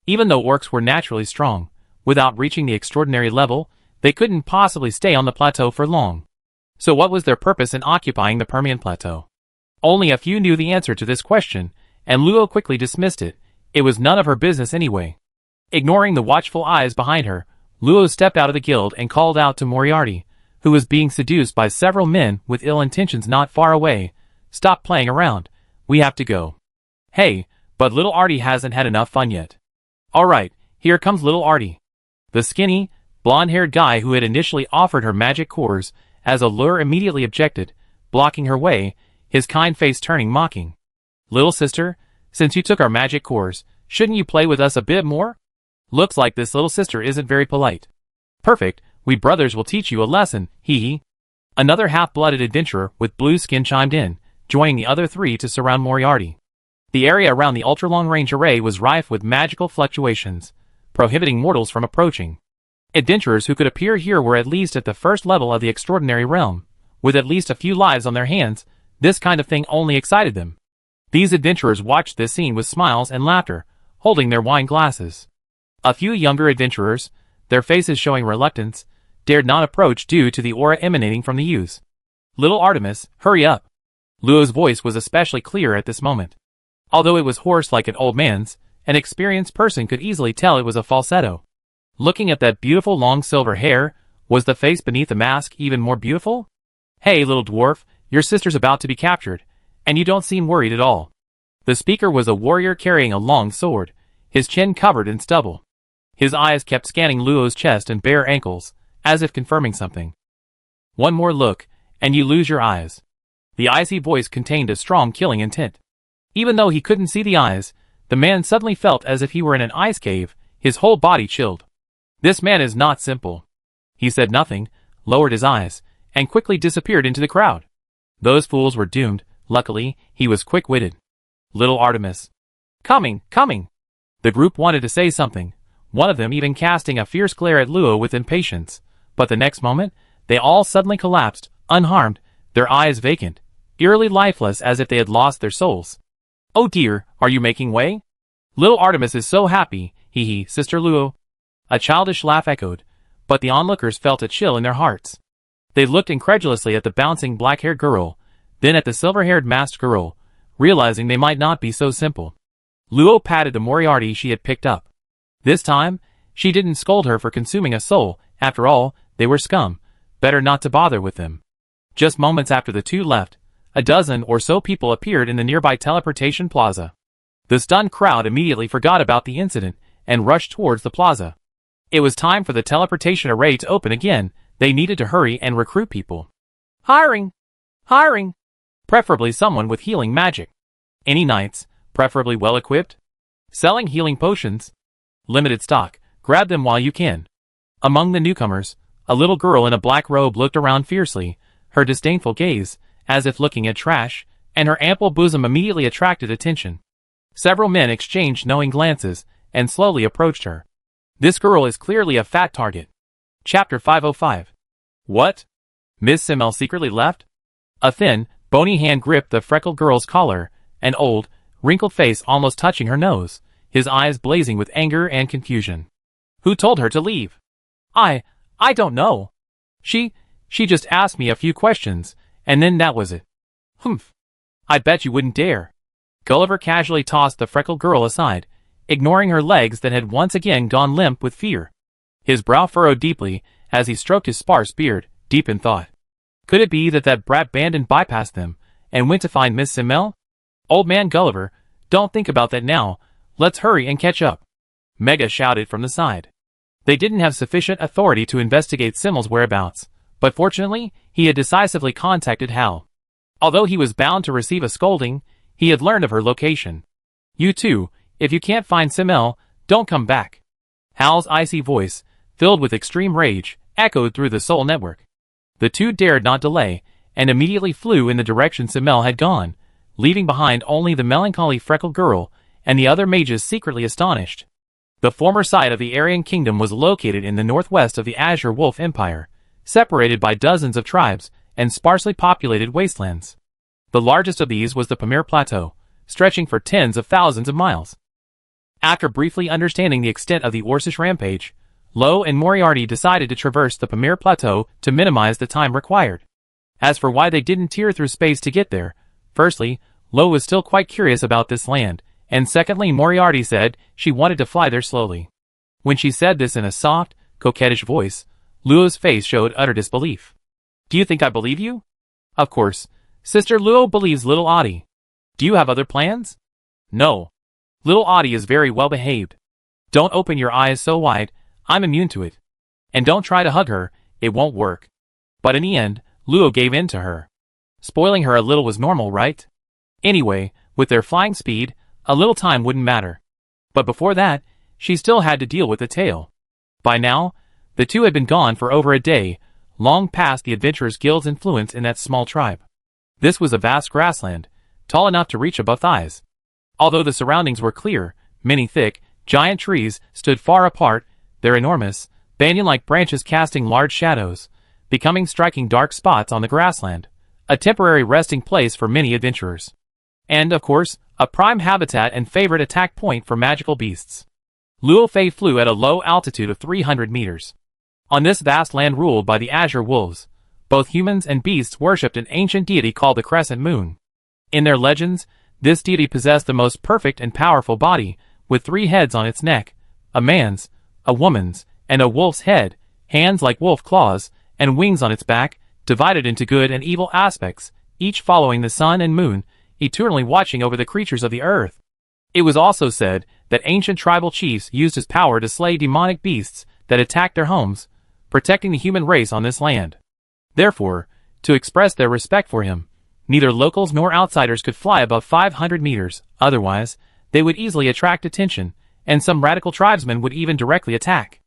Even though orcs were naturally strong, without reaching the extraordinary level, they couldn't possibly stay on the plateau for long. So what was their purpose in occupying the Permian Plateau? Only a few knew the answer to this question, and Luo quickly dismissed it. It was none of her business anyway. Ignoring the watchful eyes behind her, Luo stepped out of the guild and called out to Moriarty, who was being seduced by several men with ill intentions not far away. Stop playing around. We have to go. Hey, but little Artie hasn't had enough fun yet. Alright, here comes little Artie. The skinny, blonde-haired guy who had initially offered her magic cores as a lure immediately objected, blocking her way, his kind face turning mocking. Little sister, since you took our magic cores, shouldn't you play with us a bit more? Looks like this little sister isn't very polite. Perfect, we brothers will teach you a lesson, hee. Another half-blooded adventurer with blue skin chimed in, joining the other three to surround Moriarty. The area around the ultra-long-range array was rife with magical fluctuations, prohibiting mortals from approaching. Adventurers who could appear here were at least at the first level of the extraordinary realm. With at least a few lives on their hands, this kind of thing only excited them. These adventurers watched this scene with smiles and laughter, holding their wine glasses. A few younger adventurers, their faces showing reluctance, dared not approach due to the aura emanating from the youths. Little Artemis, hurry up. Luo's voice was especially clear at this moment. Although it was hoarse like an old man's, an experienced person could easily tell it was a falsetto. Looking at that beautiful long silver hair, was the face beneath the mask even more beautiful? Hey little dwarf, your sister's about to be captured, and you don't seem worried at all. The speaker was a warrior carrying a long sword, his chin covered in stubble. His eyes kept scanning Luo's chest and bare ankles, as if confirming something. One more look, and you lose your eyes. The icy voice contained a strong killing intent. Even though he couldn't see the eyes, the man suddenly felt as if he were in an ice cave, his whole body chilled. This man is not simple. He said nothing, lowered his eyes, and quickly disappeared into the crowd. Those fools were doomed. Luckily, he was quick-witted. Little Artemis. Coming, coming! The group wanted to say something, one of them even casting a fierce glare at Luo with impatience, but the next moment, they all suddenly collapsed, unharmed, their eyes vacant, eerily lifeless as if they had lost their souls. Oh dear, are you making way? Little Artemis is so happy, hee hee, Sister Luo. A childish laugh echoed, but the onlookers felt a chill in their hearts. They looked incredulously at the bouncing black-haired girl, then at the silver-haired masked girl, realizing they might not be so simple. Luo patted the Moriarty she had picked up. This time, she didn't scold her for consuming a soul. After all, they were scum. Better not to bother with them. Just moments after the two left, a dozen or so people appeared in the nearby teleportation plaza. The stunned crowd immediately forgot about the incident and rushed towards the plaza. It was time for the teleportation array to open again. They needed to hurry and recruit people. Hiring! Hiring! Preferably someone with healing magic. Any knights, preferably well-equipped? Selling healing potions? Limited stock, grab them while you can. Among the newcomers, a little girl in a black robe looked around fiercely, her disdainful gaze, as if looking at trash, and her ample bosom immediately attracted attention. Several men exchanged knowing glances, and slowly approached her. This girl is clearly a fat target. Chapter 505. What? Miss Simmel secretly left? A thin, bony hand gripped the freckled girl's collar, an old, wrinkled face almost touching her nose, his eyes blazing with anger and confusion. Who told her to leave? I don't know. She just asked me a few questions, and then that was it. Humph. I bet you wouldn't dare. Gulliver casually tossed the freckled girl aside, ignoring her legs that had once again gone limp with fear. His brow furrowed deeply as he stroked his sparse beard, deep in thought. Could it be that brat Bandon bypassed them and went to find Miss Simmel? Old man Gulliver, don't think about that now. Let's hurry and catch up. Mega shouted from the side. They didn't have sufficient authority to investigate Simmel's whereabouts, but fortunately, he had decisively contacted Hal. Although he was bound to receive a scolding, he had learned of her location. You too, if you can't find Simmel, don't come back. Hal's icy voice, filled with extreme rage, echoed through the Soul Network. The two dared not delay, and immediately flew in the direction Simmel had gone, leaving behind only the melancholy freckled girl and the other mages secretly astonished. The former site of the Aryan Kingdom was located in the northwest of the Azure Wolf Empire, separated by dozens of tribes and sparsely populated wastelands. The largest of these was the Pamir Plateau, stretching for tens of thousands of miles. After briefly understanding the extent of the Orcish rampage, Lo and Moriarty decided to traverse the Pamir Plateau to minimize the time required. As for why they didn't tear through space to get there, firstly, Lo was still quite curious about this land, and secondly, Moriarty said she wanted to fly there slowly. When she said this in a soft, coquettish voice, Luo's face showed utter disbelief. Do you think I believe you? Of course, Sister Luo believes little Audie. Do you have other plans? No. Little Audie is very well behaved. Don't open your eyes so wide, I'm immune to it. And don't try to hug her, it won't work. But in the end, Luo gave in to her. Spoiling her a little was normal, right? Anyway, with their flying speed, a little time wouldn't matter. But before that, she still had to deal with the tail. By now, the two had been gone for over a day, long past the Adventurers Guild's influence in that small tribe. This was a vast grassland, tall enough to reach above thighs. Although the surroundings were clear, many thick, giant trees stood far apart, their enormous, banyan-like branches casting large shadows, becoming striking dark spots on the grassland, a temporary resting place for many adventurers. And, of course, a prime habitat and favorite attack point for magical beasts. Luo Fei flew at a low altitude of 300 meters. On this vast land ruled by the Azure Wolves, both humans and beasts worshipped an ancient deity called the Crescent Moon. In their legends, this deity possessed the most perfect and powerful body, with 3 heads on its neck, a man's, a woman's, and a wolf's head, hands like wolf claws, and wings on its back, divided into good and evil aspects, each following the sun and moon, eternally watching over the creatures of the earth. It was also said that ancient tribal chiefs used his power to slay demonic beasts that attacked their homes, protecting the human race on this land. Therefore, to express their respect for him, neither locals nor outsiders could fly above 500 meters, otherwise, they would easily attract attention, and some radical tribesmen would even directly attack.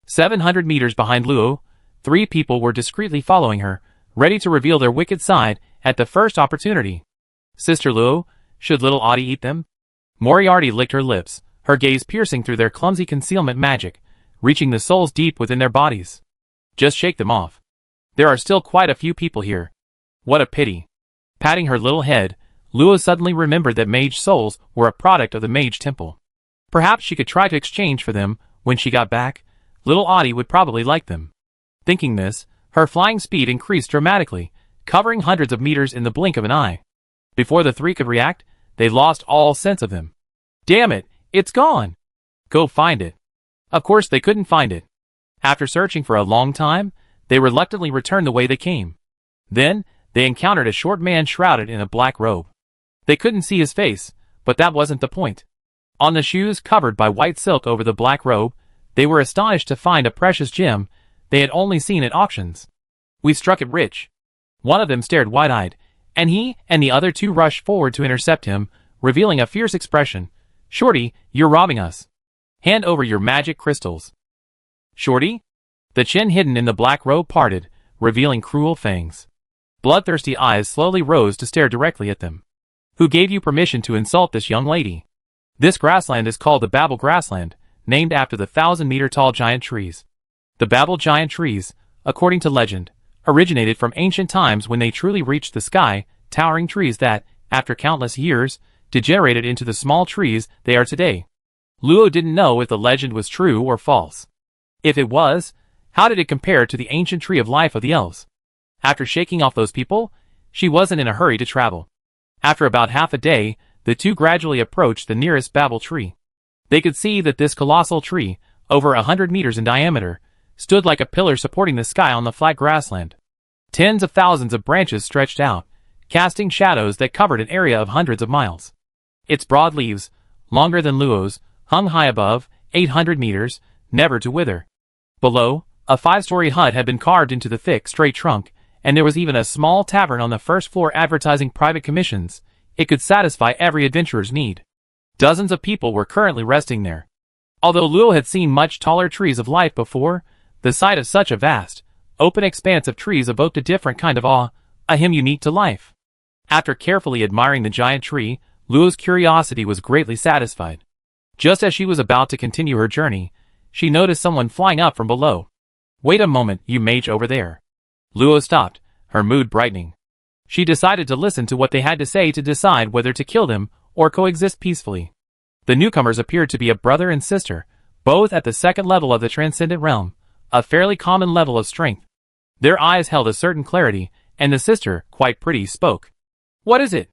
700 meters behind Luo, 3 people were discreetly following her, ready to reveal their wicked side at the first opportunity. Sister Luo, should little Audie eat them? Moriarty licked her lips, her gaze piercing through their clumsy concealment magic, reaching the souls deep within their bodies. Just shake them off. There are still quite a few people here. What a pity. Patting her little head, Luo suddenly remembered that mage souls were a product of the mage temple. Perhaps she could try to exchange for them when she got back. Little Audie would probably like them. Thinking this, her flying speed increased dramatically, covering hundreds of meters in the blink of an eye. Before the three could react, they lost all sense of him. Damn it, it's gone! Go find it. Of course they couldn't find it. After searching for a long time, they reluctantly returned the way they came. Then, they encountered a short man shrouded in a black robe. They couldn't see his face, but that wasn't the point. On the shoes covered by white silk over the black robe, they were astonished to find a precious gem they had only seen at auctions. "We struck it rich." One of them stared wide-eyed, and he and the other two rushed forward to intercept him, revealing a fierce expression. "Shorty, you're robbing us. Hand over your magic crystals." "Shorty?" The chin hidden in the black robe parted, revealing cruel fangs. Bloodthirsty eyes slowly rose to stare directly at them. "Who gave you permission to insult this young lady?" "This grassland is called the Babel Grassland, named after the 1,000-meter-tall giant trees. The Babel giant trees, according to legend, originated from ancient times when they truly reached the sky, towering trees that, after countless years, degenerated into the small trees they are today." Luo didn't know if the legend was true or false. If it was, how did it compare to the ancient tree of life of the elves? After shaking off those people, she wasn't in a hurry to travel. After about half a day, the two gradually approached the nearest Babel tree. They could see that this colossal tree, over 100 meters in diameter, stood like a pillar supporting the sky on the flat grassland. Tens of thousands of branches stretched out, casting shadows that covered an area of hundreds of miles. Its broad leaves, longer than Luo's, hung high above, 800 meters, never to wither. Below, a 5-story hut had been carved into the thick, straight trunk, and there was even a small tavern on the first floor advertising private commissions. It could satisfy every adventurer's need. Dozens of people were currently resting there. Although Luo had seen much taller trees of life before, the sight of such a vast, open expanse of trees evoked a different kind of awe, a hymn unique to life. After carefully admiring the giant tree, Luo's curiosity was greatly satisfied. Just as she was about to continue her journey, she noticed someone flying up from below. "Wait a moment, you mage over there." Luo stopped, her mood brightening. She decided to listen to what they had to say to decide whether to kill them or coexist peacefully. The newcomers appeared to be a brother and sister, both at the second level of the transcendent realm, a fairly common level of strength. Their eyes held a certain clarity, and the sister, quite pretty, spoke. "What is it?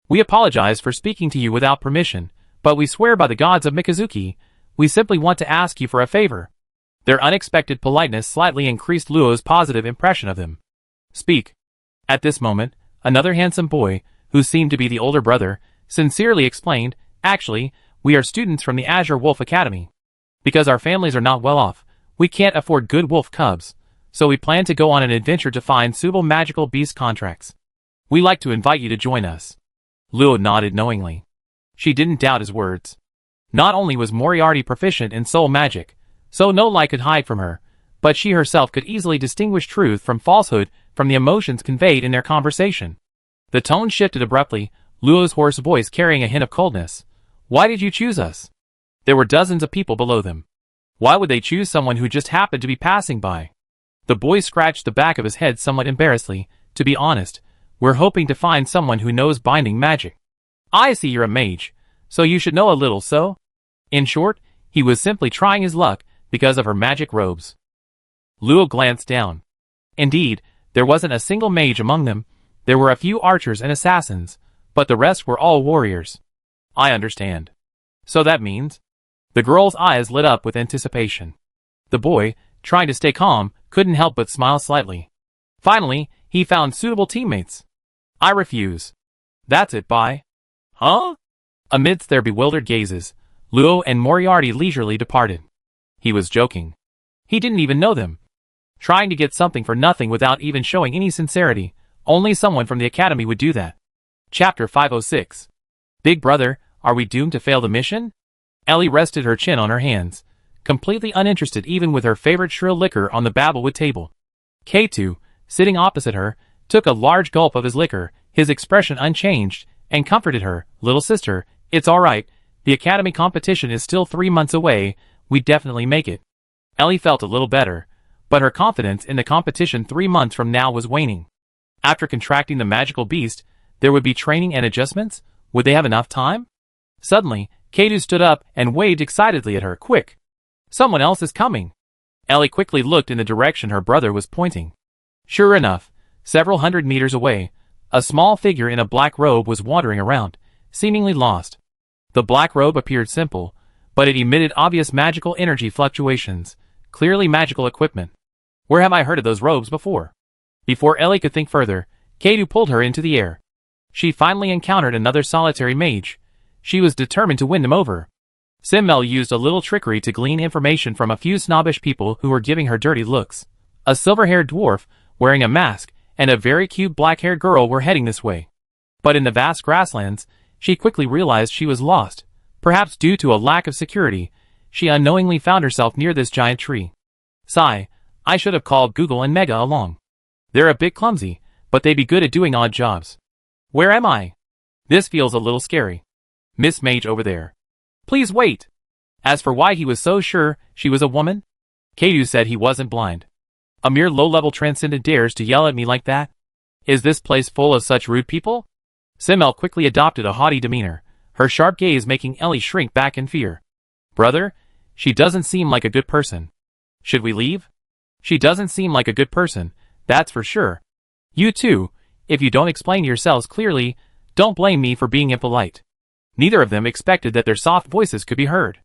We apologize for speaking to you without permission, but we swear by the gods of Mikazuki, we simply want to ask you for a favor." Their unexpected politeness slightly increased Luo's positive impression of them. "Speak." At this moment, another handsome boy, who seemed to be the older brother, sincerely explained, "Actually, we are students from the Azure Wolf Academy. Because our families are not well off, we can't afford good wolf cubs, so we plan to go on an adventure to find suitable magical beast contracts. We'd like to invite you to join us." Luo nodded knowingly. She didn't doubt his words. Not only was Moriarty proficient in soul magic, so no light could hide from her, but she herself could easily distinguish truth from falsehood from the emotions conveyed in their conversation. The tone shifted abruptly, Luo's hoarse voice carrying a hint of coldness. "Why did you choose us?" There were dozens of people below them. Why would they choose someone who just happened to be passing by? The boy scratched the back of his head somewhat embarrassedly. "To be honest, we're hoping to find someone who knows binding magic." "I see you're a mage, so you should know a little, so?" In short, he was simply trying his luck because of her magic robes. Luo glanced down. Indeed, there wasn't a single mage among them. There were a few archers and assassins, but the rest were all warriors. "I understand. So that means?" The girl's eyes lit up with anticipation. The boy, trying to stay calm, couldn't help but smile slightly. Finally, he found suitable teammates. "I refuse." "That's it, bye." "Huh?" Amidst their bewildered gazes, Luo and Moriarty leisurely departed. He was joking. He didn't even know them. Trying to get something for nothing without even showing any sincerity, only someone from the academy would do that. Chapter 506. "Big brother, are we doomed to fail the mission?" Ellie rested her chin on her hands, completely uninterested even with her favorite shrill liquor on the Babblewood table. K2, sitting opposite her, took a large gulp of his liquor, his expression unchanged, and comforted her. "Little sister, it's alright, the academy competition is still 3 months away, we definitely make it." Ellie felt a little better, but her confidence in the competition 3 months from now was waning. After contracting the magical beast, There would be training and adjustments? Would they have enough time? Suddenly, Kato stood up and waved excitedly at her. Quick! Someone else is coming! Ellie quickly looked in the direction her brother was pointing. Sure enough, several hundred meters away, a small figure in a black robe was wandering around, seemingly lost. The black robe appeared simple, but it emitted obvious magical energy fluctuations, clearly magical equipment. Where have I heard of those robes before? Before Ellie could think further, Kato pulled her into the air. She finally encountered another solitary mage. She was determined to win him over. Simmel used a little trickery to glean information from a few snobbish people who were giving her dirty looks. A silver-haired dwarf, wearing a mask, and a very cute black-haired girl were heading this way. But in the vast grasslands, she quickly realized she was lost. Perhaps due to a lack of security, she unknowingly found herself near this giant tree. Sigh, I should have called Google and Mega along. They're a bit clumsy, but they'd be good at doing odd jobs. Where am I? This feels a little scary. Miss Mage over there. Please wait. As for why he was so sure she was a woman, Kato said he wasn't blind. A mere low-level transcendent dares to yell at me like that? Is this place full of such rude people? Simmel quickly adopted a haughty demeanor, her sharp gaze making Ellie shrink back in fear. Brother, she doesn't seem like a good person. Should we leave? She doesn't seem like a good person, that's for sure. You too, if you don't explain yourselves clearly, don't blame me for being impolite. Neither of them expected that their soft voices could be heard.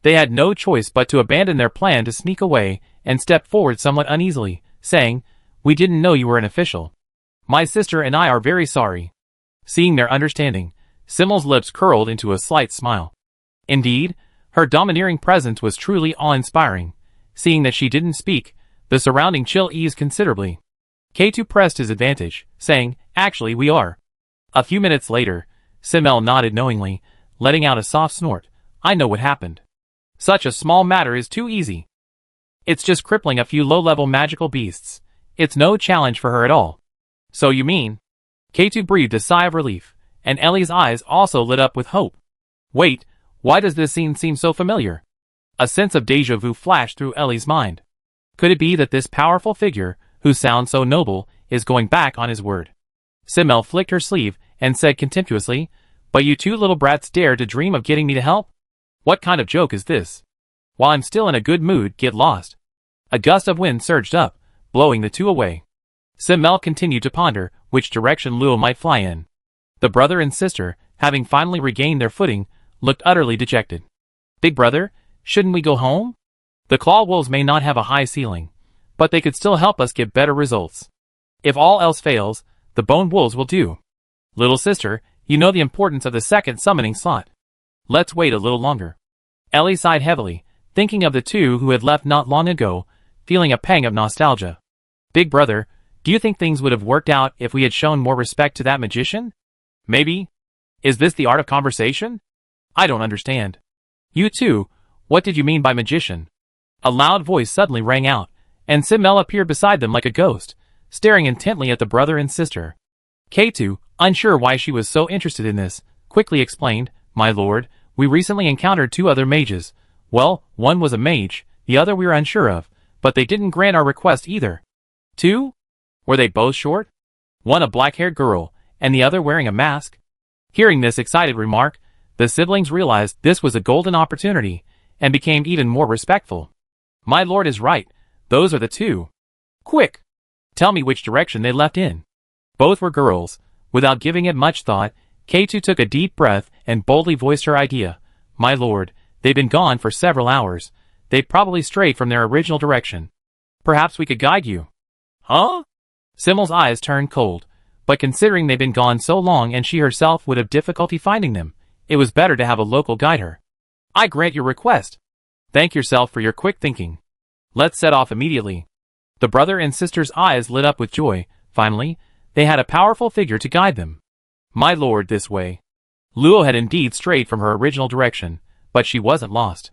They had no choice but to abandon their plan to sneak away and step forward somewhat uneasily, saying, We didn't know you were an official. My sister and I are very sorry. Seeing their understanding, Simmel's lips curled into a slight smile. Indeed, her domineering presence was truly awe-inspiring. Seeing that she didn't speak, the surrounding chill eased considerably. Kato pressed his advantage, saying, Actually, we are. A few minutes later, Simmel nodded knowingly, letting out a soft snort. I know what happened. Such a small matter is too easy. It's just crippling a few low-level magical beasts. It's no challenge for her at all. So you mean? Kato breathed a sigh of relief, and Ellie's eyes also lit up with hope. Wait, why does this scene seem so familiar? A sense of déjà vu flashed through Ellie's mind. Could it be that this powerful figure, who sounds so noble, is going back on his word? Simmel flicked her sleeve and said contemptuously, But you two little brats dare to dream of getting me to help? What kind of joke is this? While I'm still in a good mood, get lost. A gust of wind surged up, blowing the two away. Simmel continued to ponder which direction Luo might fly in. The brother and sister, having finally regained their footing, looked utterly dejected. Big brother, shouldn't we go home? The claw wolves may not have a high ceiling, but they could still help us get better results. If all else fails, the bone wolves will do. Little sister, you know the importance of the second summoning slot. Let's wait a little longer. Ellie sighed heavily, thinking of the two who had left not long ago, feeling a pang of nostalgia. Big brother, do you think things would have worked out if we had shown more respect to that magician? Maybe. Is this the art of conversation? I don't understand. You too, what did you mean by magician? A loud voice suddenly rang out, and Simmel appeared beside them like a ghost, staring intently at the brother and sister. Kato, unsure why she was so interested in this, quickly explained, My lord, we recently encountered two other mages. Well, one was a mage, the other we were unsure of, but they didn't grant our request either. Two? Were they both short? One a black-haired girl, and the other wearing a mask? Hearing this excited remark, the siblings realized this was a golden opportunity, and became even more respectful. My lord is right, those are the two. Quick! Tell me which direction they left in. Both were girls. Without giving it much thought, Kato took a deep breath and boldly voiced her idea. My lord, they've been gone for several hours. They've probably strayed from their original direction. Perhaps we could guide you. Huh? Simmel's eyes turned cold, but considering they'd been gone so long and she herself would have difficulty finding them, it was better to have a local guide her. I grant your request. Thank yourself for your quick thinking. Let's set off immediately. The brother and sister's eyes lit up with joy. Finally, they had a powerful figure to guide them. My lord, this way. Luo had indeed strayed from her original direction, but she wasn't lost.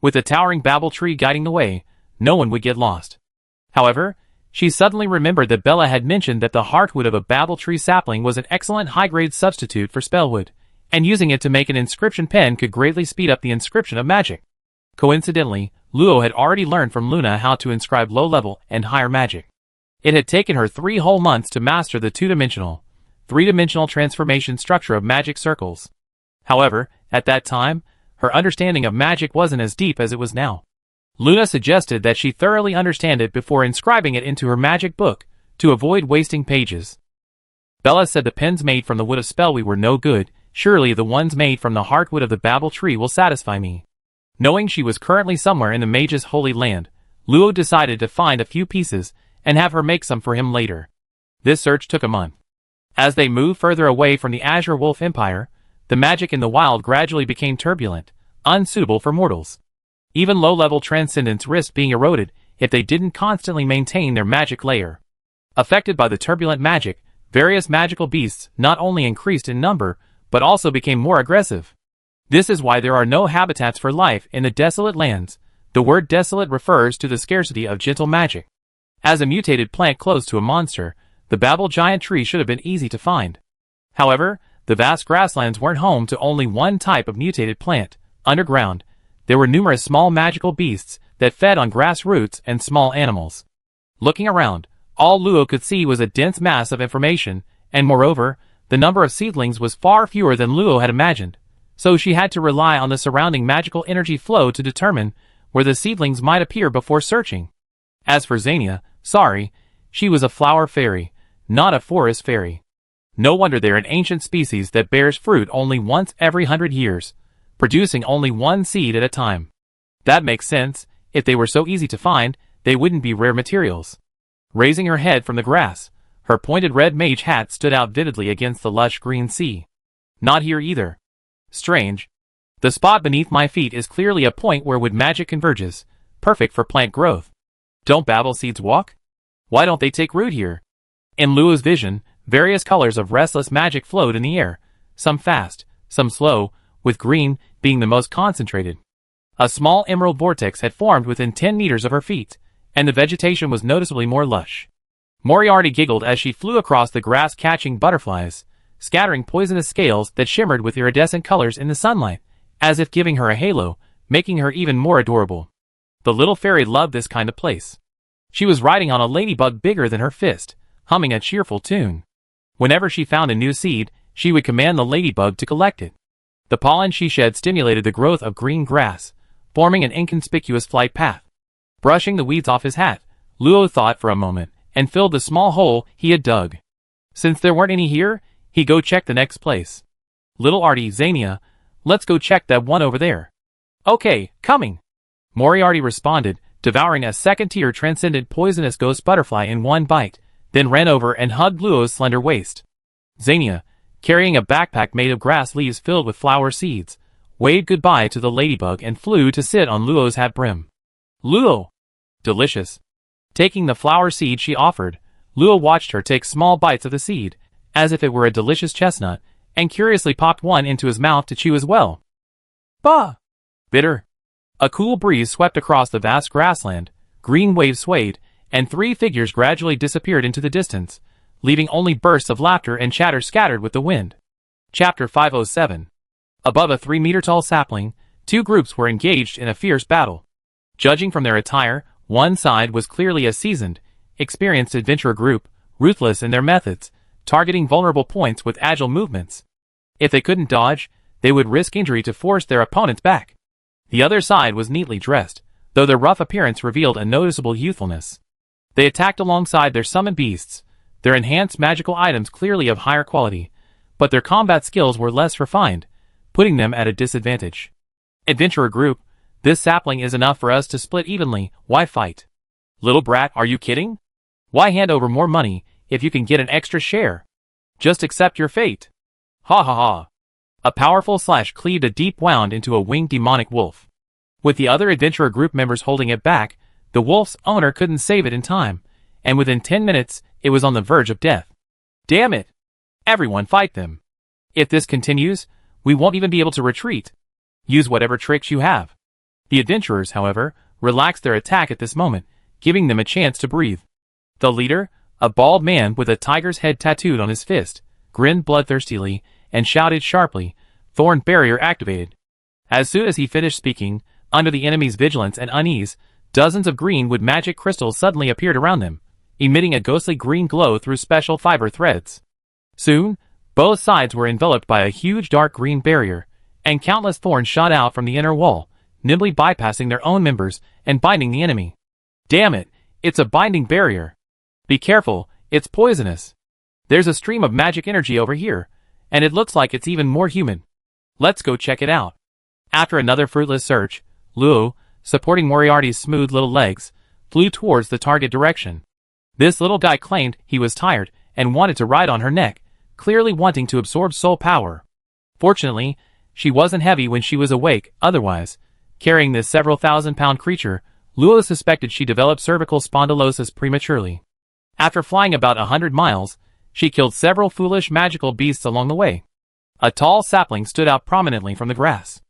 With the towering babel tree guiding the way, no one would get lost. However, she suddenly remembered that Bella had mentioned that the heartwood of a babel tree sapling was an excellent high-grade substitute for spellwood, and using it to make an inscription pen could greatly speed up the inscription of magic. Coincidentally, Luo had already learned from Luna how to inscribe low-level and higher magic. It had taken her 3 whole months to master the two-dimensional, three-dimensional transformation structure of magic circles. However, at that time, her understanding of magic wasn't as deep as it was now. Luna suggested that she thoroughly understand it before inscribing it into her magic book, to avoid wasting pages. Bella said the pens made from the wood of Spellweed were no good, surely the ones made from the heartwood of the Babel tree will satisfy me. Knowing she was currently somewhere in the mage's holy land, Luo decided to find a few pieces and have her make some for him later. This search took a month. As they moved further away from the Azure Wolf Empire, the magic in the wild gradually became turbulent, unsuitable for mortals. Even low-level transcendents risked being eroded if they didn't constantly maintain their magic layer. Affected by the turbulent magic, various magical beasts not only increased in number, but also became more aggressive. This is why there are no habitats for life in the desolate lands. The word desolate refers to the scarcity of gentle magic. As a mutated plant close to a monster, the Babel giant tree should have been easy to find. However, the vast grasslands weren't home to only one type of mutated plant. Underground, there were numerous small magical beasts that fed on grass roots and small animals. Looking around, all Luo could see was a dense mass of information, and moreover, the number of seedlings was far fewer than Luo had imagined, so she had to rely on the surrounding magical energy flow to determine where the seedlings might appear before searching. As for Xania, she was a flower fairy, not a forest fairy. No wonder they're an ancient species that bears fruit only once every 100 years, producing only one seed at a time. That makes sense. If they were so easy to find, they wouldn't be rare materials. Raising her head from the grass, her pointed red mage hat stood out vividly against the lush green sea. Not here either. Strange. The spot beneath my feet is clearly a point where wood magic converges, perfect for plant growth. Don't Babel seeds walk? Why don't they take root here? In Luo's vision, various colors of restless magic flowed in the air, some fast, some slow, with green being the most concentrated. A small emerald vortex had formed within 10 meters of her feet, and the vegetation was noticeably more lush. Moriarty giggled as she flew across the grass catching butterflies, scattering poisonous scales that shimmered with iridescent colors in the sunlight, as if giving her a halo, making her even more adorable. The little fairy loved this kind of place. She was riding on a ladybug bigger than her fist, humming a cheerful tune. Whenever she found a new seed, she would command the ladybug to collect it. The pollen she shed stimulated the growth of green grass, forming an inconspicuous flight path. Brushing the weeds off his hat, Luo thought for a moment, and filled the small hole he had dug. Since there weren't any here, he'd go check the next place. Little Artie, Xania, let's go check that one over there. Okay, coming. Moriarty responded, devouring a second-tier transcendent poisonous ghost butterfly in one bite, then ran over and hugged Luo's slender waist. Xania, carrying a backpack made of grass leaves filled with flower seeds, waved goodbye to the ladybug and flew to sit on Luo's hat brim. Luo! Delicious. Taking the flower seed she offered, Luo watched her take small bites of the seed, as if it were a delicious chestnut, and curiously popped one into his mouth to chew as well. Bah! Bitter. A cool breeze swept across the vast grassland, green waves swayed, and 3 figures gradually disappeared into the distance, leaving only bursts of laughter and chatter scattered with the wind. Chapter 507. Above a 3-meter-tall sapling, 2 groups were engaged in a fierce battle. Judging from their attire, one side was clearly a seasoned, experienced adventurer group, ruthless in their methods, targeting vulnerable points with agile movements. If they couldn't dodge, they would risk injury to force their opponents back. The other side was neatly dressed, though their rough appearance revealed a noticeable youthfulness. They attacked alongside their summoned beasts, their enhanced magical items clearly of higher quality, but their combat skills were less refined, putting them at a disadvantage. Adventurer group, this sapling is enough for us to split evenly, why fight? Little brat, are you kidding? Why hand over more money if you can get an extra share? Just accept your fate. Ha ha ha. A powerful slash cleaved a deep wound into a winged demonic wolf. With the other adventurer group members holding it back, the wolf's owner couldn't save it in time, and within 10 minutes, it was on the verge of death. Damn it! Everyone fight them. If this continues, we won't even be able to retreat. Use whatever tricks you have. The adventurers, however, relaxed their attack at this moment, giving them a chance to breathe. The leader, a bald man with a tiger's head tattooed on his fist, grinned bloodthirstily and shouted sharply, "Thorn barrier activated." As soon as he finished speaking, under the enemy's vigilance and unease, dozens of green wood magic crystals suddenly appeared around them, emitting a ghostly green glow through special fiber threads. Soon, both sides were enveloped by a huge dark green barrier, and countless thorns shot out from the inner wall, nimbly bypassing their own members and binding the enemy. Damn it, it's a binding barrier. Be careful, it's poisonous. There's a stream of magic energy over here, and it looks like it's even more human. Let's go check it out. After another fruitless search, Luo, supporting Moriarty's smooth little legs, flew towards the target direction. This little guy claimed he was tired and wanted to ride on her neck, clearly wanting to absorb soul power. Fortunately, she wasn't heavy when she was awake, otherwise, carrying this several thousand-pound creature, Luo suspected she developed cervical spondylosis prematurely. After flying about 100 miles, she killed several foolish magical beasts along the way. A tall sapling stood out prominently from the grass.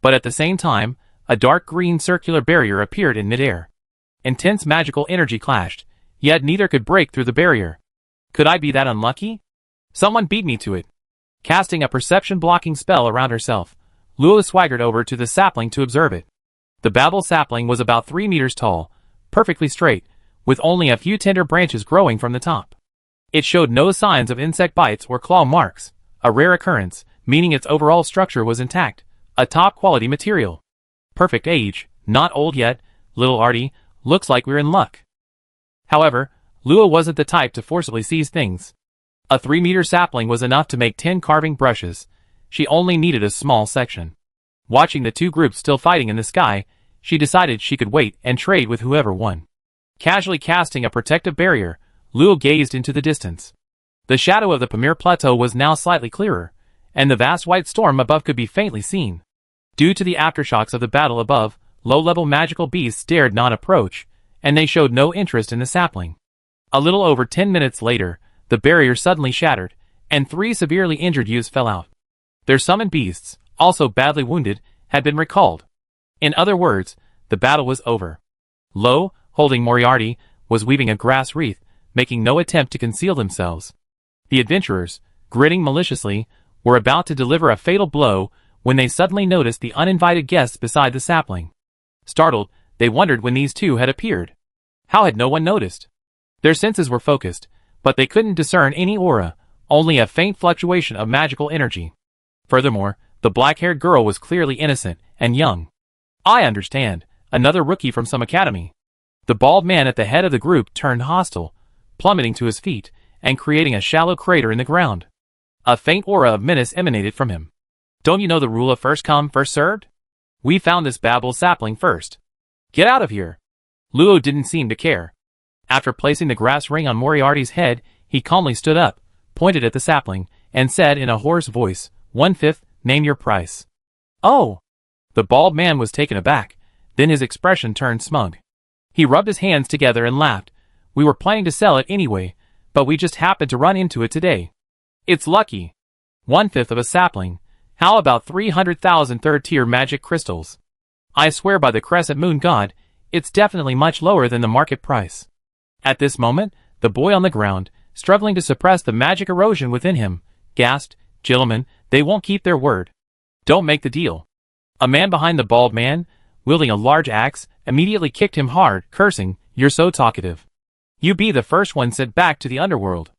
But at the same time, a dark green circular barrier appeared in midair. Intense magical energy clashed, yet neither could break through the barrier. Could I be that unlucky? Someone beat me to it. Casting a perception-blocking spell around herself, Luo swaggered over to the sapling to observe it. The babble sapling was about 3 meters tall, perfectly straight, with only a few tender branches growing from the top. It showed no signs of insect bites or claw marks, a rare occurrence, meaning its overall structure was intact, a top-quality material. Perfect age, not old yet, little Artie, looks like we're in luck. However, Luo wasn't the type to forcibly seize things. A 3-meter sapling was enough to make 10 carving brushes. She only needed a small section. Watching the two groups still fighting in the sky, she decided she could wait and trade with whoever won. Casually casting a protective barrier, Luo gazed into the distance. The shadow of the Pamir Plateau was now slightly clearer, and the vast white storm above could be faintly seen. Due to the aftershocks of the battle above, low-level magical beasts dared not approach, and they showed no interest in the sapling. A little over 10 minutes later, the barrier suddenly shattered, and 3 severely injured youths fell out. Their summoned beasts, also badly wounded, had been recalled. In other words, the battle was over. Lo, holding Moriarty, was weaving a grass wreath, making no attempt to conceal themselves. The adventurers, grinning maliciously, were about to deliver a fatal blow when they suddenly noticed the uninvited guests beside the sapling. Startled, they wondered when these two had appeared. How had no one noticed? Their senses were focused, but they couldn't discern any aura, only a faint fluctuation of magical energy. Furthermore, the black-haired girl was clearly innocent and young. I understand, another rookie from some academy. The bald man at the head of the group turned hostile, plummeting to his feet and creating a shallow crater in the ground. A faint aura of menace emanated from him. Don't you know the rule of first come, first served? We found this babble sapling first. Get out of here. Luo didn't seem to care. After placing the grass ring on Moriarty's head, he calmly stood up, pointed at the sapling, and said in a hoarse voice, 1/5, name your price. Oh! The bald man was taken aback, then his expression turned smug. He rubbed his hands together and laughed. We were planning to sell it anyway, but we just happened to run into it today. It's lucky. 1/5 of a sapling. How about 300,000 third-tier magic crystals? I swear by the crescent moon god, it's definitely much lower than the market price. At this moment, the boy on the ground, struggling to suppress the magic erosion within him, gasped, Gentlemen, they won't keep their word. Don't make the deal. A man behind the bald man, wielding a large axe, immediately kicked him hard, cursing, You're so talkative. You be the first one sent back to the underworld.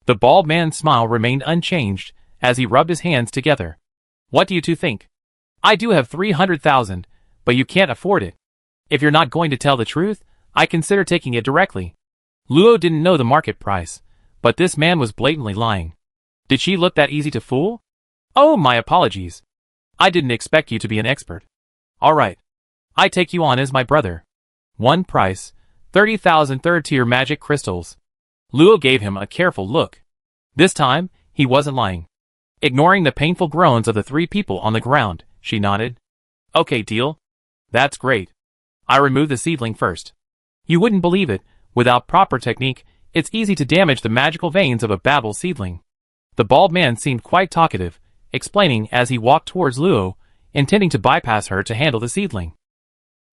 The bald man's smile remained unchanged, as he rubbed his hands together. What do you two think? I do have 300,000, but you can't afford it. If you're not going to tell the truth, I consider taking it directly. Luo didn't know the market price, but this man was blatantly lying. Did she look that easy to fool? Oh, my apologies. I didn't expect you to be an expert. All right. I take you on as my brother. One price, 30,000 third-tier magic crystals. Luo gave him a careful look. This time, he wasn't lying. Ignoring the painful groans of the 3 people on the ground, she nodded. Okay, deal. That's great. I removed the seedling first. You wouldn't believe it, without proper technique, it's easy to damage the magical veins of a babble seedling. The bald man seemed quite talkative, explaining as he walked towards Luo, intending to bypass her to handle the seedling.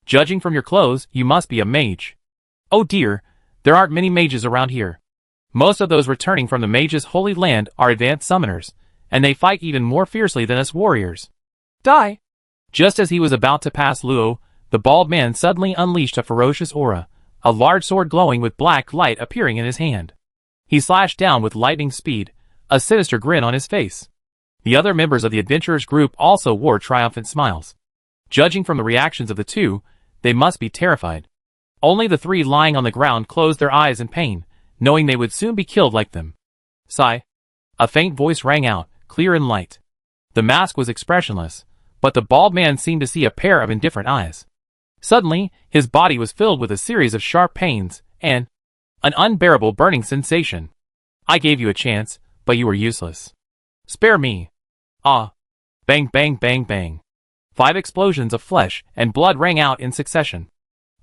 Judging from your clothes, you must be a mage. Oh dear, there aren't many mages around here. Most of those returning from the mage's holy land are advanced summoners, and they fight even more fiercely than us warriors. Die! Just as he was about to pass Luo, the bald man suddenly unleashed a ferocious aura, a large sword glowing with black light appearing in his hand. He slashed down with lightning speed, a sinister grin on his face. The other members of the adventurers group also wore triumphant smiles. Judging from the reactions of the two, they must be terrified. Only the three lying on the ground closed their eyes in pain, knowing they would soon be killed like them. Sigh. A faint voice rang out, clear and light. The mask was expressionless, but the bald man seemed to see a pair of indifferent eyes. Suddenly, his body was filled with a series of sharp pains, and an unbearable burning sensation. I gave you a chance, but you were useless. Spare me. Ah. Bang, bang, bang, bang. 5 explosions of flesh and blood rang out in succession.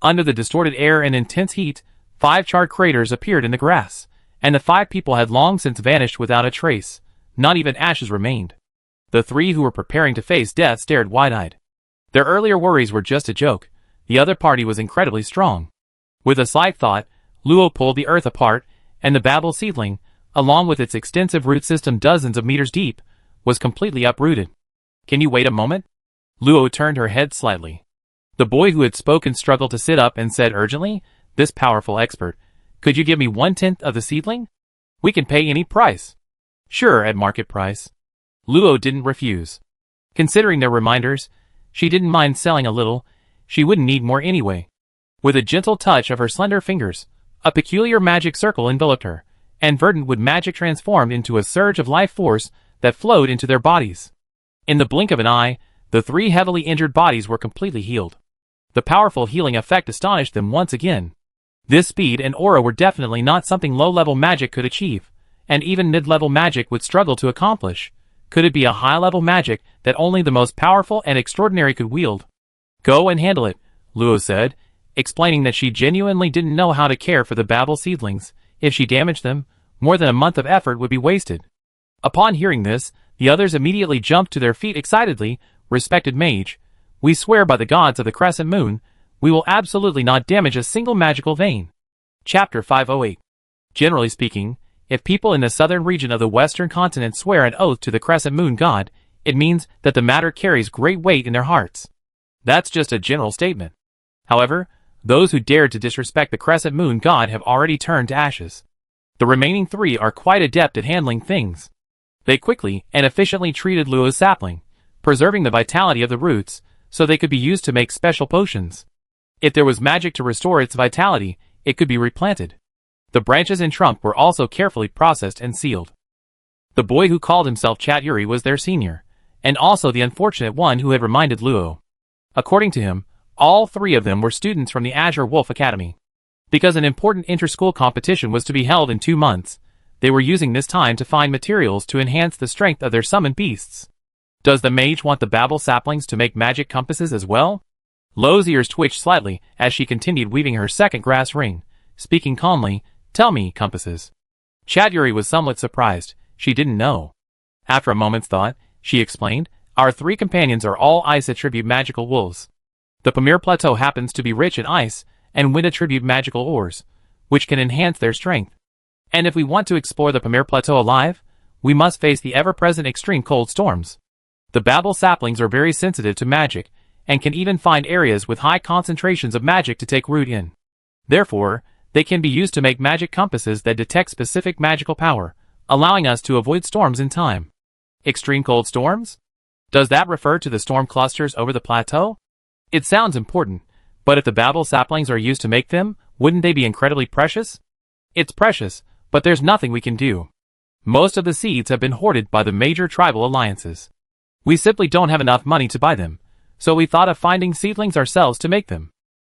Under the distorted air and intense heat, 5 charred craters appeared in the grass, and the 5 people had long since vanished without a trace. Not even ashes remained. The 3 who were preparing to face death stared wide-eyed. Their earlier worries were just a joke. The other party was incredibly strong. With a slight thought, Luo pulled the earth apart, and the Babel seedling, along with its extensive root system dozens of meters deep, was completely uprooted. Can you wait a moment? Luo turned her head slightly. The boy who had spoken struggled to sit up and said urgently, "This powerful expert, could you give me 1/10 of the seedling? We can pay any price." "Sure, at market price." Luo didn't refuse. Considering their reminders, she didn't mind selling a little. She wouldn't need more anyway. With a gentle touch of her slender fingers, a peculiar magic circle enveloped her, and verdant wood magic transformed into a surge of life force that flowed into their bodies. In the blink of an eye, the 3 heavily injured bodies were completely healed. The powerful healing effect astonished them once again. This speed and aura were definitely not something low-level magic could achieve, and even mid-level magic would struggle to accomplish. Could it be a high-level magic that only the most powerful and extraordinary could wield? "Go and handle it," Luo said, explaining that she genuinely didn't know how to care for the Babel seedlings. If she damaged them, more than a month of effort would be wasted. Upon hearing this, the others immediately jumped to their feet excitedly. "Respected mage, we swear by the gods of the crescent moon, we will absolutely not damage a single magical vein." Chapter 508. Generally speaking, if people in the southern region of the western continent swear an oath to the crescent moon god, it means that the matter carries great weight in their hearts. That's just a general statement. However, those who dared to disrespect the crescent moon god have already turned to ashes. The remaining 3 are quite adept at handling things. They quickly and efficiently treated Luo's sapling, preserving the vitality of the roots, so they could be used to make special potions. If there was magic to restore its vitality, it could be replanted. The branches and trunk were also carefully processed and sealed. The boy who called himself Chatyuri was their senior, and also the unfortunate one who had reminded Luo. According to him, all 3 of them were students from the Azure Wolf Academy. Because an important inter-school competition was to be held in 2 months, they were using this time to find materials to enhance the strength of their summoned beasts. Does the mage want the Babel saplings to make magic compasses as well? Luo's ears twitched slightly as she continued weaving her second grass ring, speaking calmly, "Tell me, compasses." Chatyuri was somewhat surprised. She didn't know. After a moment's thought, she explained, "Our 3 companions are all ice attribute magical wolves. The Pamir Plateau happens to be rich in ice and wind attribute magical ores, which can enhance their strength. And if we want to explore the Pamir Plateau alive, we must face the ever-present extreme cold storms. The Babel saplings are very sensitive to magic, and can even find areas with high concentrations of magic to take root in. Therefore, they can be used to make magic compasses that detect specific magical power, allowing us to avoid storms in time." Extreme cold storms? Does that refer to the storm clusters over the plateau? It sounds important, but if the Babel saplings are used to make them, wouldn't they be incredibly precious? It's precious, but there's nothing we can do. Most of the seeds have been hoarded by the major tribal alliances. We simply don't have enough money to buy them, so we thought of finding seedlings ourselves to make them.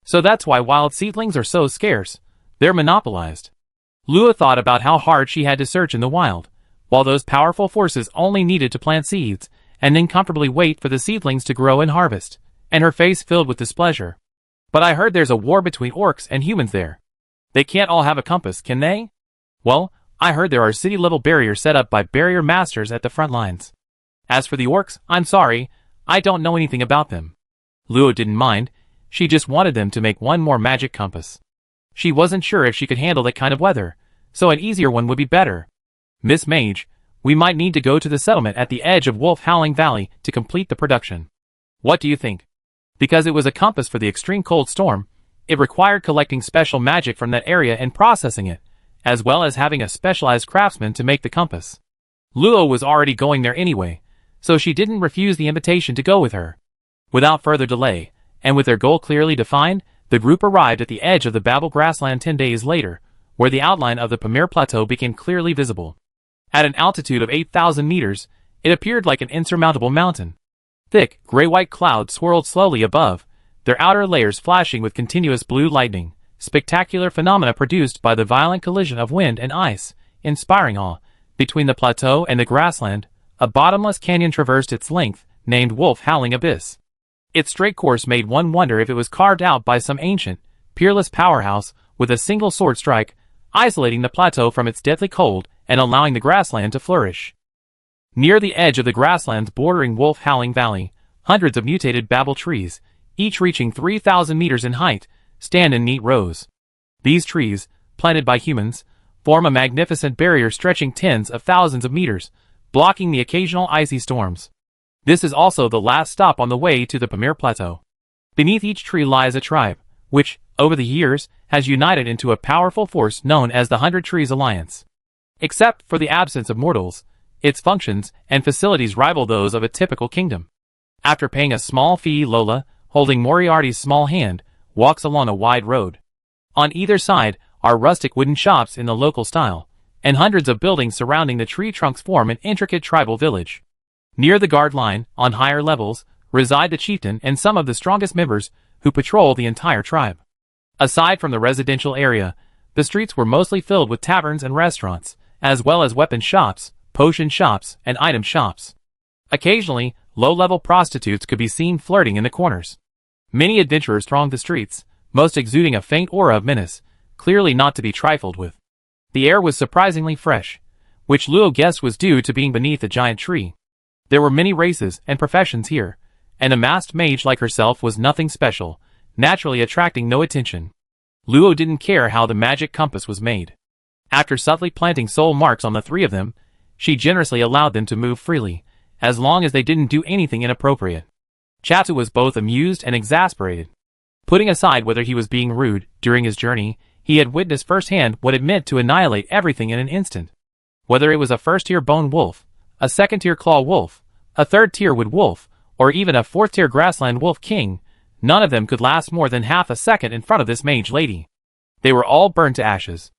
So that's why wild seedlings are so scarce. They're monopolized. Luo thought about how hard she had to search in the wild, while those powerful forces only needed to plant seeds, and then comfortably wait for the seedlings to grow and harvest, and her face filled with displeasure. "But I heard there's a war between orcs and humans there. They can't all have a compass, can they?" "Well, I heard there are city-level barriers set up by barrier masters at the front lines. As for the orcs, I'm sorry, I don't know anything about them." Luo didn't mind. She just wanted them to make one more magic compass. She wasn't sure if she could handle that kind of weather, so an easier one would be better. "Miss Mage, we might need to go to the settlement at the edge of Wolf Howling Valley to complete the production. What do you think?" Because it was a compass for the extreme cold storm, it required collecting special magic from that area and processing it, as well as having a specialized craftsman to make the compass. Luo was already going there anyway, so she didn't refuse the invitation to go with her. Without further delay, and with their goal clearly defined, the group arrived at the edge of the Babel grassland 10 days later, where the outline of the Pamir Plateau became clearly visible. At an altitude of 8,000 meters, it appeared like an insurmountable mountain. Thick, gray-white clouds swirled slowly above, their outer layers flashing with continuous blue lightning, spectacular phenomena produced by the violent collision of wind and ice, inspiring awe. Between the plateau and the grassland, a bottomless canyon traversed its length, named Wolf Howling Abyss. Its straight course made one wonder if it was carved out by some ancient, peerless powerhouse with a single sword strike, isolating the plateau from its deathly cold and allowing the grassland to flourish. Near the edge of the grasslands bordering Wolf Howling Valley, hundreds of mutated Babel trees, each reaching 3,000 meters in height, stand in neat rows. These trees, planted by humans, form a magnificent barrier stretching tens of thousands of meters, blocking the occasional icy storms. This is also the last stop on the way to the Pamir Plateau. Beneath each tree lies a tribe, which, over the years, has united into a powerful force known as the 100 Trees Alliance. Except for the absence of mortals, its functions and facilities rival those of a typical kingdom. After paying a small fee, Lola, holding Moriarty's small hand, walks along a wide road. On either side are rustic wooden shops in the local style, and hundreds of buildings surrounding the tree trunks form an intricate tribal village. Near the guard line, on higher levels, reside the chieftain and some of the strongest members who patrol the entire tribe. Aside from the residential area, the streets were mostly filled with taverns and restaurants, as well as weapon shops, potion shops, and item shops. Occasionally, low-level prostitutes could be seen flirting in the corners. Many adventurers thronged the streets, most exuding a faint aura of menace, clearly not to be trifled with. The air was surprisingly fresh, which Luo guessed was due to being beneath a giant tree. There were many races and professions here, and a masked mage like herself was nothing special, naturally attracting no attention. Luo didn't care how the magic compass was made. After subtly planting soul marks on the three of them, she generously allowed them to move freely, as long as they didn't do anything inappropriate. Chatu was both amused and exasperated. Putting aside whether he was being rude, during his journey, he had witnessed firsthand what it meant to annihilate everything in an instant. Whether it was a first-tier bone wolf, a second-tier claw wolf, a third-tier wood wolf, or even a fourth-tier grassland wolf king, none of them could last more than half a second in front of this mage lady. They were all burned to ashes.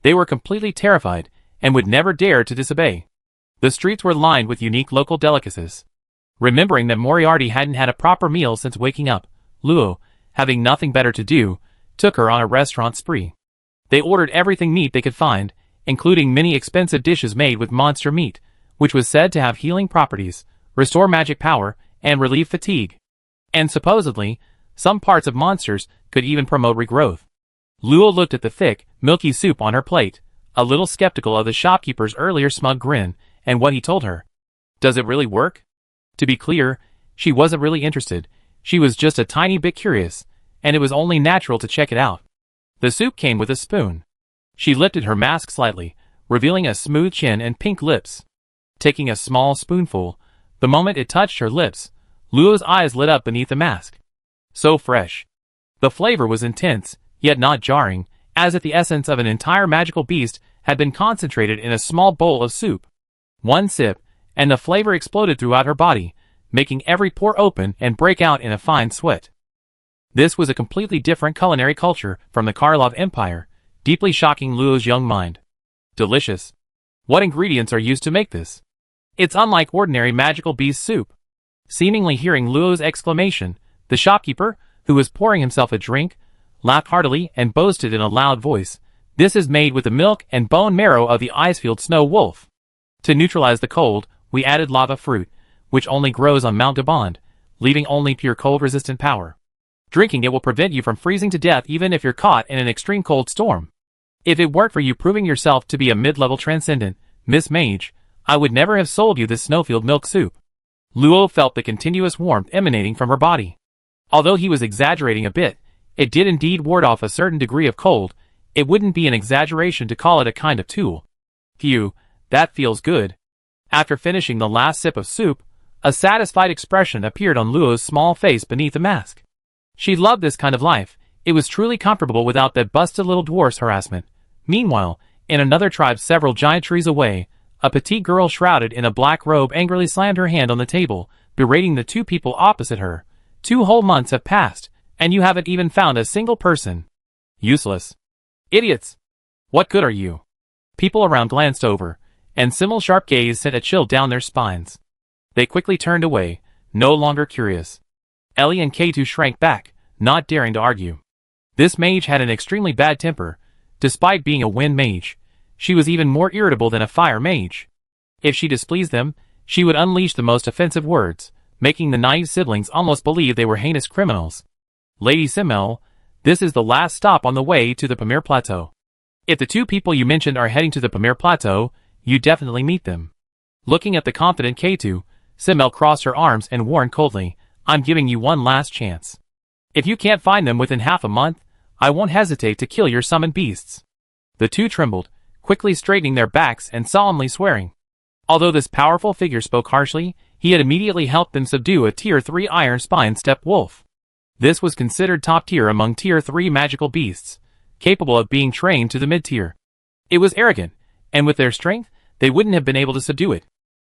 They were completely terrified, and would never dare to disobey. The streets were lined with unique local delicacies. Remembering that Moriarty hadn't had a proper meal since waking up, Luo, having nothing better to do, took her on a restaurant spree. They ordered everything meat they could find, including many expensive dishes made with monster meat, which was said to have healing properties, restore magic power, and relieve fatigue. And supposedly, some parts of monsters could even promote regrowth. Luo looked at the thick, milky soup on her plate, a little skeptical of the shopkeeper's earlier smug grin, and what he told her. Does it really work? To be clear, she wasn't really interested, she was just a tiny bit curious, and it was only natural to check it out. The soup came with a spoon. She lifted her mask slightly, revealing a smooth chin and pink lips. Taking a small spoonful, the moment it touched her lips, Luo's eyes lit up beneath the mask. So fresh. The flavor was intense, yet not jarring, as if the essence of an entire magical beast had been concentrated in a small bowl of soup. One sip, and the flavor exploded throughout her body, making every pore open and break out in a fine sweat. This was a completely different culinary culture from the Karlov Empire, deeply shocking Luo's young mind. Delicious. What ingredients are used to make this? It's unlike ordinary magical beast soup. Seemingly hearing Luo's exclamation, the shopkeeper, who was pouring himself a drink, laughed heartily and boasted in a loud voice, "This is made with the milk and bone marrow of the Icefield snow wolf. To neutralize the cold, we added lava fruit, which only grows on Mount Gabond, leaving only pure cold-resistant power. Drinking it will prevent you from freezing to death even if you're caught in an extreme cold storm. If it weren't for you proving yourself to be a mid-level transcendent, Miss Mage, I would never have sold you this snowfield milk soup." Luo felt the continuous warmth emanating from her body. Although he was exaggerating a bit, it did indeed ward off a certain degree of cold. It wouldn't be an exaggeration to call it a kind of tool. Phew, that feels good. After finishing the last sip of soup, a satisfied expression appeared on Luo's small face beneath the mask. She loved this kind of life. It was truly comfortable without that busted little dwarf's harassment. Meanwhile, in another tribe several giant trees away, A petite girl shrouded in a black robe angrily slammed her hand on the table, berating the two people opposite her. 2 whole months have passed, and you haven't even found a single person. Useless. Idiots. What good are you? People around glanced over, and Simmel's sharp gaze sent a chill down their spines. They quickly turned away, no longer curious. Ellie and K2 shrank back, not daring to argue. This mage had an extremely bad temper. Despite being a wind mage, she was even more irritable than a fire mage. If she displeased them, she would unleash the most offensive words, making the naive siblings almost believe they were heinous criminals. Lady Simmel, this is the last stop on the way to the Pamir Plateau. If the 2 people you mentioned are heading to the Pamir Plateau, you definitely meet them. Looking at the confident K2, Simmel crossed her arms and warned coldly, I'm giving you one last chance. If you can't find them within half a month, I won't hesitate to kill your summoned beasts. The 2 trembled, quickly straightening their backs and solemnly swearing. Although this powerful figure spoke harshly, he had immediately helped them subdue a Tier 3 Iron Spine Steppe Wolf. This was considered top tier among Tier 3 magical beasts, capable of being trained to the mid-tier. It was arrogant, and with their strength, they wouldn't have been able to subdue it.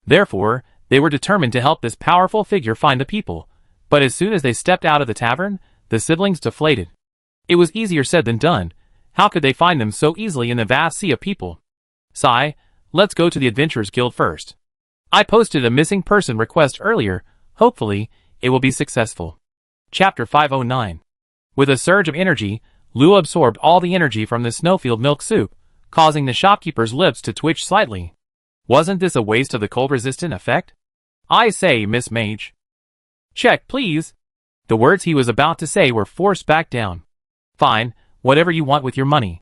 Therefore, they were determined to help this powerful figure find the people, but as soon as they stepped out of the tavern, the siblings deflated. It was easier said than done. How could they find them so easily in the vast sea of people? Sigh, let's go to the Adventurers Guild first. I posted a missing person request earlier, hopefully, it will be successful. Chapter 509. With a surge of energy, Lua absorbed all the energy from the snowfield milk soup, causing the shopkeeper's lips to twitch slightly. Wasn't this a waste of the cold-resistant effect? I say, Miss Mage. Check, please. The words he was about to say were forced back down. Fine, whatever you want with your money.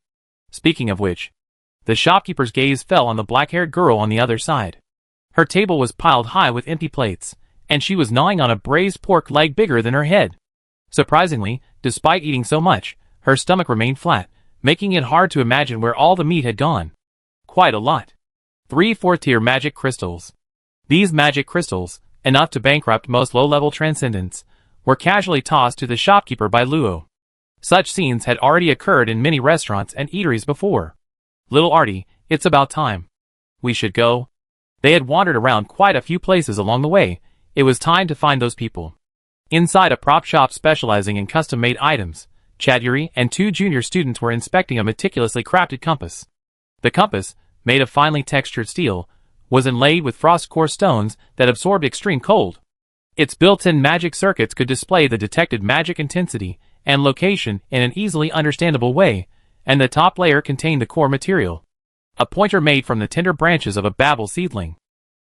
Speaking of which, the shopkeeper's gaze fell on the black-haired girl on the other side. Her table was piled high with empty plates, and she was gnawing on a braised pork leg bigger than her head. Surprisingly, despite eating so much, her stomach remained flat, making it hard to imagine where all the meat had gone. Quite a lot. 3 4th-tier magic crystals. These magic crystals, enough to bankrupt most low-level transcendents, were casually tossed to the shopkeeper by Luo. Such scenes had already occurred in many restaurants and eateries before. Little Artie, it's about time. We should go. They had wandered around quite a few places along the way. It was time to find those people. Inside a prop shop specializing in custom-made items, Chad Yuri and 2 junior students were inspecting a meticulously crafted compass. The compass, made of finely textured steel, was inlaid with frost-core stones that absorbed extreme cold. Its built-in magic circuits could display the detected magic intensity and location in an easily understandable way, and the top layer contained the core material, a pointer made from the tender branches of a Babel seedling.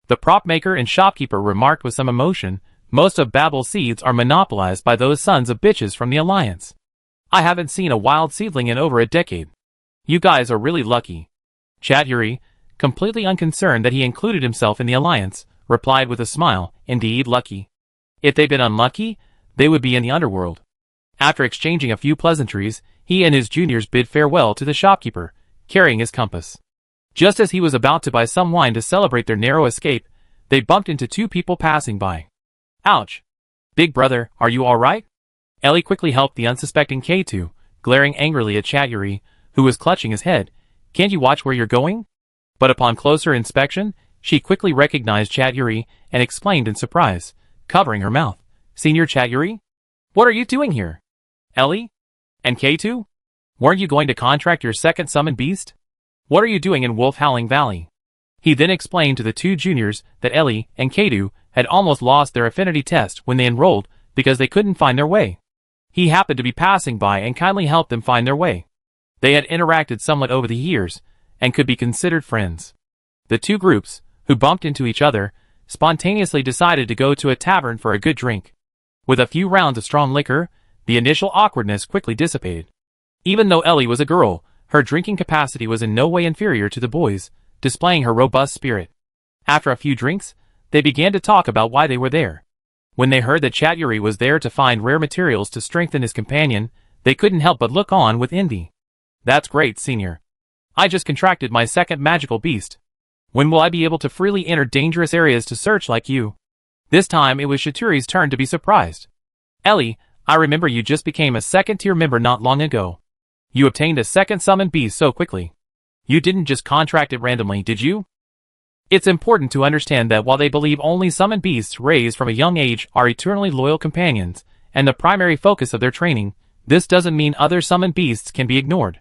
The prop maker and shopkeeper remarked with some emotion, most of Babel's seeds are monopolized by those sons of bitches from the Alliance. I haven't seen a wild seedling in over a decade. You guys are really lucky. Chad Yuri, completely unconcerned that he included himself in the Alliance, replied with a smile, indeed lucky. If they'd been unlucky, they would be in the underworld. After exchanging a few pleasantries, he and his juniors bid farewell to the shopkeeper, carrying his compass. Just as he was about to buy some wine to celebrate their narrow escape, they bumped into 2 people passing by. Ouch! Big brother, are you alright? Ellie quickly helped the unsuspecting K2, glaring angrily at Chad Yuri, who was clutching his head. Can't you watch where you're going? But upon closer inspection, she quickly recognized Chad Yuri and exclaimed in surprise, covering her mouth. Senior Chad Yuri? What are you doing here? Ellie? And K2? Weren't you going to contract your second summoned beast? What are you doing in Wolf Howling Valley? He then explained to the 2 juniors that Ellie and K2 had almost lost their affinity test when they enrolled because they couldn't find their way. He happened to be passing by and kindly helped them find their way. They had interacted somewhat over the years and could be considered friends. The 2 groups, who bumped into each other, spontaneously decided to go to a tavern for a good drink. With a few rounds of strong liquor, the initial awkwardness quickly dissipated. Even though Ellie was a girl, her drinking capacity was in no way inferior to the boys, displaying her robust spirit. After a few drinks, they began to talk about why they were there. When they heard that Chad Yuri was there to find rare materials to strengthen his companion, they couldn't help but look on with envy. That's great, senior. I just contracted my second magical beast. When will I be able to freely enter dangerous areas to search like you? This time it was Shituri's turn to be surprised. Ellie, I remember you just became a second-tier member not long ago. You obtained a second summoned beast so quickly. You didn't just contract it randomly, did you? It's important to understand that while they believe only summoned beasts raised from a young age are eternally loyal companions, and the primary focus of their training, this doesn't mean other summoned beasts can be ignored.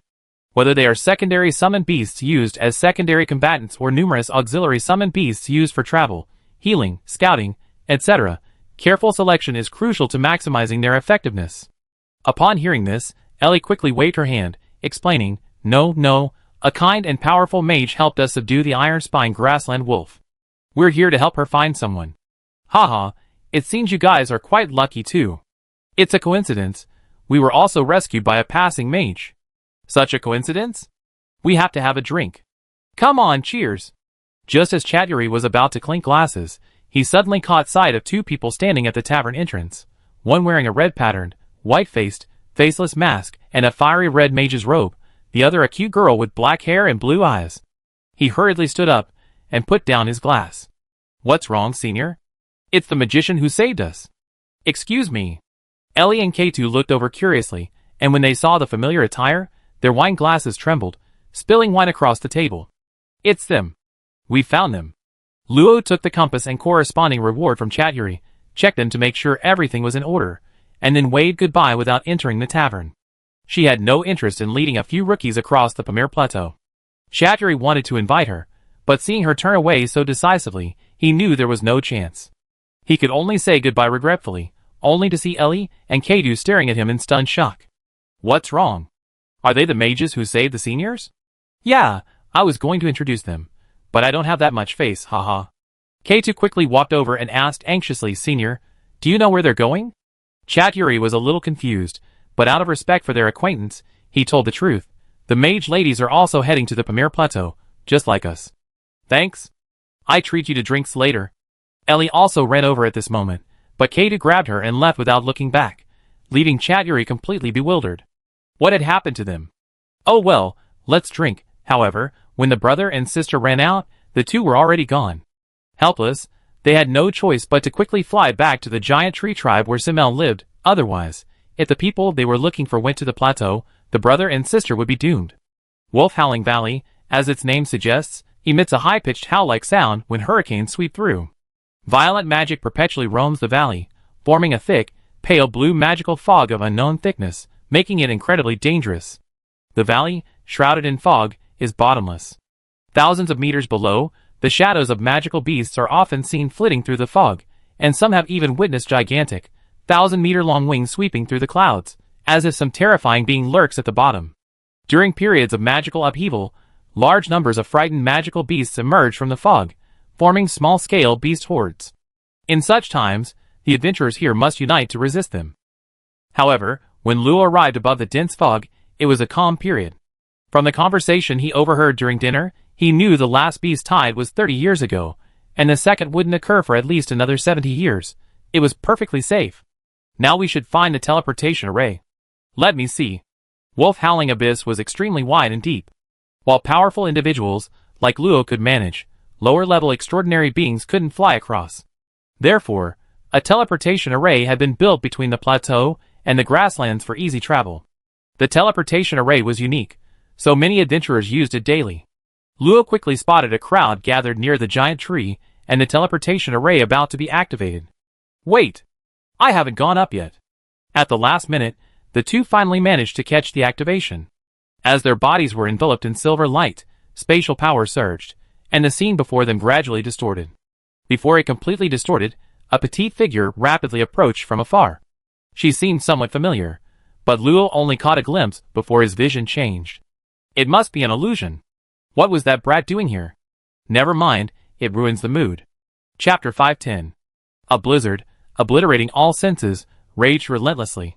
Whether they are secondary summoned beasts used as secondary combatants or numerous auxiliary summoned beasts used for travel, healing, scouting, etc., careful selection is crucial to maximizing their effectiveness. Upon hearing this, Ellie quickly waved her hand, explaining, No, a kind and powerful mage helped us subdue the iron-spine grassland wolf. We're here to help her find someone. Haha, it seems you guys are quite lucky too. It's a coincidence. We were also rescued by a passing mage. Such a coincidence? We have to have a drink. Come on, cheers. Just as Chatyuri was about to clink glasses, he suddenly caught sight of two people standing at the tavern entrance, one wearing a red-patterned, white-faced, faceless mask and a fiery red mage's robe, the other a cute girl with black hair and blue eyes. He hurriedly stood up and put down his glass. What's wrong, senior? It's the magician who saved us. Excuse me. Ellie and K2 looked over curiously, and when they saw the familiar attire, their wine glasses trembled, spilling wine across the table. It's them. We found them. Luo took the compass and corresponding reward from Chatyuri, checked them to make sure everything was in order, and then waved goodbye without entering the tavern. She had no interest in leading a few rookies across the Pamir Plateau. Chatyuri wanted to invite her, but seeing her turn away so decisively, he knew there was no chance. He could only say goodbye regretfully, only to see Ellie and K2 staring at him in stunned shock. What's wrong? Are they the mages who saved the seniors? Yeah, I was going to introduce them, but I don't have that much face, haha. K2 quickly walked over and asked anxiously, Senior, do you know where they're going? Chatyuri was a little confused, but out of respect for their acquaintance, he told the truth. The mage ladies are also heading to the Pamir Plateau, just like us. Thanks. I treat you to drinks later. Ellie also ran over at this moment, but K2 grabbed her and left without looking back, leaving Chatyuri completely bewildered. What had happened to them? Oh well, let's drink. However, when the brother and sister ran out, the two were already gone. Helpless, they had no choice but to quickly fly back to the giant tree tribe where Simel lived. Otherwise, if the people they were looking for went to the plateau, the brother and sister would be doomed. Wolf Howling Valley, as its name suggests, emits a high-pitched howl-like sound when hurricanes sweep through. Violent magic perpetually roams the valley, forming a thick, pale blue magical fog of unknown thickness, making it incredibly dangerous. The valley, shrouded in fog, is bottomless. Thousands of meters below, the shadows of magical beasts are often seen flitting through the fog, and some have even witnessed gigantic, 1,000-meter-long wings sweeping through the clouds, as if some terrifying being lurks at the bottom. During periods of magical upheaval, large numbers of frightened magical beasts emerge from the fog, forming small-scale beast hordes. In such times, the adventurers here must unite to resist them. However, when Luo arrived above the dense fog, it was a calm period. From the conversation he overheard during dinner, he knew the last beast tide was 30 years ago, and the second wouldn't occur for at least another 70 years. It was perfectly safe. Now we should find the teleportation array. Let me see. Wolf Howling Abyss was extremely wide and deep. While powerful individuals, like Luo, could manage, lower-level extraordinary beings couldn't fly across. Therefore, a teleportation array had been built between the plateau and the grasslands for easy travel. The teleportation array was unique, so many adventurers used it daily. Luo quickly spotted a crowd gathered near the giant tree and the teleportation array about to be activated. Wait! I haven't gone up yet. At the last minute, the two finally managed to catch the activation. As their bodies were enveloped in silver light, spatial power surged, and the scene before them gradually distorted. Before it completely distorted, a petite figure rapidly approached from afar. She seemed somewhat familiar, but Luo only caught a glimpse before his vision changed. It must be an illusion. What was that brat doing here? Never mind, it ruins the mood. Chapter 510. A blizzard, obliterating all senses, raged relentlessly.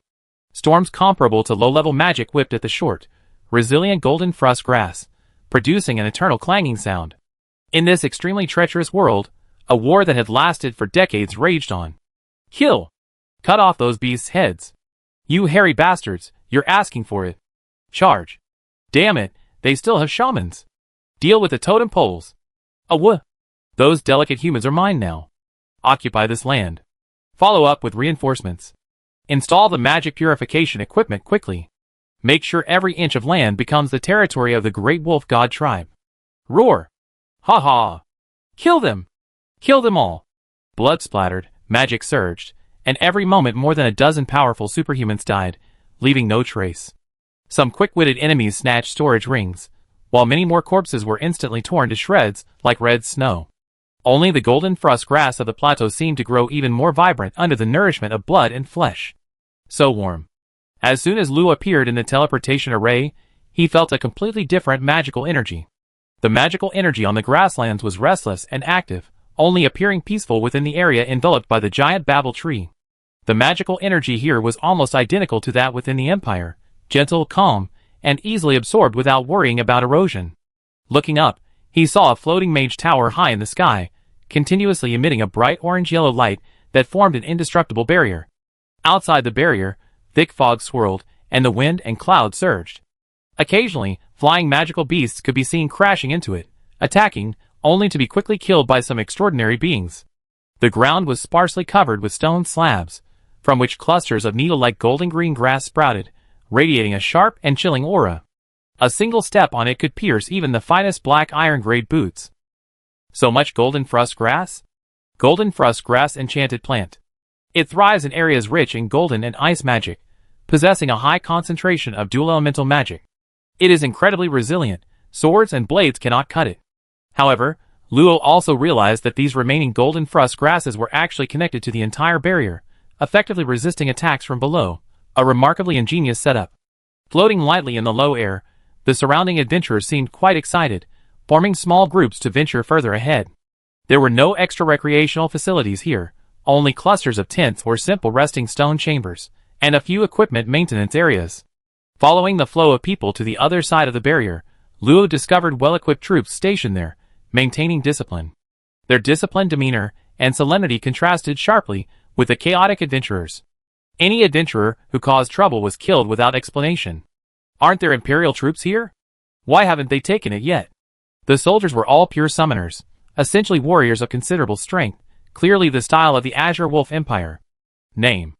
Storms comparable to low-level magic whipped at the short, resilient golden frost grass, producing an eternal clanging sound. In this extremely treacherous world, a war that had lasted for decades raged on. Kill! Cut off those beasts' heads. You hairy bastards, you're asking for it. Charge. Damn it, they still have shamans. Deal with the totem poles. Those delicate humans are mine now. Occupy this land. Follow up with reinforcements. Install the magic purification equipment quickly. Make sure every inch of land becomes the territory of the Great Wolf God tribe. Roar! Ha ha! Kill them! Kill them all! Blood splattered, magic surged, and every moment more than a dozen powerful superhumans died, leaving no trace. Some quick-witted enemies snatched storage rings, while many more corpses were instantly torn to shreds like red snow. Only the golden frost grass of the plateau seemed to grow even more vibrant under the nourishment of blood and flesh. So warm. As soon as Luo appeared in the teleportation array, he felt a completely different magical energy. The magical energy on the grasslands was restless and active, only appearing peaceful within the area enveloped by the giant Babel tree. The magical energy here was almost identical to that within the Empire, gentle, calm, and easily absorbed without worrying about erosion. Looking up, he saw a floating mage tower high in the sky, continuously emitting a bright orange-yellow light that formed an indestructible barrier. Outside the barrier, thick fog swirled, and the wind and clouds surged. Occasionally, flying magical beasts could be seen crashing into it, attacking, only to be quickly killed by some extraordinary beings. The ground was sparsely covered with stone slabs, from which clusters of needle-like golden-green grass sprouted, radiating a sharp and chilling aura. A single step on it could pierce even the finest black iron-grade boots. So much golden frost grass? Golden frost grass enchanted plant. It thrives in areas rich in golden and ice magic, possessing a high concentration of dual elemental magic. It is incredibly resilient, swords and blades cannot cut it. However, Luo also realized that these remaining golden frost grasses were actually connected to the entire barrier, effectively resisting attacks from below, a remarkably ingenious setup. Floating lightly in the low air, the surrounding adventurers seemed quite excited, forming small groups to venture further ahead. There were no extra recreational facilities here, only clusters of tents or simple resting stone chambers, and a few equipment maintenance areas. Following the flow of people to the other side of the barrier, Luo discovered well-equipped troops stationed there, maintaining discipline. Their disciplined demeanor and solemnity contrasted sharply with the chaotic adventurers. Any adventurer who caused trouble was killed without explanation. Aren't there Imperial troops here? Why haven't they taken it yet? The soldiers were all pure summoners, essentially warriors of considerable strength, clearly the style of the Azure Wolf Empire. Name: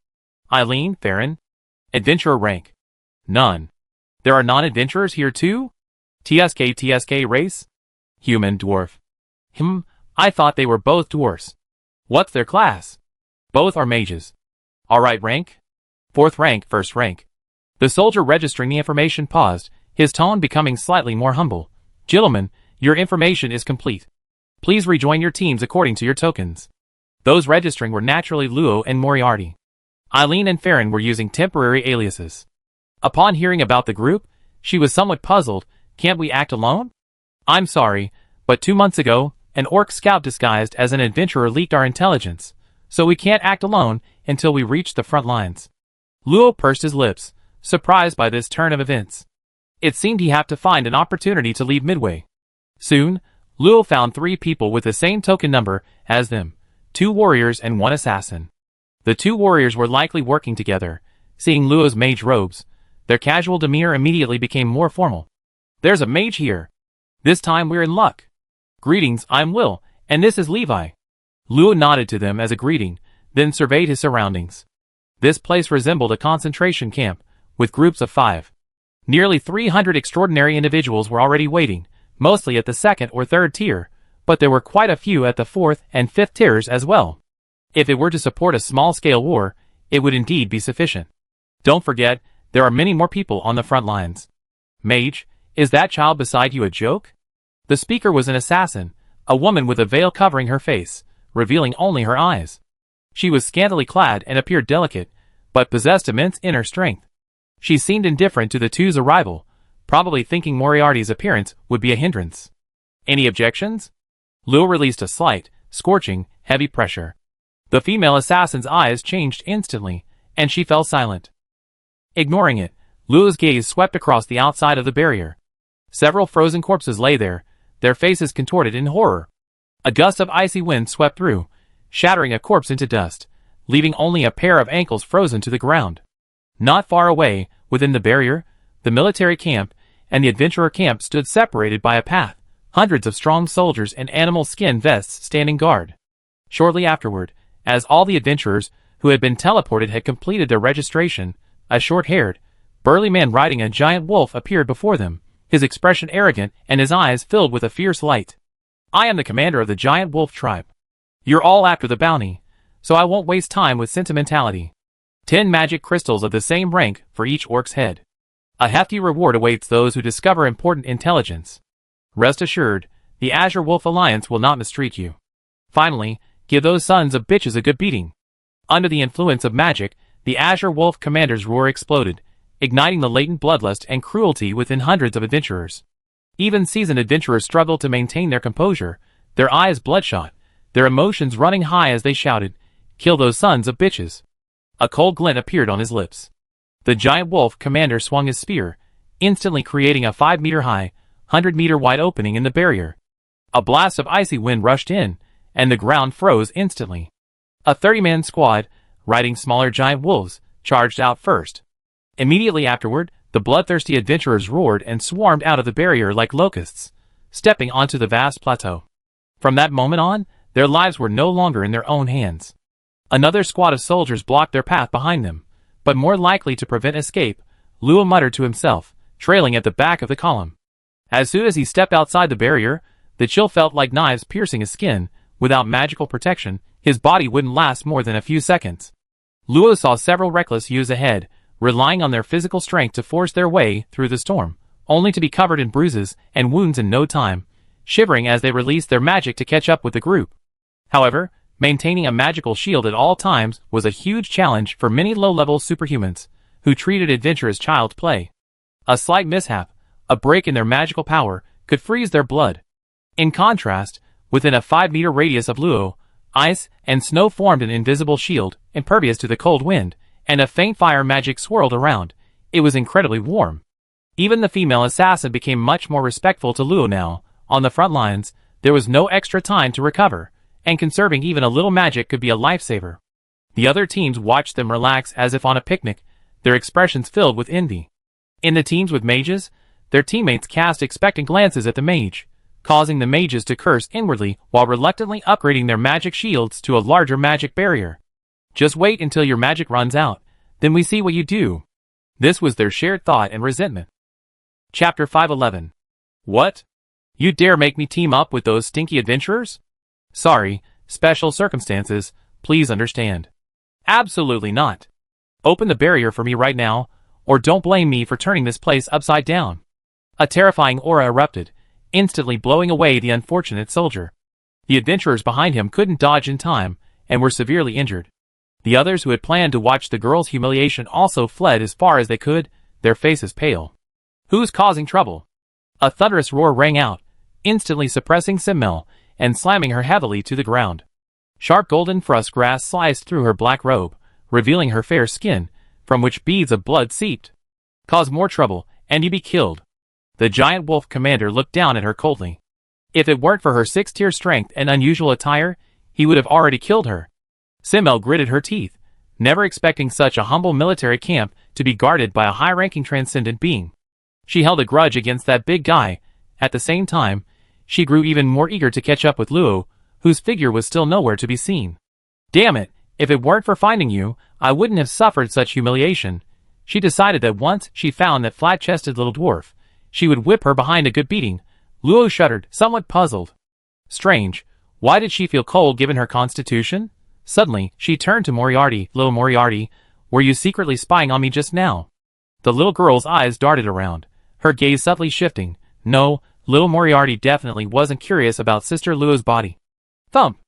Eileen Farron. Adventurer rank: none. There are non-adventurers here too? TSK race? Human dwarf. I thought they were both dwarfs. What's their class? Both are mages. Alright, rank? 4th rank, 1st rank. The soldier registering the information paused, his tone becoming slightly more humble. Gentlemen, your information is complete. Please rejoin your teams according to your tokens. Those registering were naturally Luo and Moriarty. Eileen and Farron were using temporary aliases. Upon hearing about the group, she was somewhat puzzled. Can't we act alone? I'm sorry, but 2 months ago, an orc scout disguised as an adventurer leaked our intelligence, so we can't act alone until we reach the front lines. Luo pursed his lips, surprised by this turn of events. It seemed he had to find an opportunity to leave midway. Soon, Luo found 3 people with the same token number as them, 2 warriors and 1 assassin. The 2 warriors were likely working together. Seeing Luo's mage robes, their casual demeanor immediately became more formal. There's a mage here. This time we're in luck. Greetings, I'm Will, and this is Levi. Luo nodded to them as a greeting, then surveyed his surroundings. This place resembled a concentration camp, with groups of 5. Nearly 300 extraordinary individuals were already waiting, mostly at the 2nd or 3rd tier, but there were quite a few at the 4th and 5th tiers as well. If it were to support a small-scale war, it would indeed be sufficient. Don't forget, there are many more people on the front lines. Mage, is that child beside you a joke? The speaker was an assassin, a woman with a veil covering her face, revealing only her eyes. She was scantily clad and appeared delicate, but possessed immense inner strength. She seemed indifferent to the two's arrival, probably thinking Moriarty's appearance would be a hindrance. Any objections? Luo released a slight, scorching, heavy pressure. The female assassin's eyes changed instantly, and she fell silent. Ignoring it, Luo's gaze swept across the outside of the barrier. Several frozen corpses lay there, their faces contorted in horror. A gust of icy wind swept through, shattering a corpse into dust, leaving only a pair of ankles frozen to the ground. Not far away, within the barrier, the military camp and the adventurer camp stood separated by a path, hundreds of strong soldiers in animal skin vests standing guard. Shortly afterward, as all the adventurers who had been teleported had completed their registration, a short-haired, burly man riding a giant wolf appeared before them, his expression arrogant and his eyes filled with a fierce light. I am the commander of the giant wolf tribe. You're all after the bounty, so I won't waste time with sentimentality. 10 magic crystals of the same rank for each orc's head. A hefty reward awaits those who discover important intelligence. Rest assured, the Azure Wolf Alliance will not mistreat you. Finally, give those sons of bitches a good beating. Under the influence of magic, the Azure Wolf commander's roar exploded, igniting the latent bloodlust and cruelty within hundreds of adventurers. Even seasoned adventurers struggled to maintain their composure, their eyes bloodshot, their emotions running high as they shouted, "Kill those sons of bitches." A cold glint appeared on his lips. The giant wolf commander swung his spear, instantly creating a 5-meter-high, 100-meter-wide opening in the barrier. A blast of icy wind rushed in, and the ground froze instantly. A 30-man squad, riding smaller giant wolves, charged out first. Immediately afterward, the bloodthirsty adventurers roared and swarmed out of the barrier like locusts, stepping onto the vast plateau. From that moment on, their lives were no longer in their own hands. Another squad of soldiers blocked their path behind them, but more likely to prevent escape, Luo muttered to himself, trailing at the back of the column. As soon as he stepped outside the barrier, the chill felt like knives piercing his skin. Without magical protection, his body wouldn't last more than a few seconds. Luo saw several reckless youths ahead, relying on their physical strength to force their way through the storm, only to be covered in bruises and wounds in no time, shivering as they released their magic to catch up with the group. However, maintaining a magical shield at all times was a huge challenge for many low-level superhumans, who treated adventure as child's play. A slight mishap, a break in their magical power, could freeze their blood. In contrast, within a 5-meter radius of Luo, ice and snow formed an invisible shield, impervious to the cold wind, and a faint fire magic swirled around. It was incredibly warm. Even the female assassin became much more respectful to Luo now. On the front lines, there was no extra time to recover, and conserving even a little magic could be a lifesaver. The other teams watched them relax as if on a picnic, their expressions filled with envy. In the teams with mages, their teammates cast expectant glances at the mage, causing the mages to curse inwardly while reluctantly upgrading their magic shields to a larger magic barrier. Just wait until your magic runs out, then we see what you do. This was their shared thought and resentment. Chapter 511. What? You dare make me team up with those stinky adventurers? Sorry, special circumstances, please understand. Absolutely not. Open the barrier for me right now, or don't blame me for turning this place upside down. A terrifying aura erupted, instantly blowing away the unfortunate soldier. The adventurers behind him couldn't dodge in time, and were severely injured. The others who had planned to watch the girl's humiliation also fled as far as they could, their faces pale. Who's causing trouble? A thunderous roar rang out, instantly suppressing Simmel, and slamming her heavily to the ground. Sharp golden frost grass sliced through her black robe, revealing her fair skin, from which beads of blood seeped. Cause more trouble, and you be killed. The giant wolf commander looked down at her coldly. If it weren't for her 6-tier strength and unusual attire, he would have already killed her. Simmel gritted her teeth, never expecting such a humble military camp to be guarded by a high-ranking transcendent being. She held a grudge against that big guy. At the same time, she grew even more eager to catch up with Luo, whose figure was still nowhere to be seen. Damn it, if it weren't for finding you, I wouldn't have suffered such humiliation. She decided that once she found that flat-chested little dwarf, she would whip her behind a good beating. Luo shuddered, somewhat puzzled. Strange, why did she feel cold given her constitution? Suddenly, she turned to Moriarty. Little Moriarty, were you secretly spying on me just now? The little girl's eyes darted around, her gaze subtly shifting. No, little Moriarty definitely wasn't curious about Sister Luo's body. Thump!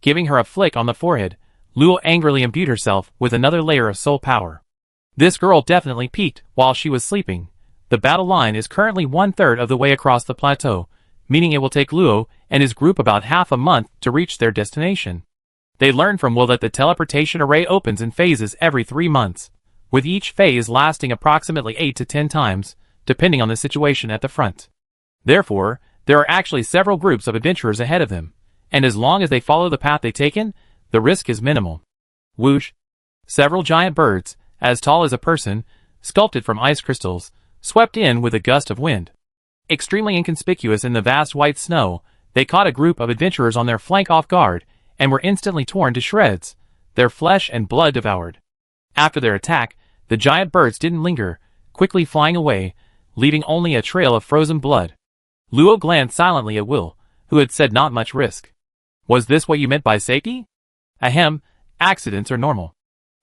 Giving her a flick on the forehead, Luo angrily imbued herself with another layer of soul power. This girl definitely peaked while she was sleeping. The battle line is currently 1/3 of the way across the plateau, meaning it will take Luo and his group about half a month to reach their destination. They learned from Will that the teleportation array opens in phases every 3 months, with each phase lasting approximately 8 to 10 times, depending on the situation at the front. Therefore, there are actually several groups of adventurers ahead of them, and as long as they follow the path they've taken, the risk is minimal. Whoosh! Several giant birds, as tall as a person, sculpted from ice crystals, swept in with a gust of wind. Extremely inconspicuous in the vast white snow, they caught a group of adventurers on their flank off guard, and were instantly torn to shreds, their flesh and blood devoured. After their attack, the giant birds didn't linger, quickly flying away, leaving only a trail of frozen blood. Luo glanced silently at Will, who had said not much risk. Was this what you meant by safety? Ahem, accidents are normal.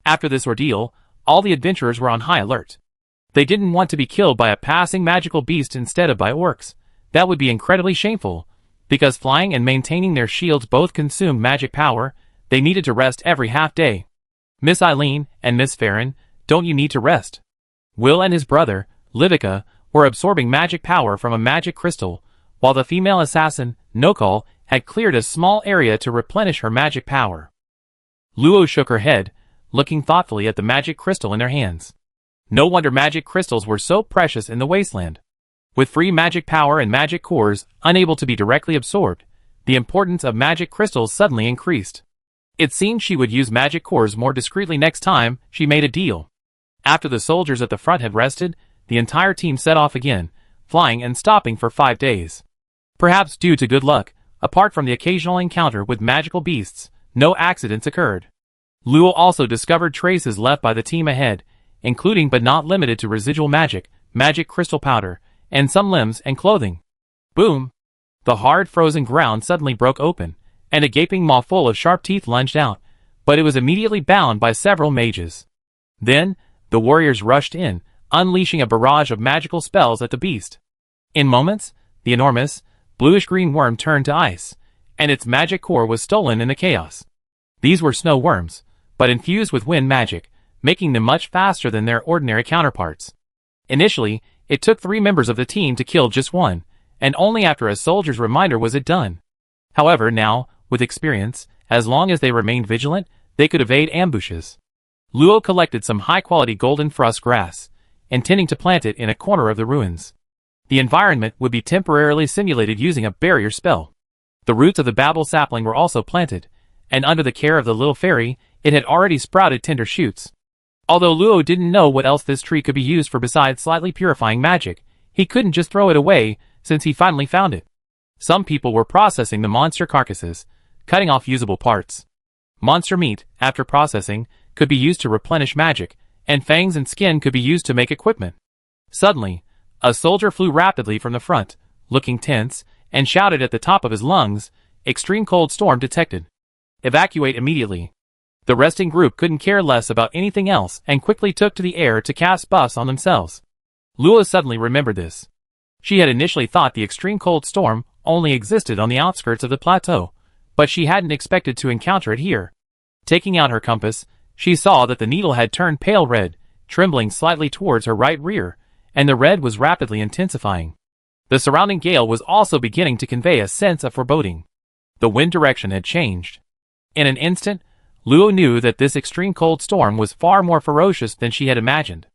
After this ordeal, all the adventurers were on high alert. They didn't want to be killed by a passing magical beast instead of by orcs. That would be incredibly shameful. Because flying and maintaining their shields both consumed magic power, they needed to rest every half day. Miss Eileen and Miss Farron, don't you need to rest? Will and his brother, Livica, were absorbing magic power from a magic crystal, while the female assassin, Nokal, had cleared a small area to replenish her magic power. Luo shook her head, looking thoughtfully at the magic crystal in their hands. No wonder magic crystals were so precious in the wasteland. With free magic power and magic cores unable to be directly absorbed, the importance of magic crystals suddenly increased. It seemed she would use magic cores more discreetly next time she made a deal. After the soldiers at the front had rested, the entire team set off again, flying and stopping for 5 days. Perhaps due to good luck, apart from the occasional encounter with magical beasts, no accidents occurred. Luo also discovered traces left by the team ahead, including but not limited to residual magic, magic crystal powder, and some limbs and clothing. Boom! The hard frozen ground suddenly broke open, and a gaping maw full of sharp teeth lunged out, but it was immediately bound by several mages. Then, the warriors rushed in, unleashing a barrage of magical spells at the beast. In moments, the enormous, bluish-green worm turned to ice, and its magic core was stolen in the chaos. These were snow worms, but infused with wind magic, making them much faster than their ordinary counterparts. Initially, it took 3 members of the team to kill just one, and only after a soldier's reminder was it done. However, now, with experience, as long as they remained vigilant, they could evade ambushes. Luo collected some high-quality golden frost grass, intending to plant it in a corner of the ruins. The environment would be temporarily simulated using a barrier spell. The roots of the babel sapling were also planted, and under the care of the little fairy, it had already sprouted tender shoots. Although Luo didn't know what else this tree could be used for besides slightly purifying magic, he couldn't just throw it away, since he finally found it. Some people were processing the monster carcasses, cutting off usable parts. Monster meat, after processing, could be used to replenish magic, and fangs and skin could be used to make equipment. Suddenly, a soldier flew rapidly from the front, looking tense, and shouted at the top of his lungs, "Extreme cold storm detected. Evacuate immediately." The resting group couldn't care less about anything else and quickly took to the air to cast buffs on themselves. Lua suddenly remembered this. She had initially thought the extreme cold storm only existed on the outskirts of the plateau, but she hadn't expected to encounter it here. Taking out her compass, she saw that the needle had turned pale red, trembling slightly towards her right rear, and the red was rapidly intensifying. The surrounding gale was also beginning to convey a sense of foreboding. The wind direction had changed. In an instant, Luo knew that this extreme cold storm was far more ferocious than she had imagined.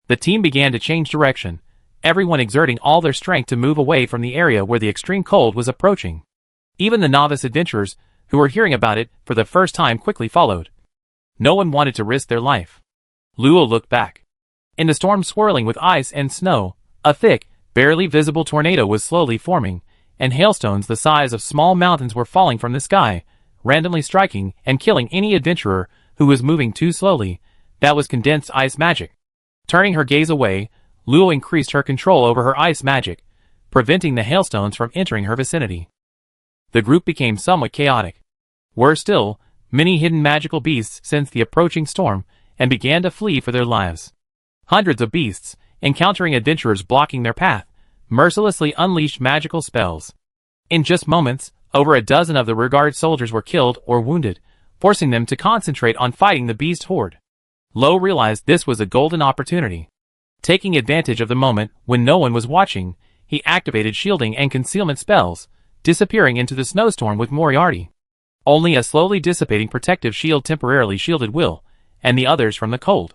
The team began to change direction, everyone exerting all their strength to move away from the area where the extreme cold was approaching. Even the novice adventurers, who were hearing about it for the first time, quickly followed. No one wanted to risk their life. Luo looked back. In the storm swirling with ice and snow, a thick, barely visible tornado was slowly forming, and hailstones the size of small mountains were falling from the sky, randomly striking and killing any adventurer who was moving too slowly. That was condensed ice magic. Turning her gaze away, Luo increased her control over her ice magic, preventing the hailstones from entering her vicinity. The group became somewhat chaotic. Worse still, many hidden magical beasts sensed the approaching storm and began to flee for their lives. Hundreds of beasts, encountering adventurers blocking their path, mercilessly unleashed magical spells. In just moments, over a dozen of the rearguard soldiers were killed or wounded, forcing them to concentrate on fighting the beast horde. Lo realized this was a golden opportunity. Taking advantage of the moment when no one was watching, he activated shielding and concealment spells, disappearing into the snowstorm with Moriarty. Only a slowly dissipating protective shield temporarily shielded Will and the others from the cold.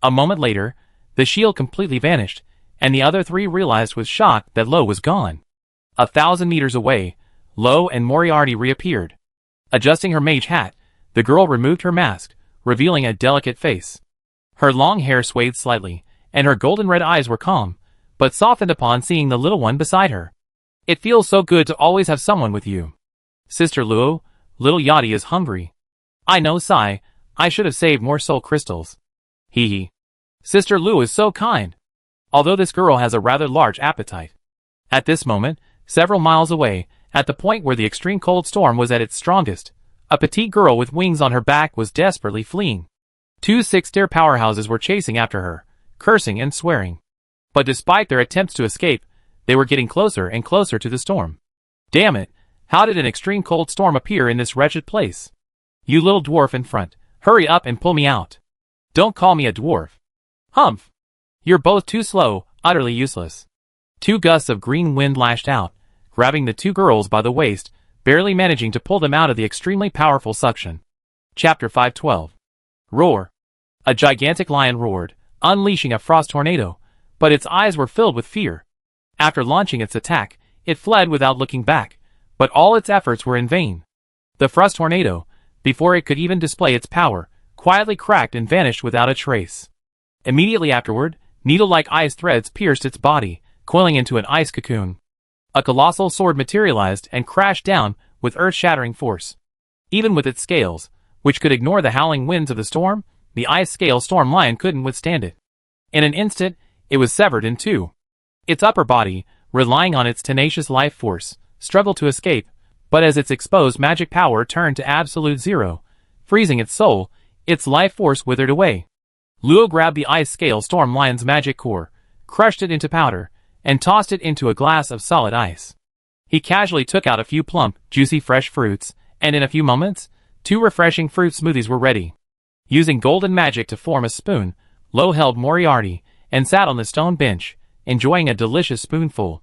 A moment later, the shield completely vanished, and the other 3 realized with shock that Lo was gone. 1,000 meters away, Lo and Moriarty reappeared. Adjusting her mage hat, the girl removed her mask, revealing a delicate face. Her long hair swayed slightly, and her golden-red eyes were calm, but softened upon seeing the little one beside her. "It feels so good to always have someone with you. Sister Luo, little Yachty is hungry." "I know, Sai. I should have saved more soul crystals." "Hee hee. Sister Luo is so kind. Although this girl has a rather large appetite." At this moment, several miles away, At the point where the extreme cold storm was at its strongest, a petite girl with wings on her back was desperately fleeing. 2 six-stair powerhouses were chasing after her, cursing and swearing. But despite their attempts to escape, they were getting closer and closer to the storm. Damn it, how did an extreme cold storm appear in this wretched place? You little dwarf in front, hurry up and pull me out. Don't call me a dwarf. Humph! You're both too slow, utterly useless. 2 gusts of green wind lashed out, grabbing the 2 girls by the waist, barely managing to pull them out of the extremely powerful suction. Chapter 512. Roar. A gigantic lion roared, unleashing a frost tornado, but its eyes were filled with fear. After launching its attack, it fled without looking back, but all its efforts were in vain. The frost tornado, before it could even display its power, quietly cracked and vanished without a trace. Immediately afterward, needle-like ice threads pierced its body, coiling into an ice cocoon. A colossal sword materialized and crashed down with earth-shattering force. Even with its scales, which could ignore the howling winds of the storm, the ice-scale storm lion couldn't withstand it. In an instant, it was severed in 2. Its upper body, relying on its tenacious life force, struggled to escape, but as its exposed magic power turned to absolute zero, freezing its soul, its life force withered away. Luo grabbed the ice-scale storm lion's magic core, crushed it into powder, and tossed it into a glass of solid ice. He casually took out a few plump, juicy fresh fruits, and in a few moments, 2 refreshing fruit smoothies were ready. Using golden magic to form a spoon, Luo held Moriarty and sat on the stone bench, enjoying a delicious spoonful.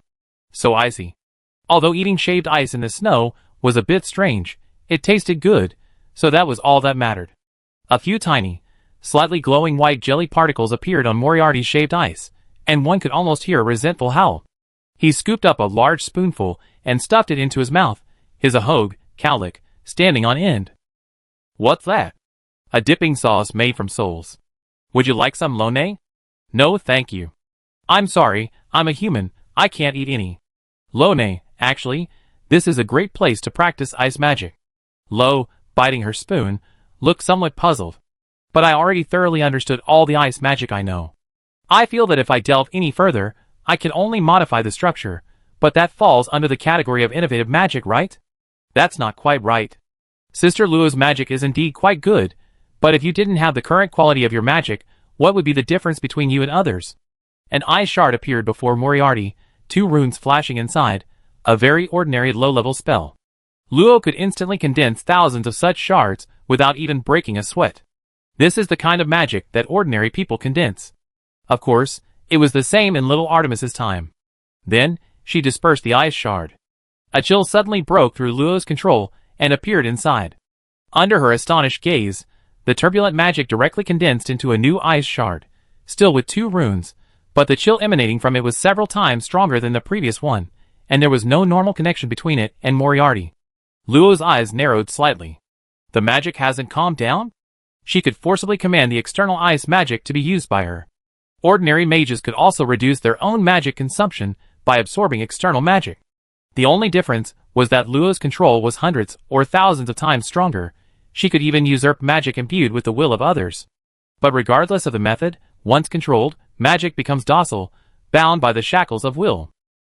So icy. Although eating shaved ice in the snow was a bit strange, it tasted good, so that was all that mattered. A few tiny, slightly glowing white jelly particles appeared on Moriarty's shaved ice, and one could almost hear a resentful howl. He scooped up a large spoonful and stuffed it into his mouth, his ahogue, cowlick, standing on end. What's that? A dipping sauce made from souls. Would you like some, Lone? No, thank you. I'm sorry, I'm a human, I can't eat any. Lone, actually, this is a great place to practice ice magic. Lo, biting her spoon, looked somewhat puzzled. But I already thoroughly understood all the ice magic I know. I feel that if I delve any further, I can only modify the structure, but that falls under the category of innovative magic, right? That's not quite right. Sister Luo's magic is indeed quite good, but if you didn't have the current quality of your magic, what would be the difference between you and others? An ice shard appeared before Moriarty, 2 runes flashing inside, a very ordinary low-level spell. Luo could instantly condense thousands of such shards without even breaking a sweat. This is the kind of magic that ordinary people condense. Of course, it was the same in little Artemis's time. Then, she dispersed the ice shard. A chill suddenly broke through Luo's control and appeared inside. Under her astonished gaze, the turbulent magic directly condensed into a new ice shard, still with 2 runes, but the chill emanating from it was several times stronger than the previous one, and there was no normal connection between it and Moriarty. Luo's eyes narrowed slightly. The magic hasn't calmed down? She could forcibly command the external ice magic to be used by her. Ordinary mages could also reduce their own magic consumption by absorbing external magic. The only difference was that Luo's control was hundreds or thousands of times stronger. She could even usurp magic imbued with the will of others. But regardless of the method, once controlled, magic becomes docile, bound by the shackles of will.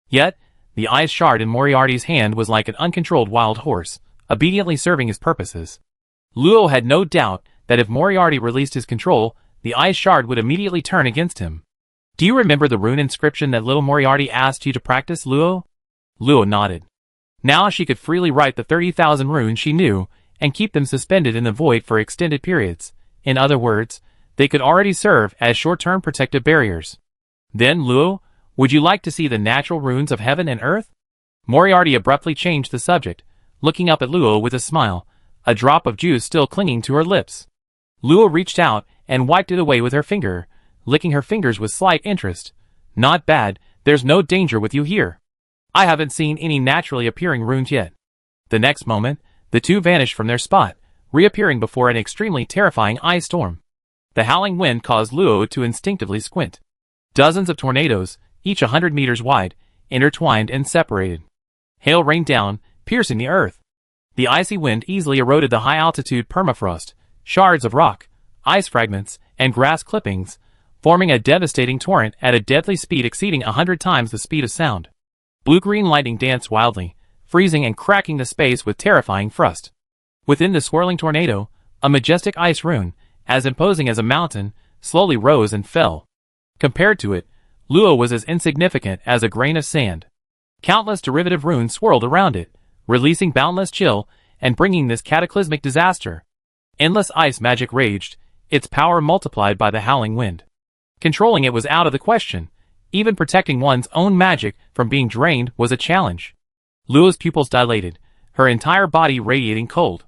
Yet, the ice shard in Moriarty's hand was like an uncontrolled wild horse, obediently serving his purposes. Luo had no doubt that if Moriarty released his control, the ice shard would immediately turn against him. Do you remember the rune inscription that little Moriarty asked you to practice, Luo? Luo nodded. Now she could freely write the 30,000 runes she knew and keep them suspended in the void for extended periods. In other words, they could already serve as short-term protective barriers. Then, Luo, would you like to see the natural runes of heaven and earth? Moriarty abruptly changed the subject, looking up at Luo with a smile, a drop of juice still clinging to her lips. Luo reached out and wiped it away with her finger, licking her fingers with slight interest. Not bad, there's no danger with you here. I haven't seen any naturally appearing runes yet. The next moment, the 2 vanished from their spot, reappearing before an extremely terrifying ice storm. The howling wind caused Luo to instinctively squint. Dozens of tornadoes, each 100 meters wide, intertwined and separated. Hail rained down, piercing the earth. The icy wind easily eroded the high-altitude permafrost, shards of rock, ice fragments, and grass clippings, forming a devastating torrent at a deadly speed exceeding 100 times the speed of sound. Blue-green lightning danced wildly, freezing and cracking the space with terrifying thrust. Within the swirling tornado, a majestic ice rune, as imposing as a mountain, slowly rose and fell. Compared to it, Luo was as insignificant as a grain of sand. Countless derivative runes swirled around it, releasing boundless chill and bringing this cataclysmic disaster. Endless ice magic raged, its power multiplied by the howling wind. Controlling it was out of the question. Even protecting one's own magic from being drained was a challenge. Luo's pupils dilated, her entire body radiating cold.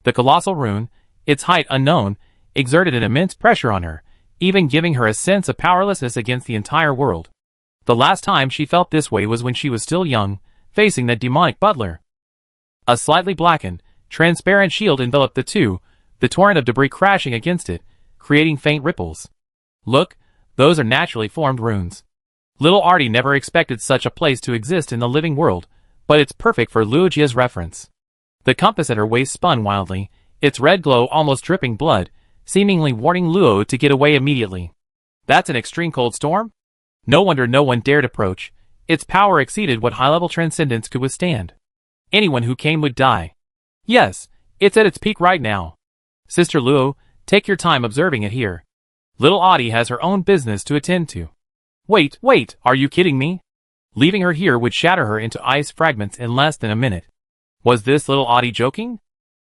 The colossal rune, its height unknown, exerted an immense pressure on her, even giving her a sense of powerlessness against the entire world. The last time she felt this way was when she was still young, facing that demonic butler. A slightly blackened, transparent shield enveloped the two, the torrent of debris crashing against it, creating faint ripples. Look, those are naturally formed runes. Little Artie never expected such a place to exist in the living world, but it's perfect for Luojia's reference. The compass at her waist spun wildly, its red glow almost dripping blood, seemingly warning Luo to get away immediately. That's an extreme cold storm? No wonder no one dared approach. Its power exceeded what high-level transcendence could withstand. Anyone who came would die. Yes, it's at its peak right now. Sister Luo, take your time observing it here. Little Audie has her own business to attend to. Wait, are you kidding me? Leaving her here would shatter her into ice fragments in less than a minute. Was this little Audie joking?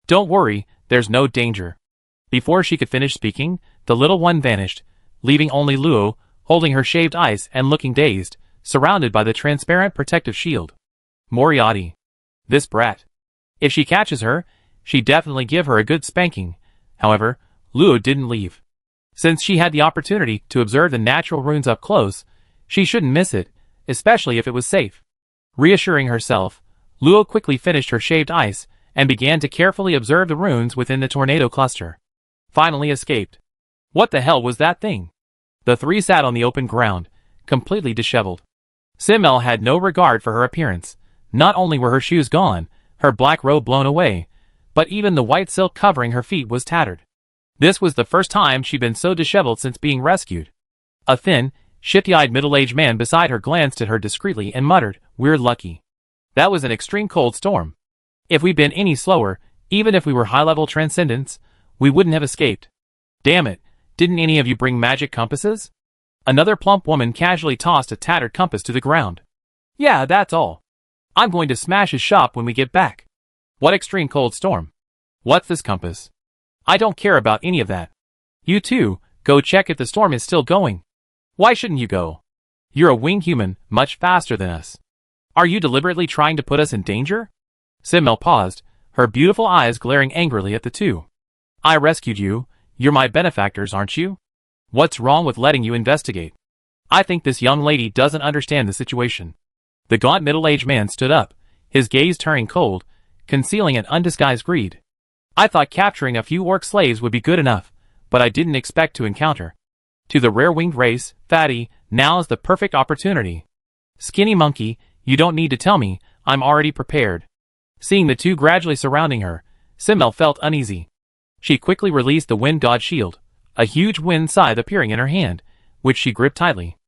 Don't worry, there's no danger. Before she could finish speaking, the little one vanished, leaving only Luo, holding her shaved ice and looking dazed, surrounded by the transparent protective shield. Moriarty. This brat. If she catches her, she'd definitely give her a good spanking. However, Luo didn't leave. Since she had the opportunity to observe the natural runes up close, she shouldn't miss it, especially if it was safe. Reassuring herself, Luo quickly finished her shaved ice and began to carefully observe the runes within the tornado cluster. Finally escaped. What the hell was that thing? The three sat on the open ground, completely disheveled. Simmel had no regard for her appearance. Not only were her shoes gone, her black robe blown away, but even the white silk covering her feet was tattered. This was the first time she'd been so disheveled since being rescued. A thin, shifty-eyed middle-aged man beside her glanced at her discreetly and muttered, "We're lucky. That was an extreme cold storm. If we'd been any slower, even if we were high-level transcendents, we wouldn't have escaped. Damn it, didn't any of you bring magic compasses?" Another plump woman casually tossed a tattered compass to the ground. "Yeah, that's all. I'm going to smash his shop when we get back." "What extreme cold storm? What's this compass?" "I don't care about any of that. You two, go check if the storm is still going." "Why shouldn't you go? You're a winged human, much faster than us. Are you deliberately trying to put us in danger?" Simmel paused, her beautiful eyes glaring angrily at the two. "I rescued you. You're my benefactors, aren't you? What's wrong with letting you investigate? I think this young lady doesn't understand the situation." The gaunt middle-aged man stood up, his gaze turning cold, concealing an undisguised greed. "I thought capturing a few orc slaves would be good enough, but I didn't expect to encounter. To the rare-winged race, fatty, now's the perfect opportunity. Skinny monkey, you don't need to tell me, I'm already prepared." Seeing the two gradually surrounding her, Simmel felt uneasy. She quickly released the wind-dodge shield, a huge wind scythe appearing in her hand, which she gripped tightly.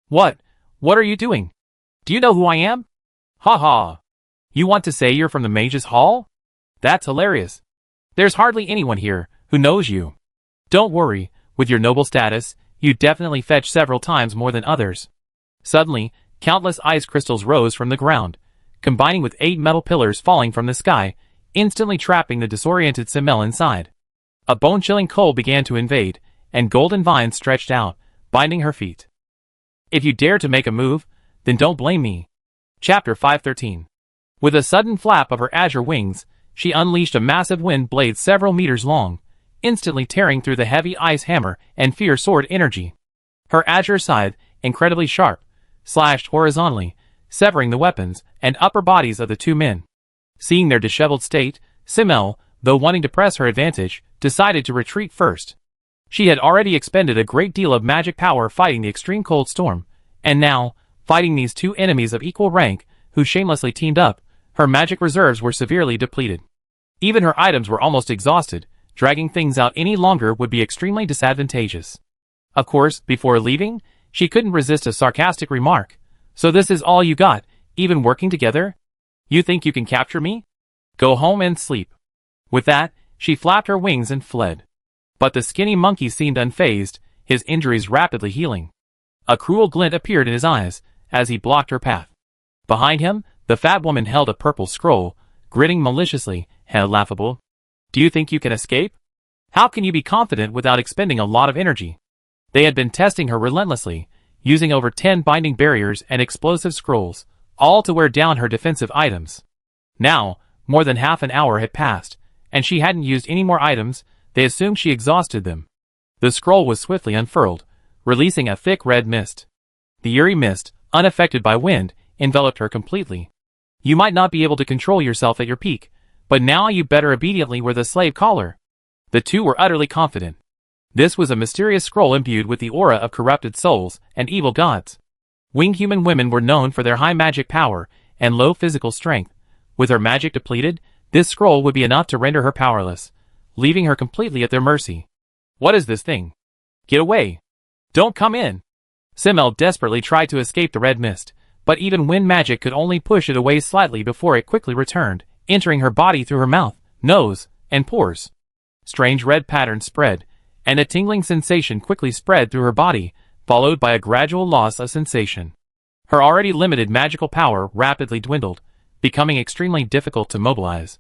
What are you doing? Do you know who I am?" "Ha ha. You want to say you're from the Mage's Hall? That's hilarious. There's hardly anyone here who knows you. Don't worry, with your noble status, you definitely fetch several times more than others." Suddenly, countless ice crystals rose from the ground, combining with 8 metal pillars falling from the sky, instantly trapping the disoriented Simmel inside. A bone-chilling cold began to invade, and golden vines stretched out, binding her feet. "If you dare to make a move, then don't blame me." Chapter 513. With a sudden flap of her azure wings, she unleashed a massive wind blade several meters long, instantly tearing through the heavy ice hammer and fierce sword energy. Her azure scythe, incredibly sharp, slashed horizontally, severing the weapons and upper bodies of the two men. Seeing their disheveled state, Simmel, though wanting to press her advantage, decided to retreat first. She had already expended a great deal of magic power fighting the extreme cold storm, and now, fighting these two enemies of equal rank, who shamelessly teamed up, her magic reserves were severely depleted. Even her items were almost exhausted. Dragging things out any longer would be extremely disadvantageous. Of course, before leaving, she couldn't resist a sarcastic remark. "So this is all you got, even working together?" You think you can capture me? Go home and sleep. With that, she flapped her wings and fled. But the skinny monkey seemed unfazed, his injuries rapidly healing. A cruel glint appeared in his eyes as he blocked her path. Behind him, the fat woman held a purple scroll, grinning maliciously. How laughable. Do you think you can escape? How can you be confident without expending a lot of energy? They had been testing her relentlessly, using over 10 binding barriers and explosive scrolls, all to wear down her defensive items. Now, more than half an hour had passed, and she hadn't used any more items. They assumed she exhausted them. The scroll was swiftly unfurled, releasing a thick red mist. The eerie mist, unaffected by wind, enveloped her completely. You might not be able to control yourself at your peak, but now you better obediently wear the slave collar. The two were utterly confident. This was a mysterious scroll imbued with the aura of corrupted souls and evil gods. Winged human women were known for their high magic power and low physical strength. With her magic depleted, this scroll would be enough to render her powerless, leaving her completely at their mercy. What is this thing? Get away! Don't come in! Simmel desperately tried to escape the red mist, but even wind magic could only push it away slightly before it quickly returned, entering her body through her mouth, nose, and pores. Strange red patterns spread, and a tingling sensation quickly spread through her body, followed by a gradual loss of sensation. Her already limited magical power rapidly dwindled, becoming extremely difficult to mobilize.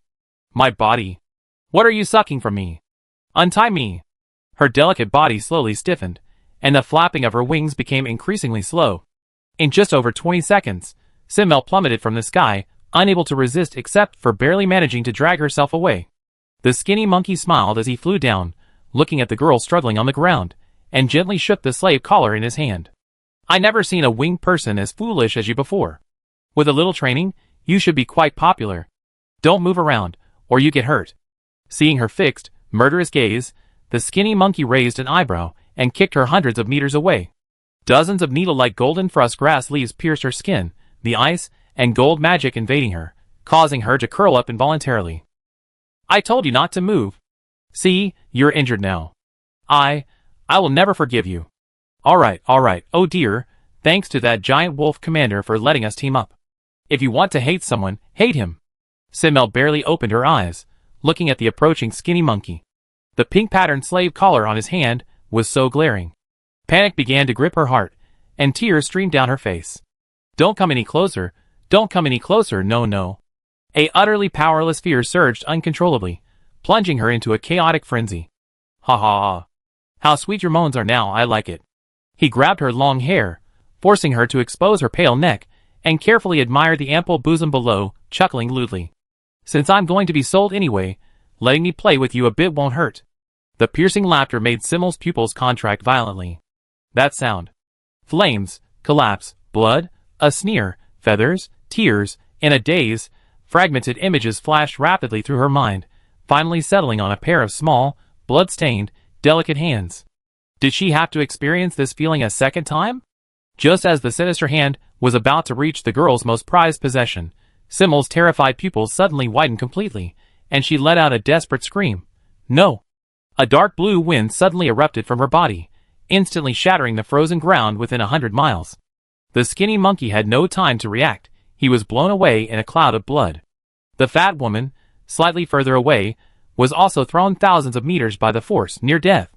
My body. What are you sucking from me? Untie me. Her delicate body slowly stiffened, and the flapping of her wings became increasingly slow. In just over 20 seconds, Simmel plummeted from the sky, unable to resist except for barely managing to drag herself away. The skinny monkey smiled as he flew down, looking at the girl struggling on the ground, and gently shook the slave collar in his hand. I never seen a winged person as foolish as you before. With a little training, you should be quite popular. Don't move around, or you get hurt. Seeing her fixed, murderous gaze, the skinny monkey raised an eyebrow and kicked her hundreds of meters away. Dozens of needle-like golden frost grass leaves pierced her skin, the ice and gold magic invading her, causing her to curl up involuntarily. I told you not to move. See, you're injured now. I will never forgive you. All right, oh dear, thanks to that giant wolf commander for letting us team up. If you want to hate someone, hate him. Simmel barely opened her eyes, looking at the approaching skinny monkey. The pink-patterned slave collar on his hand was so glaring. Panic began to grip her heart, and tears streamed down her face. Don't come any closer, no. A utterly powerless fear surged uncontrollably, plunging her into a chaotic frenzy. Ha ha ha. How sweet your moans are now, I like it. He grabbed her long hair, forcing her to expose her pale neck, and carefully admired the ample bosom below, chuckling lewdly. Since I'm going to be sold anyway, letting me play with you a bit won't hurt. The piercing laughter made Simmel's pupils contract violently. That sound. Flames, collapse, blood, a sneer, feathers, tears, in a daze, fragmented images flashed rapidly through her mind, finally settling on a pair of small, blood-stained, delicate hands. Did she have to experience this feeling a second time? Just as the sinister hand was about to reach the girl's most prized possession, Simmel's terrified pupils suddenly widened completely, and she let out a desperate scream. No! A dark blue wind suddenly erupted from her body, instantly shattering the frozen ground within 100 miles. The skinny monkey had no time to react. He was blown away in a cloud of blood. The fat woman, slightly further away, was also thrown thousands of meters by the force, near death.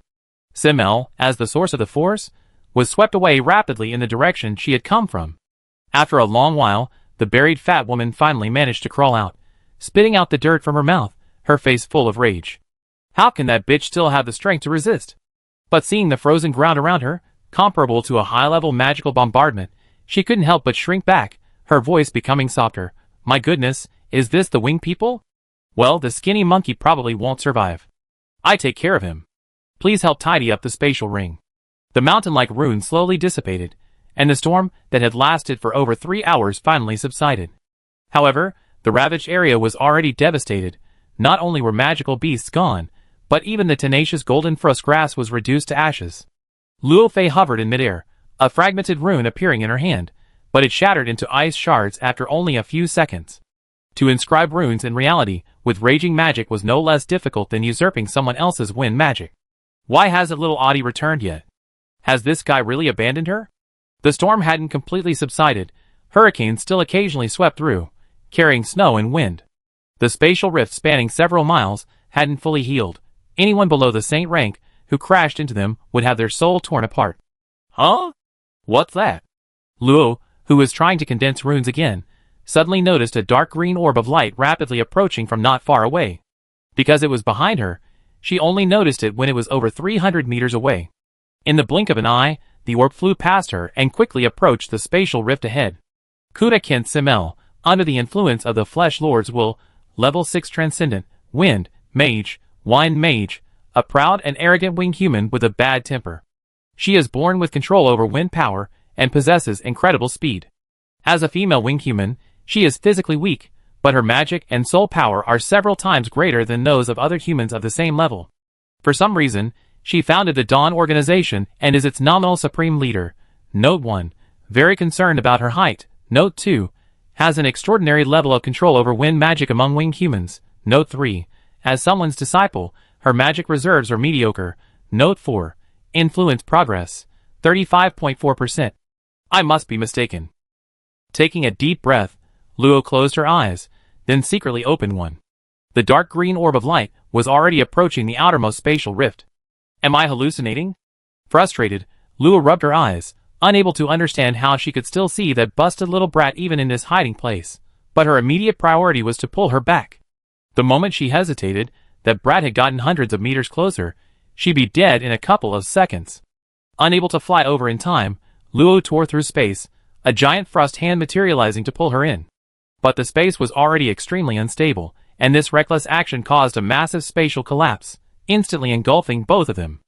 Simmel, as the source of the force, was swept away rapidly in the direction she had come from. After a long while, the buried fat woman finally managed to crawl out, spitting out the dirt from her mouth, her face full of rage. How can that bitch still have the strength to resist? But seeing the frozen ground around her, comparable to a high-level magical bombardment, she couldn't help but shrink back, her voice becoming softer. My goodness, is this the winged people? Well, the skinny monkey probably won't survive. I take care of him. Please help tidy up the spatial ring. The mountain-like ruin slowly dissipated, and the storm that had lasted for over 3 hours finally subsided. However, the ravaged area was already devastated. Not only were magical beasts gone, but even the tenacious golden frost grass was reduced to ashes. Luo Fei hovered in midair, a fragmented rune appearing in her hand, but it shattered into ice shards after only a few seconds. To inscribe runes in reality with raging magic was no less difficult than usurping someone else's wind magic. Why hasn't little Audie returned yet? Has this guy really abandoned her? The storm hadn't completely subsided. Hurricanes still occasionally swept through, carrying snow and wind. The spatial rift spanning several miles hadn't fully healed. Anyone below the Saint rank who crashed into them would have their soul torn apart. Huh? What's that? Luo, who was trying to condense runes again, suddenly noticed a dark green orb of light rapidly approaching from not far away. Because it was behind her, she only noticed it when it was over 300 meters away. In the blink of an eye, the orb flew past her and quickly approached the spatial rift ahead. Kuda Kent Simel, under the influence of the Flesh Lord's will, level 6 Transcendent, Wind, Mage, Wind Mage, a proud and arrogant winged human with a bad temper. She is born with control over wind power and possesses incredible speed. As a female winged human, she is physically weak, but her magic and soul power are several times greater than those of other humans of the same level. For some reason, she founded the Dawn organization and is its nominal supreme leader. Note 1. Very concerned about her height. Note 2. Has an extraordinary level of control over wind magic among winged humans. Note 3. As someone's disciple, her magic reserves are mediocre. Note 4. Influence progress. 35.4%. I must be mistaken. Taking a deep breath, Luo closed her eyes, then secretly opened one. The dark green orb of light was already approaching the outermost spatial rift. Am I hallucinating? Frustrated, Luo rubbed her eyes, unable to understand how she could still see that busted little brat even in this hiding place, but her immediate priority was to pull her back. The moment she hesitated, that brat had gotten hundreds of meters closer. She'd be dead in a couple of seconds. Unable to fly over in time, Luo tore through space, a giant thrust hand materializing to pull her in. But the space was already extremely unstable, and this reckless action caused a massive spatial collapse, instantly engulfing both of them.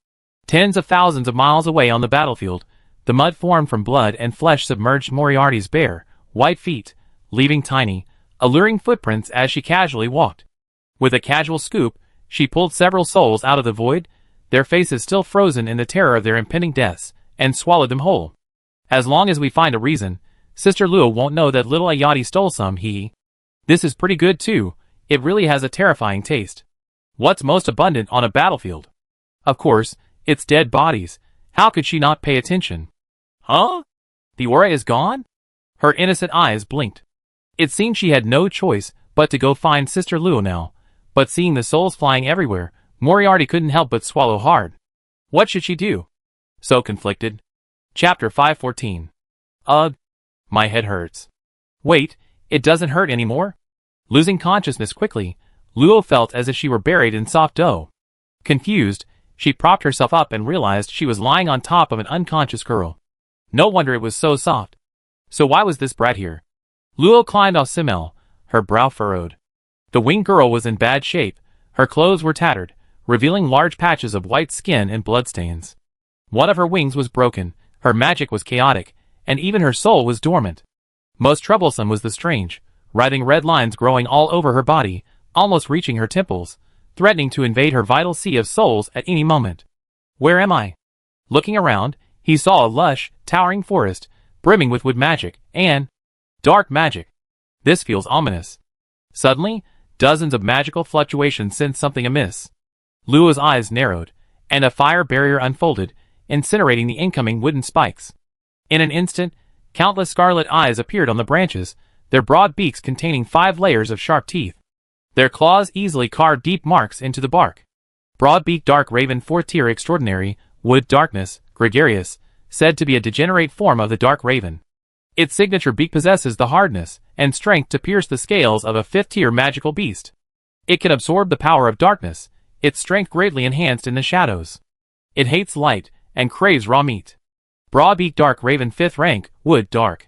Tens of thousands of miles away on the battlefield, the mud formed from blood and flesh submerged Moriarty's bare, white feet, leaving tiny, alluring footprints as she casually walked. With a casual scoop, she pulled several souls out of the void, their faces still frozen in the terror of their impending deaths, and swallowed them whole. As long as we find a reason, Sister Luo won't know that little Ayati stole some, hee. This is pretty good too, it really has a terrifying taste. What's most abundant on a battlefield? Of course, it's dead bodies. How could she not pay attention? Huh? The aura is gone? Her innocent eyes blinked. It seemed she had no choice but to go find Sister Luo now, but seeing the souls flying everywhere, Moriarty couldn't help but swallow hard. What should she do? So conflicted. Chapter 514. Ugh. My head hurts. Wait, it doesn't hurt anymore? Losing consciousness quickly, Luo felt as if she were buried in soft dough. Confused, she propped herself up and realized she was lying on top of an unconscious girl. No wonder it was so soft. So why was this brat here? Luo climbed off Simel, her brow furrowed. The winged girl was in bad shape, her clothes were tattered, revealing large patches of white skin and bloodstains. One of her wings was broken, her magic was chaotic, and even her soul was dormant. Most troublesome was the strange, writhing red lines growing all over her body, almost reaching her temples, threatening to invade her vital sea of souls at any moment. Where am I? Looking around, he saw a lush, towering forest, brimming with wood magic, and dark magic. This feels ominous. Suddenly, dozens of magical fluctuations sensed something amiss. Luo's eyes narrowed, and a fire barrier unfolded, incinerating the incoming wooden spikes. In an instant, countless scarlet eyes appeared on the branches, their broad beaks containing 5 layers of sharp teeth. Their claws easily carved deep marks into the bark. Broad-beaked dark raven 4th tier extraordinary, wood darkness, gregarious, said to be a degenerate form of the dark raven. Its signature beak possesses the hardness and strength to pierce the scales of a 5th tier magical beast. It can absorb the power of darkness, its strength greatly enhanced in the shadows. It hates light and craves raw meat. Broad-beaked dark raven 5th rank, wood dark.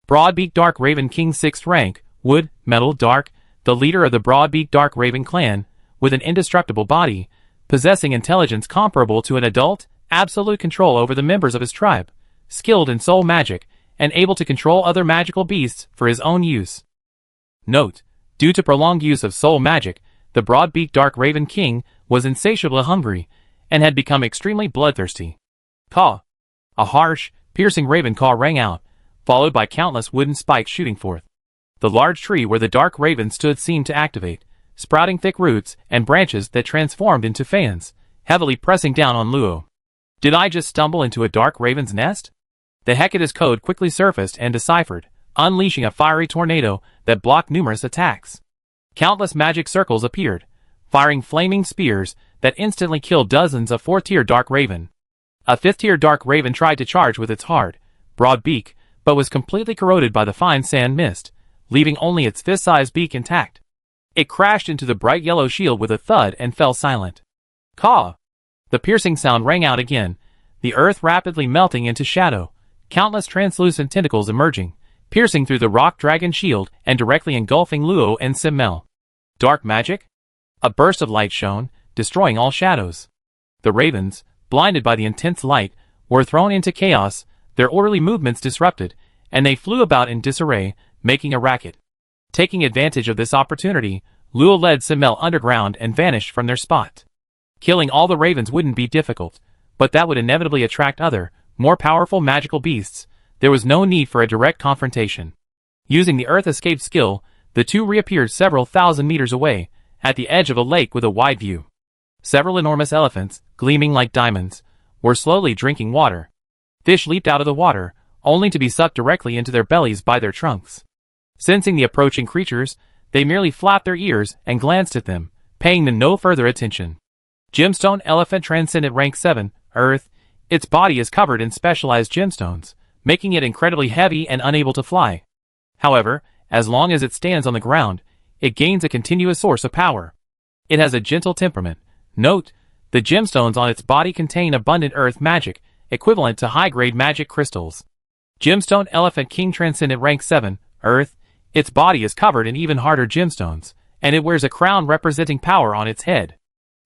Broad-beaked dark raven king 6th rank, wood, metal dark, the leader of the broad-beaked dark raven clan, with an indestructible body, possessing intelligence comparable to an adult, absolute control over the members of his tribe, skilled in soul magic, and able to control other magical beasts for his own use. Note: due to prolonged use of soul magic, the broad-beaked dark raven king was insatiably hungry, and had become extremely bloodthirsty. Caw! A harsh, piercing raven caw rang out, followed by countless wooden spikes shooting forth. The large tree where the dark raven stood seemed to activate, sprouting thick roots and branches that transformed into fans, heavily pressing down on Luo. Did I just stumble into a dark raven's nest? The Hecate's code quickly surfaced and deciphered, unleashing a fiery tornado that blocked numerous attacks. Countless magic circles appeared, firing flaming spears that instantly killed dozens of 4th-tier Dark Raven. A 5th-tier Dark Raven tried to charge with its hard, broad beak, but was completely corroded by the fine sand mist, leaving only its fist-sized beak intact. It crashed into the bright yellow shield with a thud and fell silent. Caw! The piercing sound rang out again, the earth rapidly melting into shadow, countless translucent tentacles emerging, piercing through the rock dragon shield and directly engulfing Luo and Simmel. Dark magic? A burst of light shone, destroying all shadows. The ravens, blinded by the intense light, were thrown into chaos, their orderly movements disrupted, and they flew about in disarray, making a racket. Taking advantage of this opportunity, Luo led Simmel underground and vanished from their spot. Killing all the ravens wouldn't be difficult, but that would inevitably attract other, more powerful magical beasts. There was no need for a direct confrontation. Using the Earth Escape skill, the two reappeared several thousand meters away, at the edge of a lake with a wide view. Several enormous elephants, gleaming like diamonds, were slowly drinking water. Fish leaped out of the water, only to be sucked directly into their bellies by their trunks. Sensing the approaching creatures, they merely flapped their ears and glanced at them, paying them no further attention. Gemstone Elephant Transcendent Rank 7, Earth. Its body is covered in specialized gemstones, making it incredibly heavy and unable to fly. However, as long as it stands on the ground, it gains a continuous source of power. It has a gentle temperament. Note, the gemstones on its body contain abundant earth magic, equivalent to high-grade magic crystals. Gemstone Elephant King Transcendent Rank 7, Earth. Its body is covered in even harder gemstones, and it wears a crown representing power on its head.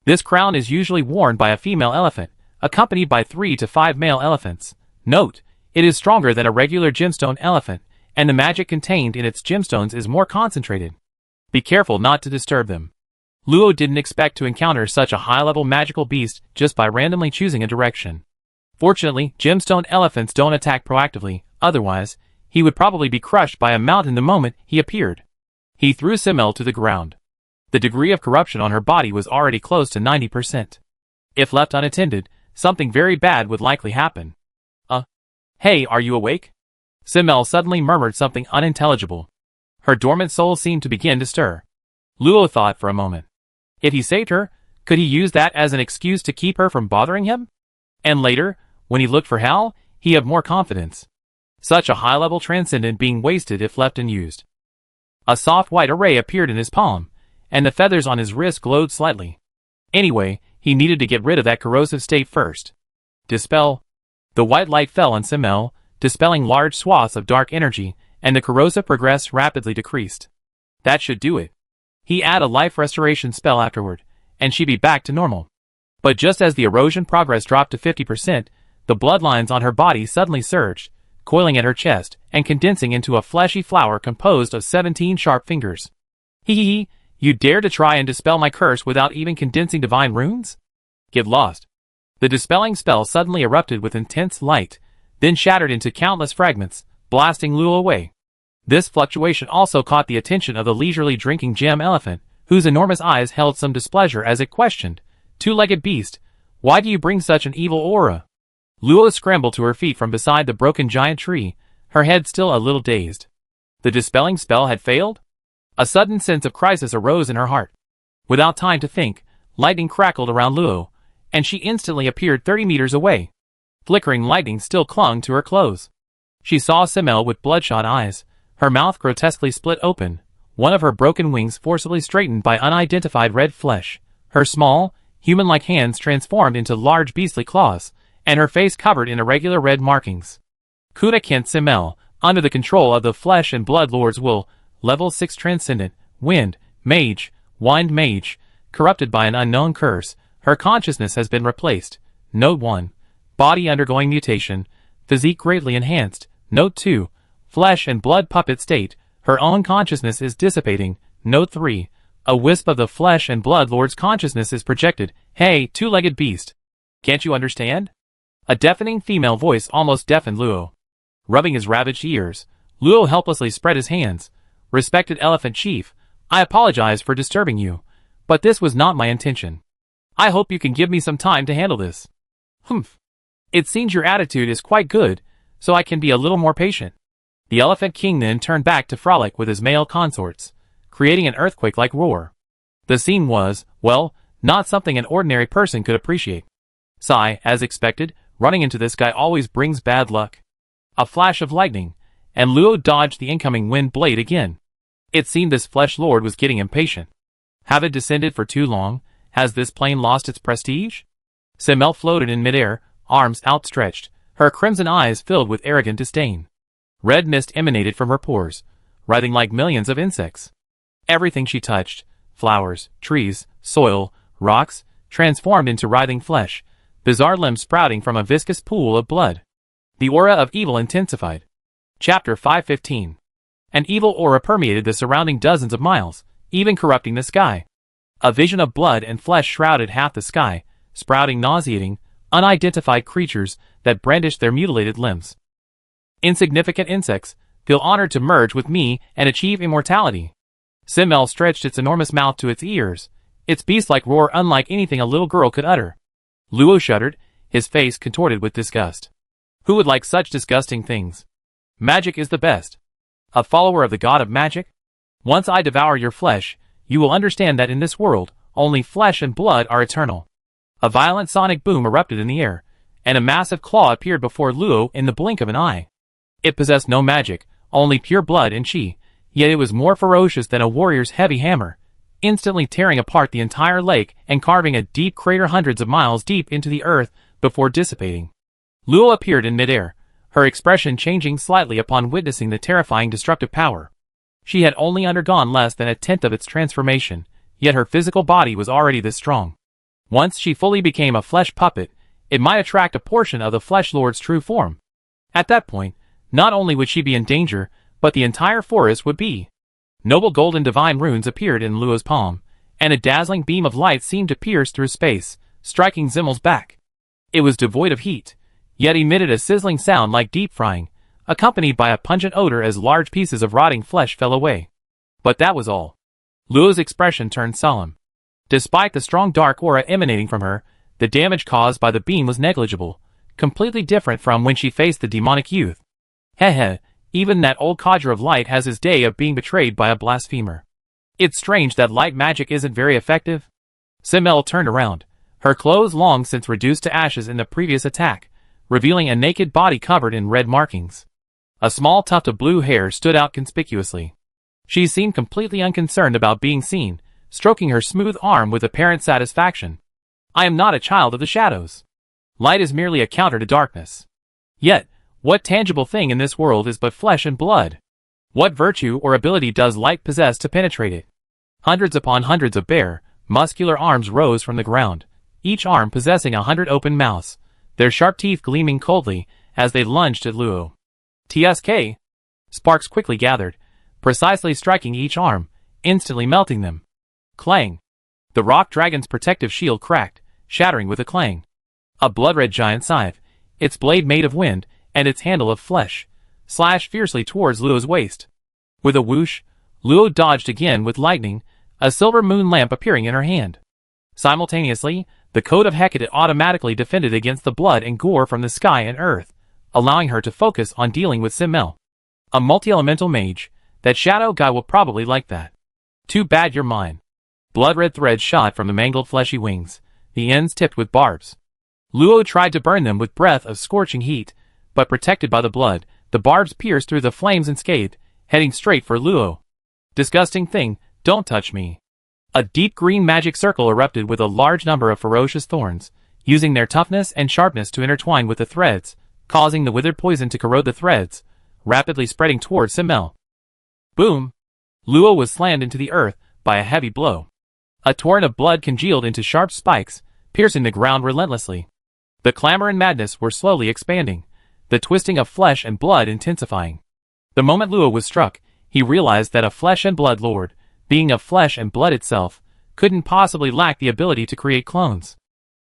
This crown is usually worn by a female elephant, accompanied by 3 to 5 male elephants. Note, it is stronger than a regular gemstone elephant, and the magic contained in its gemstones is more concentrated. Be careful not to disturb them. Luo didn't expect to encounter such a high-level magical beast just by randomly choosing a direction. Fortunately, gemstone elephants don't attack proactively, otherwise, he would probably be crushed by a mountain the moment he appeared. He threw Simmel to the ground. The degree of corruption on her body was already close to 90%. If left unattended, something very bad would likely happen. Hey, are you awake? Simmel suddenly murmured something unintelligible. Her dormant soul seemed to begin to stir. Luo thought for a moment. If he saved her, could he use that as an excuse to keep her from bothering him? And later, when he looked for Hal, he had more confidence. Such a high-level transcendent being wasted if left unused. A soft white array appeared in his palm, and the feathers on his wrist glowed slightly. Anyway, he needed to get rid of that corrosive state first. Dispel. The white light fell on Simmel, dispelling large swaths of dark energy, and the corrosive progress rapidly decreased. That should do it. He add a life restoration spell afterward, and she'd be back to normal. But just as the erosion progress dropped to 50%, the bloodlines on her body suddenly surged, coiling at her chest and condensing into a fleshy flower composed of 17 sharp fingers. Hee, you dare to try and dispel my curse without even condensing divine runes? Get lost. The dispelling spell suddenly erupted with intense light, then shattered into countless fragments, blasting Luo away. This fluctuation also caught the attention of the leisurely drinking gem elephant, whose enormous eyes held some displeasure as it questioned, "Two-legged beast, why do you bring such an evil aura?" Luo scrambled to her feet from beside the broken giant tree, her head still a little dazed. The dispelling spell had failed? A sudden sense of crisis arose in her heart. Without time to think, lightning crackled around Luo, and she instantly appeared 30 meters away. Flickering lightning still clung to her clothes. She saw Simmel with bloodshot eyes, her mouth grotesquely split open, one of her broken wings forcibly straightened by unidentified red flesh, her small, human-like hands transformed into large beastly claws, and her face covered in irregular red markings. Kuda Kent Simmel, under the control of the Flesh and Blood Lords will, Level 6 Transcendent, Wind Mage, corrupted by an unknown curse, her consciousness has been replaced. Note 1. Body undergoing mutation, physique greatly enhanced. Note 2. Flesh and blood puppet state, her own consciousness is dissipating. Note 3. A wisp of the Flesh and Blood Lord's consciousness is projected. Hey, two-legged beast. Can't you understand? A deafening female voice almost deafened Luo. Rubbing his ravaged ears, Luo helplessly spread his hands. Respected Elephant Chief, I apologize for disturbing you, but this was not my intention. I hope you can give me some time to handle this. Humph. It seems your attitude is quite good, so I can be a little more patient. The Elephant King then turned back to frolic with his male consorts, creating an earthquake-like roar. The scene was, well, not something an ordinary person could appreciate. Sigh, as expected, running into this guy always brings bad luck. A flash of lightning, and Luo dodged the incoming wind blade again. It seemed this flesh lord was getting impatient. Have it descended for too long? Has this plane lost its prestige? Simmel floated in midair, arms outstretched, her crimson eyes filled with arrogant disdain. Red mist emanated from her pores, writhing like millions of insects. Everything she touched, flowers, trees, soil, rocks, transformed into writhing flesh, bizarre limbs sprouting from a viscous pool of blood. The aura of evil intensified. Chapter 515. An evil aura permeated the surrounding dozens of miles, even corrupting the sky. A vision of blood and flesh shrouded half the sky, sprouting nauseating, unidentified creatures that brandished their mutilated limbs. Insignificant insects, feel honored to merge with me and achieve immortality. Simmel stretched its enormous mouth to its ears, its beast-like roar unlike anything a little girl could utter. Luo shuddered, his face contorted with disgust. Who would like such disgusting things? Magic is the best. A follower of the god of magic? Once I devour your flesh, you will understand that in this world, only flesh and blood are eternal. A violent sonic boom erupted in the air, and a massive claw appeared before Luo in the blink of an eye. It possessed no magic, only pure blood and chi, yet it was more ferocious than a warrior's heavy hammer, instantly tearing apart the entire lake and carving a deep crater hundreds of miles deep into the earth before dissipating. Luo appeared in midair, her expression changing slightly upon witnessing the terrifying destructive power. She had only undergone less than a tenth of its transformation, yet her physical body was already this strong. Once she fully became a flesh puppet, it might attract a portion of the Flesh Lord's true form. At that point, not only would she be in danger, but the entire forest would be. Noble golden divine runes appeared in Luo's palm, and a dazzling beam of light seemed to pierce through space, striking Zimmel's back. It was devoid of heat, yet emitted a sizzling sound like deep frying, accompanied by a pungent odor as large pieces of rotting flesh fell away. But that was all. Luo's expression turned solemn. Despite the strong dark aura emanating from her, the damage caused by the beam was negligible, completely different from when she faced the demonic youth. Heh, even that old codger of light has his day of being betrayed by a blasphemer. It's strange that light magic isn't very effective. Simmel turned around, her clothes long since reduced to ashes in the previous attack, revealing a naked body covered in red markings. A small tuft of blue hair stood out conspicuously. She seemed completely unconcerned about being seen, stroking her smooth arm with apparent satisfaction. I am not a child of the shadows. Light is merely a counter to darkness. Yet, what tangible thing in this world is but flesh and blood? What virtue or ability does light possess to penetrate it? Hundreds upon hundreds of bare, muscular arms rose from the ground, each arm possessing 100 open mouths, their sharp teeth gleaming coldly as they lunged at Luo. TSK! Sparks quickly gathered, precisely striking each arm, instantly melting them. Clang! The rock dragon's protective shield cracked, shattering with a clang. A blood-red giant scythe, its blade made of wind, and its handle of flesh, slashed fiercely towards Luo's waist. With a whoosh, Luo dodged again with lightning, a silver moon lamp appearing in her hand. Simultaneously, the code of Hecate automatically defended against the blood and gore from the sky and earth, allowing her to focus on dealing with Simmel. A multi-elemental mage, that shadow guy will probably like that. Too bad you're mine. Blood-red threads shot from the mangled fleshy wings, the ends tipped with barbs. Luo tried to burn them with breath of scorching heat, but protected by the blood, the barbs pierced through the flames unscathed, heading straight for Luo. Disgusting thing, don't touch me. A deep green magic circle erupted with a large number of ferocious thorns, using their toughness and sharpness to intertwine with the threads, causing the withered poison to corrode the threads, rapidly spreading towards Simmel. Boom! Luo was slammed into the earth by a heavy blow. A torrent of blood congealed into sharp spikes, piercing the ground relentlessly. The clamor and madness were slowly expanding, the twisting of flesh and blood intensifying. The moment Luo was struck, he realized that a flesh and blood lord, being of flesh and blood itself, couldn't possibly lack the ability to create clones.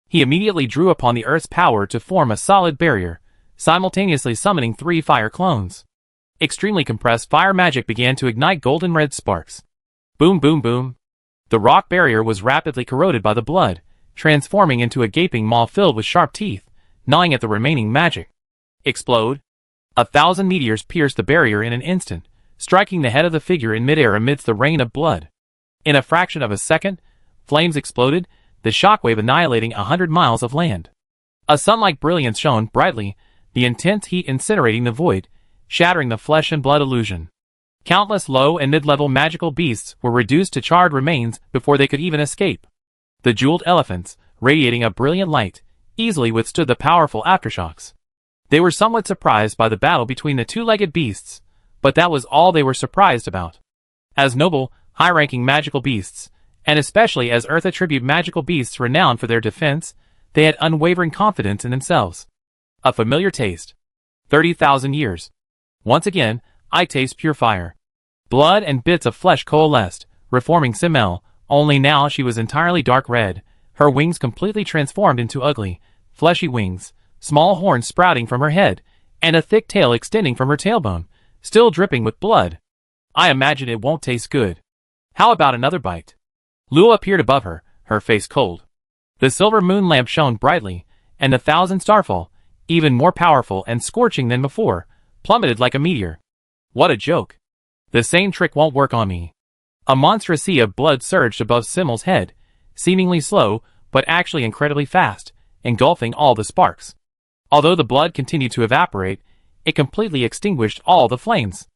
He immediately drew upon the earth's power to form a solid barrier, simultaneously summoning 3 fire clones. Extremely compressed fire magic began to ignite golden red sparks. Boom boom boom. The rock barrier was rapidly corroded by the blood, transforming into a gaping maw filled with sharp teeth, gnawing at the remaining magic. Explode. 1,000 meteors pierced the barrier in an instant, striking the head of the figure in midair amidst the rain of blood. In a fraction of a second, flames exploded, the shockwave annihilating 100 miles of land. A sun-like brilliance shone brightly, the intense heat incinerating the void, shattering the flesh and blood illusion. Countless low and mid-level magical beasts were reduced to charred remains before they could even escape. The jeweled elephants, radiating a brilliant light, easily withstood the powerful aftershocks. They were somewhat surprised by the battle between the two-legged beasts, but that was all they were surprised about. As noble, high-ranking magical beasts, and especially as Earth attribute magical beasts renowned for their defense, they had unwavering confidence in themselves. A familiar taste. 30,000 years. Once again, I taste pure fire. Blood and bits of flesh coalesced, reforming Simmel, only now she was entirely dark red, her wings completely transformed into ugly, fleshy wings, small horns sprouting from her head, and a thick tail extending from her tailbone, still dripping with blood. I imagine it won't taste good. How about another bite? Luo appeared above her, her face cold. The silver moon lamp shone brightly, and the 1,000 starfall, even more powerful and scorching than before, plummeted like a meteor. What a joke. The same trick won't work on me. A monstrous sea of blood surged above Simmel's head, seemingly slow, but actually incredibly fast, engulfing all the sparks. Although the blood continued to evaporate, it completely extinguished all the flames.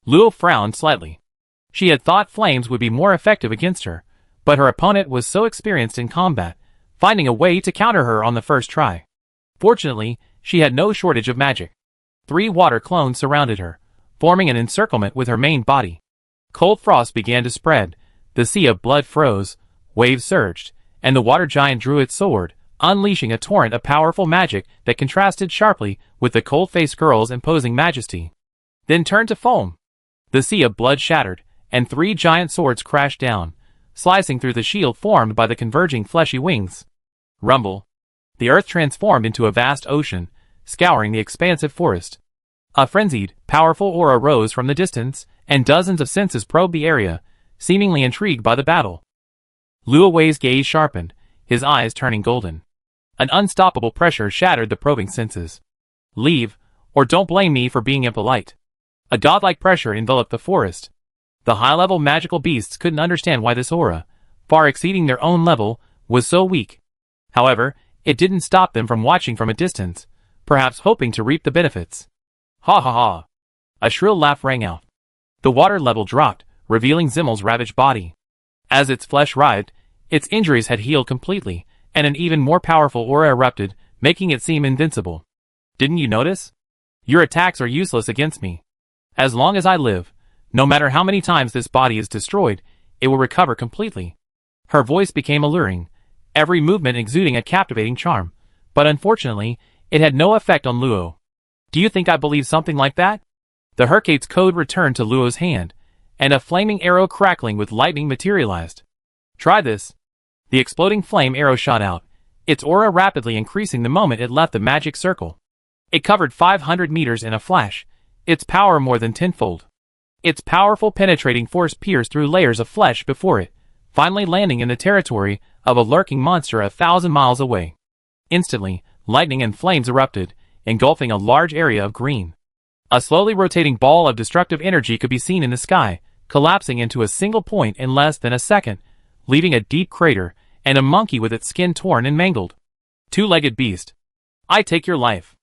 Luo frowned slightly. She had thought flames would be more effective against her, but her opponent was so experienced in combat, finding a way to counter her on the first try. Fortunately, she had no shortage of magic. 3 water clones surrounded her, forming an encirclement with her main body. Cold frost began to spread, the sea of blood froze, waves surged, and the water giant drew its sword, unleashing a torrent of powerful magic that contrasted sharply with the cold-faced girl's imposing majesty. Then turned to foam. The sea of blood shattered, and 3 giant swords crashed down, slicing through the shield formed by the converging fleshy wings. Rumble. The earth transformed into a vast ocean, scouring the expansive forest. A frenzied, powerful aura rose from the distance, and dozens of senses probed the area, seemingly intrigued by the battle. Luo Wei's gaze sharpened, his eyes turning golden. An unstoppable pressure shattered the probing senses. Leave, or don't blame me for being impolite. A godlike pressure enveloped the forest. The high-level magical beasts couldn't understand why this aura, far exceeding their own level, was so weak. However, it didn't stop them from watching from a distance, perhaps hoping to reap the benefits. Ha ha ha! A shrill laugh rang out. The water level dropped, revealing Zimmel's ravaged body. As its flesh writhed, its injuries had healed completely, and an even more powerful aura erupted, making it seem invincible. Didn't you notice? Your attacks are useless against me. As long as I live, no matter how many times this body is destroyed, it will recover completely. Her voice became alluring, every movement exuding a captivating charm, but unfortunately, it had no effect on Luo. Do you think I believe something like that? The Hurricane's code returned to Luo's hand, and a flaming arrow crackling with lightning materialized. Try this. The exploding flame arrow shot out, its aura rapidly increasing the moment it left the magic circle. It covered 500 meters in a flash, its power more than tenfold. Its powerful penetrating force pierced through layers of flesh before it, finally landing in the territory of a lurking monster 1,000 miles away. Instantly, lightning and flames erupted, engulfing a large area of green. A slowly rotating ball of destructive energy could be seen in the sky, collapsing into a single point in less than a second, leaving a deep crater, and a monkey with its skin torn and mangled. Two-legged beast. I take your life.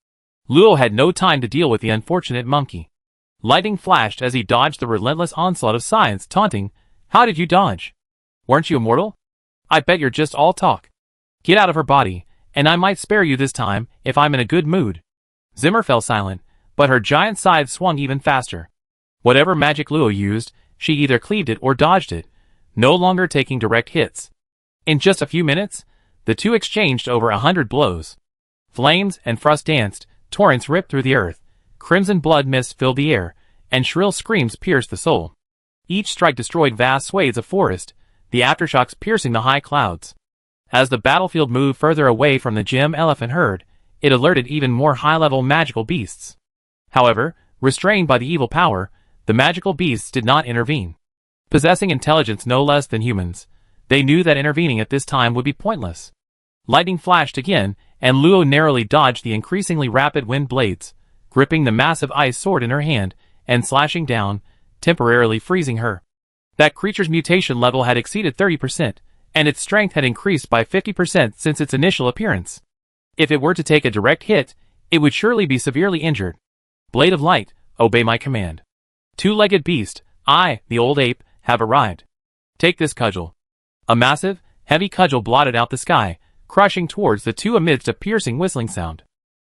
Luo had no time to deal with the unfortunate monkey. Lightning flashed as he dodged the relentless onslaught of science, taunting, "How did you dodge? Weren't you immortal? I bet you're just all talk. Get out of her body, and I might spare you this time if I'm in a good mood." Zimmer fell silent, but her giant scythe swung even faster. Whatever magic Luo used, she either cleaved it or dodged it, no longer taking direct hits. In just a few minutes, the two exchanged over 100 blows. Flames and frost danced, torrents ripped through the earth, crimson blood mist filled the air, and shrill screams pierced the soul. Each strike destroyed vast swathes of forest, the aftershocks piercing the high clouds. As the battlefield moved further away from the gem elephant herd, it alerted even more high-level magical beasts. However, restrained by the evil power, the magical beasts did not intervene. Possessing intelligence no less than humans, they knew that intervening at this time would be pointless. Lightning flashed again, and Luo narrowly dodged the increasingly rapid wind blades, gripping the massive ice sword in her hand and slashing down, temporarily freezing her. That creature's mutation level had exceeded 30%, and its strength had increased by 50% since its initial appearance. If it were to take a direct hit, it would surely be severely injured. Blade of Light, obey my command. Two-legged beast, I, the old ape, have arrived. Take this cudgel. A massive, heavy cudgel blotted out the sky, crushing towards the two amidst a piercing whistling sound.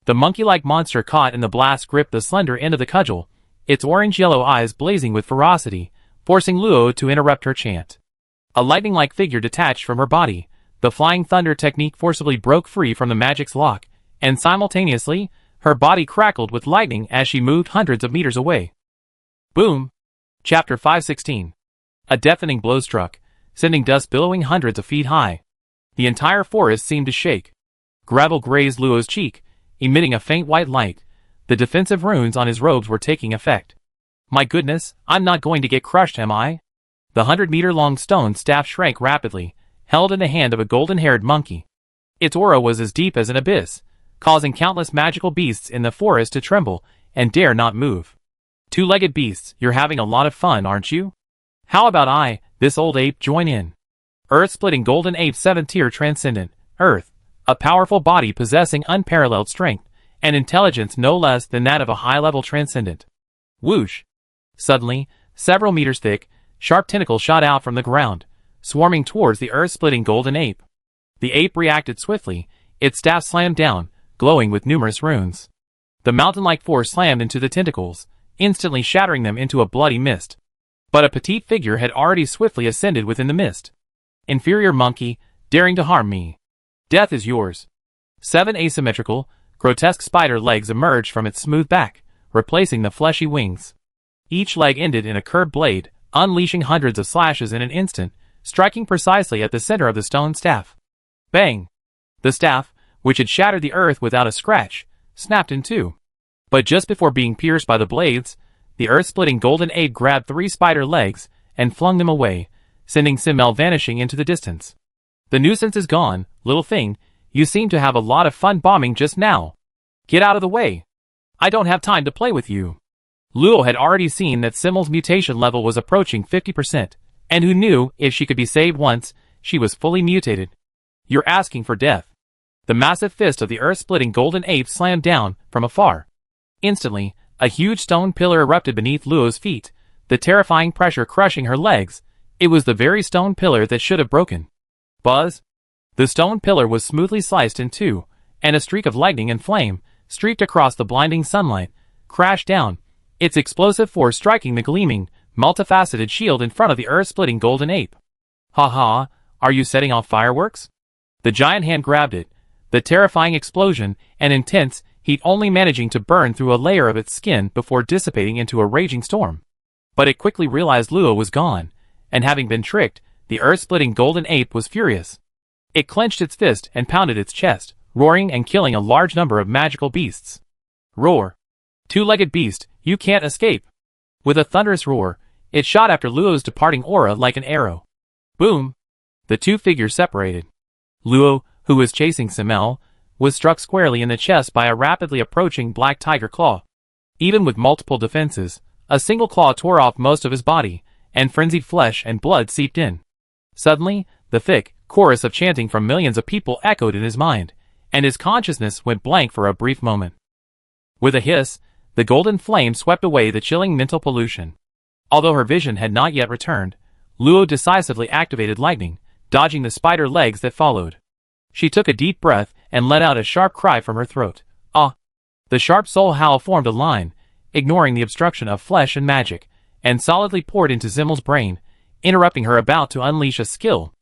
The monkey-like monster caught in the blast gripped the slender end of the cudgel, its orange-yellow eyes blazing with ferocity, forcing Luo to interrupt her chant. A lightning-like figure detached from her body, the flying thunder technique forcibly broke free from the magic's lock, and simultaneously, her body crackled with lightning as she moved hundreds of meters away. Boom! Chapter 516. A deafening blow struck, sending dust billowing hundreds of feet high. The entire forest seemed to shake. Gravel grazed Luo's cheek, emitting a faint white light. The defensive runes on his robes were taking effect. My goodness, I'm not going to get crushed, am I? The 100-meter-long stone staff shrank rapidly, held in the hand of a golden-haired monkey. Its aura was as deep as an abyss, causing countless magical beasts in the forest to tremble and dare not move. Two-legged beasts, you're having a lot of fun, aren't you? How about I, this old ape, join in? Earth-splitting golden ape 7th-tier transcendent, Earth, a powerful body possessing unparalleled strength and intelligence no less than that of a high-level transcendent. Whoosh! Suddenly, several meters thick, sharp tentacles shot out from the ground, swarming towards the earth-splitting golden ape. The ape reacted swiftly, its staff slammed down, glowing with numerous runes. The mountain-like force slammed into the tentacles, instantly shattering them into a bloody mist. But a petite figure had already swiftly ascended within the mist. Inferior monkey, daring to harm me. Death is yours. 7 asymmetrical, grotesque spider legs emerged from its smooth back, replacing the fleshy wings. Each leg ended in a curved blade, unleashing hundreds of slashes in an instant, striking precisely at the center of the stone staff. Bang! The staff, which had shattered the earth without a scratch, snapped in two. But just before being pierced by the blades, the earth-splitting golden ape grabbed 3 spider legs and flung them away, sending Simmel vanishing into the distance. The nuisance is gone, little thing, you seem to have a lot of fun bombing just now. Get out of the way. I don't have time to play with you. Luo had already seen that Simmel's mutation level was approaching 50%, and who knew if she could be saved once, she was fully mutated. You're asking for death. The massive fist of the earth-splitting golden ape slammed down from afar. Instantly, a huge stone pillar erupted beneath Luo's feet, the terrifying pressure crushing her legs. It was the very stone pillar that should have broken. Buzz! The stone pillar was smoothly sliced in two, and a streak of lightning and flame, streaked across the blinding sunlight, crashed down, its explosive force striking the gleaming, multifaceted shield in front of the earth-splitting golden ape. Ha ha, are you setting off fireworks? The giant hand grabbed it, the terrifying explosion and intense heat only managing to burn through a layer of its skin before dissipating into a raging storm. But it quickly realized Luo was gone, and having been tricked, the earth-splitting golden ape was furious. It clenched its fist and pounded its chest, roaring and killing a large number of magical beasts. Roar! Two-legged beast, you can't escape! With a thunderous roar, it shot after Luo's departing aura like an arrow. Boom! The two figures separated. Luo, who was chasing Simmel, was struck squarely in the chest by a rapidly approaching black tiger claw. Even with multiple defenses, a single claw tore off most of his body, and frenzied flesh and blood seeped in. Suddenly, the thick chorus of chanting from millions of people echoed in his mind, and his consciousness went blank for a brief moment. With a hiss, the golden flame swept away the chilling mental pollution. Although her vision had not yet returned, Luo decisively activated lightning, dodging the spider legs that followed. She took a deep breath and let out a sharp cry from her throat. Ah! The sharp soul howl formed a line, ignoring the obstruction of flesh and magic, and solidly poured into Simmel's brain, interrupting her about to unleash a skill.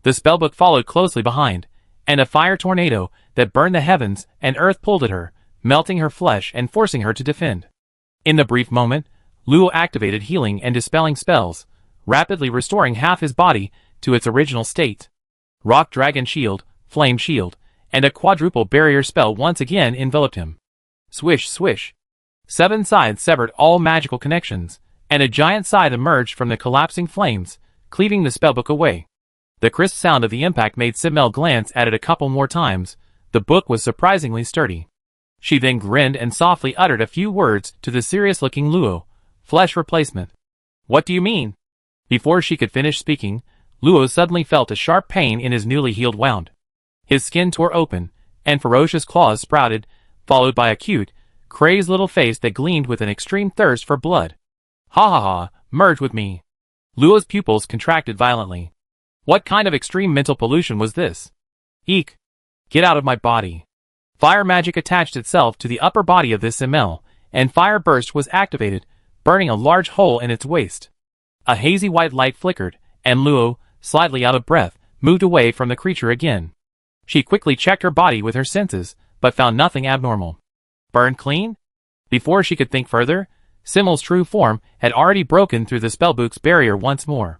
The spellbook followed closely behind, and a fire tornado that burned the heavens and earth pulled at her, melting her flesh and forcing her to defend. In the brief moment, Luo activated healing and dispelling spells, rapidly restoring half his body to its original state. Rock Dragon Shield, Flame Shield, and a quadruple barrier spell once again enveloped him. Swish, swish. 7 scythes severed all magical connections, and a giant scythe emerged from the collapsing flames, cleaving the spellbook away. The crisp sound of the impact made Simmel glance at it a couple more times. The book was surprisingly sturdy. She then grinned and softly uttered a few words to the serious-looking Luo. Flesh replacement. What do you mean? Before she could finish speaking, Luo suddenly felt a sharp pain in his newly healed wound. His skin tore open, and ferocious claws sprouted, followed by a cute, crazed little face that gleamed with an extreme thirst for blood. Ha ha ha, merge with me. Luo's pupils contracted violently. What kind of extreme mental pollution was this? Eek! Get out of my body. Fire magic attached itself to the upper body of this ML, and fire burst was activated, burning a large hole in its waist. A hazy white light flickered, and Luo, slightly out of breath, moved away from the creature again. She quickly checked her body with her senses, but found nothing abnormal. Burned clean? Before she could think further, Simmel's true form had already broken through the spellbook's barrier once more.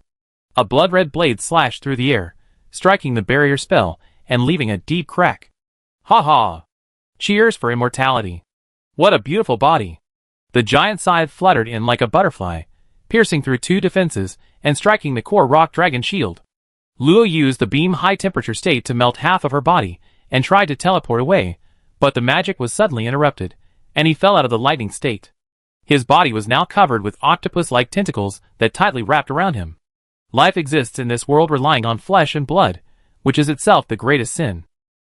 A blood-red blade slashed through the air, striking the barrier spell and leaving a deep crack. Ha ha! Cheers for immortality. What a beautiful body. The giant scythe fluttered in like a butterfly, piercing through two defenses and striking the core rock dragon shield. Luo used the beam high-temperature state to melt half of her body and tried to teleport away, but the magic was suddenly interrupted, and he fell out of the lightning state. His body was now covered with octopus-like tentacles that tightly wrapped around him. Life exists in this world relying on flesh and blood, which is itself the greatest sin.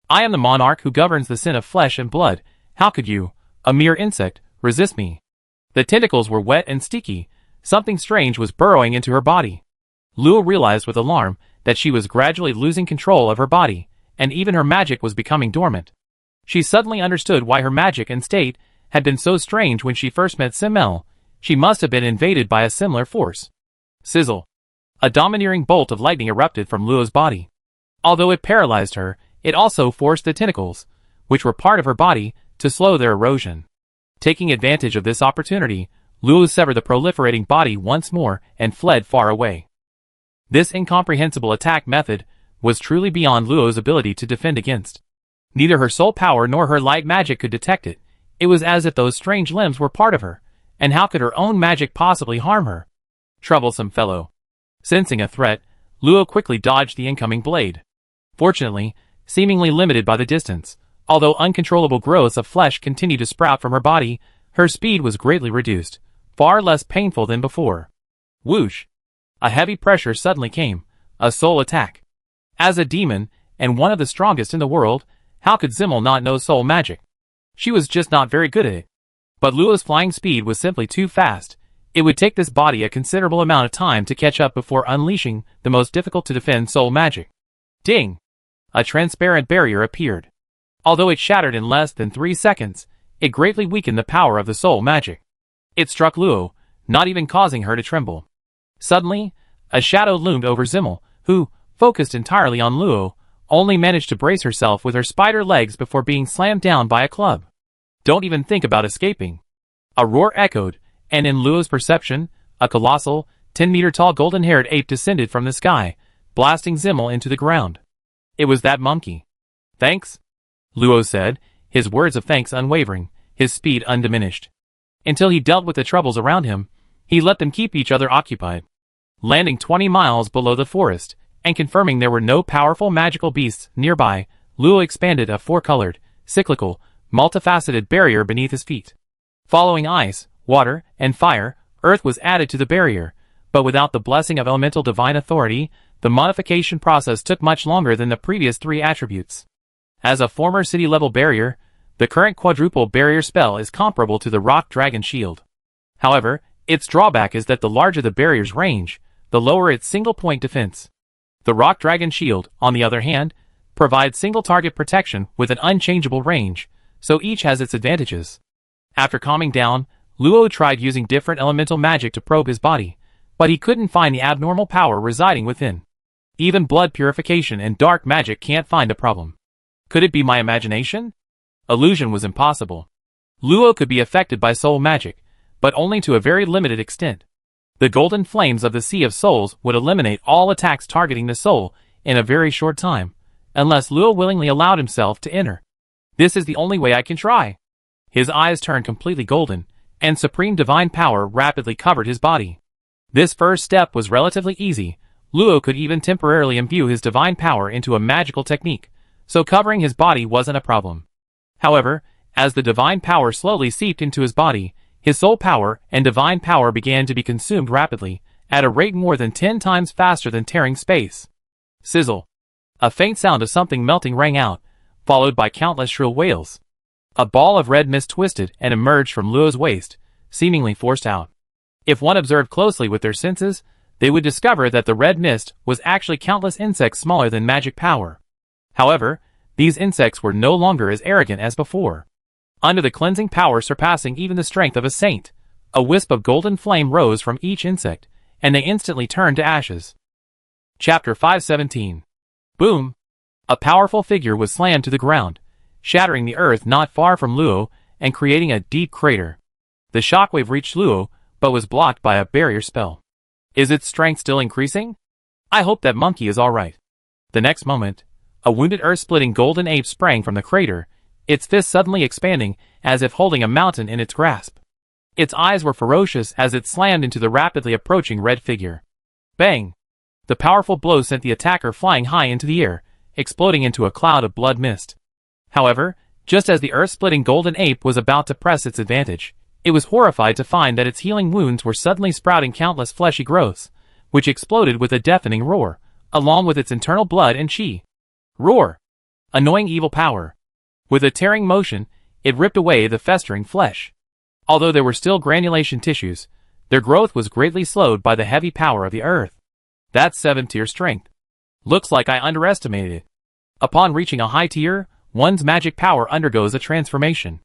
I am the monarch who governs the sin of flesh and blood. How could you, a mere insect, resist me? The tentacles were wet and sticky. Something strange was burrowing into her body. Luo realized with alarm that she was gradually losing control of her body, and even her magic was becoming dormant. She suddenly understood why her magic and state had been so strange when she first met Simmel. She must have been invaded by a similar force. Sizzle. A domineering bolt of lightning erupted from Luo's body. Although it paralyzed her, it also forced the tentacles, which were part of her body, to slow their erosion. Taking advantage of this opportunity, Luo severed the proliferating body once more and fled far away. This incomprehensible attack method was truly beyond Luo's ability to defend against. Neither her soul power nor her light magic could detect it. It was as if those strange limbs were part of her, and how could her own magic possibly harm her? Troublesome fellow. Sensing a threat, Luo quickly dodged the incoming blade. Fortunately, seemingly limited by the distance, although uncontrollable growths of flesh continued to sprout from her body, her speed was greatly reduced, far less painful than before. Whoosh! A heavy pressure suddenly came, a soul attack. As a demon, and one of the strongest in the world, how could Simmel not know soul magic? She was just not very good at it. But Luo's flying speed was simply too fast. It would take this body a considerable amount of time to catch up before unleashing the most difficult to defend soul magic. Ding! A transparent barrier appeared. Although it shattered in less than 3 seconds, it greatly weakened the power of the soul magic. It struck Luo, not even causing her to tremble. Suddenly, a shadow loomed over Simmel, who, focused entirely on Luo, only managed to brace herself with her spider legs before being slammed down by a club. Don't even think about escaping. A roar echoed, and in Luo's perception, a colossal, 10-meter-tall golden-haired ape descended from the sky, blasting Simmel into the ground. It was that monkey. Thanks, Luo said, his words of thanks unwavering, his speed undiminished. Until he dealt with the troubles around him, he let them keep each other occupied. Landing 20 miles below the forest, and confirming there were no powerful magical beasts nearby, Luo expanded a 4-colored, cyclical, multifaceted barrier beneath his feet. Following ice, water, and fire, earth was added to the barrier, but without the blessing of elemental divine authority, the modification process took much longer than the previous 3 attributes. As a former city-level barrier, the current quadruple barrier spell is comparable to the rock dragon shield. However, its drawback is that the larger the barrier's range, the lower its single-point defense. The rock dragon shield, on the other hand, provides single-target protection with an unchangeable range, so each has its advantages. After calming down, Luo tried using different elemental magic to probe his body, but he couldn't find the abnormal power residing within. Even blood purification and dark magic can't find the problem. Could it be my imagination? Illusion was impossible. Luo could be affected by soul magic, but only to a very limited extent. The golden flames of the Sea of Souls would eliminate all attacks targeting the soul in a very short time, unless Luo willingly allowed himself to enter. This is the only way I can try. His eyes turned completely golden, and supreme divine power rapidly covered his body. This first step was relatively easy. Luo could even temporarily imbue his divine power into a magical technique, so covering his body wasn't a problem. However, As the divine power slowly seeped into his body, his soul power and divine power began to be consumed rapidly, at a rate more than 10 times faster than tearing space. Sizzle. A faint sound of something melting rang out, followed by countless shrill wails. A ball of red mist twisted and emerged from Luo's waist, seemingly forced out. If one observed closely with their senses, they would discover that the red mist was actually countless insects smaller than magic power. However, these insects were no longer as arrogant as before. Under the cleansing power surpassing even the strength of a saint, a wisp of golden flame rose from each insect, and they instantly turned to ashes. Chapter 517. Boom! A powerful figure was slammed to the ground, shattering the earth not far from Luo and creating a deep crater. The shockwave reached Luo, but was blocked by a barrier spell. Is its strength still increasing? I hope that monkey is alright. The next moment, a wounded earth-splitting golden ape sprang from the crater, its fist suddenly expanding as if holding a mountain in its grasp. Its eyes were ferocious as it slammed into the rapidly approaching red figure. Bang! The powerful blow sent the attacker flying high into the air, exploding into a cloud of blood mist. However, just as the earth-splitting golden ape was about to press its advantage, it was horrified to find that its healing wounds were suddenly sprouting countless fleshy growths, which exploded with a deafening roar, along with its internal blood and chi. Roar! Annoying evil power. With a tearing motion, it ripped away the festering flesh. Although there were still granulation tissues, their growth was greatly slowed by the heavy power of the earth. That's 7th-tier strength. Looks like I underestimated it. Upon reaching a high tier, one's magic power undergoes a transformation.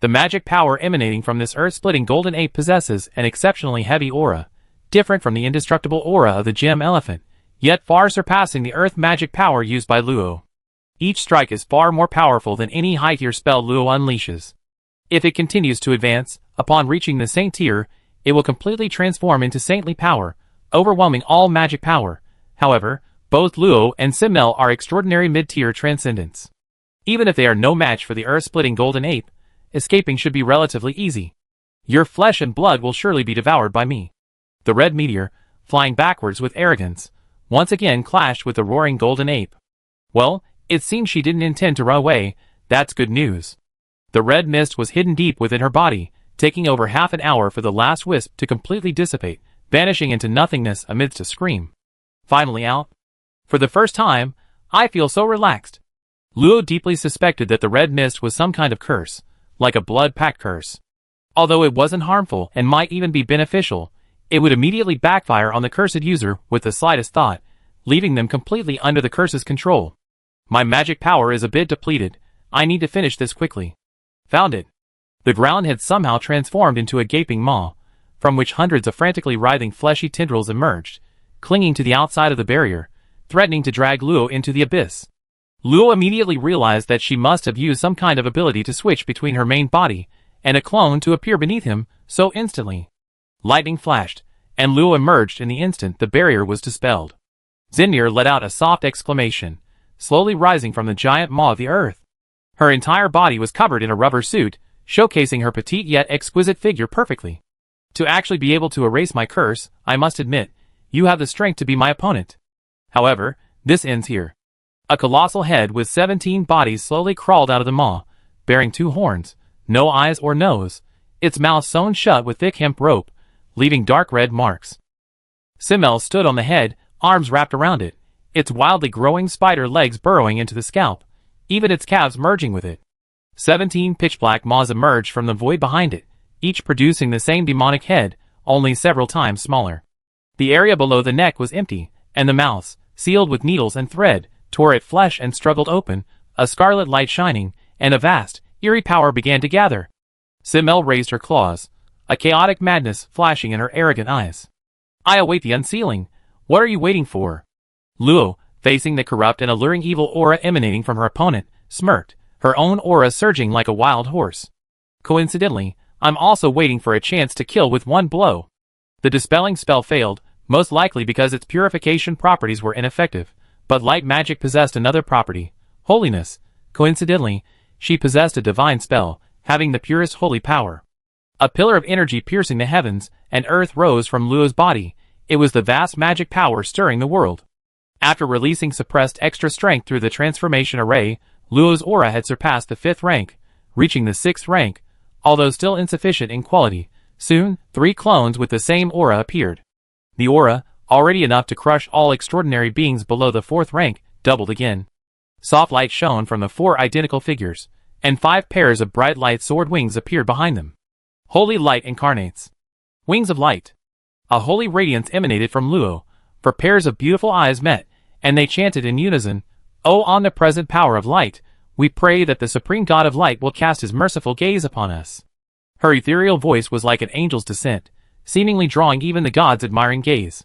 The magic power emanating from this earth-splitting golden ape possesses an exceptionally heavy aura, different from the indestructible aura of the gem elephant, yet far surpassing the earth magic power used by Luo. Each strike is far more powerful than any high-tier spell Luo unleashes. If it continues to advance, upon reaching the saint tier, it will completely transform into saintly power, overwhelming all magic power. However, both Luo and Simmel are extraordinary mid-tier transcendents. Even if they are no match for the earth-splitting golden ape, escaping should be relatively easy. Your flesh and blood will surely be devoured by me. The red meteor, flying backwards with arrogance, once again clashed with the roaring golden ape. Well, it seems she didn't intend to run away. That's good news. The red mist was hidden deep within her body, taking over half an hour for the last wisp to completely dissipate, vanishing into nothingness amidst a scream. Finally out. For the first time, I feel so relaxed. Luo deeply suspected that the red mist was some kind of curse, like a blood-pact curse. Although it wasn't harmful and might even be beneficial, it would immediately backfire on the cursed user with the slightest thought, leaving them completely under the curse's control. My magic power is a bit depleted. I need to finish this quickly. Found it. The ground had somehow transformed into a gaping maw, from which hundreds of frantically writhing fleshy tendrils emerged, clinging to the outside of the barrier, threatening to drag Luo into the abyss. Luo immediately realized that she must have used some kind of ability to switch between her main body and a clone to appear beneath him so instantly. Lightning flashed, and Luo emerged in the instant the barrier was dispelled. Zinir let out a soft exclamation, slowly rising from the giant maw of the earth. Her entire body was covered in a rubber suit, showcasing her petite yet exquisite figure perfectly. To actually be able to erase my curse, I must admit, you have the strength to be my opponent. However, this ends here. A colossal head with 17 bodies slowly crawled out of the maw, bearing 2 horns, no eyes or nose, its mouth sewn shut with thick hemp rope, leaving dark red marks. Simmel stood on the head, arms wrapped around it, its wildly growing spider legs burrowing into the scalp, even its calves merging with it. 17 pitch-black maws emerged from the void behind it, each producing the same demonic head, only several times smaller. The area below the neck was empty, and the mouths, sealed with needles and thread, tore at flesh and struggled open, a scarlet light shining, and a vast, eerie power began to gather. Simmel raised her claws, a chaotic madness flashing in her arrogant eyes. I await the unsealing. What are you waiting for? Luo, facing the corrupt and alluring evil aura emanating from her opponent, smirked, her own aura surging like a wild horse. Coincidentally, I'm also waiting for a chance to kill with one blow. The dispelling spell failed, most likely because its purification properties were ineffective, but light magic possessed another property, holiness. Coincidentally, she possessed a divine spell, having the purest holy power. A pillar of energy piercing the heavens and earth rose from Luo's body. It was the vast magic power stirring the world. After releasing suppressed extra strength through the transformation array, Luo's aura had surpassed the 5th rank, reaching the 6th rank, although still insufficient in quality. Soon, 3 clones with the same aura appeared. The aura, already enough to crush all extraordinary beings below the 4th rank, doubled again. Soft light shone from the 4 identical figures, and 5 pairs of bright light sword wings appeared behind them. Holy light incarnates. Wings of light. A holy radiance emanated from Luo, for pairs of beautiful eyes met, and they chanted in unison, "O omnipresent power of light, we pray that the supreme God of light will cast his merciful gaze upon us." Her ethereal voice was like an angel's descent, seemingly drawing even the gods' admiring gaze.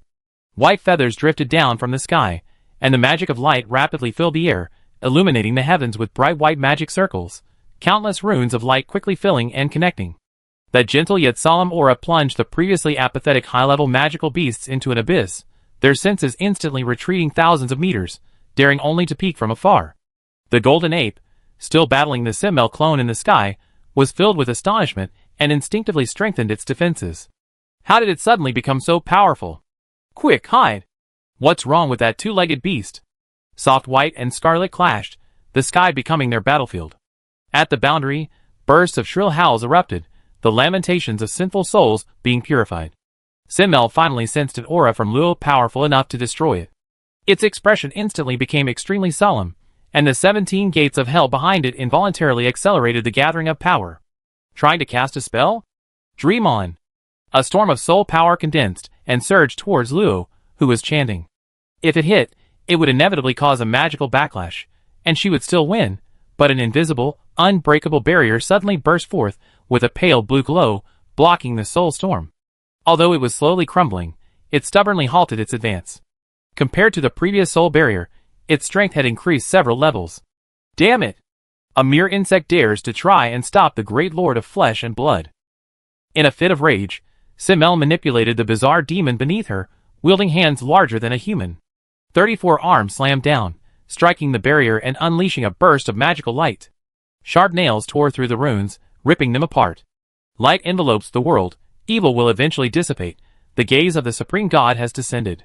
White feathers drifted down from the sky, and the magic of light rapidly filled the air, illuminating the heavens with bright white magic circles, countless runes of light quickly filling and connecting. That gentle yet solemn aura plunged the previously apathetic high-level magical beasts into an abyss, their senses instantly retreating thousands of meters, daring only to peek from afar. The golden ape, still battling the Simmel clone in the sky, was filled with astonishment and instinctively strengthened its defenses. How did it suddenly become so powerful? Quick, hide! What's wrong with that 2-legged beast? Soft white and scarlet clashed, the sky becoming their battlefield. At the boundary, bursts of shrill howls erupted, the lamentations of sinful souls being purified. Simmel finally sensed an aura from Luo powerful enough to destroy it. Its expression instantly became extremely solemn, and the 17 gates of hell behind it involuntarily accelerated the gathering of power. Trying to cast a spell? Dream on! A storm of soul power condensed and surged towards Luo, who was chanting. If it hit, it would inevitably cause a magical backlash, and she would still win, but an invisible, unbreakable barrier suddenly burst forth with a pale blue glow, blocking the soul storm. Although it was slowly crumbling, it stubbornly halted its advance. Compared to the previous soul barrier, its strength had increased several levels. Damn it! A mere insect dares to try and stop the great lord of flesh and blood. In a fit of rage, Simmel manipulated the bizarre demon beneath her, wielding hands larger than a human. 34 arms slammed down, striking the barrier and unleashing a burst of magical light. Sharp nails tore through the runes, ripping them apart. Light envelopes the world, evil will eventually dissipate, the gaze of the supreme god has descended.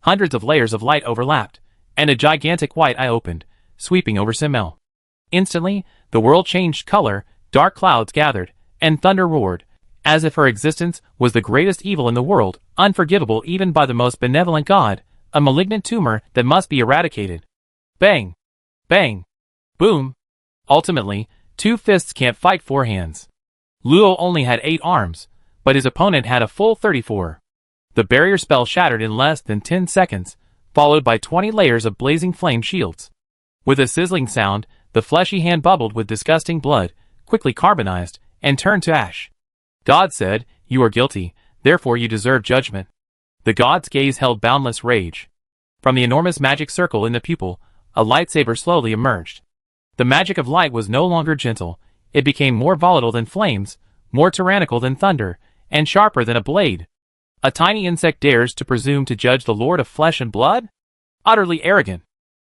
Hundreds of layers of light overlapped, and a gigantic white eye opened, sweeping over Simmel. Instantly, the world changed color, dark clouds gathered, and thunder roared, as if her existence was the greatest evil in the world, unforgivable even by the most benevolent god, a malignant tumor that must be eradicated. Bang! Bang! Boom! Ultimately, 2 fists can't fight 4 hands. Luo only had 8 arms, but his opponent had a full 34. The barrier spell shattered in less than 10 seconds, followed by 20 layers of blazing flame shields. With a sizzling sound, the fleshy hand bubbled with disgusting blood, quickly carbonized, and turned to ash. God said, "You are guilty, therefore you deserve judgment." The god's gaze held boundless rage. From the enormous magic circle in the pupil, a lightsaber slowly emerged. The magic of light was no longer gentle, it became more volatile than flames, more tyrannical than thunder, and sharper than a blade. A tiny insect dares to presume to judge the lord of flesh and blood? Utterly arrogant.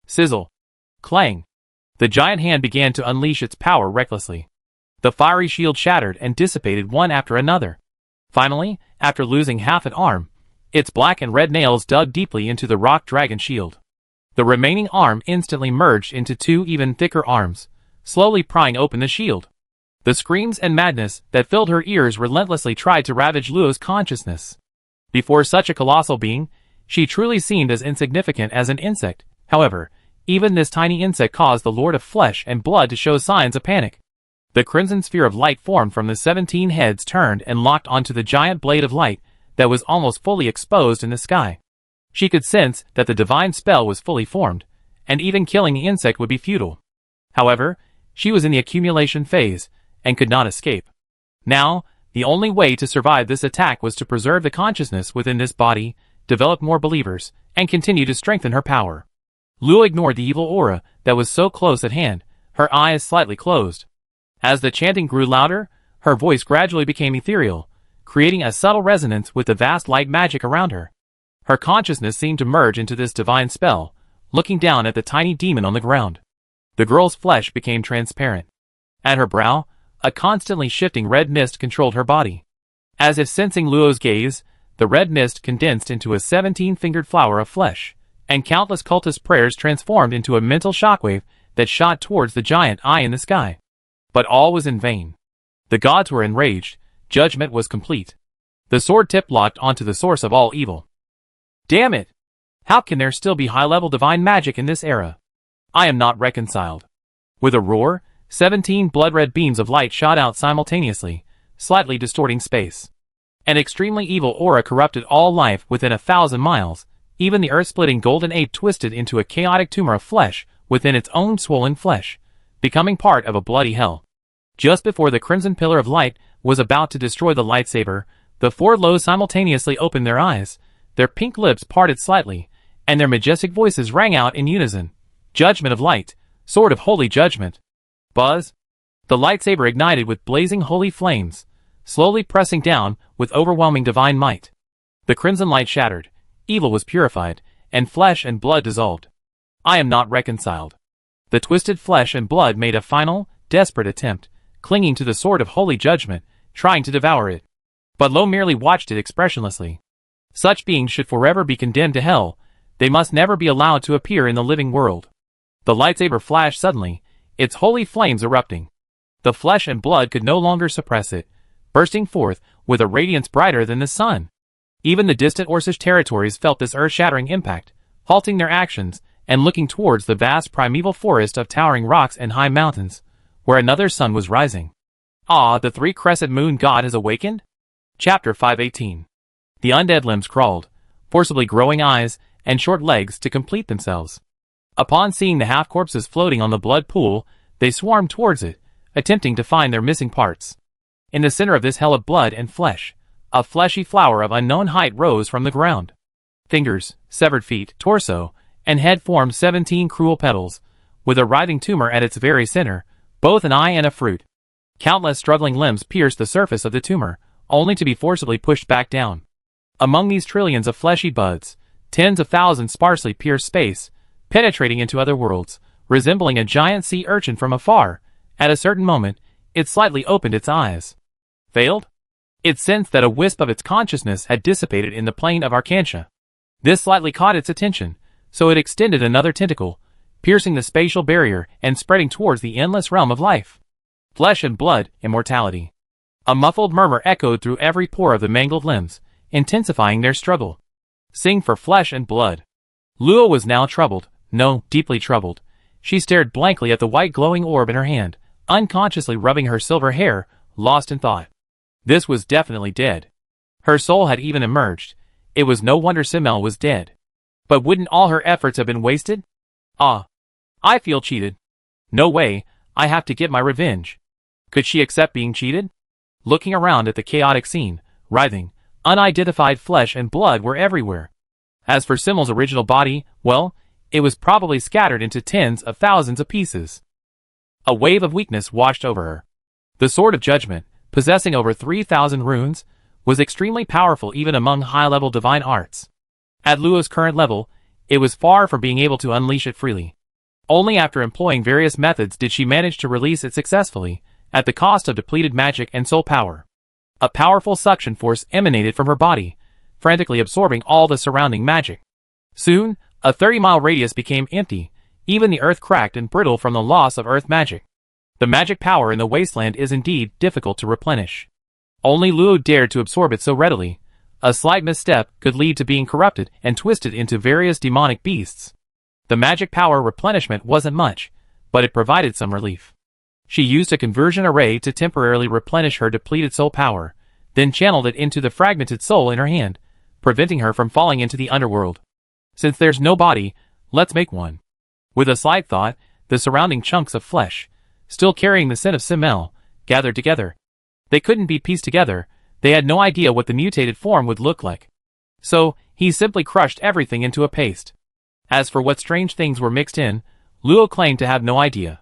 Sizzle. Clang. The giant hand began to unleash its power recklessly. The fiery shield shattered and dissipated one after another. Finally, after losing half an arm, its black and red nails dug deeply into the rock dragon shield. The remaining arm instantly merged into 2 even thicker arms, slowly prying open the shield. The screams and madness that filled her ears relentlessly tried to ravage Luo's consciousness. Before such a colossal being, she truly seemed as insignificant as an insect. However, even this tiny insect caused the Lord of Flesh and Blood to show signs of panic. The crimson sphere of light formed from the 17 heads turned and locked onto the giant blade of light that was almost fully exposed in the sky. She could sense that the divine spell was fully formed, and even killing the insect would be futile. However, she was in the accumulation phase, and could not escape. Now, the only way to survive this attack was to preserve the consciousness within this body, develop more believers, and continue to strengthen her power. Luo ignored the evil aura that was so close at hand, her eyes slightly closed. As the chanting grew louder, her voice gradually became ethereal, creating a subtle resonance with the vast light magic around her. Her consciousness seemed to merge into this divine spell, looking down at the tiny demon on the ground. The girl's flesh became transparent. At her brow, a constantly shifting red mist controlled her body. As if sensing Luo's gaze, the red mist condensed into a 17-fingered flower of flesh, and countless cultist prayers transformed into a mental shockwave that shot towards the giant eye in the sky. But all was in vain. The gods were enraged, judgment was complete. The sword tip locked onto the source of all evil. Damn it! How can there still be high-level divine magic in this era? I am not reconciled. With a roar, 17 blood-red beams of light shot out simultaneously, slightly distorting space. An extremely evil aura corrupted all life within 1,000 miles. Even the earth-splitting golden ape twisted into a chaotic tumor of flesh within its own swollen flesh, becoming part of a bloody hell. Just before the crimson pillar of light was about to destroy the lightsaber, the four lows simultaneously opened their eyes, their pink lips parted slightly, and their majestic voices rang out in unison. Judgment of light, sword of holy judgment. Buzz. The lightsaber ignited with blazing holy flames, slowly pressing down with overwhelming divine might. The crimson light shattered, evil was purified, and flesh and blood dissolved. I am not reconciled. The twisted flesh and blood made a final, desperate attempt, clinging to the sword of holy judgment, trying to devour it. But Lo merely watched it expressionlessly. Such beings should forever be condemned to hell. They must never be allowed to appear in the living world. The lightsaber flashed suddenly, its holy flames erupting. The flesh and blood could no longer suppress it, bursting forth with a radiance brighter than the sun. Even the distant Orcish territories felt this earth-shattering impact, halting their actions and looking towards the vast primeval forest of towering rocks and high mountains, where another sun was rising. Ah, the three-crescent moon god has awakened? Chapter 518. The undead limbs crawled, forcibly growing eyes and short legs to complete themselves. Upon seeing the half-corpses floating on the blood pool, they swarmed towards it, attempting to find their missing parts. In the center of this hell of blood and flesh, a fleshy flower of unknown height rose from the ground. Fingers, severed feet, torso, and head formed 17 cruel petals, with a writhing tumor at its very center, both an eye and a fruit. Countless struggling limbs pierced the surface of the tumor, only to be forcibly pushed back down. Among these trillions of fleshy buds, tens of thousands sparsely pierced space, penetrating into other worlds, resembling a giant sea urchin from afar. At a certain moment, it slightly opened its eyes. Failed? It sensed that a wisp of its consciousness had dissipated in the plane of Arcantia. This slightly caught its attention, so it extended another tentacle, piercing the spatial barrier and spreading towards the endless realm of life. Flesh and blood, immortality. A muffled murmur echoed through every pore of the mangled limbs, intensifying their struggle. Sing for flesh and blood. Luo was now troubled, no, deeply troubled. She stared blankly at the white glowing orb in her hand, unconsciously rubbing her silver hair, lost in thought. This was definitely dead. Her soul had even emerged. It was no wonder Simmel was dead. But wouldn't all her efforts have been wasted? Ah. I feel cheated. No way, I have to get my revenge. Could she accept being cheated? Looking around at the chaotic scene, writhing, unidentified flesh and blood were everywhere. As for Simmel's original body, well, it was probably scattered into tens of thousands of pieces. A wave of weakness washed over her. The Sword of Judgment, possessing over 3,000 runes, was extremely powerful even among high-level divine arts. At Luo's current level, it was far from being able to unleash it freely. Only after employing various methods did she manage to release it successfully, at the cost of depleted magic and soul power. A powerful suction force emanated from her body, frantically absorbing all the surrounding magic. Soon, a 30-mile radius became empty, even the earth cracked and brittle from the loss of earth magic. The magic power in the wasteland is indeed difficult to replenish. Only Luo dared to absorb it so readily. A slight misstep could lead to being corrupted and twisted into various demonic beasts. The magic power replenishment wasn't much, but it provided some relief. She used a conversion array to temporarily replenish her depleted soul power, then channeled it into the fragmented soul in her hand, preventing her from falling into the underworld. Since there's no body, let's make one. With a slight thought, the surrounding chunks of flesh, still carrying the scent of Simmel, gathered together. They couldn't be pieced together, they had no idea what the mutated form would look like. So, he simply crushed everything into a paste. As for what strange things were mixed in, Luo claimed to have no idea.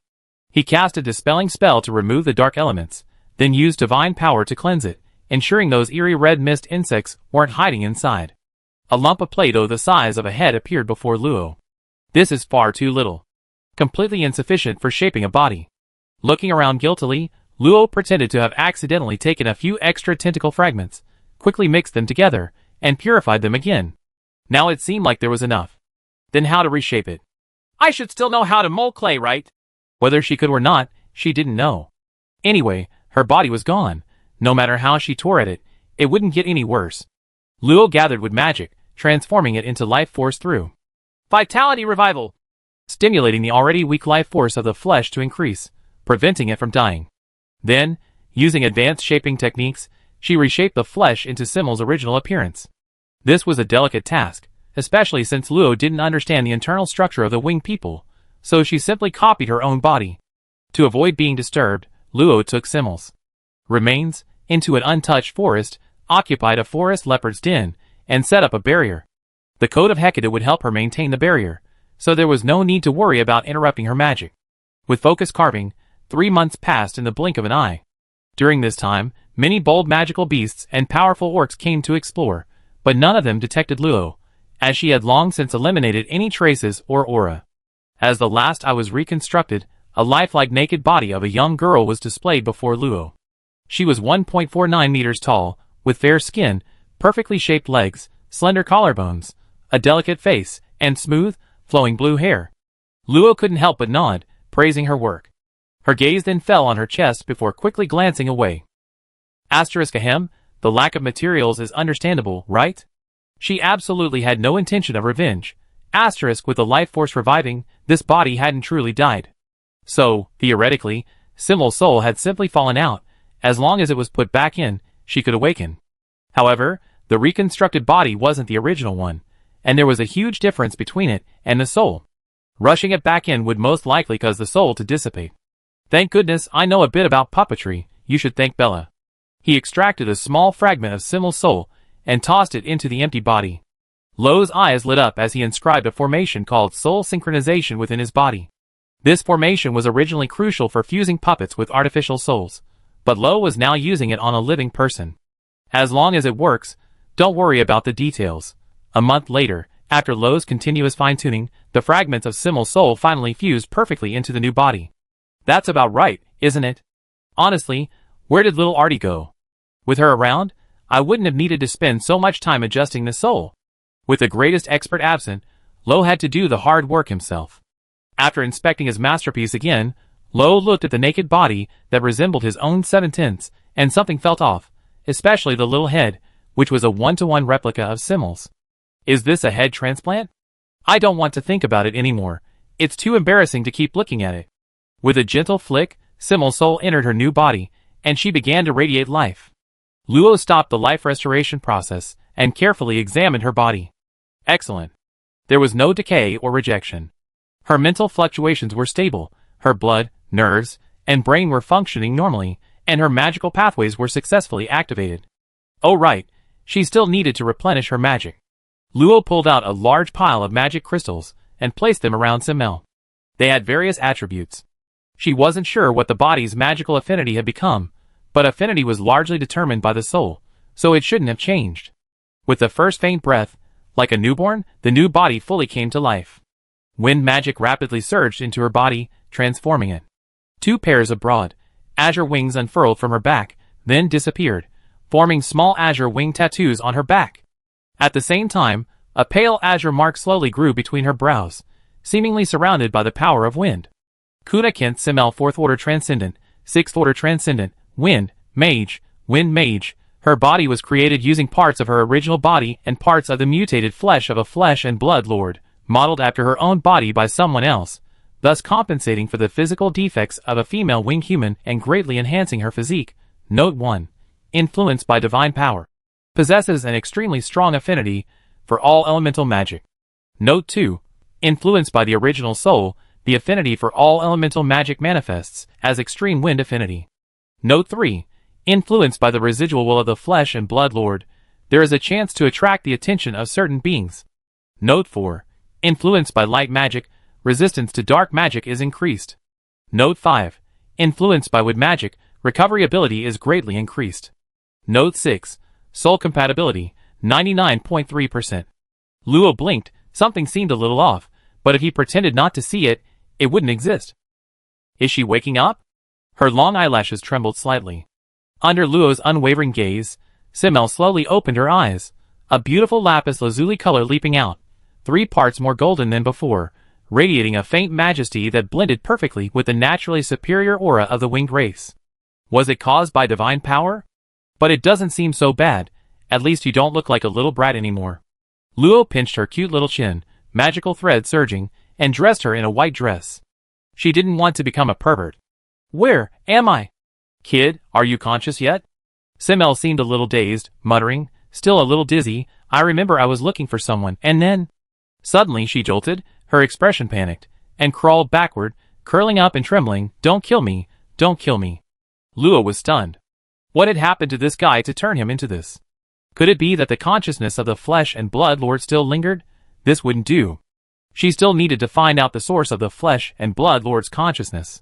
He cast a dispelling spell to remove the dark elements, then used divine power to cleanse it, ensuring those eerie red mist insects weren't hiding inside. A lump of Play-Doh the size of a head appeared before Luo. This is far too little. Completely insufficient for shaping a body. Looking around guiltily, Luo pretended to have accidentally taken a few extra tentacle fragments, quickly mixed them together, and purified them again. Now it seemed like there was enough. Then how to reshape it? I should still know how to mold clay, right? Whether she could or not, she didn't know. Anyway, her body was gone. No matter how she tore at it, it wouldn't get any worse. Luo gathered with magic, transforming it into life force through Vitality Revival, stimulating the already weak life force of the flesh to increase, preventing it from dying. Then, using advanced shaping techniques, she reshaped the flesh into Simmel's original appearance. This was a delicate task, especially since Luo didn't understand the internal structure of the winged people, so she simply copied her own body. To avoid being disturbed, Luo took Simmel's remains into an untouched forest, occupied a forest leopard's den, and set up a barrier. The code of Hecate would help her maintain the barrier, so there was no need to worry about interrupting her magic. With focused carving, 3 months passed in the blink of an eye. During this time, many bold magical beasts and powerful orcs came to explore, but none of them detected Luo, as she had long since eliminated any traces or aura. As the last eye was reconstructed, a lifelike naked body of a young girl was displayed before Luo. She was 1.49 meters tall, with fair skin, perfectly shaped legs, slender collarbones, a delicate face, and smooth, flowing blue hair. Luo couldn't help but nod, praising her work. Her gaze then fell on her chest before quickly glancing away. Ahem, the lack of materials is understandable, right? She absolutely had no intention of revenge. With the life force reviving, this body hadn't truly died. So, theoretically, Simmel's soul had simply fallen out. As long as it was put back in, she could awaken. However, the reconstructed body wasn't the original one, and there was a huge difference between it and the soul. Rushing it back in would most likely cause the soul to dissipate. Thank goodness I know a bit about puppetry, you should thank Bella. He extracted a small fragment of Simmel's soul and tossed it into the empty body. Luo's eyes lit up as he inscribed a formation called soul synchronization within his body. This formation was originally crucial for fusing puppets with artificial souls, but Luo was now using it on a living person. As long as it works, don't worry about the details. A month later, after Luo's continuous fine-tuning, the fragments of Simmel's soul finally fused perfectly into the new body. That's about right, isn't it? Honestly, where did little Artie go? With her around, I wouldn't have needed to spend so much time adjusting the soul. With the greatest expert absent, Luo had to do the hard work himself. After inspecting his masterpiece again, Luo looked at the naked body that resembled his own 7/10, and something felt off, especially the little head, which was a 1-to-1 replica of Simmel's. Is this a head transplant? I don't want to think about it anymore. It's too embarrassing to keep looking at it. With a gentle flick, Simmel's soul entered her new body, and she began to radiate life. Luo stopped the life restoration process and carefully examined her body. Excellent. There was no decay or rejection. Her mental fluctuations were stable, her blood, nerves, and brain were functioning normally, and her magical pathways were successfully activated. Oh right, she still needed to replenish her magic. Luo pulled out a large pile of magic crystals and placed them around Simmel. They had various attributes. She wasn't sure what the body's magical affinity had become, but affinity was largely determined by the soul, so it shouldn't have changed. With the first faint breath, like a newborn, the new body fully came to life. Wind magic rapidly surged into her body, transforming it. 2 pairs of broad, azure wings unfurled from her back, then disappeared, forming small azure wing tattoos on her back. At the same time, a pale azure mark slowly grew between her brows, seemingly surrounded by the power of wind. Kuna Kent Simmel 4th Order Transcendent, 6th Order Transcendent, Wind Mage. Her body was created using parts of her original body and parts of the mutated flesh of a flesh and blood lord, modeled after her own body by someone else, thus compensating for the physical defects of a female winged human and greatly enhancing her physique. Note 1. Influenced by divine power. Possesses an extremely strong affinity for all elemental magic. Note 2. Influenced by the original soul, the affinity for all elemental magic manifests as extreme wind affinity. Note 3. Influenced by the residual will of the flesh and blood lord, there is a chance to attract the attention of certain beings. Note 4. Influenced by light magic, resistance to dark magic is increased. Note 5. Influenced by wood magic, recovery ability is greatly increased. Note 6. Soul compatibility, 99.3%. Luo blinked, something seemed a little off, but if he pretended not to see it, it wouldn't exist. Is she waking up? Her long eyelashes trembled slightly. Under Luo's unwavering gaze, Simmel slowly opened her eyes, a beautiful lapis lazuli color leaping out, 3 parts more golden than before, radiating a faint majesty that blended perfectly with the naturally superior aura of the winged race. Was it caused by divine power? But it doesn't seem so bad. At least you don't look like a little brat anymore. Luo pinched her cute little chin, magical thread surging, and dressed her in a white dress. She didn't want to become a pervert. Where am I? Kid, are you conscious yet? Simmel seemed a little dazed, muttering, still a little dizzy. I remember I was looking for someone, and then... Suddenly she jolted, her expression panicked, and crawled backward, curling up and trembling. Don't kill me, don't kill me. Luo was stunned. What had happened to this guy to turn him into this? Could it be that the consciousness of the flesh and blood lord still lingered? This wouldn't do. She still needed to find out the source of the flesh and blood lord's consciousness.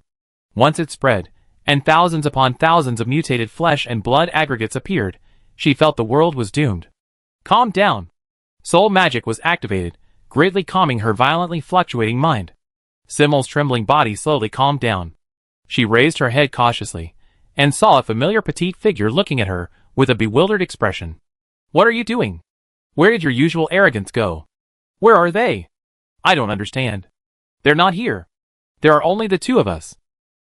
Once it spread, and thousands upon thousands of mutated flesh and blood aggregates appeared, she felt the world was doomed. Calm down. Soul magic was activated, greatly calming her violently fluctuating mind. Simmel's trembling body slowly calmed down. She raised her head cautiously, and saw a familiar petite figure looking at her with a bewildered expression. What are you doing? Where did your usual arrogance go? Where are they? I don't understand. They're not here. There are only the two of us.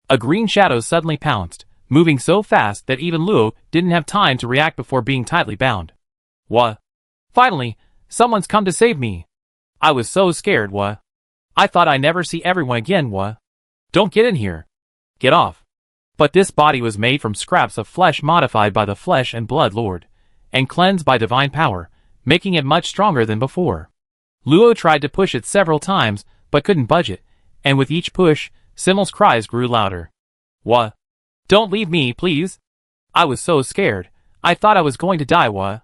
A green shadow suddenly pounced, moving so fast that even Luo didn't have time to react before being tightly bound. What? Finally, someone's come to save me. I was so scared, what? I thought I'd never see everyone again, what? Don't get in here. Get off. But this body was made from scraps of flesh modified by the flesh and blood lord, and cleansed by divine power, making it much stronger than before. Luo tried to push it several times, but couldn't budge it, and with each push, Simmel's cries grew louder. What? Don't leave me, please. I was so scared. I thought I was going to die, what?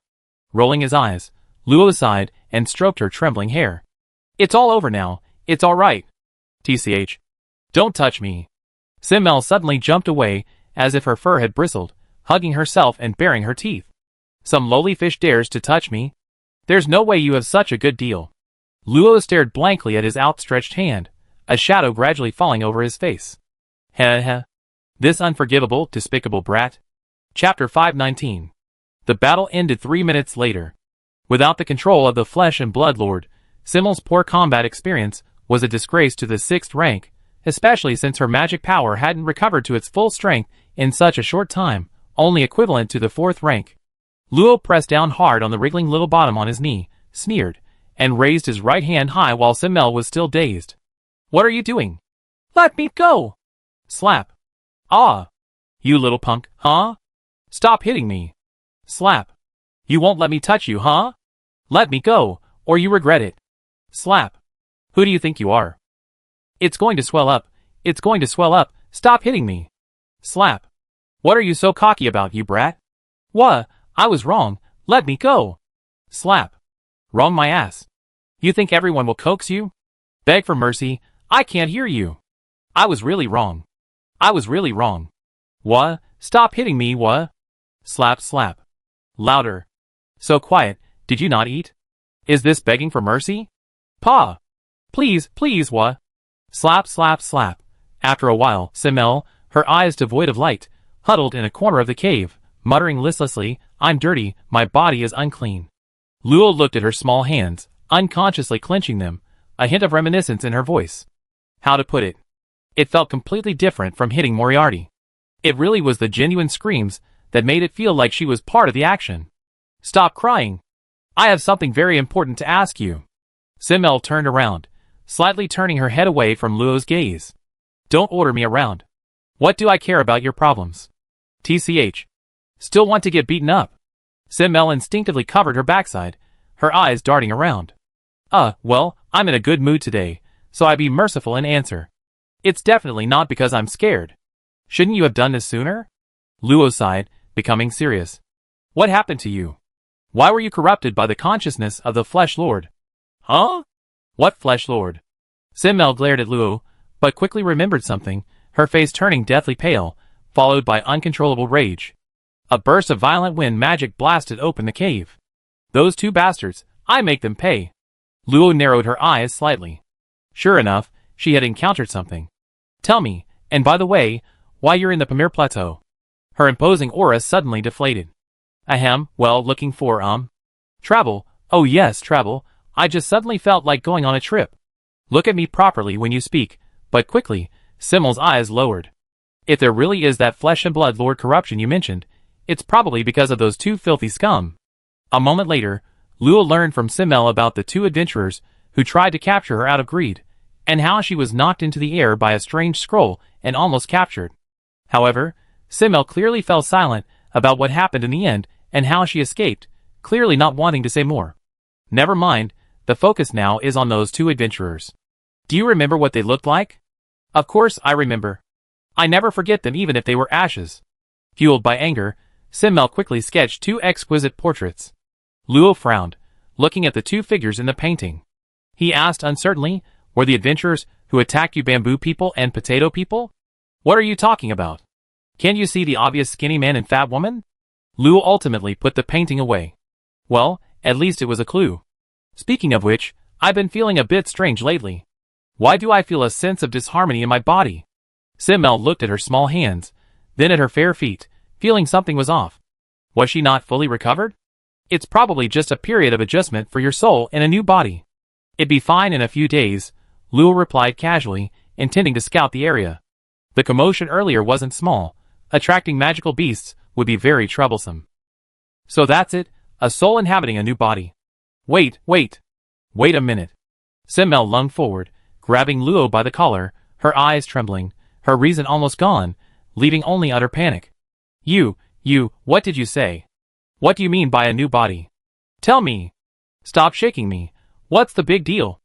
Rolling his eyes, Luo sighed and stroked her trembling hair. It's all over now. It's all right. TCH. Don't touch me. Simmel suddenly jumped away, as if her fur had bristled, hugging herself and baring her teeth. Some lowly fish dares to touch me? There's no way you have such a good deal. Luo stared blankly at his outstretched hand, a shadow gradually falling over his face. Heh heh. This unforgivable, despicable brat. Chapter 519. The battle ended 3 minutes later. Without the control of the flesh and blood lord, Simmel's poor combat experience was a disgrace to the 6th rank, especially since her magic power hadn't recovered to its full strength in such a short time, only equivalent to the 4th rank. Luo pressed down hard on the wriggling little bottom on his knee, sneered, and raised his right hand high while Simmel was still dazed. What are you doing? Let me go! Slap. Ah! You little punk, huh? Stop hitting me. Slap. You won't let me touch you, huh? Let me go, or you regret it. Slap. Who do you think you are? It's going to swell up. It's going to swell up. Stop hitting me. Slap. What are you so cocky about, you brat? What? I was wrong. Let me go. Slap. Wrong my ass. You think everyone will coax you? Beg for mercy. I can't hear you. I was really wrong. I was really wrong. What? Stop hitting me, what? Slap, slap. Louder. So quiet, did you not eat? Is this begging for mercy? Pa! Please, please, what? Slap, slap, slap. After a while, Simmel, her eyes devoid of light, huddled in a corner of the cave, muttering listlessly, I'm dirty, my body is unclean. Luo looked at her small hands, unconsciously clenching them, a hint of reminiscence in her voice. How to put it? It felt completely different from hitting Moriarty. It really was the genuine screams that made it feel like she was part of the action. Stop crying. I have something very important to ask you. Simmel turned around, slightly turning her head away from Luo's gaze. Don't order me around. What do I care about your problems? TCH. Still want to get beaten up? Simmel instinctively covered her backside, her eyes darting around. Well, I'm in a good mood today, so I be merciful and answer. It's definitely not because I'm scared. Shouldn't you have done this sooner? Luo sighed, becoming serious. What happened to you? Why were you corrupted by the consciousness of the Flesh Lord? Huh? What Flesh Lord? Simmel glared at Luo, but quickly remembered something, her face turning deathly pale, followed by uncontrollable rage. A burst of violent wind magic blasted open the cave. Those two bastards, I make them pay. Luo narrowed her eyes slightly. Sure enough, she had encountered something. Tell me, and by the way, why you're in the Pamir Plateau. Her imposing aura suddenly deflated. Ahem, well, looking for, travel. Oh yes, travel. I just suddenly felt like going on a trip. Look at me properly when you speak, but quickly, Simmel's eyes lowered. If there really is that flesh and blood lord corruption you mentioned, it's probably because of those two filthy scum. A moment later, Luo learned from Simmel about the two adventurers who tried to capture her out of greed, and how she was knocked into the air by a strange scroll and almost captured. However, Simmel clearly fell silent about what happened in the end and how she escaped, clearly not wanting to say more. Never mind, the focus now is on those two adventurers. Do you remember what they looked like? Of course I remember. I never forget them even if they were ashes. Fueled by anger, Simmel quickly sketched two exquisite portraits. Luo frowned, looking at the two figures in the painting. He asked uncertainly, were the adventurers who attacked you bamboo people and potato people? What are you talking about? Can't you see the obvious skinny man and fat woman? Luo ultimately put the painting away. Well, at least it was a clue. Speaking of which, I've been feeling a bit strange lately. Why do I feel a sense of disharmony in my body? Simmel looked at her small hands, then at her fair feet, feeling something was off. Was she not fully recovered? It's probably just a period of adjustment for your soul in a new body. It'd be fine in a few days, Luo replied casually, intending to scout the area. The commotion earlier wasn't small. Attracting magical beasts would be very troublesome. So that's it, a soul inhabiting a new body. Wait a minute. Simmel lunged forward, grabbing Luo by the collar, her eyes trembling, her reason almost gone, leaving only utter panic. What did you say? What do you mean by a new body? Tell me. Stop shaking me. What's the big deal?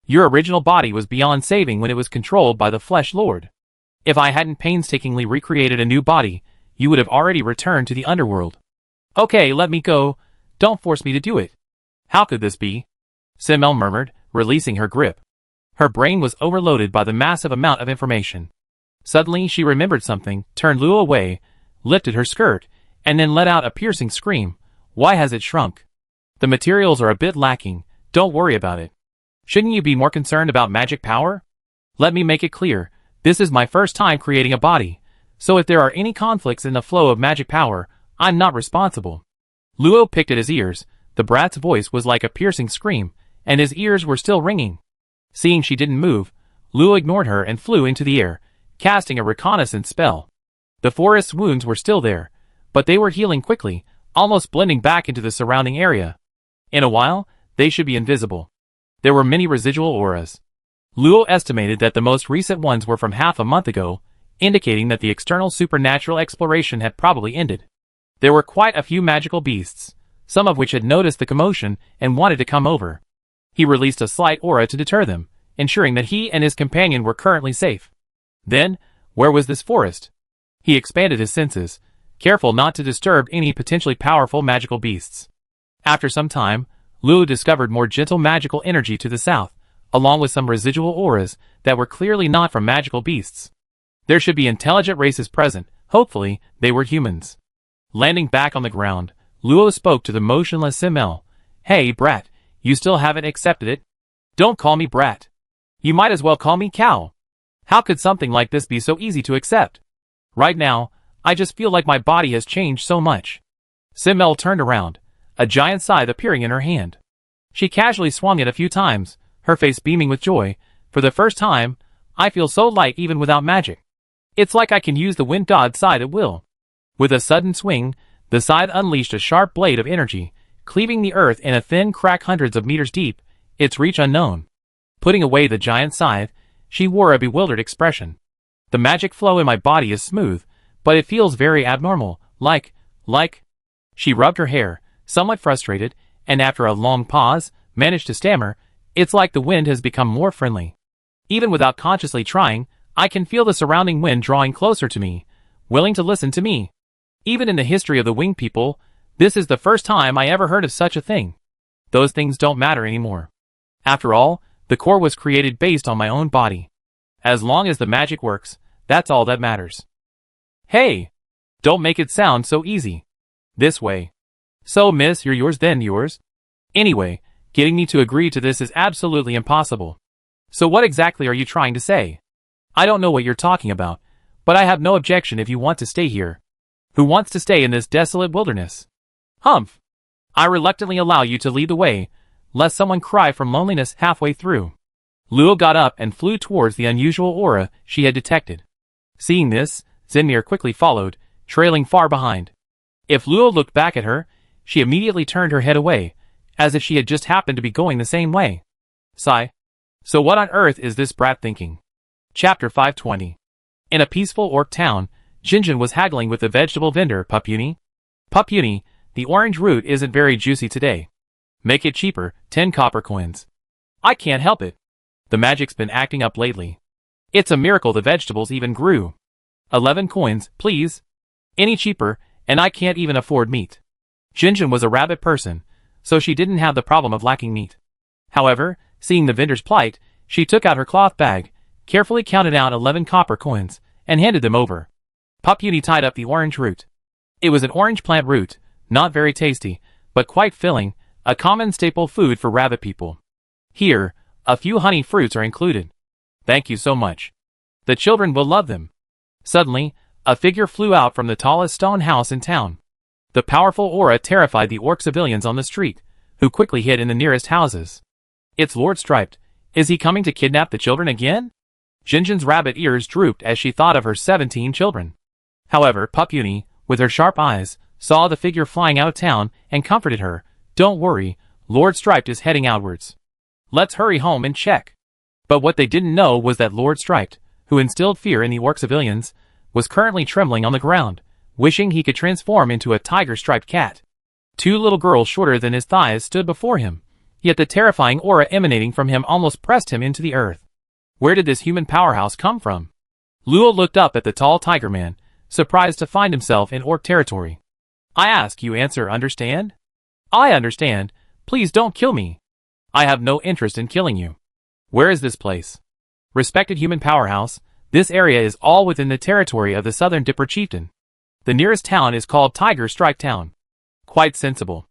Your original body was beyond saving when it was controlled by the Flesh Lord. If I hadn't painstakingly recreated a new body, you would have already returned to the underworld. Okay, let me go. Don't force me to do it. How could this be? Simmel murmured, releasing her grip. Her brain was overloaded by the massive amount of information. Suddenly she remembered something, turned Luo away, lifted her skirt, and then let out a piercing scream. Why has it shrunk? The materials are a bit lacking, don't worry about it. Shouldn't you be more concerned about magic power? Let me make it clear, this is my first time creating a body, so if there are any conflicts in the flow of magic power, I'm not responsible. Luo picked at his ears, the brat's voice was like a piercing scream, and his ears were still ringing. Seeing she didn't move, Luo ignored her and flew into the air, casting a reconnaissance spell. The forest's wounds were still there, but they were healing quickly, almost blending back into the surrounding area. In a while, they should be invisible. There were many residual auras. Luo estimated that the most recent ones were from half a month ago, indicating that the external supernatural exploration had probably ended. There were quite a few magical beasts, some of which had noticed the commotion and wanted to come over. He released a slight aura to deter them, ensuring that he and his companion were currently safe. Then, where was this forest? He expanded his senses, careful not to disturb any potentially powerful magical beasts. After some time, Luo discovered more gentle magical energy to the south, along with some residual auras that were clearly not from magical beasts. There should be intelligent races present, hopefully they were humans. Landing back on the ground, Luo spoke to the motionless Simmel. Hey brat, you still haven't accepted it? Don't call me brat. You might as well call me cow. How could something like this be so easy to accept? Right now, I just feel like my body has changed so much. Simmel turned around, a giant scythe appearing in her hand. She casually swung it a few times, her face beaming with joy. For the first time, I feel so light even without magic. It's like I can use the wind god scythe at will. With a sudden swing, the scythe unleashed a sharp blade of energy, cleaving the earth in a thin crack hundreds of meters deep, its reach unknown. Putting away the giant scythe, she wore a bewildered expression. The magic flow in my body is smooth, but it feels very abnormal, like... She rubbed her hair, somewhat frustrated, and after a long pause, managed to stammer, it's like the wind has become more friendly. Even without consciously trying, I can feel the surrounding wind drawing closer to me, willing to listen to me. Even in the history of the winged people, this is the first time I ever heard of such a thing. Those things don't matter anymore. After all, the core was created based on my own body. As long as the magic works, that's all that matters. Hey! Don't make it sound so easy. This way. So miss, you're yours then yours? Anyway, getting me to agree to this is absolutely impossible. So what exactly are you trying to say? I don't know what you're talking about, but I have no objection if you want to stay here. Who wants to stay in this desolate wilderness? Humph! I reluctantly allow you to lead the way, lest someone cry from loneliness halfway through. Luo got up and flew towards the unusual aura she had detected. Seeing this, Zenmir quickly followed, trailing far behind. If Luo looked back at her, she immediately turned her head away, as if she had just happened to be going the same way. Sigh. So what on earth is this brat thinking? Chapter 520. In a peaceful orc town, Jinjin was haggling with the vegetable vendor Pupuni. Pupuni, the orange root isn't very juicy today. Make it cheaper, 10 copper coins. I can't help it. The magic's been acting up lately. It's a miracle the vegetables even grew. 11 coins, please. Any cheaper, and I can't even afford meat. Jinjin was a rabbit person, so she didn't have the problem of lacking meat. However, seeing the vendor's plight, she took out her cloth bag, carefully counted out 11 copper coins, and handed them over. Pupuni tied up the orange root. It was an orange plant root, not very tasty, but quite filling, a common staple food for rabbit people. Here, a few honey fruits are included. Thank you so much. The children will love them. Suddenly, a figure flew out from the tallest stone house in town. The powerful aura terrified the orc civilians on the street, who quickly hid in the nearest houses. It's Lord Striped. Is he coming to kidnap the children again? Jinjin's rabbit ears drooped as she thought of her 17 children. However, Pupuni, with her sharp eyes, saw the figure flying out of town and comforted her. Don't worry, Lord Striped is heading outwards. Let's hurry home and check. But what they didn't know was that Lord Striped, who instilled fear in the orc civilians, was currently trembling on the ground, wishing he could transform into a tiger-striped cat. 2 little girls shorter than his thighs stood before him, yet the terrifying aura emanating from him almost pressed him into the earth. Where did this human powerhouse come from? Luo looked up at the tall tiger man, surprised to find himself in orc territory. I ask, you answer, understand? I understand. Please don't kill me. I have no interest in killing you. Where is this place? Respected human powerhouse, this area is all within the territory of the Southern Dipper Chieftain. The nearest town is called Tiger Strike Town. Quite sensible.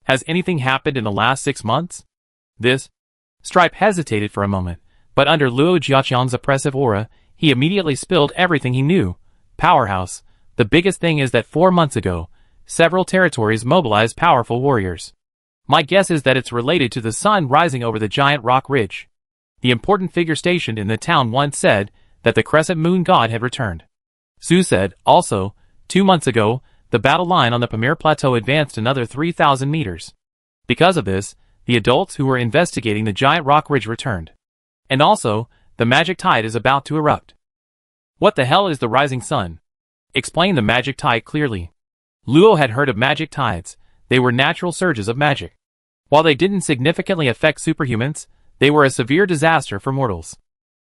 Has anything happened in the last 6 months? This? Stripe hesitated for a moment, but under Luo Jiaqian's oppressive aura, he immediately spilled everything he knew. Powerhouse, the biggest thing is that 4 months ago, several territories mobilized powerful warriors. My guess is that it's related to the sun rising over the giant rock ridge. The important figure stationed in the town once said that the crescent moon god had returned. Su said, also, 2 months ago, the battle line on the Pamir Plateau advanced another 3,000 meters. Because of this, the adults who were investigating the giant rock ridge returned. And also, the magic tide is about to erupt. What the hell is the rising sun? Explain the magic tide clearly. Luo had heard of magic tides. They were natural surges of magic. While they didn't significantly affect superhumans, they were a severe disaster for mortals.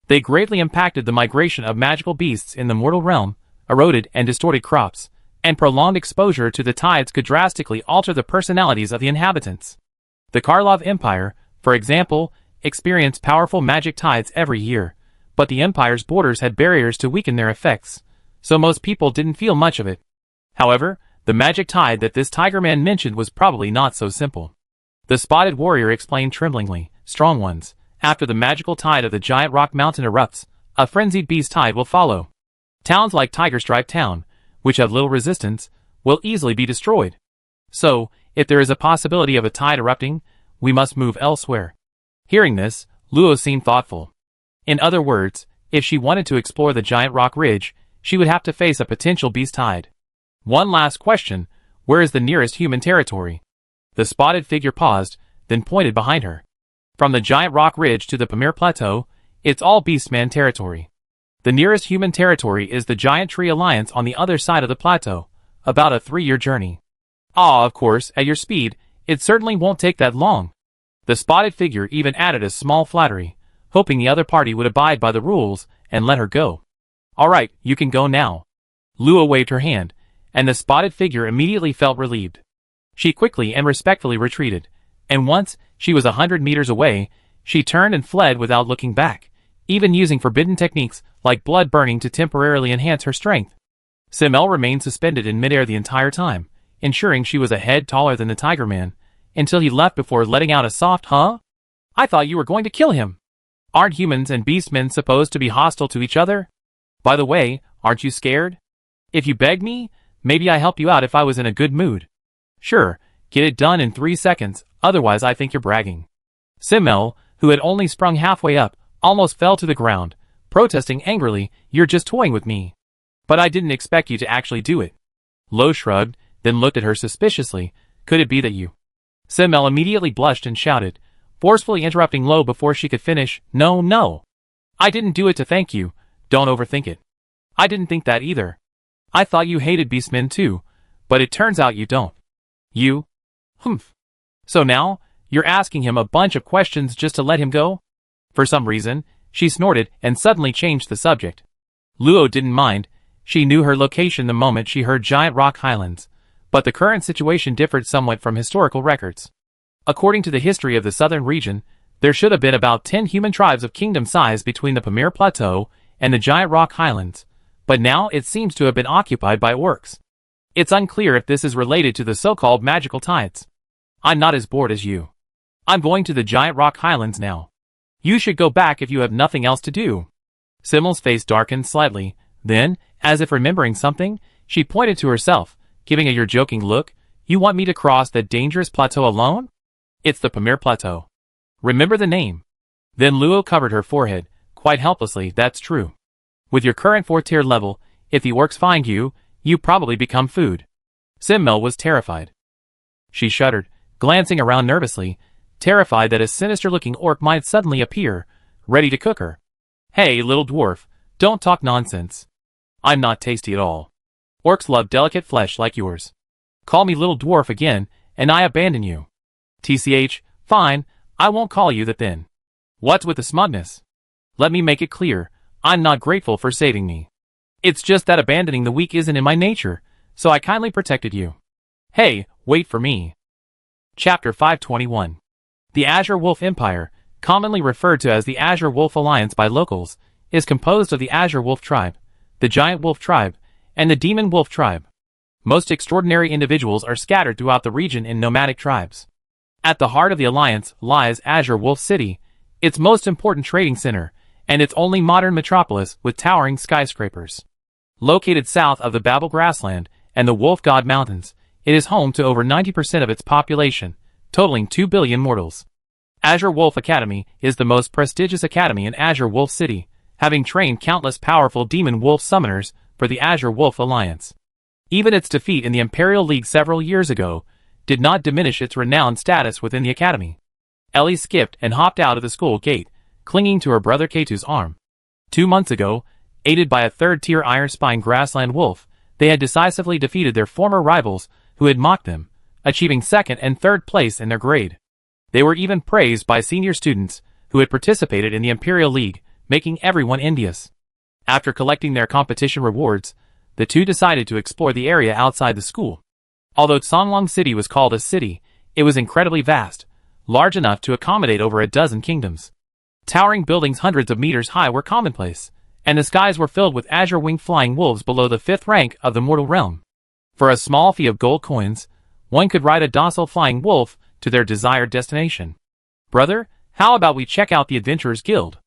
They greatly impacted the migration of magical beasts in the mortal realm, eroded and distorted crops, and prolonged exposure to the tides could drastically alter the personalities of the inhabitants. The Karlov Empire, for example, experienced powerful magic tides every year, but the empire's borders had barriers to weaken their effects, so most people didn't feel much of it. However, the magic tide that this tiger man mentioned was probably not so simple. The spotted warrior explained tremblingly, strong ones, after the magical tide of the giant rock mountain erupts, a frenzied beast tide will follow. Towns like Tiger Stripe Town, which have little resistance, will easily be destroyed. So, if there is a possibility of a tide erupting, we must move elsewhere. Hearing this, Luo seemed thoughtful. In other words, if she wanted to explore the giant rock ridge, she would have to face a potential beast tide. One last question, where is the nearest human territory? The spotted figure paused, then pointed behind her. From the giant rock ridge to the Pamir Plateau, it's all Beastman territory. The nearest human territory is the Giant Tree Alliance on the other side of the plateau, about a 3-year journey. Ah, of course, at your speed, it certainly won't take that long. The spotted figure even added a small flattery, hoping the other party would abide by the rules and let her go. Alright, you can go now. Luo waved her hand, and the spotted figure immediately felt relieved. She quickly and respectfully retreated, and once she was 100 meters away, she turned and fled without looking back, even using forbidden techniques like blood burning to temporarily enhance her strength. Simel remained suspended in midair the entire time, ensuring she was a head taller than the tiger man, until he left before letting out a soft "huh?" I thought you were going to kill him. Aren't humans and beastmen supposed to be hostile to each other? By the way, aren't you scared? If you beg me, maybe I help you out if I was in a good mood. Sure, get it done in 3 seconds, otherwise I think you're bragging. Simel, who had only sprung halfway up, almost fell to the ground, protesting angrily, you're just toying with me. But I didn't expect you to actually do it. Lo shrugged, then looked at her suspiciously. Could it be that you? Simmel immediately blushed and shouted, forcefully interrupting Lo before she could finish, No, no. I didn't do it to thank you. Don't overthink it. I didn't think that either. I thought you hated beastmen too, but it turns out you don't. You? Humph. So now, you're asking him a bunch of questions just to let him go? For some reason, she snorted and suddenly changed the subject. Luo didn't mind. She knew her location the moment she heard Giant Rock Highlands, but the current situation differed somewhat from historical records. According to the history of the southern region, there should have been about 10 human tribes of kingdom size between the Pamir Plateau and the Giant Rock Highlands, but now it seems to have been occupied by orcs. It's unclear if this is related to the so-called magical tides. I'm not as bored as you. I'm going to the Giant Rock Highlands now. You should go back if you have nothing else to do. Simmel's face darkened slightly, then, as if remembering something, she pointed to herself, giving a "you're joking" look. You want me to cross that dangerous plateau alone? It's the Pamir Plateau. Remember the name. Then Luo covered her forehead, quite helplessly. That's true. With your current 4-tier level, if the orcs find you, you probably become food. Simmel was terrified. She shuddered, glancing around nervously, terrified that a sinister-looking orc might suddenly appear, ready to cook her. Hey, little dwarf, don't talk nonsense. I'm not tasty at all. Orcs love delicate flesh like yours. Call me little dwarf again, and I abandon you. TCH, fine, I won't call you that then. What's with the smugness? Let me make it clear, I'm not grateful for saving me. It's just that abandoning the weak isn't in my nature, so I kindly protected you. Hey, wait for me. Chapter 521. The Azure Wolf Empire, commonly referred to as the Azure Wolf Alliance by locals, is composed of the Azure Wolf Tribe, the Giant Wolf Tribe, and the Demon Wolf Tribe. Most extraordinary individuals are scattered throughout the region in nomadic tribes. At the heart of the alliance lies Azure Wolf City, its most important trading center, and its only modern metropolis with towering skyscrapers. Located south of the Babel Grassland and the Wolf God Mountains, it is home to over 90% of its population, totaling 2 billion mortals. Azure Wolf Academy is the most prestigious academy in Azure Wolf City, having trained countless powerful demon wolf summoners for the Azure Wolf Alliance. Even its defeat in the Imperial League several years ago did not diminish its renowned status within the academy. Ellie skipped and hopped out of the school gate, clinging to her brother K2's arm. 2 months ago, aided by a third-tier Iron Spine Grassland Wolf, they had decisively defeated their former rivals who had mocked them, achieving second and third place in their grade. They were even praised by senior students who had participated in the Imperial League, making everyone envious. After collecting their competition rewards, the two decided to explore the area outside the school. Although Songlong City was called a city, it was incredibly vast, large enough to accommodate over a dozen kingdoms. Towering buildings hundreds of meters high were commonplace, and the skies were filled with azure-winged flying wolves below the 5th rank of the mortal realm. For a small fee of gold coins, one could ride a docile flying wolf to their desired destination. Brother, how about we check out the Adventurers Guild?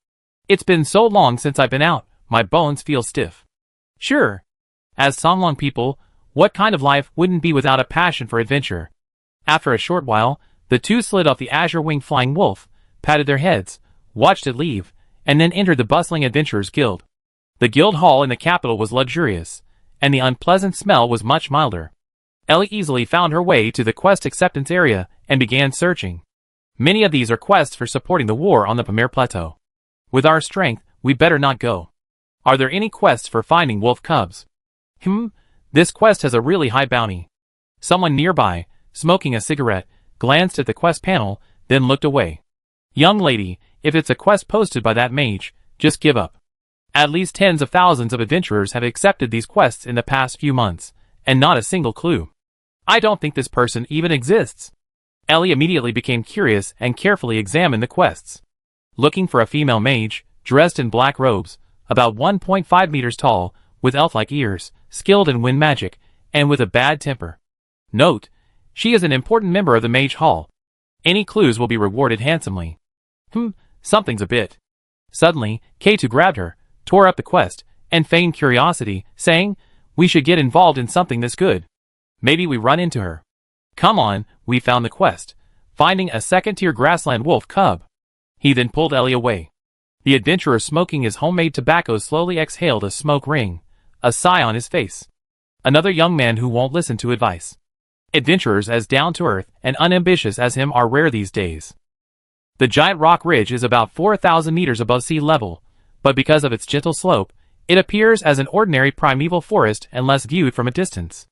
It's been so long since I've been out, my bones feel stiff. Sure. As Songlong people, what kind of life wouldn't be without a passion for adventure? After a short while, the two slid off the azure-winged flying wolf, patted their heads, watched it leave, and then entered the bustling Adventurers Guild. The guild hall in the capital was luxurious, and the unpleasant smell was much milder. Ellie easily found her way to the quest acceptance area and began searching. Many of these are quests for supporting the war on the Pamir Plateau. With our strength, we better not go. Are there any quests for finding wolf cubs? This quest has a really high bounty. Someone nearby, smoking a cigarette, glanced at the quest panel, then looked away. Young lady, if it's a quest posted by that mage, just give up. At least tens of thousands of adventurers have accepted these quests in the past few months, and not a single clue. I don't think this person even exists. Ellie immediately became curious and carefully examined the quests. Looking for a female mage, dressed in black robes, about 1.5 meters tall, with elf-like ears, skilled in wind magic, and with a bad temper. Note, she is an important member of the Mage Hall. Any clues will be rewarded handsomely. Something's a bit. Suddenly, K2 grabbed her, tore up the quest, and feigned curiosity, saying, we should get involved in something this good. Maybe we run into her. Come on, we found the quest. Finding a second-tier grassland wolf cub. He then pulled Ellie away. The adventurer smoking his homemade tobacco slowly exhaled a smoke ring, a sigh on his face. Another young man who won't listen to advice. Adventurers as down-to-earth and unambitious as him are rare these days. The giant rock ridge is about 4,000 meters above sea level, but because of its gentle slope, it appears as an ordinary primeval forest unless viewed from a distance.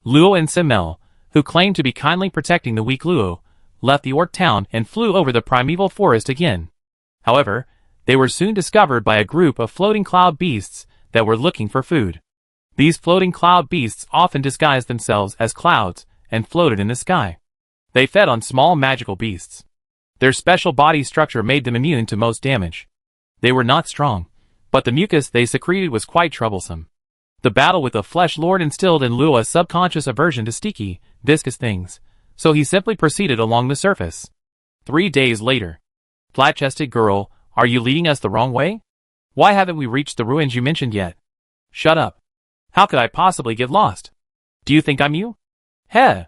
Luo and Simmel, who claimed to be kindly protecting the weak Luo, left the orc town and flew over the primeval forest again. However, they were soon discovered by a group of floating cloud beasts that were looking for food. These floating cloud beasts often disguised themselves as clouds and floated in the sky. They fed on small magical beasts. Their special body structure made them immune to most damage. They were not strong, but the mucus they secreted was quite troublesome. The battle with the Flesh Lord instilled in Luo a subconscious aversion to sticky, viscous things, so he simply proceeded along the surface. 3 days later. Flat-chested girl, are you leading us the wrong way? Why haven't we reached the ruins you mentioned yet? Shut up. How could I possibly get lost? Do you think I'm you? Heh.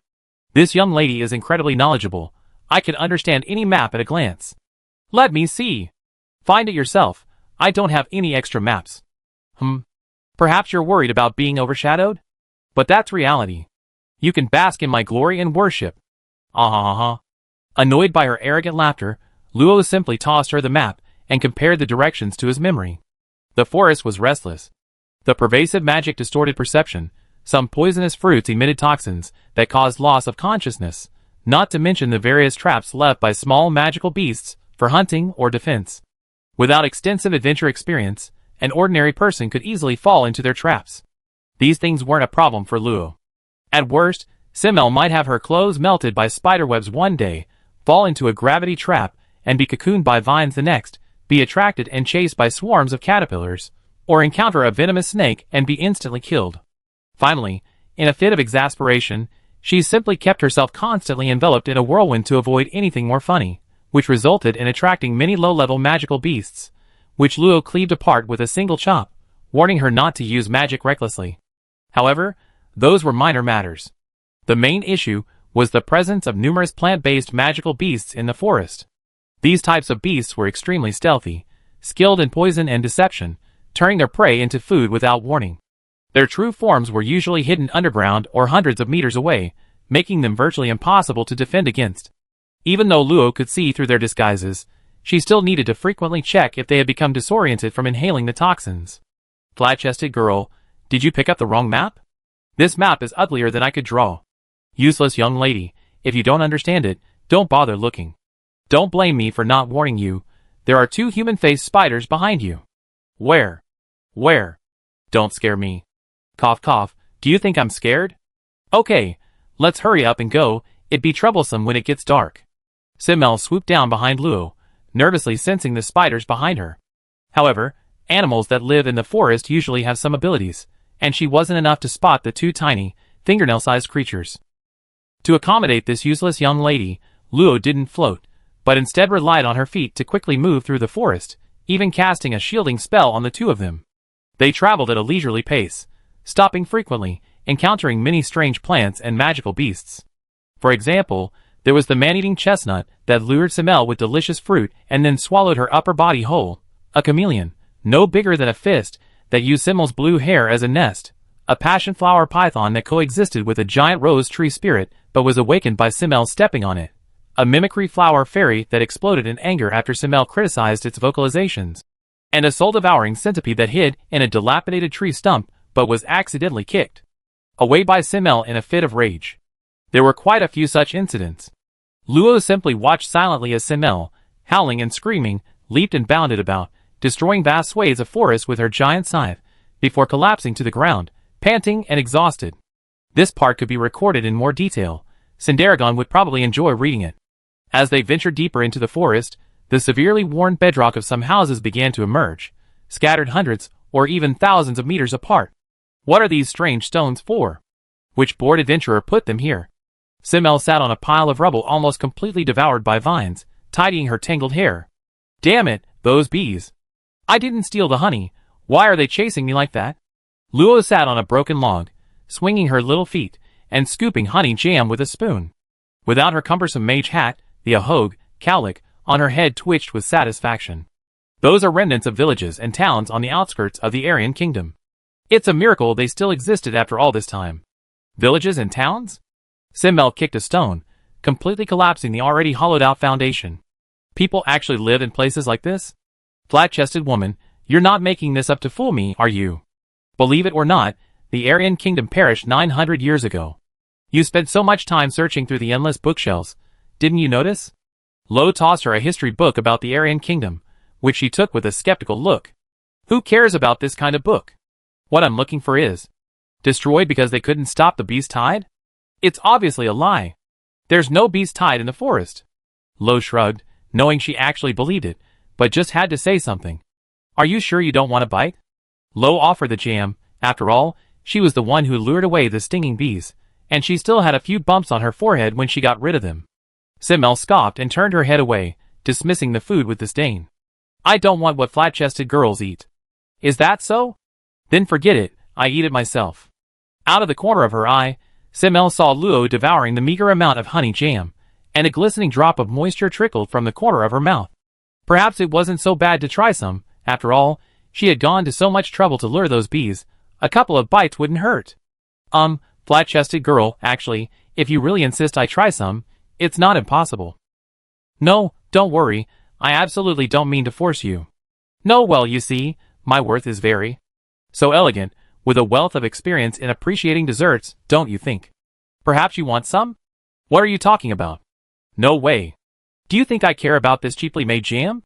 This young lady is incredibly knowledgeable. I can understand any map at a glance. Let me see. Find it yourself. I don't have any extra maps. Perhaps you're worried about being overshadowed? But that's reality. You can bask in my glory and worship. Annoyed by her arrogant laughter, Luo simply tossed her the map and compared the directions to his memory. The forest was restless. The pervasive magic distorted perception. Some poisonous fruits emitted toxins that caused loss of consciousness, not to mention the various traps left by small magical beasts for hunting or defense. Without extensive adventure experience, an ordinary person could easily fall into their traps. These things weren't a problem for Luo. At worst, Simmel might have her clothes melted by spiderwebs one day, fall into a gravity trap, and be cocooned by vines the next, be attracted and chased by swarms of caterpillars, or encounter a venomous snake and be instantly killed. Finally, in a fit of exasperation, she simply kept herself constantly enveloped in a whirlwind to avoid anything more funny, which resulted in attracting many low-level magical beasts, which Luo cleaved apart with a single chop, warning her not to use magic recklessly. However, those were minor matters. The main issue was the presence of numerous plant-based magical beasts in the forest. These types of beasts were extremely stealthy, skilled in poison and deception, turning their prey into food without warning. Their true forms were usually hidden underground or hundreds of meters away, making them virtually impossible to defend against. Even though Luo could see through their disguises, she still needed to frequently check if they had become disoriented from inhaling the toxins. Flat-chested girl, did you pick up the wrong map? This map is uglier than I could draw. Useless young lady, if you don't understand it, don't bother looking. Don't blame me for not warning you. There are 2 human-faced spiders behind you. Where? Where? Don't scare me. Cough cough, do you think I'm scared? Okay, let's hurry up and go, it'd be troublesome when it gets dark. Simmel swooped down behind Luo, nervously sensing the spiders behind her. However, animals that live in the forest usually have some abilities, and she wasn't enough to spot the 2 tiny, fingernail-sized creatures. To accommodate this useless young lady, Luo didn't float, but instead relied on her feet to quickly move through the forest, even casting a shielding spell on the 2 of them. They traveled at a leisurely pace, stopping frequently, encountering many strange plants and magical beasts. For example, there was the man-eating chestnut that lured Simmel with delicious fruit and then swallowed her upper body whole, a chameleon, no bigger than a fist, that used Simmel's blue hair as a nest, a passion-flower python that coexisted with a giant rose tree spirit but was awakened by Simmel stepping on it, a mimicry flower fairy that exploded in anger after Simmel criticized its vocalizations, and a soul-devouring centipede that hid in a dilapidated tree stump but was accidentally kicked away by Simmel in a fit of rage. There were quite a few such incidents. Luo simply watched silently as Simmel, howling and screaming, leaped and bounded about, destroying vast swathes of forest with her giant scythe, before collapsing to the ground, panting and exhausted. This part could be recorded in more detail. Sindaragon would probably enjoy reading it. As they ventured deeper into the forest, the severely worn bedrock of some houses began to emerge, scattered hundreds or even thousands of meters apart. What are these strange stones for? Which bored adventurer put them here? Simmel sat on a pile of rubble almost completely devoured by vines, tidying her tangled hair. Damn it, those bees. I didn't steal the honey. Why are they chasing me like that? Luo sat on a broken log, swinging her little feet, and scooping honey jam with a spoon. Without her cumbersome mage hat, the ahogue, cowlick, on her head twitched with satisfaction. Those are remnants of villages and towns on the outskirts of the Aryan kingdom. It's a miracle they still existed after all this time. Villages and towns? Simmel kicked a stone, completely collapsing the already hollowed-out foundation. People actually live in places like this? Flat-chested woman, you're not making this up to fool me, are you? Believe it or not, the Aryan kingdom perished 900 years ago. You spent so much time searching through the endless bookshelves, didn't you notice? Lo tossed her a history book about the Aryan kingdom, which she took with a skeptical look. Who cares about this kind of book? What I'm looking for is destroyed because they couldn't stop the beast tide? It's obviously a lie. There's no beast tide in the forest. Lo shrugged, knowing she actually believed it, but just had to say something. Are you sure you don't want a bite? Lo offered the jam. After all, she was the one who lured away the stinging bees, and she still had a few bumps on her forehead when she got rid of them. Simmel scoffed and turned her head away, dismissing the food with disdain. I don't want what flat-chested girls eat. Is that so? Then forget it, I eat it myself. Out of the corner of her eye, Simmel saw Luo devouring the meager amount of honey jam, and a glistening drop of moisture trickled from the corner of her mouth. Perhaps it wasn't so bad to try some. After all, she had gone to so much trouble to lure those bees. A couple of bites wouldn't hurt. Flat-chested girl, actually, if you really insist I try some, it's not impossible. No, don't worry, I absolutely don't mean to force you. No, well, you see, my worth is very so elegant, with a wealth of experience in appreciating desserts, don't you think? Perhaps you want some? What are you talking about? No way. Do you think I care about this cheaply made jam?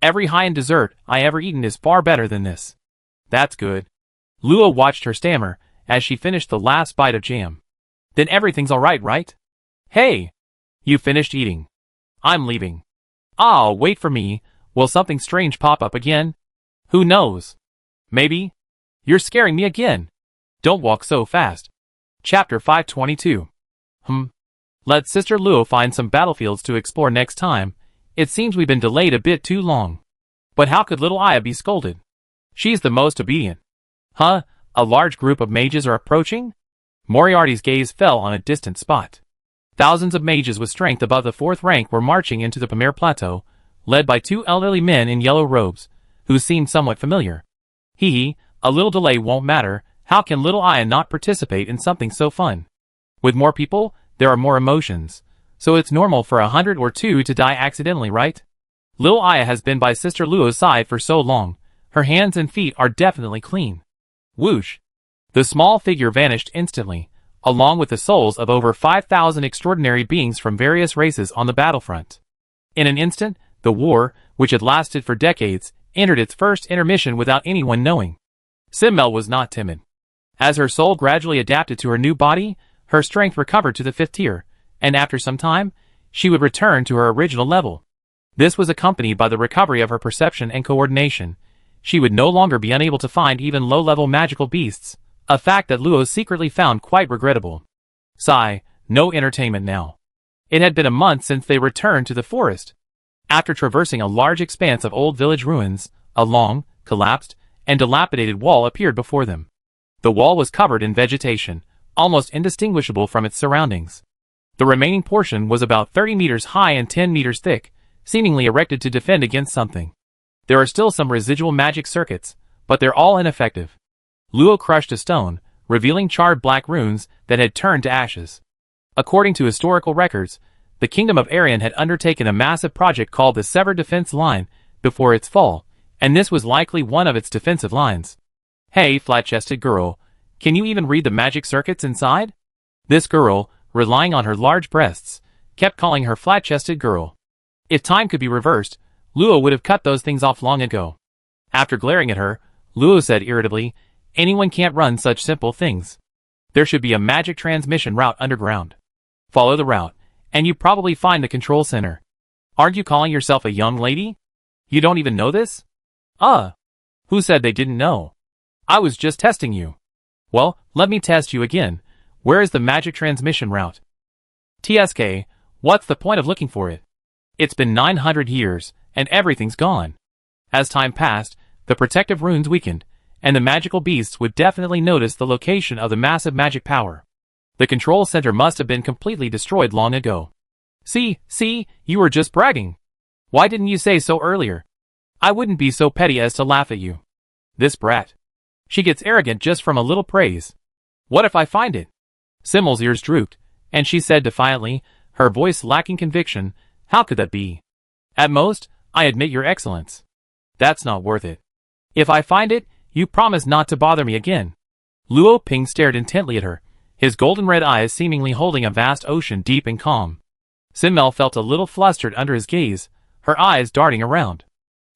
Every high-end dessert I ever eaten is far better than this. That's good. Luo watched her stammer as she finished the last bite of jam. Then everything's alright, right? Hey! You finished eating. I'm leaving. Ah, wait for me. Will something strange pop up again? Who knows? Maybe? You're scaring me again. Don't walk so fast. Chapter 522. Let Sister Luo find some battlefields to explore next time. It seems we've been delayed a bit too long. But how could little Aya be scolded? She's the most obedient. Huh? A large group of mages are approaching? Moriarty's gaze fell on a distant spot. Thousands of mages with strength above the 4th rank were marching into the Pamir Plateau, led by 2 elderly men in yellow robes, who seemed somewhat familiar. A little delay won't matter. How can little Aya not participate in something so fun? With more people, there are more emotions, so it's normal for 100 or 2 to die accidentally, right? Little Aya has been by Sister Luo's side for so long, her hands and feet are definitely clean. Whoosh! The small figure vanished instantly, along with the souls of over 5,000 extraordinary beings from various races on the battlefront. In an instant, the war, which had lasted for decades, entered its first intermission without anyone knowing. Simmel was not timid. As her soul gradually adapted to her new body, her strength recovered to the 5th tier, and after some time, she would return to her original level. This was accompanied by the recovery of her perception and coordination. She would no longer be unable to find even low-level magical beasts, a fact that Luo secretly found quite regrettable. Sigh, no entertainment now. It had been a month since they returned to the forest. After traversing a large expanse of old village ruins, a long, collapsed, and dilapidated wall appeared before them. The wall was covered in vegetation, almost indistinguishable from its surroundings. The remaining portion was about 30 meters high and 10 meters thick, seemingly erected to defend against something. There are still some residual magic circuits, but they're all ineffective. Luo crushed a stone, revealing charred black runes that had turned to ashes. According to historical records, the Kingdom of Aryan had undertaken a massive project called the Severed Defense Line before its fall, and this was likely one of its defensive lines. Hey, flat-chested girl, can you even read the magic circuits inside? This girl, relying on her large breasts, kept calling her flat-chested girl. If time could be reversed, Luo would have cut those things off long ago. After glaring at her, Luo said irritably, anyone can't run such simple things. There should be a magic transmission route underground. Follow the route, and you probably find the control center. Aren't you calling yourself a young lady? You don't even know this? Who said they didn't know? I was just testing you. Well, let me test you again. Where is the magic transmission route? TSK, what's the point of looking for it? It's been 900 years, and everything's gone. As time passed, the protective runes weakened, and the magical beasts would definitely notice the location of the massive magic power. The control center must have been completely destroyed long ago. See, you were just bragging. Why didn't you say so earlier? I wouldn't be so petty as to laugh at you. This brat. She gets arrogant just from a little praise. What if I find it? Simmel's ears drooped, and she said defiantly, her voice lacking conviction, how could that be? At most, I admit your excellence. That's not worth it. If I find it, you promise not to bother me again. Luo Ping stared intently at her, his golden red eyes seemingly holding a vast ocean deep and calm. Simmel felt a little flustered under his gaze, her eyes darting around.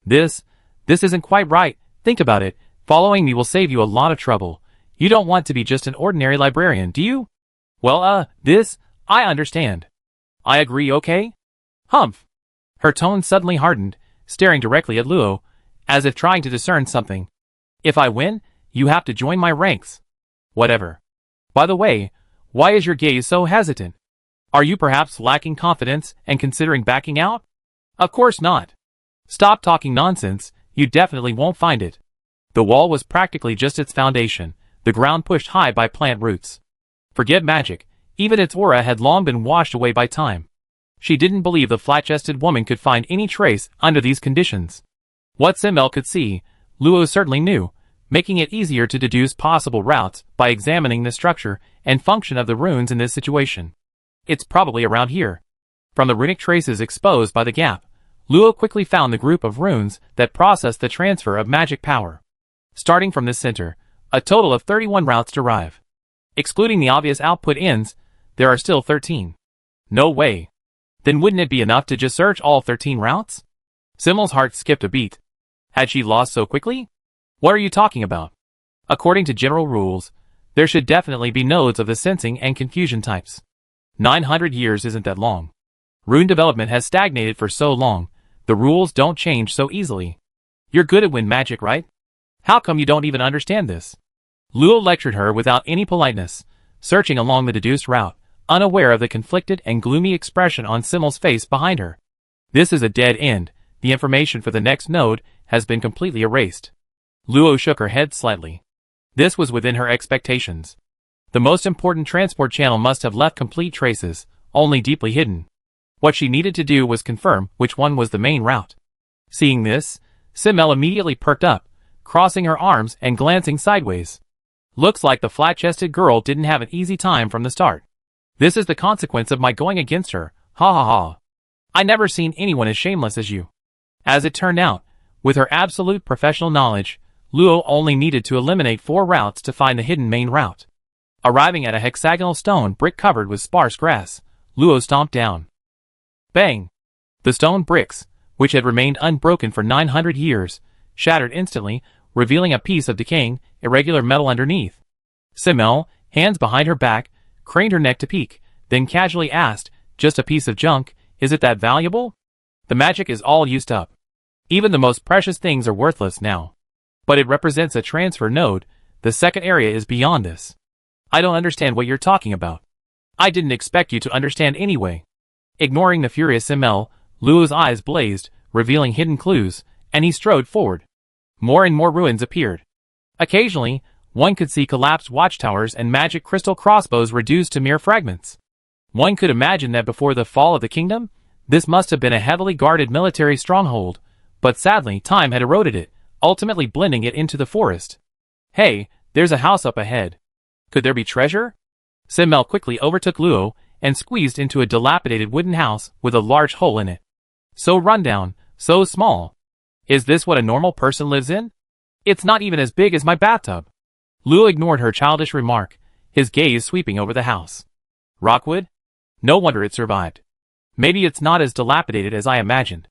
This isn't quite right, think about it, following me will save you a lot of trouble. You don't want to be just an ordinary librarian, do you? Well, I understand. I agree, okay? Humph. Her tone suddenly hardened, staring directly at Luo, as if trying to discern something. If I win, you have to join my ranks. Whatever. By the way, why is your gaze so hesitant? Are you perhaps lacking confidence and considering backing out? Of course not. Stop talking nonsense, you definitely won't find it. The wall was practically just its foundation, the ground pushed high by plant roots. Forget magic, even its aura had long been washed away by time. She didn't believe the flat-chested woman could find any trace under these conditions. What Simmel could see, Luo certainly knew, making it easier to deduce possible routes by examining the structure and function of the runes in this situation. It's probably around here. From the runic traces exposed by the gap, Luo quickly found the group of runes that processed the transfer of magic power. Starting from this center, a total of 31 routes derive. Excluding the obvious output ends, there are still 13. No way. Then wouldn't it be enough to just search all 13 routes? Simmel's heart skipped a beat. Had she lost so quickly? What are you talking about? According to general rules, there should definitely be nodes of the sensing and confusion types. 900 years isn't that long. Rune development has stagnated for so long, the rules don't change so easily. You're good at wind magic, right? How come you don't even understand this? Luo lectured her without any politeness, searching along the deduced route, unaware of the conflicted and gloomy expression on Simmel's face behind her. This is a dead end, the information for the next node has been completely erased. Luo shook her head slightly. This was within her expectations. The most important transport channel must have left complete traces, only deeply hidden. What she needed to do was confirm which one was the main route. Seeing this, Simmel immediately perked up, crossing her arms and glancing sideways. Looks like the flat-chested girl didn't have an easy time from the start. This is the consequence of my going against her, ha ha ha. I never seen anyone as shameless as you. As it turned out, with her absolute professional knowledge, Luo only needed to eliminate 4 routes to find the hidden main route. Arriving at a hexagonal stone brick covered with sparse grass, Luo stomped down. Bang! The stone bricks, which had remained unbroken for 900 years, shattered instantly, revealing a piece of decaying, irregular metal underneath. Simmel, hands behind her back, craned her neck to peek, then casually asked, just a piece of junk, is it that valuable? The magic is all used up. Even the most precious things are worthless now. But it represents a transfer node, the second area is beyond this. I don't understand what you're talking about. I didn't expect you to understand anyway. Ignoring the furious Simmel, Luo's eyes blazed, revealing hidden clues, and he strode forward. More and more ruins appeared. Occasionally, one could see collapsed watchtowers and magic crystal crossbows reduced to mere fragments. One could imagine that before the fall of the kingdom, this must have been a heavily guarded military stronghold, but sadly time had eroded it, ultimately blending it into the forest. Hey, there's a house up ahead. Could there be treasure? Simmel quickly overtook Luo and squeezed into a dilapidated wooden house with a large hole in it. So rundown, so small. Is this what a normal person lives in? It's not even as big as my bathtub. Luo ignored her childish remark, his gaze sweeping over the house. Rockwood? No wonder it survived. Maybe it's not as dilapidated as I imagined.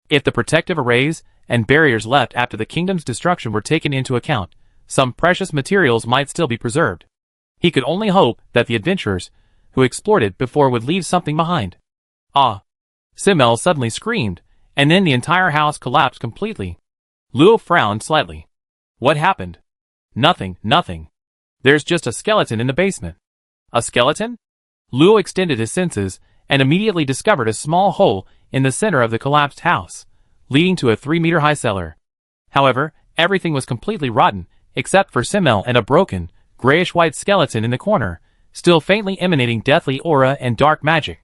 If the protective arrays and barriers left after the kingdom's destruction were taken into account, some precious materials might still be preserved. He could only hope that the adventurers who explored it before would leave something behind. Ah! Simmel suddenly screamed, and then the entire house collapsed completely. Luo frowned slightly. What happened? Nothing. There's just a skeleton in the basement. A skeleton? Luo extended his senses and immediately discovered a small hole in the center of the collapsed house, leading to a 3-meter-high cellar. However, everything was completely rotten, except for Simmel and a broken, grayish-white skeleton in the corner, still faintly emanating deathly aura and dark magic.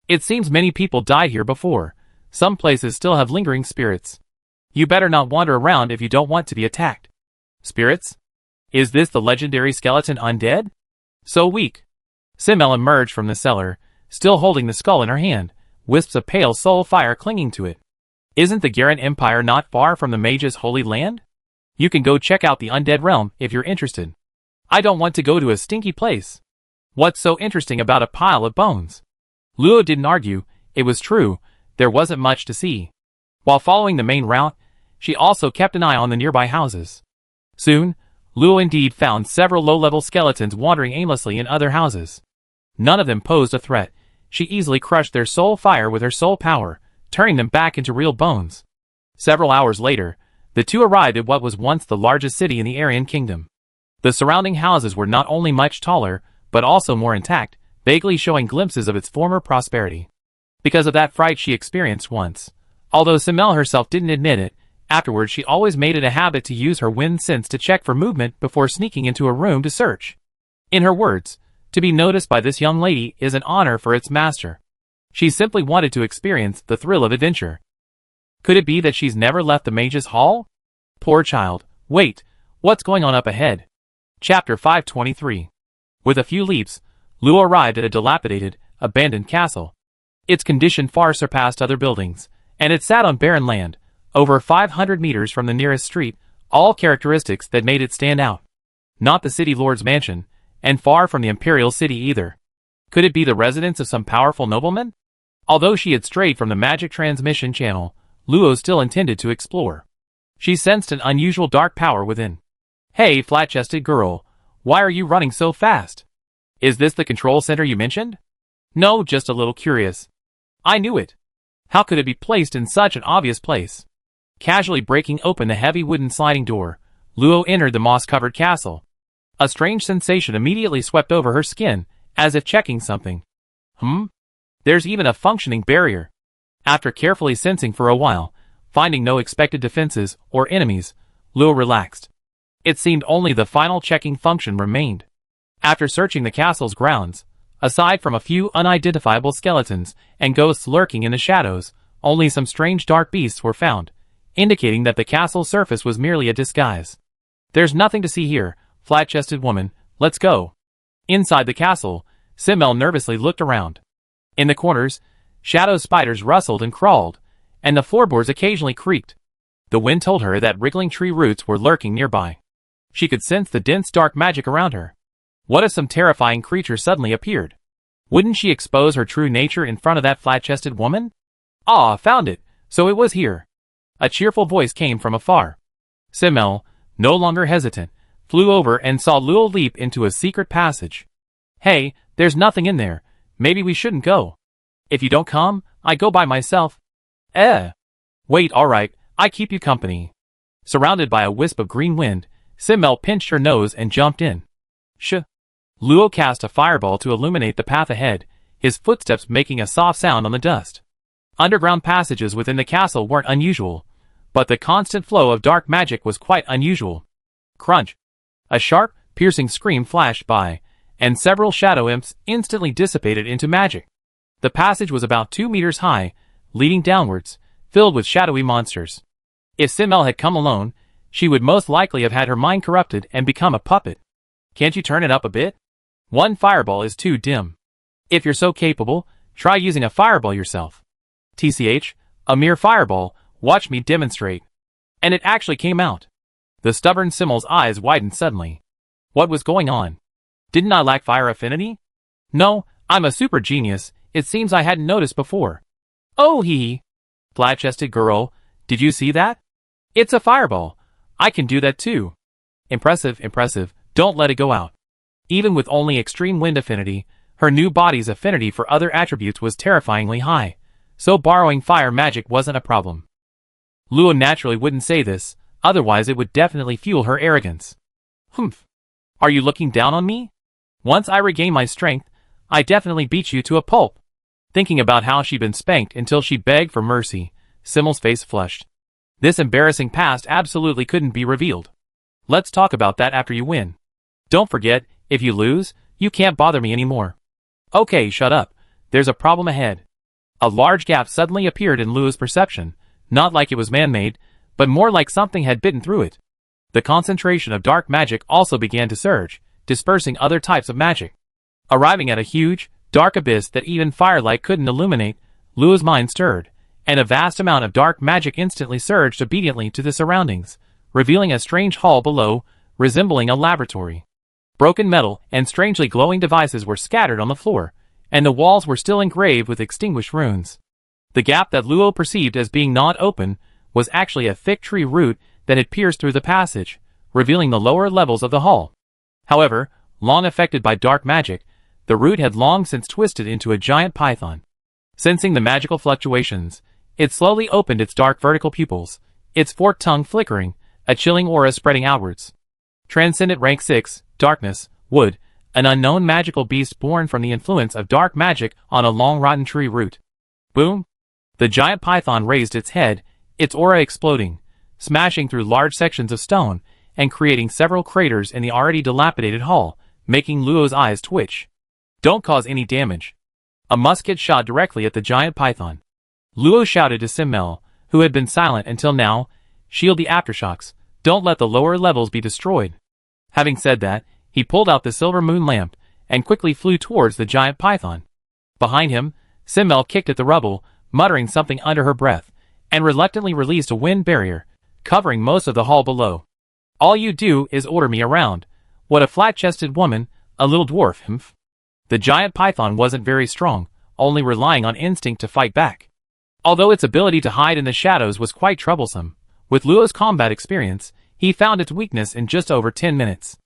It seems many people died here before. Some places still have lingering spirits. You better not wander around if you don't want to be attacked. Spirits? Is this the legendary skeleton undead? So weak. Simmel emerged from the cellar, still holding the skull in her hand, wisps of pale soul fire clinging to it. Isn't the Garen Empire not far from the mage's holy land? You can go check out the undead realm if you're interested. I don't want to go to a stinky place. What's so interesting about a pile of bones? Luo didn't argue, it was true, there wasn't much to see. While following the main route, she also kept an eye on the nearby houses. Soon, Luo indeed found several low-level skeletons wandering aimlessly in other houses. None of them posed a threat. She easily crushed their soul fire with her soul power, turning them back into real bones. Several hours later, the two arrived at what was once the largest city in the Aryan Kingdom. The surrounding houses were not only much taller, but also more intact, vaguely showing glimpses of its former prosperity. Because of that fright she experienced once. Although Simmel herself didn't admit it, afterwards she always made it a habit to use her wind sense to check for movement before sneaking into a room to search. In her words, to be noticed by this young lady is an honor for its master. She simply wanted to experience the thrill of adventure. Could it be that she's never left the mage's hall? Poor child. Wait, what's going on up ahead? Chapter 523. With a few leaps, Luo arrived at a dilapidated, abandoned castle. Its condition far surpassed other buildings, and it sat on barren land, over 500 meters from the nearest street, all characteristics that made it stand out. Not the city lord's mansion, and far from the imperial city either. Could it be the residence of some powerful nobleman? Although she had strayed from the magic transmission channel, Luo still intended to explore. She sensed an unusual dark power within. Hey, flat-chested girl, why are you running so fast? Is this the control center you mentioned? No, just a little curious. I knew it. How could it be placed in such an obvious place? Casually breaking open the heavy wooden sliding door, Luo entered the moss-covered castle. A strange sensation immediately swept over her skin, as if checking something. There's even a functioning barrier. After carefully sensing for a while, finding no expected defenses or enemies, Luo relaxed. It seemed only the final checking function remained. After searching the castle's grounds, aside from a few unidentifiable skeletons and ghosts lurking in the shadows, only some strange dark beasts were found, indicating that the castle's surface was merely a disguise. There's nothing to see here, flat-chested woman, let's go. Inside the castle, Simmel nervously looked around. In the corners, shadow spiders rustled and crawled, and the floorboards occasionally creaked. The wind told her that wriggling tree roots were lurking nearby. She could sense the dense dark magic around her. What if some terrifying creature suddenly appeared? Wouldn't she expose her true nature in front of that flat-chested woman? Ah, found it, so it was here. A cheerful voice came from afar. Simmel, no longer hesitant, flew over and saw Luo leap into a secret passage. Hey, there's nothing in there. Maybe we shouldn't go. If you don't come, I go by myself. Wait, alright, I keep you company. Surrounded by a wisp of green wind, Simmel pinched her nose and jumped in. Luo cast a fireball to illuminate the path ahead, his footsteps making a soft sound on the dust. Underground passages within the castle weren't unusual, but the constant flow of dark magic was quite unusual. Crunch! A sharp, piercing scream flashed by, and several shadow imps instantly dissipated into magic. The passage was about 2 meters high, leading downwards, filled with shadowy monsters. If Simmel had come alone, she would most likely have had her mind corrupted and become a puppet. Can't you turn it up a bit? One fireball is too dim. If you're so capable, try using a fireball yourself. TCH, a mere fireball, watch me demonstrate. And it actually came out. The stubborn Simmel's eyes widened suddenly. What was going on? Didn't I lack fire affinity? No, I'm a super genius, it seems I hadn't noticed before. Oh hee. Flat-chested girl, did you see that? It's a fireball. I can do that too. Impressive, impressive, don't let it go out. Even with only extreme wind affinity, her new body's affinity for other attributes was terrifyingly high, so borrowing fire magic wasn't a problem. Luo naturally wouldn't say this, otherwise it would definitely fuel her arrogance. Humph. Are you looking down on me? Once I regain my strength, I definitely beat you to a pulp. Thinking about how she'd been spanked until she begged for mercy, Simmel's face flushed. This embarrassing past absolutely couldn't be revealed. Let's talk about that after you win. Don't forget, if you lose, you can't bother me anymore. Okay, shut up. There's a problem ahead. A large gap suddenly appeared in Luo's perception, not like it was man-made, but more like something had bitten through it. The concentration of dark magic also began to surge, dispersing other types of magic. Arriving at a huge, dark abyss that even firelight couldn't illuminate, Luo's mind stirred, and a vast amount of dark magic instantly surged obediently to the surroundings, revealing a strange hall below, resembling a laboratory. Broken metal and strangely glowing devices were scattered on the floor, and the walls were still engraved with extinguished runes. The gap that Luo perceived as being gnawed open was actually a thick tree root that had pierced through the passage, revealing the lower levels of the hall. However, long affected by dark magic, the root had long since twisted into a giant python. Sensing the magical fluctuations, it slowly opened its dark vertical pupils, its forked tongue flickering, a chilling aura spreading outwards. Transcendent Rank 6, Darkness, Wood, an unknown magical beast born from the influence of dark magic on a long rotten tree root. Boom! The giant python raised its head, its aura exploding, smashing through large sections of stone, and creating several craters in the already dilapidated hall, making Luo's eyes twitch. Don't cause any damage. A musket shot directly at the giant python. Luo shouted to Simmel, who had been silent until now, shield the aftershocks, don't let the lower levels be destroyed. Having said that, he pulled out the silver moon lamp, and quickly flew towards the giant python. Behind him, Simmel kicked at the rubble, muttering something under her breath, and reluctantly released a wind barrier, covering most of the hall below. All you do is order me around. What a flat-chested woman, a little dwarf, humph. The giant python wasn't very strong, only relying on instinct to fight back. Although its ability to hide in the shadows was quite troublesome, with Luo's combat experience, he found its weakness in just over 10 minutes.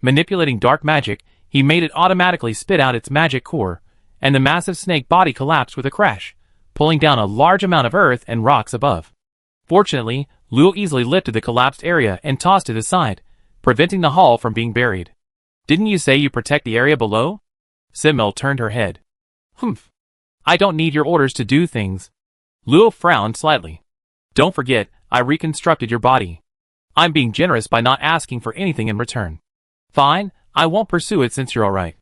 Manipulating dark magic, he made it automatically spit out its magic core, and the massive snake body collapsed with a crash, pulling down a large amount of earth and rocks above. Fortunately, Luo easily lifted the collapsed area and tossed it aside, preventing the hall from being buried. Didn't you say you protect the area below? Simmel turned her head. Humph. I don't need your orders to do things. Luo frowned slightly. Don't forget, I reconstructed your body. I'm being generous by not asking for anything in return. Fine, I won't pursue it since you're alright.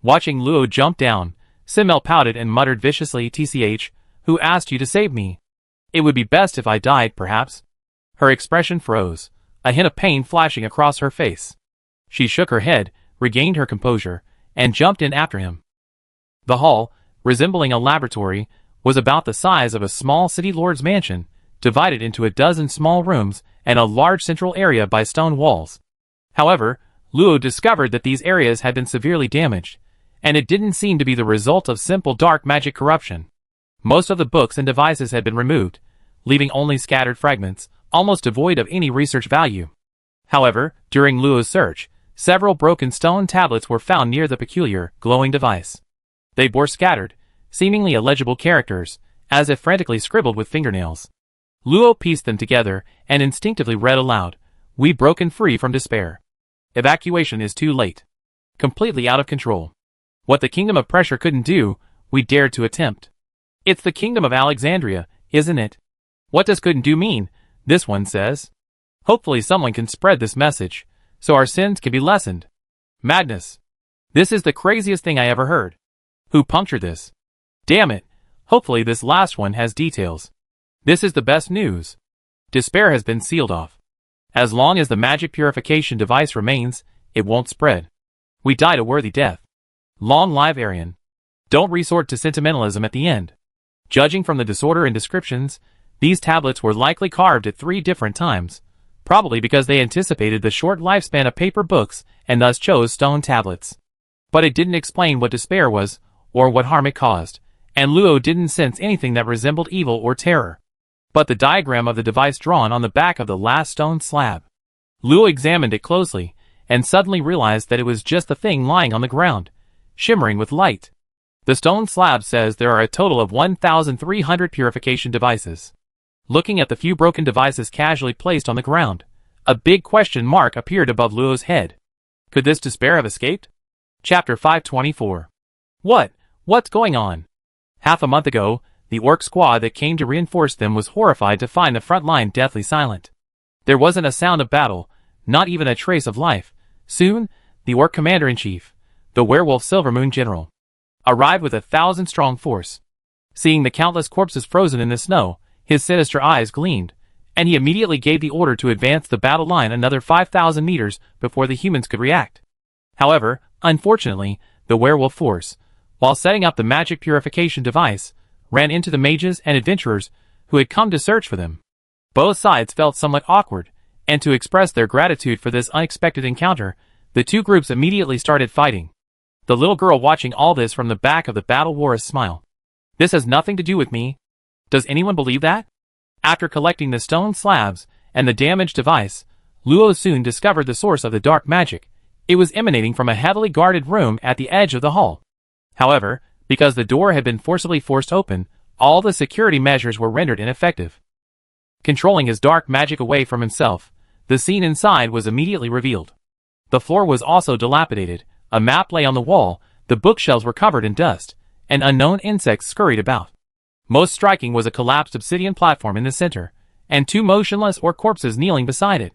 Watching Luo jump down, Simmel pouted and muttered viciously, "TCH, who asked you to save me? It would be best if I died, perhaps." Her expression froze, a hint of pain flashing across her face. She shook her head, regained her composure, and jumped in after him. The hall, resembling a laboratory, was about the size of a small city lord's mansion, divided into a dozen small rooms and a large central area by stone walls. However, Luo discovered that these areas had been severely damaged, and it didn't seem to be the result of simple dark magic corruption. Most of the books and devices had been removed, leaving only scattered fragments, almost devoid of any research value. However, during Luo's search, several broken stone tablets were found near the peculiar, glowing device. They bore scattered, seemingly illegible characters, as if frantically scribbled with fingernails. Luo pieced them together and instinctively read aloud, "We've broken free from despair. Evacuation is too late. Completely out of control. What the Kingdom of Pressure couldn't do, we dared to attempt. It's the Kingdom of Alexandria, isn't it? What does couldn't do mean?" this one says. Hopefully someone can spread this message, so our sins can be lessened. Madness. This is the craziest thing I ever heard. Who punctured this? Damn it. Hopefully this last one has details. This is the best news. Despair has been sealed off. As long as the magic purification device remains, it won't spread. We died a worthy death. Long live Arian. Don't resort to sentimentalism at the end. Judging from the disorder in descriptions, these tablets were likely carved at 3 different times, probably because they anticipated the short lifespan of paper books and thus chose stone tablets. But it didn't explain what despair was, or what harm it caused, and Luo didn't sense anything that resembled evil or terror. But the diagram of the device drawn on the back of the last stone slab. Luo examined it closely, and suddenly realized that it was just the thing lying on the ground, shimmering with light. The stone slab says there are a total of 1,300 purification devices. Looking at the few broken devices casually placed on the ground, a big question mark appeared above Luo's head. Could this despair have escaped? Chapter 524. What's going on? Half a month ago, the orc squad that came to reinforce them was horrified to find the front line deathly silent. There wasn't a sound of battle, not even a trace of life. Soon, the orc commander-in-chief, the werewolf Silvermoon General, arrived with 1,000-strong force. Seeing the countless corpses frozen in the snow, his sinister eyes gleamed, and he immediately gave the order to advance the battle line another 5,000 meters before the humans could react. However, unfortunately, the werewolf force, while setting up the magic purification device, ran into the mages and adventurers who had come to search for them. Both sides felt somewhat awkward, and to express their gratitude for this unexpected encounter, the two groups immediately started fighting. The little girl watching all this from the back of the battle wore a smile. "This has nothing to do with me. Does anyone believe that?" After collecting the stone slabs and the damaged device, Luo soon discovered the source of the dark magic. It was emanating from a heavily guarded room at the edge of the hall. However, because the door had been forcibly forced open, all the security measures were rendered ineffective. Controlling his dark magic away from himself, the scene inside was immediately revealed. The floor was also dilapidated, a map lay on the wall, the bookshelves were covered in dust, and unknown insects scurried about. Most striking was a collapsed obsidian platform in the center, and two motionless or corpses kneeling beside it.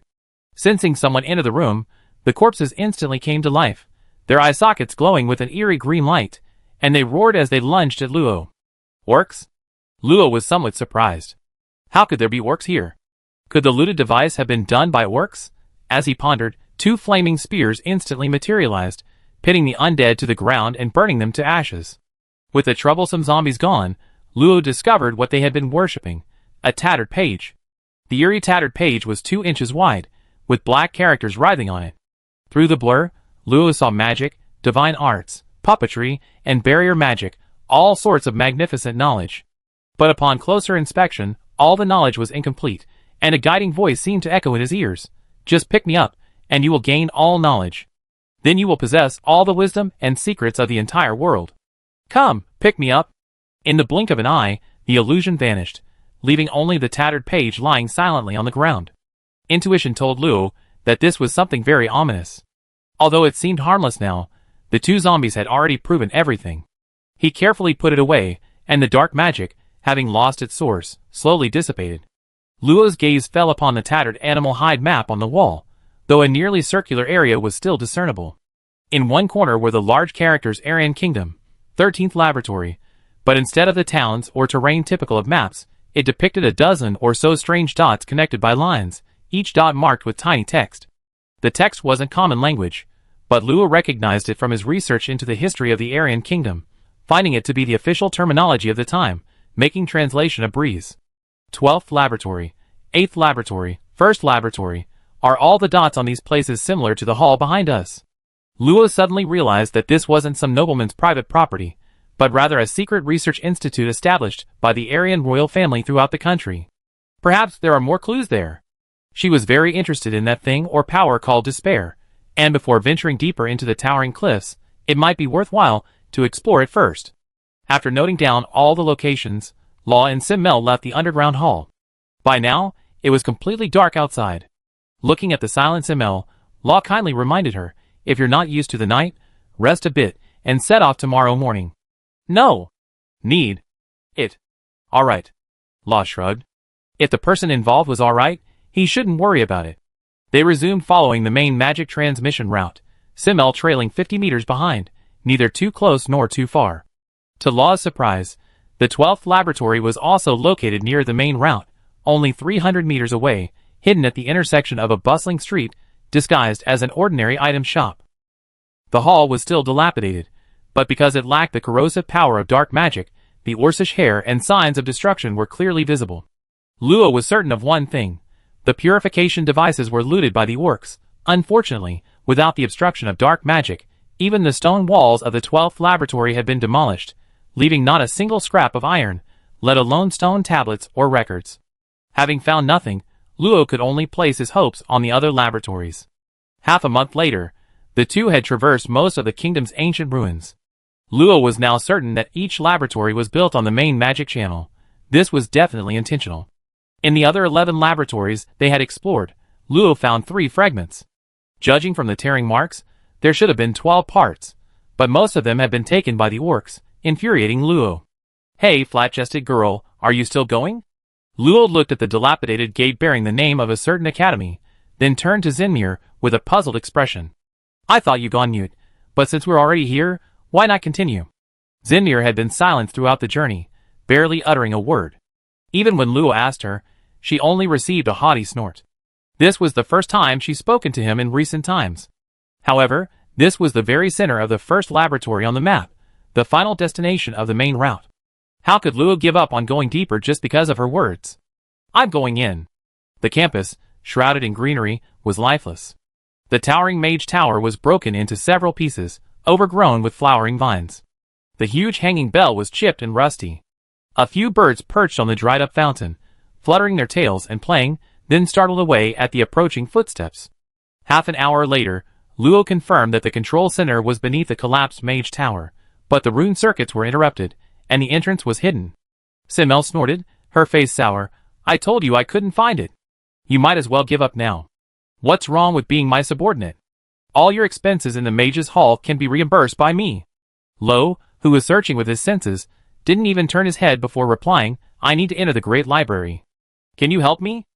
Sensing someone enter the room, the corpses instantly came to life, their eye sockets glowing with an eerie green light, and they roared as they lunged at Luo. "Orcs?" Luo was somewhat surprised. How could there be orcs here? Could the looted device have been done by orcs? As he pondered, two flaming spears instantly materialized, pitting the undead to the ground and burning them to ashes. With the troublesome zombies gone, Luo discovered what they had been worshipping, a tattered page. The eerie tattered page was 2 inches wide, with black characters writhing on it. Through the blur, Luo saw magic, divine arts, puppetry, and barrier magic, all sorts of magnificent knowledge. But upon closer inspection, all the knowledge was incomplete, and a guiding voice seemed to echo in his ears. "Just pick me up, and you will gain all knowledge. Then you will possess all the wisdom and secrets of the entire world. Come, pick me up." In the blink of an eye, the illusion vanished, leaving only the tattered page lying silently on the ground. Intuition told Luo that this was something very ominous. Although it seemed harmless now, the two zombies had already proven everything. He carefully put it away, and the dark magic, having lost its source, slowly dissipated. Luo's gaze fell upon the tattered animal hide map on the wall, though a nearly circular area was still discernible. In one corner were the large characters Aryan Kingdom, 13th Laboratory, but instead of the towns or terrain typical of maps, it depicted a dozen or so strange dots connected by lines, each dot marked with tiny text. The text wasn't common language, but Luo recognized it from his research into the history of the Aryan Kingdom, finding it to be the official terminology of the time, making translation a breeze. 12th Laboratory, 8th Laboratory, 1st Laboratory, are all the dots on these places similar to the hall behind us? Luo suddenly realized that this wasn't some nobleman's private property, but rather a secret research institute established by the Aryan royal family throughout the country. Perhaps there are more clues there. She was very interested in that thing or power called despair, and before venturing deeper into the towering cliffs, it might be worthwhile to explore it first. After noting down all the locations, Law and Simmel left the underground hall. By now, it was completely dark outside. Looking at the silent Simmel, Law kindly reminded her, "If you're not used to the night, rest a bit, and set off tomorrow morning." "No. Need. It. Alright." Law shrugged. If the person involved was alright, he shouldn't worry about it. They resumed following the main magic transmission route, Simmel trailing 50 meters behind, neither too close nor too far. To Law's surprise, the 12th Laboratory was also located near the main route, only 300 meters away, hidden at the intersection of a bustling street, disguised as an ordinary item shop. The hall was still dilapidated, but because it lacked the corrosive power of dark magic, the Orcish hair and signs of destruction were clearly visible. Luo was certain of one thing: the purification devices were looted by the orcs. Unfortunately, without the obstruction of dark magic, even the stone walls of the 12th Laboratory had been demolished, leaving not a single scrap of iron, let alone stone tablets or records. Having found nothing, Luo could only place his hopes on the other laboratories. Half a month later, the two had traversed most of the kingdom's ancient ruins. Luo was now certain that each laboratory was built on the main magic channel. This was definitely intentional. In the other 11 laboratories they had explored, Luo found 3 fragments. Judging from the tearing marks, there should have been 12 parts, but most of them had been taken by the orcs, infuriating Luo. "Hey, flat-chested girl, are you still going?" Luo looked at the dilapidated gate bearing the name of a certain academy, then turned to Zinmir with a puzzled expression. "I thought you gone mute, but since we're already here, why not continue?" Zinmir had been silent throughout the journey, barely uttering a word. Even when Luo asked her, She only received a haughty snort. This was the first time she'd spoken to him in recent times. However, this was the very center of the first laboratory on the map, the final destination of the main route. How could Luo give up on going deeper just because of her words? I'm going in. The campus, shrouded in greenery, was lifeless. The towering mage tower was broken into several pieces, overgrown with flowering vines. The huge hanging bell was chipped and rusty. A few birds perched on the dried-up fountain, fluttering their tails and playing, then startled away at the approaching footsteps. Half an hour later, Luo confirmed that the control center was beneath the collapsed mage tower, but the rune circuits were interrupted, and the entrance was hidden. Simmel snorted, her face sour. I told you I couldn't find it. You might as well give up now. What's wrong with being my subordinate? All your expenses in the mage's hall can be reimbursed by me. Lo, who was searching with his senses, didn't even turn his head before replying, I need to enter the great library. Can you help me?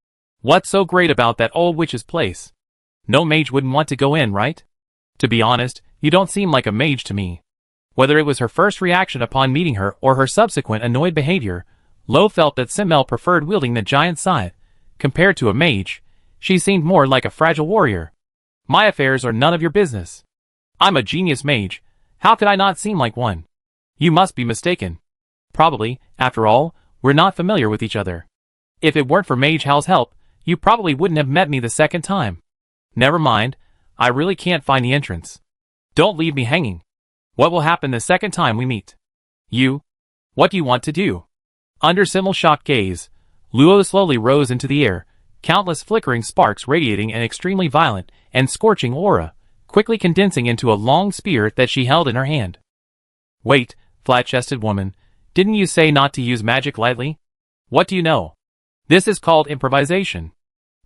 What's so great about that old witch's place? No mage wouldn't want to go in, right? To be honest, you don't seem like a mage to me. Whether it was her first reaction upon meeting her or her subsequent annoyed behavior, Lo felt that Simmel preferred wielding the giant scythe. Compared to a mage, she seemed more like a fragile warrior. My affairs are none of your business. I'm a genius mage. How could I not seem like one? You must be mistaken. Probably, after all, we're not familiar with each other. If it weren't for Mage Hal's help, you probably wouldn't have met me the second time. Never mind, I really can't find the entrance. Don't leave me hanging. What will happen the second time we meet? What do you want to do? Under Simmel's shocked gaze, Luo slowly rose into the air, countless flickering sparks radiating an extremely violent and scorching aura, quickly condensing into a long spear that she held in her hand. Wait, flat-chested woman, didn't you say not to use magic lightly? What do you know? This is called improvisation.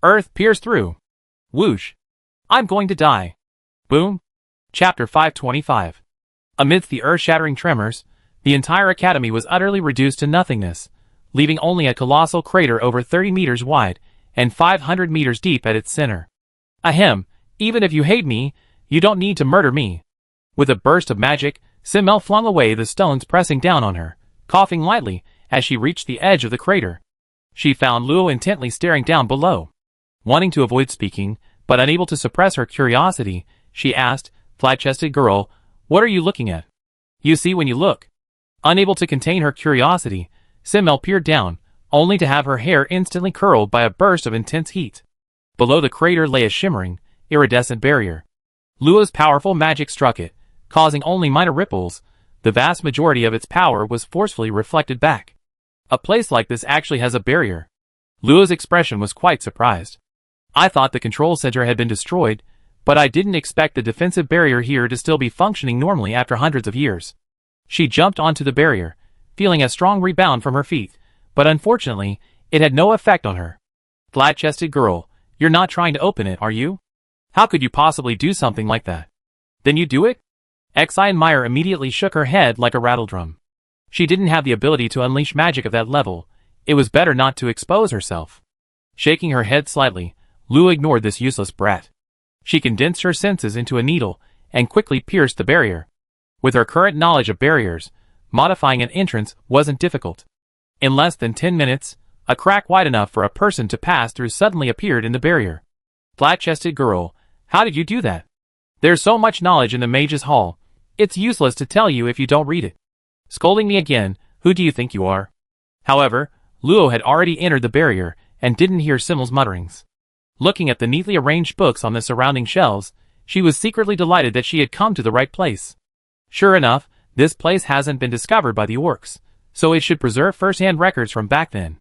Earth pierce through. Whoosh. I'm going to die. Boom. Chapter 525. Amidst the earth-shattering tremors, the entire academy was utterly reduced to nothingness, leaving only a colossal crater over 30 meters wide and 500 meters deep at its center. Ahem, even if you hate me, you don't need to murder me. With a burst of magic, Simmel flung away the stones pressing down on her, coughing lightly as she reached the edge of the crater. She found Luo intently staring down below. Wanting to avoid speaking, but unable to suppress her curiosity, she asked, Flat-chested girl, what are you looking at? You see when you look. Unable to contain her curiosity, Simmel peered down, only to have her hair instantly curled by a burst of intense heat. Below the crater lay a shimmering, iridescent barrier. Luo's powerful magic struck it, causing only minor ripples. The vast majority of its power was forcefully reflected back. A place like this actually has a barrier. Luo's expression was quite surprised. I thought the control center had been destroyed, but I didn't expect the defensive barrier here to still be functioning normally after hundreds of years. She jumped onto the barrier, feeling a strong rebound from her feet, but unfortunately, it had no effect on her. Flat-chested girl, you're not trying to open it, are you? How could you possibly do something like that? Then you do it? Xi Meyer immediately shook her head like a rattledrum. She didn't have the ability to unleash magic of that level. It was better not to expose herself. Shaking her head slightly, Luo ignored this useless brat. She condensed her senses into a needle and quickly pierced the barrier. With her current knowledge of barriers, modifying an entrance wasn't difficult. In less than 10 minutes, a crack wide enough for a person to pass through suddenly appeared in the barrier. Flat-chested girl, how did you do that? There's so much knowledge in the mage's hall, it's useless to tell you if you don't read it. Scolding me again, who do you think you are? However, Luo had already entered the barrier and didn't hear Simmel's mutterings. Looking at the neatly arranged books on the surrounding shelves, she was secretly delighted that she had come to the right place. Sure enough, this place hasn't been discovered by the orcs, so it should preserve first-hand records from back then.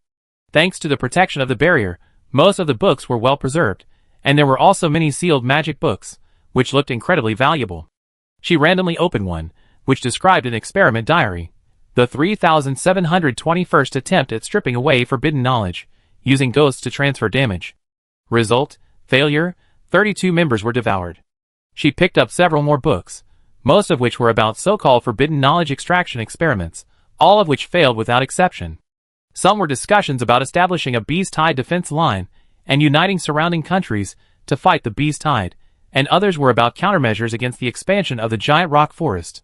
Thanks to the protection of the barrier, most of the books were well preserved, and there were also many sealed magic books, which looked incredibly valuable. She randomly opened one, which described an experiment diary. The 3721st attempt at stripping away forbidden knowledge, using ghosts to transfer damage. Result, failure, 32 members were devoured. She picked up several more books, most of which were about so-called forbidden knowledge extraction experiments, all of which failed without exception. Some were discussions about establishing a beast-tide defense line and uniting surrounding countries to fight the beast tide, and others were about countermeasures against the expansion of the giant rock forest.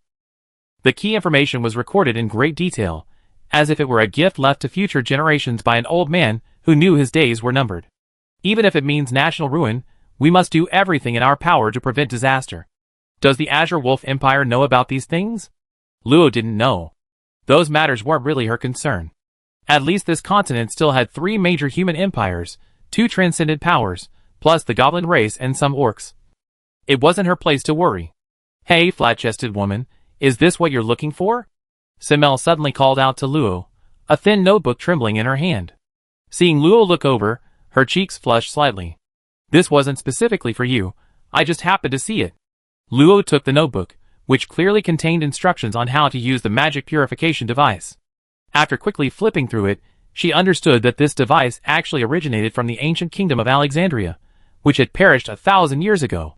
The key information was recorded in great detail, as if it were a gift left to future generations by an old man who knew his days were numbered. Even if it means national ruin, we must do everything in our power to prevent disaster. Does the Azure Wolf Empire know about these things? Luo didn't know. Those matters weren't really her concern. At least this continent still had 3 major human empires, 2 transcendent powers, plus the goblin race and some orcs. It wasn't her place to worry. Hey, flat-chested woman, is this what you're looking for? Simmel suddenly called out to Luo, a thin notebook trembling in her hand. Seeing Luo look over, her cheeks flushed slightly. This wasn't specifically for you, I just happened to see it. Luo took the notebook, which clearly contained instructions on how to use the magic purification device. After quickly flipping through it, she understood that this device actually originated from the ancient kingdom of Alexandria, which had perished 1,000 years ago.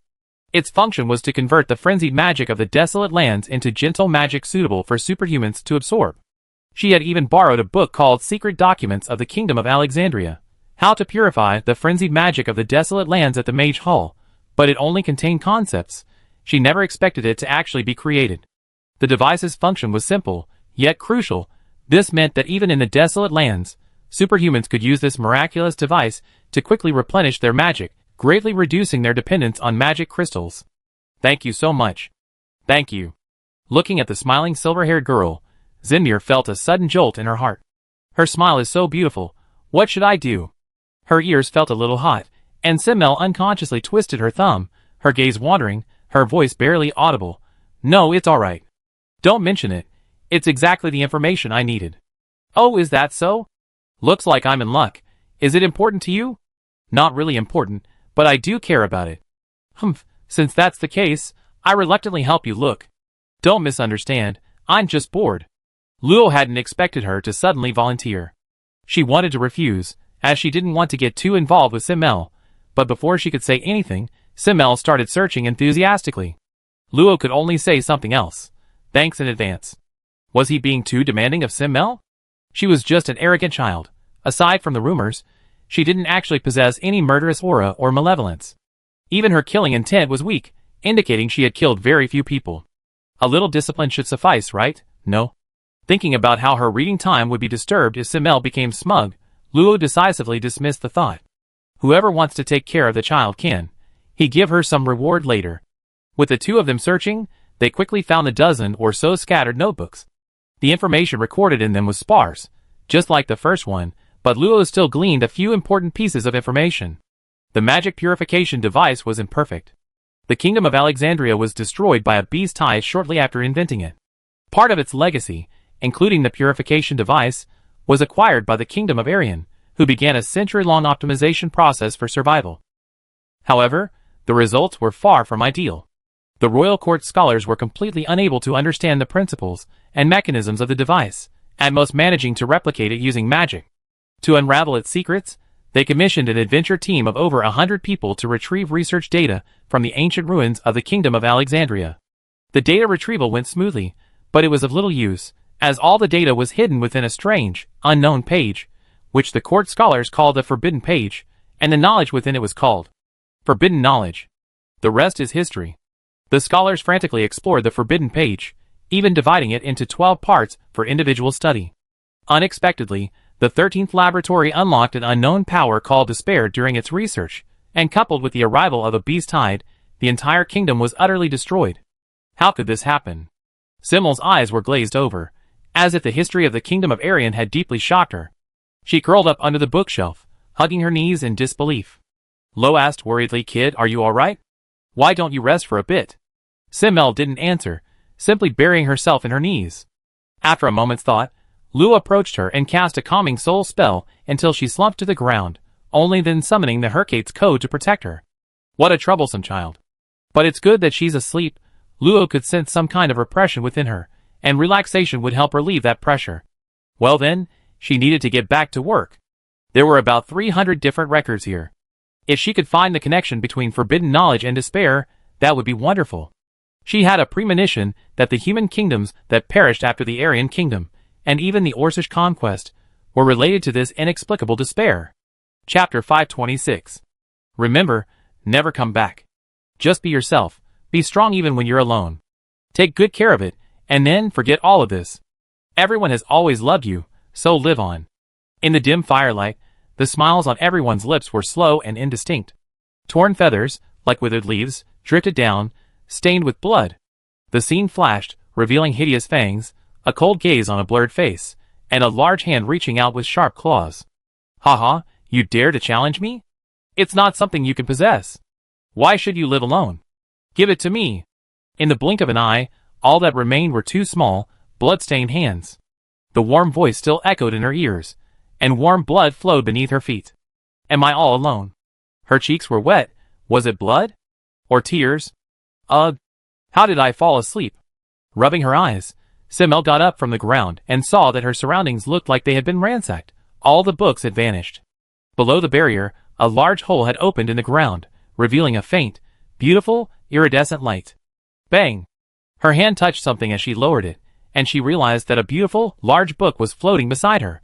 Its function was to convert the frenzied magic of the desolate lands into gentle magic suitable for superhumans to absorb. She had even borrowed a book called Secret Documents of the Kingdom of Alexandria, How to Purify the Frenzied Magic of the Desolate Lands at the Mage Hall, but it only contained concepts. She never expected it to actually be created. The device's function was simple, yet crucial. This meant that even in the desolate lands, superhumans could use this miraculous device to quickly replenish their magic, greatly reducing their dependence on magic crystals. Thank you so much. Thank you. Looking at the smiling silver-haired girl, Zinmir felt a sudden jolt in her heart. Her smile is so beautiful. What should I do? Her ears felt a little hot, and Simmel unconsciously twisted her thumb, her gaze wandering, her voice barely audible. No, it's alright. Don't mention it. It's exactly the information I needed. Oh, is that so? Looks like I'm in luck. Is it important to you? Not really important, but I do care about it. Humph, since that's the case, I reluctantly help you look. Don't misunderstand, I'm just bored. Luo hadn't expected her to suddenly volunteer. She wanted to refuse, as she didn't want to get too involved with Simmel, but before she could say anything, Simmel started searching enthusiastically. Luo could only say something else. Thanks in advance. Was he being too demanding of Simmel? She was just an arrogant child. Aside from the rumors, she didn't actually possess any murderous aura or malevolence. Even her killing intent was weak, indicating she had killed very few people. A little discipline should suffice, right? No. Thinking about how her reading time would be disturbed if Simmel became smug, Luo decisively dismissed the thought. Whoever wants to take care of the child can. He give her some reward later. With the two of them searching, they quickly found a dozen or so scattered notebooks. The information recorded in them was sparse, just like the first one, but Luo still gleaned a few important pieces of information. The magic purification device was imperfect. The kingdom of Alexandria was destroyed by a beast eye shortly after inventing it. Part of its legacy, including the purification device, was acquired by the kingdom of Arian, who began a century-long optimization process for survival. However, the results were far from ideal. The royal court scholars were completely unable to understand the principles and mechanisms of the device, at most managing to replicate it using magic. To unravel its secrets, they commissioned an adventure team of over 100 people to retrieve research data from the ancient ruins of the Kingdom of Alexandria. The data retrieval went smoothly, but it was of little use, as all the data was hidden within a strange, unknown page, which the court scholars called the Forbidden Page, and the knowledge within it was called Forbidden Knowledge. The rest is history. The scholars frantically explored the Forbidden Page, even dividing it into 12 parts for individual study. Unexpectedly, the 13th laboratory unlocked an unknown power called despair during its research, and coupled with the arrival of a beast tide, the entire kingdom was utterly destroyed. How could this happen? Simmel's eyes were glazed over, as if the history of the kingdom of Arian had deeply shocked her. She curled up under the bookshelf, hugging her knees in disbelief. Lo asked worriedly, "Kid, are you alright? Why don't you rest for a bit?" Simmel didn't answer, simply burying herself in her knees. After a moment's thought, Luo approached her and cast a calming soul spell until she slumped to the ground, only then summoning the Hurkate's code to protect her. What a troublesome child. But it's good that she's asleep. Luo could sense some kind of repression within her, and relaxation would help relieve that pressure. Well then, she needed to get back to work. There were about 300 different records here. If she could find the connection between forbidden knowledge and despair, that would be wonderful. She had a premonition that the human kingdoms that perished after the Aryan kingdom, and even the Orcish conquest, were related to this inexplicable despair. Chapter 526. Remember, never come back. Just be yourself, be strong even when you're alone. Take good care of it, and then forget all of this. Everyone has always loved you, so live on. In the dim firelight, The smiles on everyone's lips were slow and indistinct. Torn feathers, like withered leaves, drifted down, stained with blood. The scene flashed, revealing hideous fangs, a cold gaze on a blurred face, and a large hand reaching out with sharp claws. "Haha, you dare to challenge me? It's not something you can possess. Why should you live alone? Give it to me." In the blink of an eye, all that remained were two small, blood-stained hands. The warm voice still echoed in her ears, and warm blood flowed beneath her feet. "Am I all alone?" Her cheeks were wet. Was it blood? Or tears? Ugh! How did I fall asleep? Rubbing her eyes, Simmel got up from the ground and saw that her surroundings looked like they had been ransacked. All the books had vanished. Below the barrier, a large hole had opened in the ground, revealing a faint, beautiful, iridescent light. Bang! Her hand touched something as she lowered it, and she realized that a beautiful, large book was floating beside her.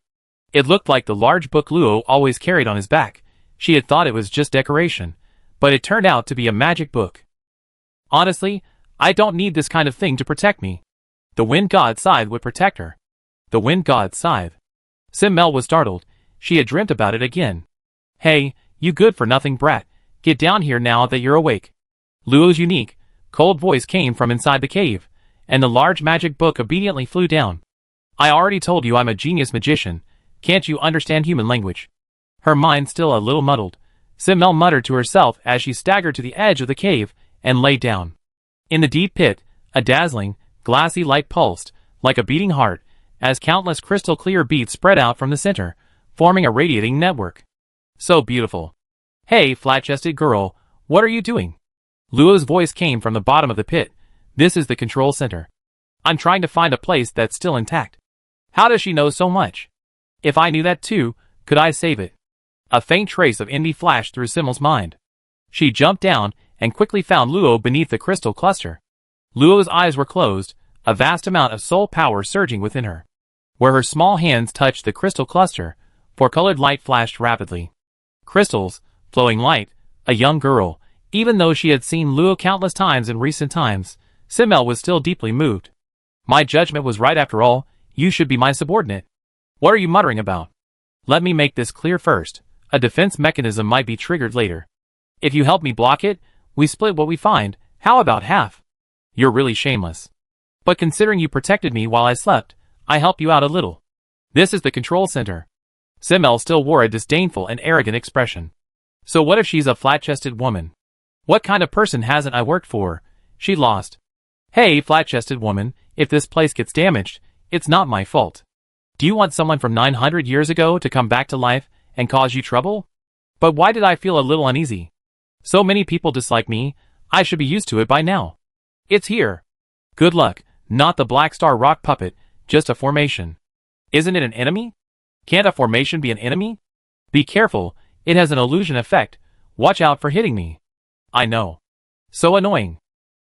It looked like the large book Luo always carried on his back. She had thought it was just decoration, but it turned out to be a magic book. Honestly, I don't need this kind of thing to protect me. The wind god's scythe would protect her. The wind god's scythe. Simmel was startled. She had dreamt about it again. "Hey, you good-for-nothing brat, get down here now that you're awake." Luo's unique, cold voice came from inside the cave, and the large magic book obediently flew down. "I already told you I'm a genius magician. Can't you understand human language?" Her mind still a little muddled, Simmel muttered to herself as she staggered to the edge of the cave and lay down. In the deep pit, a dazzling, glassy light pulsed, like a beating heart, as countless crystal-clear beads spread out from the center, forming a radiating network. So beautiful. "Hey, flat-chested girl, what are you doing?" Luo's voice came from the bottom of the pit. "This is the control center. I'm trying to find a place that's still intact." How does she know so much? If I knew that too, could I save it? A faint trace of envy flashed through Simmel's mind. She jumped down and quickly found Luo beneath the crystal cluster. Luo's eyes were closed, a vast amount of soul power surging within her. Where her small hands touched the crystal cluster, four-colored light flashed rapidly. Crystals, flowing light, a young girl. Even though she had seen Luo countless times in recent times, Simmel was still deeply moved. "My judgment was right after all. You should be my subordinate." "What are you muttering about?" "Let me make this clear first. A defense mechanism might be triggered later. If you help me block it, we split what we find. How about half?" "You're really shameless. But considering you protected me while I slept, I help you out a little. This is the control center." Simmel still wore a disdainful and arrogant expression. "So what if she's a flat-chested woman? What kind of person hasn't I worked for?" She lost. "Hey, flat-chested woman, if this place gets damaged, it's not my fault. Do you want someone from 900 years ago to come back to life and cause you trouble? But why did I feel a little uneasy? So many people dislike me, I should be used to it by now. It's here. Good luck, not the Black Star rock puppet, just a formation. Isn't it an enemy? Can't a formation be an enemy? Be careful, it has an illusion effect. Watch out for hitting me." "I know. So annoying.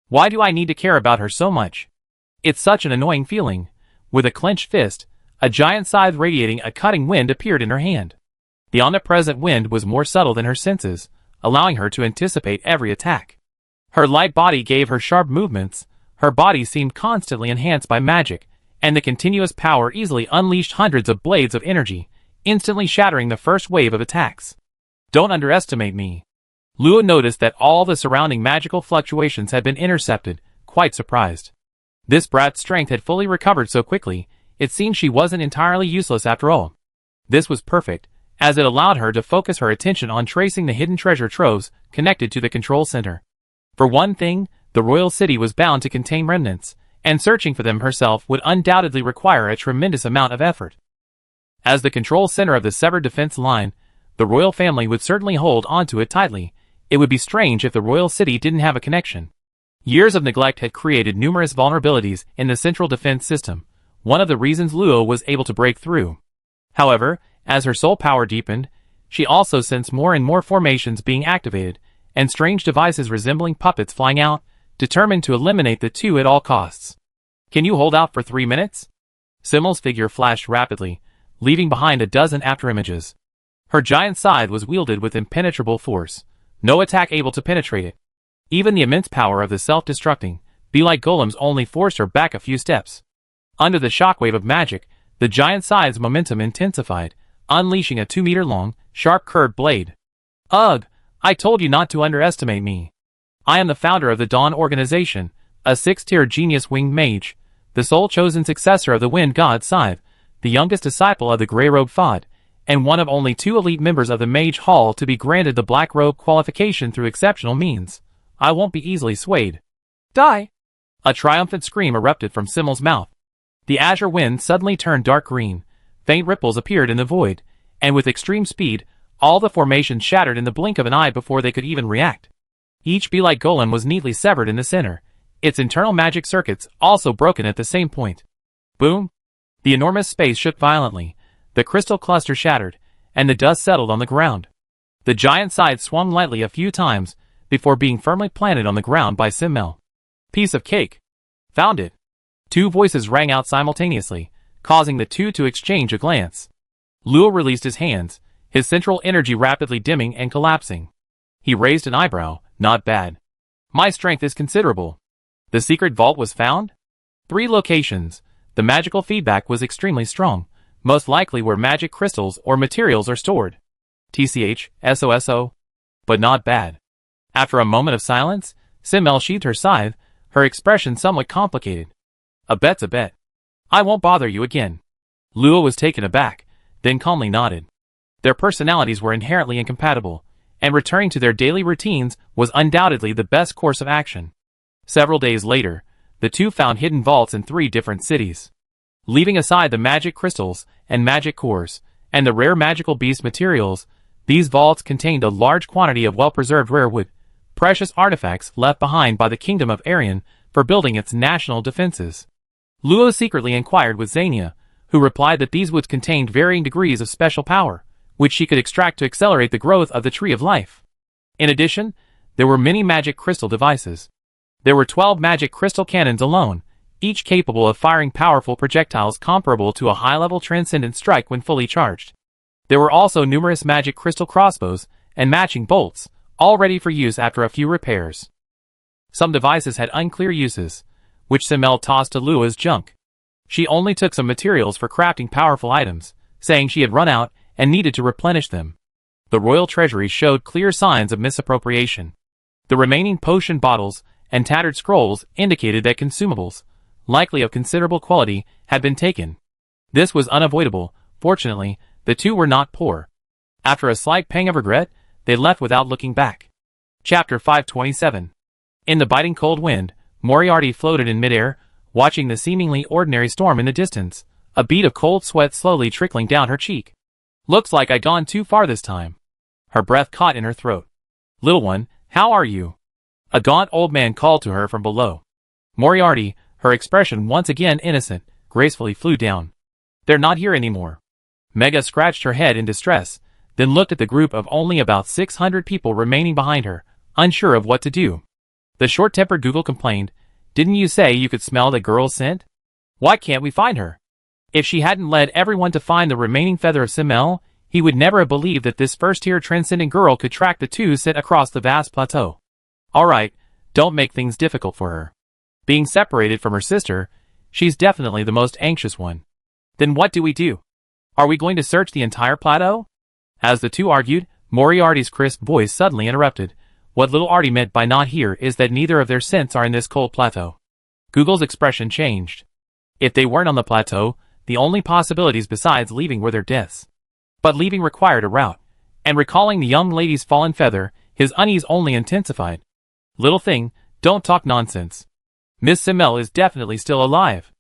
Why do I need to care about her so much? It's such an annoying feeling." With a clenched fist, a giant scythe radiating a cutting wind appeared in her hand. The omnipresent wind was more subtle than her senses, allowing her to anticipate every attack. Her light body gave her sharp movements. Her body seemed constantly enhanced by magic, and the continuous power easily unleashed hundreds of blades of energy, instantly shattering the first wave of attacks. "Don't underestimate me." Luo noticed that all the surrounding magical fluctuations had been intercepted, quite surprised. This brat's strength had fully recovered so quickly, it seemed she wasn't entirely useless after all. This was perfect, as it allowed her to focus her attention on tracing the hidden treasure troves connected to the control center. For one thing, the royal city was bound to contain remnants, and searching for them herself would undoubtedly require a tremendous amount of effort. As the control center of the severed defense line, the royal family would certainly hold onto it tightly. It would be strange if the royal city didn't have a connection. Years of neglect had created numerous vulnerabilities in the central defense system, one of the reasons Luo was able to break through. However, as her soul power deepened, she also sensed more and more formations being activated, and strange devices resembling puppets flying out, determined to eliminate the two at all costs. "Can you hold out for 3 minutes?" Simmel's figure flashed rapidly, leaving behind a dozen afterimages. Her giant scythe was wielded with impenetrable force, no attack able to penetrate it. Even the immense power of the self-destructing, be-like golems only forced her back a few steps. Under the shockwave of magic, the giant scythe's momentum intensified, unleashing a 2-meter-long, sharp-curved blade. Ugh! I told you not to underestimate me. I am the founder of the Dawn Organization, a 6-tier genius winged mage, the sole chosen successor of the Wind God Scythe, the youngest disciple of the Grey Robe Fod, and one of only 2 elite members of the Mage Hall to be granted the Black Robe qualification through exceptional means. I won't be easily swayed. Die! A triumphant scream erupted from Simmel's mouth. The azure wind suddenly turned dark green, faint ripples appeared in the void, and with extreme speed, all the formations shattered in the blink of an eye before they could even react. Each bee-like golem was neatly severed in the center, its internal magic circuits also broken at the same point. Boom! The enormous space shook violently, the crystal cluster shattered, and the dust settled on the ground. The giant scythe swung lightly a few times, before being firmly planted on the ground by Simmel. Piece of cake. Found it. 2 voices rang out simultaneously, causing the 2 to exchange a glance. Luo released his hands, his central energy rapidly dimming and collapsing. He raised an eyebrow. Not bad. My strength is considerable. The secret vault was found? 3 locations. The magical feedback was extremely strong, most likely where magic crystals or materials are stored. TCH, SOSO. But not bad. After a moment of silence, Simmel sheathed her scythe, her expression somewhat complicated. A bet's a bet. I won't bother you again. Luo was taken aback, then calmly nodded. Their personalities were inherently incompatible, and returning to their daily routines was undoubtedly the best course of action. Several days later, the 2 found hidden vaults in 3 different cities. Leaving aside the magic crystals and magic cores, and the rare magical beast materials, these vaults contained a large quantity of well-preserved rare wood, precious artifacts left behind by the Kingdom of Arian for building its national defenses. Luo secretly inquired with Xania, who replied that these woods contained varying degrees of special power, which she could extract to accelerate the growth of the Tree of Life. In addition, there were many magic crystal devices. There were 12 magic crystal cannons alone, each capable of firing powerful projectiles comparable to a high-level transcendent strike when fully charged. There were also numerous magic crystal crossbows and matching bolts, all ready for use after a few repairs. Some devices had unclear uses, which Simmel tossed to Luo as junk. She only took some materials for crafting powerful items, saying she had run out and needed to replenish them. The royal treasury showed clear signs of misappropriation. The remaining potion bottles and tattered scrolls indicated that consumables, likely of considerable quality, had been taken. This was unavoidable. Fortunately, the 2 were not poor. After a slight pang of regret, they left without looking back. Chapter 527. In the biting cold wind, Moriarty floated in midair, watching the seemingly ordinary storm in the distance, a bead of cold sweat slowly trickling down her cheek. Looks like I'd gone too far this time. Her breath caught in her throat. Little one, how are you? A gaunt old man called to her from below. Moriarty, her expression once again innocent, gracefully flew down. They're not here anymore. Mega scratched her head in distress, then looked at the group of only about 600 people remaining behind her, unsure of what to do. The short-tempered Google complained, "Didn't you say you could smell the girl's scent? Why can't we find her?" If she hadn't led everyone to find the remaining feather of Simmel, he would never have believed that this first-tier transcendent girl could track the 2 sit across the vast plateau. Alright, don't make things difficult for her. Being separated from her sister, she's definitely the most anxious one. Then what do we do? Are we going to search the entire plateau? As the 2 argued, Moriarty's crisp voice suddenly interrupted. What little Artie meant by not here is that neither of their scents are in this cold plateau. Google's expression changed. If they weren't on the plateau, the only possibilities besides leaving were their deaths. But leaving required a route, and recalling the young lady's fallen feather, his unease only intensified. Little thing, don't talk nonsense. Miss Simmel is definitely still alive.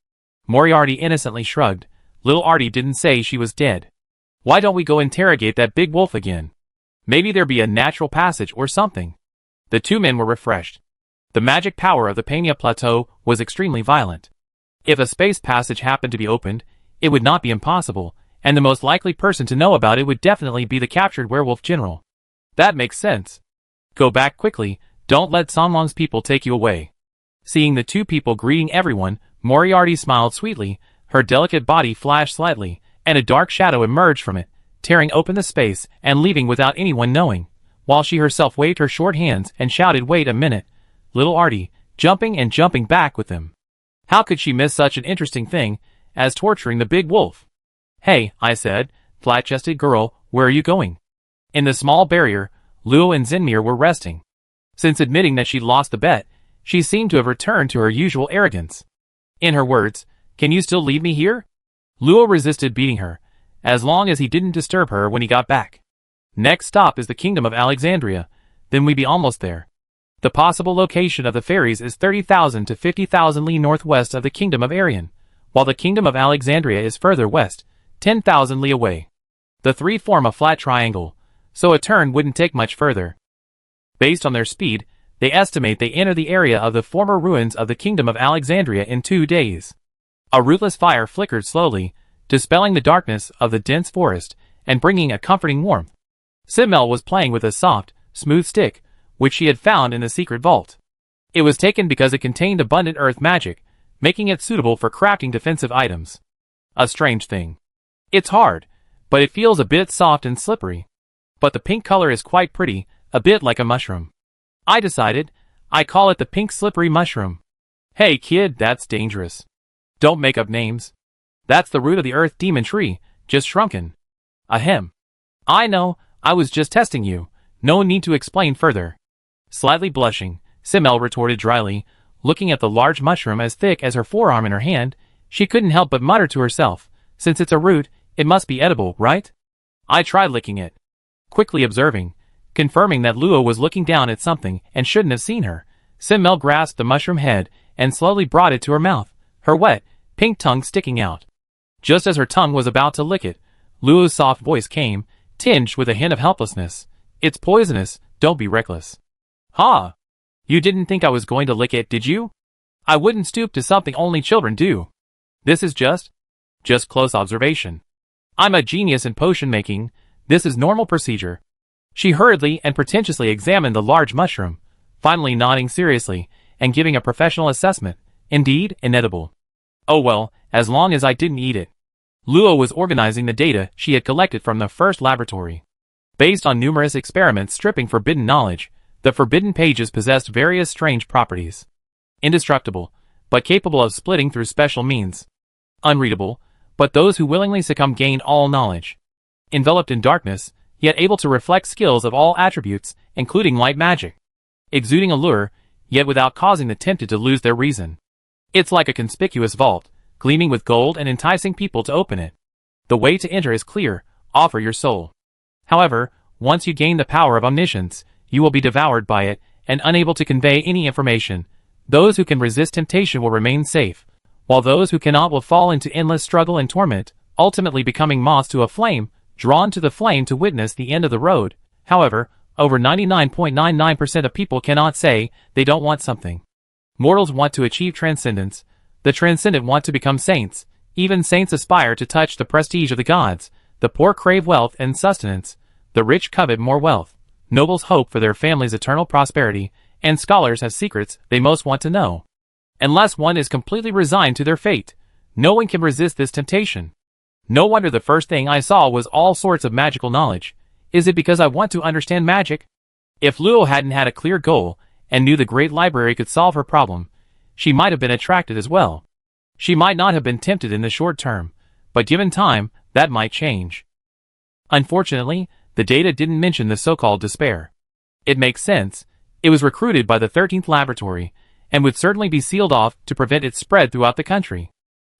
Moriarty innocently shrugged. Little Artie didn't say she was dead. Why don't we go interrogate that big wolf again? Maybe there'd be a natural passage or something. The 2 men were refreshed. The magic power of the Pania Plateau was extremely violent. If a space passage happened to be opened, it would not be impossible, and the most likely person to know about it would definitely be the captured werewolf general. That makes sense. Go back quickly, don't let Sanlong's people take you away. Seeing the 2 people greeting everyone, Moriarty smiled sweetly, her delicate body flashed slightly, and a dark shadow emerged from it, tearing open the space and leaving without anyone knowing, while she herself waved her short hands and shouted, "Wait a minute, little Artie," jumping and jumping back with them. How could she miss such an interesting thing as torturing the big wolf? "Hey," I said, flat-chested girl, where are you going? In the small barrier, Luo and Zinmir were resting. Since admitting that she'd lost the bet, she seemed to have returned to her usual arrogance. In her words, can you still leave me here? Luo resisted beating her, as long as he didn't disturb her when he got back. Next stop is the Kingdom of Alexandria, then we'd be almost there. The possible location of the ferries is 30,000 to 50,000 li northwest of the Kingdom of Arian, while the Kingdom of Alexandria is further west, 10,000 li away. The three form a flat triangle, so a turn wouldn't take much further. Based on their speed, they estimate they enter the area of the former ruins of the Kingdom of Alexandria in 2 days. A rootless fire flickered slowly, dispelling the darkness of the dense forest and bringing a comforting warmth. Simmel was playing with a soft, smooth stick, which she had found in the secret vault. It was taken because it contained abundant earth magic, making it suitable for crafting defensive items. A strange thing. It's hard, but it feels a bit soft and slippery. But the pink color is quite pretty, a bit like a mushroom. I decided, I call it the pink slippery mushroom. Hey kid, that's dangerous. Don't make up names. That's the root of the earth demon tree, just shrunken. Ahem. I know, I was just testing you, no need to explain further. Slightly blushing, Simmel retorted dryly, looking at the large mushroom as thick as her forearm in her hand. She couldn't help but mutter to herself, since it's a root, it must be edible, right? I tried licking it. Quickly observing, confirming that Luo was looking down at something and shouldn't have seen her, Simmel grasped the mushroom head and slowly brought it to her mouth, her wet, pink tongue sticking out. Just as her tongue was about to lick it, Luo's soft voice came, tinged with a hint of helplessness. It's poisonous, don't be reckless. Ha! You didn't think I was going to lick it, did you? I wouldn't stoop to something only children do. This is just close observation. I'm a genius in potion making, this is normal procedure. She hurriedly and pretentiously examined the large mushroom, finally nodding seriously, and giving a professional assessment. Indeed, inedible. Oh well, as long as I didn't eat it. Luo was organizing the data she had collected from the first laboratory. Based on numerous experiments stripping forbidden knowledge, the forbidden pages possessed various strange properties. Indestructible, but capable of splitting through special means. Unreadable, but those who willingly succumb gained all knowledge. Enveloped in darkness, yet able to reflect skills of all attributes, including light magic. Exuding allure, yet without causing the tempted to lose their reason. It's like a conspicuous vault, gleaming with gold and enticing people to open it. The way to enter is clear, offer your soul. However, once you gain the power of omniscience, you will be devoured by it, and unable to convey any information. Those who can resist temptation will remain safe, while those who cannot will fall into endless struggle and torment, ultimately becoming moths to a flame, drawn to the flame to witness the end of the road. However, over 99.99% of people cannot say they don't want something. Mortals want to achieve transcendence, the transcendent want to become saints, even saints aspire to touch the prestige of the gods, the poor crave wealth and sustenance, the rich covet more wealth. Nobles hope for their family's eternal prosperity, and scholars have secrets they most want to know. Unless one is completely resigned to their fate, no one can resist this temptation. No wonder the first thing I saw was all sorts of magical knowledge. Is it because I want to understand magic? If Luo hadn't had a clear goal, and knew the great library could solve her problem, she might have been attracted as well. She might not have been tempted in the short term, but given time, that might change. Unfortunately, the data didn't mention the so-called despair. It makes sense, it was recruited by the 13th laboratory, and would certainly be sealed off to prevent its spread throughout the country.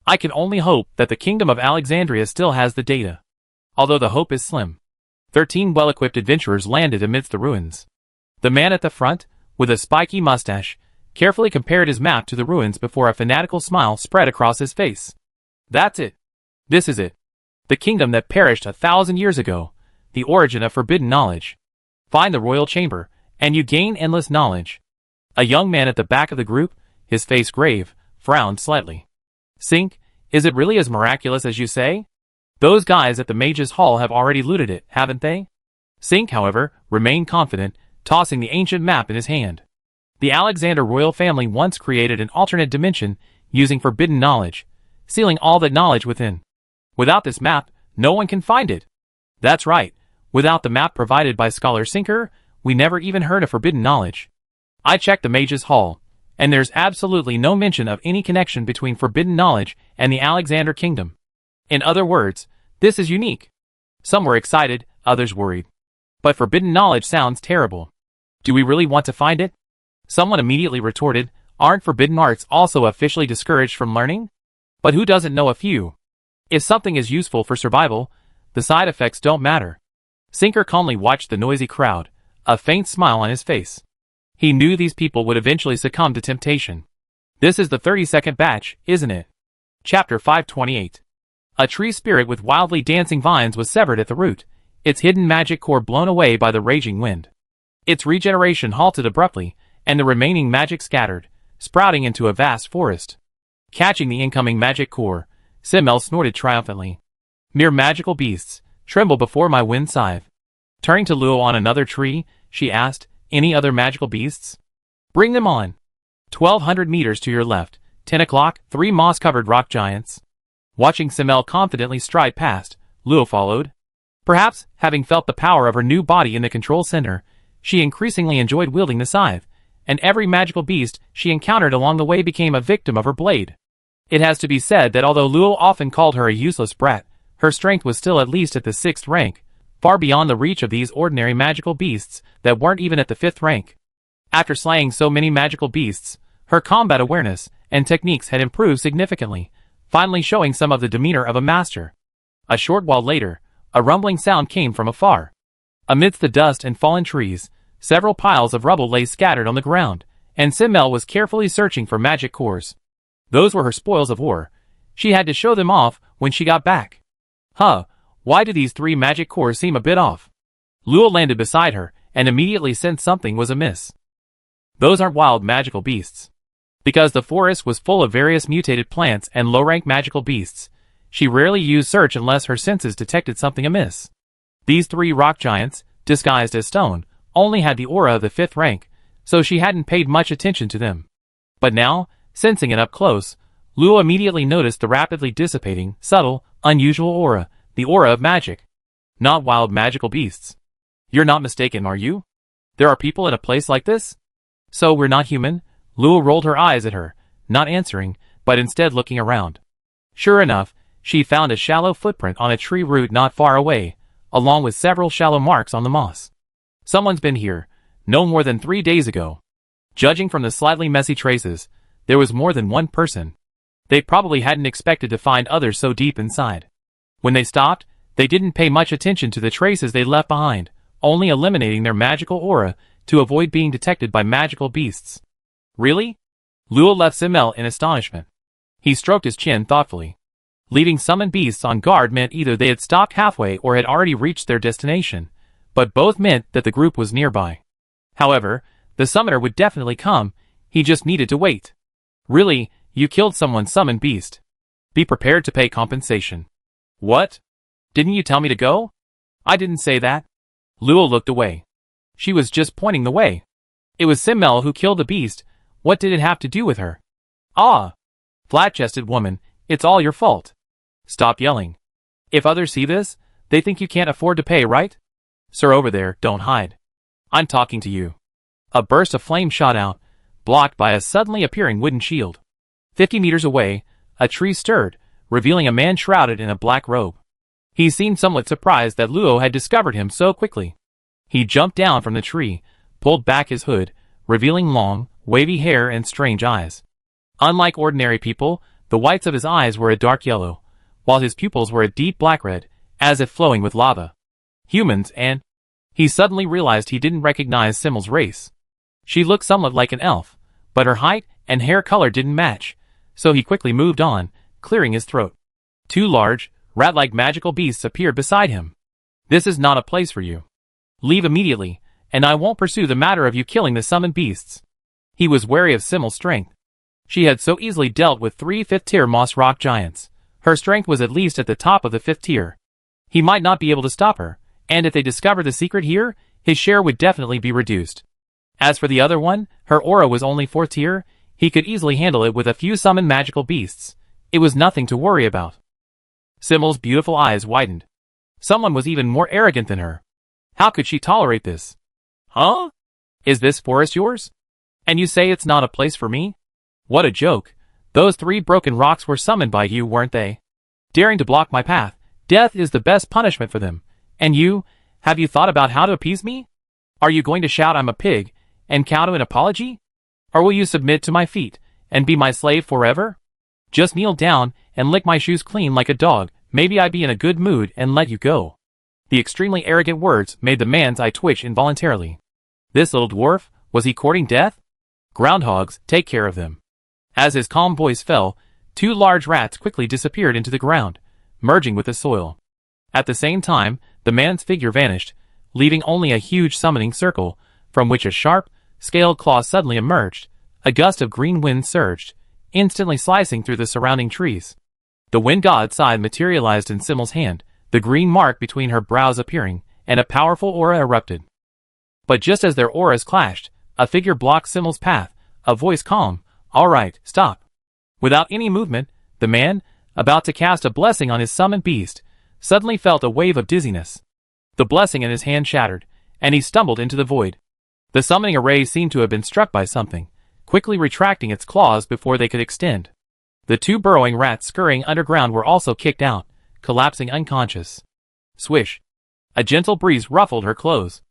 I can only hope that the Kingdom of Alexandria still has the data. Although the hope is slim. 13 well-equipped adventurers landed amidst the ruins. The man at the front, with a spiky mustache, carefully compared his map to the ruins before a fanatical smile spread across his face. That's it. This is it. The kingdom that perished 1,000 years ago. The origin of forbidden knowledge. Find the royal chamber, and you gain endless knowledge. A young man at the back of the group, his face grave, frowned slightly. Sink, is it really as miraculous as you say? Those guys at the Mage's Hall have already looted it, haven't they? Sink, however, remained confident, tossing the ancient map in his hand. The Alexander royal family once created an alternate dimension using forbidden knowledge, sealing all that knowledge within. Without this map, no one can find it. That's right. Without the map provided by Scholar Sinker, we never even heard of forbidden knowledge. I checked the Mage's Hall, and there's absolutely no mention of any connection between forbidden knowledge and the Alexander Kingdom. In other words, this is unique. Some were excited, others worried. But forbidden knowledge sounds terrible. Do we really want to find it? Someone immediately retorted, aren't forbidden arts also officially discouraged from learning? But who doesn't know a few? If something is useful for survival, the side effects don't matter. Sinker calmly watched the noisy crowd, a faint smile on his face. He knew these people would eventually succumb to temptation. This is the 32nd batch, isn't it? Chapter 528. A tree spirit with wildly dancing vines was severed at the root, its hidden magic core blown away by the raging wind. Its regeneration halted abruptly, and the remaining magic scattered, sprouting into a vast forest. Catching the incoming magic core, Simmel snorted triumphantly. Mere magical beasts, tremble before my wind scythe. Turning to Luo on another tree, she asked, any other magical beasts? Bring them on. 1,200 meters to your left, 10 o'clock, 3 moss-covered rock giants. Watching Simmel confidently stride past, Luo followed. Perhaps, having felt the power of her new body in the control center, she increasingly enjoyed wielding the scythe, and every magical beast she encountered along the way became a victim of her blade. It has to be said that although Luo often called her a useless brat, her strength was still at least at the 6th rank, far beyond the reach of these ordinary magical beasts that weren't even at the 5th rank. After slaying so many magical beasts, her combat awareness and techniques had improved significantly, finally showing some of the demeanor of a master. A short while later, a rumbling sound came from afar. Amidst the dust and fallen trees, several piles of rubble lay scattered on the ground, and Simmel was carefully searching for magic cores. Those were her spoils of war. She had to show them off when she got back. Why do these 3 magic cores seem a bit off? Luo landed beside her, and immediately sensed something was amiss. Those aren't wild magical beasts. Because the forest was full of various mutated plants and low-rank magical beasts, she rarely used search unless her senses detected something amiss. These 3 rock giants, disguised as stone, only had the aura of the 5th rank, so she hadn't paid much attention to them. But now, sensing it up close, Luo immediately noticed the rapidly dissipating, subtle, unusual aura, the aura of magic. Not wild magical beasts. You're not mistaken, are you? There are people in a place like this? So we're not human? Luo rolled her eyes at her, not answering, but instead looking around. Sure enough, she found a shallow footprint on a tree root not far away, along with several shallow marks on the moss. Someone's been here, no more than 3 days ago. Judging from the slightly messy traces, there was more than one person. They probably hadn't expected to find others so deep inside. When they stopped, they didn't pay much attention to the traces they left behind, only eliminating their magical aura to avoid being detected by magical beasts. Really? Luo left Simmel in astonishment. He stroked his chin thoughtfully. Leaving summoned beasts on guard meant either they had stopped halfway or had already reached their destination, but both meant that the group was nearby. However, the summoner would definitely come, he just needed to wait. Really, you killed someone's summoned beast. Be prepared to pay compensation. What? Didn't you tell me to go? I didn't say that. Luo looked away. She was just pointing the way. It was Simmel who killed the beast. What did it have to do with her? Ah! Flat-chested woman, it's all your fault. Stop yelling. If others see this, they think you can't afford to pay, right? Sir, over there, don't hide. I'm talking to you. A burst of flame shot out, blocked by a suddenly appearing wooden shield. 50 meters away, a tree stirred, revealing a man shrouded in a black robe. He seemed somewhat surprised that Luo had discovered him so quickly. He jumped down from the tree, pulled back his hood, revealing long, wavy hair and strange eyes. Unlike ordinary people, the whites of his eyes were a dark yellow, while his pupils were a deep black red, as if flowing with lava. Humans, and... He suddenly realized he didn't recognize Simmel's race. She looked somewhat like an elf, but her height and hair color didn't match, so he quickly moved on, clearing his throat. 2 large, rat-like magical beasts appeared beside him. This is not a place for you. Leave immediately, and I won't pursue the matter of you killing the summoned beasts. He was wary of Simmel's strength. She had so easily dealt with 3 5th-tier moss rock giants. Her strength was at least at the top of the 5th tier. He might not be able to stop her, and if they discover the secret here, his share would definitely be reduced. As for the other one, her aura was only 4th tier, he could easily handle it with a few summoned magical beasts. It was nothing to worry about. Simmel's beautiful eyes widened. Someone was even more arrogant than her. How could she tolerate this? Huh? Is this forest yours? And you say it's not a place for me? What a joke. Those 3 broken rocks were summoned by you, weren't they? Daring to block my path, death is the best punishment for them. And you, have you thought about how to appease me? Are you going to shout I'm a pig, and cow to an apology? Or will you submit to my feet, and be my slave forever? Just kneel down, and lick my shoes clean like a dog, maybe I'd be in a good mood and let you go. The extremely arrogant words made the man's eye twitch involuntarily. This little dwarf, was he courting death? Groundhogs, take care of them. As his calm voice fell, 2 large rats quickly disappeared into the ground, merging with the soil. At the same time, the man's figure vanished, leaving only a huge summoning circle, from which a sharp, scaled claw suddenly emerged. A gust of green wind surged, instantly slicing through the surrounding trees. The wind god sigh materialized in Simmel's hand, the green mark between her brows appearing, and a powerful aura erupted. But just as their auras clashed, a figure blocked Simmel's path, a voice calm, "All right, stop." Without any movement, the man, about to cast a blessing on his summoned beast, suddenly felt a wave of dizziness. The blessing in his hand shattered, and he stumbled into the void. The summoning array seemed to have been struck by something, quickly retracting its claws before they could extend. The 2 burrowing rats scurrying underground were also kicked out, collapsing unconscious. Swish! A gentle breeze ruffled her clothes.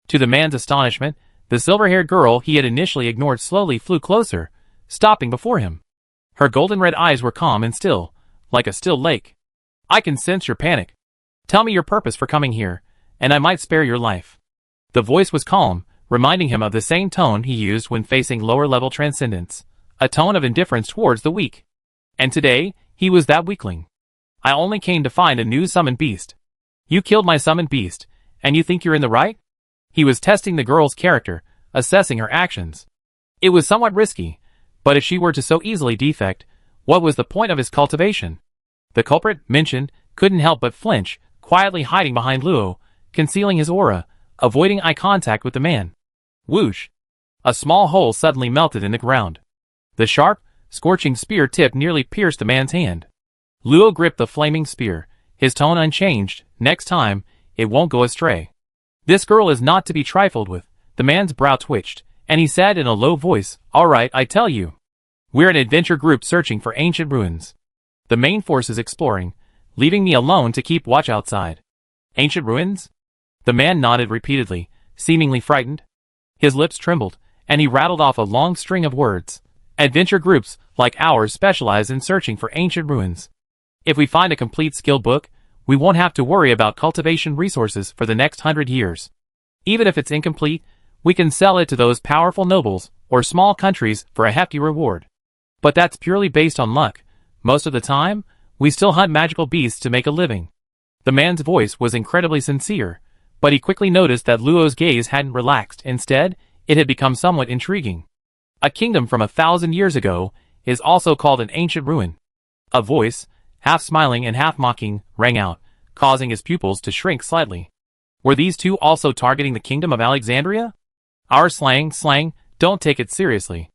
To the man's astonishment, the silver-haired girl he had initially ignored slowly flew closer, stopping before him. Her golden-red eyes were calm and still, like a still lake. "I can sense your panic. Tell me your purpose for coming here, and I might spare your life." The voice was calm, reminding him of the same tone he used when facing lower-level transcendence, a tone of indifference towards the weak. And today, he was that weakling. "I only came to find a new summoned beast." "You killed my summoned beast, and you think you're in the right?" He was testing the girl's character, assessing her actions. It was somewhat risky, but if she were to so easily defect, what was the point of his cultivation? The culprit, mentioned, couldn't help but flinch, quietly hiding behind Luo, concealing his aura, avoiding eye contact with the man. Whoosh! A small hole suddenly melted in the ground. The sharp, scorching spear tip nearly pierced the man's hand. Luo gripped the flaming spear, his tone unchanged. "Next time, it won't go astray. This girl is not to be trifled with." The man's brow twitched, and he said in a low voice, "All right, I tell you. We're an adventure group searching for ancient ruins. The main force is exploring, leaving me alone to keep watch outside." "Ancient ruins?" The man nodded repeatedly, seemingly frightened. His lips trembled, and he rattled off a long string of words. "Adventure groups like ours specialize in searching for ancient ruins. If we find a complete skill book, we won't have to worry about cultivation resources for the next 100 years. Even if it's incomplete, we can sell it to those powerful nobles or small countries for a hefty reward. But that's purely based on luck. Most of the time, we still hunt magical beasts to make a living." The man's voice was incredibly sincere, but he quickly noticed that Luo's gaze hadn't relaxed. Instead, it had become somewhat intriguing. "A kingdom from 1,000 years ago is also called an ancient ruin." A voice, half smiling and half mocking, rang out, causing his pupils to shrink slightly. Were these 2 also targeting the kingdom of Alexandria? "Our slang, don't take it seriously."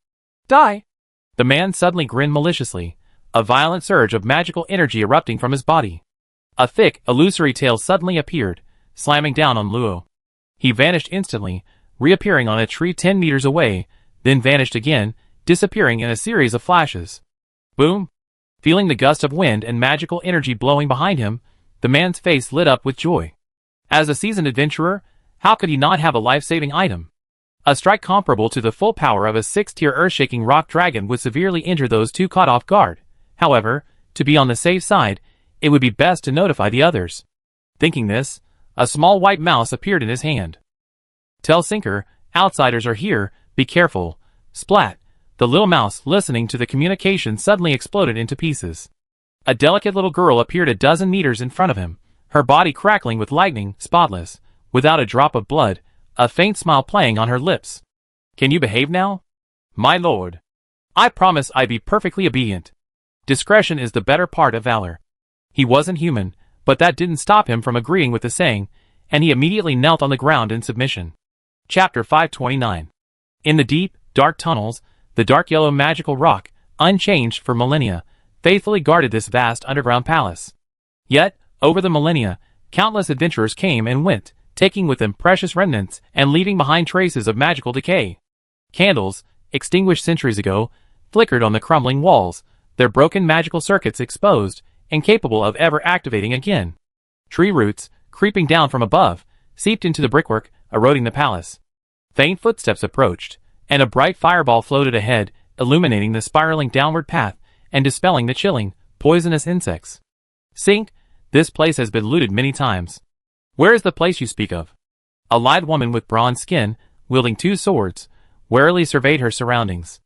"Die!" The man suddenly grinned maliciously, a violent surge of magical energy erupting from his body. A thick, illusory tail suddenly appeared, slamming down on Luo. He vanished instantly, reappearing on a tree 10 meters away, then vanished again, disappearing in a series of flashes. Boom! Feeling the gust of wind and magical energy blowing behind him, the man's face lit up with joy. As a seasoned adventurer, how could he not have a life-saving item? A strike comparable to the full power of a 6-tier earth-shaking rock dragon would severely injure those 2 caught off guard. However, to be on the safe side, it would be best to notify the others. Thinking this, a small white mouse appeared in his hand. "Tell Sinker, outsiders are here, be careful." Splat! The little mouse, listening to the communication, suddenly exploded into pieces. A delicate little girl appeared a dozen meters in front of him, her body crackling with lightning, spotless, without a drop of blood, a faint smile playing on her lips. "Can you behave now?" "My lord. I promise I'd be perfectly obedient. Discretion is the better part of valor." He wasn't human, but that didn't stop him from agreeing with the saying, and he immediately knelt on the ground in submission. Chapter 529. In the deep, dark tunnels, the dark yellow magical rock, unchanged for millennia, faithfully guarded this vast underground palace. Yet, over the millennia, countless adventurers came and went, taking with them precious remnants and leaving behind traces of magical decay. Candles, extinguished centuries ago, flickered on the crumbling walls, their broken magical circuits exposed, incapable of ever activating again. Tree roots, creeping down from above, seeped into the brickwork, eroding the palace. Faint footsteps approached, and a bright fireball floated ahead, illuminating the spiraling downward path and dispelling the chilling, poisonous insects. Sink, this place has been looted many times. Where is the place you speak of? A lithe woman with bronze skin, wielding 2 swords, warily surveyed her surroundings.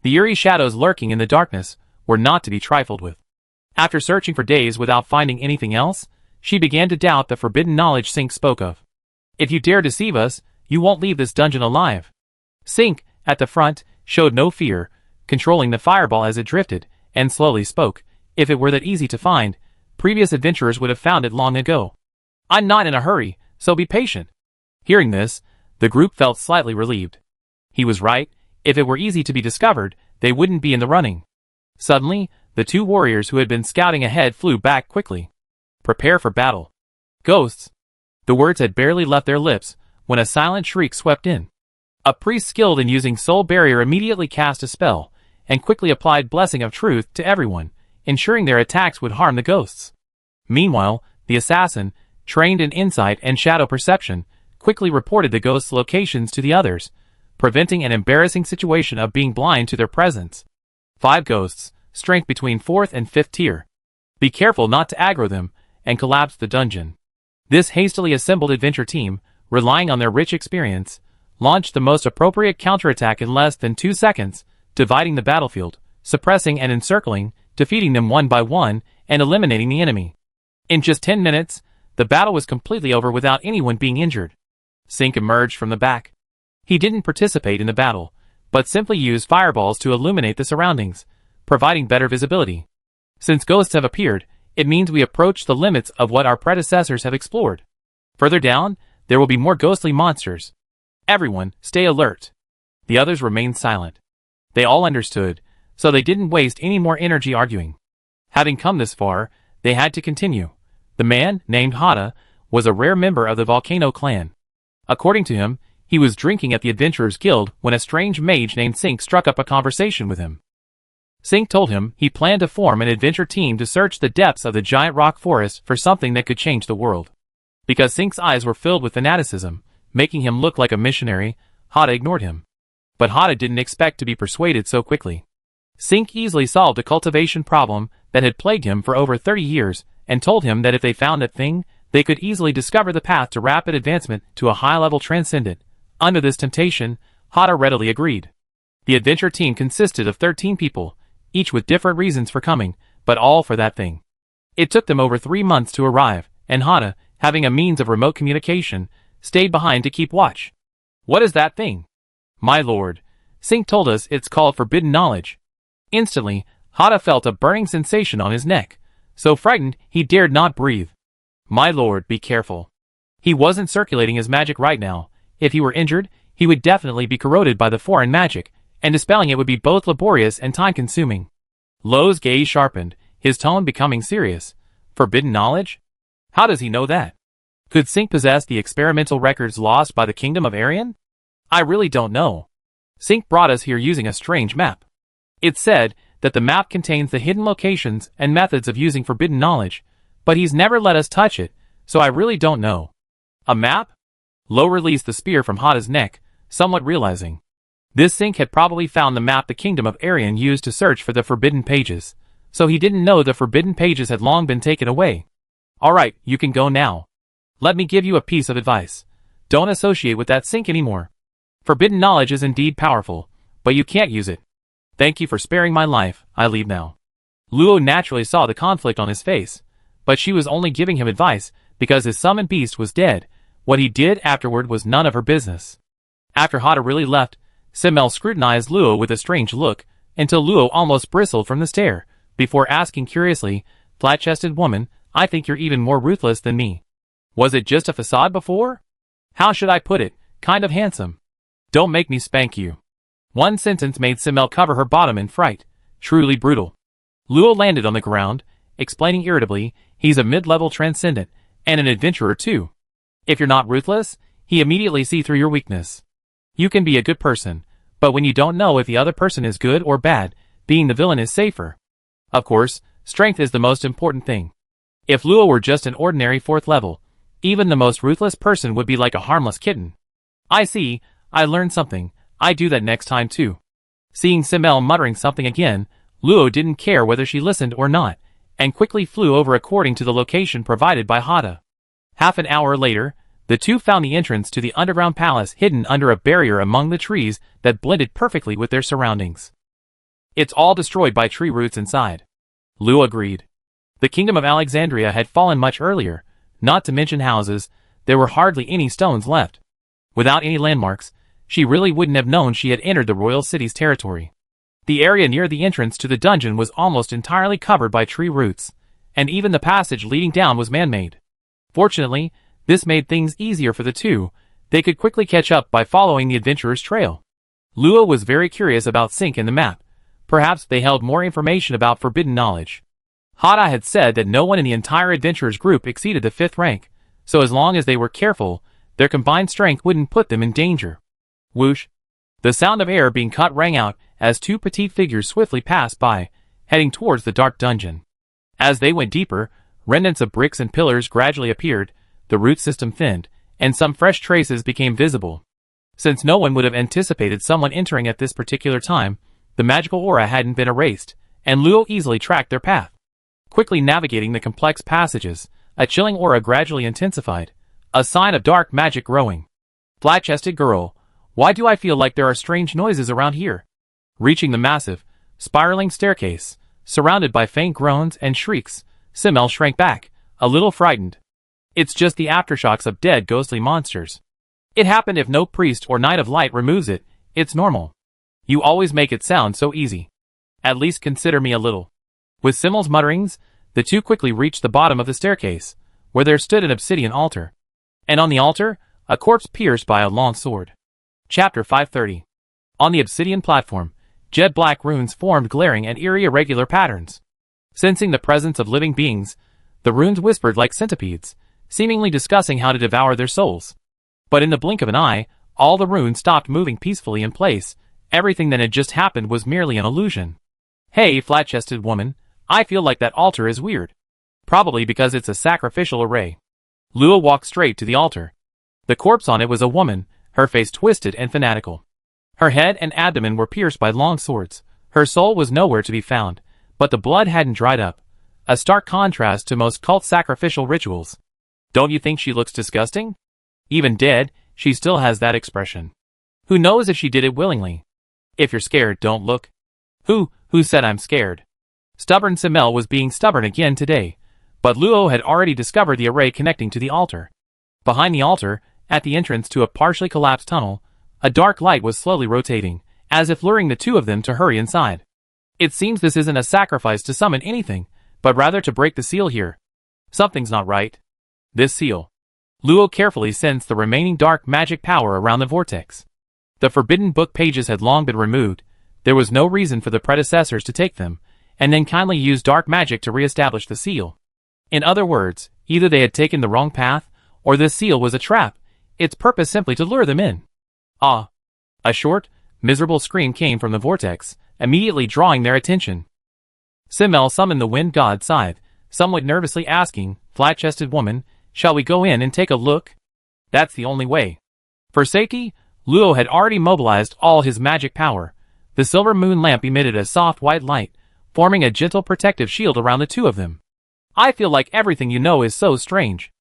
The eerie shadows lurking in the darkness were not to be trifled with. After searching for days without finding anything else, she began to doubt the forbidden knowledge Sink spoke of. If you dare deceive us, you won't leave this dungeon alive. Sink, at the front, showed no fear, controlling the fireball as it drifted, and slowly spoke. If it were that easy to find, previous adventurers would have found it long ago. I'm not in a hurry, so be patient. Hearing this, the group felt slightly relieved. He was right. If it were easy to be discovered, they wouldn't be in the running. Suddenly, the 2 warriors who had been scouting ahead flew back quickly. Prepare for battle. Ghosts. The words had barely left their lips when a silent shriek swept in. A priest skilled in using soul barrier immediately cast a spell and quickly applied blessing of truth to everyone, ensuring their attacks would harm the ghosts. Meanwhile, the assassin, trained in insight and shadow perception, quickly reported the ghosts' locations to the others, preventing an embarrassing situation of being blind to their presence. 5 ghosts, strength between 4th and 5th tier. Be careful not to aggro them, and collapse the dungeon. This hastily assembled adventure team, relying on their rich experience, launched the most appropriate counterattack in less than 2 seconds, dividing the battlefield, suppressing and encircling, defeating them one by one, and eliminating the enemy. In just 10 minutes, the battle was completely over without anyone being injured. Sink emerged from the back. He didn't participate in the battle, but simply used fireballs to illuminate the surroundings, providing better visibility. Since ghosts have appeared, it means we approach the limits of what our predecessors have explored. Further down, there will be more ghostly monsters. Everyone, stay alert. The others remained silent. They all understood, so they didn't waste any more energy arguing. Having come this far, they had to continue. The man, named Hada, was a rare member of the Volcano clan. According to him, he was drinking at the Adventurers Guild when a strange mage named Sink struck up a conversation with him. Sink told him he planned to form an adventure team to search the depths of the giant rock forest for something that could change the world. Because Sink's eyes were filled with fanaticism, making him look like a missionary, Hada ignored him. But Hada didn't expect to be persuaded so quickly. Sink easily solved a cultivation problem that had plagued him for over 30 years, and told him that if they found that thing, they could easily discover the path to rapid advancement to a high-level transcendent. Under this temptation, Hada readily agreed. The adventure team consisted of 13 people, each with different reasons for coming, but all for that thing. It took them over 3 months to arrive, and Hada, having a means of remote communication, stayed behind to keep watch. What is that thing? My lord, Sink told us it's called forbidden knowledge. Instantly, Hada felt a burning sensation on his neck, so frightened he dared not breathe. My lord, be careful. He wasn't circulating his magic right now. If he were injured, he would definitely be corroded by the foreign magic, and dispelling it would be both laborious and time-consuming. Lo's gaze sharpened, his tone becoming serious. Forbidden knowledge? How does he know that? Could Sink possess the experimental records lost by the Kingdom of Arian? I really don't know. Sink brought us here using a strange map. It said that the map contains the hidden locations and methods of using forbidden knowledge, but he's never let us touch it, so I really don't know. A map? Lo released the spear from Hada's neck, somewhat realizing. This Sink had probably found the map the Kingdom of Arian used to search for the forbidden pages, so he didn't know the forbidden pages had long been taken away. Alright, you can go now. Let me give you a piece of advice. Don't associate with that Sink anymore. Forbidden knowledge is indeed powerful, but you can't use it. Thank you for sparing my life, I leave now. Luo naturally saw the conflict on his face, but she was only giving him advice because his summoned beast was dead. What he did afterward was none of her business. After Hada really left, Simmel scrutinized Luo with a strange look, until Luo almost bristled from the stare, before asking curiously, Flat-chested woman, I think you're even more ruthless than me. Was it just a facade before? How should I put it, kind of handsome? Don't make me spank you. One sentence made Simmel cover her bottom in fright, truly brutal. Luo landed on the ground, explaining irritably, he's a mid-level transcendent, and an adventurer too. If you're not ruthless, he immediately see through your weakness. You can be a good person, but when you don't know if the other person is good or bad, being the villain is safer. Of course, strength is the most important thing. If Luo were just an ordinary 4th level, Even the most ruthless person would be like a harmless kitten. I see, I learned something, I do that next time too. Seeing Simmel muttering something again, Luo didn't care whether she listened or not, and quickly flew over according to the location provided by Hada. Half an hour later, the two found the entrance to the underground palace hidden under a barrier among the trees that blended perfectly with their surroundings. It's all destroyed by tree roots inside. Luo agreed. The kingdom of Alexandria had fallen much earlier, not to mention houses, there were hardly any stones left. Without any landmarks, she really wouldn't have known she had entered the royal city's territory. The area near the entrance to the dungeon was almost entirely covered by tree roots, and even the passage leading down was man-made. Fortunately, this made things easier for the two. They could quickly catch up by following the adventurer's trail. Luo was very curious about Sync and the map. Perhaps they held more information about forbidden knowledge. Hada had said that no one in the entire adventurers group exceeded the 5th rank, so as long as they were careful, their combined strength wouldn't put them in danger. Whoosh! The sound of air being cut rang out as two petite figures swiftly passed by, heading towards the dark dungeon. As they went deeper, remnants of bricks and pillars gradually appeared, the root system thinned, and some fresh traces became visible. Since no one would have anticipated someone entering at this particular time, the magical aura hadn't been erased, and Luo easily tracked their path. Quickly navigating the complex passages, a chilling aura gradually intensified, a sign of dark magic growing. Flat-chested girl, why do I feel like there are strange noises around here? Reaching the massive, spiraling staircase, surrounded by faint groans and shrieks, Simmel shrank back, a little frightened. It's just the aftershocks of dead ghostly monsters. It happened if no priest or knight of light removes it, it's normal. You always make it sound so easy. At least consider me a little. With Simmel's mutterings, the two quickly reached the bottom of the staircase, where there stood an obsidian altar. And on the altar, a corpse pierced by a long sword. Chapter 530. On the obsidian platform, jet-black runes formed glaring and eerie irregular patterns. Sensing the presence of living beings, the runes whispered like centipedes, seemingly discussing how to devour their souls. But in the blink of an eye, all the runes stopped moving peacefully in place. Everything that had just happened was merely an illusion. Hey, flat-chested woman, I feel like that altar is weird. Probably because it's a sacrificial array. Luo walked straight to the altar. The corpse on it was a woman, her face twisted and fanatical. Her head and abdomen were pierced by long swords. Her soul was nowhere to be found, but the blood hadn't dried up. A stark contrast to most cult sacrificial rituals. Don't you think she looks disgusting? Even dead, she still has that expression. Who knows if she did it willingly? If you're scared, don't look. Who said I'm scared? Stubborn Simmel was being stubborn again today, but Luo had already discovered the array connecting to the altar. Behind the altar, at the entrance to a partially collapsed tunnel, a dark light was slowly rotating, as if luring the two of them to hurry inside. It seems this isn't a sacrifice to summon anything, but rather to break the seal here. Something's not right. This seal. Luo carefully sensed the remaining dark magic power around the vortex. The forbidden book pages had long been removed. There was no reason for the predecessors to take them, and then kindly use dark magic to re-establish the seal. In other words, either they had taken the wrong path, or this seal was a trap, its purpose simply to lure them in. Ah! A short, miserable scream came from the vortex, immediately drawing their attention. Simmel summoned the wind god Scythe, somewhat nervously asking, flat-chested woman, shall we go in and take a look? That's the only way. For safety, Luo had already mobilized all his magic power. The silver moon lamp emitted a soft white light, forming a gentle protective shield around the two of them. I feel like everything you know is so strange.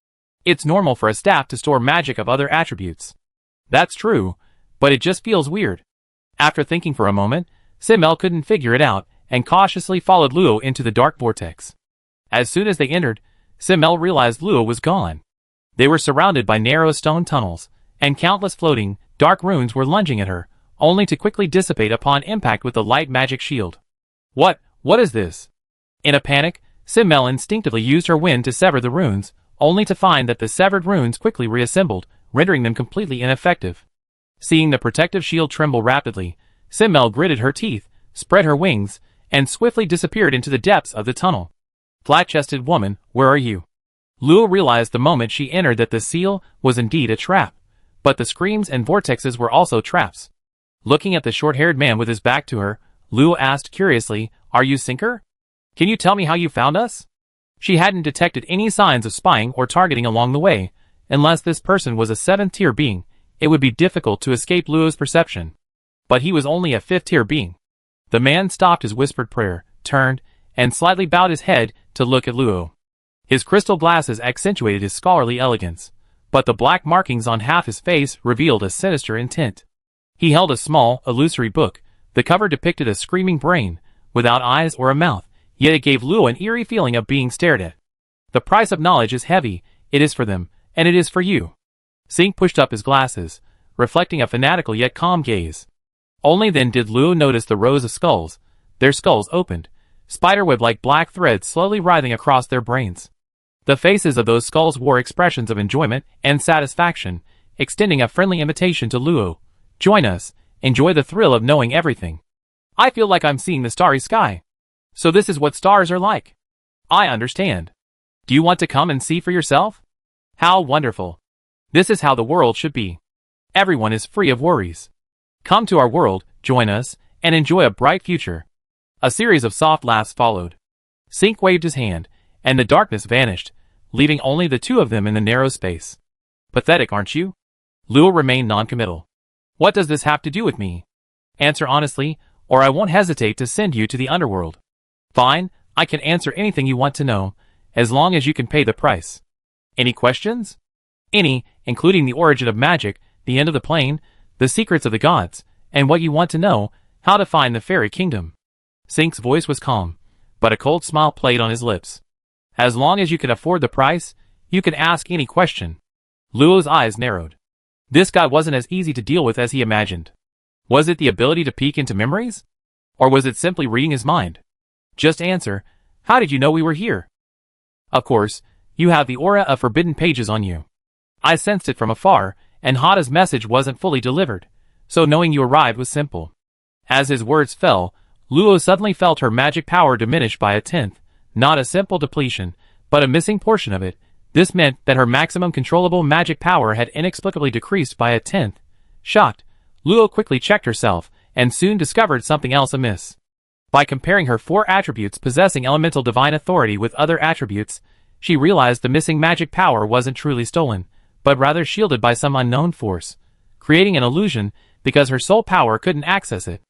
It's normal for a staff to store magic of other attributes. That's true, but it just feels weird. After thinking for a moment, Simmel couldn't figure it out, and cautiously followed Luo into the dark vortex. As soon as they entered, Simmel realized Luo was gone. They were surrounded by narrow stone tunnels, and countless floating, dark runes were lunging at her, only to quickly dissipate upon impact with the light magic shield. What is this? In a panic, Simmel instinctively used her wind to sever the runes, only to find that the severed runes quickly reassembled, rendering them completely ineffective. Seeing the protective shield tremble rapidly, Simmel gritted her teeth, spread her wings, and swiftly disappeared into the depths of the tunnel. Flat-chested woman, where are you? Luo realized the moment she entered that the seal was indeed a trap, but the screams and vortexes were also traps. Looking at the short-haired man with his back to her, Luo asked curiously, are you Sinker? Can you tell me how you found us? She hadn't detected any signs of spying or targeting along the way, Unless this person was a 7th-tier being, it would be difficult to escape Luo's perception. But he was only a 5th-tier being. The man stopped his whispered prayer, turned, and slightly bowed his head to look at Luo. His crystal glasses accentuated his scholarly elegance, but the black markings on half his face revealed a sinister intent. He held a small, illusory book. The cover depicted a screaming brain, without eyes or a mouth, yet it gave Luo an eerie feeling of being stared at. The price of knowledge is heavy, it is for them, and it is for you. Sink pushed up his glasses, reflecting a fanatical yet calm gaze. Only then did Luo notice the rows of skulls. Their skulls opened, spiderweb-like black threads slowly writhing across their brains. The faces of those skulls wore expressions of enjoyment and satisfaction, extending a friendly invitation to Luo. Join us, enjoy the thrill of knowing everything. I feel like I'm seeing the starry sky. So this is what stars are like. I understand. Do you want to come and see for yourself? How wonderful. This is how the world should be. Everyone is free of worries. Come to our world, join us, and enjoy a bright future. A series of soft laughs followed. Sink waved his hand, and the darkness vanished, leaving only the two of them in the narrow space. Pathetic, aren't you? Luo remained noncommittal. What does this have to do with me? Answer honestly, or I won't hesitate to send you to the underworld. Fine, I can answer anything you want to know, as long as you can pay the price. Any questions? Any, including the origin of magic, the end of the plane, the secrets of the gods, and what you want to know, how to find the fairy kingdom. Sink's voice was calm, but a cold smile played on his lips. As long as you can afford the price, you can ask any question. Luo's eyes narrowed. This guy wasn't as easy to deal with as he imagined. Was it the ability to peek into memories? Or was it simply reading his mind? Just answer, how did you know we were here? Of course, you have the aura of forbidden pages on you. I sensed it from afar, and Hada's message wasn't fully delivered, so knowing you arrived was simple. As his words fell, Luo suddenly felt her magic power diminish by 1/10, not a simple depletion, but a missing portion of it. This meant that her maximum controllable magic power had inexplicably decreased by 1/10. Shocked, Luo quickly checked herself, and soon discovered something else amiss. By comparing her 4 attributes possessing elemental divine authority with other attributes, she realized the missing magic power wasn't truly stolen, but rather shielded by some unknown force, creating an illusion because her soul power couldn't access it.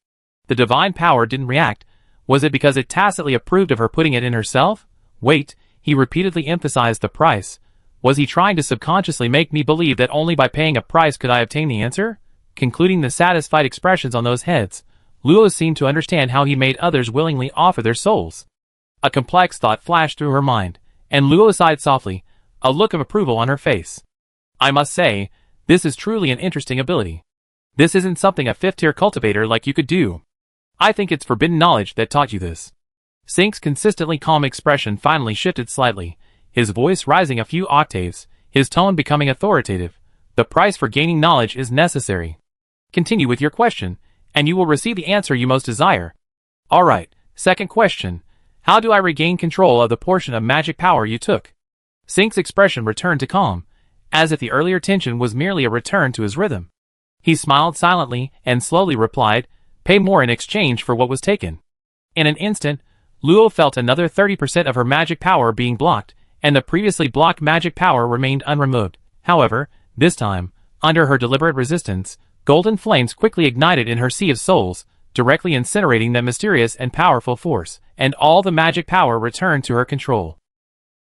The divine power didn't react. Was it because it tacitly approved of her putting it in herself? Wait, he repeatedly emphasized the price. Was he trying to subconsciously make me believe that only by paying a price could I obtain the answer? Concluding the satisfied expressions on those heads, Luo seemed to understand how he made others willingly offer their souls. A complex thought flashed through her mind, and Luo sighed softly, a look of approval on her face. I must say, this is truly an interesting ability. This isn't something a 5th-tier cultivator like you could do. I think it's forbidden knowledge that taught you this. Sink's consistently calm expression finally shifted slightly, his voice rising a few octaves, his tone becoming authoritative. The price for gaining knowledge is necessary. Continue with your question, and you will receive the answer you most desire. Alright, second question. How do I regain control of the portion of magic power you took? Sink's expression returned to calm, as if the earlier tension was merely a return to his rhythm. He smiled silently and slowly replied, pay more in exchange for what was taken. In an instant, Luo felt another 30% of her magic power being blocked, and the previously blocked magic power remained unremoved. However, this time, under her deliberate resistance, golden flames quickly ignited in her sea of souls, directly incinerating that mysterious and powerful force, and all the magic power returned to her control.